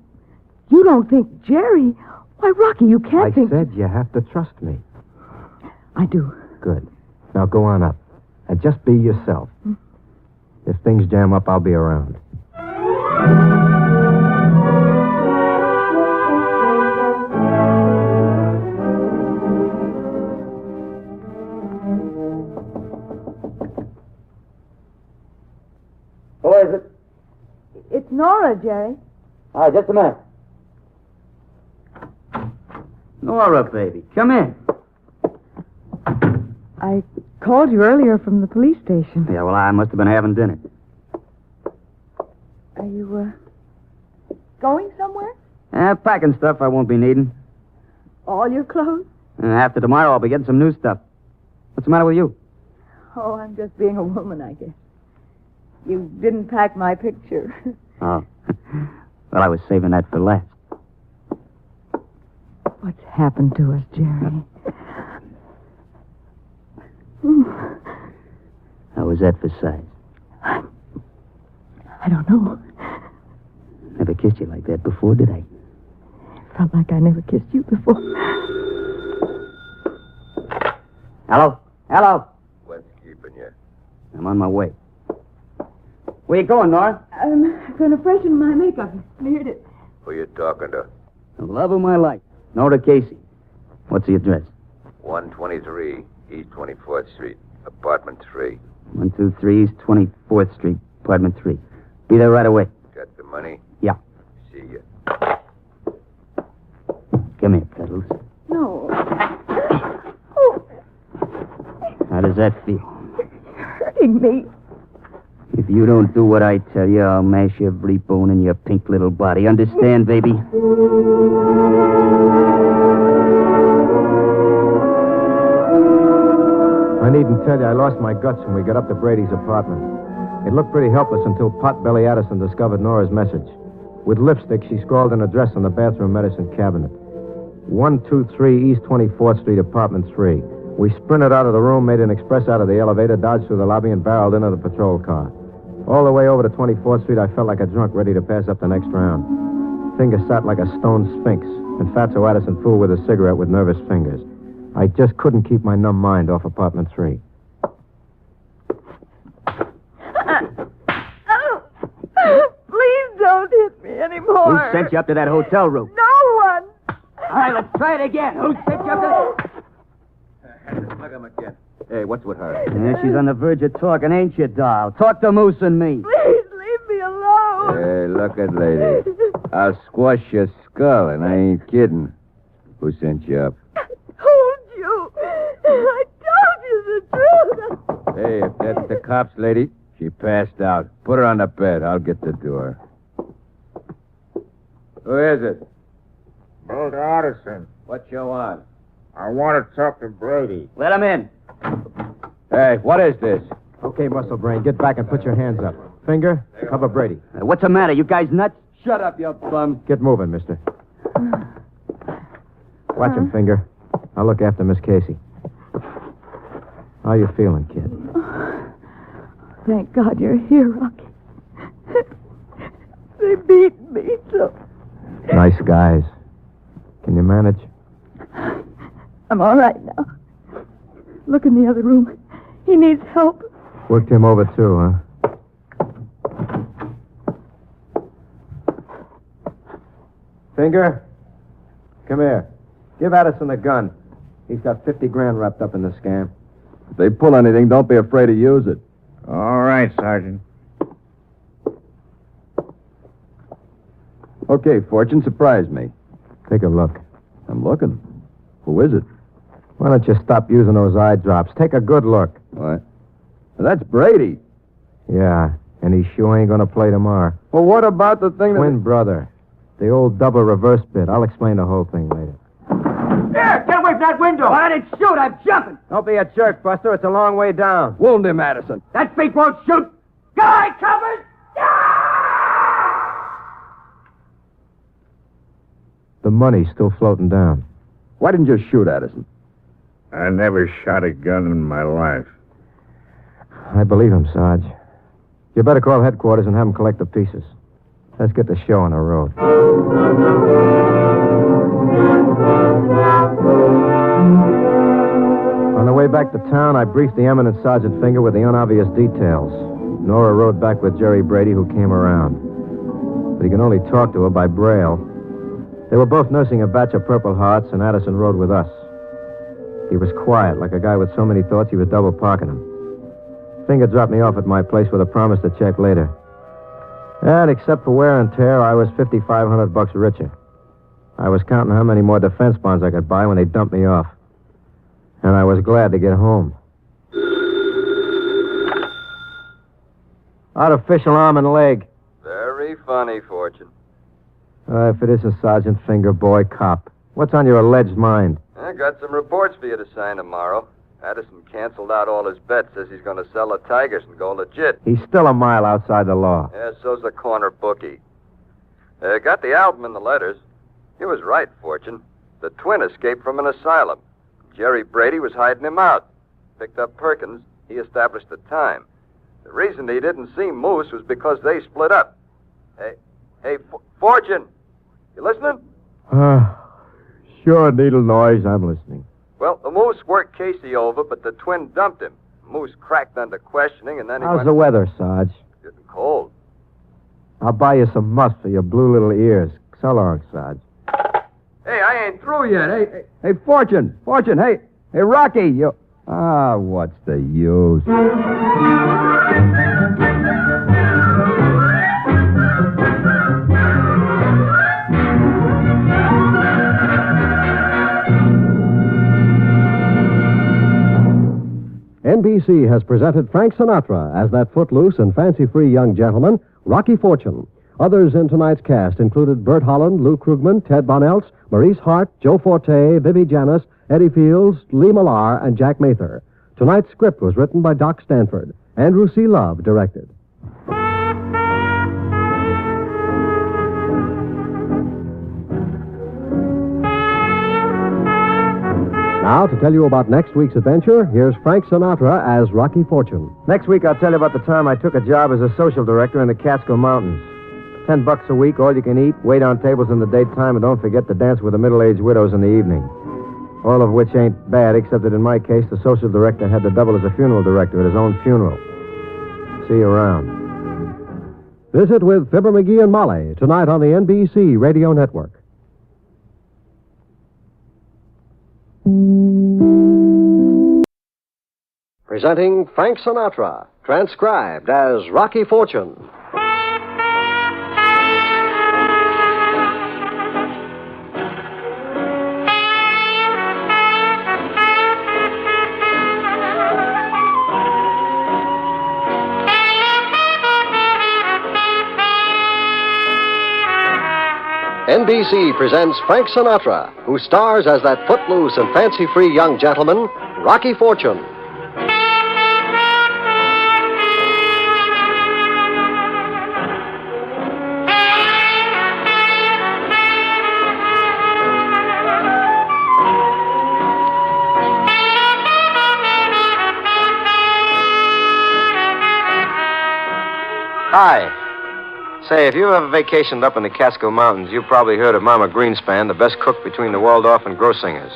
You don't think Jerry... Why, Rocky, you can't think... I said you have to trust me. I do. Good. Now go on up. And just be yourself. If things jam up, I'll be around. Who is it? It's Nora, Jerry. All right, just a minute. Nora, baby, come in. I called you earlier from the police station. Yeah, well, I must have been having dinner. Are you, going somewhere? Packing stuff I won't be needing. All your clothes? After tomorrow, I'll be getting some new stuff. What's the matter with you? Oh, I'm just being a woman, I guess. You didn't pack my picture. Oh. Well, I was saving that for last. What's happened to us, Jerry? How was that for size? I don't know. Never kissed you like that before, did I? Felt like I never kissed you before. Hello? Hello? What's keeping you? I'm on my way. Where you going, Nora? I'm going to freshen my makeup. Smeared it. Who you talking to? The love of my life. Nora Casey. What's the address? 123 East 24th Street, apartment 3. 123 East 24th Street, apartment 3. Be there right away. Got the money? Yeah. See ya. Come here, Cuddles. No. How does that feel? Hurting me. If you don't do what I tell you, I'll mash every bone in your pink little body. Understand, baby? I needn't tell you, I lost my guts when we got up to Brady's apartment. It looked pretty helpless until Potbelly Addison discovered Nora's message. With lipstick, she scrawled an address on the bathroom medicine cabinet. 123 East 24th Street, apartment 3. We sprinted out of the room, made an express out of the elevator, dodged through the lobby, and barreled into the patrol car. All the way over to 24th Street, I felt like a drunk ready to pass up the next round. Finger sat like a stone sphinx, and Fatso Addison fooled with a cigarette with nervous fingers. I just couldn't keep my numb mind off apartment 3. Please don't hit me anymore. Who sent you up to that hotel room? No one. All right, let's try it again. Who sent you up to Look him again. Hey, what's with her? Yeah, she's on the verge of talking, ain't you, doll? Talk to Moose and me. Please leave me alone. Hey, look it, lady. I'll squash your skull, and I ain't kidding. Who sent you up? Told you. I told you the truth. Hey, if that's the cops, lady, she passed out. Put her on the bed. I'll get the door. Who is it? Old Addison. What you want? I want to talk to Brady. Let him in. Hey, what is this? Okay, Muscle Brain, get back and put your hands up. Finger, cover Brady. What's the matter? You guys nuts? Shut up, you bum. Get moving, mister. Watch him, Finger. I'll look after Miss Casey. How you feeling, kid? Thank God you're here, Rocky. They beat me so. Nice guys. Can you manage? I'm all right now. Look in the other room. He needs help. Worked him over, too, huh? Finger, come here. Give Addison the gun. He's got 50 grand wrapped up in the scam. If they pull anything, don't be afraid to use it. All right, Sergeant. Okay, Fortune, surprise me. Take a look. I'm looking. Who is it? Why don't you stop using those eye drops? Take a good look. What? That's Brady. Yeah, and he sure ain't gonna play tomorrow. Well, what about the thing Twin brother. The old double reverse bit. I'll explain the whole thing later. There! Get away from that window! I didn't shoot. I'm jumping. Don't be a jerk, Buster. It's a long way down. Wound him, Addison. That feet won't shoot! Guy covered! The money's still floating down. Why didn't you shoot Addison? I never shot a gun in my life. I believe him, Sarge. You better call headquarters and have them collect the pieces. Let's get the show on the road. On the way back to town, I briefed the eminent Sergeant Finger with the unobvious details. Nora rode back with Jerry Brady, who came around. But he could only talk to her by braille. They were both nursing a batch of Purple Hearts, and Addison rode with us. He was quiet, like a guy with so many thoughts he was double parking them. Finger dropped me off at my place with a promise to check later. And except for wear and tear, I was $5,500 richer. I was counting how many more defense bonds I could buy when they dumped me off. And I was glad to get home. Artificial arm and leg. Very funny, Fortune. If it isn't Sergeant Finger, boy, cop. What's on your alleged mind? I got some reports for you to sign tomorrow. Addison canceled out all his bets, says he's going to sell the Tigers and go legit. He's still a mile outside the law. Yeah, so's the corner bookie. Got the album and the letters. He was right, Fortune. The twin escaped from an asylum. Jerry Brady was hiding him out. Picked up Perkins. He established the time. The reason he didn't see Moose was because they split up. Hey, Fortune, you listening? Sure, needle noise. I'm listening. Well, the Moose worked Casey over, but the twin dumped him. Moose cracked under questioning, and then he How's the weather, Sarge? Getting cold. I'll buy you some musk for your blue little ears. So long, Sarge. Hey, I ain't through yet. Hey, Fortune. Hey, Rocky, you... what's the use? NBC has presented Frank Sinatra as that footloose and fancy-free young gentleman, Rocky Fortune. Others in tonight's cast included Bert Holland, Lou Krugman, Ted Bonelts, Maurice Hart, Joe Forte, Bibi Janis, Eddie Fields, Lee Millar, and Jack Mather. Tonight's script was written by Doc Stanford. Andrew C. Love directed. Now, to tell you about next week's adventure, here's Frank Sinatra as Rocky Fortune. Next week, I'll tell you about the time I took a job as a social director in the Catskill Mountains. $10 a week, all you can eat, wait on tables in the daytime, and don't forget to dance with the middle-aged widows in the evening. All of which ain't bad, except that in my case, the social director had to double as a funeral director at his own funeral. See you around. Visit with Fibber McGee and Molly tonight on the NBC Radio Network. Presenting Frank Sinatra, transcribed as Rocky Fortune. NBC presents Frank Sinatra, who stars as that footloose and fancy-free young gentleman, Rocky Fortune. Hi. Say, if you ever vacationed up in the Catskill Mountains, you've probably heard of Mama Greenspan, the best cook between the Waldorf and Grossinger's.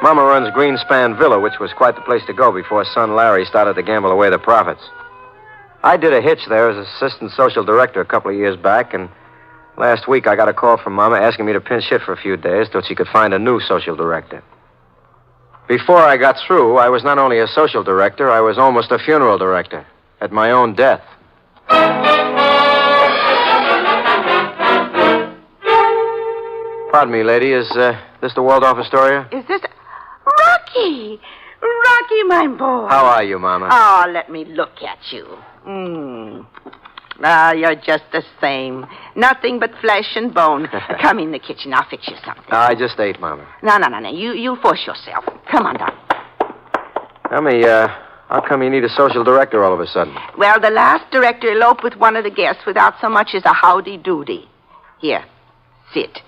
Mama runs Greenspan Villa, which was quite the place to go before son Larry started to gamble away the profits. I did a hitch there as assistant social director a couple of years back, and last week I got a call from Mama asking me to pinch hit for a few days till she could find a new social director. Before I got through, I was not only a social director, I was almost a funeral director at my own death. Pardon me, lady. Is this the Waldorf Astoria? Is this... Rocky! Rocky, my boy. How are you, Mama? Oh, let me look at you. You're just the same. Nothing but flesh and bone. Come in the kitchen. I'll fix you something. I just ate, Mama. No. You force yourself. Come on down. Tell me, how come you need a social director all of a sudden? Well, the last director eloped with one of the guests without so much as a howdy-doody. Here, sit.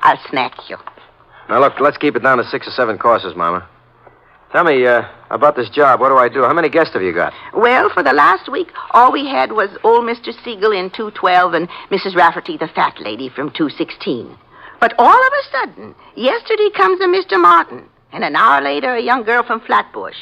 I'll snack you. Now, look, let's keep it down to 6 or 7 courses, Mama. Tell me, about this job. What do I do? How many guests have you got? Well, for the last week, all we had was old Mr. Siegel in 212 and Mrs. Rafferty, the fat lady, from 216. But all of a sudden, yesterday comes a Mr. Martin, and an hour later, a young girl from Flatbush.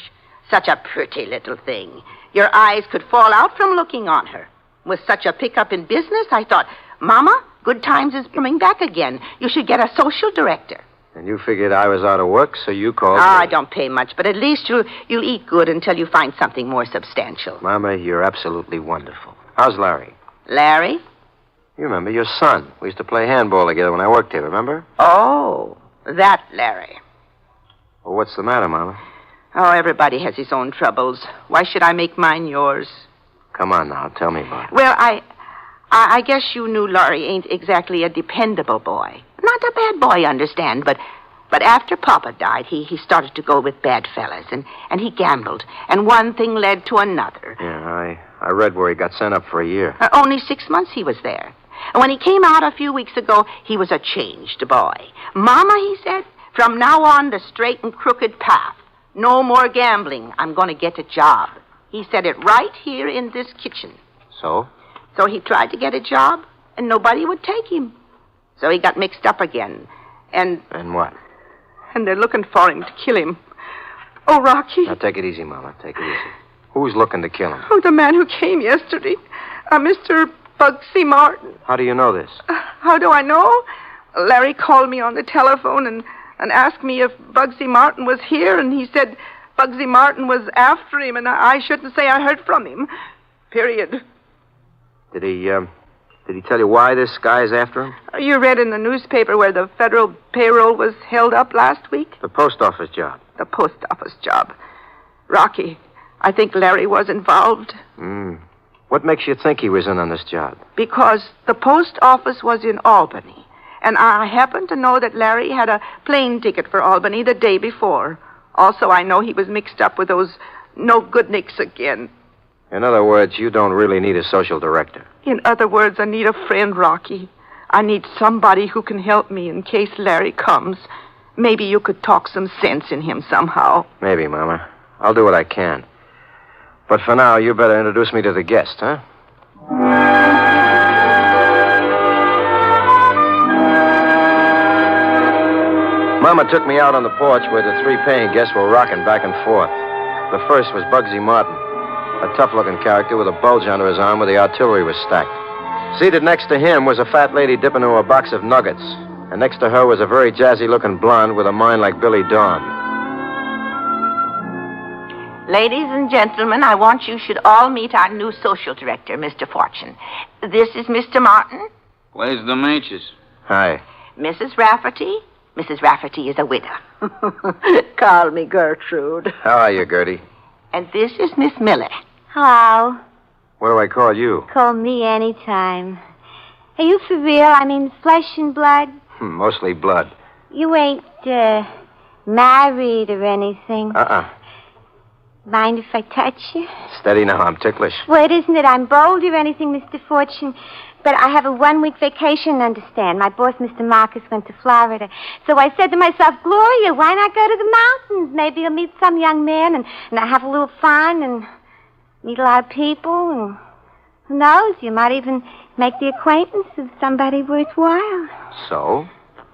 Such a pretty little thing. Your eyes could fall out from looking on her. With such a pickup in business, I thought, Mama, good times is coming back again. You should get a social director. And you figured I was out of work, so you called I don't pay much, but at least you'll eat good until you find something more substantial. Mama, you're absolutely wonderful. How's Larry? Larry? You remember your son. We used to play handball together when I worked here, remember? Oh, that Larry. Well, what's the matter, Mama? Oh, everybody has his own troubles. Why should I make mine yours? Come on now, tell me about it. Well, I guess you knew Laurie ain't exactly a dependable boy. Not a bad boy, understand, but after Papa died, he started to go with bad fellas, and he gambled, and one thing led to another. Yeah, I read where he got sent up for a year. Only 6 months he was there. And when he came out a few weeks ago, he was a changed boy. Mama, he said, from now on, the straight and crooked path. No more gambling. I'm going to get a job. He said it right here in this kitchen. So? So he tried to get a job, and nobody would take him. So he got mixed up again, and... And what? And they're looking for him to kill him. Oh, Rocky. Now, take it easy, Mama. Take it easy. Who's looking to kill him? Oh, the man who came yesterday. Mr. Bugsy Martin. How do you know this? How do I know? Larry called me on the telephone and asked me if Bugsy Martin was here, and he said Bugsy Martin was after him, and I shouldn't say I heard from him. Period. Did he tell you why this guy's after him? You read in the newspaper where the federal payroll was held up last week? The post office job. The post office job. Rocky, I think Larry was involved. What makes you think he was in on this job? Because the post office was in Albany, and I happen to know that Larry had a plane ticket for Albany the day before. Also, I know he was mixed up with those no-good-nicks again. In other words, you don't really need a social director. In other words, I need a friend, Rocky. I need somebody who can help me in case Larry comes. Maybe you could talk some sense in him somehow. Maybe, Mama. I'll do what I can. But for now, you better introduce me to the guest, huh? Mama took me out on the porch where the 3 paying guests were rocking back and forth. The first was Bugsy Martin, a tough-looking character with a bulge under his arm where the artillery was stacked. Seated next to him was a fat lady dipping into a box of nuggets, and next to her was a very jazzy-looking blonde with a mind like Billy Dawn. Ladies and gentlemen, I want you should all meet our new social director, Mr. Fortune. This is Mr. Martin. Where's the Manches? Hi. Mrs. Rafferty. Mrs. Rafferty is a widow. Call me Gertrude. How are you, Gertie? And this is Miss Miller. Hello. What do I call you? Call me anytime. Are you for real? I mean, flesh and blood? Mostly blood. You ain't, married or anything? Mind if I touch you? Steady now, I'm ticklish. Well, it isn't that I'm bold or anything, Mr. Fortune, but I have a 1-week vacation, understand. My boss, Mr. Marcus, went to Florida. So I said to myself, Gloria, why not go to the mountains? Maybe I'll meet some young man and I have a little fun and meet a lot of people. And who knows, you might even make the acquaintance of somebody worthwhile. So?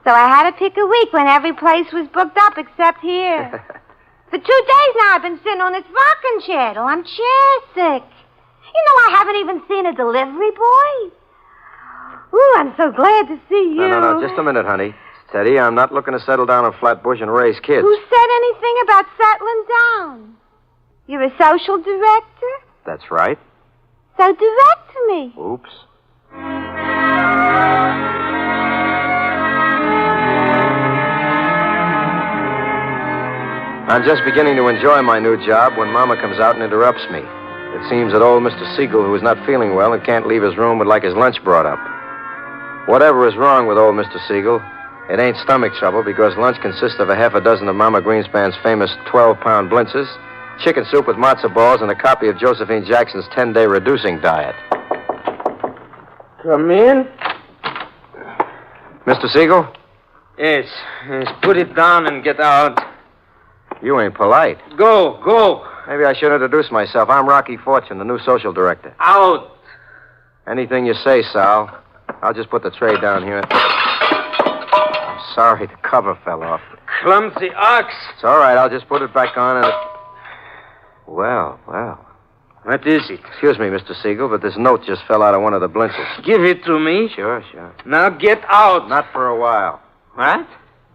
So I had to pick a week when every place was booked up except here. For 2 days now I've been sitting on this rocking chair till I'm chair sick. You know, I haven't even seen a delivery boy. Ooh, I'm so glad to see you. No, just a minute, honey. Steady, I'm not looking to settle down in Flatbush and raise kids. Who said anything about settling down? You're a social director? That's right. So direct to me. Oops. I'm just beginning to enjoy my new job when Mama comes out and interrupts me. It seems that old Mr. Siegel, who is not feeling well and can't leave his room, would like his lunch brought up. Whatever is wrong with old Mr. Siegel, it ain't stomach trouble because lunch consists of a half a dozen of Mama Greenspan's famous 12-pound blintzes, chicken soup with matzo balls, and a copy of Josephine Jackson's 10-day reducing diet. Come in. Mr. Siegel? Yes. Put it down and get out. You ain't polite. Go. Maybe I should introduce myself. I'm Rocky Fortune, the new social director. Out. Anything you say, Sal. I'll just put the tray down here. I'm sorry, the cover fell off. Clumsy ox. It's all right. I'll just put it back on and... Well. What is it? Excuse me, Mr. Siegel, but this note just fell out of one of the blintzes. Give it to me. Sure. Now get out. Not for a while. What?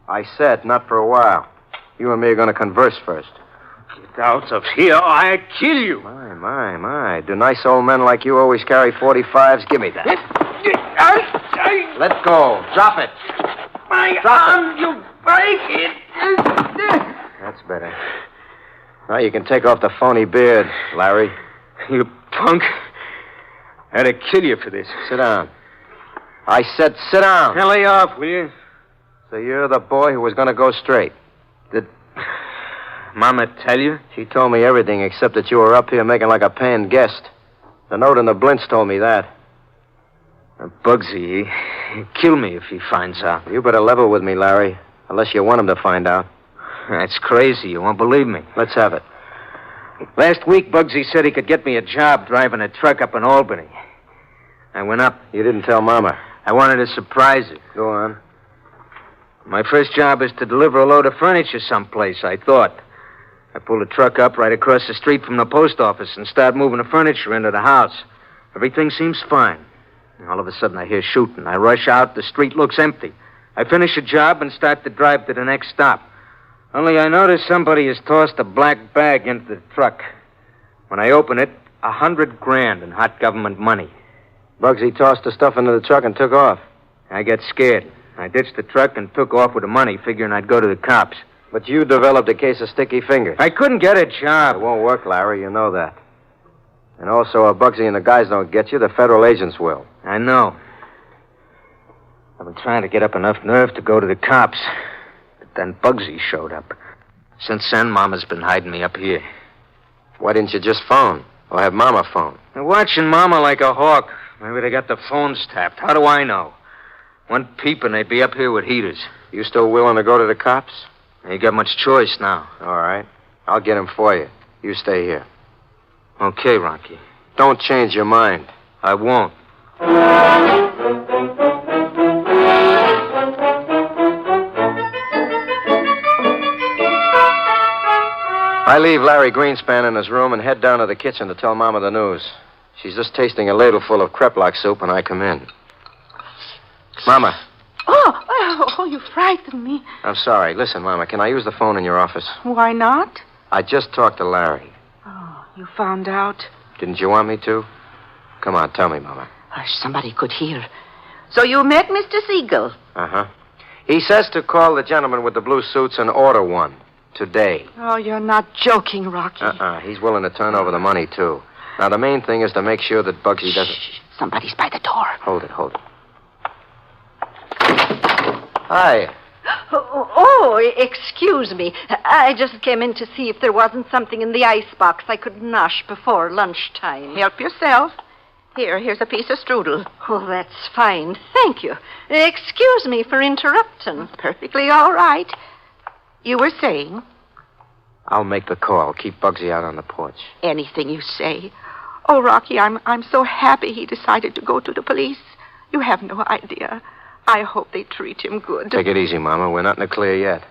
I said not for a while. You and me are going to converse first. Get out of here or I kill you. My. Do nice old men like you always carry 45s? Give me that. Let go. Drop it. My arm, you break it. That's better. Now you can take off the phony beard, Larry. You punk. I had to kill you for this. Sit down. I said sit down. Now lay off, will you? So you're the boy who was going to go straight. Did Mama tell you? She told me everything except that you were up here making like a paying guest. The note in the blintz told me that. Bugsy, he'll kill me if he finds out. You better level with me, Larry, unless you want him to find out. That's crazy. You won't believe me. Let's have it. Last week, Bugsy said he could get me a job driving a truck up in Albany. I went up. You didn't tell Mama. I wanted to surprise her. Go on. My first job is to deliver a load of furniture someplace, I thought. I pull the truck up right across the street from the post office and start moving the furniture into the house. Everything seems fine. All of a sudden, I hear shooting. I rush out. The street looks empty. I finish a job and start to drive to the next stop. Only I notice somebody has tossed a black bag into the truck. When I open it, $100,000 in hot government money. Bugsy tossed the stuff into the truck and took off. I got scared. I ditched the truck and took off with the money, figuring I'd go to the cops. But you developed a case of sticky fingers. I couldn't get a job. It won't work, Larry. You know that. And also, if Bugsy and the guys don't get you, the federal agents will. I know. I've been trying to get up enough nerve to go to the cops. But then Bugsy showed up. Since then, Mama's been hiding me up here. Why didn't you just phone? Or have Mama phone? They're watching Mama like a hawk. Maybe they got the phones tapped. How do I know? One peep and they'd be up here with heaters. You still willing to go to the cops? Ain't got much choice now. All right. I'll get him for you. You stay here. Okay, Rocky. Don't change your mind. I won't. I leave Larry Greenspan in his room and head down to the kitchen to tell Mama the news. She's just tasting a ladle full of kreplach soup when I come in. Mama. Oh, you frightened me. I'm sorry. Listen, Mama, can I use the phone in your office? Why not? I just talked to Larry. Oh, you found out? Didn't you want me to? Come on, tell me, Mama. Somebody could hear. So you met Mr. Siegel? Uh-huh. He says to call the gentleman with the blue suits and order one today. Oh, you're not joking, Rocky. He's willing to turn over the money, too. Now, the main thing is to make sure that Bugsy doesn't... Shh. Somebody's by the door. Hold it. Hi. Oh, excuse me. I just came in to see if there wasn't something in the icebox I could nosh before lunchtime. Help yourself. Here's a piece of strudel. Oh, that's fine. Thank you. Excuse me for interrupting. Perfectly all right. You were saying? I'll make the call. Keep Bugsy out on the porch. Anything you say. Oh, Rocky, I'm so happy he decided to go to the police. You have no idea. I hope they treat him good. Take it easy, Mama. We're not in the clear yet.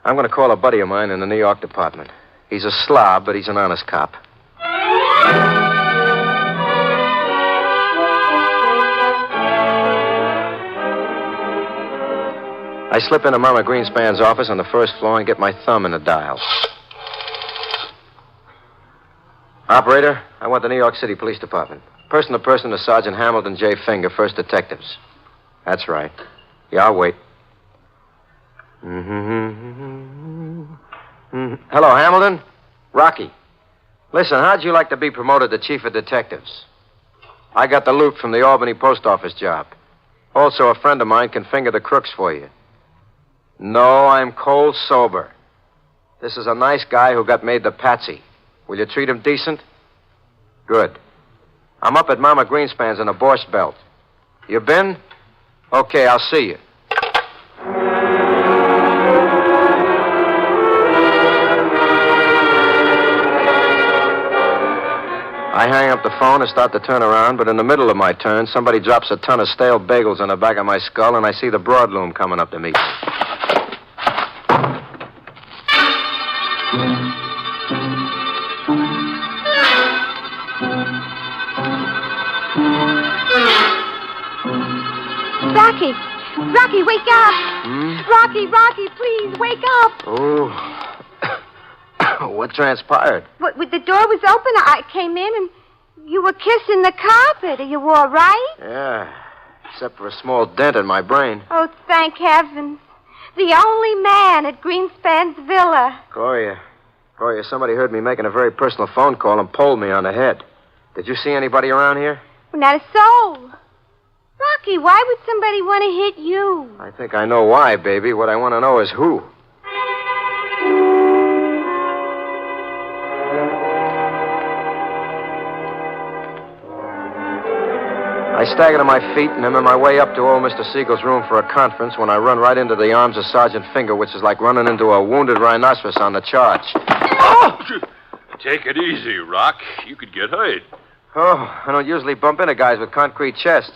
I'm going to call a buddy of mine in the New York department. He's a slob, but he's an honest cop. I slip into Mama Greenspan's office on the first floor and get my thumb in the dial. Operator, I want the New York City Police Department. Person to person to Sergeant Hamilton J. Finger, First Detectives. That's right. Yeah, I'll wait. Hello, Hamilton? Rocky. Listen, how'd you like to be promoted to chief of detectives? I got the loot from the Albany post office job. Also, a friend of mine can finger the crooks for you. No, I'm cold sober. This is a nice guy who got made the patsy. Will you treat him decent? Good. I'm up at Mama Greenspan's in the Borscht Belt. You been? Okay, I'll see you. I hang up the phone and start to turn around, but in the middle of my turn, somebody drops a ton of stale bagels on the back of my skull, and I see the broadloom coming up to meet me. Rocky, wake up! Rocky, please, wake up! Oh. What transpired? The door was open. I came in and you were kissing the carpet. Are you all right? Yeah, except for a small dent in my brain. Oh, thank heavens. The only man at Greenspan's villa. Gloria, somebody heard me making a very personal phone call and pulled me on the head. Did you see anybody around here? Not a soul. Rocky, why would somebody want to hit you? I think I know why, baby. What I want to know is who. I stagger to my feet, and I'm on my way up to old Mr. Siegel's room for a conference when I run right into the arms of Sergeant Finger, which is like running into a wounded rhinoceros on the charge. Oh! Take it easy, Rock. You could get hurt. Oh, I don't usually bump into guys with concrete chests.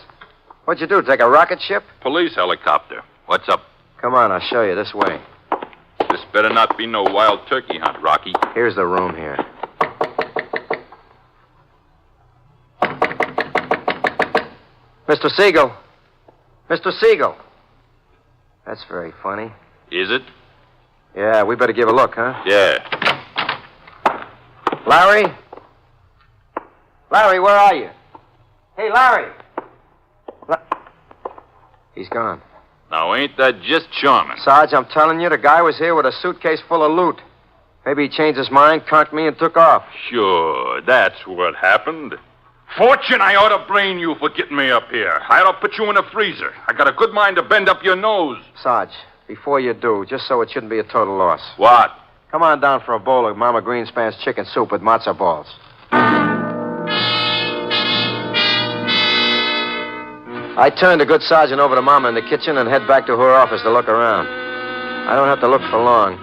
What'd you do, take a rocket ship? Police helicopter. What's up? Come on, I'll show you this way. This better not be no wild turkey hunt, Rocky. Here's the room here. Mr. Siegel. Mr. Siegel. That's very funny. Is it? Yeah, we better give a look, huh? Yeah. Larry? Larry, where are you? Hey, Larry. He's gone. Now, ain't that just charming? Sarge, I'm telling you, the guy was here with a suitcase full of loot. Maybe he changed his mind, conked me, and took off. Sure, that's what happened. Fortune, I ought to brain you for getting me up here. I ought to put you in a freezer. I got a good mind to bend up your nose. Sarge, before you do, just so it shouldn't be a total loss. What? Come on down for a bowl of Mama Greenspan's chicken soup with matzo balls. I turn the good sergeant over to Mama in the kitchen and head back to her office to look around. I don't have to look for long.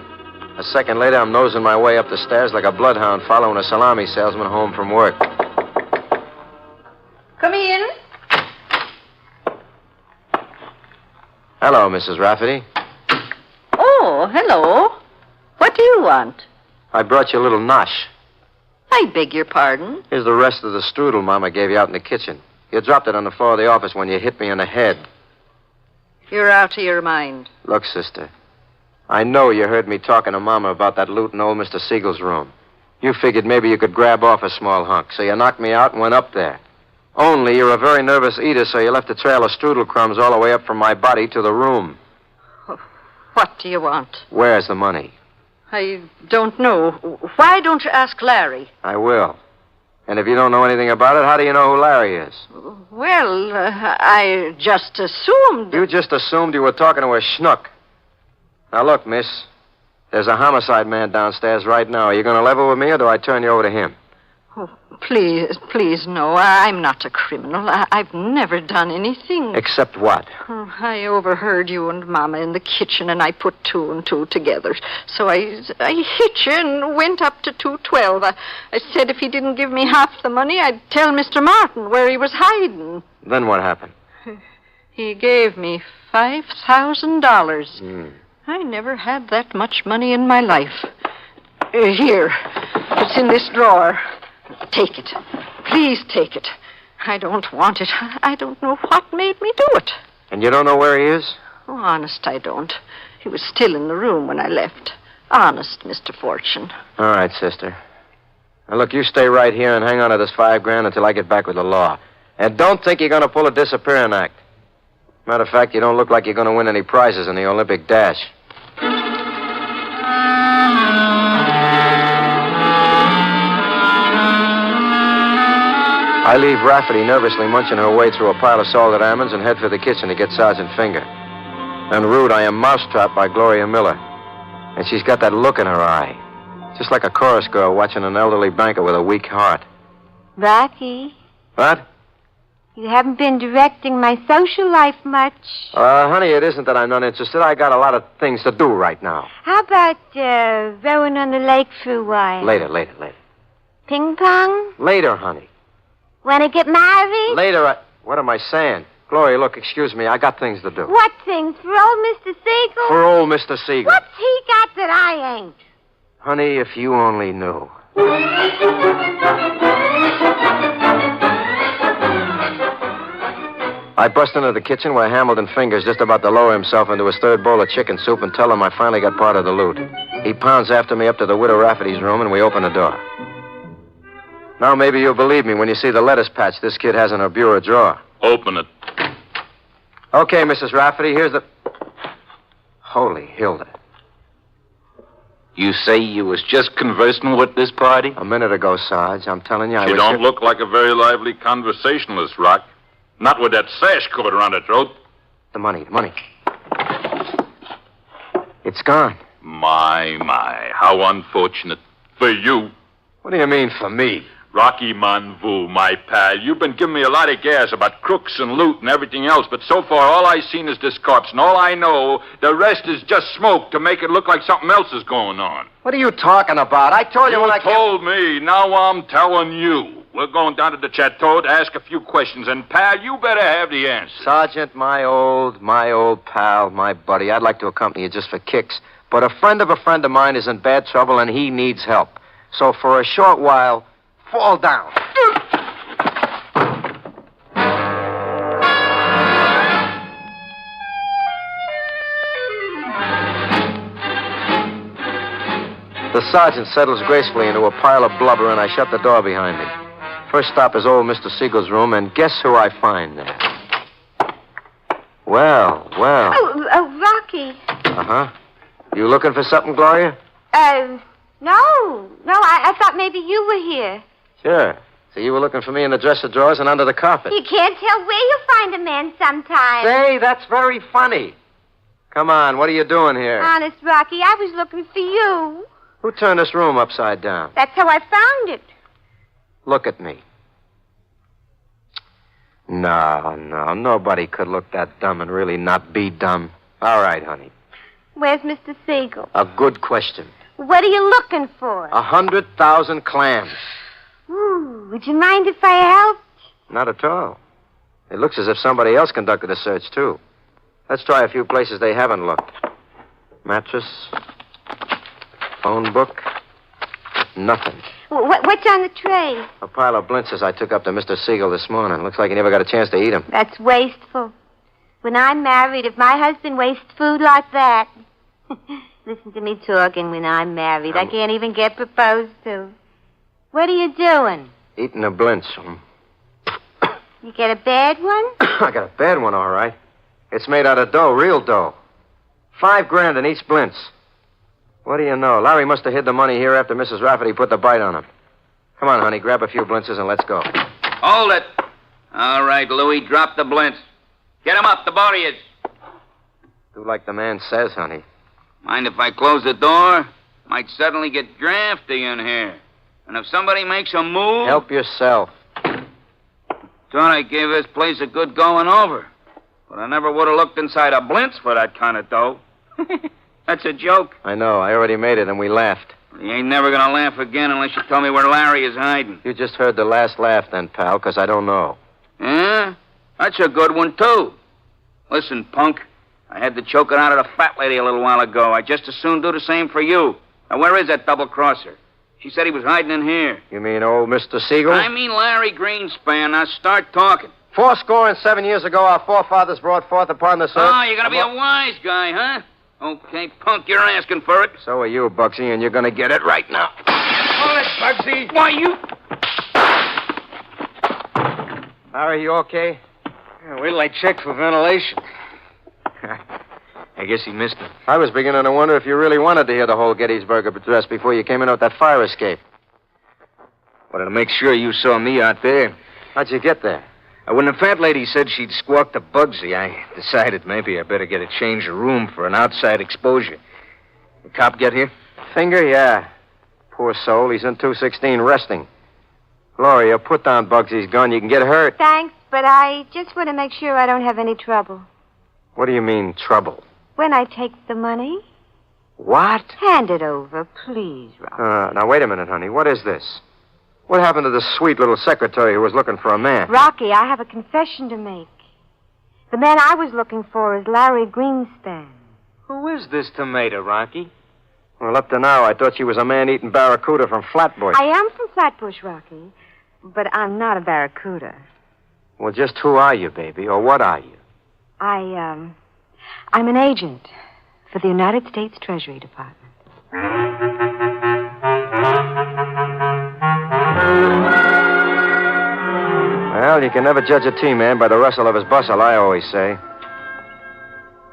A second later, I'm nosing my way up the stairs like a bloodhound following a salami salesman home from work. Come in. Hello, Mrs. Rafferty. Oh, hello. What do you want? I brought you a little nosh. I beg your pardon. Here's the rest of the strudel Mama gave you out in the kitchen. You dropped it on the floor of the office when you hit me in the head. You're out of your mind. Look, sister, I know you heard me talking to Mama about that loot in old Mr. Siegel's room. You figured maybe you could grab off a small hunk, so you knocked me out and went up there. Only you're a very nervous eater, so you left a trail of strudel crumbs all the way up from my body to the room. What do you want? Where's the money? I don't know. Why don't you ask Larry? I will. And if you don't know anything about it, how do you know who Larry is? Well, I just assumed... You just assumed you were talking to a schnook. Now, look, miss. There's a homicide man downstairs right now. Are you going to level with me, or do I turn you over to him? Oh, please, no. I'm not a criminal. I've never done anything. Except what? Oh, I overheard you and Mama in the kitchen, and I put two and two together. So I hit you and went up to 212. I said if he didn't give me half the money, I'd tell Mr. Martin where he was hiding. Then what happened? He gave me $5,000. I never had that much money in my life. Here. It's in this drawer. Take it. Please take it. I don't want it. I don't know what made me do it. And you don't know where he is? Oh, honest, I don't. He was still in the room when I left. Honest, Mr. Fortune. All right, sister. Now, look, you stay right here and hang on to this $5,000 until I get back with the law. And don't think you're going to pull a disappearing act. Matter of fact, you don't look like you're going to win any prizes in the Olympic dash. I leave Rafferty nervously munching her way through a pile of salted almonds and head for the kitchen to get Sergeant Finger. En route, I am mousetrapped by Gloria Miller. And she's got that look in her eye. Just like a chorus girl watching an elderly banker with a weak heart. Rocky, What? you haven't been directing my social life much. Honey, it isn't that I'm not interested. I got a lot of things to do right now. How about rowing on the lake for a while? Later. Ping pong? Later, honey. Want to get married? Later, What am I saying? Gloria, look, excuse me. I got things to do. What things? For old Mr. Siegel? For old Mr. Siegel. What's he got that I ain't? Honey, if you only knew. I bust into the kitchen where Hamilton Finger's just about to lower himself into his third bowl of chicken soup and tell him I finally got part of the loot. He pounds after me up to the Widow Rafferty's room, and we open the door. Now maybe you'll believe me when you see the lettuce patch this kid has in her bureau drawer. Open it. Okay, Mrs. Rafferty, here's the... Holy Hilda. You say you was just conversing with this party? A minute ago, Sarge. I'm telling you, I She was... don't look like a very lively conversationalist, Rock. Not with that sash cord around her throat. The money. It's gone. My. How unfortunate. For you. What do you mean, for me? Rocky Monvu, my pal, you've been giving me a lot of gas about crooks and loot and everything else, but so far all I seen is this corpse, and all I know, the rest is just smoke to make it look like something else is going on. What are you talking about? I told you when I... You told me. Now I'm telling you. We're going down to the chateau to ask a few questions, and, pal, you better have the answers. Sergeant, my old pal, my buddy, I'd like to accompany you just for kicks, but a friend of mine is in bad trouble, and he needs help. So for a short while, fall down. The sergeant settles gracefully into a pile of blubber, and I shut the door behind me. First stop is old Mr. Siegel's room, and guess who I find there? Well. Oh, Rocky. Uh-huh. You looking for something, Gloria? No, I thought maybe you were here. Sure. So you were looking for me in the dresser drawers and under the carpet. You can't tell where you find a man sometimes. Say, that's very funny. Come on, what are you doing here? Honest, Rocky, I was looking for you. Who turned this room upside down? That's how I found it. Look at me. No, nobody could look that dumb and really not be dumb. All right, honey. Where's Mr. Siegel? A good question. What are you looking for? 100,000 clams. Ooh, would you mind if I helped? Not at all. It looks as if somebody else conducted a search, too. Let's try a few places they haven't looked. Mattress. Phone book. Nothing. What's on the tray? A pile of blintzes I took up to Mr. Siegel this morning. Looks like he never got a chance to eat them. That's wasteful. When I'm married, if my husband wastes food like that... Listen to me talking when I'm married. I can't even get proposed to. What are you doing? Eating a blintz. You get a bad one? I got a bad one, all right. It's made out of dough, real dough. $5,000 in each blintz. What do you know? Larry must have hid the money here after Mrs. Rafferty put the bite on him. Come on, honey, grab a few blintzes and let's go. Hold it. All right, Louie, drop the blintz. Get him up, the both of you. Do like the man says, honey. Mind if I close the door? Might suddenly get drafty in here. And if somebody makes a move... Help yourself. Thought I gave this place a good going over. But I never would have looked inside a blintz for that kind of dough. That's a joke. I know. I already made it, and we laughed. You ain't never gonna laugh again unless you tell me where Larry is hiding. You just heard the last laugh then, pal, because I don't know. Yeah? That's a good one, too. Listen, punk. I had to choke it out of the fat lady a little while ago. I'd just as soon do the same for you. Now, where is that double-crosser? She said he was hiding in here. You mean old Mr. Siegel? I mean Larry Greenspan. Now, start talking. 7 years ago, our forefathers brought forth upon this earth... Oh, you're gonna be a wise guy, huh? Okay, punk, you're asking for it. So are you, Bugsy, and you're gonna get it right now. Hold it, Bugsy. Why, you... Larry, you okay? Yeah, wait till I check for ventilation. I guess he missed me. I was beginning to wonder if you really wanted to hear the whole Gettysburg Address before you came in with that fire escape. Wanted to make sure you saw me out there. How'd you get there? When the fat lady said she'd squawk to Bugsy, I decided maybe I better get a change of room for an outside exposure. The cop get here? Finger, yeah. Poor soul, he's in 216 resting. Gloria, put down Bugsy's gun. You can get hurt. Thanks, but I just want to make sure I don't have any trouble. What do you mean, trouble? When I take the money, What? hand it over, please, Rocky. Now, wait a minute, honey. What is this? What happened to the sweet little secretary who was looking for a man? Rocky, I have a confession to make. The man I was looking for is Larry Greenspan. Who is this tomato, Rocky? Well, up to now, I thought she was a man-eating barracuda from Flatbush. I am from Flatbush, Rocky, but I'm not a barracuda. Well, just who are you, baby, or what are you? I'm an agent for the United States Treasury Department. Well, you can never judge a T-man by the rustle of his bustle, I always say.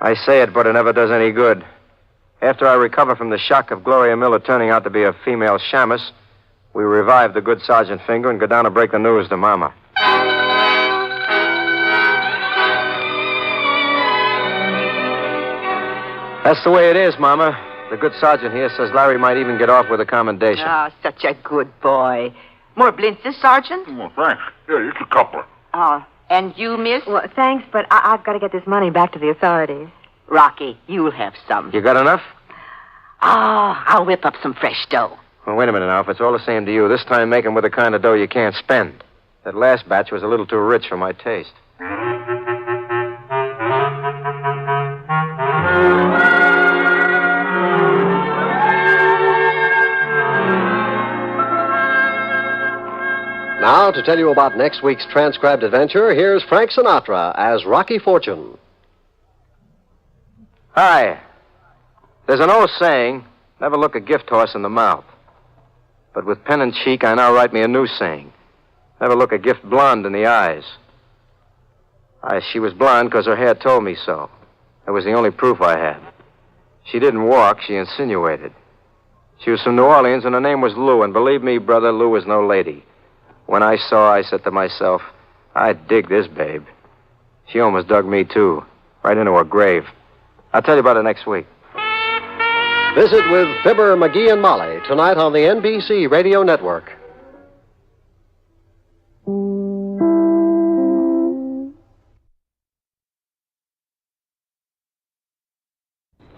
I say it, but it never does any good. After I recover from the shock of Gloria Miller turning out to be a female shamus, we revive the good Sergeant Finger and go down and break the news to Mama. That's the way it is, Mama. The good sergeant here says Larry might even get off with a commendation. Oh, such a good boy. More blintzes, Sergeant? Well, thanks. Here, it's a couple. Oh, and you, miss? Well, thanks, but I've got to get this money back to the authorities. Rocky, you'll have some. You got enough? I'll whip up some fresh dough. Well, wait a minute now. If it's all the same to you, this time make 'em with the kind of dough you can't spend. That last batch was a little too rich for my taste. Now, to tell you about next week's transcribed adventure, here's Frank Sinatra as Rocky Fortune. Hi. There's an old saying, never look a gift horse in the mouth. But with pen and cheek, I now write me a new saying. Never look a gift blonde in the eyes. She was blonde because her hair told me so. That was the only proof I had. She didn't walk, she insinuated. She was from New Orleans, and her name was Lou, and believe me, brother, Lou was no lady. When I saw her, I said to myself, I dig this babe. She almost dug me, too, right into her grave. I'll tell you about it next week. Visit with Fibber, McGee, and Molly tonight on the NBC Radio Network.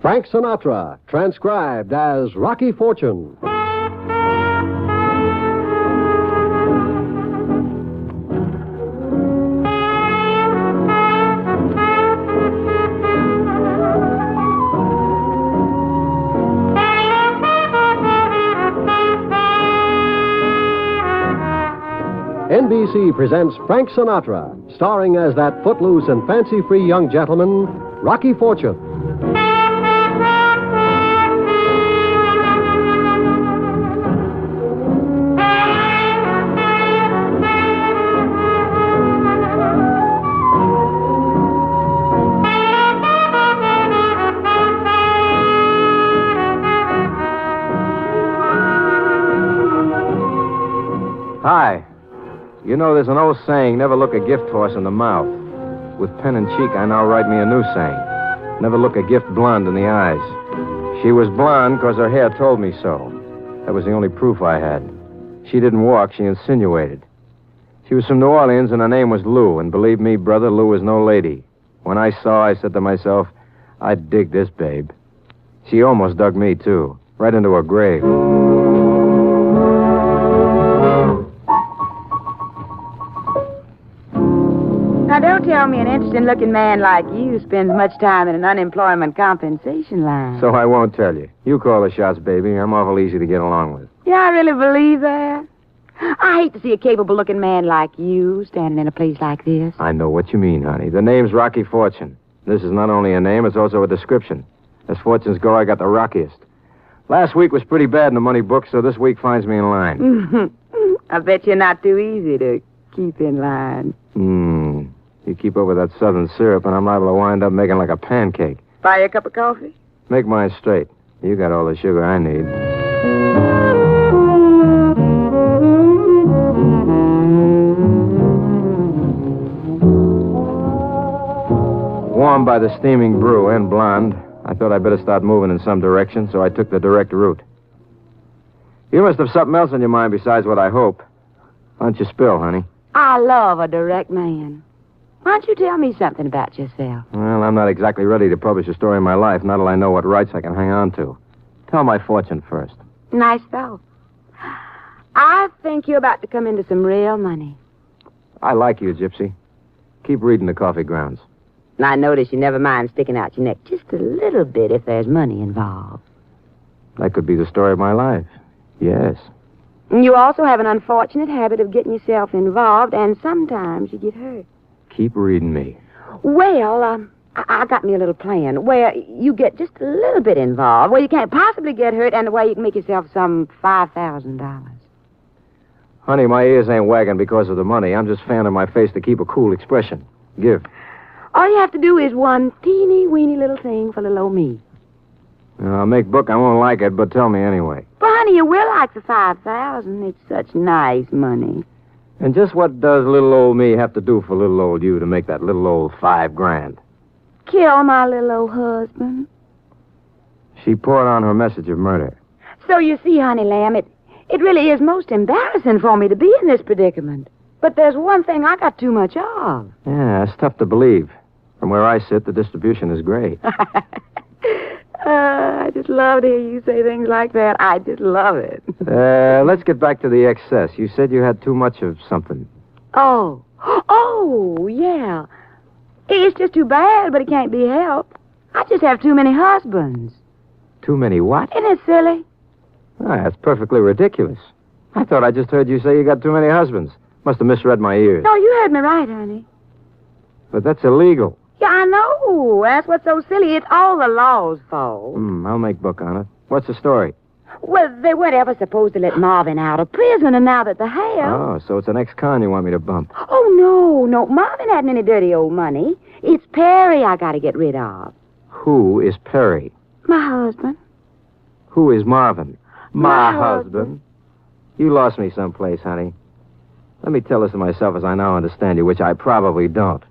Frank Sinatra, transcribed as Rocky Fortune. NBC presents Frank Sinatra, starring as that footloose and fancy-free young gentleman, Rocky Fortune. Hi. You know, there's an old saying, never look a gift horse in the mouth. With pen and cheek, I now write me a new saying. Never look a gift blonde in the eyes. She was blonde because her hair told me so. That was the only proof I had. She didn't walk, she insinuated. She was from New Orleans, and her name was Lou, and believe me, brother, Lou was no lady. When I saw her, I said to myself, I dig this babe. She almost dug me, too, right into her grave. Now, don't tell me an interesting-looking man like you spends much time in an unemployment compensation line. So I won't tell you. You call the shots, baby. I'm awful easy to get along with. Yeah, I really believe that. I hate to see a capable-looking man like you standing in a place like this. I know what you mean, honey. The name's Rocky Fortune. This is not only a name, it's also a description. As fortunes go, I got the rockiest. Last week was pretty bad in the money book, so this week finds me in line. I bet you're not too easy to keep in line. You keep up with that southern syrup, and I'm liable to wind up making like a pancake. Buy you a cup of coffee? Make mine straight. You got all the sugar I need. warmed by the steaming brew and blonde, I thought I'd better start moving in some direction, so I took the direct route. You must have something else on your mind besides what I hope. Why don't you spill, honey? I love a direct man. Why don't you tell me something about yourself? Well, I'm not exactly ready to publish a story of my life, not till I know what rights I can hang on to. Tell my fortune first. Nice though. I think you're about to come into some real money. I like you, Gypsy. Keep reading the coffee grounds. And I notice you never mind sticking out your neck just a little bit if there's money involved. That could be the story of my life. Yes. And you also have an unfortunate habit of getting yourself involved, and sometimes you get hurt. Keep reading me. Well, I got me a little plan where you get just a little bit involved, where you can't possibly get hurt, and the way you can make yourself some $5,000. Honey, my ears ain't wagging because of the money. I'm just fanning my face to keep a cool expression. Give. All you have to do is one teeny-weeny little thing for little old me. I'll make book I won't like it, but tell me anyway. But, honey, you will like the $5,000. It's such nice money. And just what does little old me have to do for little old you to make that little old $5,000? Kill my little old husband. She poured on her message of murder. So you see, honey lamb, it really is most embarrassing for me to be in this predicament. But there's one thing I got too much of. Yeah, it's tough to believe. From where I sit, the distribution is great. I just love to hear you say things like that. I just love it. Let's get back to the excess. You said you had too much of something. Oh, yeah. It's just too bad, but it can't be helped. I just have too many husbands. Too many what? Isn't it silly? That's perfectly ridiculous. I thought I just heard you say you got too many husbands. Must have misread my ears. No, you heard me right, honey. But that's illegal. Yeah, I know. That's what's so silly. It's all the law's fault. I'll make book on it. What's the story? Well, they weren't ever supposed to let Marvin out of prison, and now that they have... Oh, so it's an ex-con you want me to bump. Oh, no. Marvin hadn't any dirty old money. It's Perry I got to get rid of. Who is Perry? My husband. Who is Marvin? My husband. You lost me someplace, honey. Let me tell this to myself as I now understand you, which I probably don't.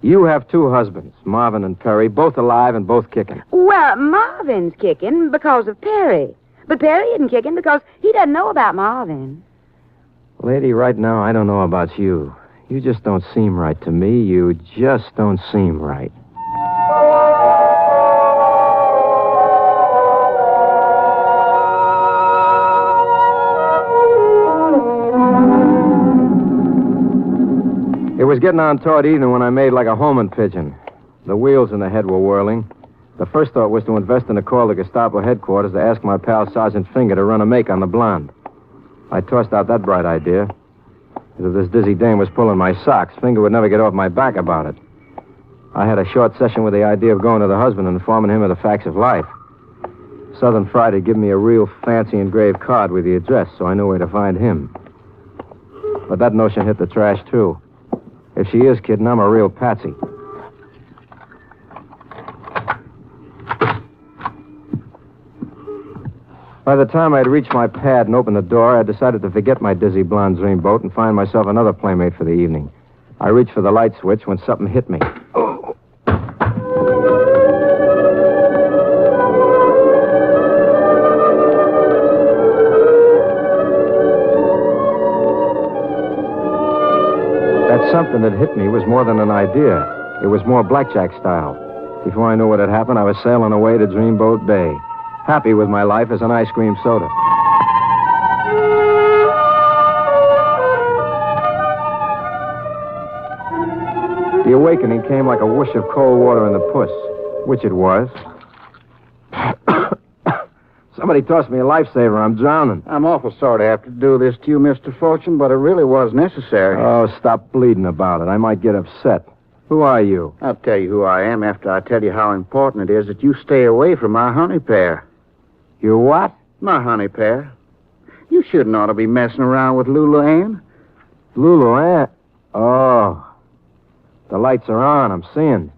You have two husbands, Marvin and Perry, both alive and both kicking. Well, Marvin's kicking because of Perry. But Perry isn't kicking because he doesn't know about Marvin. Lady, right now, I don't know about you. You just don't seem right to me. You just don't seem right. It was getting on toward evening when I made like a homing pigeon. The wheels in the head were whirling. The first thought was to invest in a call to Gestapo headquarters to ask my pal Sergeant Finger to run a make on the blonde. I tossed out that bright idea. If this dizzy dame was pulling my socks, Finger would never get off my back about it. I had a short session with the idea of going to the husband and informing him of the facts of life. Southern Fried had given me a real fancy engraved card with the address, so I knew where to find him. But that notion hit the trash, too. If she is kidding, I'm a real patsy. By the time I'd reached my pad and opened the door, I decided to forget my dizzy blonde dreamboat and find myself another playmate for the evening. I reached for the light switch when something hit me. Oh. That something that hit me was more than an idea. It was more blackjack style. Before I knew what had happened, I was sailing away to Dreamboat Bay, happy with my life as an ice cream soda. The awakening came like a whoosh of cold water in the puss, which it was. Somebody tossed me a lifesaver. I'm drowning. I'm awful sorry to have to do this to you, Mr. Fortune, but it really was necessary. Oh, stop bleeding about it. I might get upset. Who are you? I'll tell you who I am after I tell you how important it is that you stay away from my honey pear. You what? My honey pear. You shouldn't ought to be messing around with Lulu Ann. Lulu Ann? Oh. The lights are on. I'm seeing.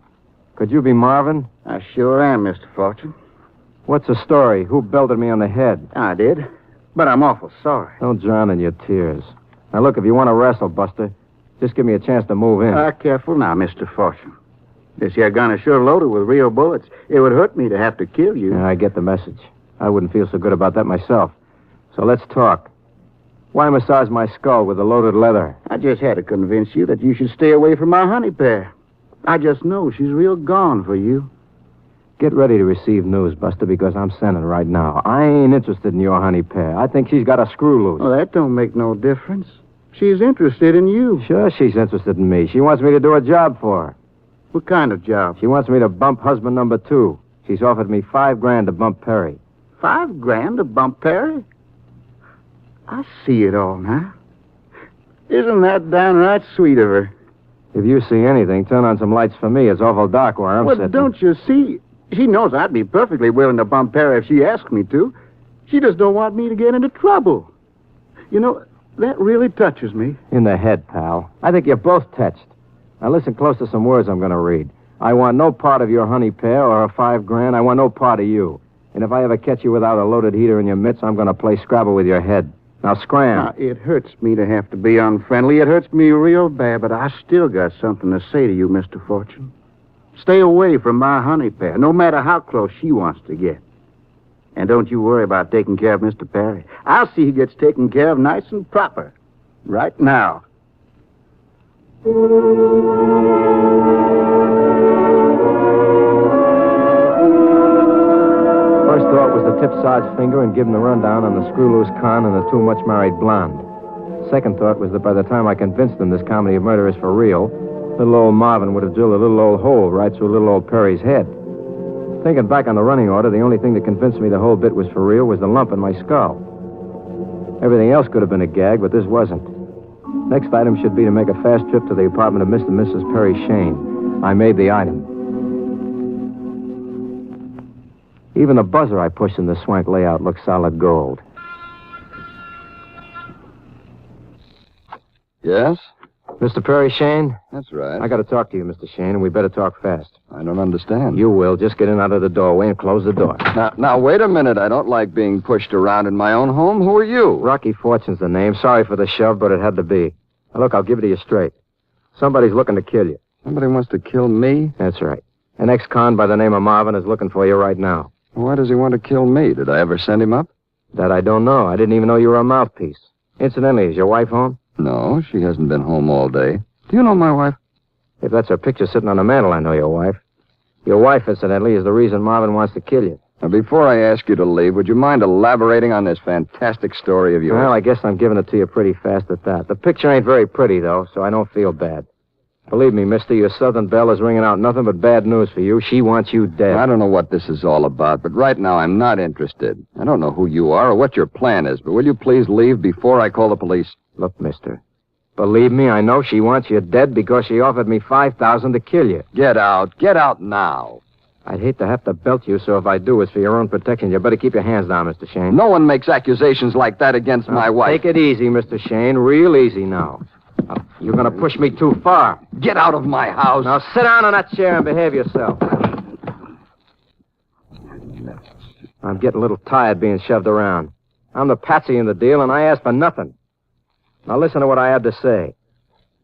Could you be Marvin? I sure am, Mr. Fortune. What's the story? Who belted me on the head? I did. But I'm awful sorry. Don't drown in your tears. Now, look, if you want to wrestle, Buster, just give me a chance to move in. Careful now, Mr. Fortune. This here gun is sure loaded with real bullets. It would hurt me to have to kill you. Yeah, I get the message. I wouldn't feel so good about that myself. So let's talk. Why massage my skull with the loaded leather? I just had to convince you that you should stay away from my honey pear. I just know she's real gone for you. Get ready to receive news, Buster, because I'm sending right now. I ain't interested in your honey pear. I think she's got a screw loose. Well, that don't make no difference. She's interested in you. Sure, she's interested in me. She wants me to do a job for her. What kind of job? She wants me to bump husband number 2. She's offered me $5,000 to bump Perry. $5,000 to bump Perry? I see it all now. Isn't that downright sweet of her? If you see anything, turn on some lights for me. It's awful dark where I'm sitting. Well, don't you see? She knows I'd be perfectly willing to bump Perry if she asked me to. She just don't want me to get into trouble. You know, that really touches me. In the head, pal. I think you're both touched. Now listen close to some words I'm going to read. I want no part of your honey pear or a $5,000. I want no part of you. And if I ever catch you without a loaded heater in your mitts, I'm going to play Scrabble with your head. Now, scram. Now, it hurts me to have to be unfriendly. It hurts me real bad, but I still got something to say to you, Mr. Fortune. Stay away from my honey pear, no matter how close she wants to get. And don't you worry about taking care of Mr. Perry. I'll see he gets taken care of nice and proper. Right now. First thought was to tip Sarge's finger and give him the rundown on the screw-loose con and the too much married blonde. Second thought was that by the time I convinced them this comedy of murder is for real, little old Marvin would have drilled a little old hole right through little old Perry's head. Thinking back on the running order, the only thing that convinced me the whole bit was for real was the lump in my skull. Everything else could have been a gag, but this wasn't. Next item should be to make a fast trip to the apartment of Mr. and Mrs. Perry Shane. I made the item. Even the buzzer I pushed in the swank layout looked solid gold. Yes? Mr. Perry Shane? That's right. I got to talk to you, Mr. Shane, and we better talk fast. I don't understand. You will. Just get in out of the doorway and close the door. Now, wait a minute. I don't like being pushed around in my own home. Who are you? Rocky Fortune's the name. Sorry for the shove, but it had to be. Now, look, I'll give it to you straight. Somebody's looking to kill you. Somebody wants to kill me? That's right. An ex-con by the name of Marvin is looking for you right now. Why does he want to kill me? Did I ever send him up? That I don't know. I didn't even know you were a mouthpiece. Incidentally, is your wife home? No, she hasn't been home all day. Do you know my wife? If that's her picture sitting on the mantel, I know your wife. Your wife, incidentally, is the reason Marvin wants to kill you. Now, before I ask you to leave, would you mind elaborating on this fantastic story of yours? Well, I guess I'm giving it to you pretty fast at that. The picture ain't very pretty, though, so I don't feel bad. Believe me, mister, your Southern Belle is ringing out nothing but bad news for you. She wants you dead. I don't know what this is all about, but right now I'm not interested. I don't know who you are or what your plan is, but will you please leave before I call the police? Look, mister, believe me, I know she wants you dead because she offered me $5,000 to kill you. Get out. Get out now. I'd hate to have to belt you, so if I do, it's for your own protection. You better keep your hands down, Mr. Shane. No one makes accusations like that against my wife. Take it easy, Mr. Shane. Real easy now. You're going to push me too far. Get out of my house. Now sit down on that chair and behave yourself. I'm getting a little tired being shoved around. I'm the patsy in the deal, and I asked for nothing. Now listen to what I have to say.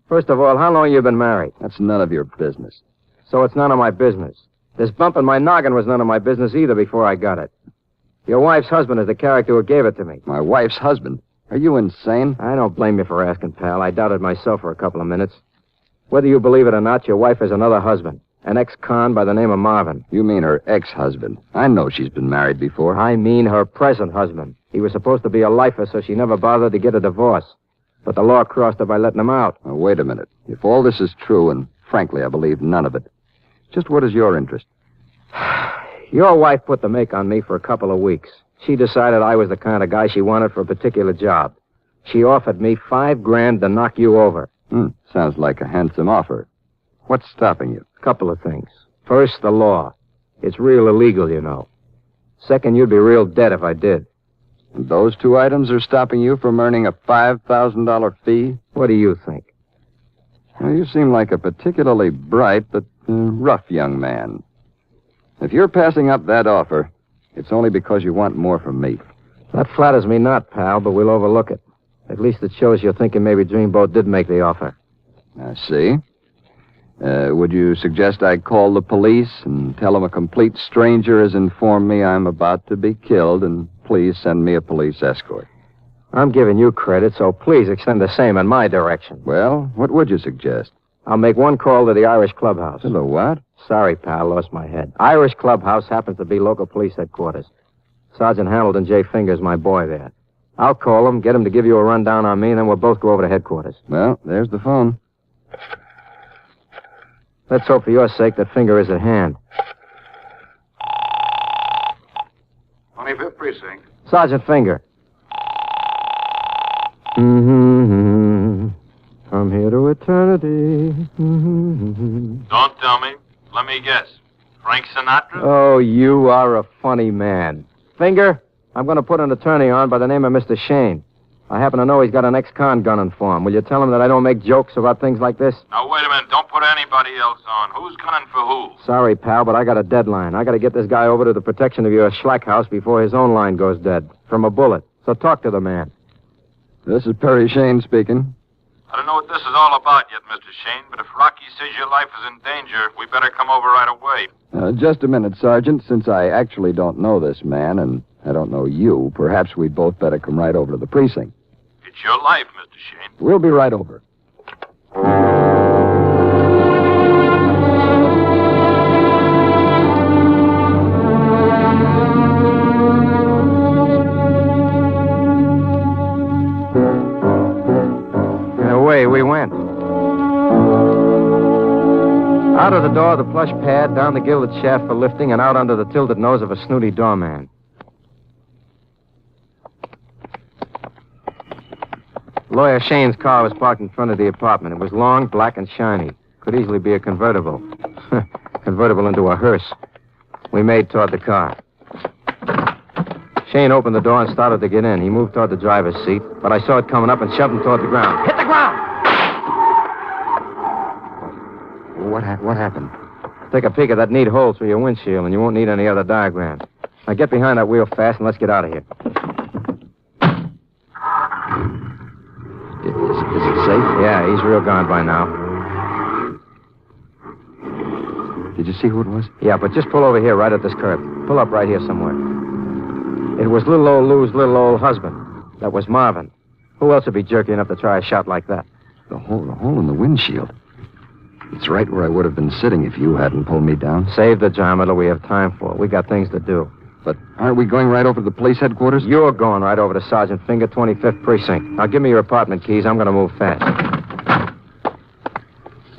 First of all, how long you been married? That's none of your business. So it's none of my business. This bump in my noggin was none of my business either before I got it. Your wife's husband is the character who gave it to me. My wife's husband? Are you insane? I don't blame you for asking, pal. I doubted myself for a couple of minutes. Whether you believe it or not, your wife has another husband. An ex-con by the name of Marvin. You mean her ex-husband. I know she's been married before. I mean her present husband. He was supposed to be a lifer, so she never bothered to get a divorce. But the law crossed her by letting him out. Now, wait a minute. If all this is true, and frankly, I believe none of it, just what is your interest? Your wife put the make on me for a couple of weeks. She decided I was the kind of guy she wanted for a particular job. She offered me $5,000 to knock you over. Sounds like a handsome offer. What's stopping you? Couple of things. First, the law. It's real illegal, you know. Second, you'd be real dead if I did. And those two items are stopping you from earning a $5,000 fee? What do you think? Well, you seem like a particularly bright but rough young man. If you're passing up that offer, it's only because you want more from me. That flatters me not, pal, but we'll overlook it. At least it shows you're thinking maybe Dreamboat did make the offer. I see. Would you suggest I call the police and tell them a complete stranger has informed me I'm about to be killed, and please send me a police escort? I'm giving you credit, so please extend the same in my direction. Well, what would you suggest? I'll make one call to the Irish Clubhouse. To the what? Sorry, pal, lost my head. Irish Clubhouse happens to be local police headquarters. Sergeant Hamilton J. Finger's my boy there. I'll call him, get him to give you a rundown on me, and then we'll both go over to headquarters. Well, there's the phone. Let's hope for your sake that Finger is at hand. 25th Precinct. Sergeant Finger. Mm-hmm. From here to eternity. Mm-hmm. Don't tell me. Let me guess. Frank Sinatra? Oh, you are a funny man. Finger, I'm going to put an attorney on by the name of Mr. Shane. I happen to know he's got an ex-con gunning for him. Will you tell him that I don't make jokes about things like this? Now, wait a minute. Don't put anybody else on. Who's gunning for who? Sorry, pal, but I got a deadline. I got to get this guy over to the protection of your Schlack house before his own line goes dead. From a bullet. So talk to the man. This is Perry Shane speaking. I don't know what this is all about yet, Mr. Shane, but if Rocky says your life is in danger, we better come over right away. Just a minute, Sergeant. Since I actually don't know this man, and I don't know you, perhaps we'd both better come right over to the precinct. It's your life, Mr. Shane. We'll be right over. And away we went. Out of the door of the plush pad, down the gilded shaft for lifting, and out under the tilted nose of a snooty doorman. Lawyer Shane's car was parked in front of the apartment. It was long, black, and shiny. Could easily be a convertible. Convertible into a hearse. We made toward the car. Shane opened the door and started to get in. He moved toward the driver's seat, but I saw it coming up and shoved him toward the ground. Hit the ground! What happened? Take a peek at that neat hole through your windshield, and you won't need any other diagrams. Now get behind that wheel fast, and let's get out of here. Is it safe? Yeah, he's real gone by now. Did you see who it was? Yeah, but just pull over here right at this curb. Pull up right here somewhere. It was little old Lou's little old husband. That was Marvin. Who else would be jerky enough to try a shot like that? The hole in the windshield. It's right where I would have been sitting if you hadn't pulled me down. Save the drama till we have time for it. We got things to do. But aren't we going right over to the police headquarters? You're going right over to Sergeant Finger, 25th Precinct. Now, give me your apartment keys. I'm going to move fast.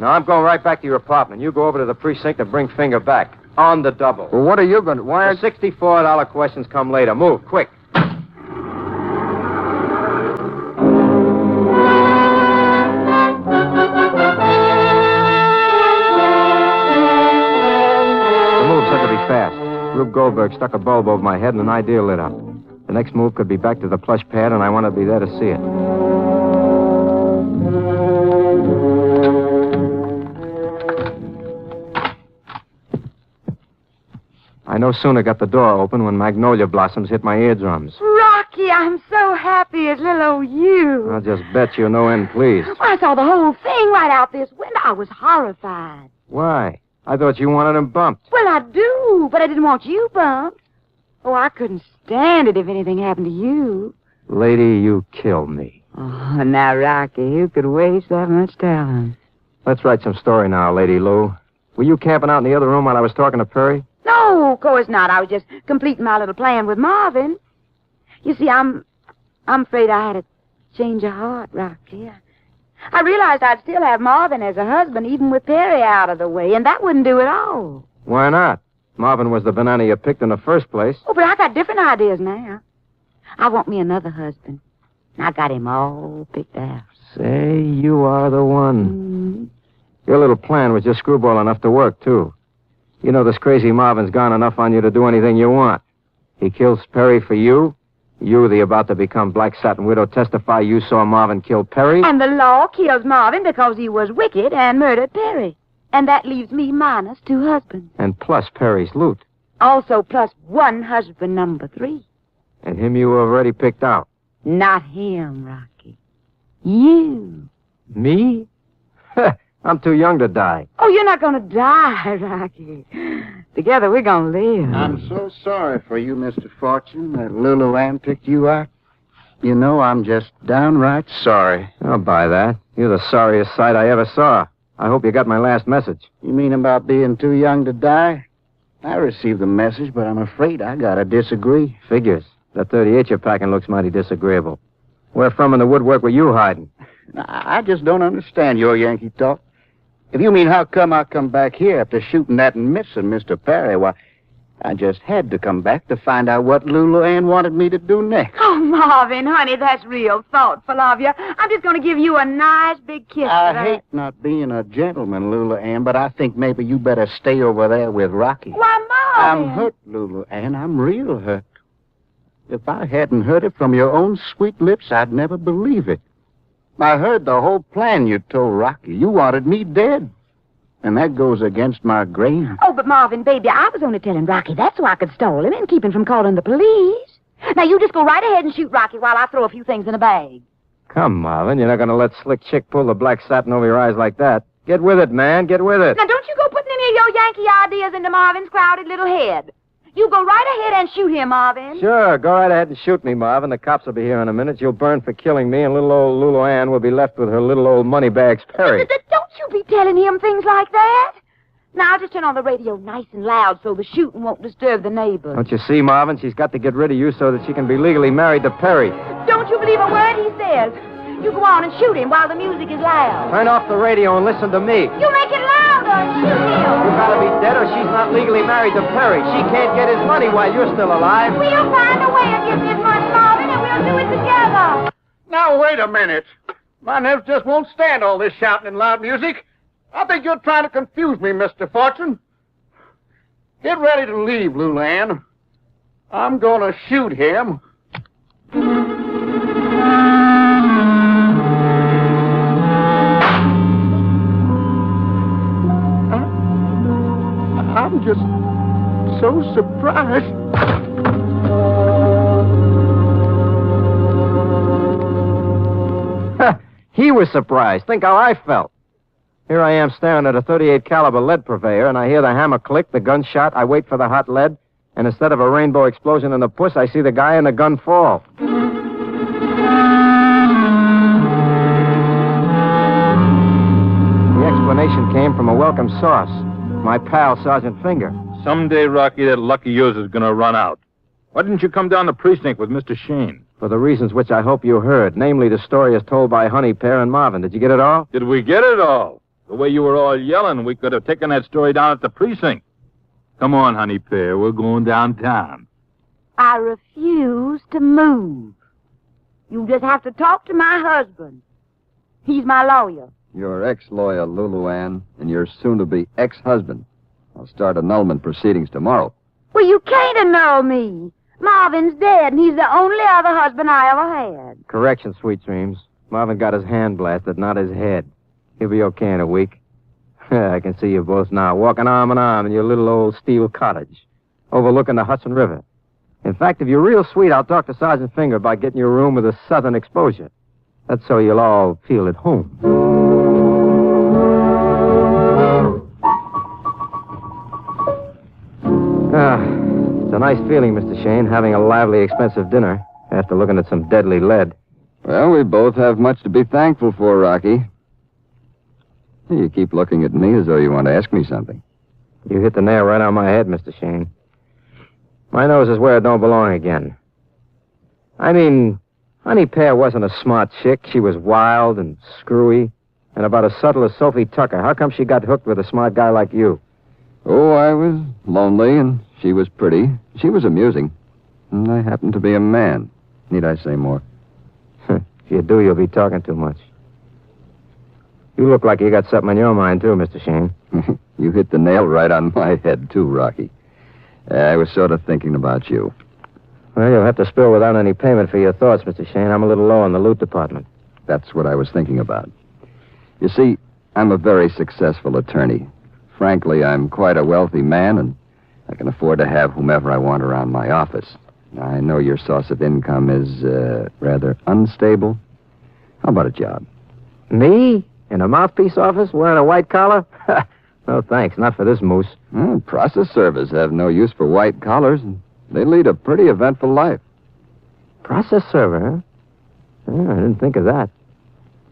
Now, I'm going right back to your apartment. You go over to the precinct and bring Finger back. On the double. Well, what are you going to... Why are... The $64 questions come later. Move, quick. Rube Goldberg stuck a bulb over my head and an idea lit up. The next move could be back to the plush pad, and I want to be there to see it. I no sooner got the door open when magnolia blossoms hit my eardrums. Rocky, I'm so happy as little old you. I'll just bet you're no end pleased. I saw the whole thing right out this window. I was horrified. Why? I thought you wanted him bumped. Well, I do, but I didn't want you bumped. Oh, I couldn't stand it if anything happened to you. Lady, you kill me. Oh, now, Rocky, who could waste that much talent? Let's write some story now, Lady Lou. Were you camping out in the other room while I was talking to Perry? No, of course not. I was just completing my little plan with Marvin. You see, I'm afraid I had a change of heart, Rocky. I realized I'd still have Marvin as a husband, even with Perry out of the way, and that wouldn't do at all. Why not? Marvin was the banana you picked in the first place. Oh, but I got different ideas now. I want me another husband. I got him all picked out. Say, you are the one. Your little plan was just screwball enough to work, too. You know this crazy Marvin's gone enough on you to do anything you want. He kills Perry for you. You, the about-to-become black satin widow, testify you saw Marvin kill Perry. And the law kills Marvin because he was wicked and murdered Perry. And that leaves me minus 2 husbands. And plus Perry's loot. Also plus 1 husband number 3. And him you already picked out. Not him, Rocky. You. Me? I'm too young to die. Oh, you're not going to die, Rocky. Together we're going to live. I'm so sorry for you, Mr. Fortune, that Lulu Ann picked you out. You know, I'm just downright sorry. I'll buy that. You're the sorriest sight I ever saw. I hope you got my last message. You mean about being too young to die? I received the message, but I'm afraid I gotta disagree. Figures. That 38 you're packing looks mighty disagreeable. Where from in the woodwork were you hiding? I just don't understand your Yankee talk. If you mean how come I come back here after shooting that and missing Mr. Perry, why, I just had to come back to find out what Lulu Ann wanted me to do next. Oh, Marvin, honey, that's real thoughtful of you. I'm just going to give you a nice big kiss. I hate not being a gentleman, Lulu Ann, but I think maybe you better stay over there with Rocky. Why, Marvin? I'm hurt, Lulu Ann. I'm real hurt. If I hadn't heard it from your own sweet lips, I'd never believe it. I heard the whole plan you told Rocky. You wanted me dead. And that goes against my grain. Oh, but Marvin, baby, I was only telling Rocky that so I could stall him and keep him from calling the police. Now, you just go right ahead and shoot Rocky while I throw a few things in a bag. Come, Marvin. You're not going to let Slick Chick pull the black satin over your eyes like that. Get with it, man. Get with it. Now, don't you go putting any of your Yankee ideas into Marvin's crowded little head. You go right ahead and shoot him, Marvin. Sure, go right ahead and shoot me, Marvin. The cops will be here in a minute. You'll burn for killing me, and little old Lulu Ann will be left with her little old moneybags Perry. Don't you be telling him things like that. Now, I'll just turn on the radio nice and loud so the shooting won't disturb the neighbors. Don't you see, Marvin? She's got to get rid of you so that she can be legally married to Perry. Don't you believe a word he says. You go on and shoot him while the music is loud. Turn off the radio and listen to me. You make it louder and shoot him. You gotta be dead or she's not legally married to Perry. She can't get his money while you're still alive. We'll find a way of getting his money, Marvin, and we'll do it together. Now, wait a minute. My nerves just won't stand all this shouting and loud music. I think you're trying to confuse me, Mr. Fortune. Get ready to leave, Lulu Ann. I'm gonna shoot him. I'm just so surprised. He was surprised. Think how I felt. Here I am staring at a 38 caliber lead purveyor, and I hear the hammer click, the gunshot. I wait for the hot lead, and instead of a rainbow explosion in the puss, I see the guy and the gun fall. The explanation came from a welcome source, my pal, Sergeant Finger. Someday, Rocky, that luck of yours is going to run out. Why didn't you come down the precinct with Mr. Shane? For the reasons which I hope you heard, namely the story as told by Honey Pear and Marvin. Did you get it all? Did we get it all? The way you were all yelling, we could have taken that story down at the precinct. Come on, Honey Pear, we're going downtown. I refuse to move. You just have to talk to my husband. He's my lawyer. Your ex-lawyer, Lulu Ann, and your soon-to-be ex-husband. I'll start annulment proceedings tomorrow. Well, you can't annul me. Marvin's dead, and he's the only other husband I ever had. Correction, Sweet Dreams. Marvin got his hand blasted, not his head. He'll be okay in a week. I can see you both now, walking arm in arm in your little old steel cottage, overlooking the Hudson River. In fact, if you're real sweet, I'll talk to Sergeant Finger about getting you a room with a southern exposure. That's so you'll all feel at home. It's a nice feeling, Mr. Shane, having a lively, expensive dinner after looking at some deadly lead. Well, we both have much to be thankful for, Rocky. You keep looking at me as though you want to ask me something. You hit the nail right on my head, Mr. Shane. My nose is where it don't belong again. I mean, Honey Pear wasn't a smart chick. She was wild and screwy and about as subtle as Sophie Tucker. How come she got hooked with a smart guy like you? Oh, I was lonely, and she was pretty. She was amusing. And I happened to be a man. Need I say more? If you do, you'll be talking too much. You look like you got something on your mind, too, Mr. Shane. You hit the nail right on my head, too, Rocky. I was sort of thinking about you. Well, you'll have to spill without any payment for your thoughts, Mr. Shane. I'm a little low in the loot department. That's what I was thinking about. You see, I'm a very successful attorney. Frankly, I'm quite a wealthy man, and I can afford to have whomever I want around my office. I know your source of income is rather unstable. How about a job? Me? In a mouthpiece office wearing a white collar? No, thanks. Not for this moose. Well, process servers have no use for white collars, and they lead a pretty eventful life. Process server, huh? I didn't think of that.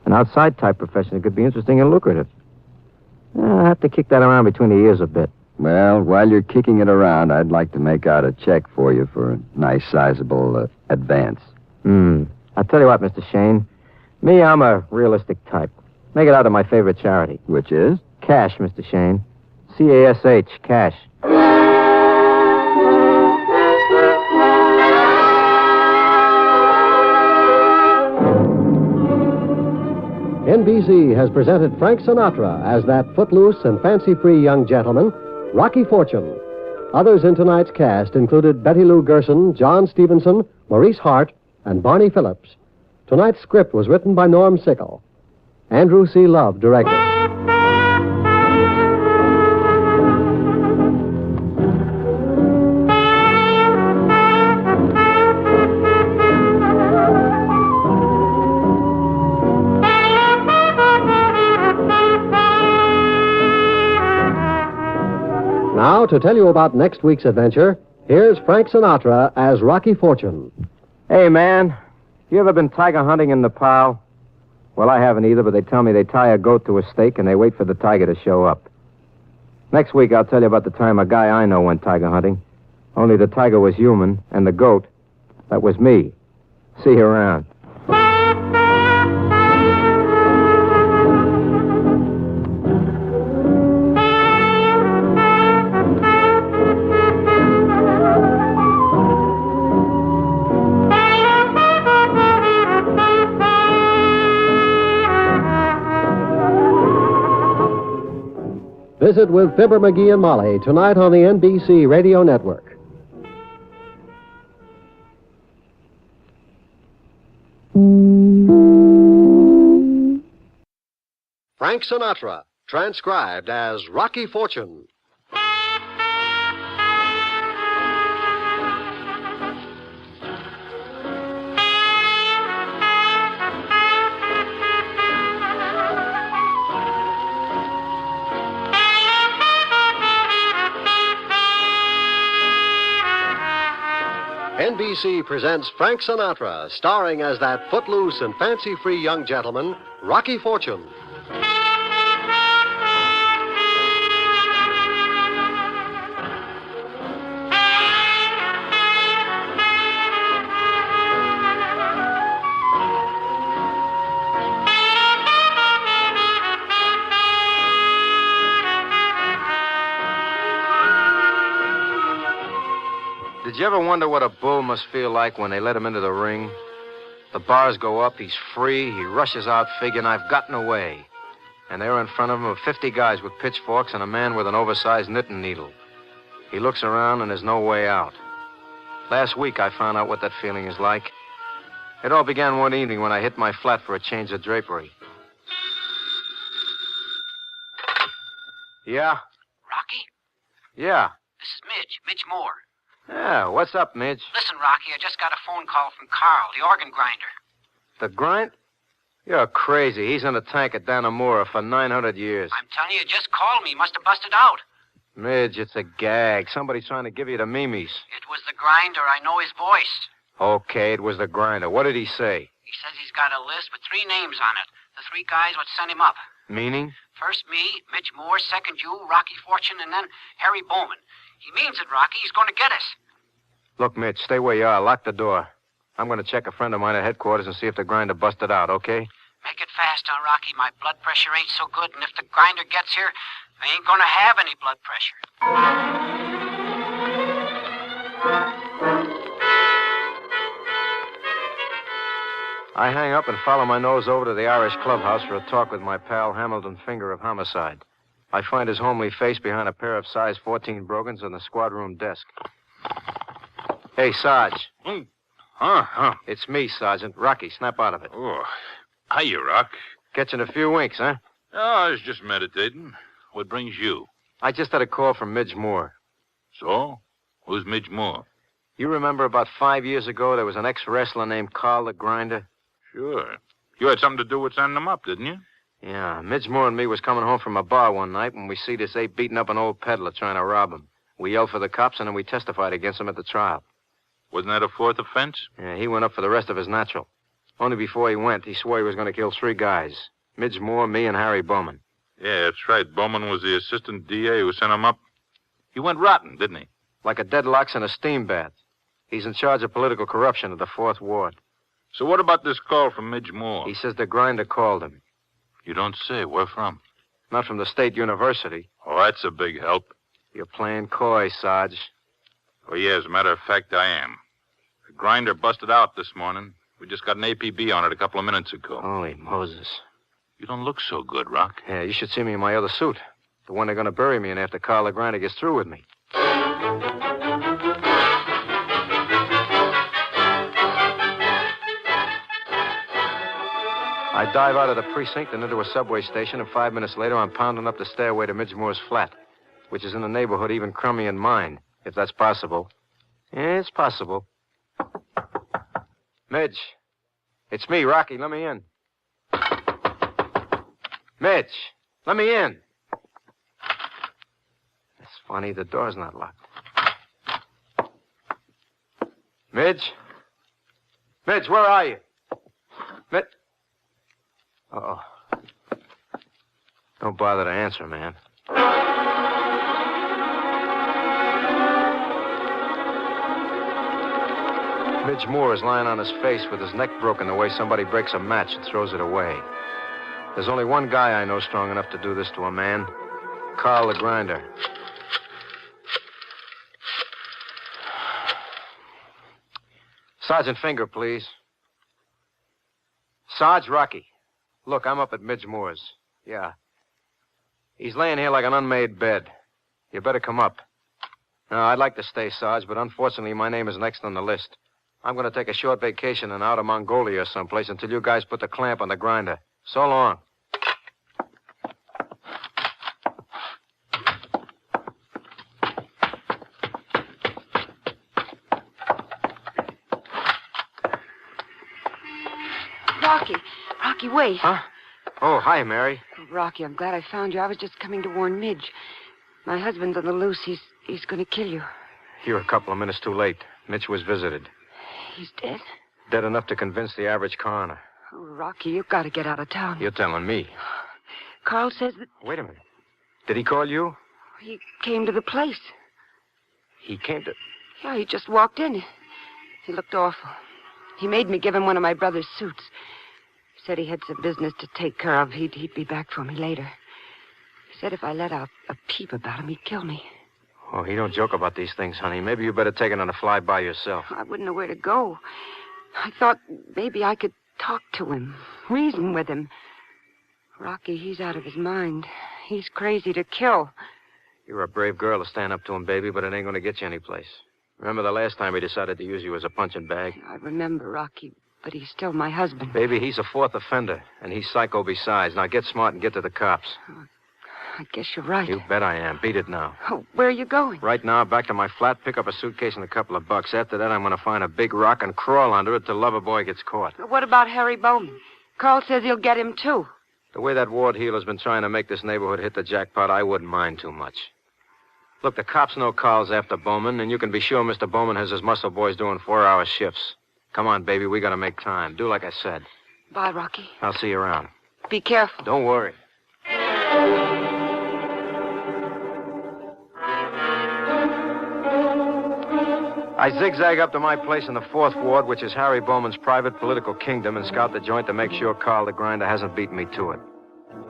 An outside type profession that could be interesting and lucrative. I'll have to kick that around between the ears a bit. Well, while you're kicking it around, I'd like to make out a check for you for a nice, sizable advance. I'll tell you what, Mr. Shane. Me, I'm a realistic type. Make it out to my favorite charity. Which is? Cash, Mr. Shane. C-A-S-H, cash. NBC has presented Frank Sinatra as that footloose and fancy-free young gentleman, Rocky Fortune. Others in tonight's cast included Betty Lou Gerson, John Stevenson, Maurice Hart, and Barney Phillips. Tonight's script was written by Norm Sickle. Andrew C. Love directed. Now, to tell you about next week's adventure, here's Frank Sinatra as Rocky Fortune. Hey, man. You ever been tiger hunting in Nepal? Well, I haven't either, but they tell me they tie a goat to a stake and they wait for the tiger to show up. Next week, I'll tell you about the time a guy I know went tiger hunting. Only the tiger was human, and the goat, that was me. See you around. Visit with Fibber, McGee, and Molly tonight on the NBC Radio Network. Frank Sinatra, transcribed as Rocky Fortune. NBC presents Frank Sinatra, starring as that footloose and fancy-free young gentleman, Rocky Fortune. Did you ever wonder what a bull must feel like when they let him into the ring? The bars go up, he's free, he rushes out figuring I've gotten away. And there in front of him are 50 guys with pitchforks and a man with an oversized knitting needle. He looks around and there's no way out. Last week I found out what that feeling is like. It all began one evening when I hit my flat for a change of drapery. Yeah? Rocky? Yeah. This is Midge Moore. Yeah, what's up, Midge? Listen, Rocky, I just got a phone call from Carl, the organ grinder. The grind? You're crazy. He's in a tank at Dannemora for 900 years. I'm telling you, just called me. Must have busted out. Midge, it's a gag. Somebody's trying to give you the memes. It was the grinder. I know his voice. Okay, it was the grinder. What did he say? He says he's got a list with 3 names on it. The 3 guys what sent him up. Meaning? First me, Midge Moore, second you, Rocky Fortune, and then Harry Bowman. He means it, Rocky. He's going to get us. Look, Mitch, stay where you are. Lock the door. I'm going to check a friend of mine at headquarters and see if the grinder busted out, okay? Make it fast, huh, Rocky? My blood pressure ain't so good, and if the grinder gets here, I ain't going to have any blood pressure. I hang up and follow my nose over to the Irish clubhouse for a talk with my pal Hamilton Finger of Homicide. I find his homely face behind a pair of size 14 brogans on the squad room desk. Hey, Sarge. Huh? It's me, Sergeant. Rocky, snap out of it. Oh, hiya, Rock. Catching a few winks, huh? Oh, I was just meditating. What brings you? I just had a call from Midge Moore. So? Who's Midge Moore? You remember about 5 years ago there was an ex-wrestler named Carl the Grinder? Sure. You had something to do with sending them up, didn't you? Yeah, Midge Moore and me was coming home from a bar one night when we see this ape beating up an old peddler trying to rob him. We yelled for the cops, and then we testified against him at the trial. Wasn't that a fourth offense? Yeah, he went up for the rest of his natural. Only before he went, he swore he was going to kill 3 guys. Midge Moore, me, and Harry Bowman. Yeah, that's right. Bowman was the assistant DA who sent him up. He went rotten, didn't he? Like a deadlock's in a steam bath. He's in charge of political corruption at the 4th Ward. So what about this call from Midge Moore? He says the grinder called him. You don't say. Where from? Not from the State University. Oh, that's a big help. You're playing coy, Sarge. Oh, yeah, as a matter of fact, I am. The grinder busted out this morning. We just got an APB on it a couple of minutes ago. Holy Moses. You don't look so good, Rock. Yeah, you should see me in my other suit. The one they're going to bury me in after Carl the Grinder gets through with me. I dive out of the precinct and into a subway station, and 5 minutes later, I'm pounding up the stairway to Midge Moore's flat, which is in a neighborhood even crummy in mine, if that's possible. Yeah, it's possible. Midge. It's me, Rocky. Let me in. Midge, let me in. It's funny, the door's not locked. Midge? Midge, where are you? Midge? Uh-oh. Don't bother to answer, man. Midge Moore is lying on his face with his neck broken the way somebody breaks a match and throws it away. There's only one guy I know strong enough to do this to a man. Carl the Grinder. Sergeant Finger, please. Sarge, Rocky. Look, I'm up at Midge Moore's. Yeah. He's laying here like an unmade bed. You better come up. No, I'd like to stay, Sarge, but unfortunately my name is next on the list. I'm going to take a short vacation in Outer Mongolia or someplace until you guys put the clamp on the Grinder. So long. Rocky, wait. Huh? Oh, hi, Mary. Oh, Rocky, I'm glad I found you. I was just coming to warn Midge. My husband's on the loose. He's going to kill you. You're a couple of minutes too late. Mitch was visited. He's dead? Dead enough to convince the average coroner. Oh, Rocky, you've got to get out of town. You're telling me. Carl says that... Wait a minute. Did he call you? He came to the place. He came to... Yeah, he just walked in. He looked awful. He made me give him one of my brother's suits. He said he had some business to take care of. He'd be back for me later. He said if I let out a peep about him, he'd kill me. Oh, he don't joke about these things, honey. Maybe you better take it on a fly-by yourself. I wouldn't know where to go. I thought maybe I could talk to him, reason with him. Rocky, he's out of his mind. He's crazy to kill. You're a brave girl to stand up to him, baby, but it ain't going to get you anyplace. Remember the last time he decided to use you as a punching bag? I remember, Rocky, but he's still my husband. Baby, he's a fourth offender, and he's psycho besides. Now get smart and get to the cops. I guess you're right. You bet I am. Beat it now. Oh, where are you going? Right now, back to my flat, pick up a suitcase and a couple of bucks. After that, I'm going to find a big rock and crawl under it till Loverboy gets caught. What about Harry Bowman? Carl says he'll get him, too. The way that ward healer's been trying to make this neighborhood hit the jackpot, I wouldn't mind too much. Look, the cops know Carl's after Bowman, and you can be sure Mr. Bowman has his muscle boys doing 4-hour shifts. Come on, baby, we got to make time. Do like I said. Bye, Rocky. I'll see you around. Be careful. Don't worry. I zigzag up to my place in the 4th Ward, which is Harry Bowman's private political kingdom, and scout the joint to make sure Carl the Grinder hasn't beaten me to it.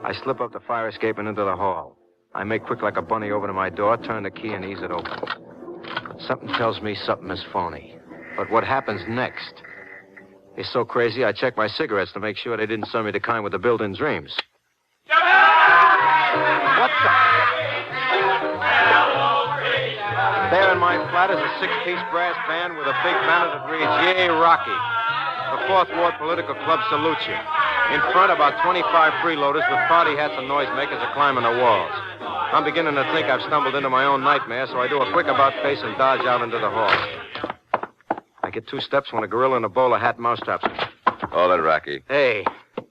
I slip up the fire escape and into the hall. I make quick like a bunny over to my door, turn the key, and ease it open. Something tells me something is phony. But what happens next is so crazy, I check my cigarettes to make sure they didn't sell me the kind with the built-in dreams. What the... There in my flat is a 6-piece brass band with a big banner that reads, Yay, Rocky. The 4th Ward Political Club salutes you. In front, about 25 freeloaders with party hats and noisemakers are climbing the walls. I'm beginning to think I've stumbled into my own nightmare, so I do a quick about-face and dodge out into the hall. I get 2 steps when a gorilla in a bowler hat mousetraps me. Hold it, Rocky. Hey,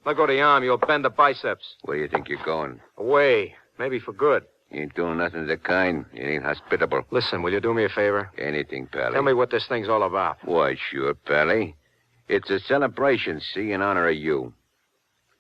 Let go of the arm, you'll bend the biceps. Where do you think you're going? Away. Maybe for good. You ain't doing nothing of the kind. You ain't hospitable. Listen, will you do me a favor? Anything, Pally. Tell me what this thing's all about. Why, sure, Pally. It's a celebration, see, in honor of you.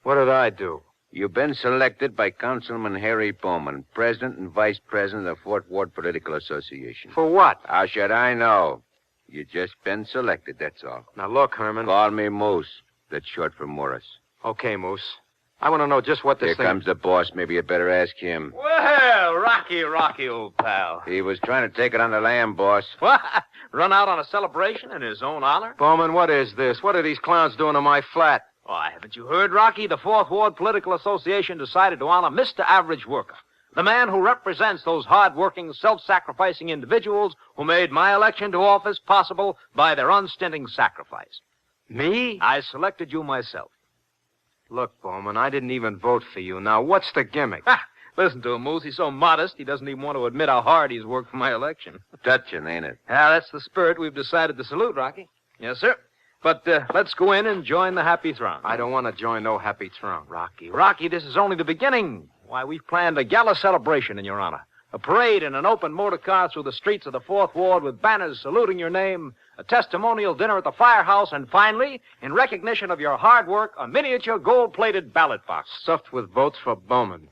What did I do? You've been selected by Councilman Harry Bowman, President and Vice President of the Fort Ward Political Association. For what? How should I know? You just been selected, that's all. Now, look, Herman. Call me Moose. That's short for Morris. Okay, Moose. I want to know just what this Here thing... comes the boss. Maybe you better ask him. Well, Rocky, old pal. He was trying to take it on the lam, boss. What? Run out on a celebration in his own honor? Bowman, what is this? What are these clowns doing to my flat? Why, haven't you heard, Rocky? The Fourth Ward Political Association decided to honor Mr. Average Worker, the man who represents those hard-working, self-sacrificing individuals who made my election to office possible by their unstinting sacrifice. Me? I selected you myself. Look, Bowman, I didn't even vote for you. Now, what's the gimmick? Listen to him, Moose. He's so modest, he doesn't even want to admit how hard he's worked for my election. Touching, ain't it? Yeah, that's the spirit we've decided to salute, Rocky. Yes, sir. But let's go in and join the happy throng. I don't want to join no happy throng. Rocky, this is only the beginning. Why, we've planned a gala celebration in your honor. A parade in an open motor car through the streets of the Fourth Ward with banners saluting your name, a testimonial dinner at the firehouse, and finally, in recognition of your hard work, a miniature gold-plated ballot box. Stuffed with votes for Bowman.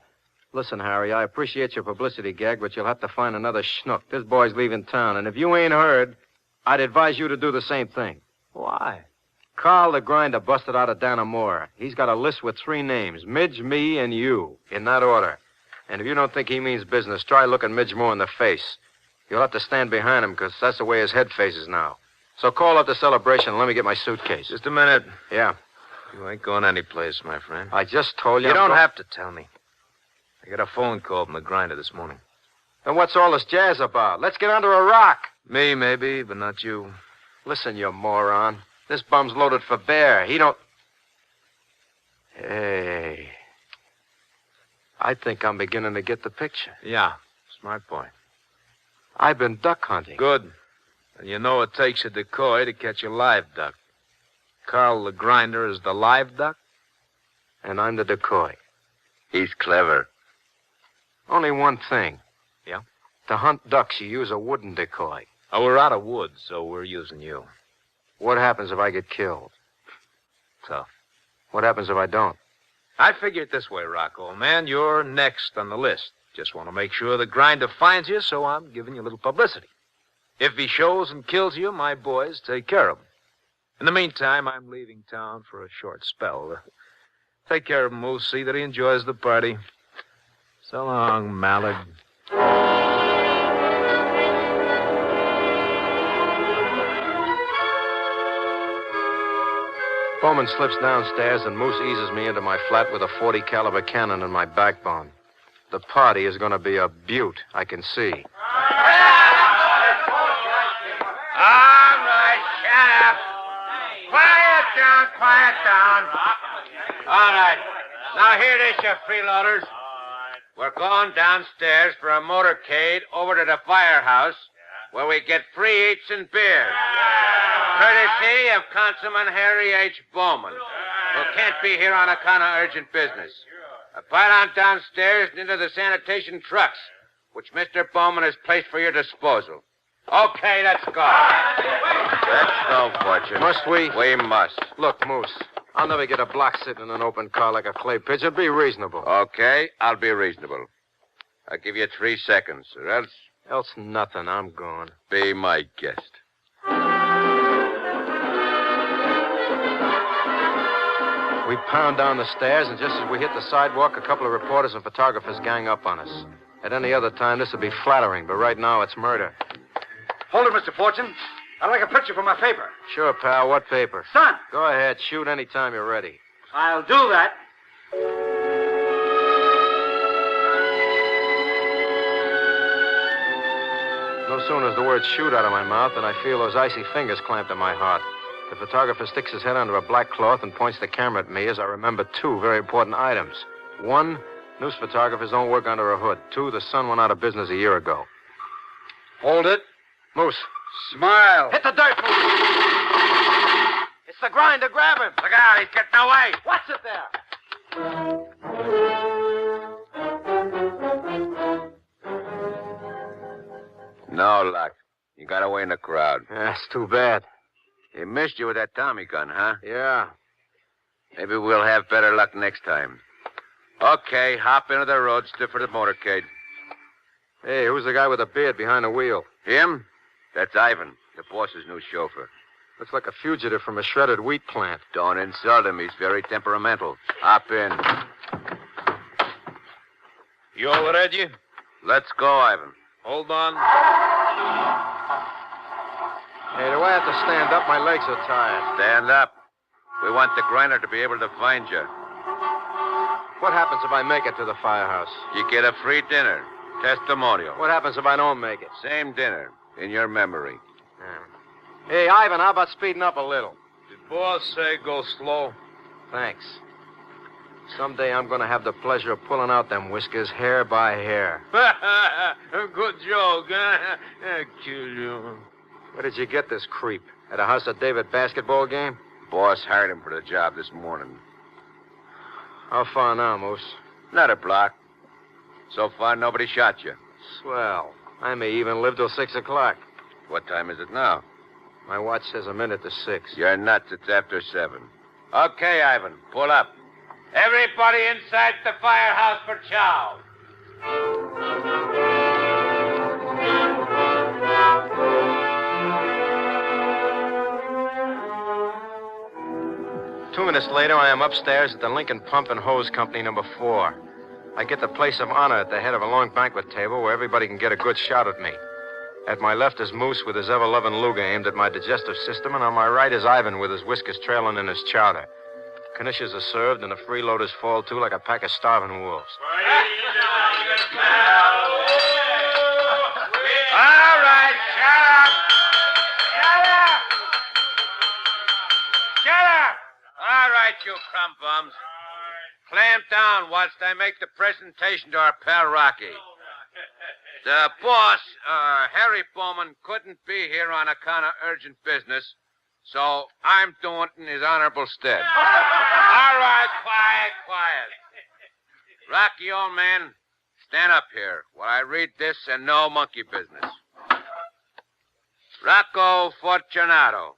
Listen, Harry, I appreciate your publicity gag, but you'll have to find another schnook. This boy's leaving town, and if you ain't heard, I'd advise you to do the same thing. Why? Carl the Grinder busted out of Dannemora. He's got a list with 3 names, Midge, me, and you, in that order. And if you don't think he means business, try looking Midge more in the face. You'll have to stand behind him, because that's the way his head faces now. So call up the celebration and let me get my suitcase. Just a minute. Yeah. You ain't going anyplace, my friend. I just told you. You don't have to tell me. I got a phone call from the Grinder this morning. Then what's all this jazz about? Let's get under a rock. Me, maybe, but not you. Listen, you moron. This bum's loaded for bear. He don't... Hey. I think I'm beginning to get the picture. Yeah, smart boy. I've been duck hunting. Good. And you know it takes a decoy to catch a live duck. Carl the Grinder is the live duck? And I'm the decoy. He's clever. Only one thing. Yeah? To hunt ducks, you use a wooden decoy. Oh, we're out of wood, so we're using you. What happens if I get killed? Tough. What happens if I don't? I figure it this way, Rock, old man. You're next on the list. Just want to make sure the Grinder finds you, so I'm giving you a little publicity. If he shows and kills you, my boys take care of him. In the meantime, I'm leaving town for a short spell. Take care of him, Moose. See that he enjoys the party. So long, Mallard. Bowman slips downstairs and Moose eases me into my flat with a .40 caliber cannon in my backbone. The party is going to be a beaut, I can see. All right, shut up. Quiet down. All right. Now, hear this, you freeloaders. We're going downstairs for a motorcade over to the firehouse where we get free eats and beer. Courtesy of Councilman Harry H. Bowman, who can't be here on account of urgent business. Pile on downstairs and into the sanitation trucks, which Mr. Bowman has placed for your disposal. Okay, let's go. Let's go, Fortune. Must we? We must. Look, Moose, I'll never get a block sitting in an open car like a clay pigeon. Be reasonable. Okay, I'll be reasonable. I'll give you 3 seconds, or else... Else nothing. I'm gone. Be my guest. We pound down the stairs, and just as we hit the sidewalk, a couple of reporters and photographers gang up on us. At any other time, this would be flattering, but right now, it's murder. Hold it, Mr. Fortune. I'd like a picture for my paper. Sure, pal. What paper? Son! Go ahead. Shoot any time you're ready. I'll do that. No sooner is the word shoot out of my mouth than I feel those icy fingers clamped to my heart. The photographer sticks his head under a black cloth and points the camera at me as I remember 2 very important items. 1, news photographers don't work under a hood. 2, the Sun went out of business a year ago. Hold it. Moose. Smile. Hit the dirt, Moose. It's the Grinder. Grab him. Look out, he's getting away. What's it there? No luck. You got away in the crowd. That's too bad. He missed you with that Tommy gun, huh? Yeah. Maybe we'll have better luck next time. Okay, hop into the roadster for the motorcade. Hey, who's the guy with the beard behind the wheel? Him? That's Ivan, the boss's new chauffeur. Looks like a fugitive from a shredded wheat plant. Don't insult him. He's very temperamental. Hop in. You all ready? Let's go, Ivan. Hold on. Hey, do I have to stand up? My legs are tired. Stand up. We want the grinder to be able to find you. What happens if I make it to the firehouse? You get a free dinner. Testimonial. What happens if I don't make it? Same dinner. In your memory. Hey, Ivan, how about speeding up a little? Did boss say go slow? Thanks. Someday I'm going to have the pleasure of pulling out them whiskers hair by hair. Good joke, huh? I'll kill you. Where did you get this creep? At a House of David basketball game? Boss hired him for the job this morning. How far now, Moose? Not a block. So far, nobody shot you. Swell. I may even live till 6 o'clock. What time is it now? My watch says a minute to 6. You're nuts. It's after 7. Okay, Ivan. Pull up. Everybody inside the firehouse for chow. 2 minutes later, I am upstairs at the Lincoln Pump and Hose Company, number 4. I get the place of honor at the head of a long banquet table where everybody can get a good shot at me. At my left is Moose with his ever-loving Luger aimed at my digestive system, and on my right is Ivan with his whiskers trailing in his chowder. Knishes are served, and the freeloaders fall to like a pack of starving wolves. All right, shut up. Shut up. Shut up. All right, you crumb bums. Clamp down whilst I make the presentation to our pal Rocky. The boss, Harry Bowman, couldn't be here on account of urgent business, so I'm doing it in his honorable stead. All right, quiet. Rocky, old man, stand up here while I read this and no monkey business. Rocco Fortunato,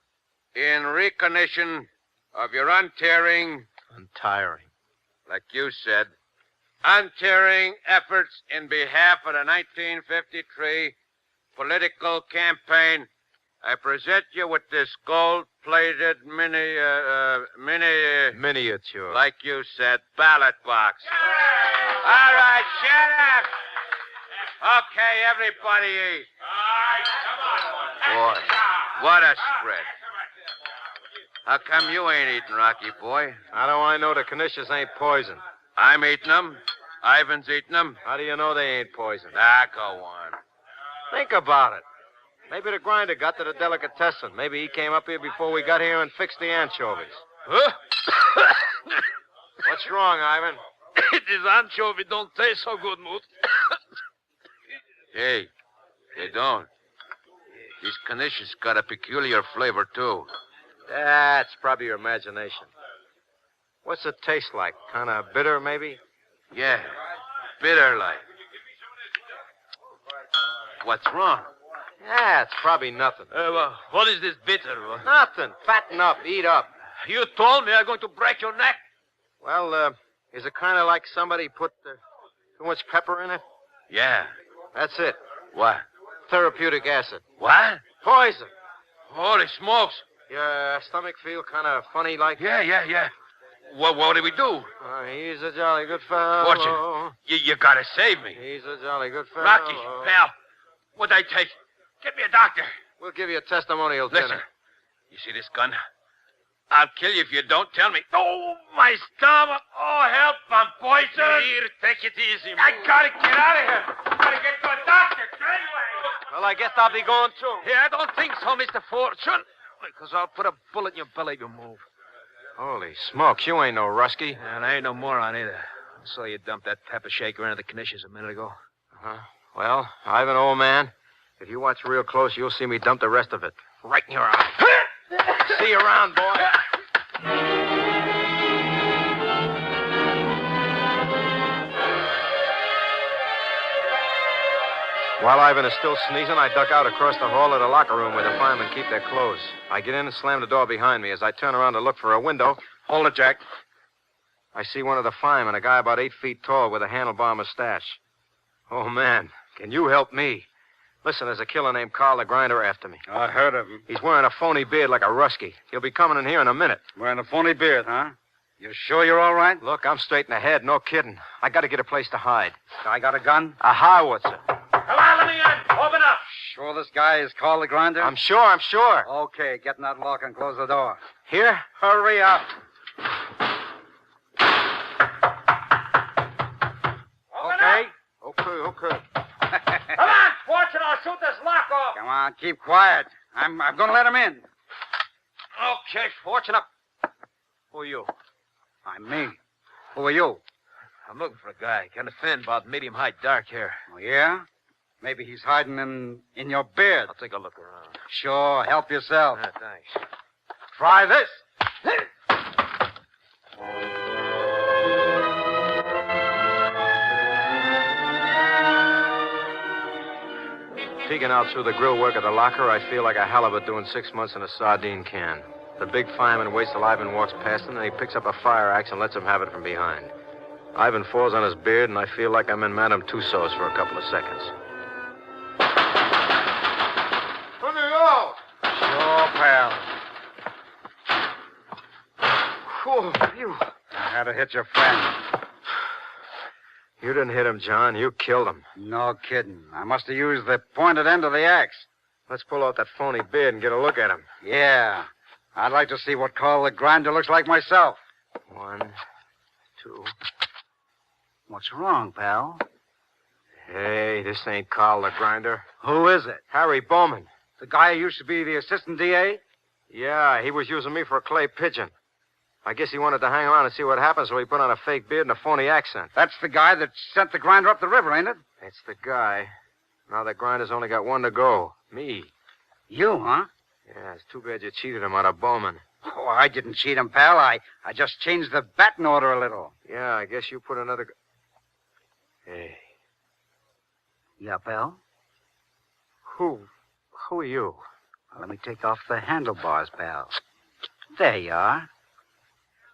in recognition of your untiring, like you said, untiring efforts in behalf of the 1953 political campaign, I present you with this gold-plated miniature, like you said, ballot box. All right, shut up. Okay, everybody eat. Boy, what a spread. How come you ain't eating, Rocky boy? How do I know the Knishes ain't poison? I'm eating them. Ivan's eating them. How do you know they ain't poison? Go on. Think about it. Maybe the grinder got to the delicatessen. Maybe he came up here before we got here and fixed the anchovies. Huh? What's wrong, Ivan? This anchovy don't taste so good, Moot. Hey, they don't. These Knishes got a peculiar flavor, too. That's probably your imagination. What's it taste like? Kind of bitter, maybe? Yeah, bitter like. What's wrong? Yeah, it's probably nothing. What is this bitter? Nothing. Fatten up. Eat up. You told me I'm going to break your neck. Well, is it kind of like somebody put too much pepper in it? Yeah. That's it. What? Therapeutic acid. What? Poison. Holy smokes. Your stomach feel kind of funny like? Yeah. What do we do? He's a jolly good fellow. Fortune, you gotta save me. He's a jolly good fellow. Rocky, pal, what'd I take? Get me a doctor. We'll give you a testimonial Listen, dinner. you see this gun? I'll kill you if you don't tell me. Oh, my stomach. Oh, help, I'm poisoned. Here, take it easy. I gotta get out of here. Gotta get to a doctor straight away. Well, I guess I'll be going too. Yeah, I don't think so, Mr. Fortune. Because I'll put a bullet in your belly if you move. Holy smokes, you ain't no Rusky. And I ain't no moron either. I saw you dump that pepper shaker into the Knishes a minute ago. Uh-huh. Well, Ivan, old man, if you watch real close, you'll see me dump the rest of it. Right in your eye. See you around, boy. While Ivan is still sneezing, I duck out across the hall to the locker room where the firemen keep their clothes. I get in and slam the door behind me. As I turn around to look for a window... Hold it, Jack. I see one of the firemen, a guy about 8 feet tall with a handlebar mustache. Oh, man, can you help me? Listen, there's a killer named Carl the Grinder after me. I heard of him. He's wearing a phony beard like a Rusky. He'll be coming in here in a minute. Wearing a phony beard, huh? You sure you're all right? Look, I'm straight in the head, no kidding. I got to get a place to hide. Guy got a gun? A howitzer. Come on, let me in. Open up. Sure this guy is Carl the Grinder? I'm sure. Okay, get in that lock and close the door. Here? Hurry up. Okay. Come on, Fortune, I'll shoot this lock off. Come on, keep quiet. I'm going to let him in. Okay, Fortune, up. Who are you? I'm me. Who are you? I'm looking for a guy, kind of thin, about medium height, dark hair. Oh, yeah? Maybe he's hiding in your beard. I'll take a look around. Sure, help yourself. Yeah, thanks. Try this. Peeking out through the grill work of the locker, I feel like a halibut doing 6 months in a sardine can. The big fireman waits till Ivan walks past him, and he picks up a fire axe and lets him have it from behind. Ivan falls on his beard, and I feel like I'm in Madame Tussauds for a couple of seconds. Who do you? Sure, pal. Oh, you. I had to hit your friend. You didn't hit him, John. You killed him. No kidding. I must have used the pointed end of the axe. Let's pull out that phony beard and get a look at him. Yeah. I'd like to see what Carl the Grinder looks like myself. 1, 2. What's wrong, pal? Hey, this ain't Carl the Grinder. Who is it? Harry Bowman. The guy who used to be the assistant DA? Yeah, he was using me for a clay pigeon. I guess he wanted to hang around and see what happened, so he put on a fake beard and a phony accent. That's the guy that sent the Grinder up the river, ain't it? That's the guy. Now the Grinder's only got one to go. Me. You, huh? Yeah, it's too bad you cheated him out of Bowman. Oh, I didn't cheat him, pal. I just changed the batting order a little. Yeah, I guess you put another... Hey. Yeah, pal? Who are you? Well, let me take off the handlebars, pal. There you are.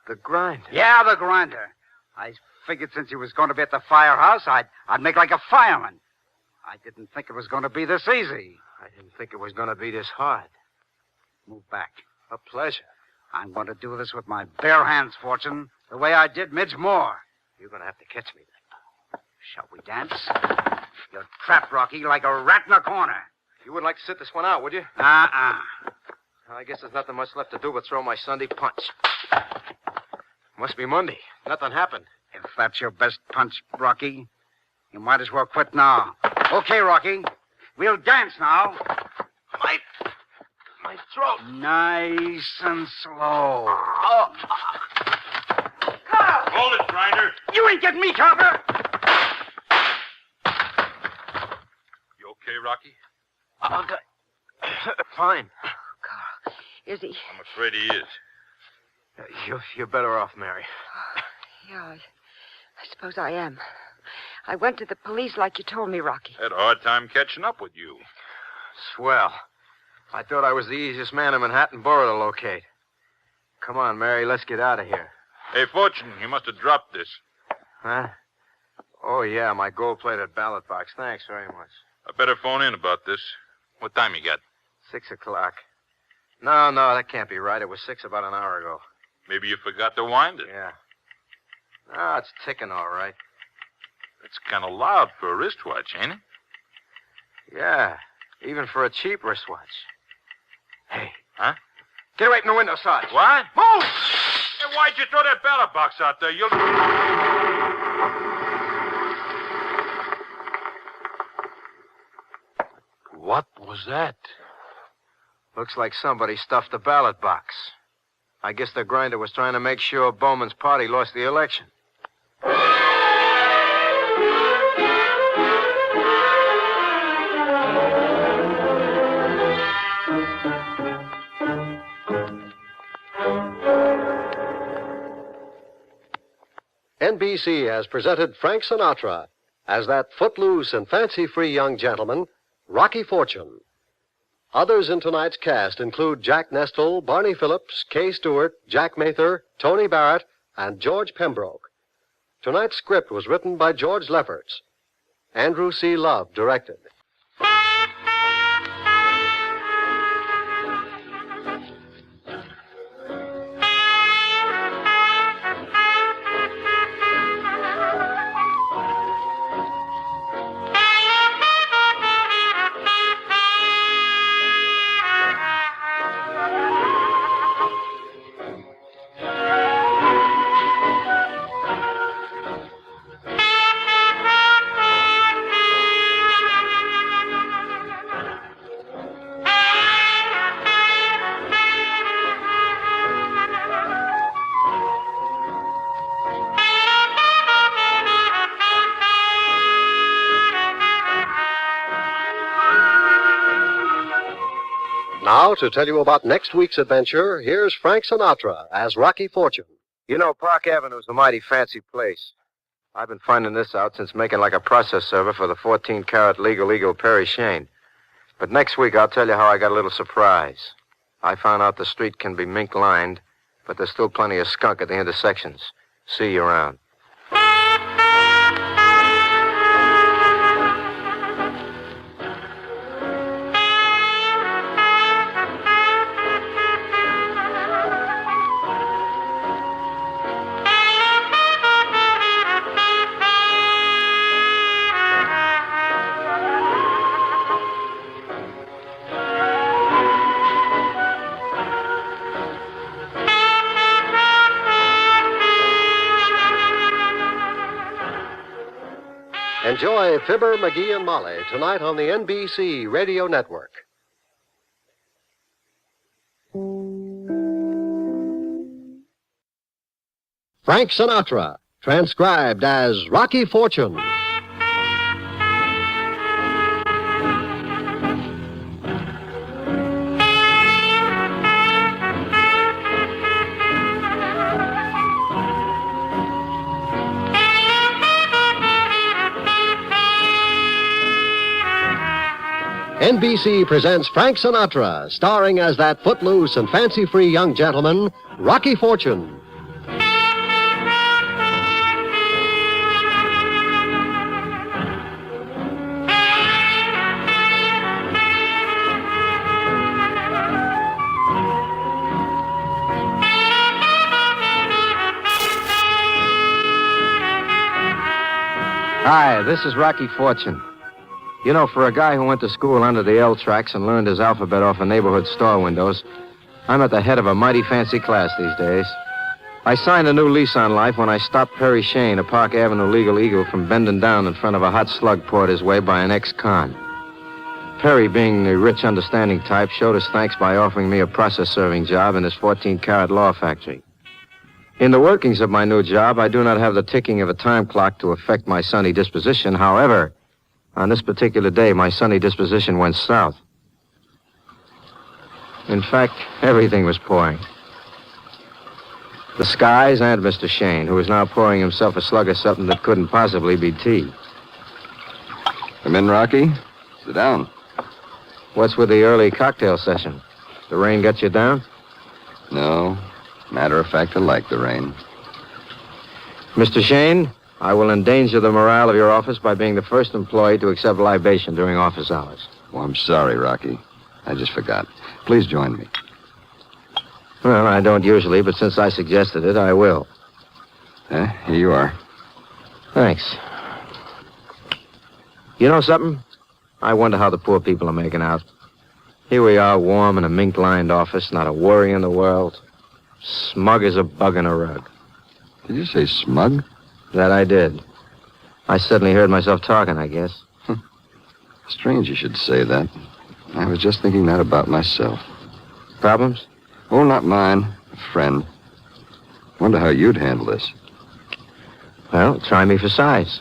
The Grinder? Yeah, the Grinder. I figured since he was going to be at the firehouse, I'd make like a fireman. I didn't think it was going to be this easy. I didn't think it was going to be this hard. Move back. A pleasure. I'm going to do this with my bare hands, Fortune, the way I did Midge Moore. You're going to have to catch me. Shall we dance? You're trapped, Rocky, like a rat in a corner. You wouldn't like to sit this one out, would you? Uh-uh. I guess there's nothing much left to do but throw my Sunday punch. Must be Monday. Nothing happened. If that's your best punch, Rocky, you might as well quit now. Okay, Rocky. We'll dance now. My throat. Nice and slow. Oh. Carl! Hold it, Grinder. You ain't getting me, Carver! You okay, Rocky? Fine. Carl, is he? I'm afraid he is. You're better off, Mary. Yeah, I suppose I am. I went to the police like you told me, Rocky. Had a hard time catching up with you. Swell. I thought I was the easiest man in Manhattan Borough to locate. Come on, Mary, let's get out of here. Hey, Fortune, you must have dropped this. Huh? Oh, yeah, my gold-plated ballot box. Thanks very much. I better phone in about this. What time you got? 6 o'clock. No, that can't be right. It was 6 about an hour ago. Maybe you forgot to wind it. Yeah. Ah, it's ticking all right. It's kind of loud for a wristwatch, ain't it? Yeah, even for a cheap wristwatch. Hey. Huh? Get away from the window, Sarge. What? Move! Hey, why'd you throw that ballot box out there? You'll... What was that? Looks like somebody stuffed the ballot box. I guess the Grinder was trying to make sure Bowman's party lost the election. NBC has presented Frank Sinatra as that footloose and fancy-free young gentleman, Rocky Fortune. Others in tonight's cast include Jack Nestle, Barney Phillips, Kay Stewart, Jack Mather, Tony Barrett, and George Pembroke. Tonight's script was written by George Lefferts. Andrew C. Love directed. Now, to tell you about next week's adventure, here's Frank Sinatra as Rocky Fortune. You know, Park Avenue's a mighty fancy place. I've been finding this out since making like a process server for the 14-carat legal eagle Perry Shane. But next week, I'll tell you how I got a little surprise. I found out the street can be mink-lined, but there's still plenty of skunk at the intersections. See you around. Enjoy Fibber, McGee, and Molly tonight on the NBC Radio Network. Frank Sinatra, transcribed as Rocky Fortune. NBC presents Frank Sinatra, starring as that footloose and fancy-free young gentleman, Rocky Fortune. Hi, this is Rocky Fortune. You know, for a guy who went to school under the L tracks and learned his alphabet off of neighborhood store windows, I'm at the head of a mighty fancy class these days. I signed a new lease on life when I stopped Perry Shane, a Park Avenue legal eagle, from bending down in front of a hot slug poured his way by an ex-con. Perry, being the rich, understanding type, showed his thanks by offering me a process-serving job in his 14-carat law factory. In the workings of my new job, I do not have the ticking of a time clock to affect my sunny disposition. However, on this particular day, my sunny disposition went south. In fact, everything was pouring. The skies and Mr. Shane, who was now pouring himself a slug of something that couldn't possibly be tea. Come in, Rocky. Sit down. What's with the early cocktail session? The rain got you down? No. Matter of fact, I like the rain. Mr. Shane, I will endanger the morale of your office by being the first employee to accept libation during office hours. Oh, I'm sorry, Rocky. I just forgot. Please join me. Well, I don't usually, but since I suggested it, I will. Here you are. Thanks. You know something? I wonder how the poor people are making out. Here we are, warm in a mink-lined office, not a worry in the world. Smug as a bug in a rug. Did you say smug? That I did. I suddenly heard myself talking, I guess. Strange you should say that. I was just thinking that about myself. Problems? Oh, not mine. A friend. Wonder how you'd handle this. Well, try me for size.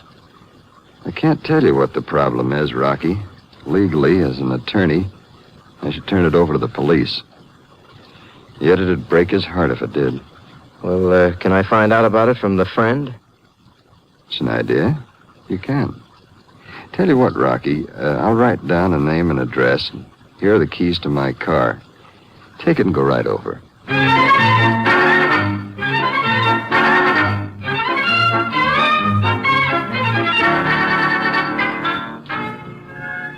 I can't tell you what the problem is, Rocky. Legally, as an attorney, I should turn it over to the police. Yet it'd break his heart if it did. Well, can I find out about it from the friend? It's an idea. You can. Tell you what, Rocky, I'll write down a name and address. And here are the keys to my car. Take it and go right over.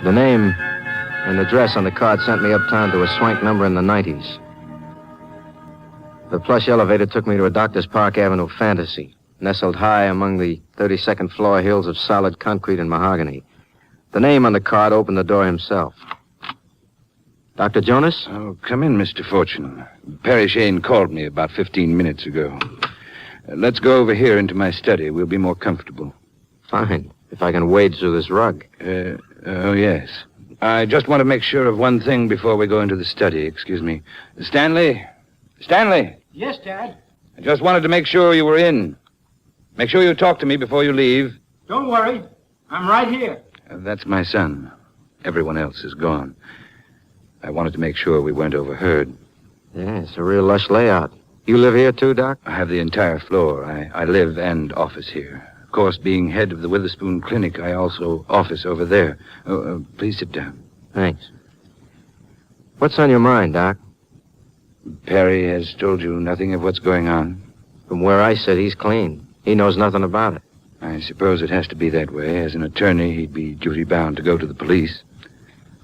The name and address on the card sent me uptown to a swank number in the 90s. The plush elevator took me to a Doctor's Park Avenue fantasy, nestled high among the 32nd floor hills of solid concrete and mahogany. The name on the card opened the door himself. Dr. Jonas? Oh, come in, Mr. Fortune. Perry Shane called me about 15 minutes ago. Let's go over here into my study. We'll be more comfortable. Fine, if I can wade through this rug. Oh, yes. I just want to make sure of one thing before we go into the study. Excuse me. Stanley? Stanley? Yes, Dad. I just wanted to make sure you were in. Make sure you talk to me before you leave. Don't worry. I'm right here. That's my son. Everyone else is gone. I wanted to make sure we weren't overheard. Yeah, it's a real lush layout. You live here too, Doc? I have the entire floor. I live and office here. Of course, being head of the Witherspoon Clinic, I also office over there. Please sit down. Thanks. What's on your mind, Doc? Perry has told you nothing of what's going on? From where I sit, he's clean. He knows nothing about it. I suppose it has to be that way. As an attorney, he'd be duty-bound to go to the police.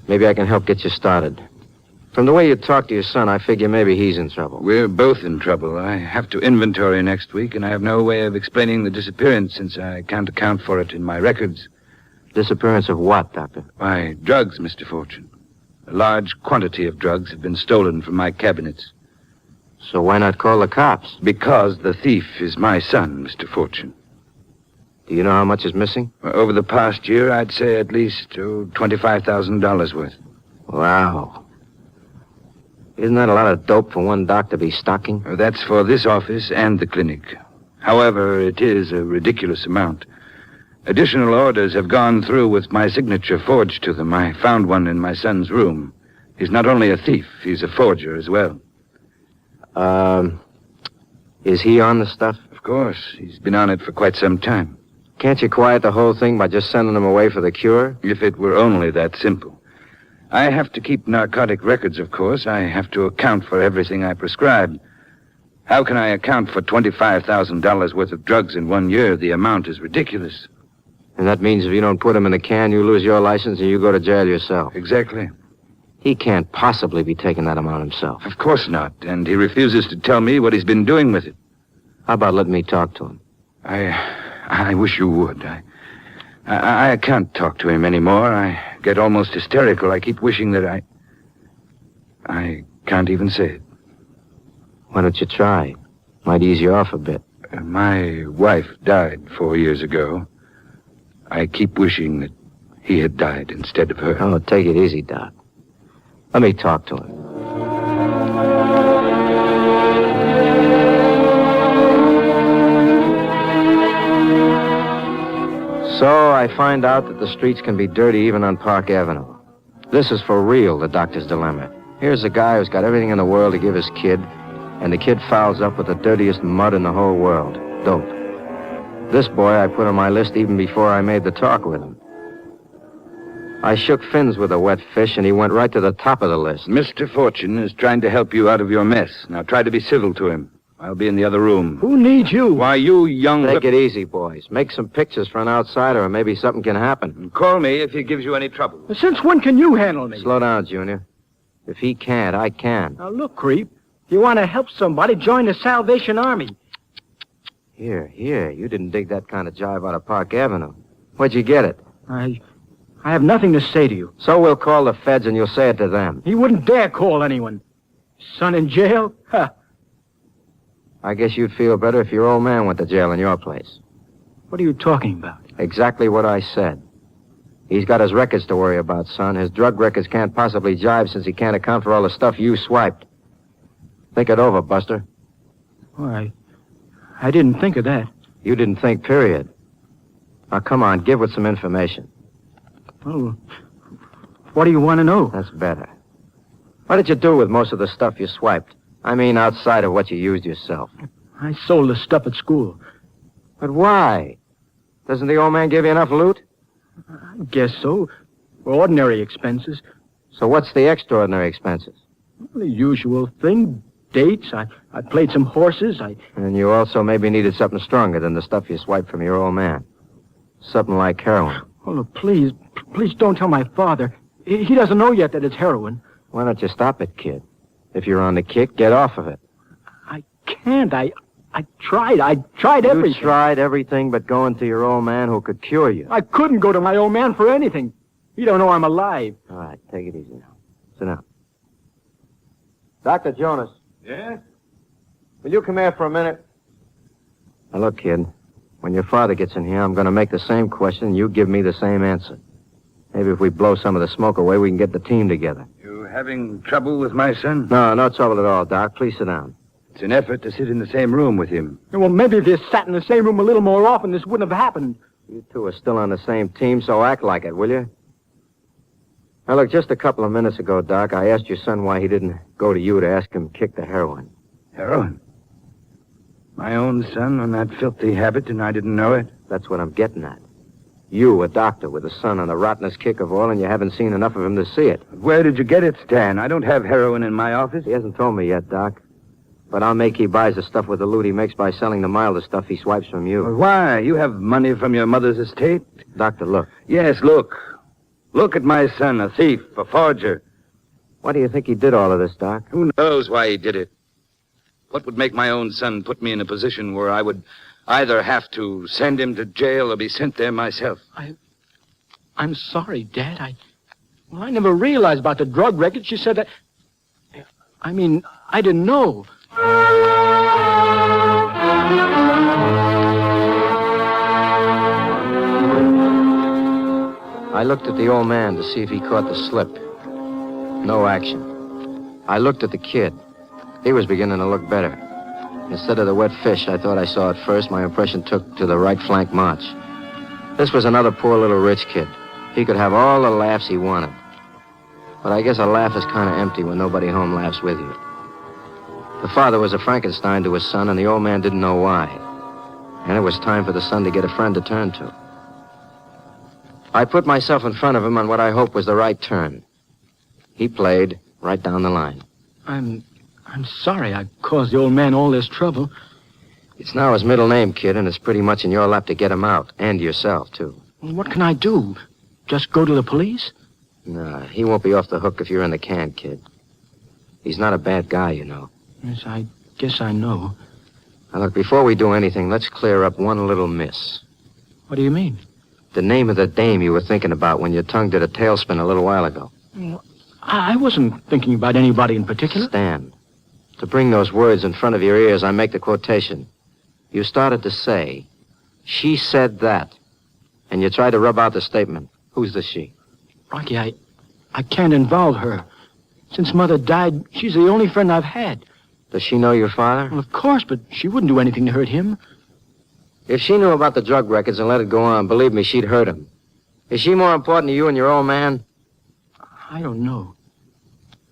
Maybe I can help get you started. From the way you talk to your son, I figure maybe he's in trouble. We're both in trouble. I have to inventory next week, and I have no way of explaining the disappearance since I can't account for it in my records. Disappearance of what, Doctor? Why, drugs, Mr. Fortune. A large quantity of drugs have been stolen from my cabinets. So why not call the cops? Because the thief is my son, Mr. Fortune. Do you know how much is missing? Over the past year, I'd say at least $25,000 worth. Wow. Isn't that a lot of dope for one doc to be stocking? That's for this office and the clinic. However, it is a ridiculous amount. Additional orders have gone through with my signature forged to them. I found one in my son's room. He's not only a thief, he's a forger as well. Is he on the stuff? Of course. He's been on it for quite some time. Can't you quiet the whole thing by just sending him away for the cure? If it were only that simple. I have to keep narcotic records, of course. I have to account for everything I prescribe. How can I account for $25,000 worth of drugs in 1 year? The amount is ridiculous. And that means if you don't put him in the can, you lose your license and you go to jail yourself. Exactly. He can't possibly be taking that amount himself. Of course not. And he refuses to tell me what he's been doing with it. How about letting me talk to him? I wish you would. I can't talk to him anymore. I get almost hysterical. I keep wishing that I can't even say it. Why don't you try? Might ease you off a bit. My wife died 4 years ago. I keep wishing that he had died instead of her. Oh, take it easy, Doc. Let me talk to him. So I find out that the streets can be dirty even on Park Avenue. This is for real, the doctor's dilemma. Here's a guy who's got everything in the world to give his kid, and the kid fouls up with the dirtiest mud in the whole world, dope. This boy I put on my list even before I made the talk with him. I shook fins with a wet fish, and he went right to the top of the list. Mr. Fortune is trying to help you out of your mess. Now try to be civil to him. I'll be in the other room. Who needs you? Why, you young... Take it easy, boys. Make some pictures for an outsider, or maybe something can happen. Call me if he gives you any trouble. Since when can you handle me? Slow down, Junior. If he can't, I can. Now, look, creep. If you want to help somebody, join the Salvation Army. Here. You didn't dig that kind of jive out of Park Avenue. Where'd you get it? I have nothing to say to you. So we'll call the feds and you'll say it to them. He wouldn't dare call anyone. Son in jail? Ha! I guess you'd feel better if your old man went to jail in your place. What are you talking about? Exactly what I said. He's got his records to worry about, son. His drug records can't possibly jive since he can't account for all the stuff you swiped. Think it over, Buster. Why, I didn't think of that. You didn't think, period. Now, come on, give with some information. Oh, what do you want to know? That's better. What did you do with most of the stuff you swiped? I mean, outside of what you used yourself. I sold the stuff at school. But why? Doesn't the old man give you enough loot? I guess so. For ordinary expenses. So what's the extraordinary expenses? The usual thing. Dates. I played some horses. And you also maybe needed something stronger than the stuff you swiped from your old man. Something like heroin. Oh, look, please don't tell my father. He doesn't know yet that it's heroin. Why don't you stop it, kid? If you're on the kick, get off of it. I can't. I tried. I tried everything. You tried everything but going to your old man who could cure you. I couldn't go to my old man for anything. He don't know I'm alive. All right, take it easy now. Sit down. Dr. Jonas. Yes? Will you come here for a minute? Now, look, kid. When your father gets in here, I'm going to make the same question, and you give me the same answer. Maybe if we blow some of the smoke away, we can get the team together. You having trouble with my son? No trouble at all, Doc. Please sit down. It's an effort to sit in the same room with him. Well, maybe if you sat in the same room a little more often, this wouldn't have happened. You two are still on the same team, so act like it, will you? Now, look, just a couple of minutes ago, Doc, I asked your son why he didn't go to you to ask him to kick the heroin. Heroin? My own son on that filthy habit, and I didn't know it? That's what I'm getting at. You, a doctor with a son on the rottenest kick of all, and you haven't seen enough of him to see it. Where did you get it, Stan? I don't have heroin in my office. He hasn't told me yet, Doc. But I'll make he buys the stuff with the loot he makes by selling the milder stuff he swipes from you. Well, why? You have money from your mother's estate? Doctor, look. Yes, look. Look at my son, a thief, a forger. Why do you think he did all of this, Doc? Who knows why he did it? What would make my own son put me in a position where I would either have to send him to jail or be sent there myself? I'm sorry, Dad. I never realized about the drug records. You said that... I mean, I didn't know. I looked at the old man to see if he caught the slip. No action. I looked at the kid. He was beginning to look better. Instead of the wet fish I thought I saw at first, my impression took to the right flank march. This was another poor little rich kid. He could have all the laughs he wanted. But I guess a laugh is kind of empty when nobody home laughs with you. The father was a Frankenstein to his son, and the old man didn't know why. And it was time for the son to get a friend to turn to. I put myself in front of him on what I hoped was the right turn. He played right down the line. I'm sorry I caused the old man all this trouble. It's now his middle name, kid, and it's pretty much in your lap to get him out, and yourself, too. Well, what can I do? Just go to the police? Nah, he won't be off the hook if you're in the can, kid. He's not a bad guy, you know. Yes, I guess I know. Now, look, before we do anything, let's clear up one little miss. What do you mean? The name of the dame you were thinking about when your tongue did a tailspin a little while ago. Well, I wasn't thinking about anybody in particular. Stan, to bring those words in front of your ears, I make the quotation. You started to say, she said that. And you tried to rub out the statement. Who's the she? Rocky, I can't involve her. Since Mother died, she's the only friend I've had. Does she know your father? Well, of course, but she wouldn't do anything to hurt him. If she knew about the drug records and let it go on, believe me, she'd hurt him. Is she more important to you and your old man? I don't know.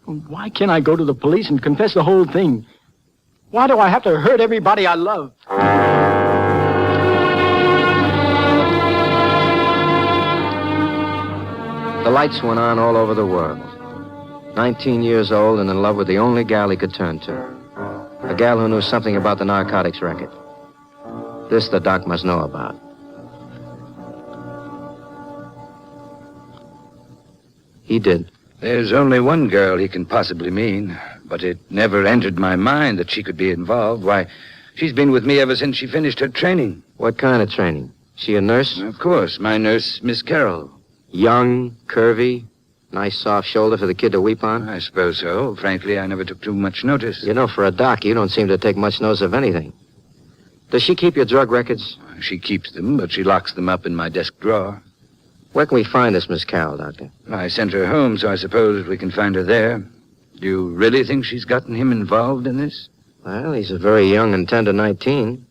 Why can't I go to the police and confess the whole thing? Why do I have to hurt everybody I love? The lights went on all over the world. 19 years old and in love with the only gal he could turn to. A gal who knew something about the narcotics racket. This the doc must know about. He did. There's only one girl he can possibly mean, but it never entered my mind that she could be involved. Why, she's been with me ever since she finished her training. What kind of training? She a nurse? Of course, my nurse, Miss Carroll. Young, curvy, nice soft shoulder for the kid to weep on? I suppose so. Frankly, I never took too much notice. You know, for a doc, you don't seem to take much notice of anything. Does she keep your drug records? She keeps them, but she locks them up in my desk drawer. Where can we find this Miss Carroll, Doctor? I sent her home, so I suppose we can find her there. Do you really think she's gotten him involved in this? Well, he's a very young and tender 19.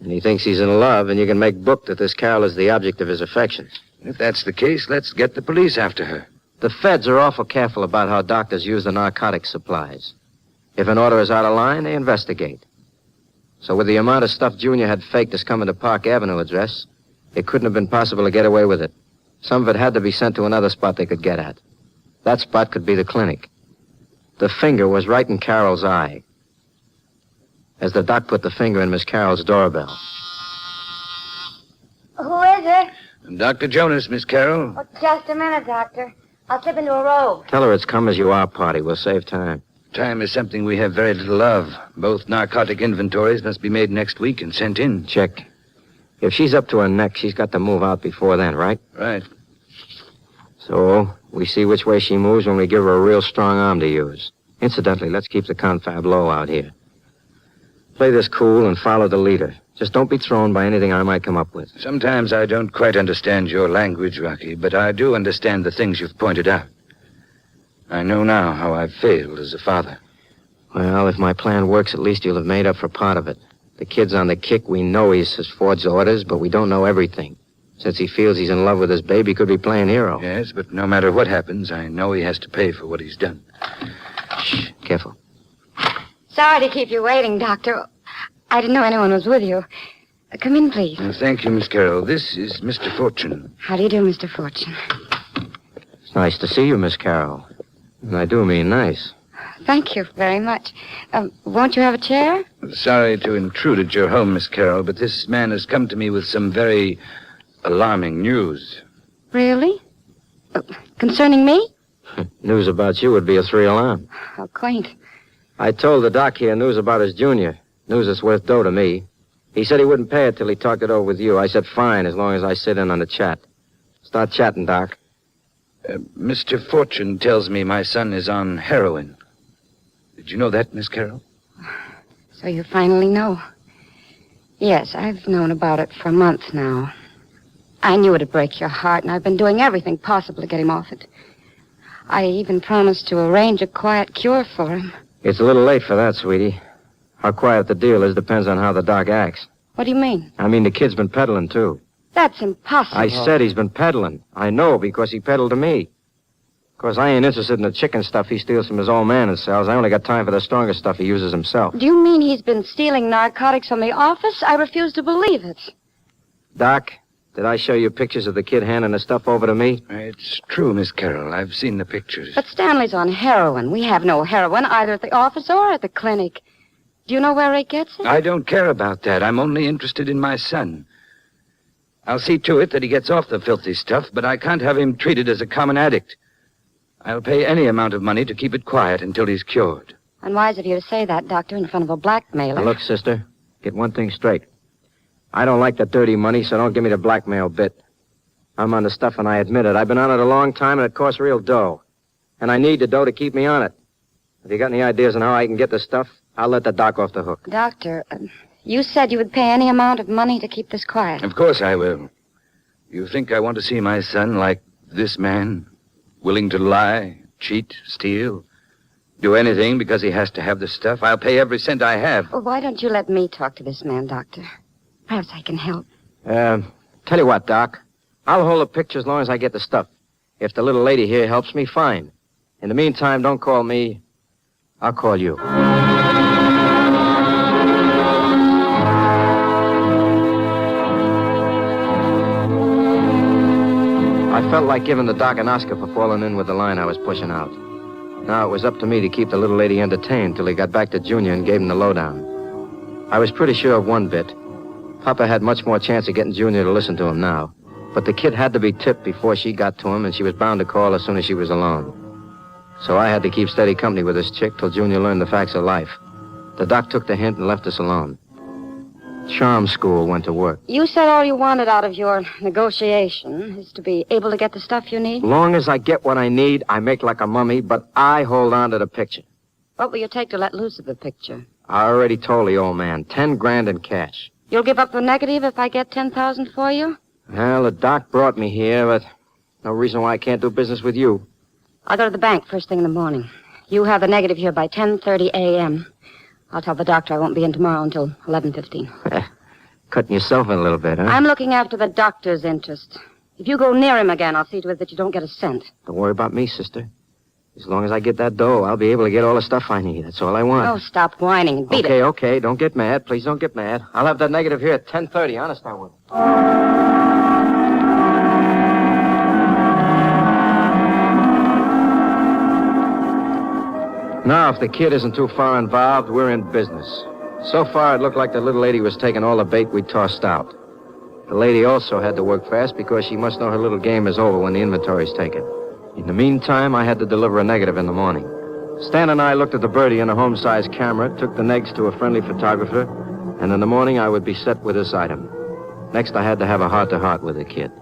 And he thinks he's in love, and you can make book that this Carroll is the object of his affections. If that's the case, let's get the police after her. The feds are awful careful about how doctors use the narcotic supplies. If an order is out of line, they investigate. So with the amount of stuff Junior had faked as coming to Park Avenue address, it couldn't have been possible to get away with it. Some of it had to be sent to another spot they could get at. That spot could be the clinic. The finger was right in Carol's eye. As the doc put the finger in Miss Carol's doorbell. Who is it? Dr. Jonas, Miss Carroll. Oh, just a minute, Doctor. I'll slip into a robe. Tell her it's come as you are, party. We'll save time. Time is something we have very little of. Both narcotic inventories must be made next week and sent in. Check. If she's up to her neck, she's got to move out before then, right? Right. So, we see which way she moves when we give her a real strong arm to use. Incidentally, let's keep the confab low out here. Play this cool and follow the leader. Just don't be thrown by anything I might come up with. Sometimes I don't quite understand your language, Rocky, but I do understand the things you've pointed out. I know now how I've failed as a father. Well, if my plan works, at least you'll have made up for part of it. The kid's on the kick. We know he's his forged orders, but we don't know everything. Since he feels he's in love with his baby, he could be playing hero. Yes, but no matter what happens, I know he has to pay for what he's done. Shh, careful. Sorry to keep you waiting, Doctor. I didn't know anyone was with you. Come in, please. Thank you, Miss Carroll. This is Mr. Fortune. How do you do, Mr. Fortune? It's nice to see you, Miss Carroll. And I do mean nice. Thank you very much. Won't you have a chair? Sorry to intrude at your home, Miss Carroll, but this man has come to me with some very alarming news. Really? Concerning me? News about you would be a 3-alarm. How quaint. I told the doc here news about his junior. News that's worth dough to me. He said he wouldn't pay it till he talked it over with you. I said fine, as long as I sit in on the chat. Start chatting, Doc. Mr. Fortune tells me my son is on heroin. Did you know that, Miss Carroll? So you finally know. Yes, I've known about it for a month now. I knew it'd break your heart, and I've been doing everything possible to get him off it. I even promised to arrange a quiet cure for him. It's a little late for that, sweetie. How quiet the deal is depends on how the doc acts. What do you mean? I mean, the kid's been peddling, too. That's impossible. I said he's been peddling. I know, because he peddled to me. Of course, I ain't interested in the chicken stuff he steals from his old man and sells. I only got time for the stronger stuff he uses himself. Do you mean he's been stealing narcotics from the office? I refuse to believe it. Doc, did I show you pictures of the kid handing the stuff over to me? It's true, Miss Carroll. I've seen the pictures. But Stanley's on heroin. We have no heroin either at the office or at the clinic. Do you know where he gets it? I don't care about that. I'm only interested in my son. I'll see to it that he gets off the filthy stuff, but I can't have him treated as a common addict. I'll pay any amount of money to keep it quiet until he's cured. Unwise of you to say that, Doctor, in front of a blackmailer. Now, look, sister, get one thing straight. I don't like the dirty money, so don't give me the blackmail bit. I'm on the stuff, and I admit it. I've been on it a long time, and it costs real dough. And I need the dough to keep me on it. If you got any ideas on how I can get the stuff, I'll let the doc off the hook. Doctor, you said you would pay any amount of money to keep this quiet. Of course I will. You think I want to see my son like this man? Willing to lie, cheat, steal, do anything because he has to have the stuff? I'll pay every cent I have. Well, why don't you let me talk to this man, Doctor? Perhaps I can help. Tell you what, Doc. I'll hold the picture as long as I get the stuff. If the little lady here helps me, fine. In the meantime, don't call me. I'll call you. I felt like giving the doc an Oscar for falling in with the line I was pushing out. Now it was up to me to keep the little lady entertained till he got back to Junior and gave him the lowdown. I was pretty sure of one bit. Papa had much more chance of getting Junior to listen to him now. But the kid had to be tipped before she got to him, and she was bound to call as soon as she was alone. So I had to keep steady company with this chick till Junior learned the facts of life. The doc took the hint and left us alone. Charm school went to work. You said all you wanted out of your negotiation is to be able to get the stuff you need? Long as I get what I need, I make like a mummy, but I hold on to the picture. What will you take to let loose of the picture? I already told the old man, 10 grand in cash. You'll give up the negative if I get 10,000 for you? Well, the doc brought me here, but no reason why I can't do business with you. I'll go to the bank first thing in the morning. You have the negative here by 10:30 a.m. I'll tell the doctor I won't be in tomorrow until 11:15. Cutting yourself in a little bit, huh? I'm looking after the doctor's interest. If you go near him again, I'll see to it that you don't get a cent. Don't worry about me, sister. As long as I get that dough, I'll be able to get all the stuff I need. That's all I want. Oh, stop whining and beat it. Okay. Don't get mad. Please don't get mad. I'll have that negative here at 10:30. Honest, I will. Now, if the kid isn't too far involved, we're in business. So far, it looked like the little lady was taking all the bait we tossed out. The lady also had to work fast because she must know her little game is over when the inventory's taken. In the meantime, I had to deliver a negative in the morning. Stan and I looked at the birdie in a home-sized camera, took the negs to a friendly photographer, and in the morning I would be set with this item. Next, I had to have a heart-to-heart with the kid.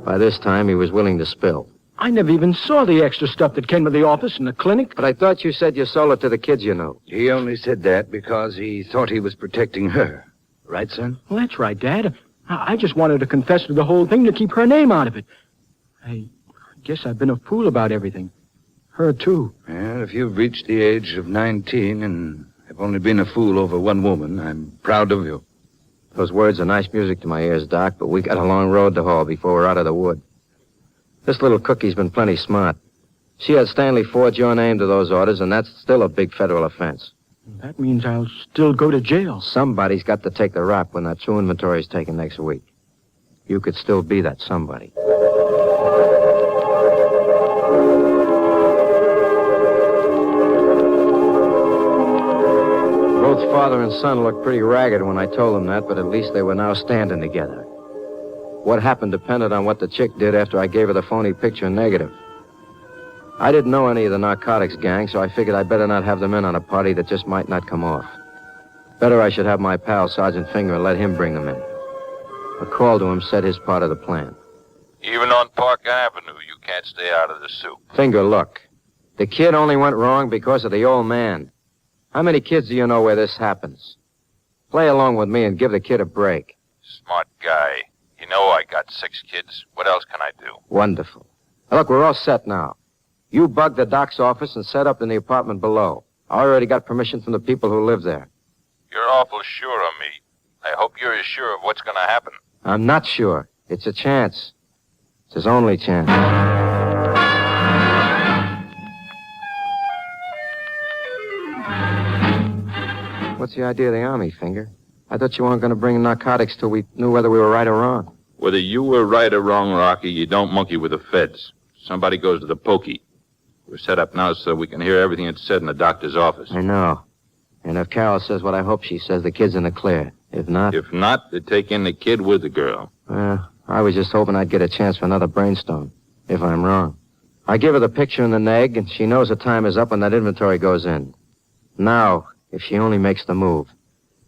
By this time, he was willing to spill. I never even saw the extra stuff that came to the office and the clinic. But I thought you said you sold it to the kids you knew. He only said that because he thought he was protecting her. Right, son? Well, that's right, Dad. I just wanted to confess to the whole thing to keep her name out of it. I guess I've been a fool about everything. Her, too. Well, if you've reached the age of 19 and have only been a fool over one woman, I'm proud of you. Those words are nice music to my ears, Doc, but we got a long road to haul before we're out of the wood. This little cookie's been plenty smart. She had Stanley forge your name to those orders, and that's still a big federal offense. That means I'll still go to jail. Somebody's got to take the rap when that true inventory is taken next week. You could still be that somebody. Both father and son looked pretty ragged when I told them that, but at least they were now standing together. What happened depended on what the chick did after I gave her the phony picture negative. I didn't know any of the narcotics gang, so I figured I'd better not have them in on a party that just might not come off. Better I should have my pal, Sergeant Finger, and let him bring them in. A call to him said his part of the plan. Even on Park Avenue, you can't stay out of the soup. Finger, look. The kid only went wrong because of the old man. How many kids do you know where this happens? Play along with me and give the kid a break. Smart guy. You know I got 6 kids. What else can I do? Wonderful. Now, look, we're all set now. You bug the doc's office and set up in the apartment below. I already got permission from the people who live there. You're awful sure of me. I hope you're as sure of what's going to happen. I'm not sure. It's a chance. It's his only chance. What's the idea of the Army, Finger? I thought you weren't going to bring narcotics till we knew whether we were right or wrong. Whether you were right or wrong, Rocky, you don't monkey with the feds. Somebody goes to the pokey. We're set up now so we can hear everything that's said in the doctor's office. I know. And if Carol says what I hope she says, the kid's in the clear. If not... If not, they take in the kid with the girl. I was just hoping I'd get a chance for another brainstorm. If I'm wrong. I give her the picture and the neg, and she knows the time is up when that inventory goes in. Now, if she only makes the move.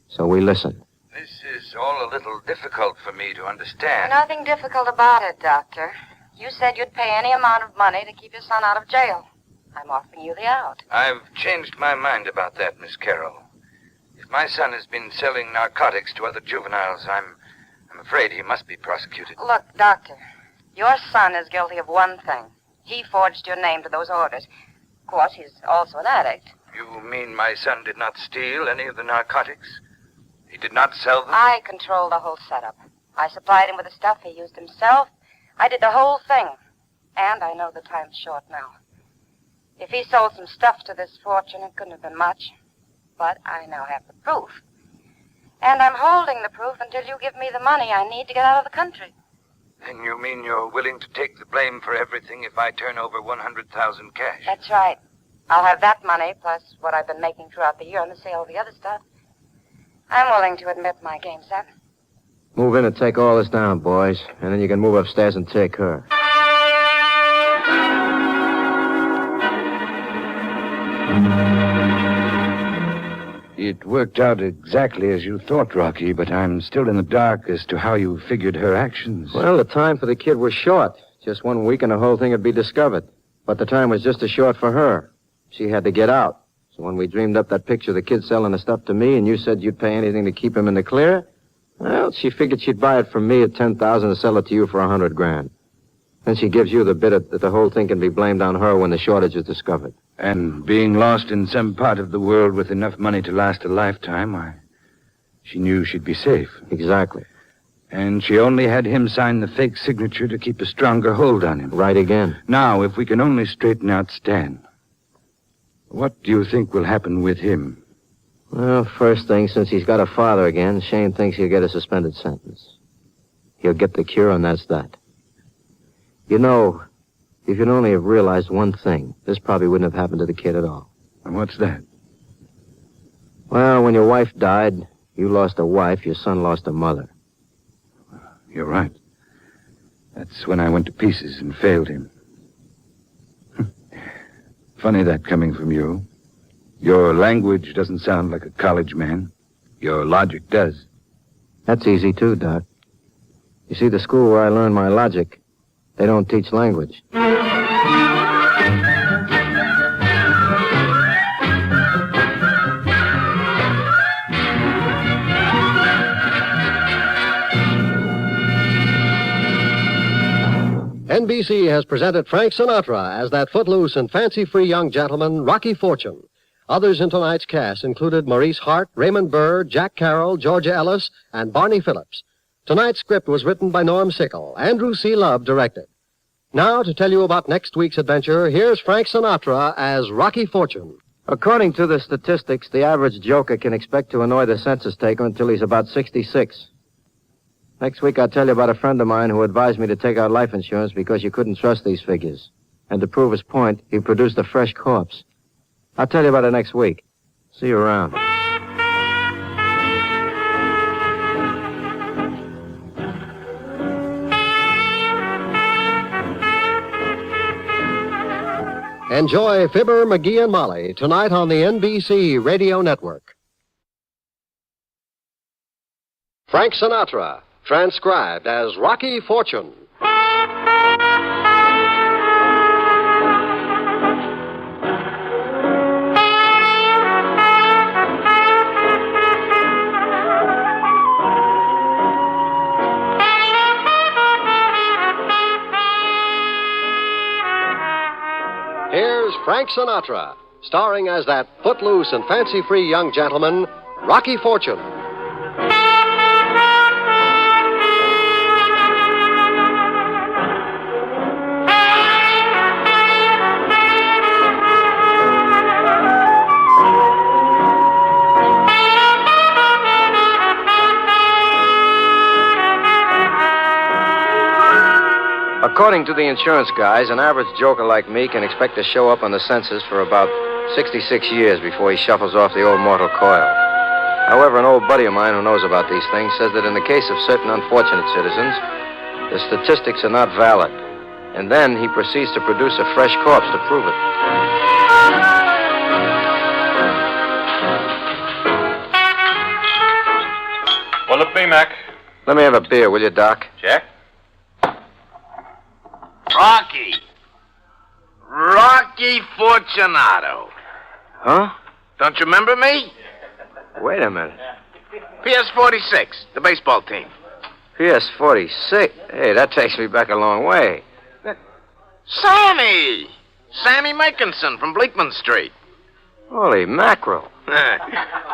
So we listen. This is all a little difficult for me to understand. Nothing difficult about it, Doctor. You said you'd pay any amount of money to keep your son out of jail. I'm offering you the out. I've changed my mind about that, Miss Carroll. If my son has been selling narcotics to other juveniles, I'm afraid he must be prosecuted. Look, Doctor, your son is guilty of one thing. He forged your name to those orders. Of course, he's also an addict. You mean my son did not steal any of the narcotics? He did not sell them? I controlled the whole setup. I supplied him with the stuff he used himself. I did the whole thing. And I know the time's short now. If he sold some stuff to this fortune, it couldn't have been much. But I now have the proof. And I'm holding the proof until you give me the money I need to get out of the country. Then you mean you're willing to take the blame for everything if I turn over $100,000 cash? That's right. I'll have that money, plus what I've been making throughout the year on the sale of the other stuff. I'm willing to admit my game's up. Move in and take all this down, boys. And then you can move upstairs and take her. It worked out exactly as you thought, Rocky, but I'm still in the dark as to how you figured her actions. Well, the time for the kid was short. Just 1 week and the whole thing would be discovered. But the time was just as short for her. She had to get out. So when we dreamed up that picture of the kid selling the stuff to me and you said you'd pay anything to keep him in the clear, well, she figured she'd buy it from me at $10,000 and sell it to you for $100,000. Then she gives you the bit that the whole thing can be blamed on her when the shortage is discovered. And being lost in some part of the world with enough money to last a lifetime, she knew she'd be safe. Exactly. And she only had him sign the fake signature to keep a stronger hold on him. Right again. Now, if we can only straighten out Stan, what do you think will happen with him? Well, first thing, since he's got a father again, Shane thinks he'll get a suspended sentence. He'll get the cure, and that's that. You know, If you'd only have realized one thing, this probably wouldn't have happened to the kid at all. And what's that? Well, when your wife died, you lost a wife, your son lost a mother. You're right. That's when I went to pieces and failed him. Funny that coming from you. Your language doesn't sound like a college man. Your logic does. That's easy, too, Doc. You see, the school where I learned my logic, they don't teach language. NBC has presented Frank Sinatra as that footloose and fancy-free young gentleman, Rocky Fortune. Others in tonight's cast included Maurice Hart, Raymond Burr, Jack Carroll, Georgia Ellis, and Barney Phillips. Tonight's script was written by Norm Sickle. Andrew C. Love directed. Now, to tell you about next week's adventure, here's Frank Sinatra as Rocky Fortune. According to the statistics, the average joker can expect to annoy the census taker until he's about 66. Next week, I'll tell you about a friend of mine who advised me to take out life insurance because you couldn't trust these figures. And to prove his point, he produced a fresh corpse. I'll tell you about it next week. See you around. Enjoy Fibber, McGee, and Molly tonight on the NBC Radio Network. Frank Sinatra, transcribed as Rocky Fortune. Here's Frank Sinatra, starring as that footloose and fancy-free young gentleman, Rocky Fortune. According to the insurance guys, an average joker like me can expect to show up on the census for about 66 years before he shuffles off the old mortal coil. However, an old buddy of mine who knows about these things says that in the case of certain unfortunate citizens, the statistics are not valid. And then he proceeds to produce a fresh corpse to prove it. What'll it be, Mac? Let me have a beer, will you, Doc? Jack? Rocky Fortunato. Huh? Don't you remember me? Wait a minute. PS-46, the baseball team. PS-46? Hey, that takes me back a long way. Sammy Mickinson from Bleakman Street. Holy mackerel.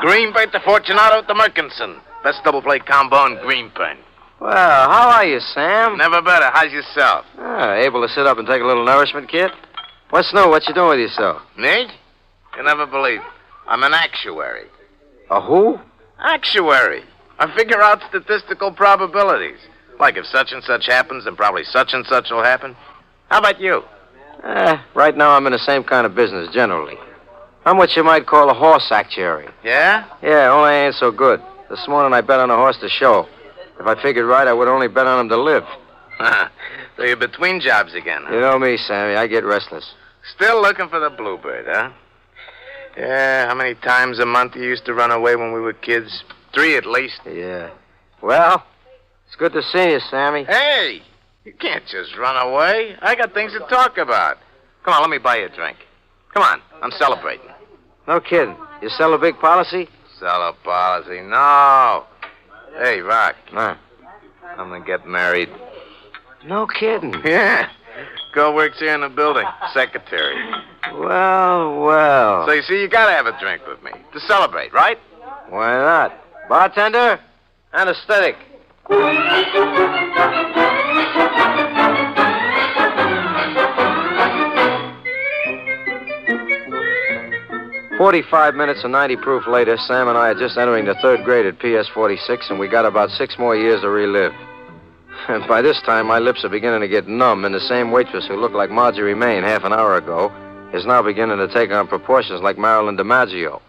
Green paint to Fortunato to Mickinson. Best double-play combo in Greenpaint. Well, how are you, Sam? Never better. How's yourself? Able to sit up and take a little nourishment, kid? What's new? What you doing with yourself? Me? You'll never believe. I'm an actuary. A who? Actuary. I figure out statistical probabilities. Like if such and such happens, then probably such and such will happen. How about you? Right now I'm in the same kind of business, generally. I'm what you might call a horse actuary. Yeah? Yeah, only I ain't so good. This morning I bet on a horse to show. If I figured right, I would only bet on him to live. So you're between jobs again, huh? You know me, Sammy. I get restless. Still looking for the bluebird, huh? Yeah, how many times a month you used to run away when we were kids? 3 at least. Yeah. Well, it's good to see you, Sammy. Hey! You can't just run away. I got things to talk about. Come on, let me buy you a drink. Come on, I'm celebrating. No kidding. You sell a big policy? Sell a policy? No. Hey, Rock. Huh? I'm gonna get married. No kidding. Yeah. Girl works here in the building. Secretary. Well. So you see, you gotta have a drink with me. To celebrate, right? Why not? Bartender? Anesthetic. 45 minutes and 90 proof later, Sam and I are just entering the 3rd grade at PS-46, and we got about 6 more years to relive. And by this time, my lips are beginning to get numb, and the same waitress who looked like Marjorie Main half an hour ago is now beginning to take on proportions like Marilyn DiMaggio.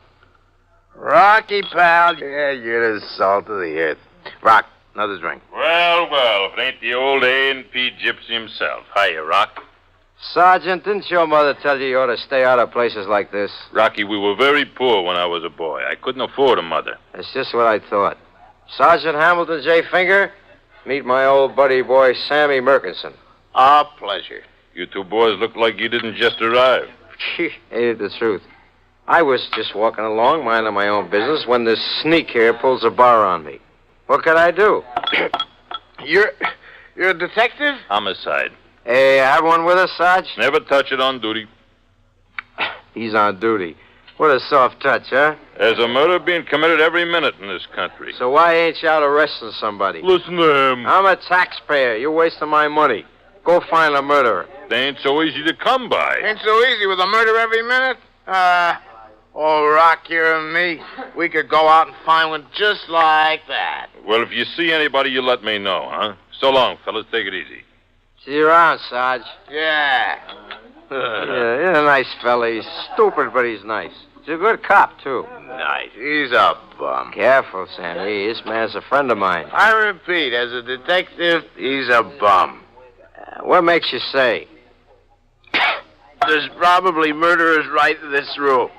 Rocky, pal. Yeah, you're the salt of the earth. Rock, another drink. Well, well, if it ain't the old A&P gypsy himself. Hiya, Rock. Sergeant, didn't your mother tell you ought to stay out of places like this? Rocky, we were very poor when I was a boy. I couldn't afford a mother. That's just what I thought. Sergeant Hamilton J. Finger, meet my old buddy boy, Sammy Merkinson. Our pleasure. You two boys look like you didn't just arrive. Ain't it the truth? I was just walking along, minding my own business, when this sneak here pulls a bar on me. What could I do? You're a detective? Homicide. Hey, have one with us, Sarge? Never touch it on duty. He's on duty. What a soft touch, huh? There's a murder being committed every minute in this country. So why ain't you out arresting somebody? Listen to him. I'm a taxpayer. You're wasting my money. Go find a murderer. They ain't so easy to come by. Ain't so easy with a murder every minute. Rock here and me, we could go out and find one just like that. Well, if you see anybody, you let me know, huh? So long, fellas. Take it easy. See you around, Sarge. Yeah. Yeah, he's a nice fella. He's stupid, but he's nice. He's a good cop, too. Nice. He's a bum. Careful, Sammy. This man's a friend of mine. I repeat, as a detective, he's a bum. What makes you say? There's probably murderers right in this room.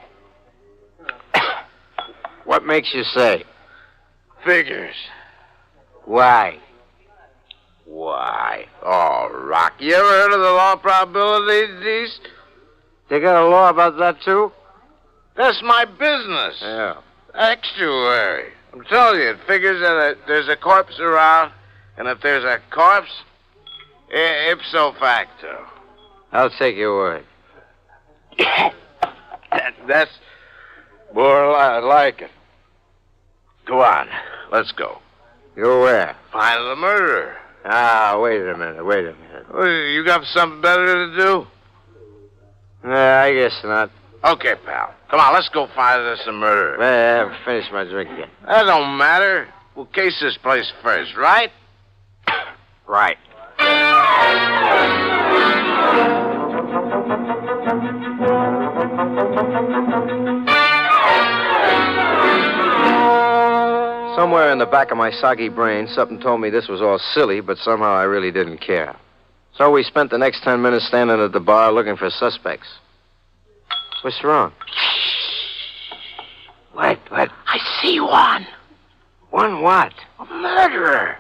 What makes you say? Figures. Why? Why? Oh, Rock, you ever heard of the law of probabilities? They got a law about that, too? That's my business. Yeah. Actuary. I'm telling you, it figures that there's a corpse around, and if there's a corpse, ipso facto. I'll take your word. That's more like it. Go on. Let's go. Go where? Find the murderer. Ah, wait a minute. Well, you got something better to do? Nah, I guess not. Okay, pal. Come on, let's go find us a murderer. I haven't finished my drink yet. That don't matter. We'll case this place first, right? Right. Somewhere in the back of my soggy brain, something told me this was all silly, but somehow I really didn't care. So we spent the next 10 minutes standing at the bar looking for suspects. What's wrong? What? I see one. One what? A murderer.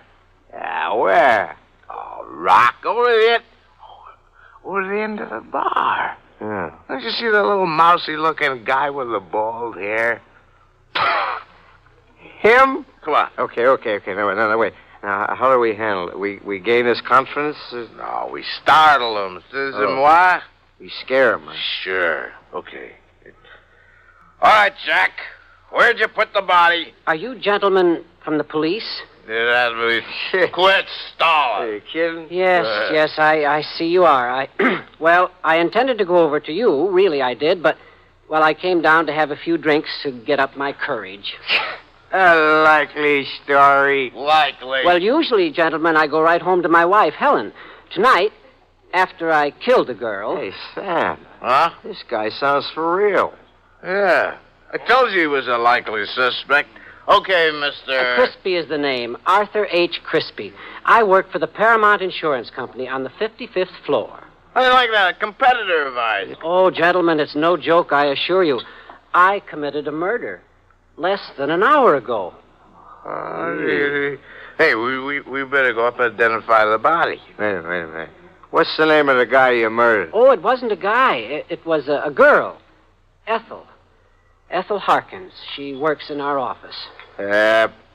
Yeah, where? Oh, Rock, over the end of the bar. Yeah. Don't you see the little mousy-looking guy with the bald hair? Him? Come on. Okay. No, wait. Now, how do we handle it? We gain his confidence? No, we startle him. What? We scare him. Sure. Okay. All right, Jack. Where'd you put the body? Are you gentlemen from the police? Quit stalling. Are you kidding? Yes, I see you are. Well, I intended to go over to you. Really, I did, but, well, I came down to have a few drinks to get up my courage. A likely story. Likely. Well, usually, gentlemen, I go right home to my wife, Helen. Tonight, after I killed the girl... Hey, Sam. Huh? This guy sounds for real. Yeah. I told you he was a likely suspect. Okay, Mr. Crispy is the name. Arthur H. Crispy. I work for the Paramount Insurance Company on the 55th floor. I like that. A competitor of ours. Oh, gentlemen, it's no joke, I assure you. I committed a murder less than an hour ago. Hey, we better go up and identify the body. Wait a minute. What's the name of the guy you murdered? Oh, it wasn't a guy. It was a girl. Ethel Harkins. She works in our office.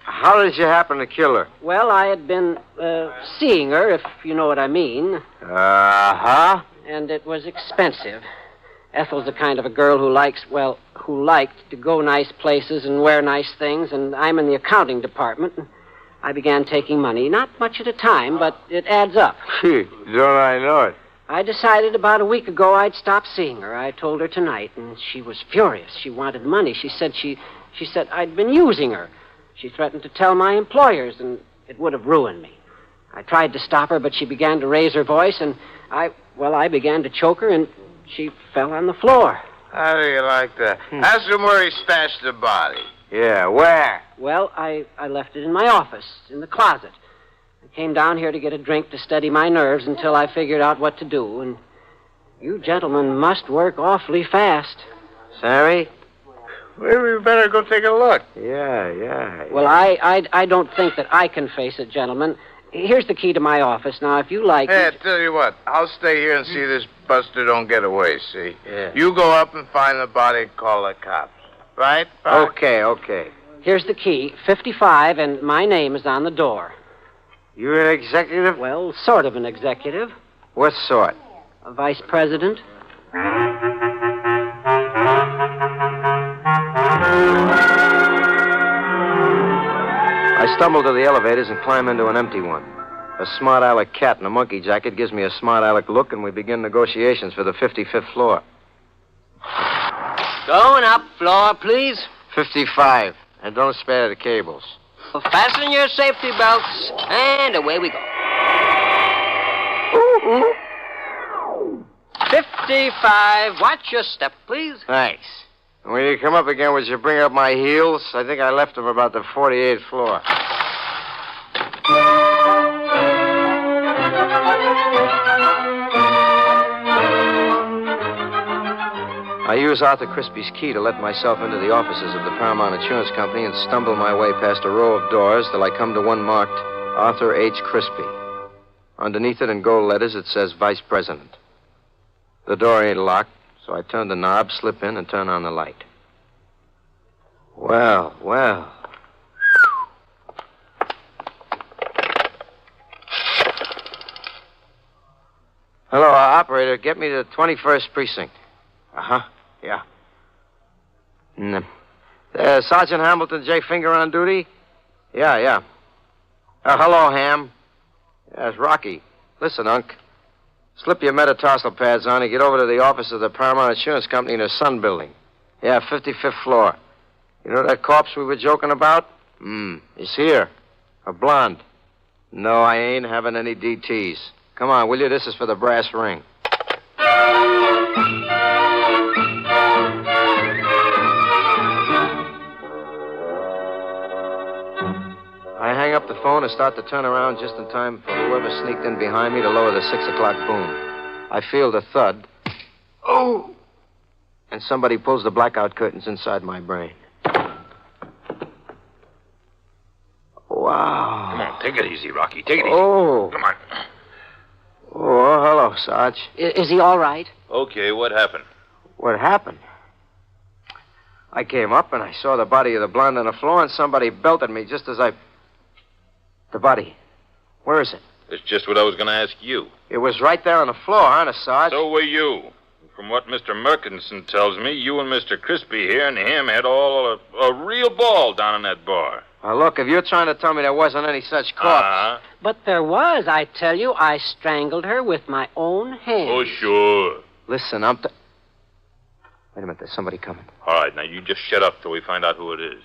How did you happen to kill her? Well, I had been seeing her, if you know what I mean. Uh-huh. And it was expensive. Ethel's the kind of a girl who liked to go nice places and wear nice things, and I'm in the accounting department. I began taking money, not much at a time, but it adds up. Gee, don't I know it? I decided about a week ago I'd stop seeing her. I told her tonight, and she was furious. She wanted money. She said I'd been using her. She threatened to tell my employers, and it would have ruined me. I tried to stop her, but she began to raise her voice, and I began to choke her, and she fell on the floor. How do you like that? Ask him where he stashed the body. Yeah, where? Well, I left it in my office, in the closet. I came down here to get a drink to steady my nerves until I figured out what to do, and you gentlemen must work awfully fast. Sammy? Maybe we better go take a look. Yeah. Well, I don't think that I can face it, gentlemen. Here's the key to my office. Now, if you like... Hey, I tell you what. I'll stay here and see this buster don't get away, see? Yeah. You go up and find the body and call the cops. Right? Buck? Okay. Here's the key, 55, and my name is on the door. You're an executive? Well, sort of an executive. What sort? A vice president. I stumble to the elevators and climb into an empty one. A smart aleck cat in a monkey jacket gives me a smart aleck look, and we begin negotiations for the 55th floor. Going up, floor, please. 55. And don't spare the cables. Fasten your safety belts, and away we go. 55. Watch your step, please. Thanks. And when you come up again, would you bring up my heels? I think I left them about the 48th floor. I use Arthur Crispy's key to let myself into the offices of the Paramount Insurance Company and stumble my way past a row of doors till I come to one marked Arthur H. Crispy. Underneath it in gold letters, it says Vice President. The door ain't locked, so I turn the knob, slip in, and turn on the light. Well. Hello, operator. Get me to the 21st precinct. Uh-huh. Yeah. Sergeant Hamilton J. Finger on duty? Yeah. Hello, Ham. Yeah, it's Rocky. Listen, Unc. Slip your metatarsal pads on and get over to the office of the Paramount Insurance Company in the Sun Building. Yeah, 55th floor. You know that corpse we were joking about? It's here. A blonde. No, I ain't having any DTs. Come on, will you? This is for the brass ring. I hang up the phone and start to turn around just in time for whoever sneaked in behind me to lower the 6 o'clock boom. I feel the thud. Oh! And somebody pulls the blackout curtains inside my brain. Wow. Come on, take it easy, Rocky. Take it easy. Oh. Come on. Oh, hello, Sarge. Is he all right? Okay, what happened? What happened? I came up and I saw the body of the blonde on the floor, and somebody belted me just as I... The body. Where is it? That's just what I was going to ask you. It was right there on the floor, honest, Sarge. So were you. From what Mr. Merkinson tells me, you and Mr. Crispy here and him had all a real ball down in that bar. Now, look, if you're trying to tell me there wasn't any such corpse... But there was, I tell you. I strangled her with my own hands. Oh, sure. Listen, Wait a minute, there's somebody coming. All right, now you just shut up till we find out who it is.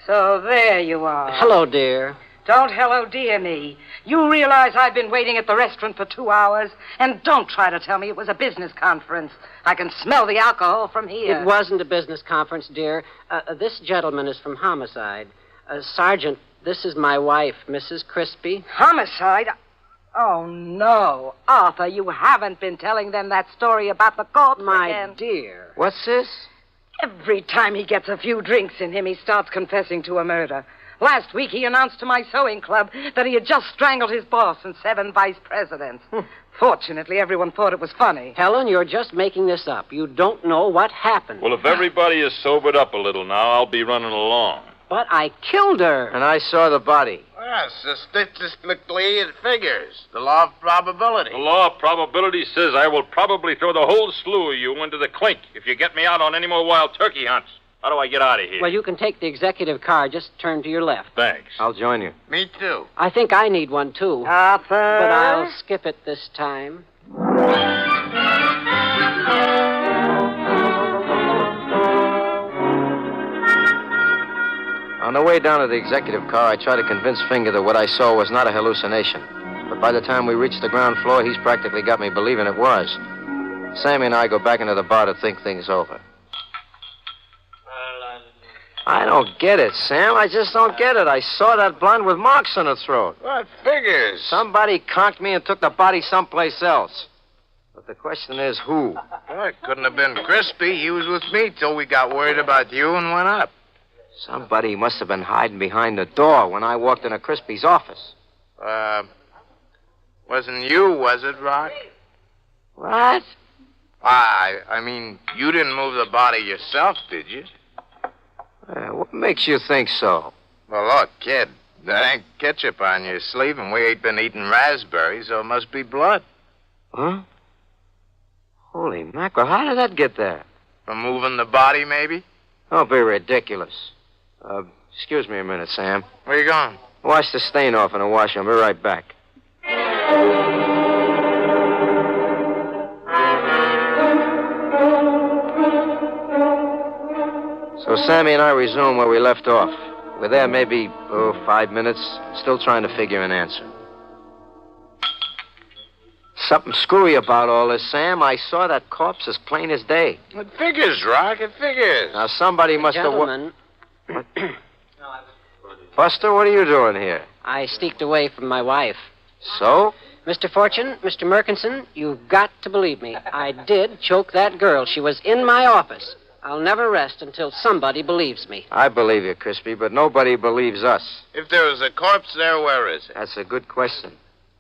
So there you are. Hello, dear. Don't hello dear me. You realize I've been waiting at the restaurant for 2 hours? And don't try to tell me it was a business conference. I can smell the alcohol from here. It wasn't a business conference, dear. This gentleman is from Homicide. Sergeant, this is my wife, Mrs. Crispy. Homicide? Oh, no. Arthur, you haven't been telling them that story about the corpse My dear. What's this? Every time he gets a few drinks in him, he starts confessing to a murder. Last week, he announced to my sewing club that he had just strangled his boss and 7 vice presidents. Fortunately, everyone thought it was funny. Helen, you're just making this up. You don't know what happened. Well, if everybody is sobered up a little now, I'll be running along. But I killed her. And I saw the body. Well, statistically, it figures. The law of probability. The law of probability says I will probably throw the whole slew of you into the clink if you get me out on any more wild turkey hunts. How do I get out of here? Well, you can take the executive car. Just turn to your left. Thanks. I'll join you. Me too. I think I need one, too. Arthur? But I'll skip it this time. On the way down to the executive car, I tried to convince Finger that what I saw was not a hallucination. But by the time we reached the ground floor, he's practically got me believing it was. Sammy and I go back into the bar to think things over. I don't get it, Sam. I just don't get it. I saw that blonde with marks on her throat. What figures? Somebody conked me and took the body someplace else. But the question is, who? Well, it couldn't have been Crispy. He was with me till we got worried about you and went up. Somebody must have been hiding behind the door when I walked into Crispy's office. Wasn't you, was it, Rock? What? I mean, you didn't move the body yourself, did you? What makes you think so? Well, look, kid, there ain't ketchup on your sleeve, and we ain't been eating raspberries, so it must be blood. Huh? Holy mackerel, how did that get there? From moving the body, maybe? Don't be ridiculous. Excuse me a minute, Sam. Where you going? Wash the stain off in the washer. I'll be right back. So Sammy and I resume where we left off. We're there maybe, 5 minutes, still trying to figure an answer. Something screwy about all this, Sam. I saw that corpse as plain as day. It figures, Rock, it figures. Now, somebody must Gentlemen. have... Buster, what are you doing here? I sneaked away from my wife. So? Mr. Fortune, Mr. Murkinson, you've got to believe me. I did choke that girl. She was in my office. I'll never rest until somebody believes me. I believe you, Crispy, but nobody believes us. If there was a corpse there, where is it? That's a good question.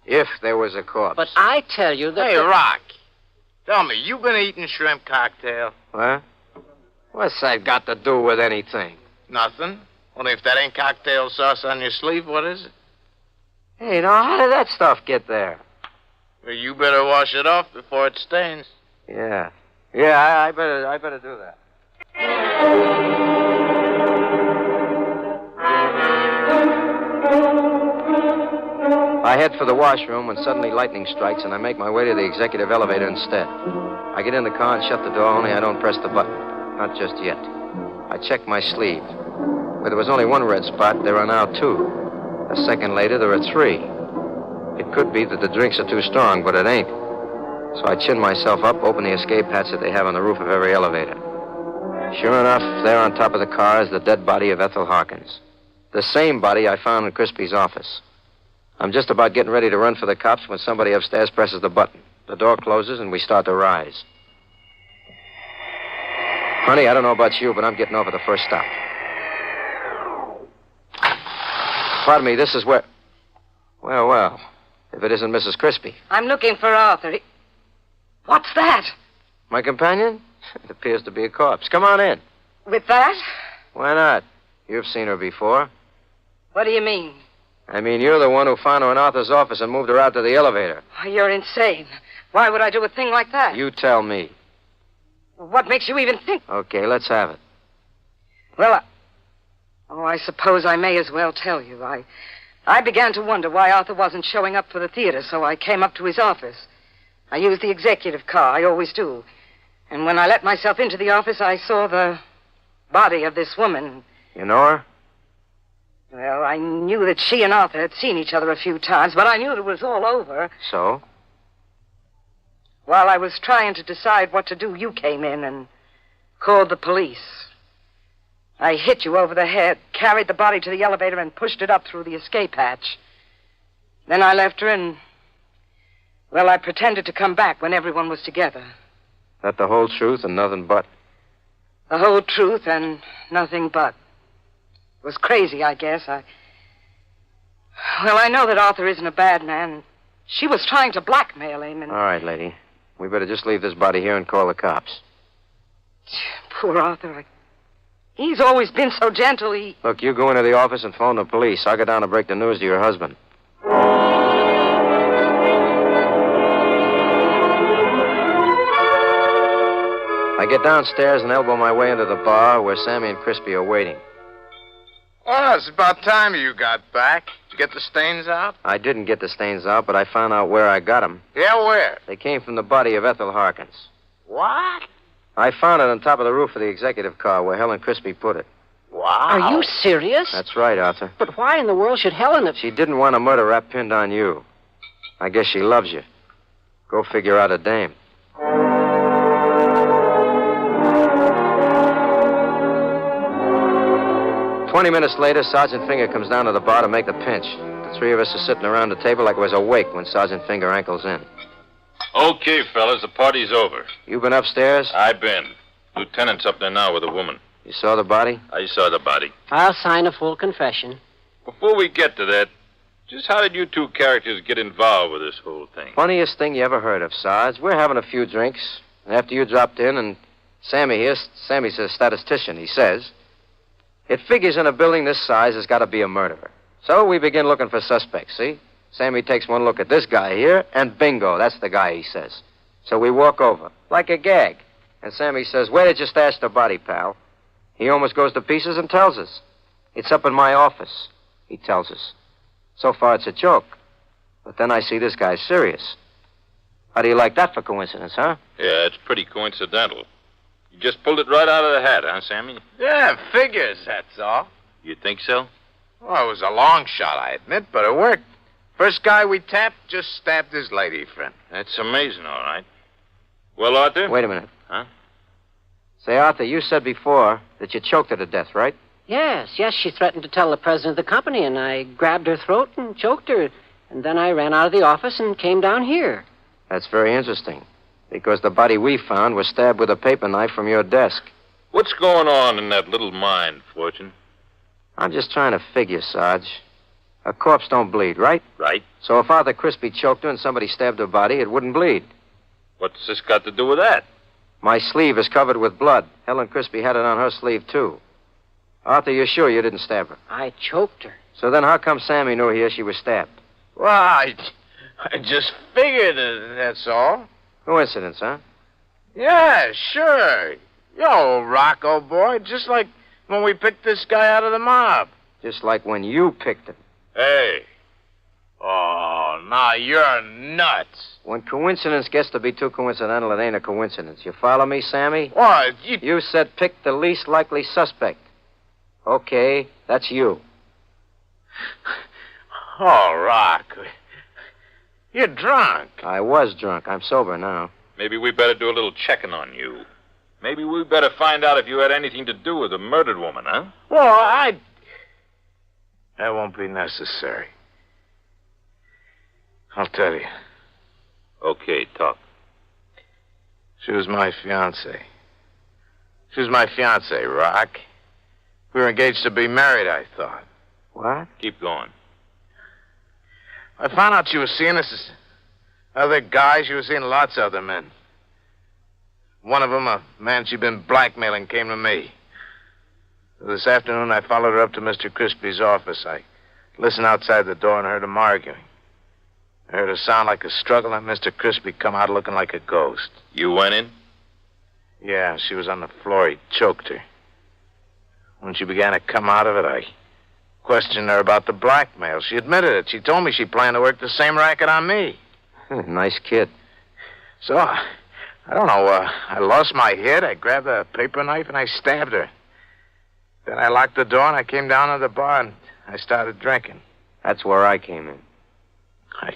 If there was a corpse. But I tell you that... Hey, Rock, tell me, you been eating shrimp cocktail? What? What's that got to do with anything? Nothing. Only if that ain't cocktail sauce on your sleeve, what is it? Hey, now, how did that stuff get there? Well, you better wash it off before it stains. Yeah. Yeah, I better do that. I head for the washroom when suddenly lightning strikes and I make my way to the executive elevator instead. I get in the car and shut the door, only I don't press the button. Not just yet. I check my sleeve. Where there was only one red spot, there are now two. A second later, there are three. It could be that the drinks are too strong, but it ain't. So I chin myself up, open the escape hatch that they have on the roof of every elevator. Sure enough, there on top of the car is the dead body of Ethel Harkins. The same body I found in Crispy's office. I'm just about getting ready to run for the cops when somebody upstairs presses the button. The door closes and we start to rise. Honey, I don't know about you, but I'm getting off at the first stop. Pardon me, this is where... Well, if it isn't Mrs. Crispy. I'm looking for Arthur. What's that? My companion? It appears to be a corpse. Come on in. With that? Why not? You've seen her before. What do you mean? I mean, you're the one who found her in Arthur's office and moved her out to the elevator. Why, you're insane. Why would I do a thing like that? You tell me. What makes you even think? Okay, let's have it. Well, I suppose I may as well tell you. I began to wonder why Arthur wasn't showing up for the theater, so I came up to his office. I used the executive car. I always do. And when I let myself into the office, I saw the body of this woman. You know her? Well, I knew that she and Arthur had seen each other a few times, but I knew it was all over. So? While I was trying to decide what to do, you came in and called the police. I hit you over the head, carried the body to the elevator, and pushed it up through the escape hatch. Then I left her and... Well, I pretended to come back when everyone was together. That the whole truth and nothing but? The whole truth and nothing but. It was crazy, I guess. Well, I know that Arthur isn't a bad man. She was trying to blackmail him and... All right, lady. We better just leave this body here and call the cops. Poor Arthur. He's always been so gentle, Look, you go into the office and phone the police. I'll go down to break the news to your husband. I get downstairs and elbow my way into the bar where Sammy and Crispy are waiting. Well, it's about time you got back. Did you get the stains out? I didn't get the stains out, but I found out where I got them. Yeah, where? They came from the body of Ethel Harkins. What? I found it on top of the roof of the executive car where Helen Crispy put it. What? Wow. Are you serious? That's right, Arthur. But why in the world should Helen have... She didn't want a murder rap pinned on you. I guess she loves you. Go figure out a dame. "20 minutes later, Sergeant Finger comes down to the bar to make the pinch. The three of us are sitting around the table like it was a wake when Sergeant Finger ankles in. Okay, fellas, the party's over. You been upstairs? I've been. Lieutenant's up there now with a woman. You saw the body? I saw the body. I'll sign a full confession. Before we get to that, just how did you two characters get involved with this whole thing? Funniest thing you ever heard of, Sarge. We're having a few drinks. And after you dropped in, and Sammy's a statistician, he says. It figures in a building this size there's got to be a murderer. So we begin looking for suspects, see? Sammy takes one look at this guy here, and bingo, that's the guy, he says. So we walk over, like a gag. And Sammy says, "Where did you stash the body, pal?" He almost goes to pieces and tells us. "It's up in my office," he tells us. So far, it's a joke. But then I see this guy's serious. How do you like that for coincidence, huh? Yeah, it's pretty coincidental. You just pulled it right out of the hat, huh, Sammy? Yeah, figures, that's all. You think so? Well, it was a long shot, I admit, but it worked. First guy we tapped just stabbed his lady friend. That's amazing, all right. Well, Arthur? Wait a minute. Huh? Say, Arthur, you said before that you choked her to death, right? Yes, she threatened to tell the president of the company, and I grabbed her throat and choked her. And then I ran out of the office and came down here. That's very interesting, because the body we found was stabbed with a paper knife from your desk. What's going on in that little mind, Fortune? I'm just trying to figure, Sarge. A corpse don't bleed, right? Right. So if Arthur Crispy choked her and somebody stabbed her body, it wouldn't bleed. What's this got to do with that? My sleeve is covered with blood. Helen Crispy had it on her sleeve, too. Arthur, you're sure you didn't stab her? I choked her. So then how come Sammy knew here she was stabbed? Well, I just figured that's all. Coincidence, huh? Yeah, sure. Yo, Rocco boy, just like when we picked this guy out of the mob. Just like when you picked him. Hey. Oh, now you're nuts. When coincidence gets to be too coincidental, it ain't a coincidence. You follow me, Sammy? What? You said pick the least likely suspect. Okay, that's you. Oh, Rock. You're drunk. I was drunk. I'm sober now. Maybe we better do a little checking on you. Maybe we better find out if you had anything to do with the murdered woman, huh? Well, that won't be necessary. I'll tell you. Okay, talk. She was my fiancée. She was my fiancée, Rock. We were engaged to be married, I thought. What? Keep going. I found out she was seeing this other guy. She was seeing lots of other men. One of them, a man she'd been blackmailing, came to me. This afternoon, I followed her up to Mr. Crispy's office. I listened outside the door and heard them arguing. I heard a sound like a struggle, and Mr. Crispy come out looking like a ghost. You went in? Yeah, she was on the floor. He choked her. When she began to come out of it, I questioned her about the blackmail. She admitted it. She told me she planned to work the same racket on me. Nice kid. So, I don't know. I lost my head. I grabbed a paper knife and I stabbed her. Then I locked the door and I came down to the bar and I started drinking. That's where I came in. I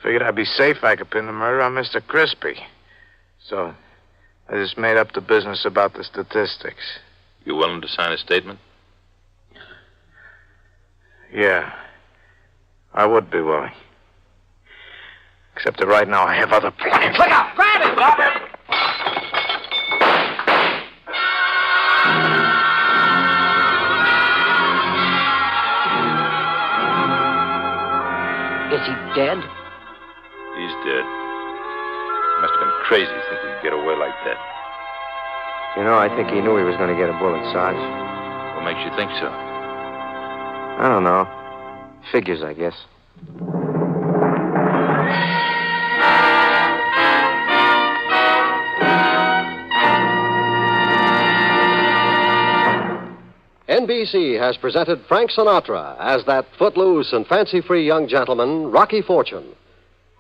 figured I'd be safe if I could pin the murder on Mr. Crispy. So, I just made up the business about the statistics. You willing to sign a statement? Yeah, I would be willing. Except that right now I have other plans. Look out! Grab him! Grab him! Is he dead? He's dead. Must have been crazy to think he'd get away like that. You know, I think he knew he was going to get a bullet, Sarge. What makes you think so? I don't know. Figures, I guess. NBC has presented Frank Sinatra as that footloose and fancy-free young gentleman, Rocky Fortune.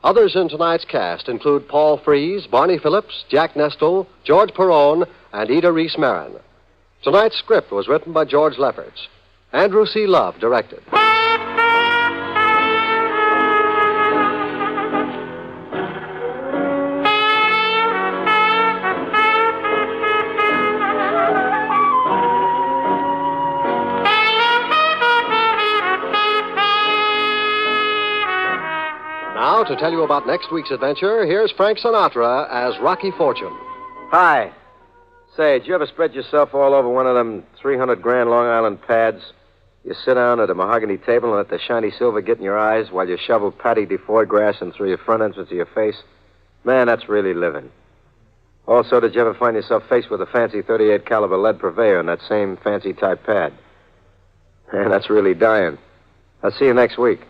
Others in tonight's cast include Paul Frees, Barney Phillips, Jack Nestle, George Perone, and Ida Reese Marin. Tonight's script was written by George Lefferts. Andrew C. Love directed. Now, to tell you about next week's adventure, here's Frank Sinatra as Rocky Fortune. Hi. Say, did you ever spread yourself all over one of them 300 grand Long Island pads? You sit down at a mahogany table and let the shiny silver get in your eyes while you shovel Patty DeFord grass in through your front entrance of your face? Man, that's really living. Also, did you ever find yourself faced with a fancy 38 caliber lead purveyor in that same fancy type pad? Man, that's really dying. I'll see you next week.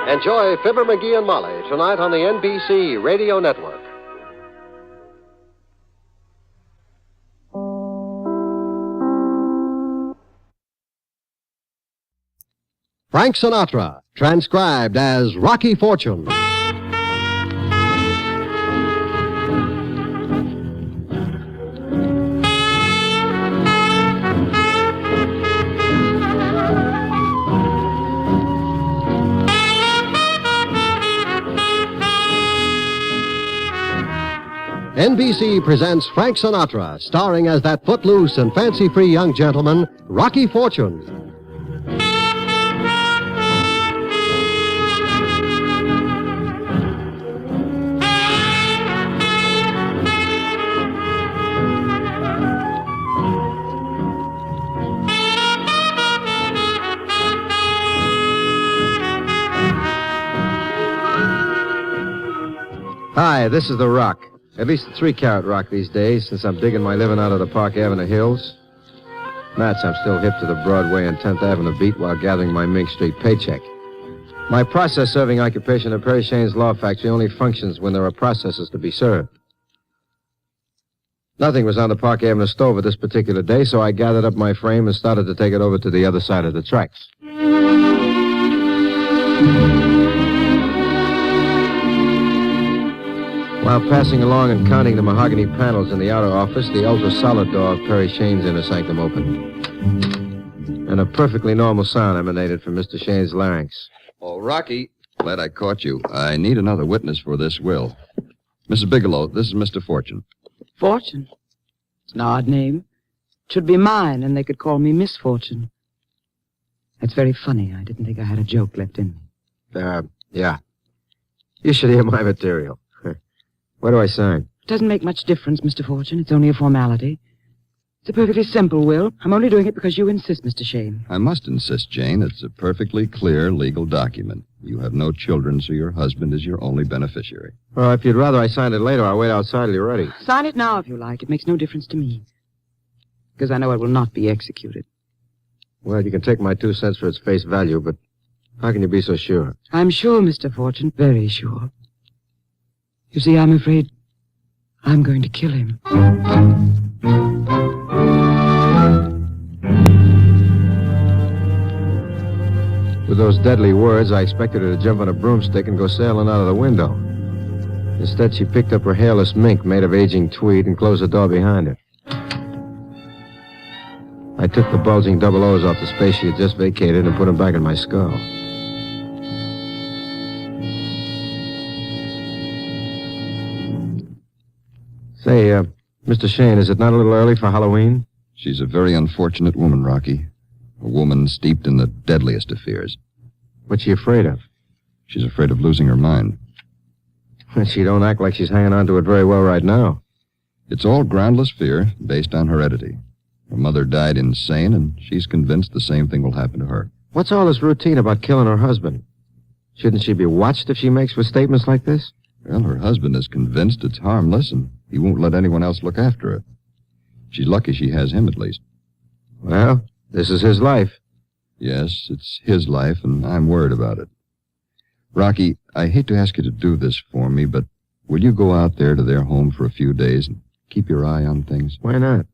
Enjoy Fibber McGee and Molly tonight on the NBC Radio Network. Frank Sinatra, transcribed as Rocky Fortune. NBC presents Frank Sinatra, starring as that footloose and fancy-free young gentleman, Rocky Fortune. Hi, this is The Rock. At least a 3-carat rock these days, since I'm digging my living out of the Park Avenue hills. Nights I'm still hip to the Broadway and 10th Avenue beat while gathering my Mink Street paycheck. My process-serving occupation at Perry Shane's Law Factory only functions when there are processes to be served. Nothing was on the Park Avenue stove at this particular day, so I gathered up my frame and started to take it over to the other side of the tracks. While passing along and counting the mahogany panels in the outer office, the ultra-solid door of Perry Shane's inner sanctum opened. And a perfectly normal sound emanated from Mr. Shane's larynx. Oh, Rocky, glad I caught you. I need another witness for this will. Mrs. Bigelow, this is Mr. Fortune. Fortune? It's an odd name. It should be mine, and they could call me Miss Fortune. That's very funny. I didn't think I had a joke left in me. Yeah. You should hear my material. Where do I sign? It doesn't make much difference, Mr. Fortune. It's only a formality. It's a perfectly simple will. I'm only doing it because you insist, Mr. Shane. I must insist, Jane. It's a perfectly clear legal document. You have no children, so your husband is your only beneficiary. Well, if you'd rather I signed it later, I'll wait outside till you're ready. Sign it now if you like. It makes no difference to me. Because I know it will not be executed. Well, you can take my 2 cents for its face value, but how can you be so sure? I'm sure, Mr. Fortune. Very sure. You see, I'm afraid I'm going to kill him. With those deadly words, I expected her to jump on a broomstick and go sailing out of the window. Instead, she picked up her hairless mink made of aging tweed and closed the door behind her. I took the bulging double O's off the space she had just vacated and put them back in my skull. Say, Mr. Shane, is it not a little early for Halloween? She's a very unfortunate woman, Rocky. A woman steeped in the deadliest of fears. What's she afraid of? She's afraid of losing her mind. She don't act like she's hanging on to it very well right now. It's all groundless fear based on heredity. Her mother died insane, and she's convinced the same thing will happen to her. What's all this routine about killing her husband? Shouldn't she be watched if she makes statements like this? Well, her husband is convinced it's harmless, and he won't let anyone else look after her. She's lucky she has him, at least. Well, this is his life. Yes, it's his life, and I'm worried about it. Rocky, I hate to ask you to do this for me, but will you go out there to their home for a few days and keep your eye on things? Why not?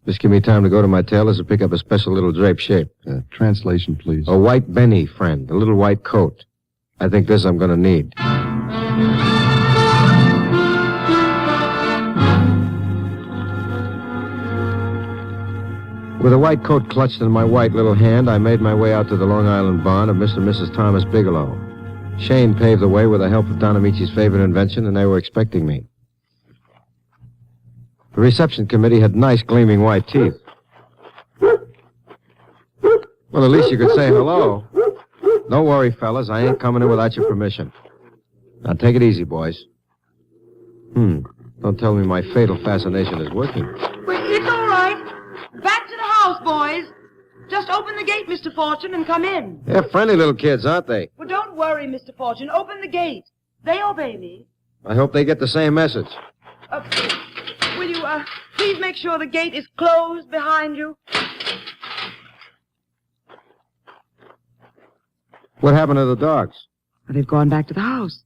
Just give me time to go to my tailor's and pick up a special little drape shape. Translation, please. A white Benny, friend. A little white coat. I think this I'm going to need. With a white coat clutched in my white little hand, I made my way out to the Long Island barn of Mr. and Mrs. Thomas Bigelow. Shane paved the way with the help of Don Amici's favorite invention, and they were expecting me. The reception committee had nice, gleaming white teeth. Well, at least you could say hello. Don't worry, fellas. I ain't coming in without your permission. Now, take it easy, boys. Don't tell me my fatal fascination is working. Well, it's all right. Back to the house, boys. Just open the gate, Mr. Fortune, and come in. They're friendly little kids, aren't they? Well, don't worry, Mr. Fortune. Open the gate. They obey me. I hope they get the same message. Will you, please make sure the gate is closed behind you? What happened to the dogs? Well, they've gone back to the house.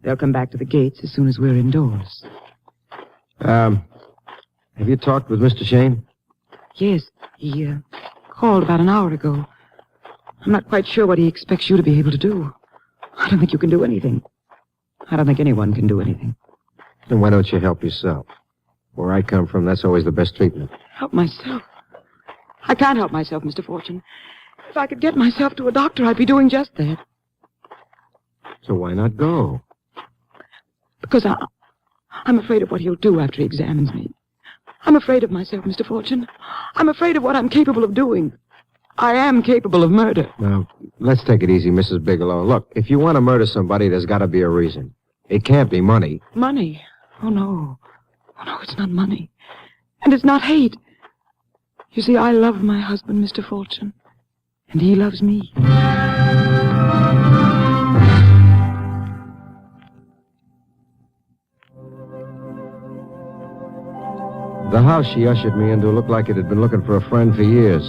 They'll come back to the gates as soon as we're indoors. Have you talked with Mr. Shane? Yes, he called about an hour ago. I'm not quite sure what he expects you to be able to do. I don't think you can do anything. I don't think anyone can do anything. Then why don't you help yourself? Where I come from, that's always the best treatment. Help myself? I can't help myself, Mr. Fortune. If I could get myself to a doctor, I'd be doing just that. So why not go? Because I'm afraid of what he'll do after he examines me. I'm afraid of myself, Mr. Fortune. I'm afraid of what I'm capable of doing. I am capable of murder. Now, let's take it easy, Mrs. Bigelow. Look, if you want to murder somebody, there's got to be a reason. It can't be money. Money? Oh, no. Oh, no, it's not money. And it's not hate. You see, I love my husband, Mr. Fortune. And he loves me. The house she ushered me into looked like it had been looking for a friend for years.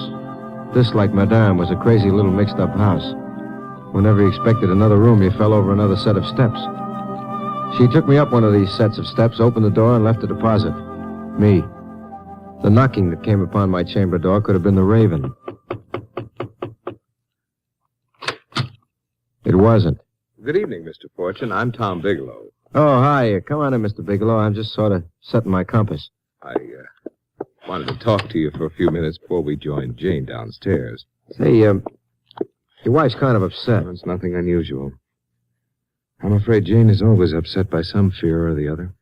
This, like Madame, was a crazy little mixed-up house. Whenever you expected another room, you fell over another set of steps. She took me up one of these sets of steps, opened the door, and left a deposit. Me. The knocking that came upon my chamber door could have been the raven. It wasn't. Good evening, Mr. Fortune. I'm Tom Bigelow. Oh, hi. Come on in, Mr. Bigelow. I'm just sort of setting my compass. I wanted to talk to you for a few minutes before we joined Jane downstairs. Say, your wife's kind of upset. It's nothing unusual. I'm afraid Jane is always upset by some fear or the other.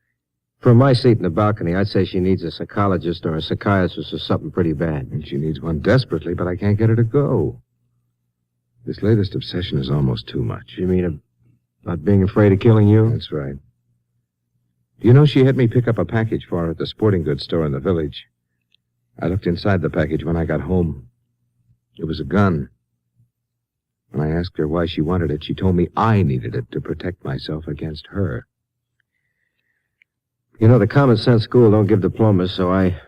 From my seat in the balcony, I'd say she needs a psychologist or a psychiatrist or something pretty bad. And she needs one desperately, but I can't get her to go. This latest obsession is almost too much. You mean about being afraid of killing you? That's right. Do you know she had me pick up a package for her at the sporting goods store in the village? I looked inside the package when I got home. It was a gun. When I asked her why she wanted it, she told me I needed it to protect myself against her. You know, the common sense school don't give diplomas, so I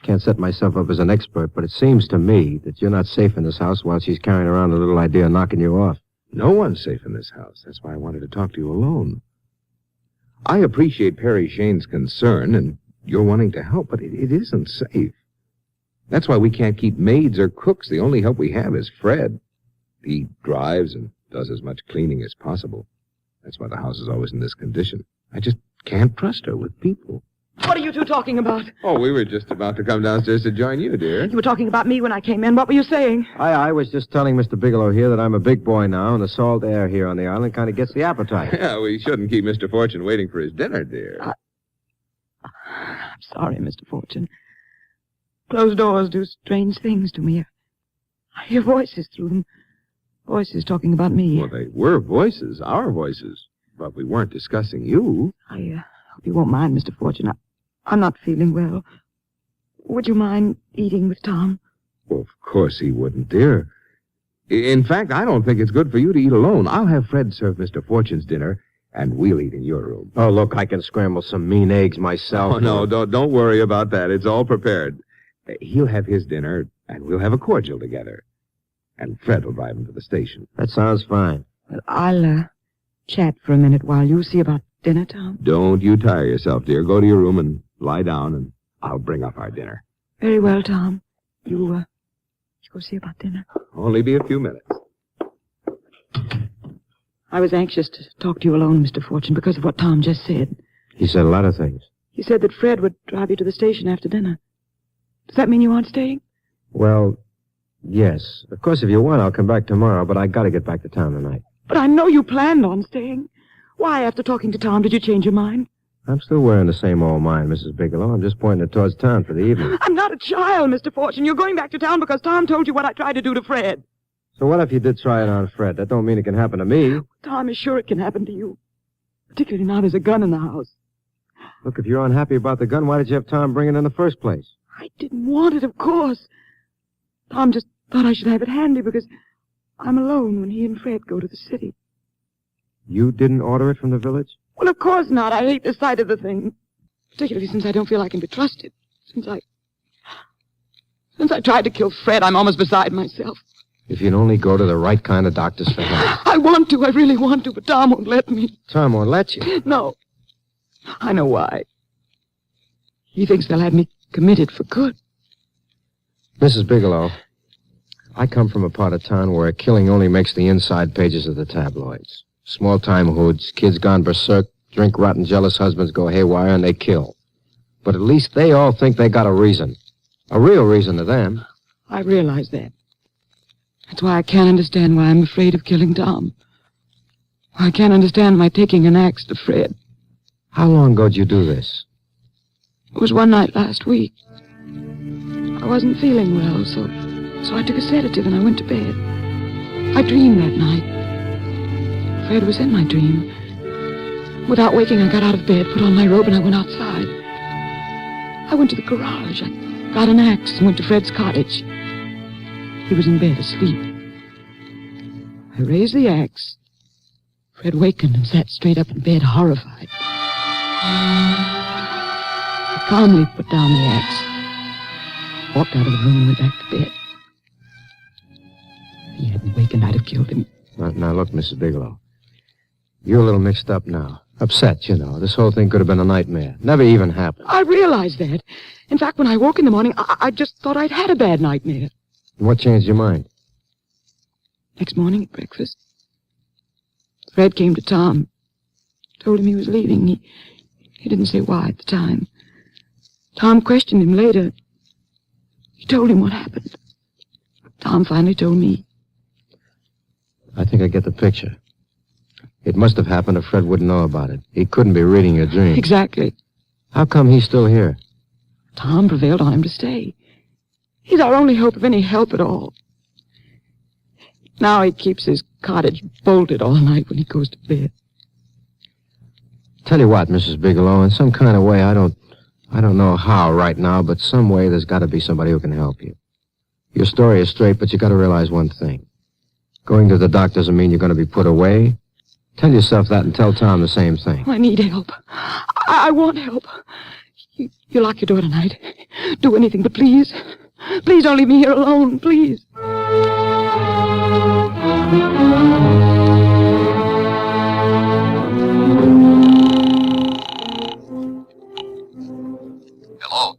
can't set myself up as an expert, but it seems to me that you're not safe in this house while she's carrying around a little idea of knocking you off. No one's safe in this house. That's why I wanted to talk to you alone. I appreciate Perry Shane's concern, and you're wanting to help, but it isn't safe. That's why we can't keep maids or cooks. The only help we have is Fred. He drives and does as much cleaning as possible. That's why the house is always in this condition. I just can't trust her with people. What are you two talking about? Oh, we were just about to come downstairs to join you, dear. You were talking about me when I came in. What were you saying? I was just telling Mr. Bigelow here that I'm a big boy now, and the salt air here on the island kind of gets the appetite. Yeah, we shouldn't keep Mr. Fortune waiting for his dinner, dear. I'm sorry, Mr. Fortune. Closed doors do strange things to me. I hear voices through them. Voices talking about me. Well, they were voices, our voices. But we weren't discussing you. I hope you won't mind, Mr. Fortune. I'm not feeling well. Would you mind eating with Tom? Well, of course he wouldn't, dear. In fact, I don't think it's good for you to eat alone. I'll have Fred serve Mr. Fortune's dinner, and we'll eat in your room. Oh, look, I can scramble some mean eggs myself. Oh, no, don't worry about that. It's all prepared. He'll have his dinner, and we'll have a cordial together. And Fred will drive him to the station. That sounds fine. Well, I'll chat for a minute while you see about dinner, Tom. Don't you tire yourself, dear. Go to your room and lie down, and I'll bring up our dinner. Very well, Tom. You go see about dinner. Only be a few minutes. I was anxious to talk to you alone, Mr. Fortune, because of what Tom just said. He said a lot of things. He said that Fred would drive you to the station after dinner. Does that mean you aren't staying? Well, yes. Of course, if you want, I'll come back tomorrow, but I gotta get back to town tonight. But I know you planned on staying. Why, after talking to Tom, did you change your mind? I'm still wearing the same old mind, Mrs. Bigelow. I'm just pointing it towards town for the evening. I'm not a child, Mr. Fortune. You're going back to town because Tom told you what I tried to do to Fred. So what if you did try it on Fred? That don't mean it can happen to me. Tom is sure it can happen to you. Particularly now there's a gun in the house. Look, if you're unhappy about the gun, why did you have Tom bring it in the first place? I didn't want it, of course. Tom just thought I should have it handy because I'm alone when he and Fred go to the city. You didn't order it from the village? Well, of course not. I hate the sight of the thing. Particularly since I don't feel I can be trusted. Since I tried to kill Fred, I'm almost beside myself. If you'd only go to the right kind of doctors for help. I want to. I really want to, but Tom won't let me. Tom won't let you? No. I know why. He thinks they'll have me committed for good. Mrs. Bigelow, I come from a part of town where killing only makes the inside pages of the tabloids. Small-time hoods, kids gone berserk, drink rotten jealous husbands go haywire, and they kill. But at least they all think they got a reason. A real reason to them. I realize that. That's why I can't understand why I'm afraid of killing Tom. I can't understand my taking an axe to Fred. How long ago did you do this? It was one night last week. I wasn't feeling well, so I took a sedative and I went to bed. I dreamed that night. Fred was in my dream. Without waking, I got out of bed, put on my robe, and I went outside. I went to the garage. I got an axe and went to Fred's cottage. He was in bed, asleep. I raised the axe. Fred wakened and sat straight up in bed, horrified. I calmly put down the axe, walked out of the room and went back to bed. If he hadn't wakened, I'd have killed him. Now, look, Mrs. Bigelow. You're a little mixed up now. Upset, you know. This whole thing could have been a nightmare. Never even happened. I realized that. In fact, when I woke in the morning, I just thought I'd had a bad nightmare. And what changed your mind? Next morning at breakfast, Fred came to Tom. Told him he was leaving. He didn't say why at the time. Tom questioned him later. He told him what happened. Tom finally told me. I think I get the picture. It must have happened if Fred wouldn't know about it. He couldn't be reading your dream. Exactly. How come he's still here? Tom prevailed on him to stay. He's our only hope of any help at all. Now he keeps his cottage bolted all night when he goes to bed. Tell you what, Mrs. Bigelow, in some kind of way, I don't know how right now, but some way there's got to be somebody who can help you. Your story is straight, but you got to realize one thing. Going to the doc doesn't mean you're going to be put away. Tell yourself that and tell Tom the same thing. I need help. I want help. You lock your door tonight. Do anything, but please, please don't leave me here alone, please. Hello?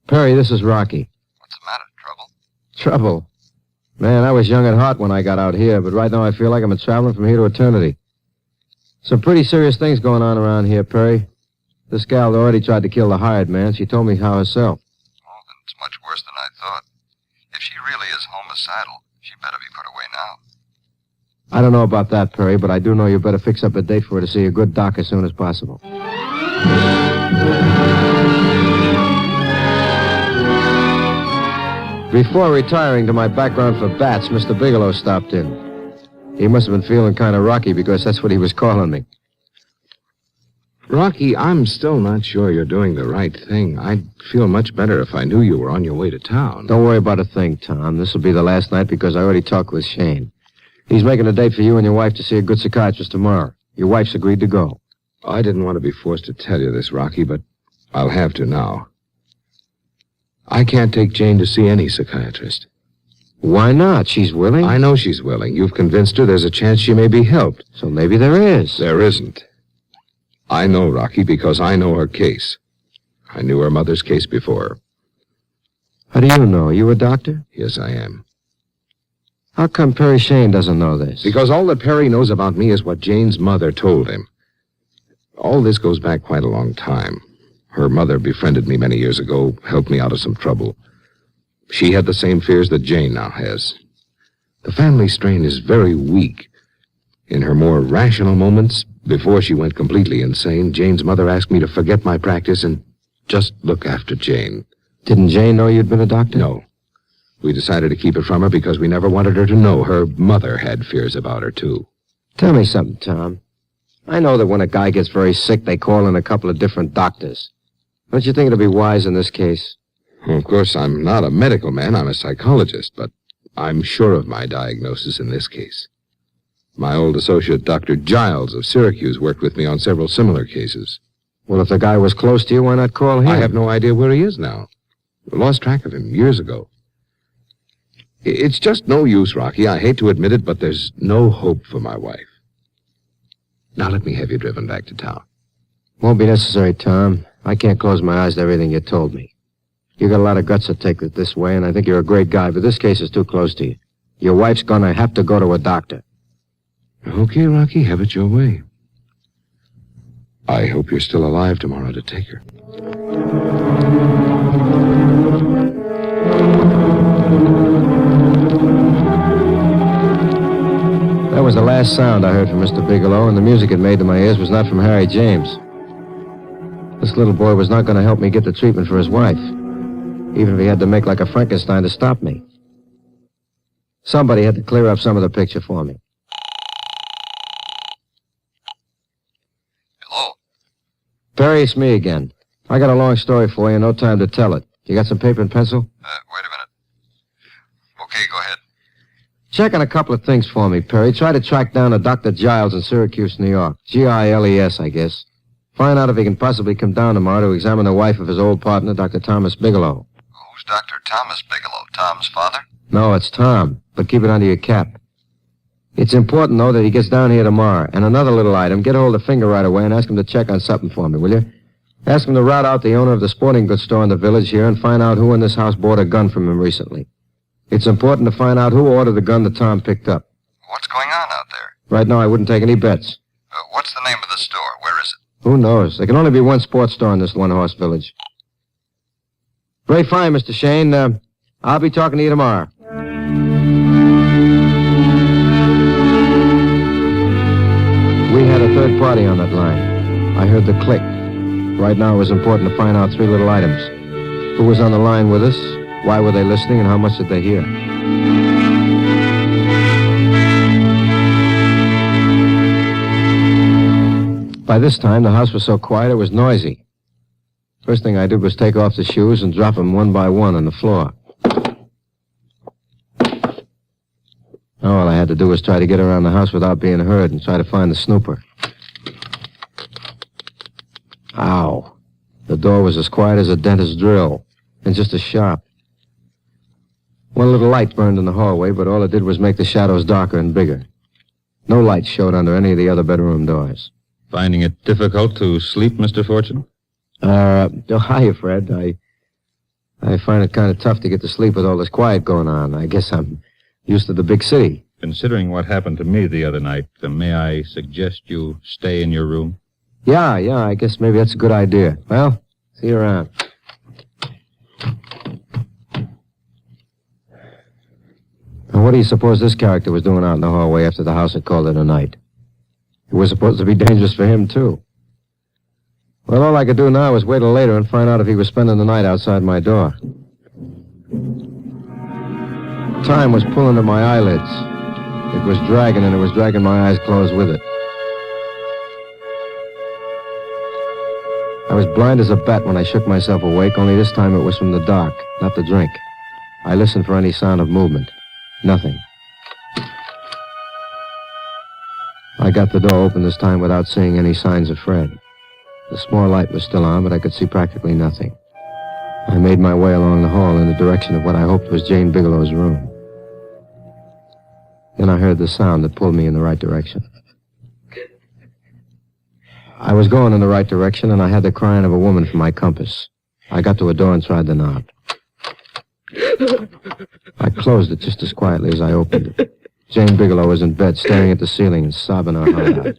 Perry, this is Rocky. What's the matter? Trouble? Trouble? Man, I was young at heart when I got out here, but right now I feel like I'm traveling from here to eternity. Some pretty serious things going on around here, Perry. This gal already tried to kill the hired man. She told me how herself. Oh, then it's much worse than I thought. If she really is homicidal, she better be put away now. I don't know about that, Perry, but I do know you better fix up a date for her to see a good doc as soon as possible. Before retiring to my background for bats, Mr. Bigelow stopped in. He must have been feeling kind of rocky because that's what he was calling me. Rocky, I'm still not sure you're doing the right thing. I'd feel much better if I knew you were on your way to town. Don't worry about a thing, Tom. This will be the last night because I already talked with Shane. He's making a date for you and your wife to see a good psychiatrist tomorrow. Your wife's agreed to go. I didn't want to be forced to tell you this, Rocky, but I'll have to now. I can't take Jane to see any psychiatrist. Why not? She's willing. I know she's willing. You've convinced her there's a chance she may be helped. So maybe there is. There isn't. I know, Rocky, because I know her case. I knew her mother's case before. How do you know? Are you a doctor? Yes, I am. How come Perry Shane doesn't know this? Because all that Perry knows about me is what Jane's mother told him. All this goes back quite a long time. Her mother befriended me many years ago, helped me out of some trouble. She had the same fears that Jane now has. The family strain is very weak. In her more rational moments, before she went completely insane, Jane's mother asked me to forget my practice and just look after Jane. Didn't Jane know you'd been a doctor? No. We decided to keep it from her because we never wanted her to know her mother had fears about her, too. Tell me something, Tom. I know that when a guy gets very sick, they call in a couple of different doctors. Don't you think it'd be wise in this case? Well, of course, I'm not a medical man. I'm a psychologist, but I'm sure of my diagnosis in this case. My old associate, Dr. Giles of Syracuse, worked with me on several similar cases. Well, if the guy was close to you, why not call him? I have no idea where he is now. I lost track of him years ago. It's just no use, Rocky. I hate to admit it, but there's no hope for my wife. Now let me have you driven back to town. Won't be necessary, Tom. I can't close my eyes to everything you told me. You got a lot of guts to take it this way, and I think you're a great guy, but this case is too close to you. Your wife's gonna have to go to a doctor. Okay, Rocky, have it your way. I hope you're still alive tomorrow to take her. That was the last sound I heard from Mr. Bigelow, and the music it made to my ears was not from Harry James. This little boy was not going to help me get the treatment for his wife, even if he had to make like a Frankenstein to stop me. Somebody had to clear up some of the picture for me. Hello? Perry, it's me again. I got a long story for you, no time to tell it. You got some paper and pencil? Wait a minute. Okay, go ahead. Check on a couple of things for me, Perry. Try to track down a Dr. Giles in Syracuse, New York. Giles, I guess. Find out if he can possibly come down tomorrow to examine the wife of his old partner, Dr. Thomas Bigelow. Who's Dr. Thomas Bigelow? Tom's father? No, it's Tom, but keep it under your cap. It's important, though, that he gets down here tomorrow. And another little item, get hold of the finger right away and ask him to check on something for me, will you? Ask him to rout out the owner of the sporting goods store in the village here and find out who in this house bought a gun from him recently. It's important to find out who ordered the gun that Tom picked up. What's going on out there? Right now, I wouldn't take any bets. What's the name of the store? Where is it? Who knows? There can only be one sports store in this one-horse village. Very fine, Mr. Shane. I'll be talking to you tomorrow. We had a third party on that line. I heard the click. Right now, it was important to find out three little items. Who was on the line with us? Why were they listening, and how much did they hear? By this time, the house was so quiet it was noisy. First thing I did was take off the shoes and drop them one by one on the floor. All I had to do was try to get around the house without being heard and try to find the snooper. Ow. The door was as quiet as a dentist's drill, and just as sharp. One little light burned in the hallway, but all it did was make the shadows darker and bigger. No light showed under any of the other bedroom doors. Finding it difficult to sleep, Mr. Fortune? Hiya, Fred. I find it kind of tough to get to sleep with all this quiet going on. I guess I'm used to the big city. Considering what happened to me the other night, may I suggest you stay in your room? Yeah, I guess maybe that's a good idea. Well, see you around. Now, what do you suppose this character was doing out in the hallway after the house had called it a night? It was supposed to be dangerous for him, too. Well, all I could do now was wait till later and find out if he was spending the night outside my door. Time was pulling at my eyelids. It was dragging, and it was dragging my eyes closed with it. I was blind as a bat when I shook myself awake, only this time it was from the dark, not the drink. I listened for any sound of movement. Nothing. I got the door open this time without seeing any signs of Fred. The small light was still on, but I could see practically nothing. I made my way along the hall in the direction of what I hoped was Jane Bigelow's room. Then I heard the sound that pulled me in the right direction. I was going in the right direction, and I had the crying of a woman for my compass. I got to a door and tried the knob. I closed it just as quietly as I opened it. Jane Bigelow was in bed, staring at the ceiling and sobbing her heart out.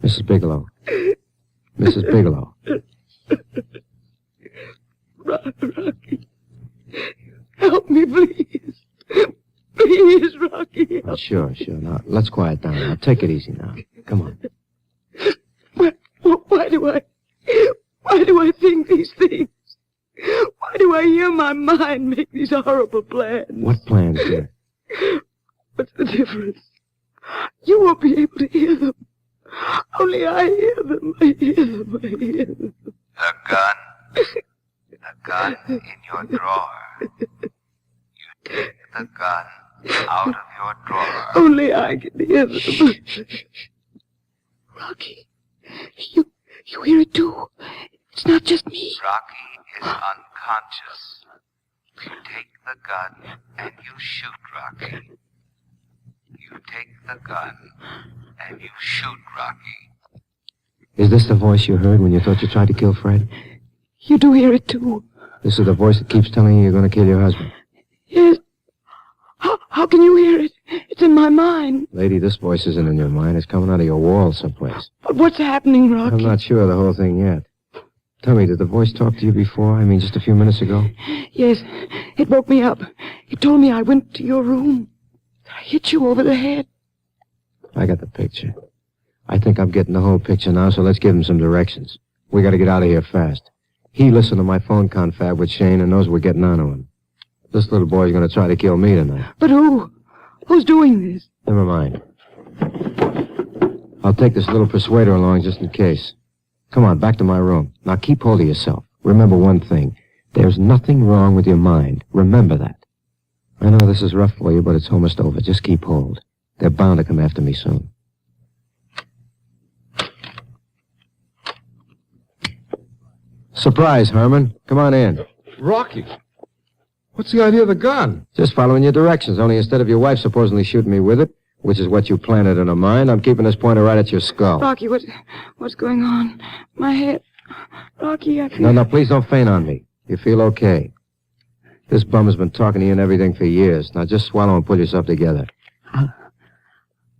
Mrs. Bigelow. Mrs. Bigelow. Rocky. Help me, please. Please, Rocky. Oh, sure. Now, let's quiet down. Now, take it easy now. Come on. Why do I think these things? Why do I hear my mind make these horrible plans? What plans, dear? What's the difference? You won't be able to hear them. Only I hear them. I hear them. The gun in your drawer. You take the gun out of your drawer. Only I can hear them. Rocky, you hear it too. It's not just me. Rocky is unconscious. You take the gun and you shoot Rocky. You take the gun and you shoot Rocky. Is this the voice you heard when you thought you tried to kill Fred? You do hear it too. This is the voice that keeps telling you you're going to kill your husband. Yes. How can you hear it? It's in my mind. Lady, this voice isn't in your mind. It's coming out of your wall someplace. But what's happening, Rocky? I'm not sure of the whole thing yet. Tell me, did the voice talk to you before? I mean, just a few minutes ago? Yes. It woke me up. It told me I went to your room. I hit you over the head. I got the picture. I think I'm getting the whole picture now, so let's give him some directions. We got to get out of here fast. He listened to my phone confab with Shane and knows we're getting on to him. This little boy's going to try to kill me tonight. But who? Who's doing this? Never mind. I'll take this little persuader along just in case. Come on, back to my room. Now keep hold of yourself. Remember one thing. There's nothing wrong with your mind. Remember that. I know this is rough for you, but it's almost over. Just keep hold. They're bound to come after me soon. Surprise, Herman. Come on in. Rocky. What's the idea of the gun? Just following your directions, only instead of your wife supposedly shooting me with it, which is what you planted in her mind, I'm keeping this pointer right at your skull. Rocky, what's going on? My head. Rocky, I feel... No, please don't faint on me. You feel okay. This bum has been talking to you and everything for years. Now just swallow and pull yourself together.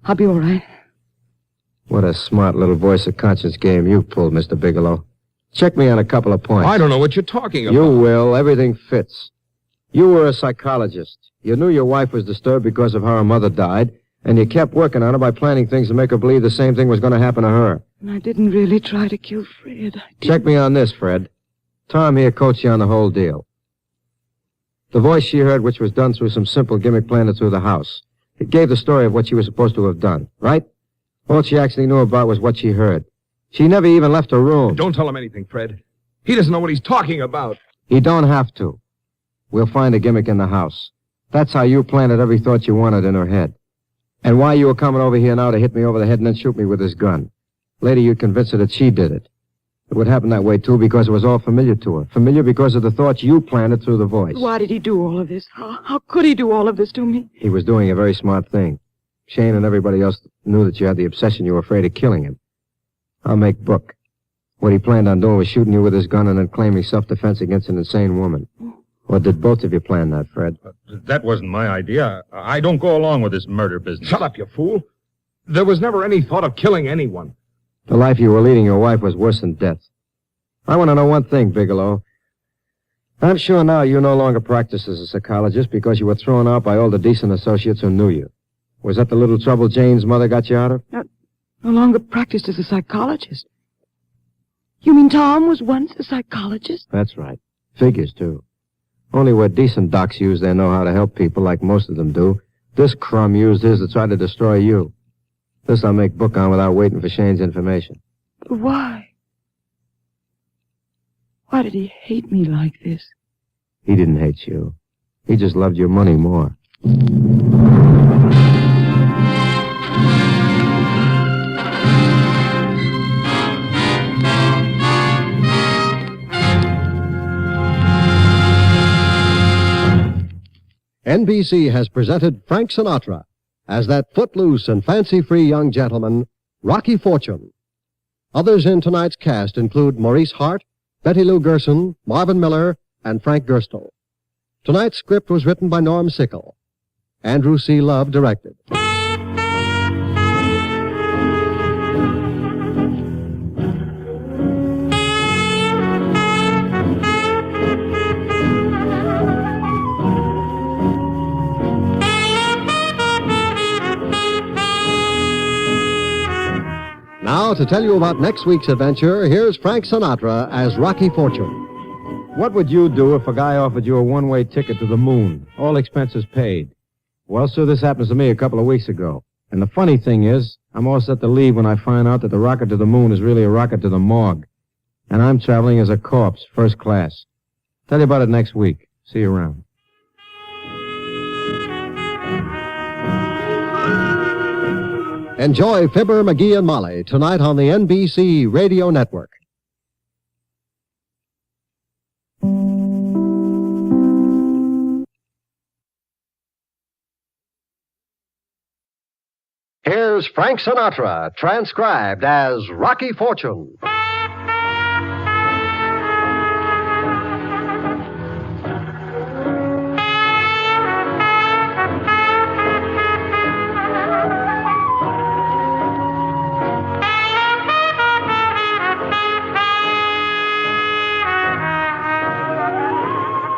I'll be all right. What a smart little voice of conscience game you pulled, Mr. Bigelow. Check me on a couple of points. I don't know what you're talking about. You will. Everything fits. You were a psychologist. You knew your wife was disturbed because of how her mother died, and you kept working on her by planning things to make her believe the same thing was going to happen to her. And I didn't really try to kill Fred. Check me on this, Fred. Tom here coached you on the whole deal. The voice she heard, which was done through some simple gimmick planted through the house, it gave the story of what she was supposed to have done, right? All she actually knew about was what she heard. She never even left her room. Don't tell him anything, Fred. He doesn't know what he's talking about. He don't have to. We'll find a gimmick in the house. That's how you planted every thought you wanted in her head. And why you were coming over here now to hit me over the head and then shoot me with this gun. Later you'd convince her that she did it. It would happen that way, too, because it was all familiar to her. Familiar because of the thoughts you planted through the voice. Why did he do all of this? How could he do all of this to me? He was doing a very smart thing. Shane and everybody else knew that you had the obsession you were afraid of killing him. I'll make book. What he planned on doing was shooting you with his gun and then claiming self-defense against an insane woman. Or did both of you plan that, Fred? That wasn't my idea. I don't go along with this murder business. Shut up, you fool. There was never any thought of killing anyone. The life you were leading your wife was worse than death. I want to know one thing, Bigelow. I'm sure now you no longer practice as a psychologist because you were thrown out by all the decent associates who knew you. Was that the little trouble Jane's mother got you out of? No longer practiced as a psychologist. You mean Tom was once a psychologist? That's right. Figures, too. Only where decent docs use their know-how to help people, like most of them do, this crumb used his to try to destroy you. This I'll make book on without waiting for Shane's information. But why? Why did he hate me like this? He didn't hate you. He just loved your money more. NBC has presented Frank Sinatra as that footloose and fancy-free young gentleman, Rocky Fortune. Others in tonight's cast include Maurice Hart, Betty Lou Gerson, Marvin Miller, and Frank Gerstle. Tonight's script was written by Norm Sickle. Andrew C. Love directed. Now, to tell you about next week's adventure, here's Frank Sinatra as Rocky Fortune. What would you do if a guy offered you a one-way ticket to the moon, all expenses paid? Well, sir, this happened to me a couple of weeks ago. And the funny thing is, I'm all set to leave when I find out that the rocket to the moon is really a rocket to the morgue. And I'm traveling as a corpse, first class. Tell you about it next week. See you around. Enjoy Fibber, McGee, and Molly tonight on the NBC Radio Network. Here's Frank Sinatra, transcribed as Rocky Fortune.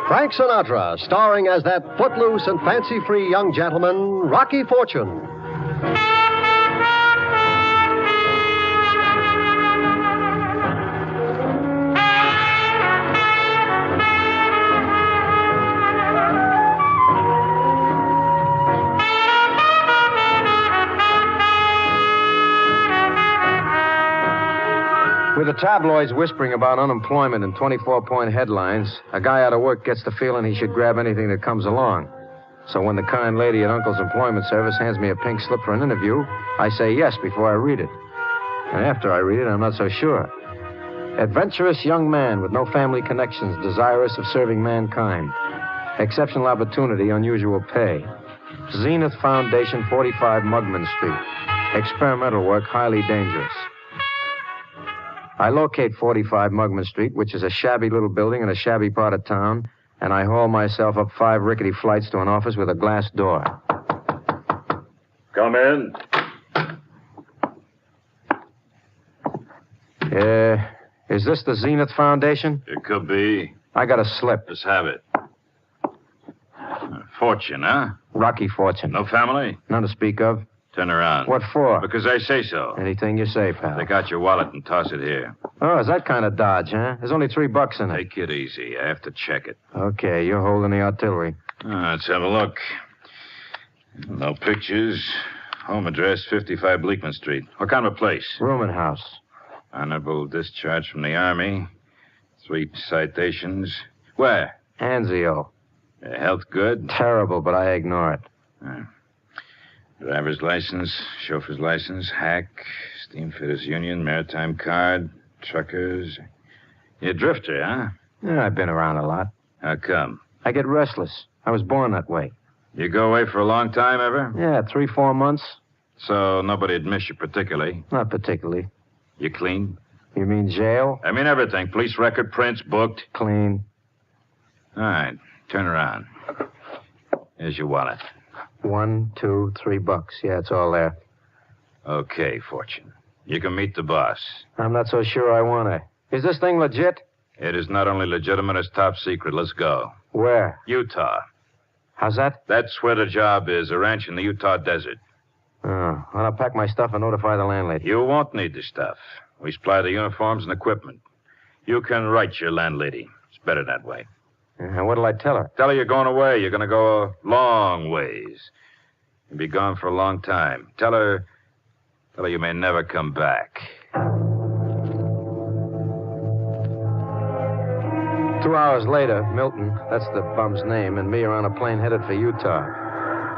Frank Sinatra, starring as that footloose and fancy-free young gentleman, Rocky Fortune. With the tabloids whispering about unemployment and 24-point headlines, a guy out of work gets the feeling he should grab anything that comes along. So when the kind lady at Uncle's Employment Service hands me a pink slip for an interview, I say yes before I read it. And after I read it, I'm not so sure. Adventurous young man with no family connections, desirous of serving mankind. Exceptional opportunity, unusual pay. Zenith Foundation, 45 Mugman Street. Experimental work, highly dangerous. I locate 45 Mugman Street, which is a shabby little building in a shabby part of town, and I haul myself up 5 rickety flights to an office with a glass door. Come in. Is this the Zenith Foundation? It could be. I got a slip. Just have it. Fortune, huh? Rocky Fortune. No family? None to speak of. Turn around. What for? Because I say so. Anything you say, pal. Take out your wallet and toss it here. Oh, is that kind of dodge, huh? There's only $3 in it. Take it easy. I have to check it. Okay, you're holding the artillery. Let's have a look. No pictures. Home address, 55 Bleakman Street. What kind of a place? Rooming house. Honorable discharge from the Army. 3 citations. Where? Anzio. Health good? Terrible, but I ignore it. Driver's license, chauffeur's license, hack, steamfitters union, maritime card, truckers. You're a drifter, huh? Yeah, I've been around a lot. How come? I get restless. I was born that way. You go away for a long time, ever? Yeah, 3-4 months. So nobody'd miss you particularly? Not particularly. You clean? You mean jail? I mean everything. Police record, prints, booked. Clean. All right. Turn around. Here's your wallet. 1, 2, $3. Yeah, it's all there. Okay, Fortune. You can meet the boss. I'm not so sure I want to. Is this thing legit? It is not only legitimate, it's top secret. Let's go. Where? Utah. How's that? That's where the job is, a ranch in the Utah desert. Oh, well, I'll pack my stuff and notify the landlady. You won't need the stuff. We supply the uniforms and equipment. You can write your landlady. It's better that way. And what'll I tell her? Tell her you're going away. You're going to go a long ways. You'll be gone for a long time. Tell her you may never come back. 2 hours later, Milton, that's the bum's name, and me are on a plane headed for Utah.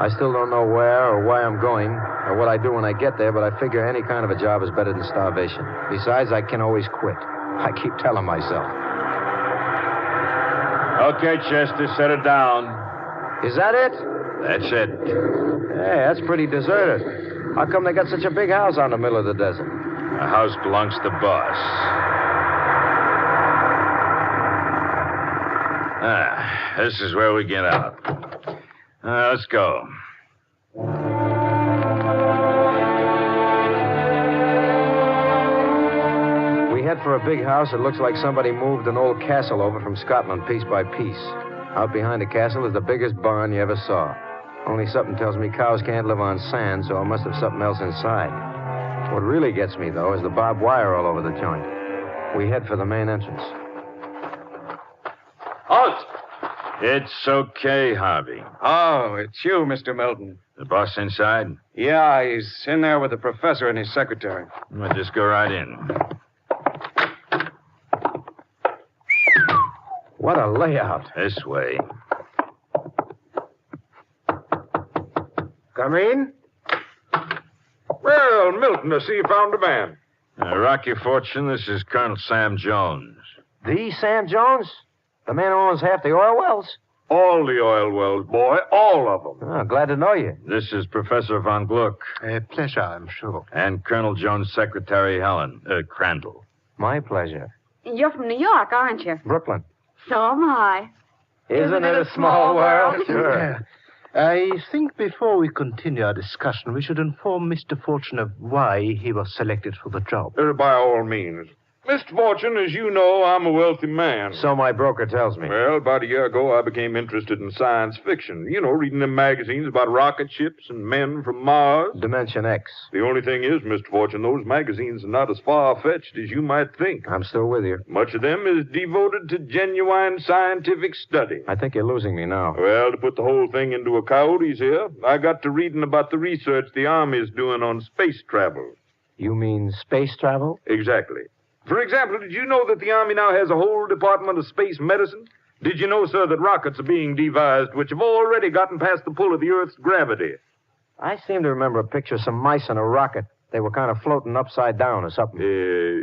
I still don't know where or why I'm going or what I do when I get there, but I figure any kind of a job is better than starvation. Besides, I can always quit. I keep telling myself. Okay, Chester, set it down. Is that it? That's it. Hey, that's pretty deserted. How come they got such a big house out in the middle of the desert? The house belongs to the boss. This is where we get out. Let's go. We head for a big house. It looks like somebody moved an old castle over from Scotland piece by piece. Out behind the castle is the biggest barn you ever saw. Only something tells me cows can't live on sand, so it must have something else inside. What really gets me, though, is the barbed wire all over the joint. We head for the main entrance. Halt! It's okay, Harvey. Oh, it's you, Mr. Milton. The boss inside? Yeah, he's in there with the professor and his secretary. We'll just go right in. What a layout. This way. Come in. Well, Milton, I see you found a man. Rocky Fortune, this is Colonel Sam Jones. The Sam Jones? The man who owns half the oil wells? All the oil wells, boy. All of them. Oh, glad to know you. This is Professor Von Gluck. A pleasure, I'm sure. And Colonel Jones' secretary, Helen Crandall. My pleasure. You're from New York, aren't you? Brooklyn. So am I. Isn't it a small world? Sure. I think before we continue our discussion, we should inform Mr. Fortune of why he was selected for the job. By all means. Mr. Fortune, as you know, I'm a wealthy man. So my broker tells me. Well, about a year ago, I became interested in science fiction. You know, reading them magazines about rocket ships and men from Mars. Dimension X. The only thing is, Mr. Fortune, those magazines are not as far-fetched as you might think. I'm still with you. Much of them is devoted to genuine scientific study. I think you're losing me now. Well, to put the whole thing into a coyotes here, I got to reading about the research the Army's doing on space travel. You mean space travel? Exactly. For example, did you know that the Army now has a whole department of space medicine? Did you know, sir, that rockets are being devised which have already gotten past the pull of the Earth's gravity? I seem to remember a picture of some mice in a rocket. They were kind of floating upside down or something.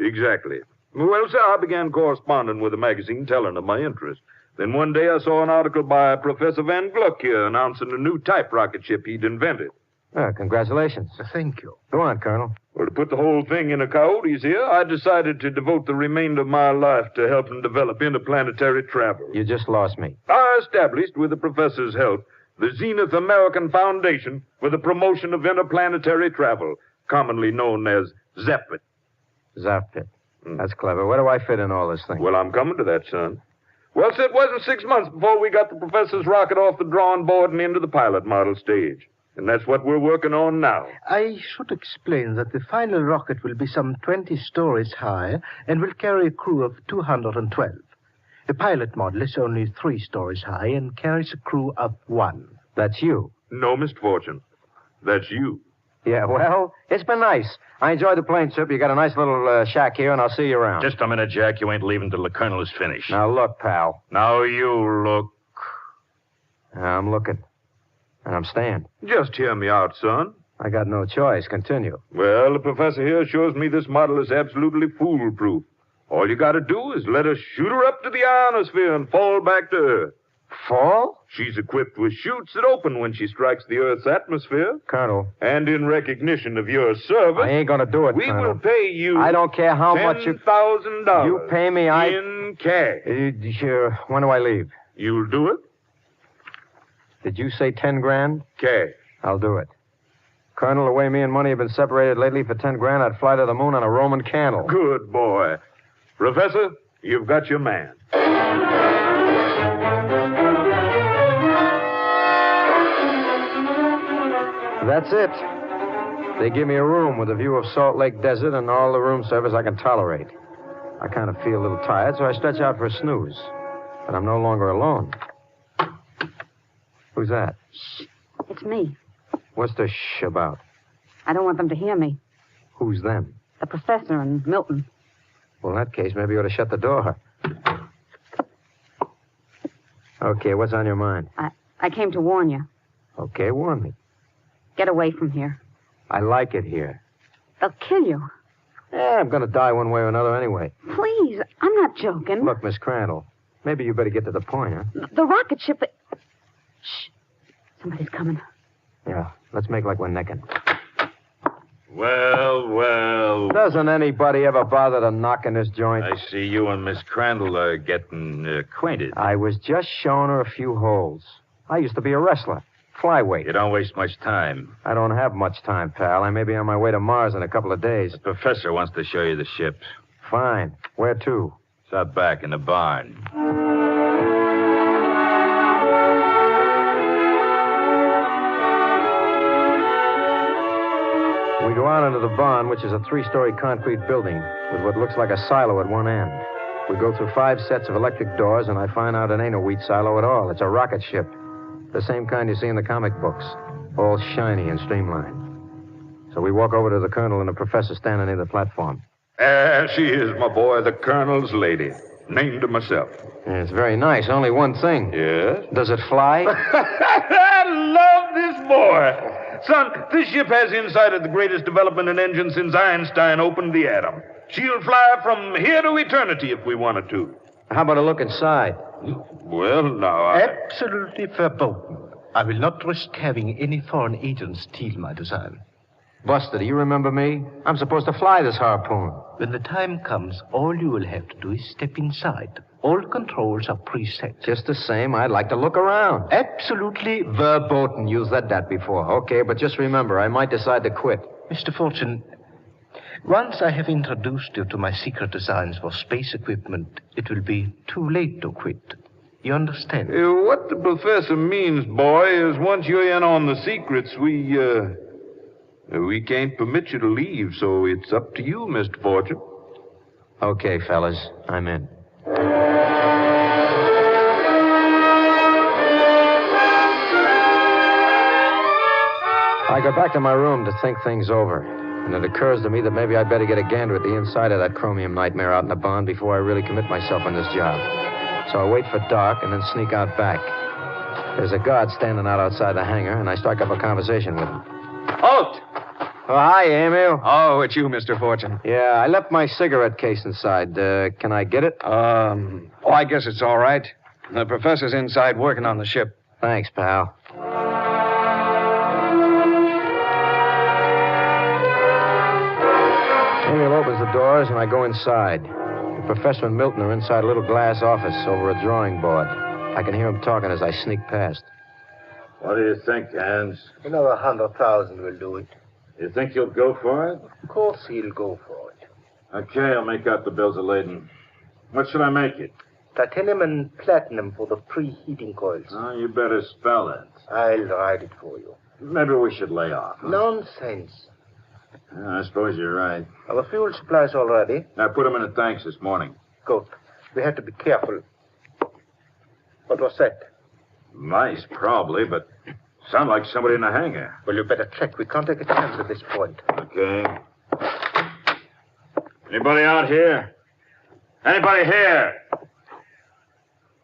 Exactly. Well, sir, I began corresponding with the magazine, telling them my interest. Then one day I saw an article by Professor Van Gluck here announcing a new type rocket ship he'd invented. Congratulations. Thank you. Go on, Colonel. Well, to put the whole thing in a coyotes here, I decided to devote the remainder of my life to helping develop interplanetary travel. You just lost me. I established, with the professor's help, the Zenith American Foundation for the Promotion of Interplanetary Travel, commonly known as ZAPIT. ZAPIT. That's clever. Where do I fit in all this thing? Well, I'm coming to that, son. Well, sir, it wasn't 6 months before we got the professor's rocket off the drawing board and into the pilot model stage. And that's what we're working on now. I should explain that the final rocket will be some 20 stories high and will carry a crew of 212. The pilot model is only 3 stories high and carries a crew of 1. That's you. No, Mr. Fortune. That's you. Yeah, well, it's been nice. I enjoyed the plane trip. You got a nice little shack here, and I'll see you around. Just a minute, Jack. You ain't leaving till the colonel is finished. Now, look, pal. Now, you look. I'm looking. And I'm staying. Just hear me out, son. I got no choice. Continue. Well, the professor here assures me this model is absolutely foolproof. All you got to do is let us shoot her up to the ionosphere and fall back to Earth. Fall? She's equipped with chutes that open when she strikes the Earth's atmosphere. Colonel. And in recognition of your service... I ain't going to do it, we Colonel. will pay you... I don't care how much you... $10,000. You pay me, in cash. Sure. When do I leave? You'll do it? Did you say 10 grand? Cash. I'll do it. Colonel, the way me and money have been separated lately, for 10 grand, I'd fly to the moon on a Roman candle. Good boy. Professor, you've got your man. That's it. They give me a room with a view of Salt Lake Desert and all the room service I can tolerate. I kind of feel a little tired, so I stretch out for a snooze. But I'm no longer alone. Who's that? Shh. It's me. What's the shh about? I don't want them to hear me. Who's them? The professor and Milton. Well, in that case, maybe you ought to shut the door. Okay, what's on your mind? I came to warn you. Okay, warn me. Get away from here. I like it here. They'll kill you. Yeah, I'm going to die one way or another anyway. Please, I'm not joking. Look, Miss Crandall, maybe you better get to the point, huh? The rocket ship... Shh. Somebody's coming. Yeah, let's make like we're necking. Well, well, you. Doesn't anybody ever bother to knock in this joint? I see you and Miss Crandall are getting acquainted. I was just showing her a few holes. I used to be a wrestler. Flyweight. You don't waste much time. I don't have much time, pal. I may be on my way to Mars in a couple of days. The professor wants to show you the ship. Fine. Where to? It's out back in the barn. We go out into the barn, which is a 3-story concrete building with what looks like a silo at one end. We go through 5 sets of electric doors, and I find out it ain't a wheat silo at all. It's a rocket ship. The same kind you see in the comic books. All shiny and streamlined. So we walk over to the colonel and the professor standing near the platform. There she is, my boy, the colonel's lady. Named her myself. Yeah, it's very nice. Only one thing. Yes? Does it fly? I love this boy. Son, this ship has inside it the greatest development in engine since Einstein opened the atom. She'll fly from here to eternity if we wanted to. How about a look inside? Well, now, Absolutely verboten. I will not risk having any foreign agents steal my design. Buster, do you remember me? I'm supposed to fly this harpoon. When the time comes, all you will have to do is step inside. All controls are preset. Just the same, I'd like to look around. Absolutely Verboten. You said that before. Okay, but just remember, I might decide to quit. Mr. Fortune, once I have introduced you to my secret designs for space equipment, it will be too late to quit. You understand? What the professor means, boy, is once you're in on the secrets, we can't permit you to leave, so it's up to you, Mr. Fortune. Okay, fellas, I'm in. I go back to my room to think things over, and it occurs to me that maybe I'd better get a gander at the inside of that chromium nightmare out in the barn before I really commit myself on this job. So I wait for dark and then sneak out back. There's a guard standing out outside the hangar, and I strike up a conversation with him. Halt! Oh, hi, Emil. Oh, it's you, Mr. Fortune. Yeah, I left my cigarette case inside. Can I get it? I guess it's all right. The professor's inside working on the ship. Thanks, pal. Emil opens the doors, and I go inside. The professor and Milton are inside a little glass office over a drawing board. I can hear them talking as I sneak past. What do you think, Hans? Another 100,000 will do it. You think you'll go for it? Of course he'll go for it. Okay, I'll make out the bills of lading. What should I make it? Titanium and platinum for the preheating coils. Oh, you better spell it. I'll write it for you. Maybe we should lay off. Huh? Nonsense. I suppose you're right. Our fuel supply's all ready. I put them in the tanks this morning. Good. We have to be careful. What was that? Mice, probably, but sound like somebody in the hangar. Well, you better check. We can't take a chance at this point. Okay. Anybody out here? Anybody here?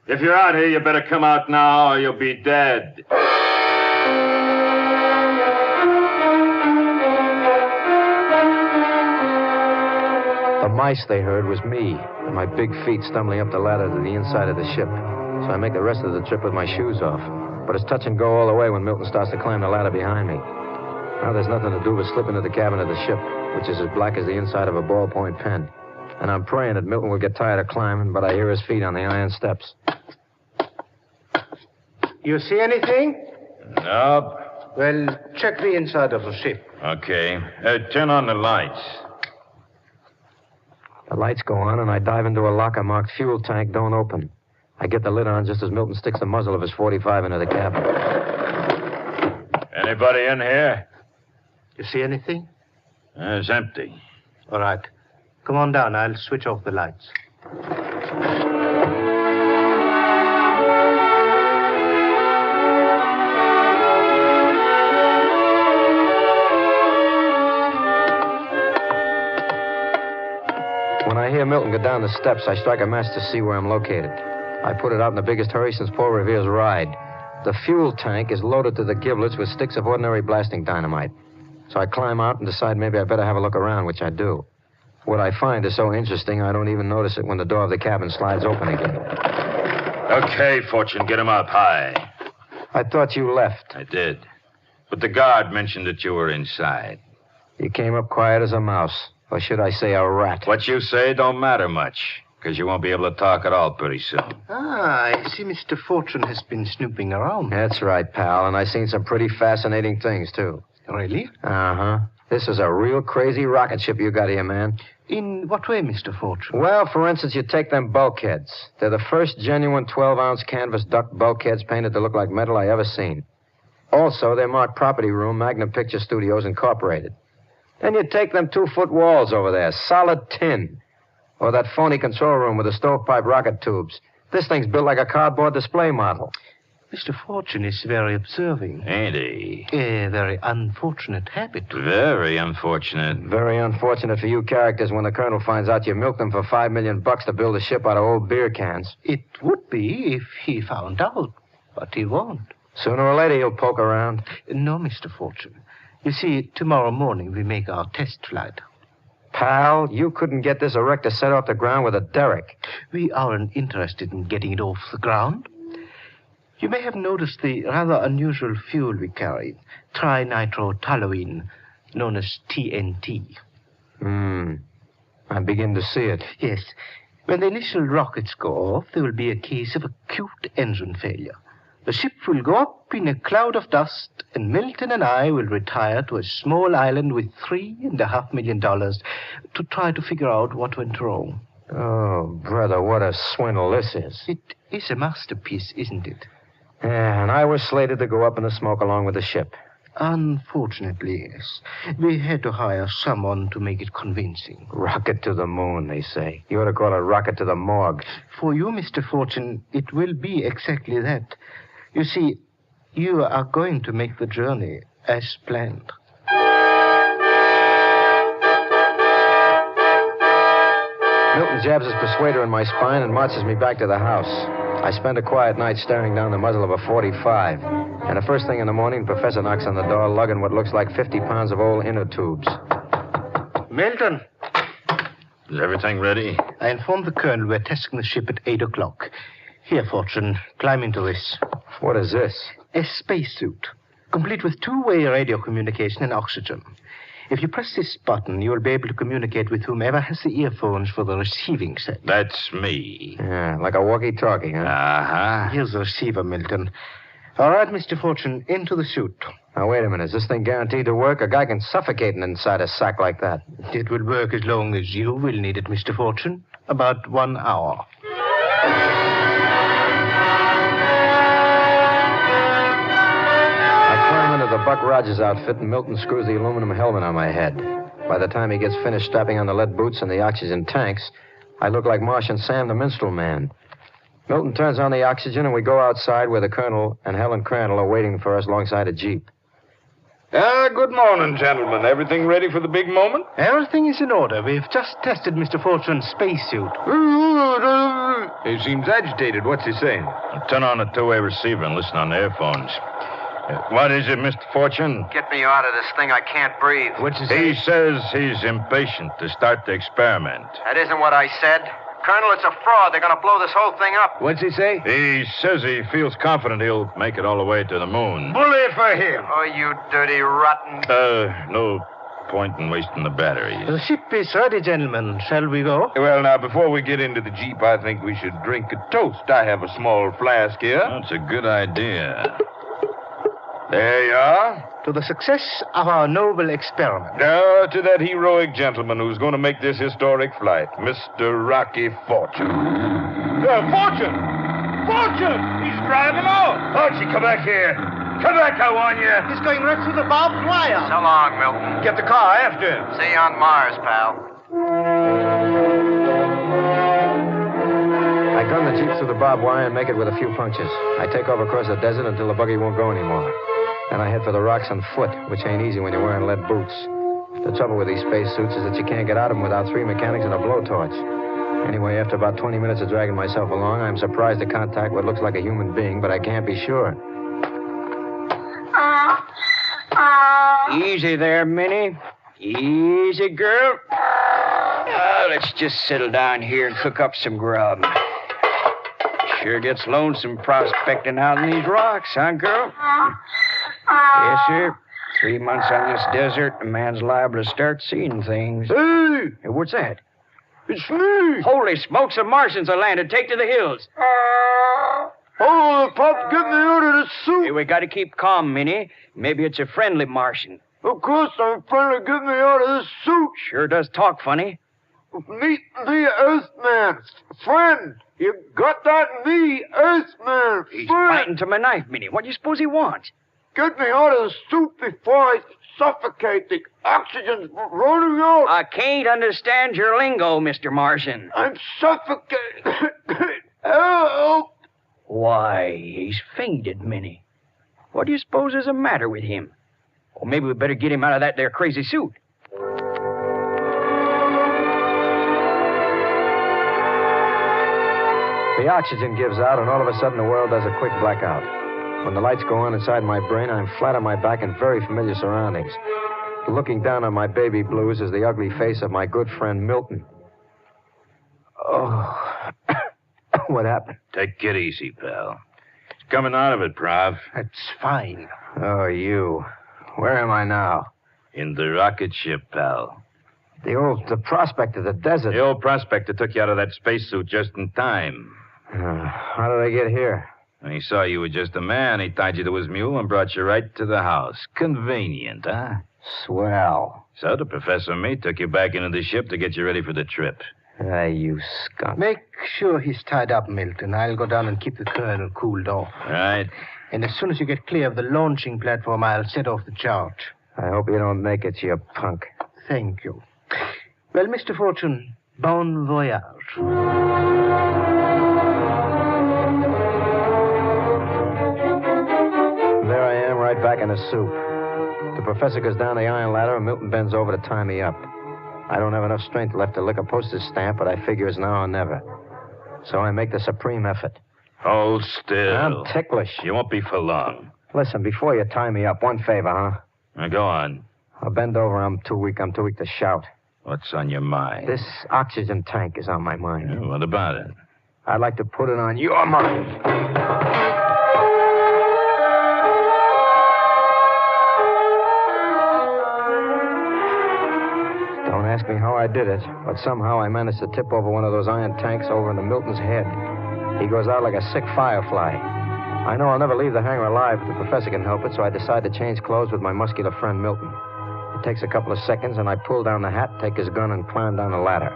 If you're out here, you better come out now or you'll be dead. The mice they heard was me, and my big feet stumbling up the ladder to the inside of the ship. So I make the rest of the trip with my shoes off. But it's touch and go all the way when Milton starts to climb the ladder behind me. Now there's nothing to do but slip into the cabin of the ship, which is as black as the inside of a ballpoint pen. And I'm praying that Milton will get tired of climbing, but I hear his feet on the iron steps. You see anything? Nope. Well, check the inside of the ship. Okay. Turn on the lights. The lights go on, and I dive into a locker marked fuel tank, don't open. I get the lid on just as Milton sticks the muzzle of his .45 into the cabin. Anybody in here? You see anything? It's empty. All right. Come on down. I'll switch off the lights. When I hear Milton go down the steps, I strike a match to see where I'm located. I put it out in the biggest hurry since Paul Revere's ride. The fuel tank is loaded to the giblets with sticks of ordinary blasting dynamite. So I climb out and decide maybe I better have a look around, which I do. What I find is so interesting, I don't even notice it when the door of the cabin slides open again. Okay, Fortune, get him up high. I thought you left. I did. But the guard mentioned that you were inside. You came up quiet as a mouse. Or should I say a rat? What you say don't matter much, because you won't be able to talk at all pretty soon. I see Mr. Fortune has been snooping around. That's right, pal, and I've seen some pretty fascinating things, too. Really? Uh-huh. This is a real crazy rocket ship you got here, man. In what way, Mr. Fortune? Well, for instance, you take them bulkheads. They're the first genuine 12-ounce canvas duck bulkheads painted to look like metal I ever seen. Also, they're marked Property Room, Magnum Picture Studios, Incorporated. Then you take them 2-foot walls over there, solid tin. Or that phony control room with the stovepipe rocket tubes. This thing's built like a cardboard display model. Mr. Fortune is very observing. Ain't he? A very unfortunate habit. Very unfortunate. Very unfortunate for you characters when the colonel finds out you milked them for $5 million to build a ship out of old beer cans. It would be if he found out, but he won't. Sooner or later, he'll poke around. No, Mr. Fortune. You see, tomorrow morning we make our test flight. Pal, you couldn't get this Erector set off the ground with a derrick. We aren't interested in getting it off the ground. You may have noticed the rather unusual fuel we carry, trinitrotoluene, known as TNT. I begin to see it. Yes. When the initial rockets go off, there will be a case of acute engine failure. The ship will go up in a cloud of dust, and Milton and I will retire to a small island with $3.5 million to try to figure out what went wrong. Oh, brother, what a swindle this is. It is a masterpiece, isn't it? Yeah, and I was slated to go up in the smoke along with the ship. Unfortunately, yes. We had to hire someone to make it convincing. Rocket to the moon, they say. You ought to call it rocket to the morgue. For you, Mr. Fortune, it will be exactly that. You see, you are going to make the journey as planned. Milton jabs his persuader in my spine and marches me back to the house. I spend a quiet night staring down the muzzle of a .45. And the first thing in the morning, the professor knocks on the door, lugging what looks like 50 pounds of old inner tubes. Milton. Is everything ready? I informed the colonel we're testing the ship at 8 o'clock. Here, Fortune, climb into this. What is this? A spacesuit, complete with two-way radio communication and oxygen. If you press this button, you will be able to communicate with whomever has the earphones for the receiving set. That's me. Yeah, like a walkie-talkie, huh? Uh-huh. Here's the receiver, Milton. All right, Mr. Fortune, into the suit. Now, wait a minute. Is this thing guaranteed to work? A guy can suffocate inside a sack like that. It will work as long as you will need it, Mr. Fortune. About 1 hour. The Buck Rogers outfit, and Milton screws the aluminum helmet on my head. By the time he gets finished strapping on the lead boots and the oxygen tanks, I look like Martian Sam the Minstrel Man. Milton turns on the oxygen, and we go outside where the Colonel and Helen Crandall are waiting for us alongside a Jeep. Good morning, gentlemen. Everything ready for the big moment? Everything is in order. We've just tested Mr. Fortune's spacesuit. He seems agitated. What's he saying? Turn on the two-way receiver and listen on the earphones. What is it, Mr. Fortune? Get me out of this thing. I can't breathe. What's he say? He says he's impatient to start the experiment. That isn't what I said. Colonel, it's a fraud. They're going to blow this whole thing up. What's he say? He says he feels confident he'll make it all the way to the moon. Bully for him. Oh, you dirty rotten... No point in wasting the batteries. The ship is ready, gentlemen. Shall we go? Well, now, before we get into the Jeep, I think we should drink a toast. I have a small flask here. That's a good idea. There you are. To the success of our noble experiment. To that heroic gentleman who's going to make this historic flight, Mr. Rocky Fortune. Fortune! Fortune! He's driving off! Archie, come back here. Come back, I warn you. He's going right through the barbed wire. So long, Milton. Get the car after him. See you on Mars, pal. I gun the Jeep through the barbed wire and make it with a few punctures. I take off across the desert until the buggy won't go anymore. Then I head for the rocks on foot, which ain't easy when you're wearing lead boots. The trouble with these spacesuits is that you can't get out of them without 3 mechanics and a blowtorch. Anyway, after about 20 minutes of dragging myself along, I'm surprised to contact what looks like a human being, but I can't be sure. Easy there, Minnie. Easy, girl. Let's just settle down here and cook up some grub. Sure gets lonesome prospecting out in these rocks, huh, girl? Yes, sir. 3 months on this desert, a man's liable to start seeing things. Hey! Hey, what's that? It's me! Holy smokes, the Martians have landed. Take to the hills. Oh, Pop, get me out of this suit! Hey, we gotta keep calm, Minnie. Maybe it's a friendly Martian. Of course I'm friendly. Get me out of this suit! Sure does talk funny. Meet the Earthman. Friend, you got that? Me, Earthman. He's friend. fighting to my knife, Minnie. What do you suppose he wants? Get me out of the suit before I suffocate. The oxygen's running out. I can't understand your lingo, Mr. Martian. I'm suffocating. Help! Why, he's fainted, Minnie. What do you suppose is the matter with him? Or maybe we better get him out of that there crazy suit. The oxygen gives out, and all of a sudden the world does a quick blackout. When the lights go on inside my brain, I'm flat on my back in very familiar surroundings. Looking down on my baby blues is the ugly face of my good friend Milton. Oh, what happened? Take it easy, pal. It's coming out of it, Prav. That's fine. Oh, you. Where am I now? In the rocket ship, pal. The prospect of the desert. The old prospector took you out of that spacesuit just in time. How did I get here? When he saw you were just a man, he tied you to his mule and brought you right to the house. Convenient, huh? Swell. So the professor and me took you back into the ship to get you ready for the trip. You skunk. Make sure he's tied up, Milton. I'll go down and keep the colonel cooled off. Right. And as soon as you get clear of the launching platform, I'll set off the charge. I hope you don't make it, you punk. Thank you. Well, Mr. Fortune, bon voyage. There I am, right back in the soup. The professor goes down the iron ladder, and Milton bends over to tie me up. I don't have enough strength left to lick a postage stamp, but I figure it's now or never. So I make the supreme effort. Hold still. I'm ticklish. You won't be for long. Listen, before you tie me up, one favor, huh? Now go on. I'll bend over. I'm too weak to shout. What's on your mind? This oxygen tank is on my mind. Yeah, what about it? I'd like to put it on your mind. Don't ask me how I did it, but somehow I managed to tip over one of those iron tanks over into Milton's head. He goes out like a sick firefly. I know I'll never leave the hangar alive if the professor can help it, so I decide to change clothes with my muscular friend Milton. It takes a couple of seconds, and I pull down the hat, take his gun, and climb down the ladder.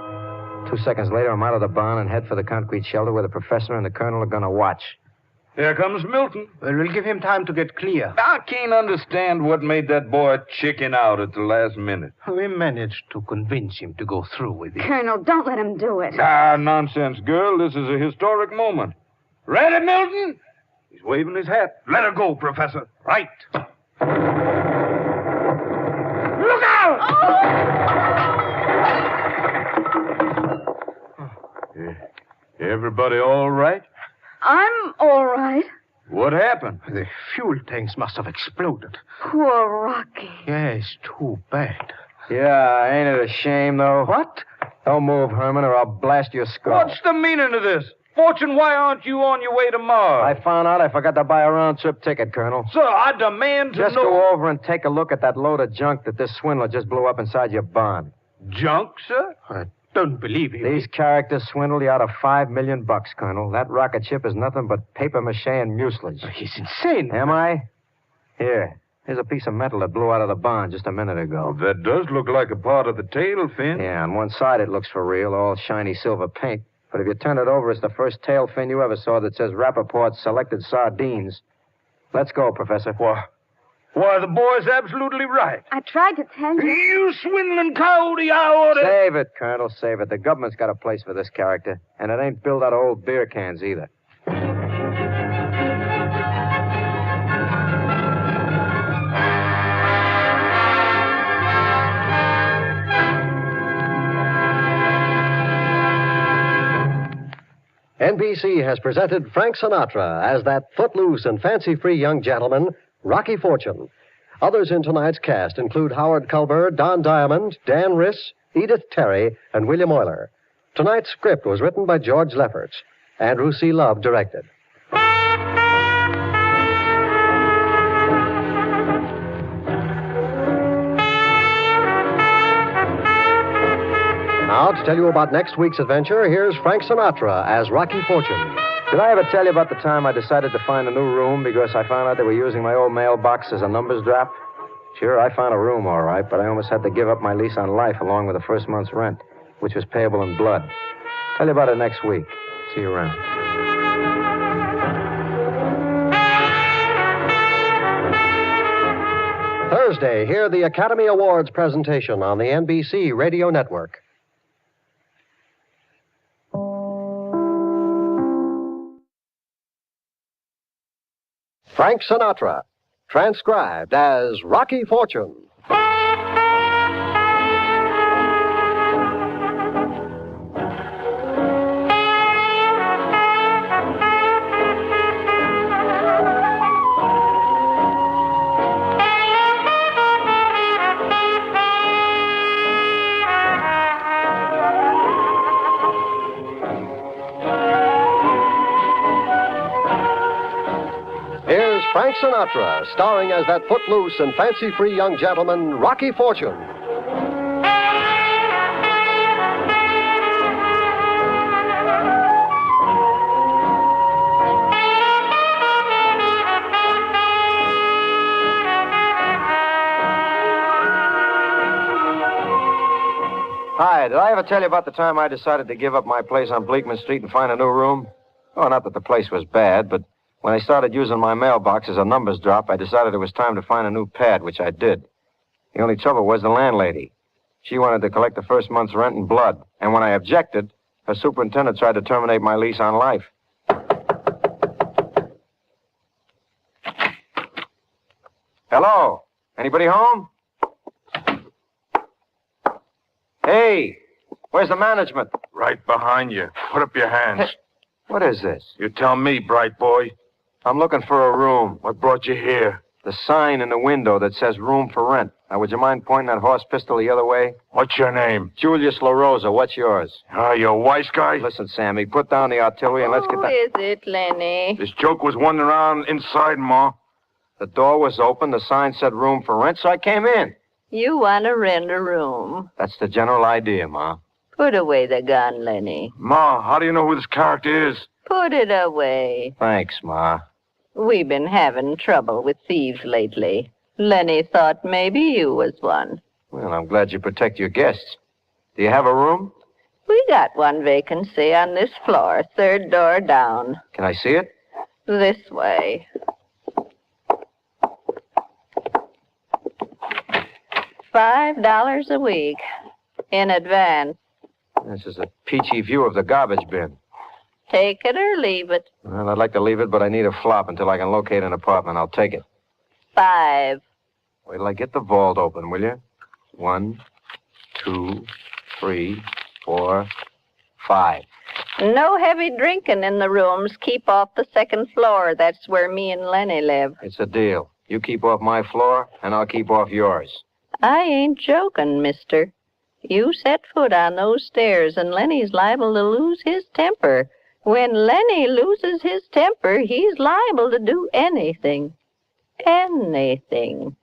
2 seconds later, I'm out of the barn and head for the concrete shelter where the professor and the colonel are going to watch. Here comes Milton. Well, we'll give him time to get clear. I can't understand what made that boy chicken out at the last minute. We managed to convince him to go through with it. Colonel, don't let him do it. Ah, nonsense, girl. This is a historic moment. Ready, Milton? He's waving his hat. Let her go, Professor. Right. Look out! Everybody all right? I'm all right. What happened? The fuel tanks must have exploded. Poor Rocky. Yes, too bad. Yeah, ain't it a shame, though? What? Don't move, Herman, or I'll blast your skull. What's the meaning of this? Fortune, why aren't you on your way to Mars? I found out I forgot to buy a round-trip ticket, Colonel. Sir, I demand to Just know... go over and take a look at that load of junk that this swindler just blew up inside your barn. Junk, sir? I don't believe you. These characters swindled you out of $5 million, Colonel. That rocket ship is nothing but papier-mâché and mucilage. He's insane. Am I? Here's a piece of metal that blew out of the barn just a minute ago. Well, that does look like a part of the tail fin. Yeah, on one side it looks for real, all shiny silver paint. But if you turn it over, it's the first tail fin you ever saw that says Rappaport Selected Sardines. Let's go, Professor. Why, the boy's absolutely right. I tried to tell you. You swindling coyote, I oughta... Save it, Colonel, save it. The government's got a place for this character, and it ain't built out of old beer cans either. NBC has presented Frank Sinatra as that footloose and fancy-free young gentleman, Rocky Fortune. Others in tonight's cast include Howard Culber, Don Diamond, Dan Riss, Edith Terry, and William Euler. Tonight's script was written by George Lefferts. Andrew C. Love directed. Now, to tell you about next week's adventure, here's Frank Sinatra as Rocky Fortune. Did I ever tell you about the time I decided to find a new room because I found out they were using my old mailbox as a numbers drop? Sure, I found a room all right, but I almost had to give up my lease on life along with the first month's rent, which was payable in blood. Tell you about it next week. See you around. Thursday, hear the Academy Awards presentation on the NBC Radio Network. Frank Sinatra, transcribed as Rocky Fortune. Here's Frank Sinatra, starring as that footloose and fancy-free young gentleman, Rocky Fortune. Hi, did I ever tell you about the time I decided to give up my place on Bleakman Street and find a new room? Oh, not that the place was bad, but when I started using my mailbox as a numbers drop, I decided it was time to find a new pad, which I did. The only trouble was the landlady. She wanted to collect the first month's rent in blood, and when I objected, her superintendent tried to terminate my lease on life. Hello? Anybody home? Hey, where's the management? Right behind you. Put up your hands. Hey, what is this? You tell me, bright boy. I'm looking for a room. What brought you here? The sign in the window that says room for rent. Now, would you mind pointing that horse pistol the other way? What's your name? Julius LaRosa. What's yours? You a wise guy? Listen, Sammy, put down the artillery and let's get that. Who is it, Lenny? This joke was wandering around inside, Ma. The door was open. The sign said room for rent, so I came in. You want to rent a room. That's the general idea, Ma. Put away the gun, Lenny. Ma, how do you know who this character is? Put it away. Thanks, Ma. We've been having trouble with thieves lately. Lenny thought maybe you was one. Well, I'm glad you protect your guests. Do you have a room? We got one vacancy on this floor, third door down. Can I see it? This way. $5 a week. In advance. This is a peachy view of the garbage bin. Take it or leave it. Well, I'd like to leave it, but I need a flop until I can locate an apartment. I'll take it. $5. Wait till I get the vault open, will you? 1, 2, 3, 4, 5. No heavy drinking in the rooms. Keep off the second floor. That's where me and Lenny live. It's a deal. You keep off my floor, and I'll keep off yours. I ain't joking, mister. You set foot on those stairs, and Lenny's liable to lose his temper. When Lenny loses his temper, he's liable to do anything. Anything.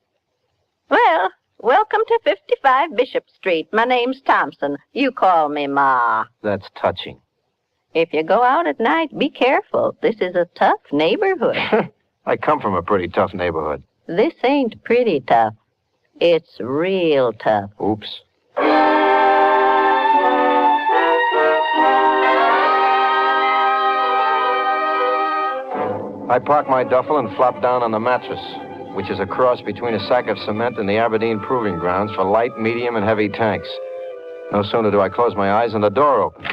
Well, welcome to 55 Bishop Street. My name's Thompson. You call me Ma. That's touching. If you go out at night, be careful. This is a tough neighborhood. I come from a pretty tough neighborhood. This ain't pretty tough. It's real tough. Oops. I park my duffel and flop down on the mattress, which is a cross between a sack of cement and the Aberdeen Proving Grounds for light, medium, and heavy tanks. No sooner do I close my eyes than the door opens.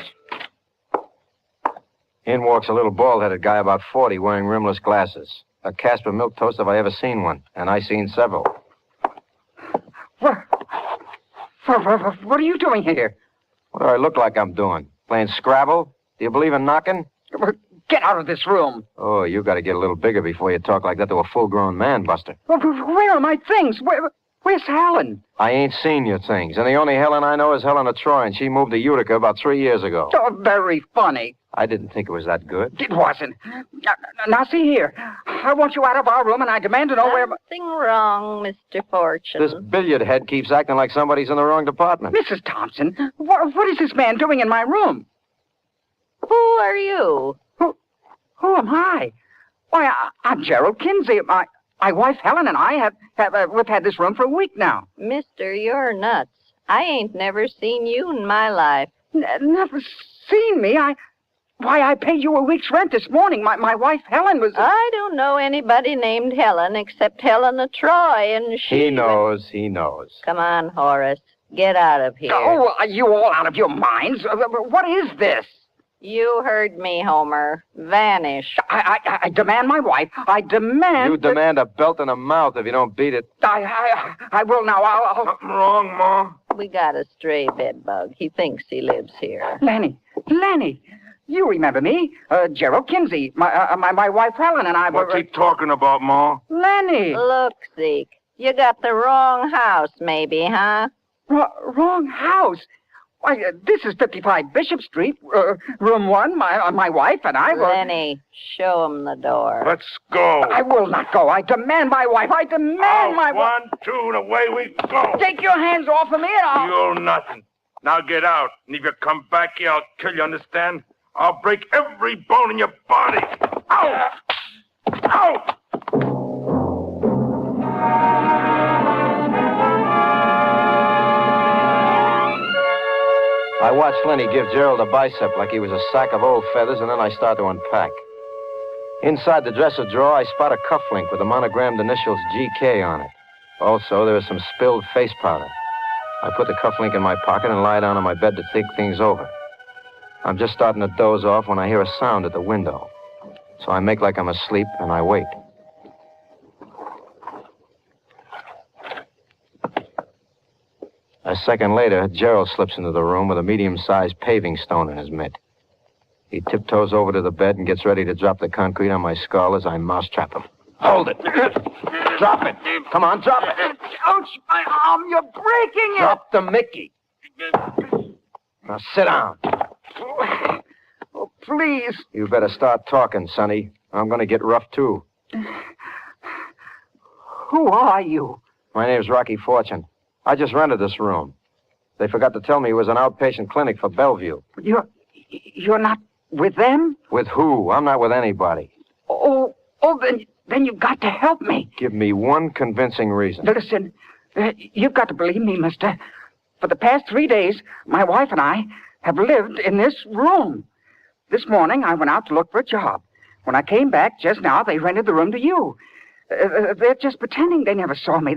In walks a little bald-headed guy about 40 wearing rimless glasses. A Casper milk toast if I ever seen one, and I seen several. What are you doing here? What do I look like I'm doing? Playing Scrabble? Do you believe in knocking? Get out of this room. Oh, you got to get a little bigger before you talk like that to a full-grown man, Buster. Where are my things? Where's Helen? I ain't seen your things, and the only Helen I know is Helen of Troy, and she moved to Utica about 3 years ago. Oh, very funny. I didn't think it was that good. It wasn't. Now, see here. I want you out of our room, and I demand to know where... Something wrong, Mr. Fortune. This billiard head keeps acting like somebody's in the wrong department. Mrs. Thompson, what is this man doing in my room? Who are you? Who am I? Why, I'm Gerald Kinsey. My wife Helen and I we've had this room for a week now. Mister, you're nuts. I ain't never seen you in my life. Never seen me? Why, I paid you a week's rent this morning. My wife Helen was... I don't know anybody named Helen except Helena Troy, and she... He knows. Come on, Horace. Get out of here. Oh, are you all out of your minds? What is this? You heard me, Homer. Vanish. I demand my wife. I demand... You demand a belt in the mouth if you don't beat it. I will now. I'll... Something wrong, Ma? We got a stray bedbug. He thinks he lives here. Lenny. You remember me. Gerald Kinsey. My wife Helen and I were... What's he talking about, Ma? Lenny. Look, Zeke. You got the wrong house, maybe, huh? Wrong house? Why, this is 55 Bishop Street, room 1. My wife and I were... Lenny, show him the door. Let's go. I will not go. I demand my wife. I demand my wife. 1, 2, and away we go. Take your hands off of me and I'll... You're nothing. Now get out. And if you come back here, I'll kill you, understand? I'll break every bone in your body. Ow! Ow! I watched Lenny give Gerald a bicep like he was a sack of old feathers, and then I start to unpack. Inside the dresser drawer, I spot a cufflink with the monogrammed initials GK on it. Also, there was some spilled face powder. I put the cufflink in my pocket and lie down on my bed to think things over. I'm just starting to doze off when I hear a sound at the window. So I make like I'm asleep, and I wait. A second later, Gerald slips into the room with a medium-sized paving stone in his mitt. He tiptoes over to the bed and gets ready to drop the concrete on my skull as I mousetrap him. Hold it. Drop it. Come on, drop it. Ouch, my arm. You're breaking it. Drop the Mickey. Now sit down. Oh, please. You better start talking, Sonny. I'm going to get rough, too. Who are you? My name's Rocky Fortune. I just rented this room. They forgot to tell me it was an outpatient clinic for Bellevue. You're not with them? With who? I'm not with anybody. Oh, then you've got to help me. Give me one convincing reason. Listen, you've got to believe me, mister. For the past 3 days, my wife and I have lived in this room. This morning, I went out to look for a job. When I came back just now, they rented the room to you. They're just pretending they never saw me.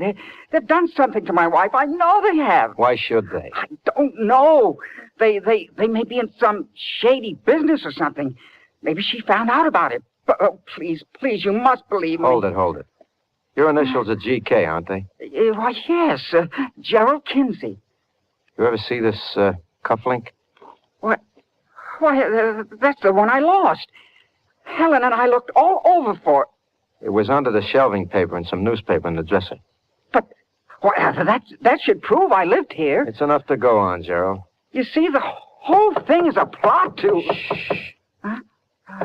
They've done something to my wife. I know they have. Why should they? I don't know. They may be in some shady business or something. Maybe she found out about it. But, please, you must believe me. Hold it. Your initials are GK, aren't they? Why, yes. Gerald Kinsey. You ever see this cufflink? What? Why, that's the one I lost. Helen and I looked all over for it. It was under the shelving paper and some newspaper in the dresser. But that should prove I lived here. It's enough to go on, Gerald. You see, the whole thing is a plot to... Shh. Huh?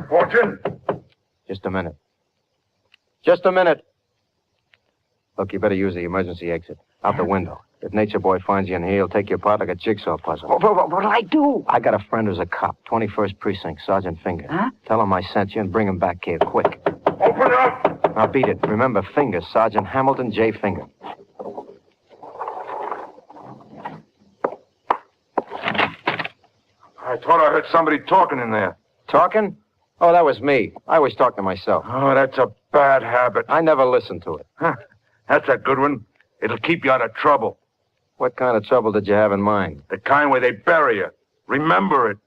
Fortune? Just a minute. Just a minute. Look, you better use the emergency exit. Out the window. If Nature Boy finds you in here, he'll take you apart like a jigsaw puzzle. What'll I do? I got a friend who's a cop. 21st Precinct, Sergeant Finger. Huh? Tell him I sent you and bring him back here, quick. Open up! Now beat it. Remember, Finger, Sergeant Hamilton J. Finger. I thought I heard somebody talking in there. Talking? Oh, that was me. I always talk to myself. Oh, that's a bad habit. I never listen to it. Huh. That's a good one. It'll keep you out of trouble. What kind of trouble did you have in mind? The kind where they bury you. Remember it.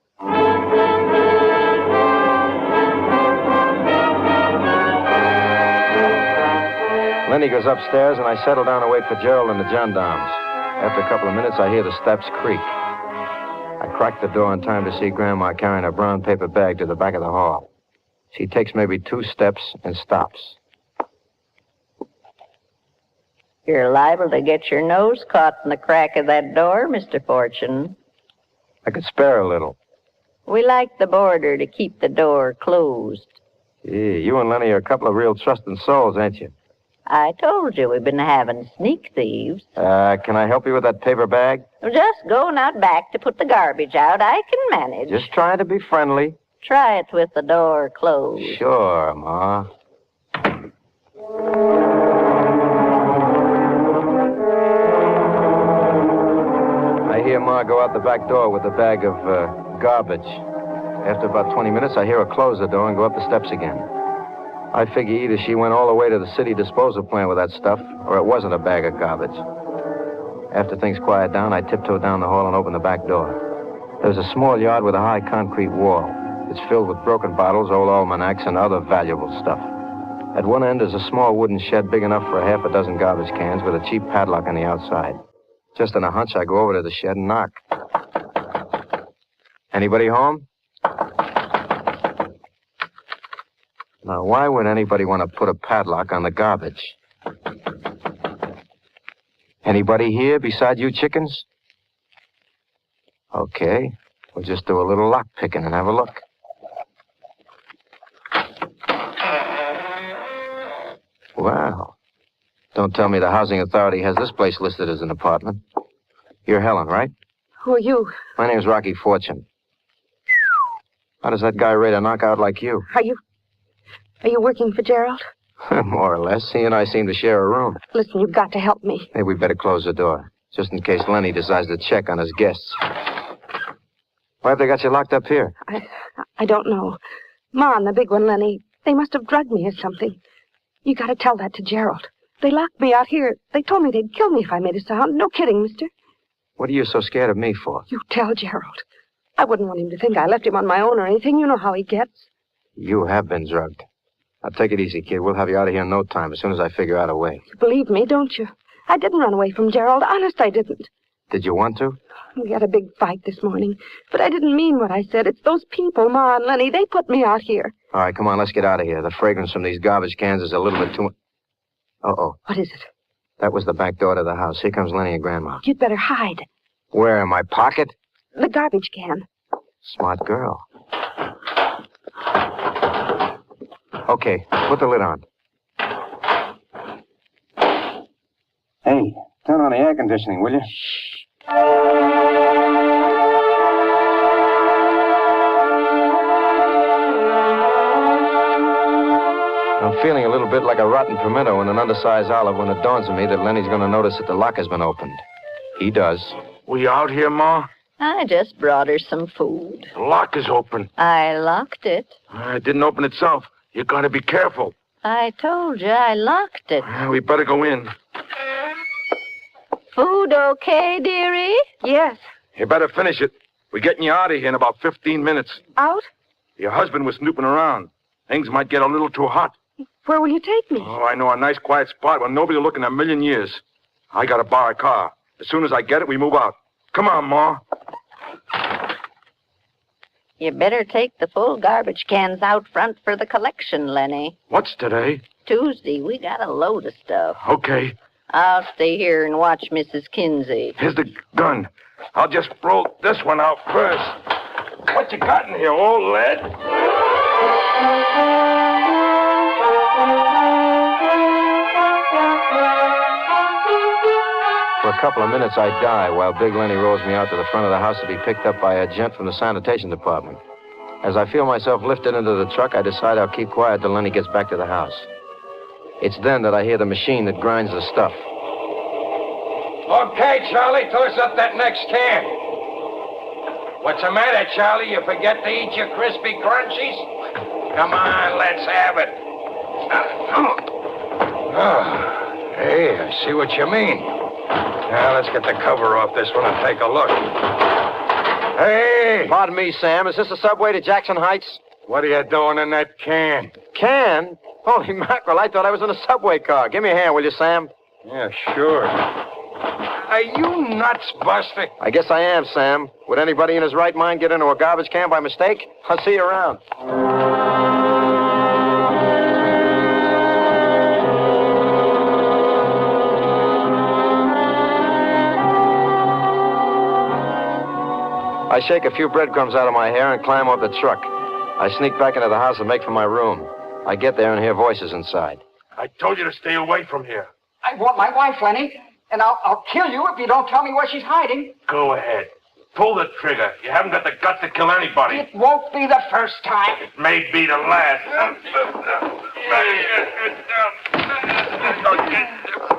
Lenny goes upstairs, and I settle down to wait for Gerald and the gendarmes. After a couple of minutes, I hear the steps creak. I crack the door in time to see Grandma carrying a brown paper bag to the back of the hall. She takes maybe 2 steps and stops. You're liable to get your nose caught in the crack of that door, Mr. Fortune. I could spare a little. We like the boarder to keep the door closed. Gee, you and Lenny are a couple of real trusting souls, ain't you? I told you we've been having sneak thieves. Can I help you with that paper bag? Just going out back to put the garbage out. I can manage. Just trying to be friendly. Try it with the door closed. Sure, Ma. I hear Ma go out the back door with a bag of garbage. After about 20 minutes, I hear her close the door and go up the steps again. I figure either she went all the way to the city disposal plant with that stuff, or it wasn't a bag of garbage. After things quiet down, I tiptoe down the hall and open the back door. There's a small yard with a high concrete wall. It's filled with broken bottles, old almanacs, and other valuable stuff. At one end is a small wooden shed big enough for a half a dozen garbage cans with a cheap padlock on the outside. Just on a hunch, I go over to the shed and knock. Anybody home? Now, why would anybody want to put a padlock on the garbage? Anybody here beside you chickens? Okay, we'll just do a little lock picking and have a look. Wow. Don't tell me the housing authority has this place listed as an apartment. You're Helen, right? Who are you? My name's Rocky Fortune. How does that guy rate a knockout like you? Are you working for Gerald? More or less. He and I seem to share a room. Listen, you've got to help me. Maybe we better close the door, just in case Lenny decides to check on his guests. Why have they got you locked up here? I don't know. Ma and the big one, Lenny, they must have drugged me or something. You got to tell that to Gerald. They locked me out here. They told me they'd kill me if I made a sound. No kidding, mister. What are you so scared of me for? You tell Gerald. I wouldn't want him to think I left him on my own or anything. You know how he gets. You have been drugged. Now, take it easy, kid. We'll have you out of here in no time, as soon as I figure out a way. You believe me, don't you? I didn't run away from Gerald. Honest, I didn't. Did you want to? We had a big fight this morning. But I didn't mean what I said. It's those people, Ma and Lenny. They put me out here. All right, come on, let's get out of here. The fragrance from these garbage cans is a little bit too much. Uh-oh. What is it? That was the back door to the house. Here comes Lenny and Grandma. You'd better hide. Where, in my pocket? The garbage can. Smart girl. Okay, put the lid on. Hey, turn on the air conditioning, will you? I'm feeling a little bit like a rotten pimento and an undersized olive when it dawns on me that Lenny's going to notice that the lock has been opened. He does. We out here, Ma? I just brought her some food. The lock is open. I locked it. It didn't open itself. You gotta be careful. I told you I locked it. We better go in. Food okay, dearie? Yes. You better finish it. We're getting you out of here in about 15 minutes. Out? Your husband was snooping around. Things might get a little too hot. Where will you take me? Oh, I know a nice quiet spot where nobody will look in a million years. I gotta borrow a car. As soon as I get it, we move out. Come on, Ma. You better take the full garbage cans out front for the collection, Lenny. What's today? Tuesday. We got a load of stuff. Okay. I'll stay here and watch Mrs. Kinsey. Here's the gun. I'll just roll this one out first. What you got in here, old lead? For a couple of minutes, I die while Big Lenny rolls me out to the front of the house to be picked up by a gent from the sanitation department. As I feel myself lifted into the truck, I decide I'll keep quiet till Lenny gets back to the house. It's then that I hear the machine that grinds the stuff. Okay, Charlie, toss up that next can. What's the matter, Charlie? You forget to eat your crispy crunchies? Come on, let's have it. Hey, I see what you mean. Now, let's get the cover off this one and take a look. Hey! Pardon me, Sam. Is this the subway to Jackson Heights? What are you doing in that can? Can? Holy mackerel, I thought I was in a subway car. Give me a hand, will you, Sam? Yeah, sure. Are you nuts, Buster? I guess I am, Sam. Would anybody in his right mind get into a garbage can by mistake? I'll see you around. I shake a few breadcrumbs out of my hair and climb off the truck. I sneak back into the house and make for my room. I get there and hear voices inside. I told you to stay away from here. I want my wife, Lenny, and I'll kill you if you don't tell me where she's hiding. Go ahead. Pull the trigger. You haven't got the guts to kill anybody. It won't be the first time. It may be the last.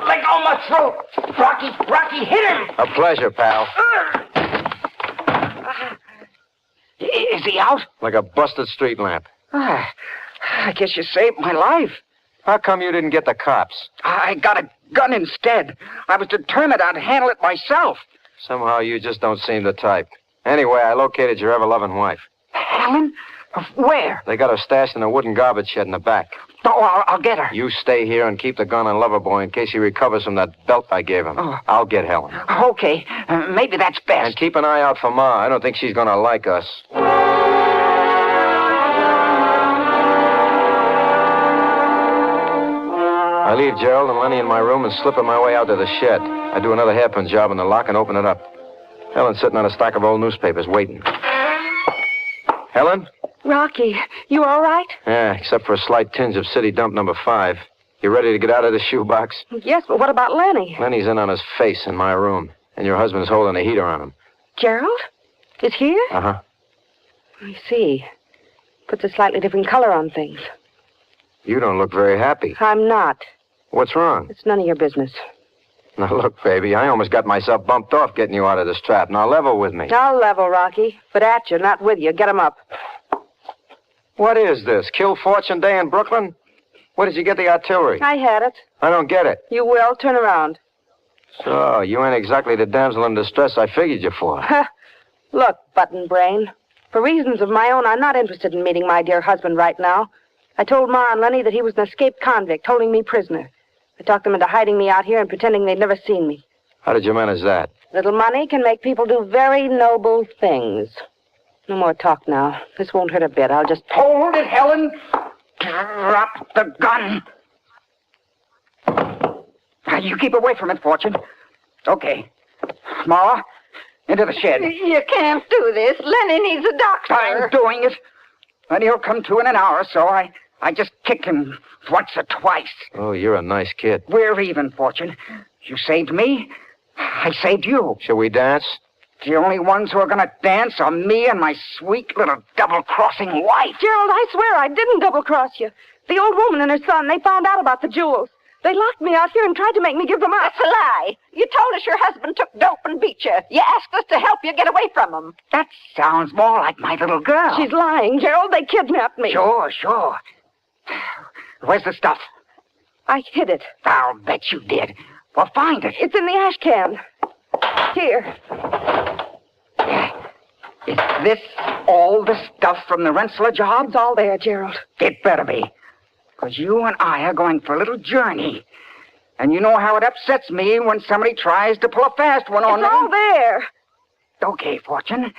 Let go of my throat. Rocky, hit him. A pleasure, pal. Is he out? Like a busted street lamp. I guess you saved my life. How come you didn't get the cops? I got a gun instead. I was determined I'd handle it myself. Somehow you just don't seem the type. Anyway, I located your ever-loving wife. Helen? Where? They got her stashed in a wooden garbage shed in the back. Oh, I'll get her. You stay here and keep the gun on Loverboy in case he recovers from that belt I gave him. Oh. I'll get Helen. Okay, maybe that's best. And keep an eye out for Ma. I don't think she's gonna like us. I leave Gerald and Lenny in my room and slip my way out to the shed. I do another hairpin job in the lock and open it up. Helen's sitting on a stack of old newspapers waiting. Helen? Rocky, you all right? Yeah, except for a slight tinge of city dump number 5. You ready to get out of the shoebox? Yes, but what about Lenny? Lenny's in on his face in my room, and your husband's holding a heater on him. Gerald? Is here? Uh-huh. I see. Puts a slightly different color on things. You don't look very happy. I'm not. What's wrong? It's none of your business. Now, look, baby, I almost got myself bumped off getting you out of this trap. Now, level with me. I'll level, Rocky. But at you, not with you. Get 'em up. What is this? Kill Fortune Day in Brooklyn? Where did you get the artillery? I had it. I don't get it. You will. Turn around. So, you ain't exactly the damsel in distress I figured you for. Look, button brain. For reasons of my own, I'm not interested in meeting my dear husband right now. I told Ma and Lenny that he was an escaped convict, holding me prisoner. I talked them into hiding me out here and pretending they'd never seen me. How did you manage that? Little money can make people do very noble things. No more talk now. This won't hurt a bit. I'll just... Hold it, Helen. Drop the gun. You keep away from it, Fortune. Okay. Ma, into the shed. You can't do this. Lenny needs a doctor. I'm doing it. And he'll come to in an hour, so I just kicked him once or twice. Oh, you're a nice kid. We're even, Fortune. You saved me. I saved you. Shall we dance? The only ones who are going to dance are me and my sweet little double-crossing wife. Gerald, I swear I didn't double-cross you. The old woman and her son, they found out about the jewels. They locked me out here and tried to make me give them up. That's a lie. You told us your husband took dope and beat you. You asked us to help you get away from him. That sounds more like my little girl. She's lying, Gerald. They kidnapped me. Sure. Where's the stuff? I hid it. I'll bet you did. Well, find it. It's in the ash can. Here. Is this all the stuff from the Rensselaer job? It's all there, Gerald. It better be. Because you and I are going for a little journey. And you know how it upsets me when somebody tries to pull a fast one on me. It's all there. Okay, Fortune.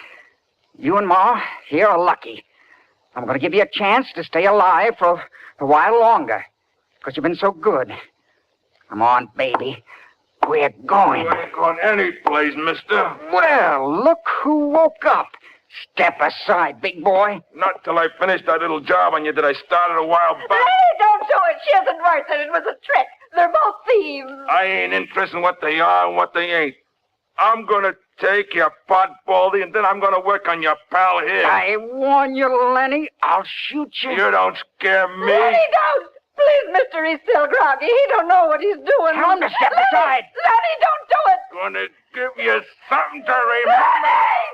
You and Ma here are lucky. I'm going to give you a chance to stay alive for a while longer. Because you've been so good. Come on, baby. We're going. You ain't going any place, mister. Well, look who woke up. Step aside, big boy. Not till I finished that little job on you that I started a while back. Hey, don't do it. She isn't worth it. It was a trick. They're both thieves. I ain't interested in what they are and what they ain't. I'm gonna take your pot, Baldy, and then I'm gonna work on your pal here. I warn you, Lenny. I'll shoot you. You don't scare me. Lenny, don't. Please, mister, he's still groggy. He don't know what he's doing. Tell him to step aside. Lenny, don't do it. Gonna give you something to remember. Lenny!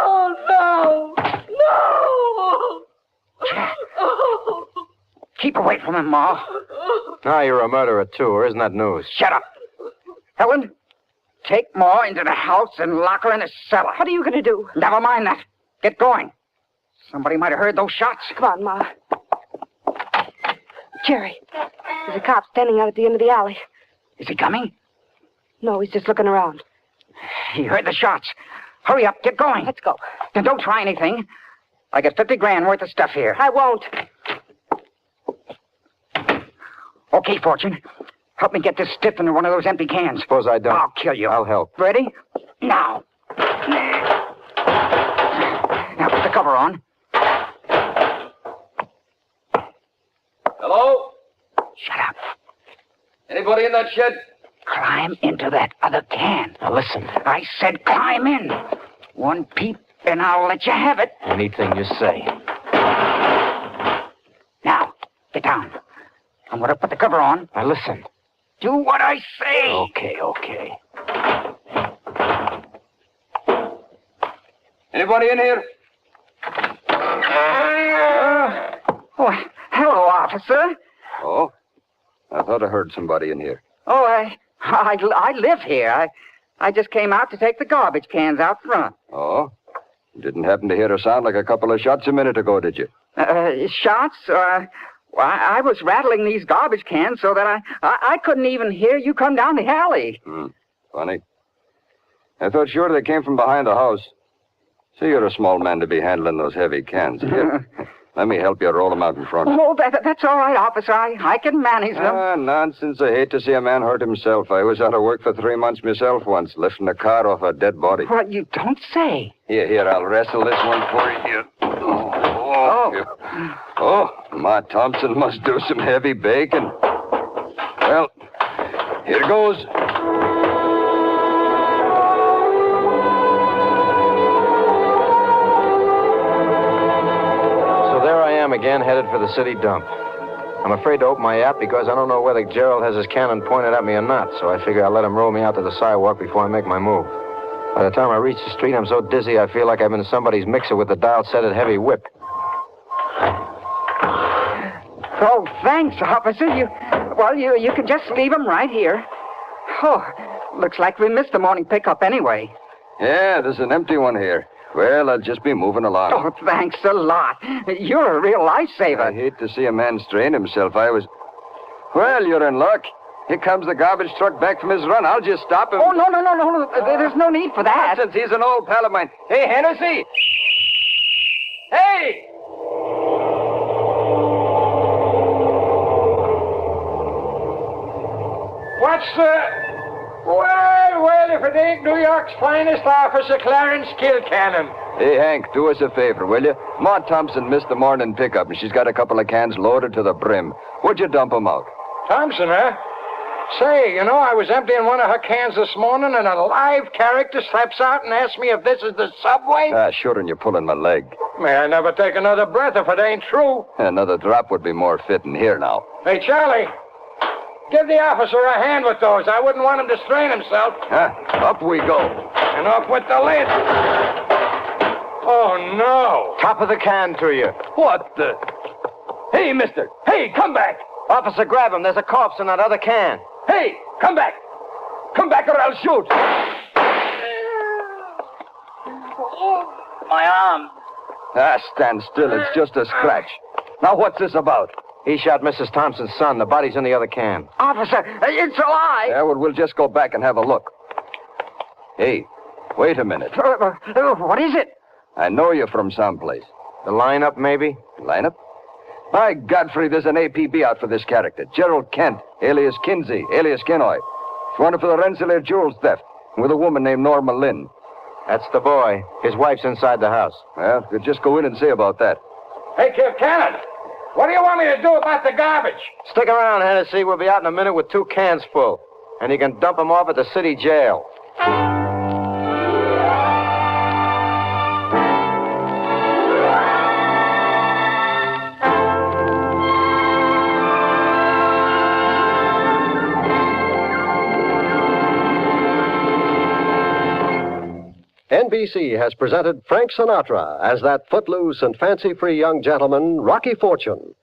Oh, no! No! Keep away from him, Ma. Now you're a murderer, too, or isn't that news? Shut up. Helen, take Ma into the house and lock her in a cellar. What are you going to do? Never mind that. Get going. Somebody might have heard those shots. Come on, Ma. Jerry, there's a cop standing out at the end of the alley. Is he coming? No, he's just looking around. He heard the shots. Hurry up, get going. Let's go. Then don't try anything. I got 50 grand worth of stuff here. I won't. Okay, Fortune. Help me get this stiff into one of those empty cans. Suppose I don't. I'll kill you. I'll help. Ready? Now. Now put the cover on. Hello? Shut up. Anybody in that shed? Climb into that other can. Now listen. I said climb in. One peep, and I'll let you have it. Anything you say. Now, get down. I'm going to put the cover on. Now listen. Do what I say. Okay. Anybody in here? Oh, hello, officer. Oh? I thought I heard somebody in here. Oh, I live here. I just came out to take the garbage cans out front. Oh? You didn't happen to hear a sound like a couple of shots a minute ago, did you? Shots? Well, I was rattling these garbage cans so that I couldn't even hear you come down the alley. Funny. I thought sure they came from behind the house. See, you're a small man to be handling those heavy cans. Here, let me help you roll them out in front. Oh, that's all right, officer. I can manage them. Nonsense. I hate to see a man hurt himself. I was out of work for 3 months myself once, lifting a car off a dead body. What you don't say. Here, I'll wrestle this one for you. Oh, Ma Thompson must do some heavy baking. Well, here goes. So there I am again, headed for the city dump. I'm afraid to open my app because I don't know whether Gerald has his cannon pointed at me or not, so I figure I'll let him roll me out to the sidewalk before I make my move. By the time I reach the street, I'm so dizzy I feel like I'm in somebody's mixer with the dial-set-ed heavy whip. Oh, thanks, officer. You can just leave them right here. Oh, looks like we missed the morning pickup anyway. Yeah, there's an empty one here. Well, I'll just be moving along. Oh, thanks a lot. You're a real lifesaver. I hate to see a man strain himself. Well, you're in luck. Here comes the garbage truck back from his run. I'll just stop him. Oh, no. There's no need for that. Since he's an old pal of mine. Hey, Hennessy! Hey! What's Well, if it ain't New York's finest officer, Clarence Kilcannon. Hey, Hank, do us a favor, will you? Ma Thompson missed the morning pickup, and she's got a couple of cans loaded to the brim. Would you dump them out? Thompson, huh? Say, I was emptying one of her cans this morning, and a live character steps out and asks me if this is the subway? Sure, and you're pulling my leg. May I never take another breath if it ain't true. Another drop would be more fitting. Here now. Hey, Charlie, give the officer a hand with those. I wouldn't want him to strain himself. Up we go. And up with the lid. Oh, no. Top of the can to you. What the? Hey, mister. Hey, come back. Officer, grab him. There's a corpse in that other can. Hey, come back. Come back or I'll shoot. My arm. Stand still. It's just a scratch. Now, what's this about? He shot Mrs. Thompson's son. The body's in the other can. Officer, it's alive. Yeah, well, we'll just go back and have a look. Hey, wait a minute. What is it? I know you from someplace. The lineup, maybe? Lineup? By Godfrey, there's an APB out for this character. Gerald Kent, alias Kinsey, alias Kenoy. He's wanted for the Rensselaer jewels theft with a woman named Norma Lynn. That's the boy. His wife's inside the house. Well, we'll just go in and see about that. Hey, Kilcannon, what do you want me to do about the garbage? Stick around, Hennessy. We'll be out in a minute with 2 cans full. And you can dump them off at the city jail. NBC has presented Frank Sinatra as that footloose and fancy-free young gentleman, Rocky Fortune.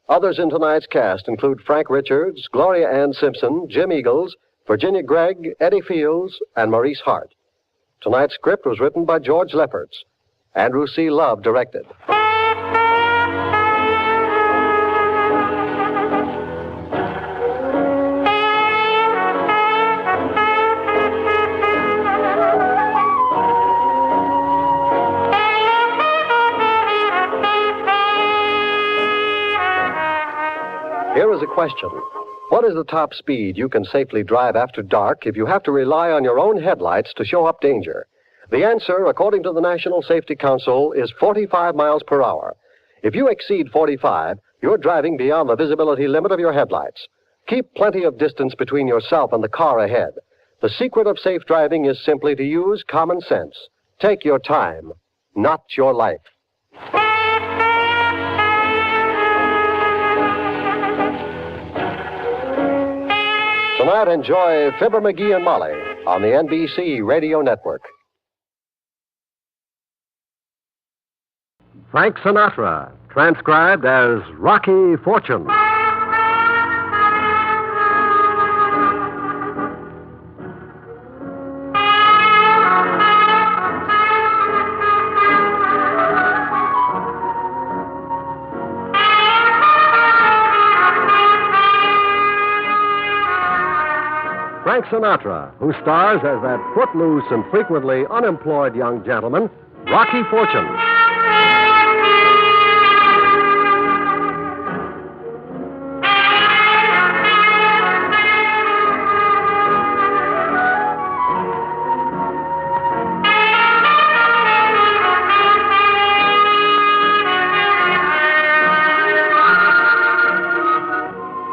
Others in tonight's cast include Frank Richards, Gloria Ann Simpson, Jim Eagles, Virginia Gregg, Eddie Fields, and Maurice Hart. Tonight's script was written by George Lefferts. Andrew C. Love directed. Here is a question. What is the top speed you can safely drive after dark if you have to rely on your own headlights to show up danger? The answer, according to the National Safety Council, is 45 miles per hour. If you exceed 45, you're driving beyond the visibility limit of your headlights. Keep plenty of distance between yourself and the car ahead. The secret of safe driving is simply to use common sense. Take your time, not your life. Tonight, enjoy Fibber McGee and Molly on the NBC Radio Network. Frank Sinatra, transcribed as Rocky Fortune. Frank Sinatra, who stars as that footloose and frequently unemployed young gentleman, Rocky Fortune.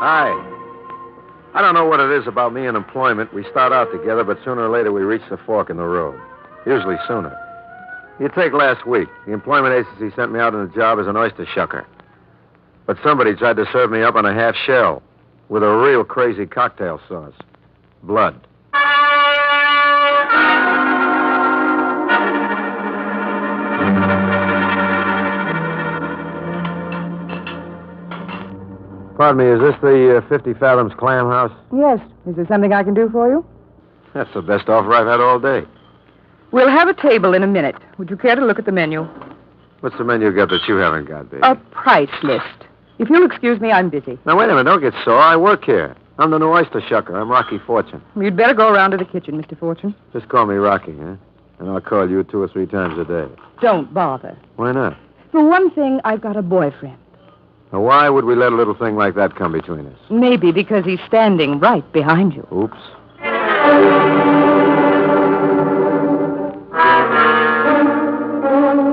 Hi. I don't know what it is about me and employment. We start out together, but sooner or later we reach the fork in the road. Usually sooner. You take last week. The employment agency sent me out on a job as an oyster shucker. But somebody tried to serve me up on a half shell with a real crazy cocktail sauce. Blood. Pardon me, is this the 50 Fathoms Clam House? Yes. Is there something I can do for you? That's the best offer I've had all day. We'll have a table in a minute. Would you care to look at the menu? What's the menu got that you haven't got, baby? A price list. If you'll excuse me, I'm busy. Now, wait a minute. Don't get sore. I work here. I'm the new oyster shucker. I'm Rocky Fortune. You'd better go around to the kitchen, Mr. Fortune. Just call me Rocky, huh? And I'll call you 2 or 3 times a day. Don't bother. Why not? For one thing, I've got a boyfriend. Now, why would we let a little thing like that come between us? Maybe because he's standing right behind you. Oops.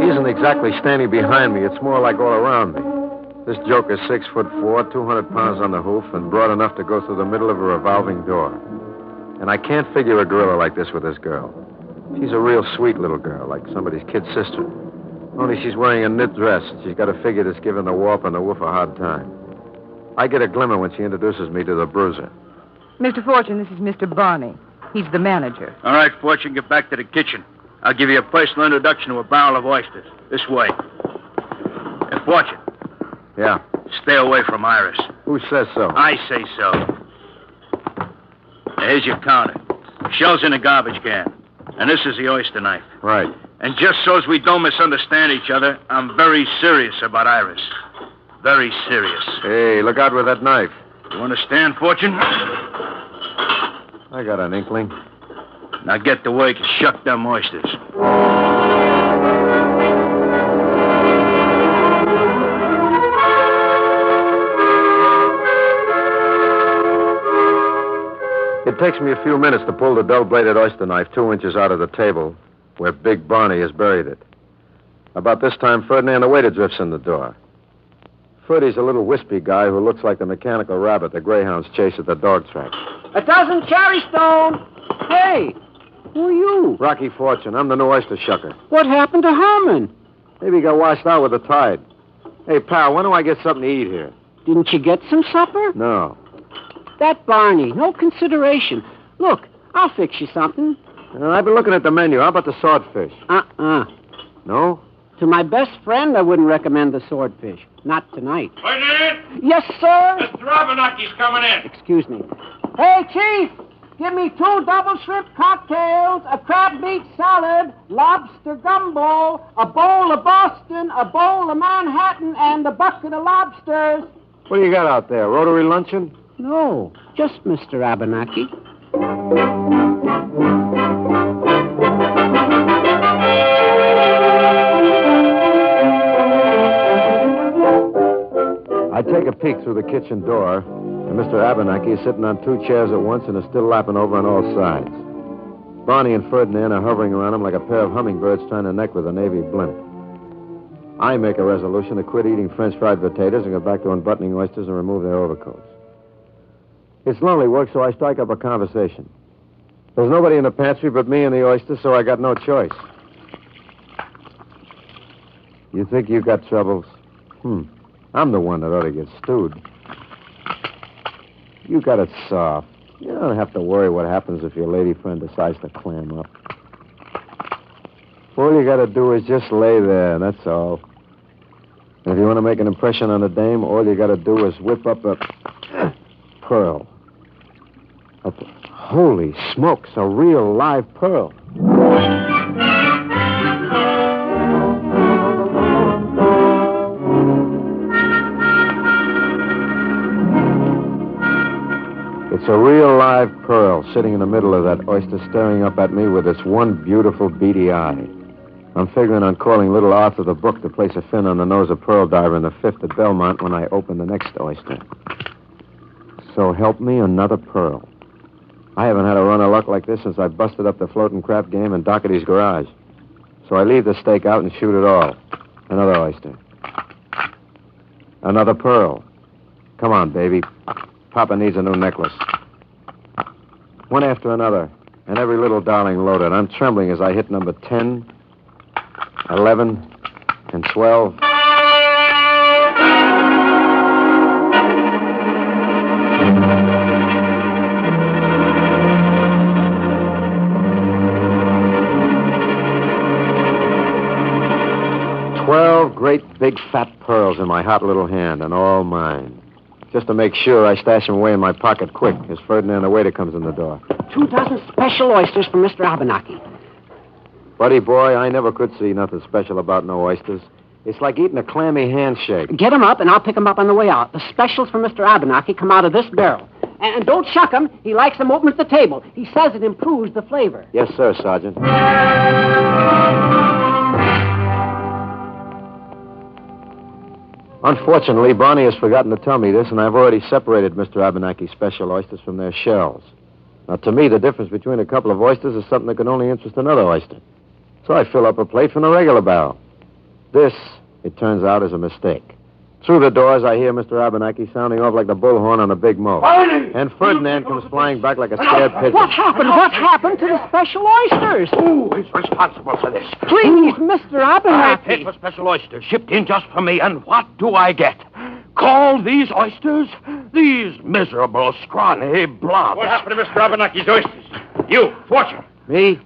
He isn't exactly standing behind me. It's more like all around me. This joker's 6'4", 200 pounds on the hoof, and broad enough to go through the middle of a revolving door. And I can't figure a gorilla like this with this girl. She's a real sweet little girl, like somebody's kid sister. Only she's wearing a knit dress. She's got a figure that's giving the warp and the woof a hard time. I get a glimmer when she introduces me to the bruiser. Mr. Fortune, this is Mr. Barney. He's the manager. All right, Fortune, get back to the kitchen. I'll give you a personal introduction to a barrel of oysters. This way. Hey, Fortune. Yeah? Stay away from Iris. Who says so? I say so. Here's your counter. Shell's in a garbage can. And this is the oyster knife. Right. And just so as we don't misunderstand each other, I'm very serious about Iris. Very serious. Hey, look out with that knife. You understand, Fortune? I got an inkling. Now get to work and shuck them oysters. It takes me a few minutes to pull the dull-bladed oyster knife 2 inches out of the table where Big Barney has buried it. About this time, Ferdinand the waiter drifts in the door. Ferdy's a little wispy guy who looks like the mechanical rabbit the greyhounds chase at the dog track. A dozen cherry stone. Hey, who are you? Rocky Fortune. I'm the new oyster shucker. What happened to Herman? Maybe he got washed out with the tide. Hey, pal, when do I get something to eat here? Didn't you get some supper? No. That Barney, no consideration. Look, I'll fix you something. I've been looking at the menu. How about the swordfish? No? To my best friend, I wouldn't recommend the swordfish. Not tonight. Ferdinand? Yes, sir? Mr. Abernathy's coming in. Excuse me. Hey, Chief! Give me 2 double shrimp cocktails, a crab meat salad, lobster gumbo, a bowl of Boston, a bowl of Manhattan, and a bucket of lobsters. What do you got out there? Rotary luncheon? No, just Mr. Abernathy. I take a peek through the kitchen door And Mr. Abernathy is sitting on 2 chairs at once and is still lapping over on all sides. Barney and Ferdinand are hovering around him like a pair of hummingbirds trying to neck with a Navy blimp. I make a resolution to quit eating French fried potatoes and go back to unbuttoning oysters and remove their overcoats. It's lonely work, so I strike up a conversation. There's nobody in the pantry but me and the oysters, so I got no choice. You think you got troubles? I'm the one that ought to get stewed. You got it soft. You don't have to worry what happens if your lady friend decides to clam up. All you got to do is just lay there, that's all. And if you want to make an impression on a dame, all you got to do is whip up a pearl. Holy smokes, a real live pearl. It's a real live pearl sitting in the middle of that oyster staring up at me with its one beautiful beady eye. I'm figuring on calling little Arthur the Book to place a fin on the nose of Pearl Diver in the 5th at Belmont when I open the next oyster. So help me another pearl. I haven't had a run of luck like this since I busted up the floating crap game in Dockety's garage. So I leave the steak out and shoot it all. Another oyster. Another pearl. Come on, baby. Papa needs a new necklace. One after another, and every little darling loaded. I'm trembling as I hit number 10, 11, and 12. Great big fat pearls in my hot little hand, and all mine. Just to make sure, I stash them away in my pocket quick as Ferdinand the waiter comes in the door. 2 dozen special oysters for Mr. Abernathy. Buddy boy, I never could see nothing special about no oysters. It's like eating a clammy handshake. Get 'em up, and I'll pick 'em up on the way out. The specials for Mr. Abernathy come out of this barrel. And don't shuck 'em. He likes them open at the table. He says it improves the flavor. Yes, sir, Sergeant. Unfortunately, Barney has forgotten to tell me this, and I've already separated Mr. Abernathy's special oysters from their shells. Now, to me, the difference between a couple of oysters is something that can only interest another oyster. So I fill up a plate from the regular barrel. This, it turns out, is a mistake. Through the doors, I hear Mr. Abernathy sounding off like the bullhorn on a big mow. Barney! And Ferdinand comes flying back like a scared pigeon. What happened? What happened to the special oysters? Who is responsible for this? Please, Mr. I Abernathy. paid for special oysters, shipped in just for me, and what do I get? Call these oysters? These miserable, scrawny blobs. What happened to Mr. Abernathy's oysters? You, Fortune. Me?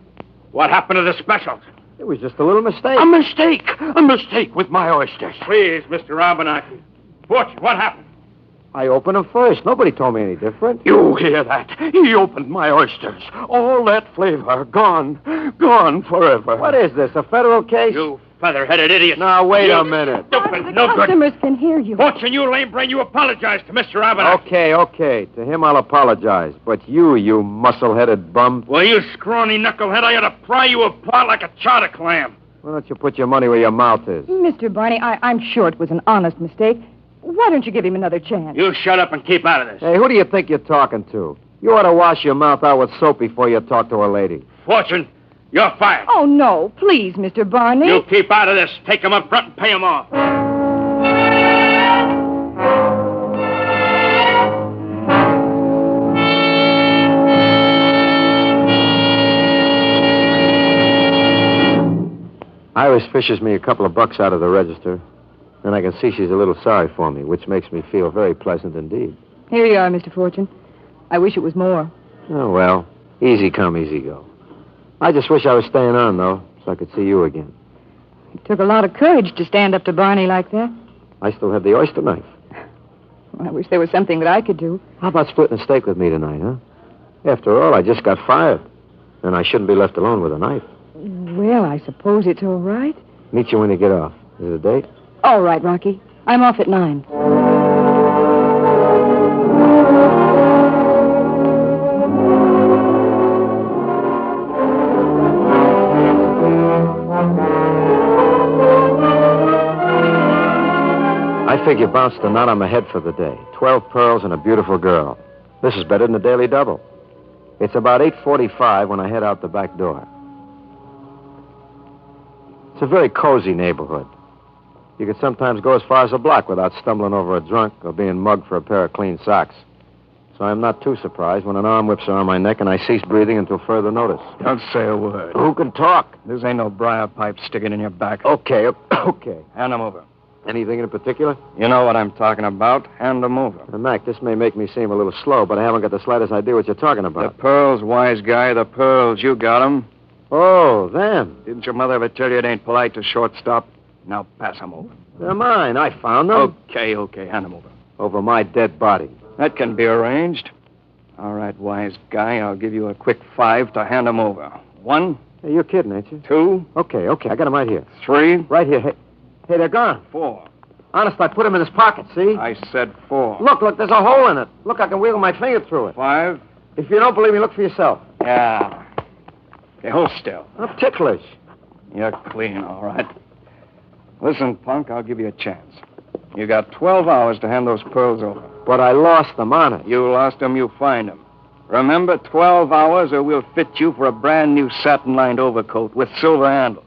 What happened to the specials? It was just a little mistake. A mistake! A mistake with my oysters. Please, Mr. Abernathy. Fortune, what happened? I opened them first. Nobody told me any different. You hear that? He opened my oysters. All that flavor gone. Gone forever. What is this, a federal case? You feather-headed idiot. Now, wait a minute. Stupid, no good. Customers can hear you. Fortune, you lame brain, you apologize to Mr. Abernathy. Okay. To him, I'll apologize. But you muscle-headed bum. Well, you scrawny knucklehead, I ought to pry you apart like a chowder clam. Why don't you put your money where your mouth is? Mr. Barney, I'm sure it was an honest mistake. Why don't you give him another chance? You shut up and keep out of this. Hey, who do you think you're talking to? You ought to wash your mouth out with soap before you talk to a lady. Fortune, you're fired. Oh, no. Please, Mr. Barney. You keep out of this. Take them up front and pay them off. Iris fishes me a couple of bucks out of the register, and I can see she's a little sorry for me, which makes me feel very pleasant indeed. Here you are, Mr. Fortune. I wish it was more. Oh, well, easy come, easy go. I just wish I was staying on, though, so I could see you again. It took a lot of courage to stand up to Barney like that. I still have the oyster knife. I wish there was something that I could do. How about splitting a steak with me tonight, huh? After all, I just got fired, and I shouldn't be left alone with a knife. Well, I suppose it's all right. Meet you when you get off. Is it a date? All right, Rocky. I'm off at 9. I figure bounced the knot on my head for the day. 12 pearls and a beautiful girl. This is better than a daily double. It's about 8:45 when I head out the back door. It's a very cozy neighborhood. You could sometimes go as far as a block without stumbling over a drunk or being mugged for a pair of clean socks. So I'm not too surprised when an arm whips around my neck and I cease breathing until further notice. Don't say a word. Who can talk? This ain't no briar pipe sticking in your back. Okay, okay. Hand them over. Anything in particular? You know what I'm talking about. Hand them over. Mac, this may make me seem a little slow, but I haven't got the slightest idea what you're talking The about. pearls, wise guy, the pearls. You got them. Oh, them. Didn't your mother ever tell you it ain't polite to shortstop? Now pass them over. They're mine. I found them. Okay, hand them over. Over my dead body. That can be arranged. All right, wise guy, I'll give you a quick 5 to hand them over. 1. Hey, you're kidding, ain't you? 2. Okay, I got them right here. 3. Right here. Hey, they're gone. 4. Honest, I put them in his pocket, see? I said 4. Look, there's a hole in it. Look, I can wiggle my finger through it. 5. If you don't believe me, look for yourself. Yeah. Okay, hold still. I'm ticklish. You're clean, all right. Listen, punk, I'll give you a chance. You got 12 hours to hand those pearls over. But I lost them on it. You lost them, you find them. Remember, 12 hours or we'll fit you for a brand new satin-lined overcoat with silver handles.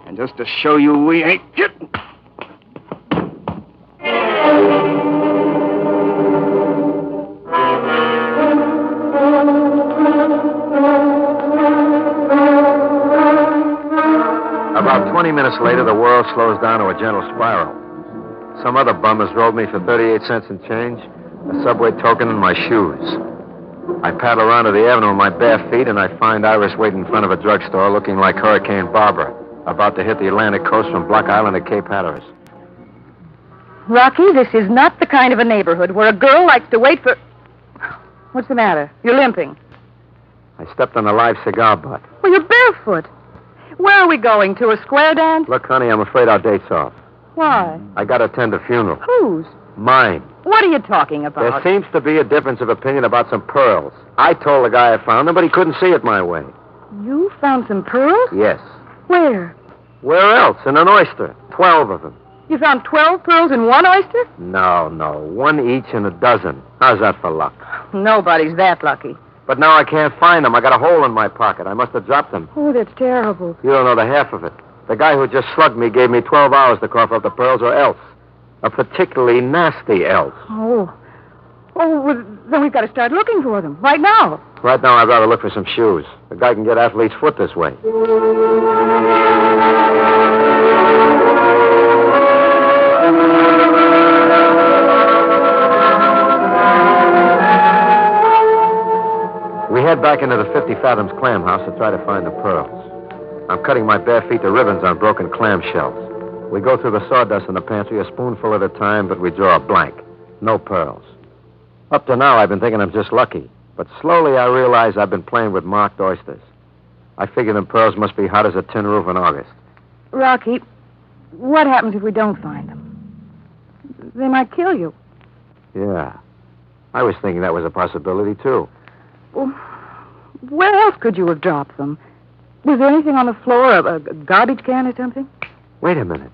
And just to show you we ain't kidding. About 20 minutes later, the world slows down to a gentle spiral. Some other bum has rolled me for 38 cents in change, a subway token, and my shoes. I paddle around to the avenue with my bare feet, and I find Iris waiting in front of a drugstore looking like Hurricane Barbara, about to hit the Atlantic coast from Block Island to Cape Hatteras. Rocky, this is not the kind of a neighborhood where a girl likes to wait for... What's the matter? You're limping. I stepped on a live cigar butt. Well, you're barefoot. Where are we going, to a square dance? Look, honey, I'm afraid our date's off. Why? I got to attend a funeral. Whose? Mine. What are you talking There about? seems to be a difference of opinion about some pearls. I told the guy I found them, but he couldn't see it my way. You found some pearls? Yes. Where? Where else? In an oyster. 12 of them. You found 12 pearls in one oyster? No. One each in a dozen. How's that for luck? Nobody's that lucky. But now I can't find them. I got a hole in my pocket. I must have dropped them. Oh, that's terrible. You don't know the half of it. The guy who just slugged me gave me 12 hours to cough up the pearls, or else. A particularly nasty else. Oh, well, then we've got to start looking for them right now. Right now, I'd rather look for some shoes. The guy can get athlete's foot this way. We head back into the 50 Fathoms clam house to try to find the pearls. I'm cutting my bare feet to ribbons on broken clam shells. We go through the sawdust in the pantry a spoonful at a time, but we draw a blank. No pearls. Up to now, I've been thinking I'm just lucky. But slowly I realize I've been playing with marked oysters. I figure them pearls must be hot as a tin roof in August. Rocky, what happens if we don't find them? They might kill you. Yeah. I was thinking that was a possibility, too. Well, where else could you have dropped them? Was there anything on the floor, a garbage can or something? Wait a minute.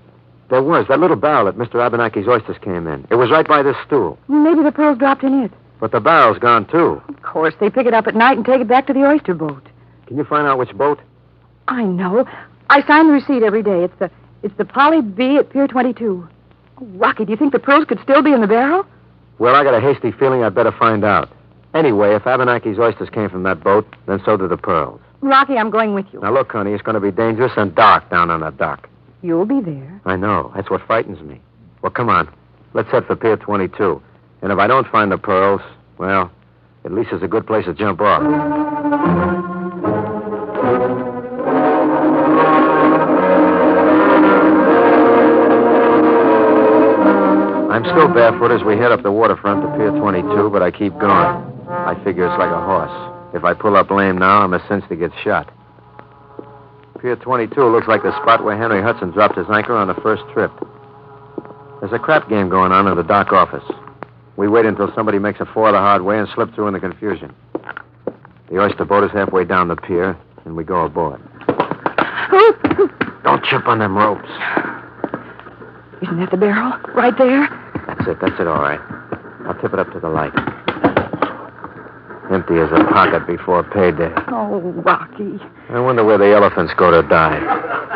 There was. That little barrel that Mr. Abenaki's oysters came in. It was right by this stool. Maybe the pearls dropped in it. But the barrel's gone, too. Of course, they pick it up at night and take it back to the oyster boat. Can you find out which boat? I know. I sign the receipt every day. It's the Polly B at Pier 22. Oh, Rocky, do you think the pearls could still be in the barrel? Well, I got a hasty feeling I'd better find out. Anyway, if Abenaki's oysters came from that boat, then so did the pearls. Rocky, I'm going with you. Now, look, honey, it's going to be dangerous and dark down on that dock. You'll be there. I know. That's what frightens me. Well, come on. Let's head for Pier 22. And if I don't find the pearls, well, at least it's a good place to jump off. I'm still barefoot as we head up the waterfront to Pier 22, but I keep going. I figure it's like a horse. If I pull up lame now, I'm a cinch to get shot. Pier 22 looks like the spot where Henry Hudson dropped his anchor on the first trip. There's a crap game going on in the dock office. We wait until somebody makes a four the hard way and slip through in the confusion. The oyster boat is halfway down the pier, and we go aboard. Don't trip on them ropes. Isn't that the barrel? Right there? That's it, all right. I'll tip it up to the light. Empty as a pocket before payday. Oh, Rocky. I wonder where the elephants go to die.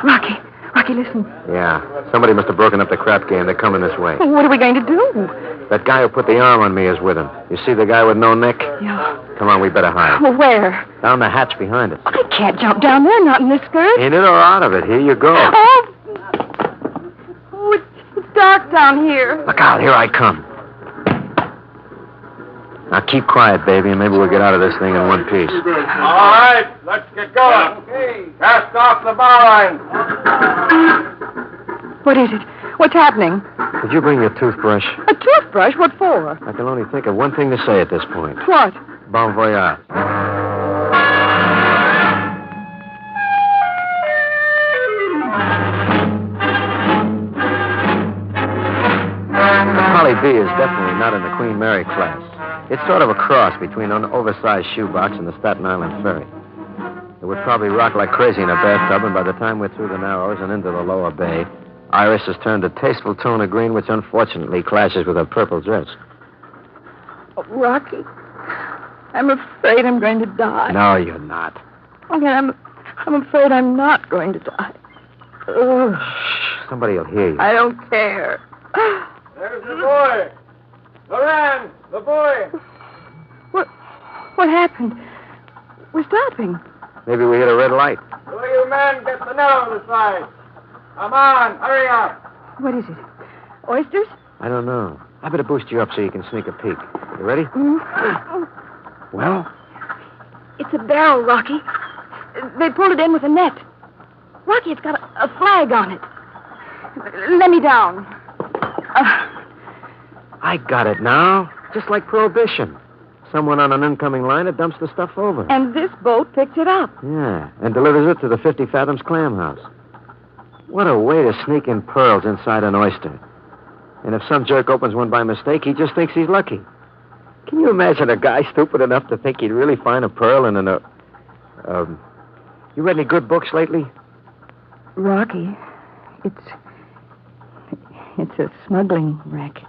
Rocky, listen. Yeah, somebody must have broken up the crap game. They're coming this way. What are we going to do? That guy who put the arm on me is with him. You see the guy with no neck? Yeah. Come on, we better hide. Well, where? Down the hatch behind us. I can't jump down there, not in this skirt. In it or out of it? Here you go. Oh, it's dark down here. Look out, here I come. Now keep quiet, baby, and maybe we'll get out of this thing in one piece. All right, let's get going. Okay. Cast off the bow line. What is it? What's happening? Did you bring your toothbrush? A toothbrush? What for? I can only think of one thing to say at this point. What? Bon voyage. The Polly B is definitely not in the Queen Mary class. It's sort of a cross between an oversized shoebox and the Staten Island ferry. It would probably rock like crazy in a bathtub, and by the time we're through the Narrows and into the lower bay, Iris has turned a tasteful tone of green, which unfortunately clashes with her purple dress. Oh, Rocky, I'm afraid I'm going to die. No, you're not. Okay, I'm afraid I'm not going to die. Ugh. Somebody will hear you. I don't care. There's the boy. Loran, the boy. What happened? We're stopping. Maybe we hit a red light. Will you men get the net on the side? Come on, hurry up. What is it? Oysters? I don't know. I better boost you up so you can sneak a peek. You ready? Mm-hmm. Well? It's a barrel, Rocky. They pulled it in with a net. Rocky, it's got a flag on it. Let me down. I got it now. Just like Prohibition. Someone on an incoming liner dumps the stuff over. And this boat picks it up. Yeah, and delivers it to the 50 Fathoms clam house. What a way to sneak in pearls inside an oyster. And if some jerk opens one by mistake, he just thinks he's lucky. Can you imagine a guy stupid enough to think he'd really find a pearl in an... You read any good books lately? Rocky, it's a smuggling racket.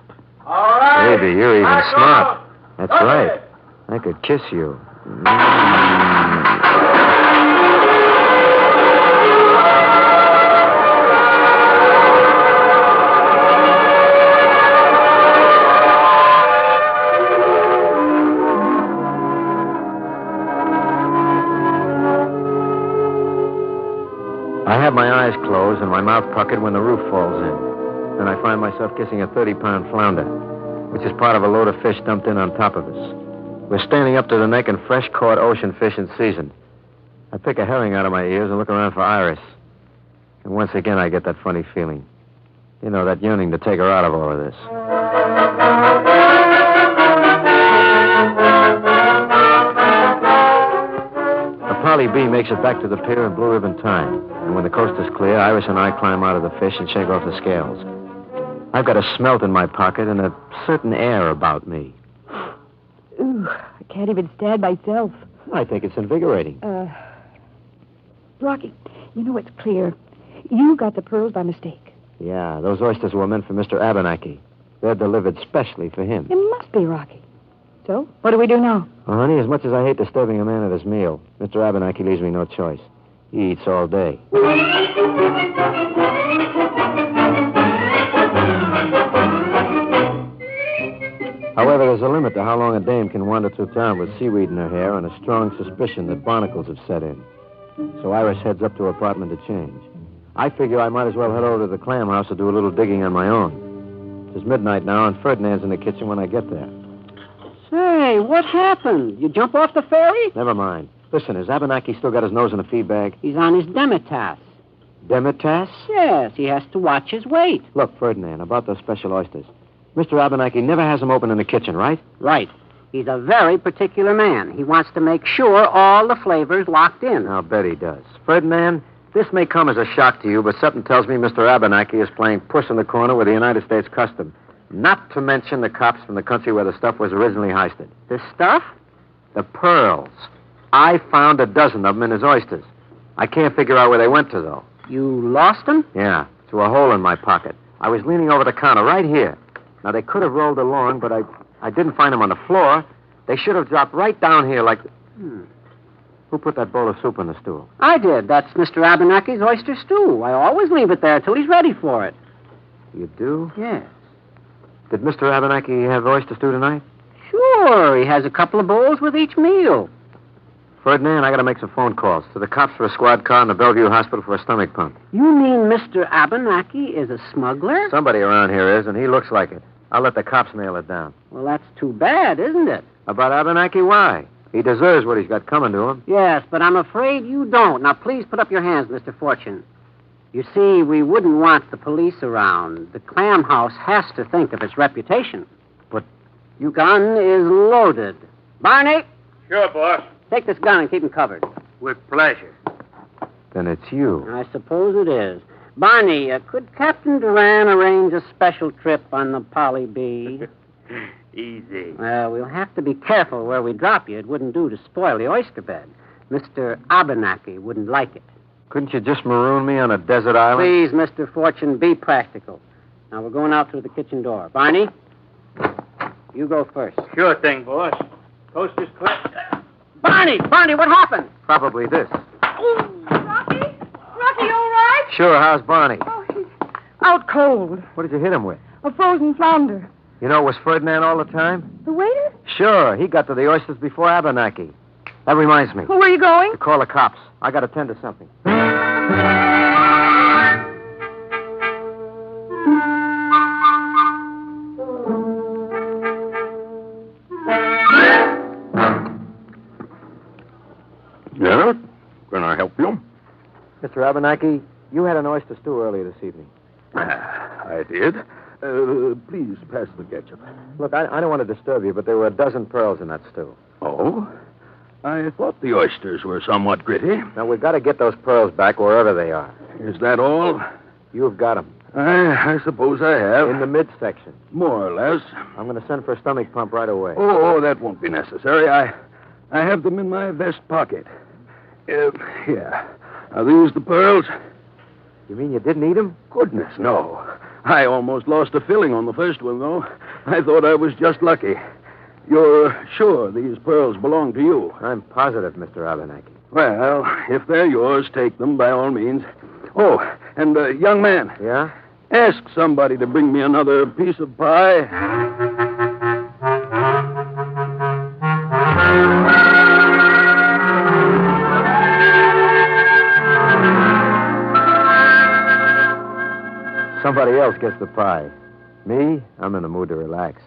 All right. Baby, you're even Back smart. off. That's Okay. right. I could kiss you. I have my eyes closed and my mouth puckered when the roof falls in. Then I find myself kissing a 30-pound flounder, which is part of a load of fish dumped in on top of us. We're standing up to the neck in fresh-caught ocean fish in season. I pick a herring out of my ears and look around for Iris. And once again, I get that funny feeling. You know, that yearning to take her out of all of this. The Polly B makes it back to the pier in blue ribbon time. And when the coast is clear, Iris and I climb out of the fish and shake off the scales. I've got a smelt in my pocket and a certain air about me. Ooh, I can't even stand myself. I think it's invigorating. Rocky, you know it's clear. You got the pearls by mistake. Yeah, those oysters were meant for Mr. Abenaki. They're delivered specially for him. It must be, Rocky. So, what do we do now? Well, honey, as much as I hate disturbing a man at his meal, Mr. Abenaki leaves me no choice. He eats all day. However, there's a limit to how long a dame can wander through town with seaweed in her hair and a strong suspicion that barnacles have set in. So Iris heads up to her apartment to change. I figure I might as well head over to the clam house and do a little digging on my own. It's midnight now, and Ferdinand's in the kitchen when I get there. Say, what happened? You jump off the ferry? Never mind. Listen, has Abenaki still got his nose in a feed bag? He's on his Demetas. Demetas? Yes, he has to watch his weight. Look, Ferdinand, about those special oysters. Mr. Abenaki never has them open in the kitchen, right? Right. He's a very particular man. He wants to make sure all the flavors locked in. I'll bet he does. Ferdinand, this may come as a shock to you, but something tells me Mr. Abenaki is playing puss in the corner with the United States Custom. Not to mention the cops from the country where the stuff was originally heisted. The stuff? The pearls. I found a dozen of them in his oysters. I can't figure out where they went to, though. You lost them? Yeah, through a hole in my pocket. I was leaning over the counter right here. Now, they could have rolled along, but I didn't find them on the floor. They should have dropped right down here like... Who put that bowl of soup on the stool? I did. That's Mr. Abenacky's oyster stew. I always leave it there till he's ready for it. You do? Yes. Did Mr. Abenacki have oyster stew tonight? Sure. He has a couple of bowls with each meal. Ferdinand, I got to make some phone calls to the cops for a squad car and the Bellevue Hospital for a stomach pump. You mean Mr. Abenacki is a smuggler? Somebody around here is, and he looks like it. I'll let the cops nail it down. Well, that's too bad, isn't it? About Abenacki, why? He deserves what he's got coming to him. Yes, but I'm afraid you don't. Now, please put up your hands, Mr. Fortune. You see, we wouldn't want the police around. The clam house has to think of its reputation. But your gun is loaded. Barney? Sure, boss. Take this gun and keep him covered. With pleasure. Then it's you. I suppose it is. Barney, could Captain Duran arrange a special trip on the Polly B? Easy. Well, we'll have to be careful where we drop you. It wouldn't do to spoil the oyster bed. Mr. Abenacki wouldn't like it. Couldn't you just maroon me on a desert island? Please, Mr. Fortune, be practical. Now, we're going out through the kitchen door. Barney, you go first. Sure thing, boss. Coast is clear. Barney, what happened? Probably this. Rocky, you all right? Sure, how's Barney? Oh, he's out cold. What did you hit him with? A frozen flounder. You know, it was Ferdinand all the time? The waiter? Sure, he got to the oysters before Abenacki. That reminds me. Where are you going? To call the cops. I got to tend to something. Yeah? Can I help you? Mr. Abenacki, you had an oyster stew earlier this evening. I did. Please pass the ketchup. Look, I don't want to disturb you, but there were a dozen pearls in that stew. Oh? I thought the oysters were somewhat gritty. Now, we've got to get those pearls back wherever they are. Is that all? You've got them. I suppose I have. In the midsection. More or less. I'm going to send for a stomach pump right away. Oh, that won't be necessary. I have them in my vest pocket. Here. Are these the pearls? You mean you didn't eat them? Goodness, no. I almost lost a filling on the first one, though. I thought I was just lucky. You're sure these pearls belong to you? I'm positive, Mr. Abenacki. Well, if they're yours, take them by all means. Oh, and, young man. Yeah? Ask somebody to bring me another piece of pie. Somebody else gets the pie. Me, I'm in the mood to relax.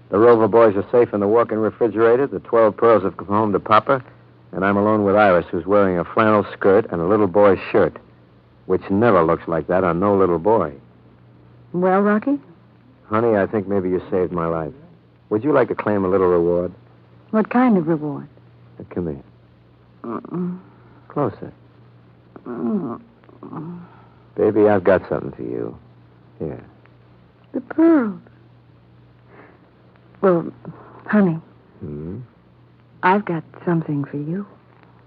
The Rover boys are safe in the walk-in refrigerator. The 12 pearls have come home to Papa. And I'm alone with Iris, who's wearing a flannel skirt and a little boy's shirt, which never looks like that on no little boy. Well, Rocky? Honey, I think maybe you saved my life. Would you like to claim a little reward? What kind of reward? Come here. Uh-uh. Closer. Uh-uh. Baby, I've got something for you. Here. The pearls. Well, honey, I've got something for you.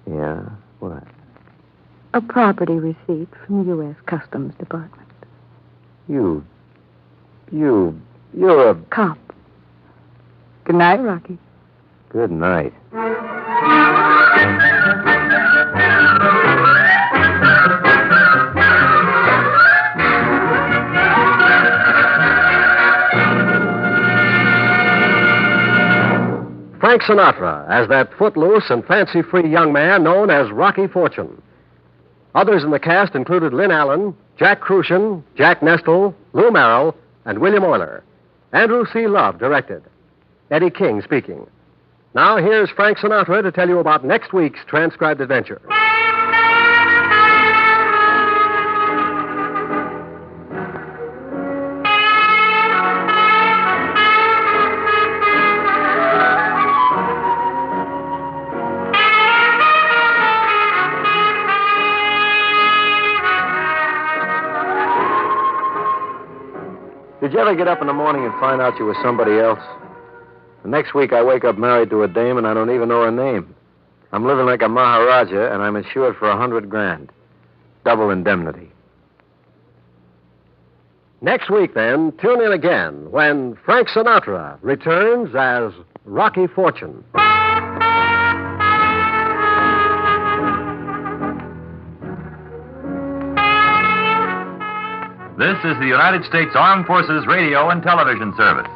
Yeah? What? A property receipt from the U.S. Customs Department. You're a... Cop. Good night, Rocky. Good night. Frank Sinatra as that footloose and fancy-free young man known as Rocky Fortune. Others in the cast included Lynn Allen, Jack Crucian, Jack Nestle, Lou Merrill, and William Oyler. Andrew C. Love directed. Eddie King speaking. Now here's Frank Sinatra to tell you about next week's transcribed adventure. Did you ever get up in the morning and find out you were somebody else? The next week I wake up married to a dame and I don't even know her name. I'm living like a Maharaja and I'm insured for $100,000. Double indemnity. Next week, then, tune in again when Frank Sinatra returns as Rocky Fortune. This is the United States Armed Forces Radio and Television Service.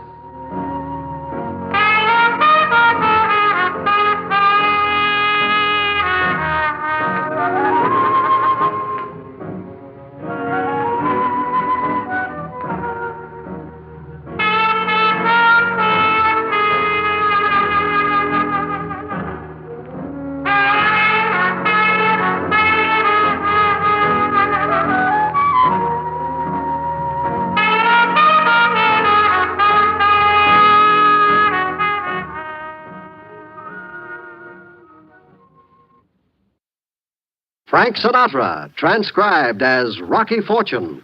Frank Sinatra, transcribed as Rocky Fortune.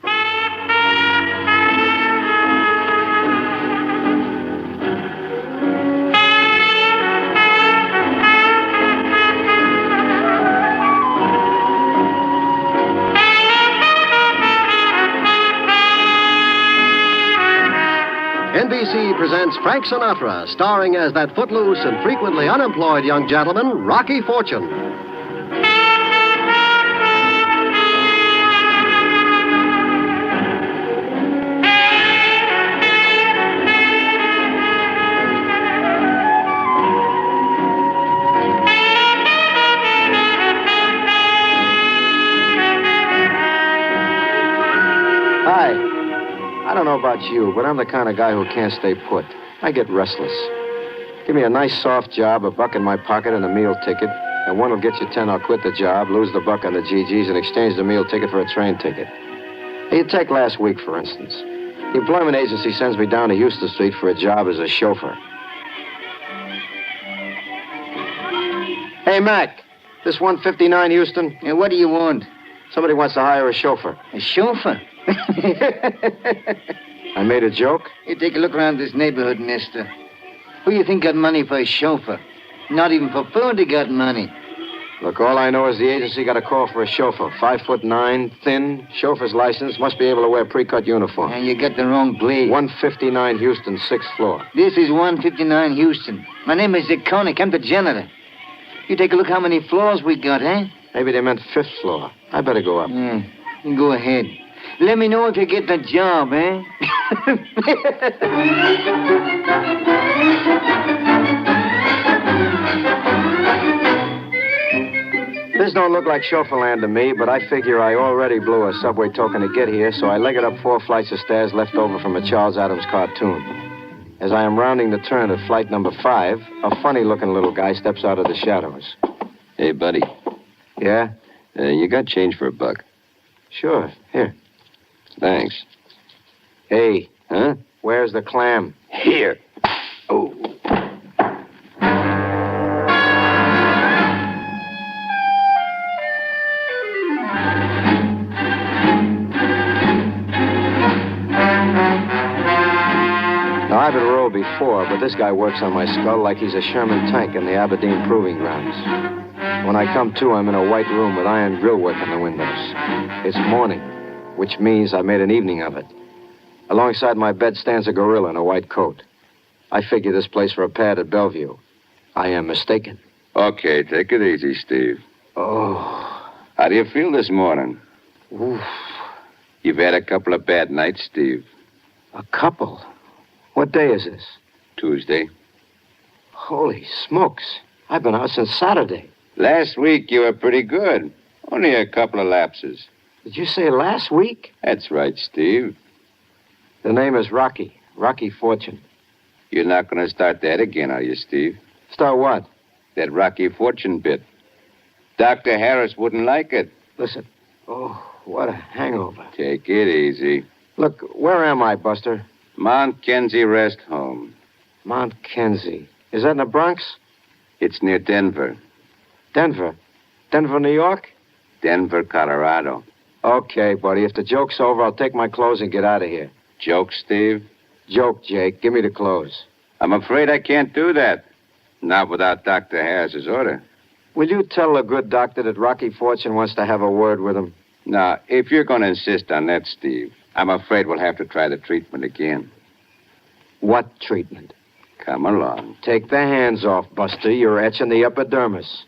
NBC presents Frank Sinatra, starring as that footloose and frequently unemployed young gentleman, Rocky Fortune. I don't know about you, but I'm the kind of guy who can't stay put. I get restless. Give me a nice soft job, a buck in my pocket, and a meal ticket. And one will get you 10, I'll quit the job, lose the buck on the GGs, and exchange the meal ticket for a train ticket. Hey, you take last week, for instance. The employment agency sends me down to Houston Street for a job as a chauffeur. Hey, Mac, this 159 Houston? Yeah, what do you want? Somebody wants to hire a chauffeur. A chauffeur? I made a joke? You take a look around this neighborhood, mister. Who you think got money for a chauffeur? Not even for food they got money. Look, all I know is the agency got a call for a chauffeur. 5'9", thin, chauffeur's license, must be able to wear pre-cut uniform. And you got the wrong place. 159 Houston, 6th floor. This is 159 Houston. My name is Zeconic. I'm the janitor. You take a look how many floors we got, eh? Maybe they meant 5th floor. I better go up. Yeah, you go ahead. Let me know if you get the job, eh? This don't look like chauffeur land to me, but I figure I already blew a subway token to get here, so I legged up 4 flights of stairs left over from a Charles Addams cartoon. As I am rounding the turn at flight number 5, a funny-looking little guy steps out of the shadows. Hey, buddy. Yeah? You got change for a buck. Sure. Here. Thanks. Hey. Huh? Where's the clam? Here. Oh. Now, I've been rolled before, but this guy works on my skull like he's a Sherman tank in the Aberdeen Proving Grounds. When I come to, I'm in a white room with iron grillwork in the windows. It's morning, which means I made an evening of it. Alongside my bed stands a gorilla in a white coat. I figure this place for a pad at Bellevue. I am mistaken. Okay, take it easy, Steve. Oh. How do you feel this morning? Oof. You've had a couple of bad nights, Steve. A couple? What day is this? Tuesday. Holy smokes. I've been out since Saturday. Last week you were pretty good. Only a couple of lapses. Did you say last week? That's right, Steve. The name is Rocky. Rocky Fortune. You're not going to start that again, are you, Steve? Start what? That Rocky Fortune bit. Dr. Harris wouldn't like it. Listen. Oh, what a hangover. Take it easy. Look, where am I, Buster? Mount Kenzie Rest Home. Mount Kenzie. Is that in the Bronx? It's near Denver. Denver? Denver, New York? Denver, Colorado. Okay, buddy. If the joke's over, I'll take my clothes and get out of here. Joke, Steve? Joke, Jake. Give me the clothes. I'm afraid I can't do that. Not without Dr. Harris's order. Will you tell the good doctor that Rocky Fortune wants to have a word with him? Now, if you're going to insist on that, Steve, I'm afraid we'll have to try the treatment again. What treatment? Come along. Take the hands off, Buster. You're etching the epidermis.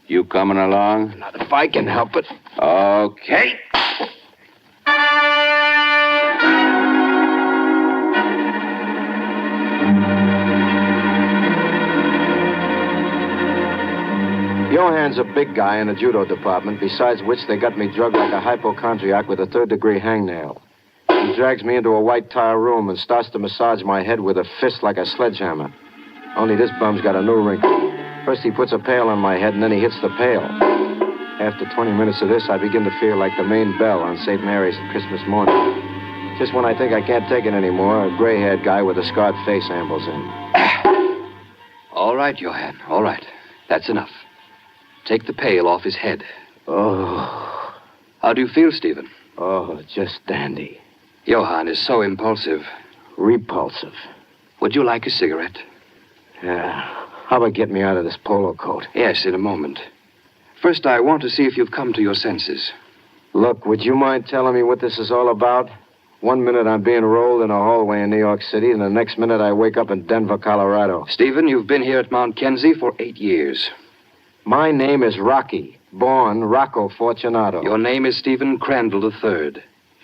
You coming along? Not if I can help it. Okay. Johan's a big guy in the judo department, besides which they got me drugged like a hypochondriac with a third-degree hangnail. He drags me into a white tile room and starts to massage my head with a fist like a sledgehammer. Only this bum's got a new wrinkle. First he puts a pail on my head, and then he hits the pail. After 20 minutes of this, I begin to feel like the main bell on St. Mary's Christmas morning. Just when I think I can't take it anymore, a gray-haired guy with a scarred face ambles in. All right, Johann, all right. That's enough. Take the pail off his head. Oh. How do you feel, Stephen? Oh, just dandy. Johann is so impulsive. Repulsive. Would you like a cigarette? Yeah. How about get me out of this polo coat? Yes, in a moment. First, I want to see if you've come to your senses. Look, would you mind telling me what this is all about? 1 minute I'm being rolled in a hallway in New York City, and the next minute I wake up in Denver, Colorado. Stephen, you've been here at Mount Kenzie for 8 years. My name is Rocky, born Rocco Fortunato. Your name is Stephen Crandall III.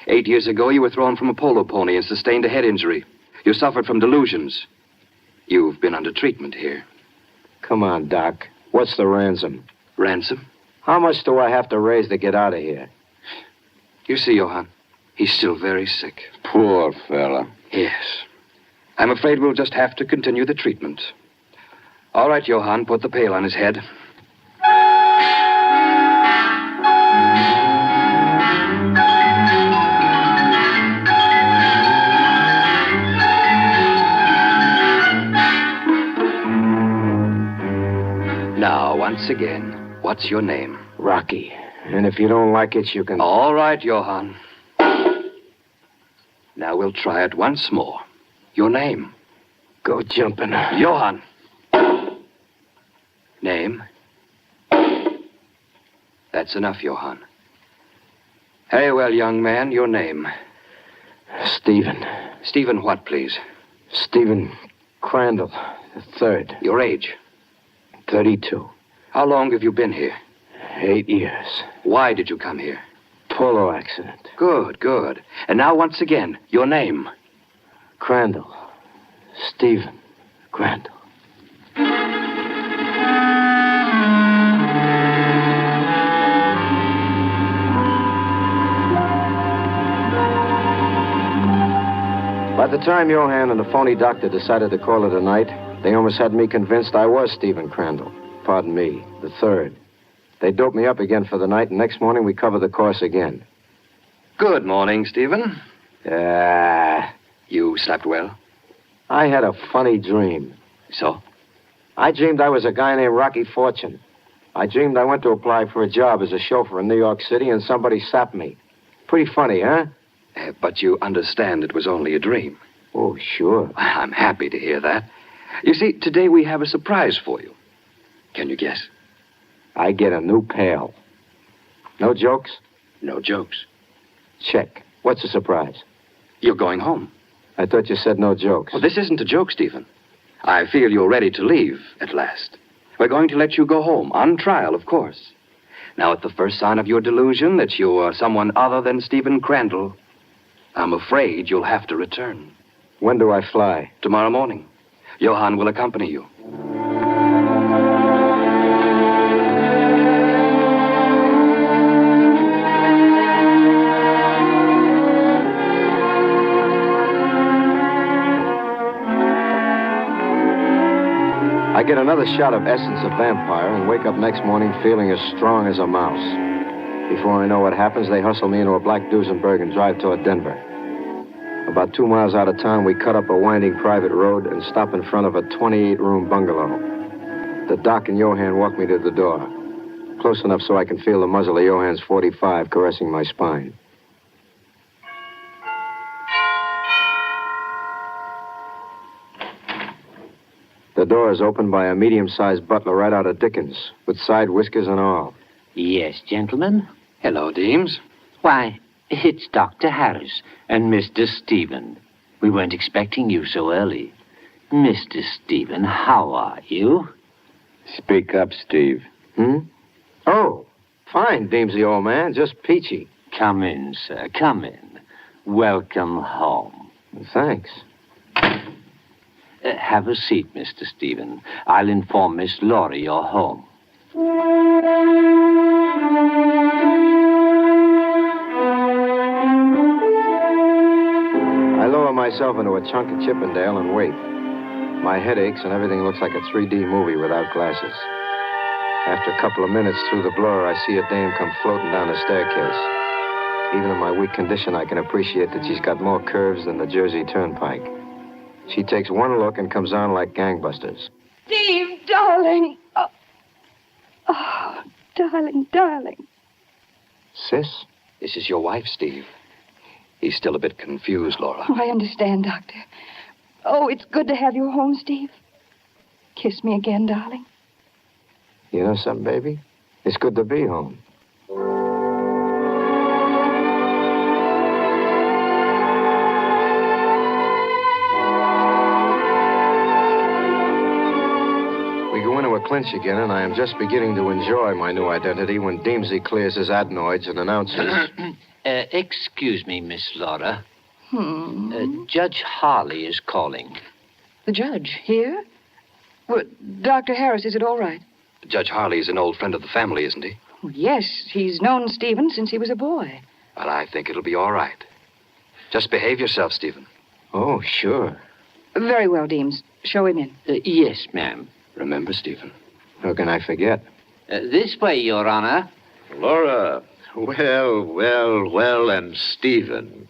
8 years ago, you were thrown from a polo pony and sustained a head injury. You suffered from delusions. You've been under treatment here. Come on, Doc. What's the ransom? Ransom? How much do I have to raise to get out of here? You see, Johann, he's still very sick. Poor fella. Yes. I'm afraid we'll just have to continue the treatment. All right, Johann, put the pail on his head. Now, once again, what's your name? Rocky. And if you don't like it, you can... All right, Johann. Now we'll try it once more. Your name? Go jumping. Johann. Name? That's enough, Johann. Very well, young man, your name? Stephen. Stephen what, please? Stephen Crandall, III. Your age? 32. How long have you been here? 8 years. Why did you come here? Polo accident. Good, good. And now, once again, your name? Crandall. Stephen Crandall. By the time Johann and the phony doctor decided to call it a night, they almost had me convinced I was Stephen Crandall. Pardon me, the third. They doped me up again for the night, and next morning we covered the course again. Good morning, Stephen. You slept well? I had a funny dream. So? I dreamed I was a guy named Rocky Fortune. I dreamed I went to apply for a job as a chauffeur in New York City, and somebody sapped me. Pretty funny, huh? But you understand it was only a dream. Oh, sure. I'm happy to hear that. You see, today we have a surprise for you. Can you guess? I get a new pail. No jokes? No jokes. Check. What's the surprise? You're going home. I thought you said no jokes. Well, this isn't a joke, Stephen. I feel you're ready to leave at last. We're going to let you go home, on trial, of course. Now, at the first sign of your delusion that you are someone other than Stephen Crandall, I'm afraid you'll have to return. When do I fly? Tomorrow morning. Johann will accompany you. I get another shot of essence of vampire and wake up next morning feeling as strong as a mouse. Before I know what happens, they hustle me into a black Duesenberg and drive toward Denver. About 2 miles out of town, we cut up a winding private road and stop in front of a 28-room bungalow. The doc and Johann walk me to the door, close enough so I can feel the muzzle of Johann's .45 caressing my spine. The door is opened by a medium-sized butler right out of Dickens, with side whiskers and all. Yes, gentlemen. Hello, Deems. Why, It's Dr. Harris and Mr. Stephen. We weren't expecting you so early. Mr. Stephen, how are you? Speak up, Steve. Oh, fine, Deemsy, old man. Just peachy. Come in, sir. Come in. Welcome home. Thanks. Have a seat, Mr. Stephen. I'll inform Miss Laura you're home. I lower myself into a chunk of Chippendale and wait. My head aches and everything looks like a 3D movie without glasses. After a couple of minutes through the blur, I see a dame come floating down the staircase. Even in my weak condition, I can appreciate that she's got more curves than the Jersey Turnpike. She takes one look and comes on like gangbusters. Steve, darling. Oh, darling, darling. Sis? This is your wife, Steve. He's still a bit confused, Laura. Oh, I understand, Doctor. Oh, it's good to have you home, Steve. Kiss me again, darling. You know something, baby? It's good to be home. We go into a clinch again, and I am just beginning to enjoy my new identity when Deemsy clears his adenoids and announces... Excuse me, Miss Laura. Judge Harley is calling. The judge here? Well, Dr. Harris, is it all right? Judge Harley is an old friend of the family, isn't he? Well, yes, he's known Stephen since he was a boy. Well, I think it'll be all right. Just behave yourself, Stephen. Oh, sure. Very well, Deems. Show him in. Yes, ma'am. Remember, Stephen. How can I forget? This way, Your Honor. Laura. Well, and Stephen.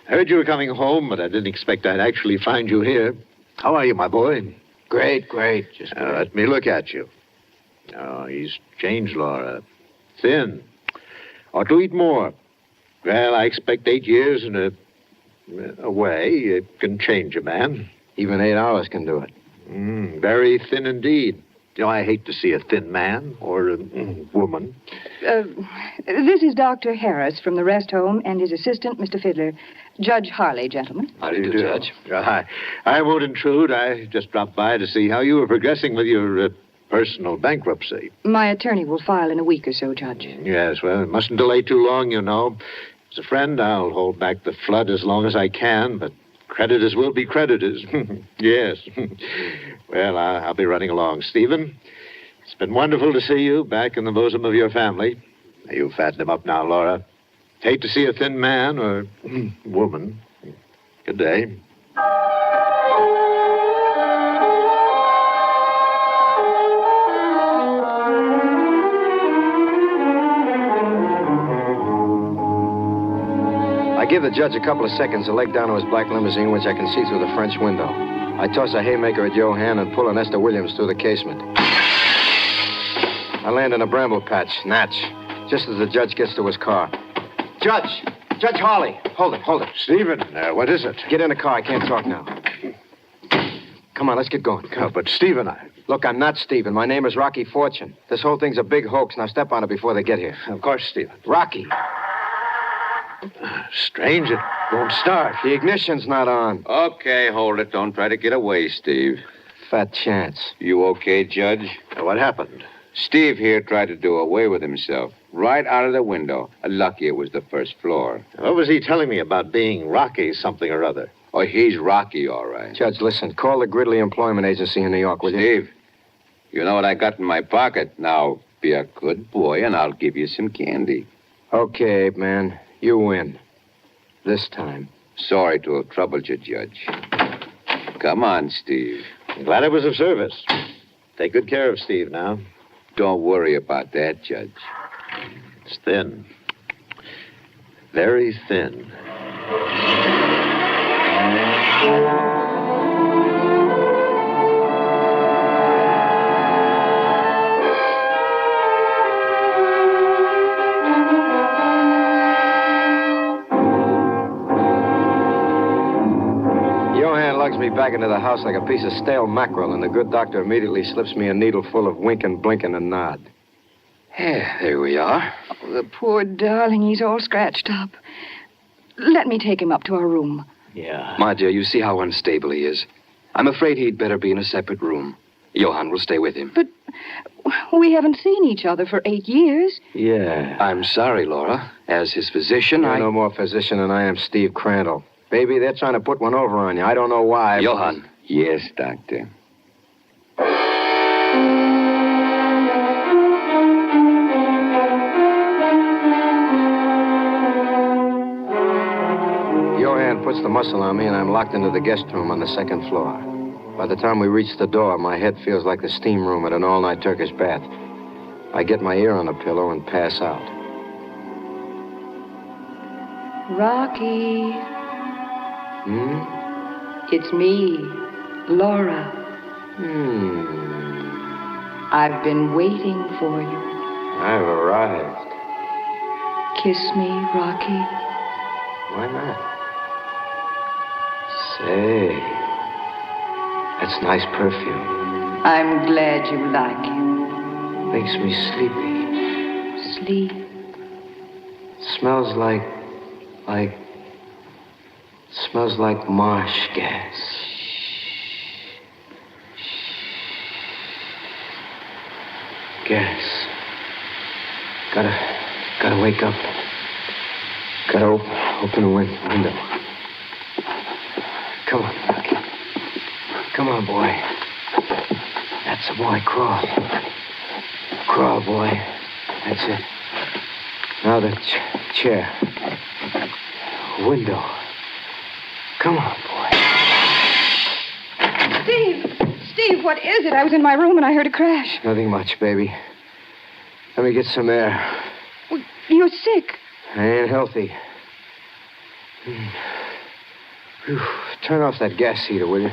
I heard you were coming home, but I didn't expect I'd actually find you here. How are you, my boy? Great. Just great. Let me look at you. Oh, he's changed, Laura. Thin. Ought to eat more. Well, I expect 8 years in a way, it can change a man. Even 8 hours can do it. Very thin indeed. You know, I hate to see a thin man or a woman. This is Dr. Harris from the rest home and his assistant, Mr. Fiddler. Judge Harley, gentlemen. How do you do, Judge? I won't intrude. I just dropped by to see how you were progressing with your personal bankruptcy. My attorney will file in a week or so, Judge. Yes, well, it mustn't delay too long, you know. As a friend, I'll hold back the flood as long as I can, but creditors will be creditors. Yes. Well, I'll be running along. Stephen, it's been wonderful to see you back in the bosom of your family. You fatten him up now, Laura. Hate to see a thin man or woman. Good day. I give the judge a couple of seconds to leg down to his black limousine, which I can see through the French window. I toss a haymaker at Johann and pull an Esther Williams through the casement. I land in a bramble patch, Natch, just as the judge gets to his car. Judge Harley, hold it. Stephen, what is it? Get in the car, I can't talk now. Come on, let's get going. Oh, but Stephen, Look, I'm not Stephen. My name is Rocky Fortune. This whole thing's a big hoax. Now step on it before they get here. Of course, Stephen. Rocky. Strange, it won't start. The ignition's not on. Okay, hold it. Don't try to get away, Steve. Fat chance. You okay, Judge? What happened? Steve here tried to do away with himself. Right out of the window. Lucky it was the first floor. What was he telling me about being Rocky something or other? Oh, he's Rocky, all right. Judge, listen. Call the Gridley Employment Agency in New York, will you? Steve, you know what I got in my pocket. Now, be a good boy, and I'll give you some candy. Okay, Ape Man. You win. This time. Sorry to have troubled you, Judge. Come on, Steve. Glad I was of service. Take good care of Steve now. Don't worry about that, Judge. It's thin. Very thin. Lugs me back into the house like a piece of stale mackerel, and the good doctor immediately slips me a needle full of winking, blinking, and nod. Yeah, there we are. Oh, the poor darling, he's all scratched up. let me take him up to our room. Yeah. My dear, you see how unstable he is. I'm afraid he'd better be in a separate room. Johann will stay with him. But we haven't seen each other for 8 years. Yeah. I'm sorry, Laura. As his physician, You're no more physician than I am Steve Crandall. Baby, they're trying to put one over on you. I don't know why. Johann. Yes, Doctor. Johann puts the muscle on me, and I'm locked into the guest room on the second floor. By the time we reach the door, my head feels like the steam room at an all-night Turkish bath. I get my ear on the pillow and pass out. Rocky, Hmm? it's me, Laura. I've been waiting for you. I've arrived. Kiss me, Rocky. Why not? Say, that's nice perfume. I'm glad you like it. Makes me sleepy. Sleep. Smells smells like marsh gas. Gas. Gotta wake up. Gotta open the window. Come on, Rocky. Come on, boy. That's the boy. Crawl. Crawl, boy. That's it. Now the chair. Window. Come on, boy. Steve, what is it? I was in my room and I heard a crash. Nothing much, baby. Let me get some air. Well, you're sick. I ain't healthy. Whew. Turn off that gas heater, will you?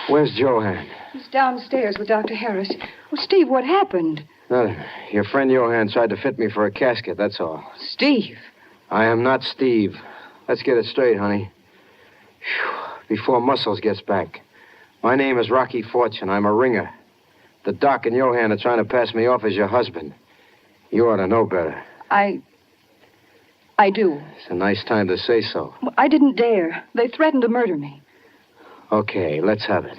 Where's Johann? He's downstairs with Dr. Harris. Well, Steve, what happened? Nothing. Your friend Johann tried to fit me for a casket, that's all. Steve. I am not Steve. Let's get it straight, honey. Whew. Before Muscles gets back. My name is Rocky Fortune. I'm a ringer. The doc and Johann are trying to pass me off as your husband. You ought to know better. I do. It's a nice time to say so. Well, I didn't dare. They threatened to murder me. Okay, let's have it.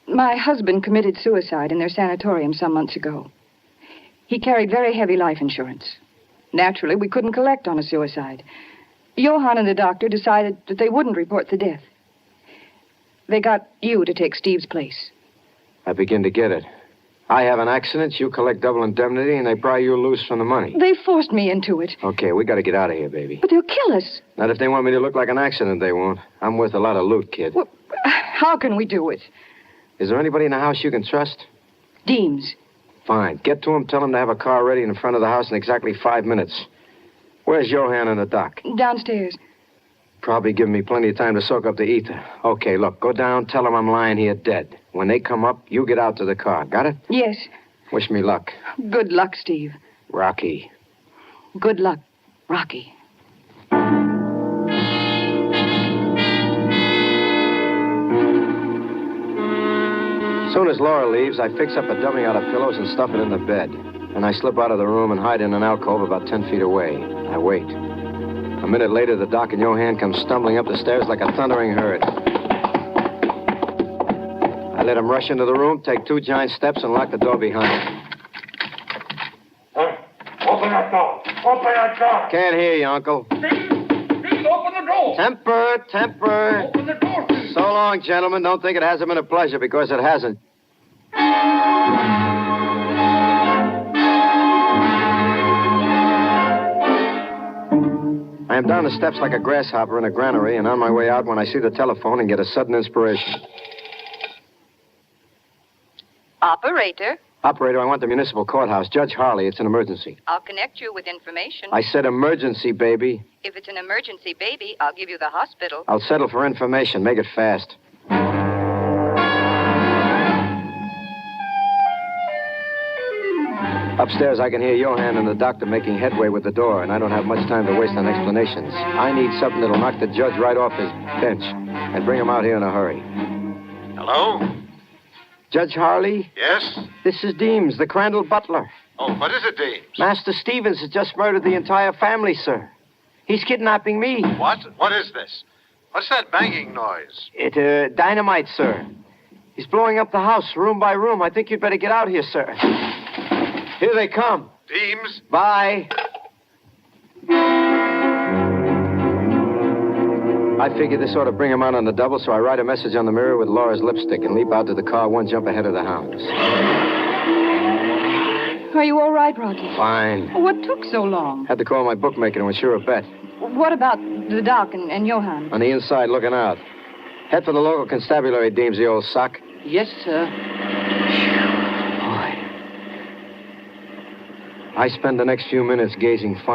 My husband committed suicide in their sanatorium some months ago. He carried very heavy life insurance. Naturally, we couldn't collect on a suicide. Johann and the doctor decided that they wouldn't report the death. They got you to take Steve's place. I begin to get it. I have an accident, you collect double indemnity, and they pry you loose from the money. They forced me into it. Okay, we gotta get out of here, baby. But they'll kill us. Not if they want me to look like an accident, they won't. I'm worth a lot of loot, kid. Well, how can we do it? Is there anybody in the house you can trust? Deems. Fine. Get to him, tell him to have a car ready in front of the house in exactly 5 minutes. Where's Johann and the doc? Downstairs. Probably give me plenty of time to soak up the ether. Okay, look, go down, tell them I'm lying here dead. When they come up, you get out to the car. Got it? Yes. Wish me luck. Good luck, Steve. Rocky. Good luck, Rocky. As soon as Laura leaves, I fix up a dummy out of pillows and stuff it in the bed. And I slip out of the room and hide in an alcove about 10 feet away. I wait. A minute later, the doc and Johann come stumbling up the stairs like a thundering herd. I let them rush into the room, take 2 giant steps, and lock the door behind them. Open that door. Open that door. Can't hear you, Uncle. Please open the door. Temper. Open the door, please. So long, gentlemen. Don't think it hasn't been a pleasure, because it hasn't. I am down the steps like a grasshopper in a granary and on my way out when I see the telephone and get a sudden inspiration. Operator, Operator, I want the municipal courthouse. Judge Harley, it's an emergency. I'll connect you with information. I said emergency, baby. If it's an emergency, baby, I'll give you the hospital. I'll settle for information. Make it fast. Upstairs, I can hear Johann and the doctor making headway with the door, and I don't have much time to waste on explanations. I need something that'll knock the judge right off his bench and bring him out here in a hurry. Hello? Judge Harley? Yes? This is Deems, the Crandall butler. Oh, what is it, Deems? Master Stevens has just murdered the entire family, sir. He's kidnapping me. What? What is this? What's that banging noise? Dynamite, sir. He's blowing up the house, room by room. I think you'd better get out here, sir. Here they come. Deems? Bye. I figured this ought to bring him out on the double, so I write a message on the mirror with Laura's lipstick and leap out to the car one jump ahead of the hounds. Are you all right, Rocky? Fine. What took so long? Had to call my bookmaker to insure a bet. What about the doc and Johann? On the inside, looking out. Head for the local constabulary, Deems, the old sock. Yes, sir. Boy. I spend the next few minutes gazing